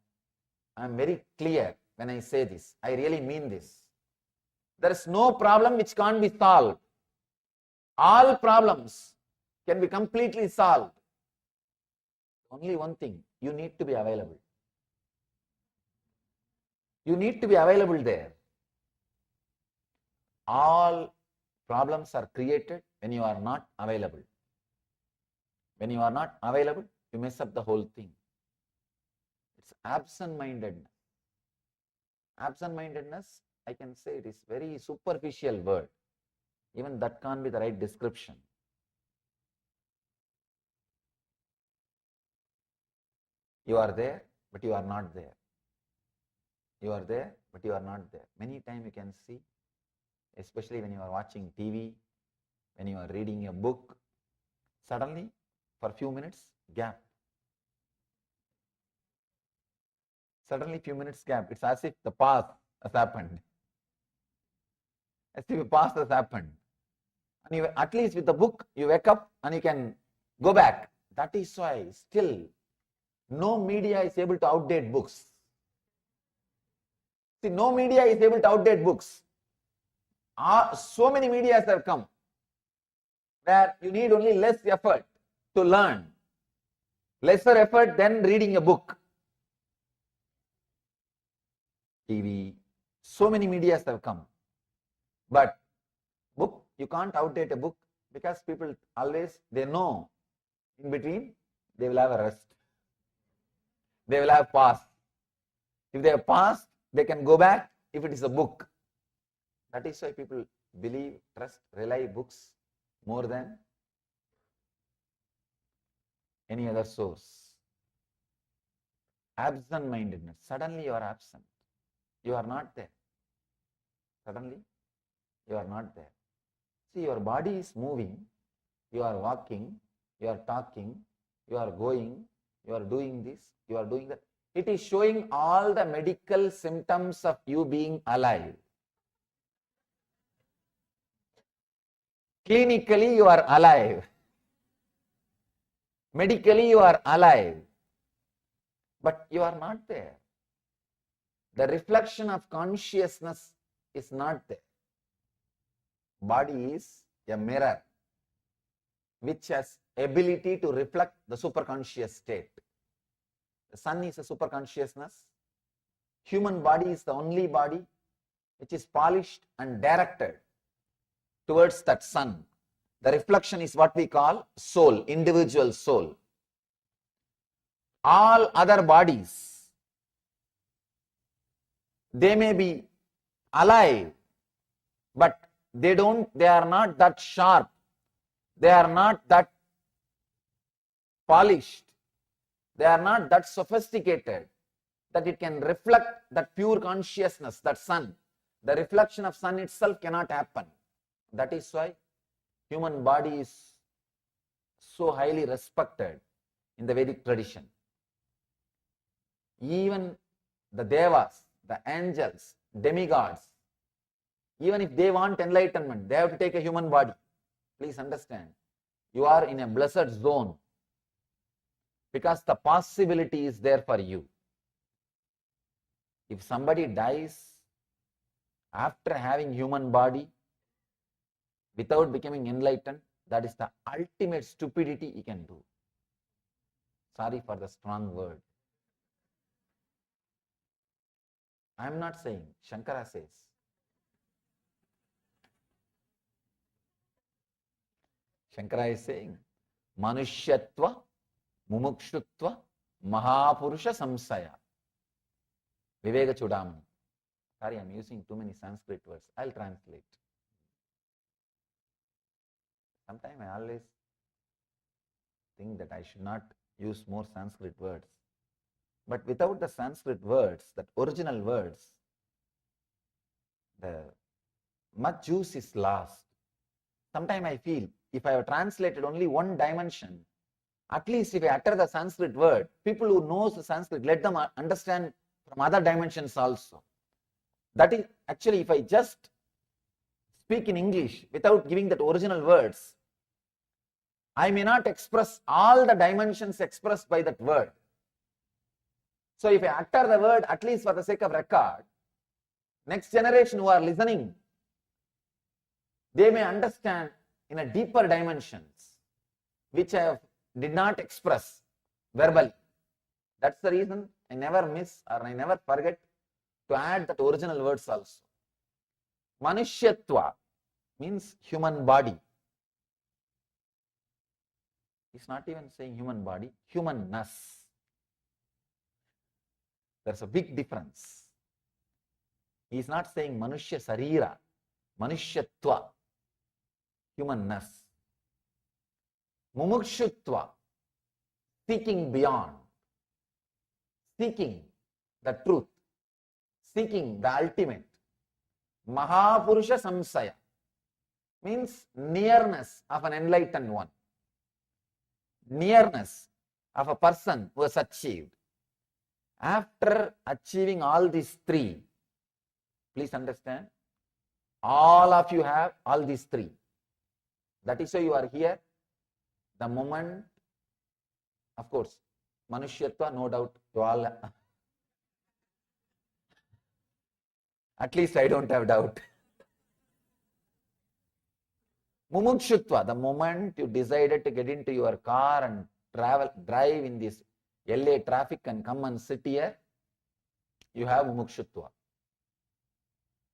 I am very clear when I say this. I really mean this. There is no problem which can't be solved. All problems can be completely solved. Only one thing, you need to be available. You need to be available there. All problems are created when you are not available. When you are not available, you mess up the whole thing. It's absent-mindedness. Absent-mindedness, I can say it is very superficial word. Even that can't be the right description. You are there, but you are not there. You are there, but you are not there. Many times you can see, especially when you are watching TV, when you are reading a book, suddenly, for a few minutes, gap. Suddenly, few minutes gap. It's as if the past has happened. As if the past has happened. And you, at least with the book, you wake up and you can go back. That is why still no media is able to outdate books. See, no media is able to outdate books. So many medias have come where you need only less effort to learn. Lesser effort than reading a book. TV, so many medias have come. But book, you can't outdate a book because people always, they know in between they will have a rest. They will have past. If they have past, they can go back if it is a book. That is why people believe, trust, rely books more than any other source. Absent-mindedness. Suddenly you are absent. You are not there. Suddenly you are not there. See, your body is moving, you are walking, you are talking, you are going, you are doing this, you are doing that. It is showing all the medical symptoms of you being alive. Clinically, you are alive. Medically, you are alive. But you are not there. The reflection of consciousness is not there. Body is a mirror which has ability to reflect the superconscious state. The sun is a superconsciousness. Human body is the only body which is polished and directed towards that sun. The reflection is what we call soul, individual soul. All other bodies, they may be alive, but they are not that sharp, they are not that polished, they are not that sophisticated that it can reflect that pure consciousness, that sun. The reflection of sun itself cannot happen. That is why human body is so highly respected in the Vedic tradition. Even the devas, the angels, demigods, even if they want enlightenment, they have to take a human body. Please understand, you are in a blessed zone because the possibility is there for you. If somebody dies after having human body without becoming enlightened, that is the ultimate stupidity he can do. Sorry for the strong word. I am not saying, Shankara says. Shankara is saying, Manushyatva, Mumukshutva, Mahapurusha Samsaya. Viveka Chudamani. Sorry, I am using too many Sanskrit words. I'll translate. Sometimes I always think that I should not use more Sanskrit words. But without the Sanskrit words, that original words, the much juice is lost. Sometimes I feel if I have translated only one dimension, at least if I utter the Sanskrit word, people who knows the Sanskrit, let them understand from other dimensions also. That is actually, if I just speak in English without giving that original words, I may not express all the dimensions expressed by that word. So if I utter the word, at least for the sake of record, next generation who are listening, they may understand in a deeper dimensions, which I did not express verbally. That's the reason I never miss or I never forget to add that original words also. Manushyatva means human body. He's not even saying human body, humanness. There's a big difference. He's not saying Manushya Sarira, Manushyatva, humanness. Mumukshutva, seeking beyond, seeking the truth, seeking the ultimate. Mahapurusha Samsaya means nearness of an enlightened one, nearness of a person who has achieved. After achieving all these three, please understand, all of you have all these three. That is why you are here. The moment, of course, Manushyatva, no doubt, you all, at least I don't have doubt. Mumukshutva, the moment you decided to get into your car and drive in this LA traffic and come and sit here, you have Mumukshutva.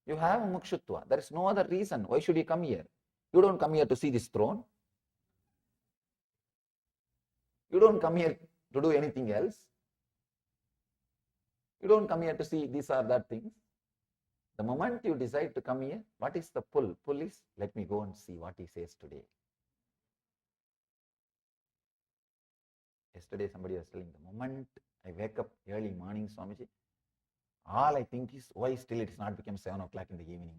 You have Mumukshutva. There is no other reason. Why should you come here? You don't come here to see this throne. You don't come here to do anything else. You don't come here to see this or that things. The moment you decide to come here, what is the pull? Pull is, let me go and see what he says today. Yesterday somebody was telling, the moment I wake up early morning, Swamiji, all I think is, why still it is not become 7 o'clock in the evening?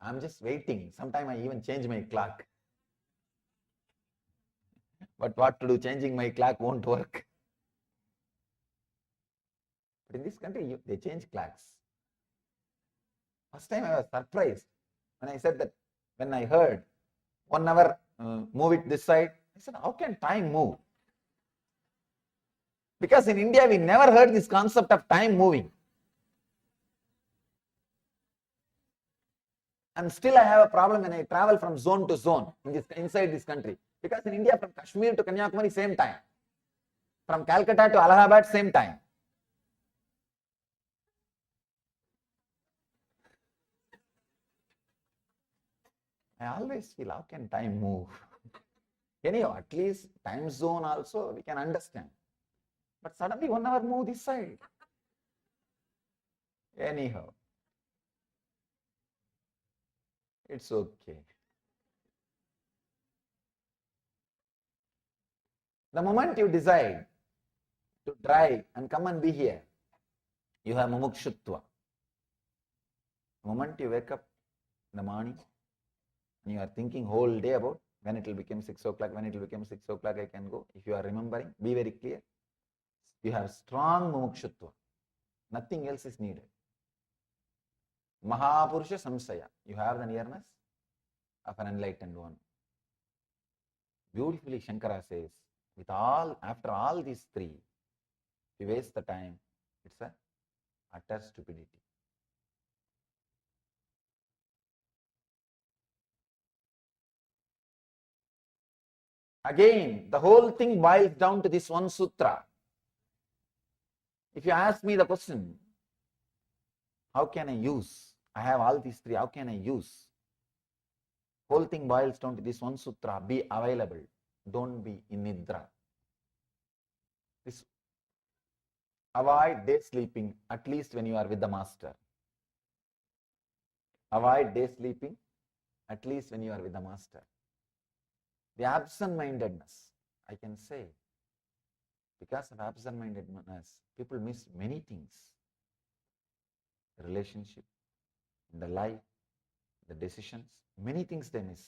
I'm just waiting. Sometimes I even change my clock. But what to do? Changing my clock won't work. But in this country, they change clocks. First time I was surprised when I said that, when I heard 1 hour, move it this side. I said, how can time move? Because in India, we never heard this concept of time moving. And still I have a problem when I travel from zone to zone inside this country. Because in India, from Kashmir to Kanyakumari, same time. From Calcutta to Allahabad, same time. I always feel, how can time move? Anyhow, at least time zone also we can understand. But suddenly 1 hour move this side. Anyhow, it's okay. The moment you decide to drive and come and be here, you have mumukshutva. The moment you wake up in the morning and you are thinking whole day about when it will become 6 o'clock, when it will become 6 o'clock I can go. If you are remembering, be very clear. You have strong mumukshutva. Nothing else is needed. Mahapurusha Samsaya. You have the nearness of an enlightened one. Beautifully Shankara says, with all, after all these three, if you waste the time, it's a utter stupidity. Again, the whole thing boils down to this one sutra. If you ask me the question, how can I use? I have all these three, how can I use? Whole thing boils down to this one sutra, be available, don't be in nidra. This, avoid day sleeping, at least when you are with the master. Avoid day sleeping, at least when you are with the master. The absent-mindedness, I can say, because of absent-mindedness, people miss many things. The relationship, the life, the decisions, many things they miss.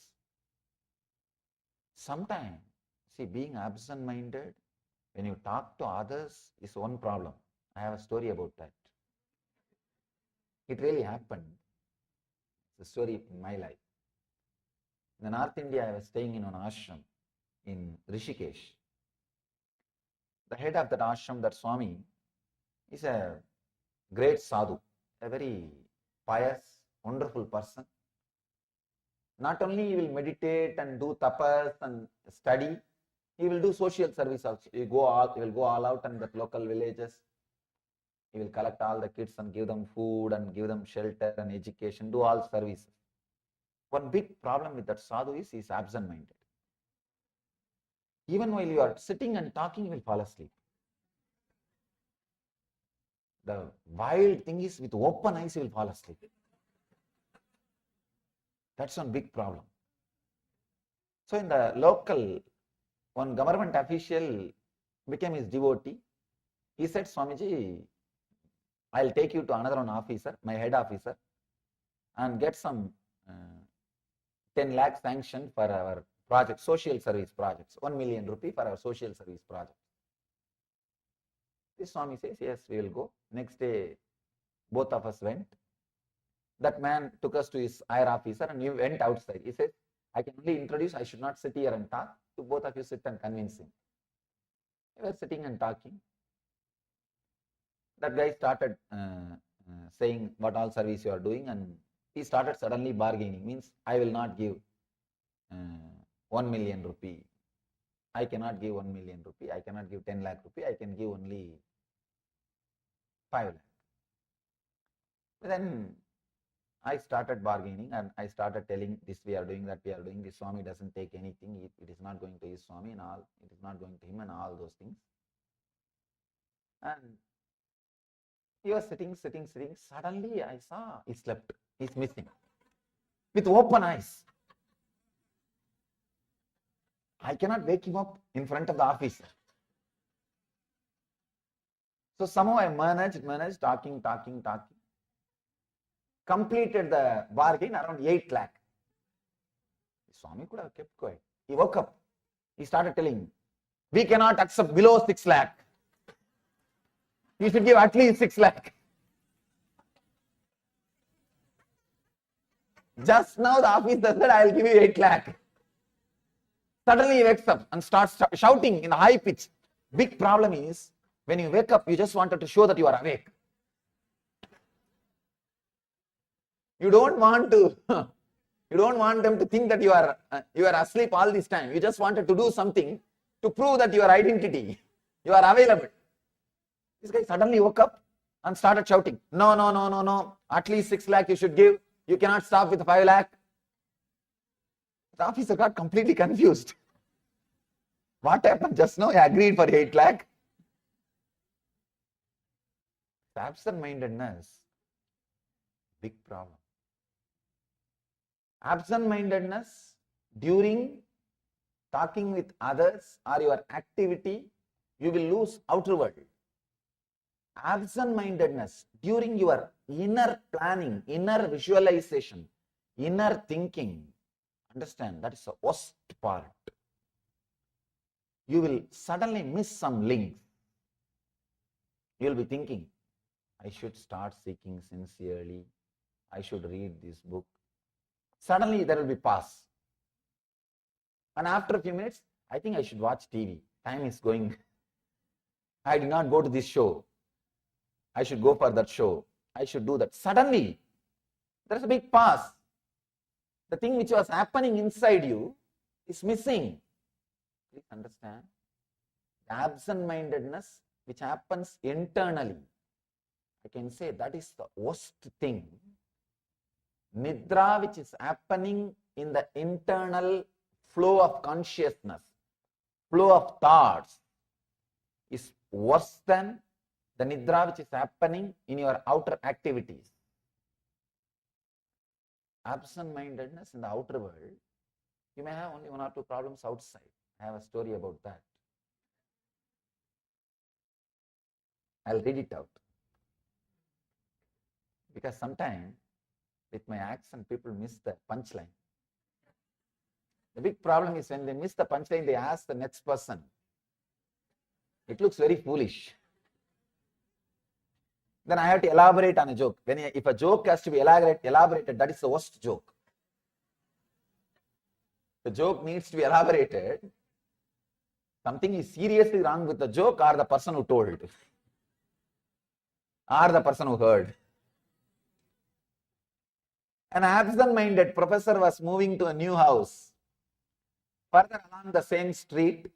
Sometimes, see, being absent-minded, when you talk to others, is one problem. I have a story about that. It really happened. It's a story in my life. In the North India, I was staying in an ashram in Rishikesh. The head of that ashram, that Swami, is a great sadhu, a very pious, wonderful person. Not only he will meditate and do tapas and study, he will do social service also. He will go all out in the local villages. He will collect all the kids and give them food and give them shelter and education, do all services. One big problem with that sadhu is he is absent-minded. Even while you are sitting and talking, you will fall asleep. The wild thing is, with open eyes, you will fall asleep. That's one big problem. So in the local, one government official became his devotee. He said, Swamiji, I'll take you to another one officer, my head officer, and get some 10 lakh sanction for our project, social service projects, 1 million rupee for our social service project. This Swami says, yes, we will go. Next day, both of us went. That man took us to his higher officer and we went outside. He said, I can only introduce, I should not sit here and talk. To both of you sit and convince him. We were sitting and talking. That guy started saying what all service you are doing, and he started suddenly bargaining. Means, I will not give 1 million rupee. I cannot give 1 million rupee. I cannot give 10 lakh rupee. I can give only 5 lakh. Then I started bargaining and I started telling this we are doing, that we are doing. This Swami doesn't take anything. It is not going to his Swami and all. It is not going to him and all those things. And he was sitting. Suddenly I saw he slept. He's missing. With open eyes. I cannot wake him up in front of the officer. So somehow I managed, talking. Completed the bargain around 8 lakh. Swami could have kept quiet. He woke up. He started telling, we cannot accept below 6 lakh. You should give at least 6 lakh. Just now the officer said, I will give you 8 lakh. Suddenly he wakes up and starts shouting in a high pitch. Big problem is, when you wake up, you just wanted to show that you are awake. You don't want them to think that you are asleep all this time. You just wanted to do something to prove that your identity, you are available. This guy suddenly woke up and started shouting, no, at least 6 lakh you should give. You cannot stop with 5 lakh. The officer got completely confused. What happened just now? I agreed for 8 lakh. Absent-mindedness, big problem. Absent-mindedness during talking with others or your activity, you will lose outer world. Absent-mindedness during your inner planning, inner visualization, inner thinking, understand, that is the worst part. You will suddenly miss some links. You will be thinking, I should start seeking sincerely. I should read this book. Suddenly there will be pause. And after a few minutes, I think I should watch TV. Time is going. I did not go to this show. I should go for that show. I should do that. Suddenly, there is a big pause. The thing which was happening inside you is missing. Please understand. The absent-mindedness which happens internally, I can say that is the worst thing. Nidra, which is happening in the internal flow of consciousness, flow of thoughts, is worse than the Nidra which is happening in your outer activities. Absent-mindedness in the outer world, you may have only one or two problems outside. I have a story about that. I'll read it out. Because sometimes with my accent, people miss the punchline. The big problem is when they miss the punchline, they ask the next person. It looks very foolish. Then I have to elaborate on a joke. If a joke has to be elaborated, that is the worst joke. The joke needs to be elaborated. Something is seriously wrong with the joke or the person who told, or the person who heard. An absent-minded professor was moving to a new house. Further along the same street,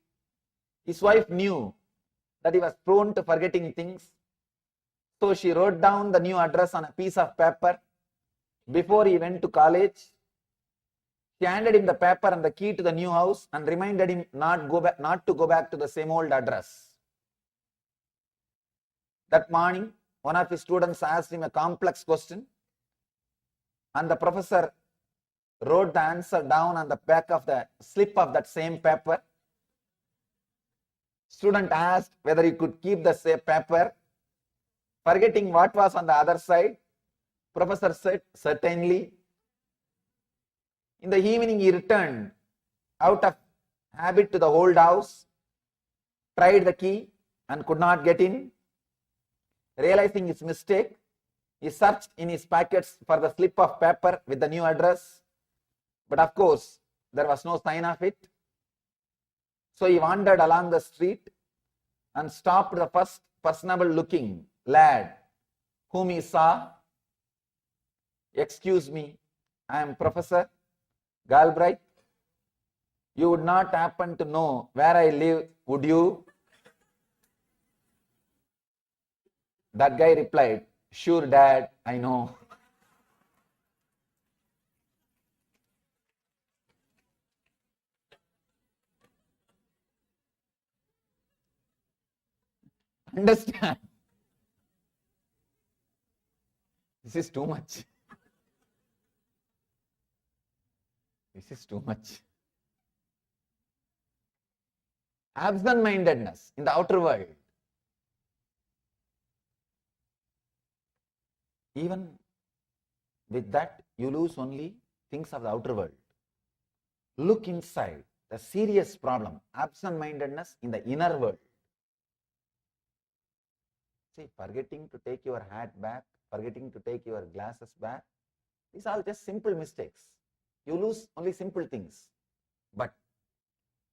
his wife knew that he was prone to forgetting things. So she wrote down the new address on a piece of paper before he went to college. She handed him the paper and the key to the new house and reminded him not to go back to the same old address. That morning, one of his students asked him a complex question, and the professor wrote the answer down on the back of the slip of that same paper. Student asked whether he could keep the same paper. Forgetting what was on the other side, professor said, certainly. In the evening, he returned out of habit to the old house, tried the key and could not get in. Realizing his mistake, he searched in his pockets for the slip of paper with the new address, but of course, there was no sign of it. So he wandered along the street and stopped the first personable-looking lad whom he saw. Excuse me, I am Professor Galbraith. You would not happen to know where I live, would you? That guy replied, sure dad, I know. Understand? This is too much. This is too much. Absent-mindedness in the outer world. Even with that, you lose only things of the outer world. Look inside, the serious problem, absent-mindedness in the inner world. See, forgetting to take your hat back, forgetting to take your glasses back, these are all just simple mistakes. You lose only simple things. But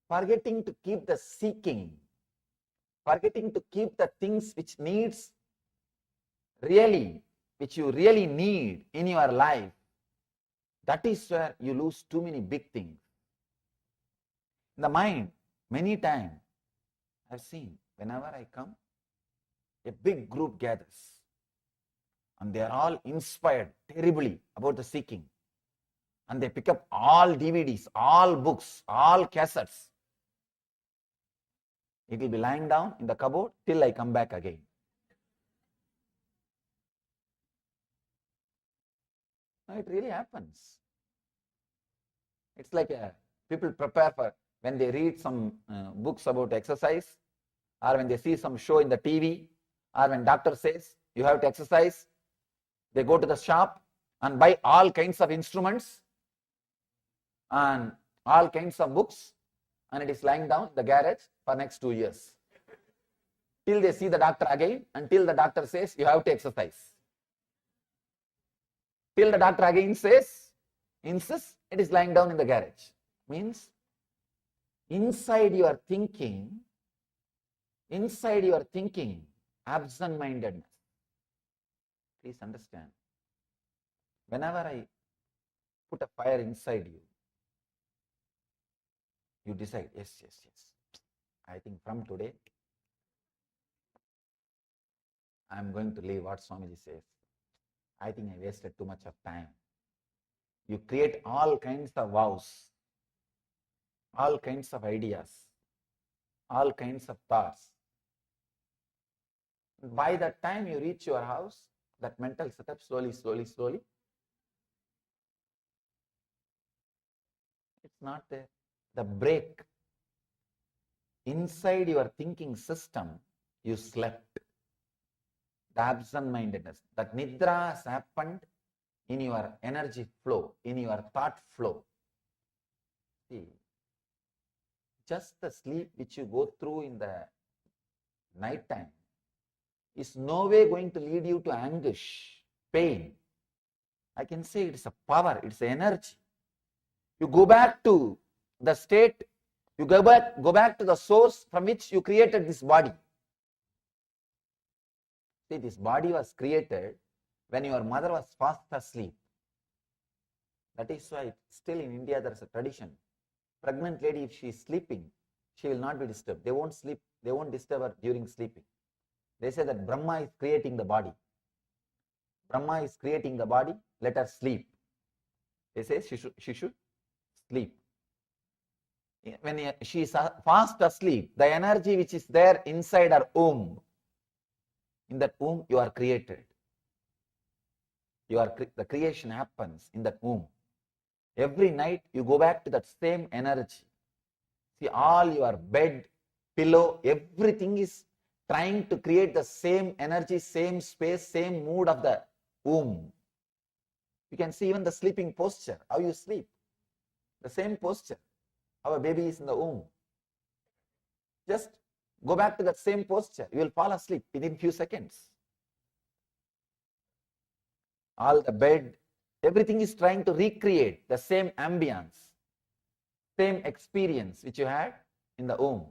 forgetting to keep the seeking, forgetting to keep the things which you really need in your life, that is where you lose too many big things. In the mind, many times, I've seen, whenever I come, a big group gathers and they are all inspired terribly about the seeking, and they pick up all DVDs, all books, all cassettes. It will be lying down in the cupboard till I come back again. No, it really happens. It's like people prepare for when they read some books about exercise, or when they see some show in the TV, or when doctor says you have to exercise, they go to the shop and buy all kinds of instruments and all kinds of books, and it is lying down in the garage for next 2 years. Till they see the doctor again, until the doctor says you have to exercise. Till the doctor again insists, it is lying down in the garage. Means inside your thinking, absent-mindedness. Please understand. Whenever I put a fire inside you, you decide, yes. I think from today, I am going to leave, what Swamiji says. I think I wasted too much of time. You create all kinds of vows, all kinds of ideas, all kinds of thoughts. By the time you reach your house, that mental setup slowly, it's not there. The break inside your thinking system, you slept. The absent-mindedness, that nidra has happened in your energy flow, in your thought flow. See, just the sleep which you go through in the night time is no way going to lead you to anguish, pain. I can say it's a power, it's energy. You go back to the state, you go back to the source from which you created this body. See, this body was created when your mother was fast asleep. That is why still in India there is a tradition. Pregnant lady, if she is sleeping, she will not be disturbed. They won't sleep, they won't disturb her during sleeping. They say that Brahma is creating the body. Brahma is creating the body, let her sleep. They say she should sleep. When she is fast asleep, the energy which is there inside her womb, in that womb you are created. The creation happens in that womb. Every night you go back to that same energy. See, all your bed, pillow, everything is trying to create the same energy, same space, same mood of the womb. You can see even the sleeping posture, how you sleep. The same posture. Our baby is in the womb. Just go back to that same posture. You will fall asleep within few seconds. All the bed, everything is trying to recreate the same ambience, same experience which you had in the womb.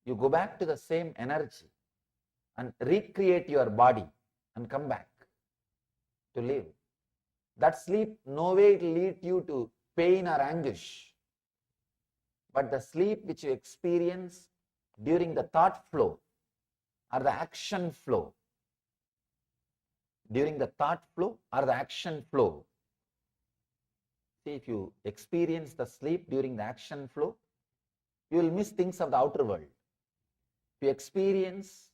You go back to the same energy and recreate your body and come back to live. That sleep no way will lead you to pain or anguish. But the sleep which you experience during the thought flow or the action flow, during the thought flow or the action flow. See, if you experience the sleep during the action flow, you will miss things of the outer world. If you experience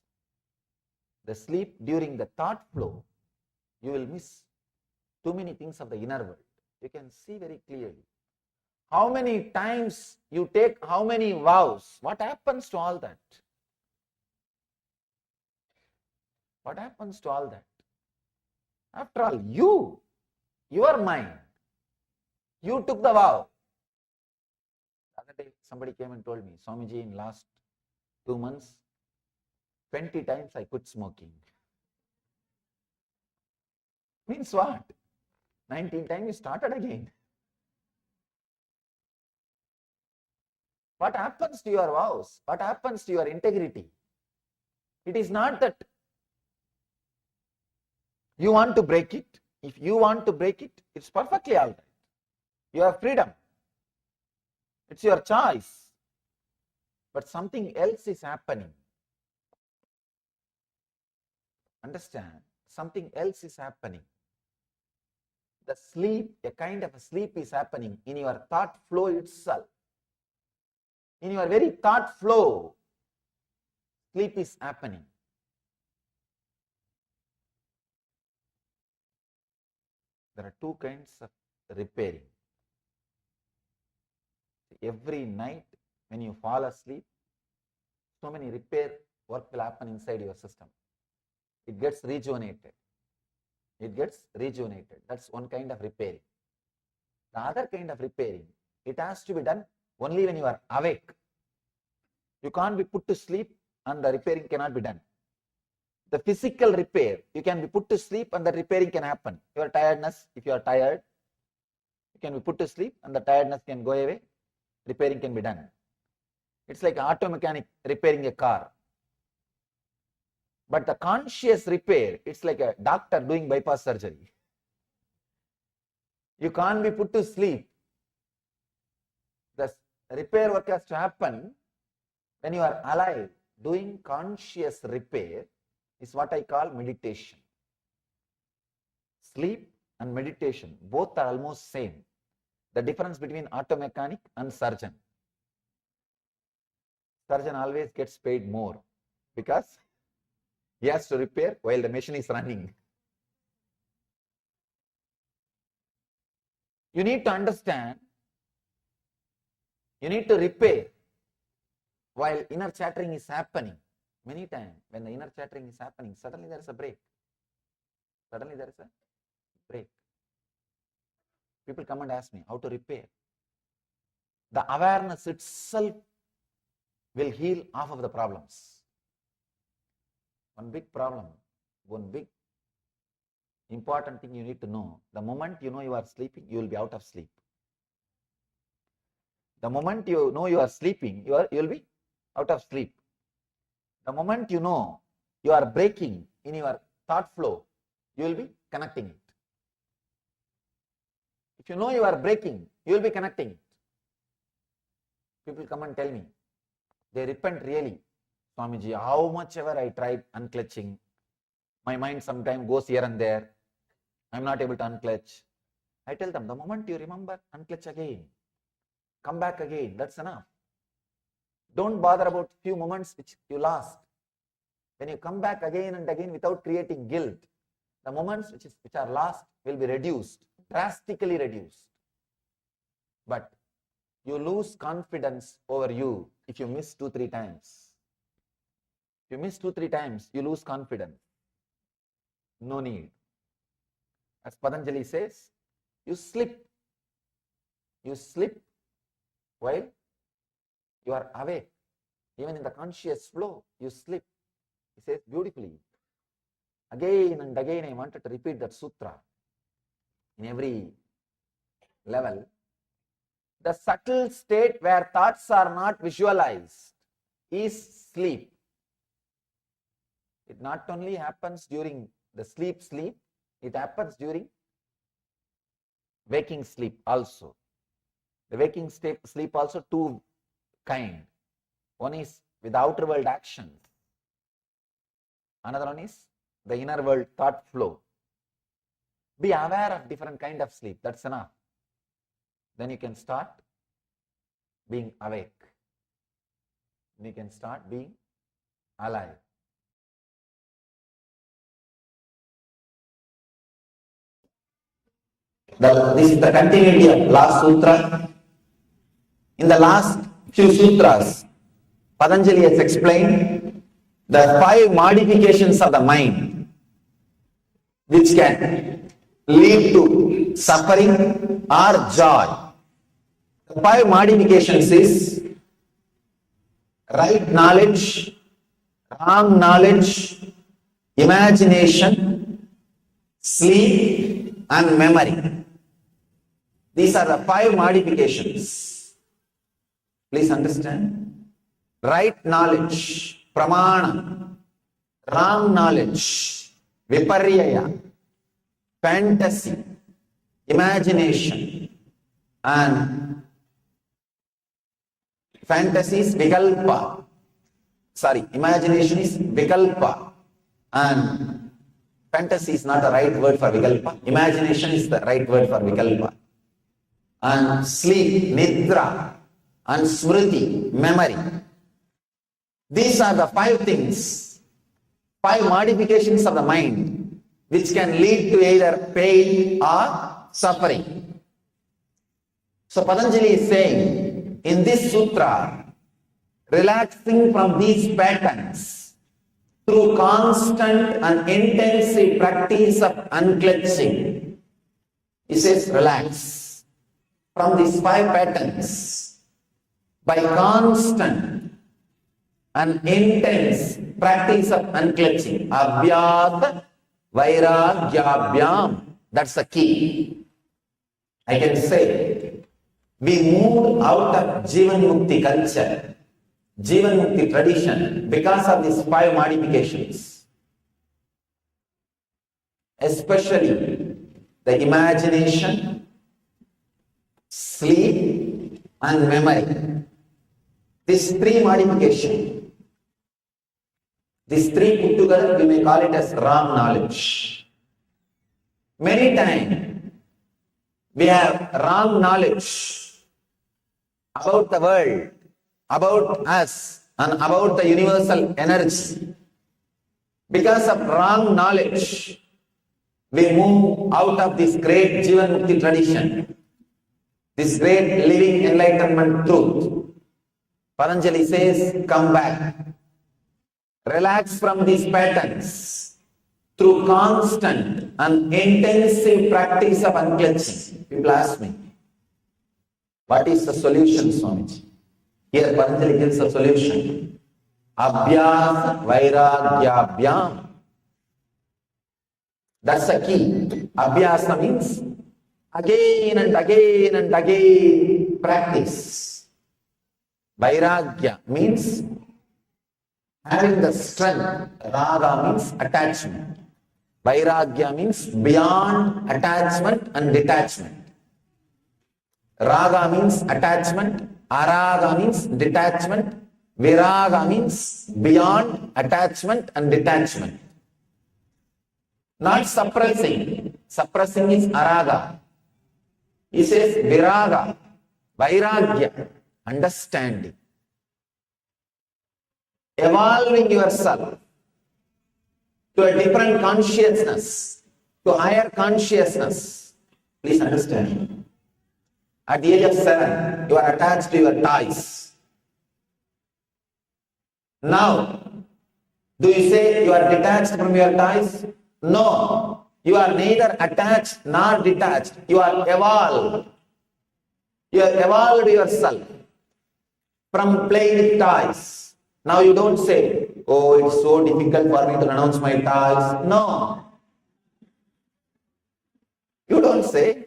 the sleep during the thought flow, you will miss too many things of the inner world. You can see very clearly. How many times you take how many vows? What happens to all that? What happens to all that? After all, your mind, you took the vow. The other day, somebody came and told me, Swamiji, in last 2 months, 20 times I quit smoking. Means what? 19 times you started again. What happens to your vows? What happens to your integrity? It is not that you want to break it. If you want to break it, it's perfectly all right. You have freedom. It's your choice. But something else is happening. Understand? Something else is happening. The sleep, a kind of a sleep is happening in your thought flow itself. In your very thought flow, sleep is happening. There are two kinds of repairing. Every night when you fall asleep, so many repair work will happen inside your system. It gets rejuvenated. It gets rejuvenated. That's one kind of repairing. The other kind of repairing, it has to be done only when you are awake. You can't be put to sleep and the repairing cannot be done. The physical repair, you can be put to sleep and the repairing can happen. Your tiredness, if you are tired, you can be put to sleep and the tiredness can go away. Repairing can be done. It's like an auto mechanic repairing a car. But the conscious repair, it's like a doctor doing bypass surgery. You can't be put to sleep. The repair work has to happen when you are alive, doing conscious repair. is what I call meditation. Sleep and meditation, both are almost same. The difference between auto mechanic and surgeon. Surgeon always gets paid more because he has to repair while the machine is running. You need to understand, you need to repair while inner chattering is happening. Many times when the inner chattering is happening, suddenly there is a break. Suddenly there is a break. People come and ask me how to repair. The awareness itself will heal half of the problems. One big problem, one big important thing you need to know, the moment you know you are sleeping, you will be out of sleep. The moment you know you are sleeping, you will be out of sleep. The moment you know you are breaking in your thought flow, you will be connecting it. If you know you are breaking, you will be connecting it. People come and tell me, they repent really. Swamiji, how much ever I tried unclutching, my mind sometimes goes here and there. I am not able to unclutch. I tell them, the moment you remember, unclutch again. Come back again, that's enough. Don't bother about few moments which you lost. When you come back again and again without creating guilt, the moments which are lost will be reduced, drastically reduced. But you lose confidence over you if you miss 2-3 times. If you miss 2-3 times, you lose confidence. No need. As Patanjali says, you slip. You slip while you are awake. Even in the conscious flow, you slip. He says beautifully. Again and again, I wanted to repeat that sutra in every level. The subtle state where thoughts are not visualized is sleep. It not only happens during the sleep, it happens during waking sleep also. The waking sleep also two kind. One is with the outer world actions. Another one is the inner world thought flow. Be aware of different kind of sleep. That's enough. Then you can start being awake. You can start being alive. This is the continuity of last sutra. In the last few sutras, Patanjali has explained the 5 modifications of the mind which can lead to suffering or joy. The 5 modifications is right knowledge, wrong knowledge, imagination, sleep and memory. These are the 5 modifications. Please understand. Right knowledge, pramana. Wrong knowledge, viparyaya. Fantasy, imagination, and fantasy is vikalpa. Sorry, imagination is vikalpa, and fantasy is not the right word for vikalpa. Imagination is the right word for vikalpa. And sleep, nidra, and smriti, memory. These are the 5 things, 5 modifications of the mind which can lead to either pain or suffering. So Patanjali is saying in this sutra, relaxing from these patterns through constant and intensive practice of unclenching. He says relax from these 5 patterns by constant and intense practice of unclenching. Abhyat Vairagyabhyam. That's the key. I can say, we moved out of Jivan Mukti culture, Jivan Mukti tradition because of these 5 modifications. Especially the imagination, sleep and memory. These 3 modifications. These three put together, we may call it as wrong knowledge. Many times, we have wrong knowledge about the world, about us, and about the universal energy. Because of wrong knowledge, we move out of this great Jivan Mukti tradition, this great living enlightenment truth. Patanjali says, come back. Relax from these patterns through constant and intensive practice of unclenching. People ask me, what is the solution, Swamiji? Here Patanjali gives a solution. Abhyas Vairagyabhyam. That's the key. Abhyasa means again and again and again practice. Vairagya means having the strength. Raga means attachment. Vairagya means beyond attachment and detachment. Raga means attachment. Araga means detachment. Viraga means beyond attachment and detachment. Not suppressing. Suppressing is araga. He says viraga, vairagya, understanding. Evolving yourself to a different consciousness, to higher consciousness. Please understand. At the age of 7, you are attached to your toys. Now, do you say you are detached from your toys? No. You are neither attached nor detached. You are evolved. You have evolved yourself from playing with toys. Now you don't say, oh, it's so difficult for me to renounce my toys. No. You don't say,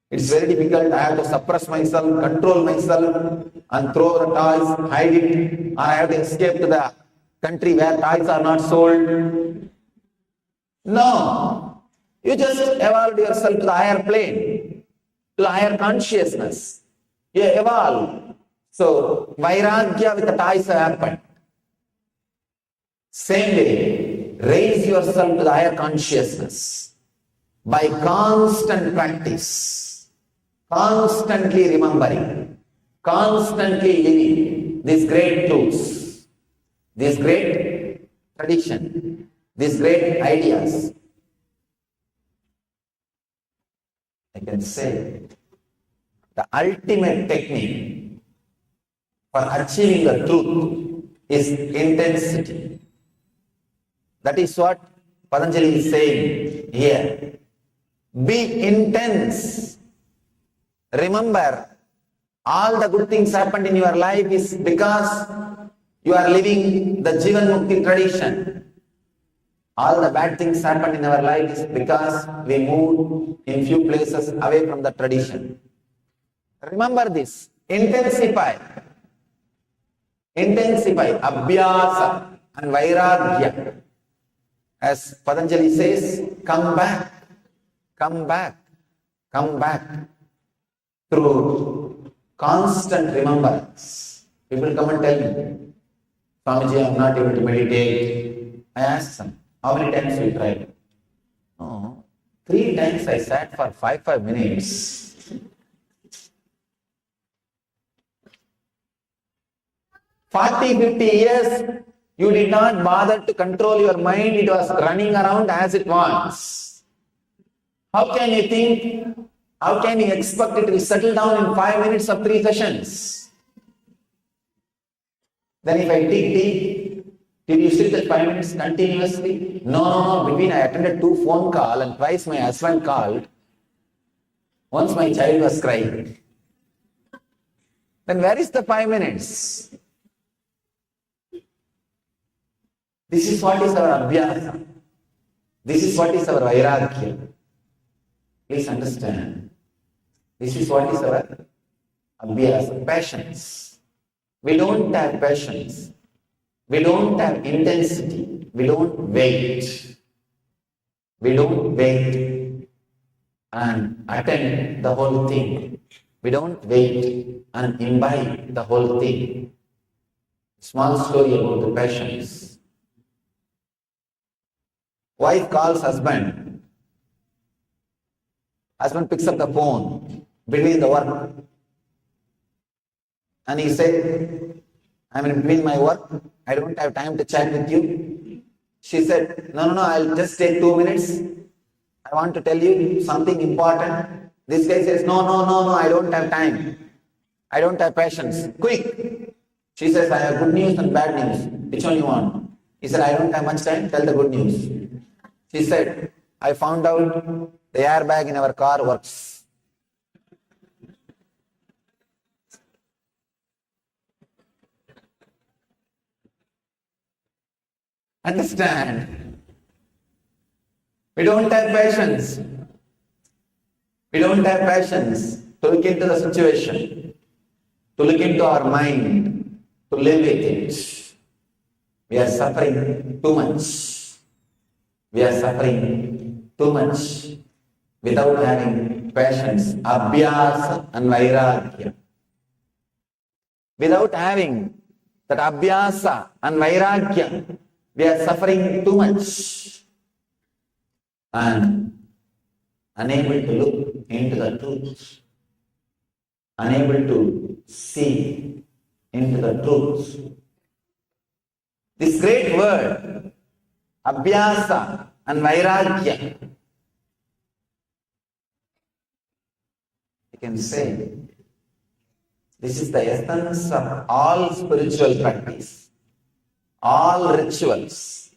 it's very difficult, I have to suppress myself, control myself, and throw the toys, hide it, or I have to escape to the country where toys are not sold. No. You just evolved yourself to the higher plane, to the higher consciousness. You evolve. So, Vairagya with the toys have happened. Same way, raise yourself to the higher consciousness by constant practice, constantly remembering, constantly living these great truths, this great tradition, these great ideas. I can say the ultimate technique for achieving the truth is intensity. That is what Patanjali is saying here. Be intense. Remember, all the good things happened in your life is because you are living the Jivan Mukti tradition. All the bad things happened in our life is because we moved in few places away from the tradition. Remember this. Intensify. Intensify. Abhyasa and Vairagya. As Patanjali says, come back. Come back. Come back. Through constant remembrance. People come and tell me, Swamiji, I am not able to meditate. I ask them, how many times you tried? Oh, 3 times I sat for 5 minutes. 40-50 years, you did not bother to control your mind. It was running around as it wants. How can you think? How can you expect it to settle down in 5 minutes of 3 sessions? Then if I dig deep, did you sit at 5 minutes continuously? No. Between I attended 2 phone calls and twice my husband called. Once my child was crying. Then where is the 5 minutes? This is what is our abhyasa. This is what is our vairagya. Please understand. This is what is our abhyasa, passions. We don't have passions. We don't have intensity. We don't wait. We don't wait and attend the whole thing. We don't wait and imbibe the whole thing. Small story about the passions. Wife calls husband. Husband picks up the phone between the work. And he said, I'm in between my work. I don't have time to chat with you. She said, no, I'll just take 2 minutes. I want to tell you something important. This guy says, no, I don't have time. I don't have patience. Quick. She says, I have good news and bad news. Which one you want? He said, I don't have much time. Tell the good news. She said, I found out the airbag in our car works. Understand? We don't have patience. We don't have patience to look into the situation, to look into our mind, to live with it. We are suffering too much. We are suffering too much without having patience, abhyasa and vairagya. Without having that abhyasa and vairagya, we are suffering too much and unable to look into the truth, unable to see into the truth. This great word, abhyasa and vairagya, you can say, this is the essence of all spiritual practice, all rituals,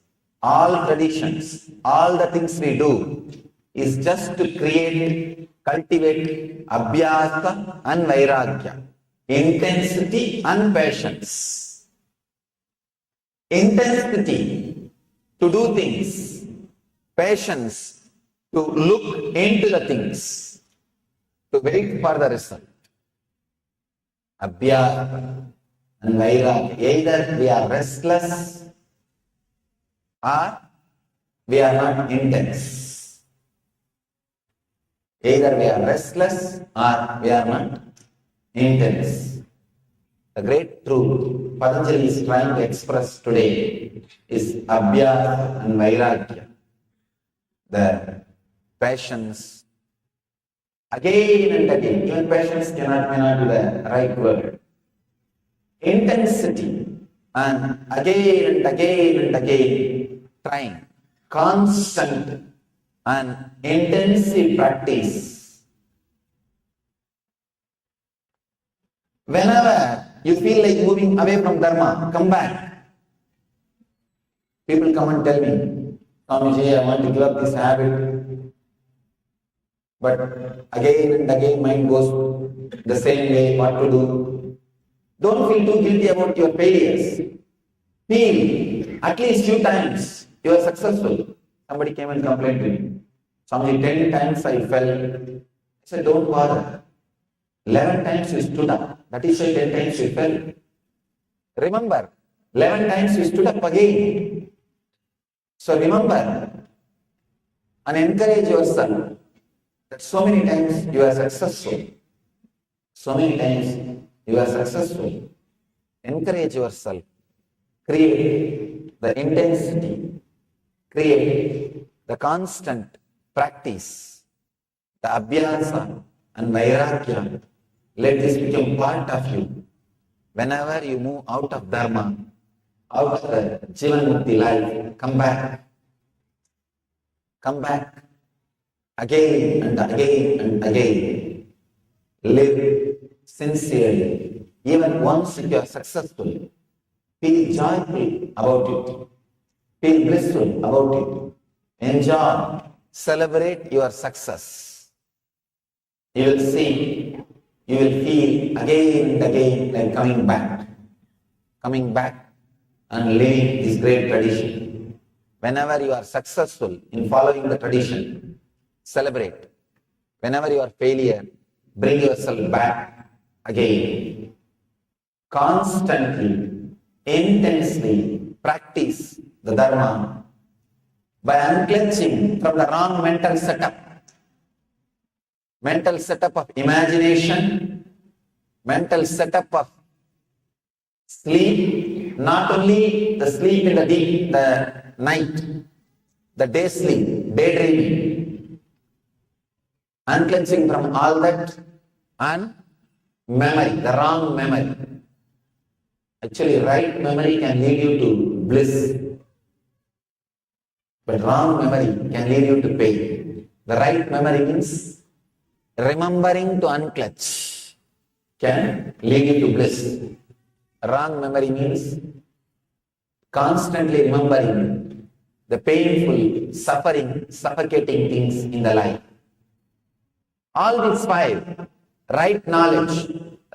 all traditions, all the things we do is just to create, cultivate abhyasa and vairagya, intensity and patience. Intensity to do things, patience to look into the things, to wait for the result. Abhyasa and vairagya, either we are restless or we are not intense. Either we are restless or we are not intense. The great truth Patanjali is trying to express today is abhyasa and vairagya. The patience, again and again, even patience may not be the right word. Intensity and again and again trying, constant and intensive practice. Whenever you feel like moving away from Dharma, come back. People come and tell me, Swamiji, I want to give up this habit. But again and again mind goes the same way, what to do. Don't feel too guilty about your failures. Feel at least few times you are successful. Somebody came and complained to me. Swamiji, 10 times I fell. I said, don't bother. 11 times you stood up. That is why 10 times you fell. Remember, 11 times you stood up again. So remember and encourage yourself that so many times you are successful. So many times you are successful. Encourage yourself. Create the intensity. Create the constant practice. The abhyasa and vairagya. Let this become part of you. Whenever you move out of Dharma, out of the Jivan Mukti life, come back. Come back. Again and again and again. Live sincerely. Even once if you are successful, feel joyful about it. Feel blissful about it. Enjoy. Celebrate your success. You will see, you will feel again and again like coming back. Coming back and living this great tradition. Whenever you are successful in following the tradition, celebrate. Whenever you are failure, bring yourself back again. Constantly, intensely practice the Dharma by unclenching from the wrong mental setup. Mental setup of imagination, mental setup of sleep, not only the sleep in the night, the day sleep, daydreaming, unclenching from all that, and memory, the wrong memory. Actually, right memory can lead you to bliss, but wrong memory can lead you to pain. The right memory means remembering to unclench can lead you to bliss. Wrong memory means constantly remembering the painful, suffering, suffocating things in the life. All these five, right knowledge,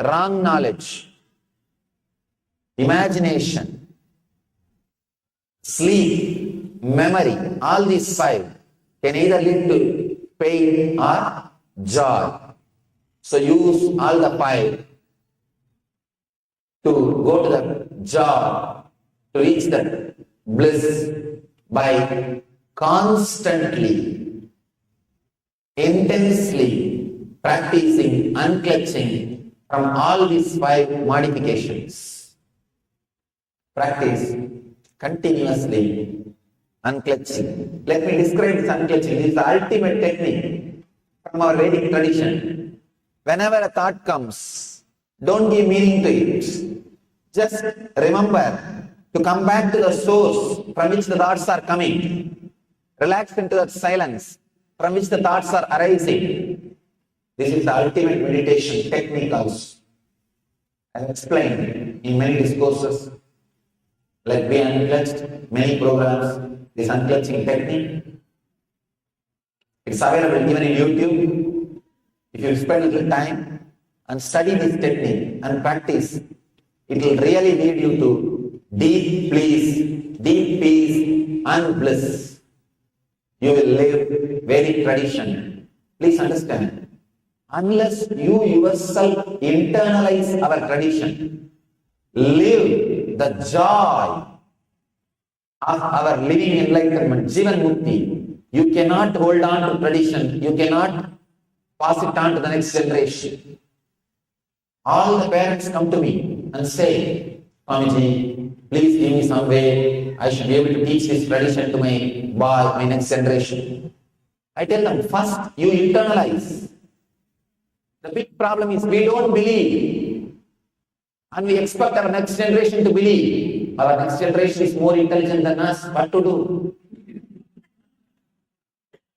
wrong knowledge, imagination, sleep, memory, all these five can either lead to pain or joy. So use all the five to go to the joy, to reach the bliss by constantly, intensely practicing unclenching from all these five modifications. Practice continuously unclenching. Let me describe this unclenching. This is the ultimate technique from our Vedic tradition. Whenever a thought comes, don't give meaning to it. Just remember to come back to the source from which the thoughts are coming. Relax into that silence from which the thoughts are arising. This is the ultimate meditation technique also. I have explained in many discourses, like Be Unclenched, many programs, this unclenching technique. It's available even in YouTube. If you spend a little time and study this technique and practice, it will really lead you to deep peace and bliss. You will live Vedic tradition. Please understand, unless you yourself internalize our tradition, live the joy of our living enlightenment, Jivan Mukti, you cannot hold on to tradition, you cannot pass it on to the next generation. All the parents come to me and say, Swamiji, please give me some way, I should be able to teach this tradition to my boy, my next generation. I tell them, first you internalize. The big problem is we don't believe and we expect our next generation to believe. Our next generation is more intelligent than us. What to do?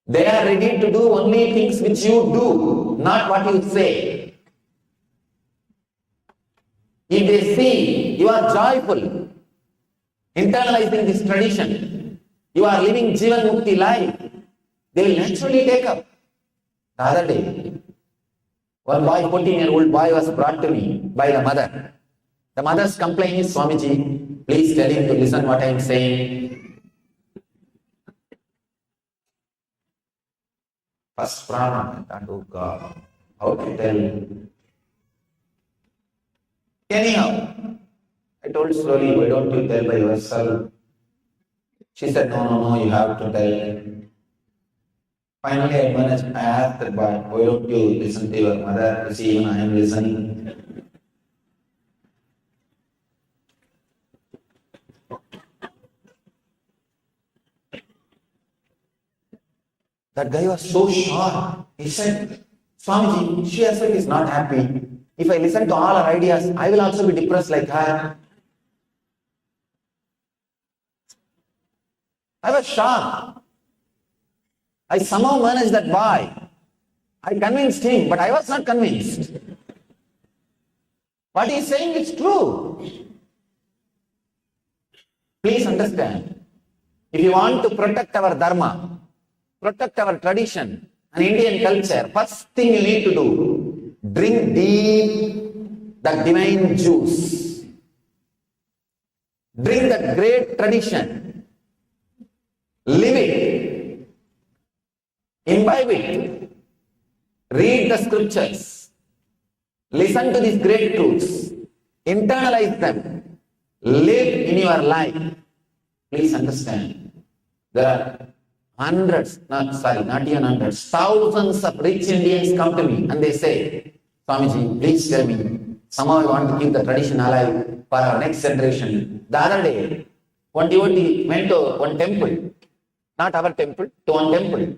They are ready to do only things which you do, not what you say. If they see you are joyful, internalizing this tradition, you are living Jivan Mukti life, they will naturally take up. The other day, one boy, 14-year-old boy, was brought to me by the mother. The mother's complaint is, Swamiji, please tell him to listen what I am saying. First problem, I thought, oh God, how to tell? Anyhow, I told slowly, why don't you tell by yourself? She said, no, you have to tell. Finally, I managed, I asked the boy, why don't you listen to your mother? You see, even I am listening. That guy was so sure. He said, Swamiji, she herself is not happy. If I listen to all her ideas, I will also be depressed like her. I was shocked. I somehow managed that boy. I convinced him, but I was not convinced. What he is saying is true. Please understand, if you want to protect our dharma, protect our tradition and Indian culture, first thing you need to do, drink deep the divine juice. Drink that great tradition. Live it. Imbibe it. Read the scriptures. Listen to these great truths. Internalize them. Live in your life. Please understand. There are hundreds, not even hundreds, thousands of rich Indians come to me and they say, Swamiji, please tell me, somehow I want to keep the tradition alive for our next generation. The other day, one devotee went to one temple not our temple, to one temple.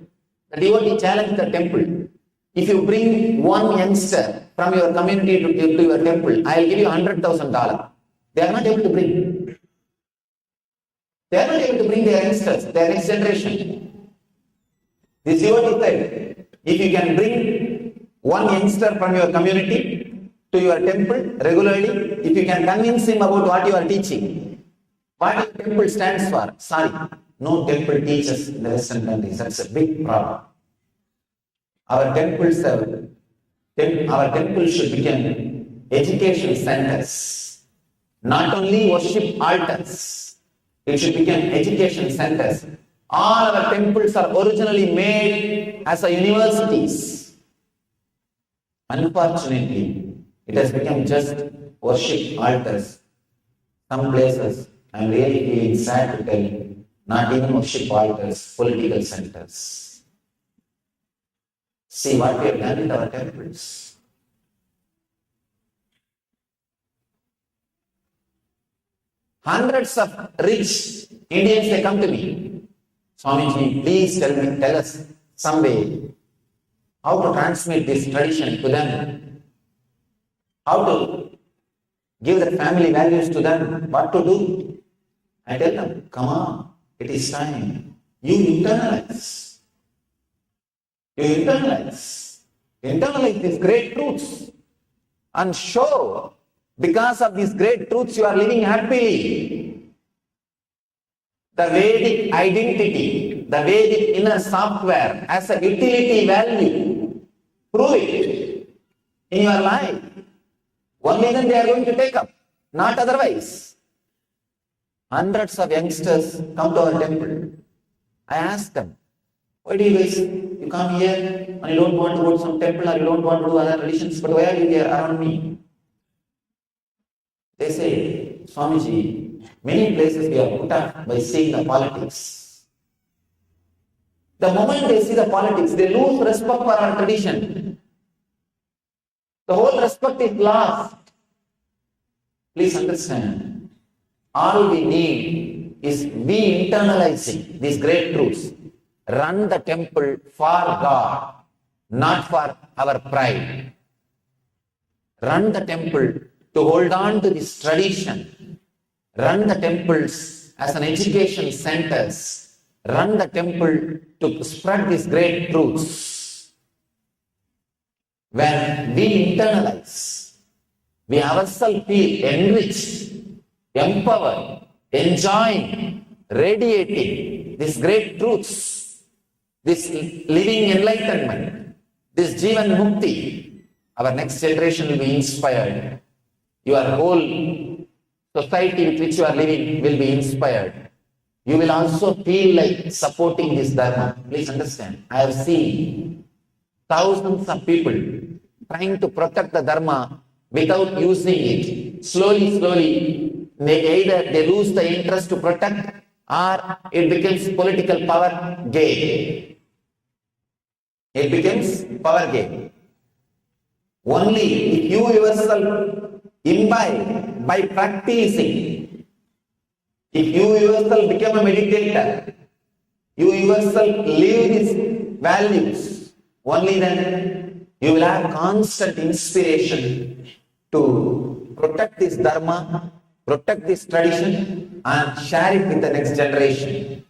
The devotee challenged the temple. If you bring one youngster from your community to your temple, I will give you $100,000. They are not able to bring. They are not able to bring their youngsters, their next generation. This devotee said, if you can bring one youngster from your community to your temple regularly, if you can convince him about what you are teaching, what your temple stands for. Sorry, no temple teaches in the Western countries. That's a big problem. Our temples should become education centers, not only worship altars. It should become education centers. All our temples are originally made as a universities. Unfortunately, it has become just worship altars. Some places, I am really feeling sad to tell you, not even worship altars, political centers. See what we have done with our temples. Hundreds of rich Indians, they come to me. Swamiji, please tell us some way how to transmit this tradition to them. How to give the family values to them. What to do? I tell them, come on, it is time. You internalize. You internalize these great truths and show because of these great truths you are living happily. The Vedic identity, the Vedic inner software as a utility value, prove it in your life. Only then they are going to take up, not otherwise. Hundreds of youngsters come to our temple. I ask them, why do you guys, you come here and you don't want to go to some temple or you don't want to do other traditions, but why are you here around me? They say, Swamiji, many places we are put off by seeing the politics. The moment they see the politics, they lose respect for our tradition. The whole respect is lost. Please understand, all we need is we internalizing these great truths. Run the temple for God, not for our pride. Run the temple to hold on to this tradition. Run the temples as an education centers. Run the temple to spread these great truths. When we internalize, we ourselves feel enriched, empowered, enjoying, radiating these great truths. This living enlightenment, this Jivan Mukti, our next generation will be inspired. Your whole society with which you are living will be inspired. You will also feel like supporting this Dharma. Please understand, I have seen thousands of people trying to protect the Dharma without using it. Slowly, they lose the interest to protect, or it becomes political power game. It becomes power game. Only if you yourself imbibe by practicing, if you yourself become a meditator, you yourself live these values, only then you will have constant inspiration to protect this Dharma, protect this tradition and share it with the next generation.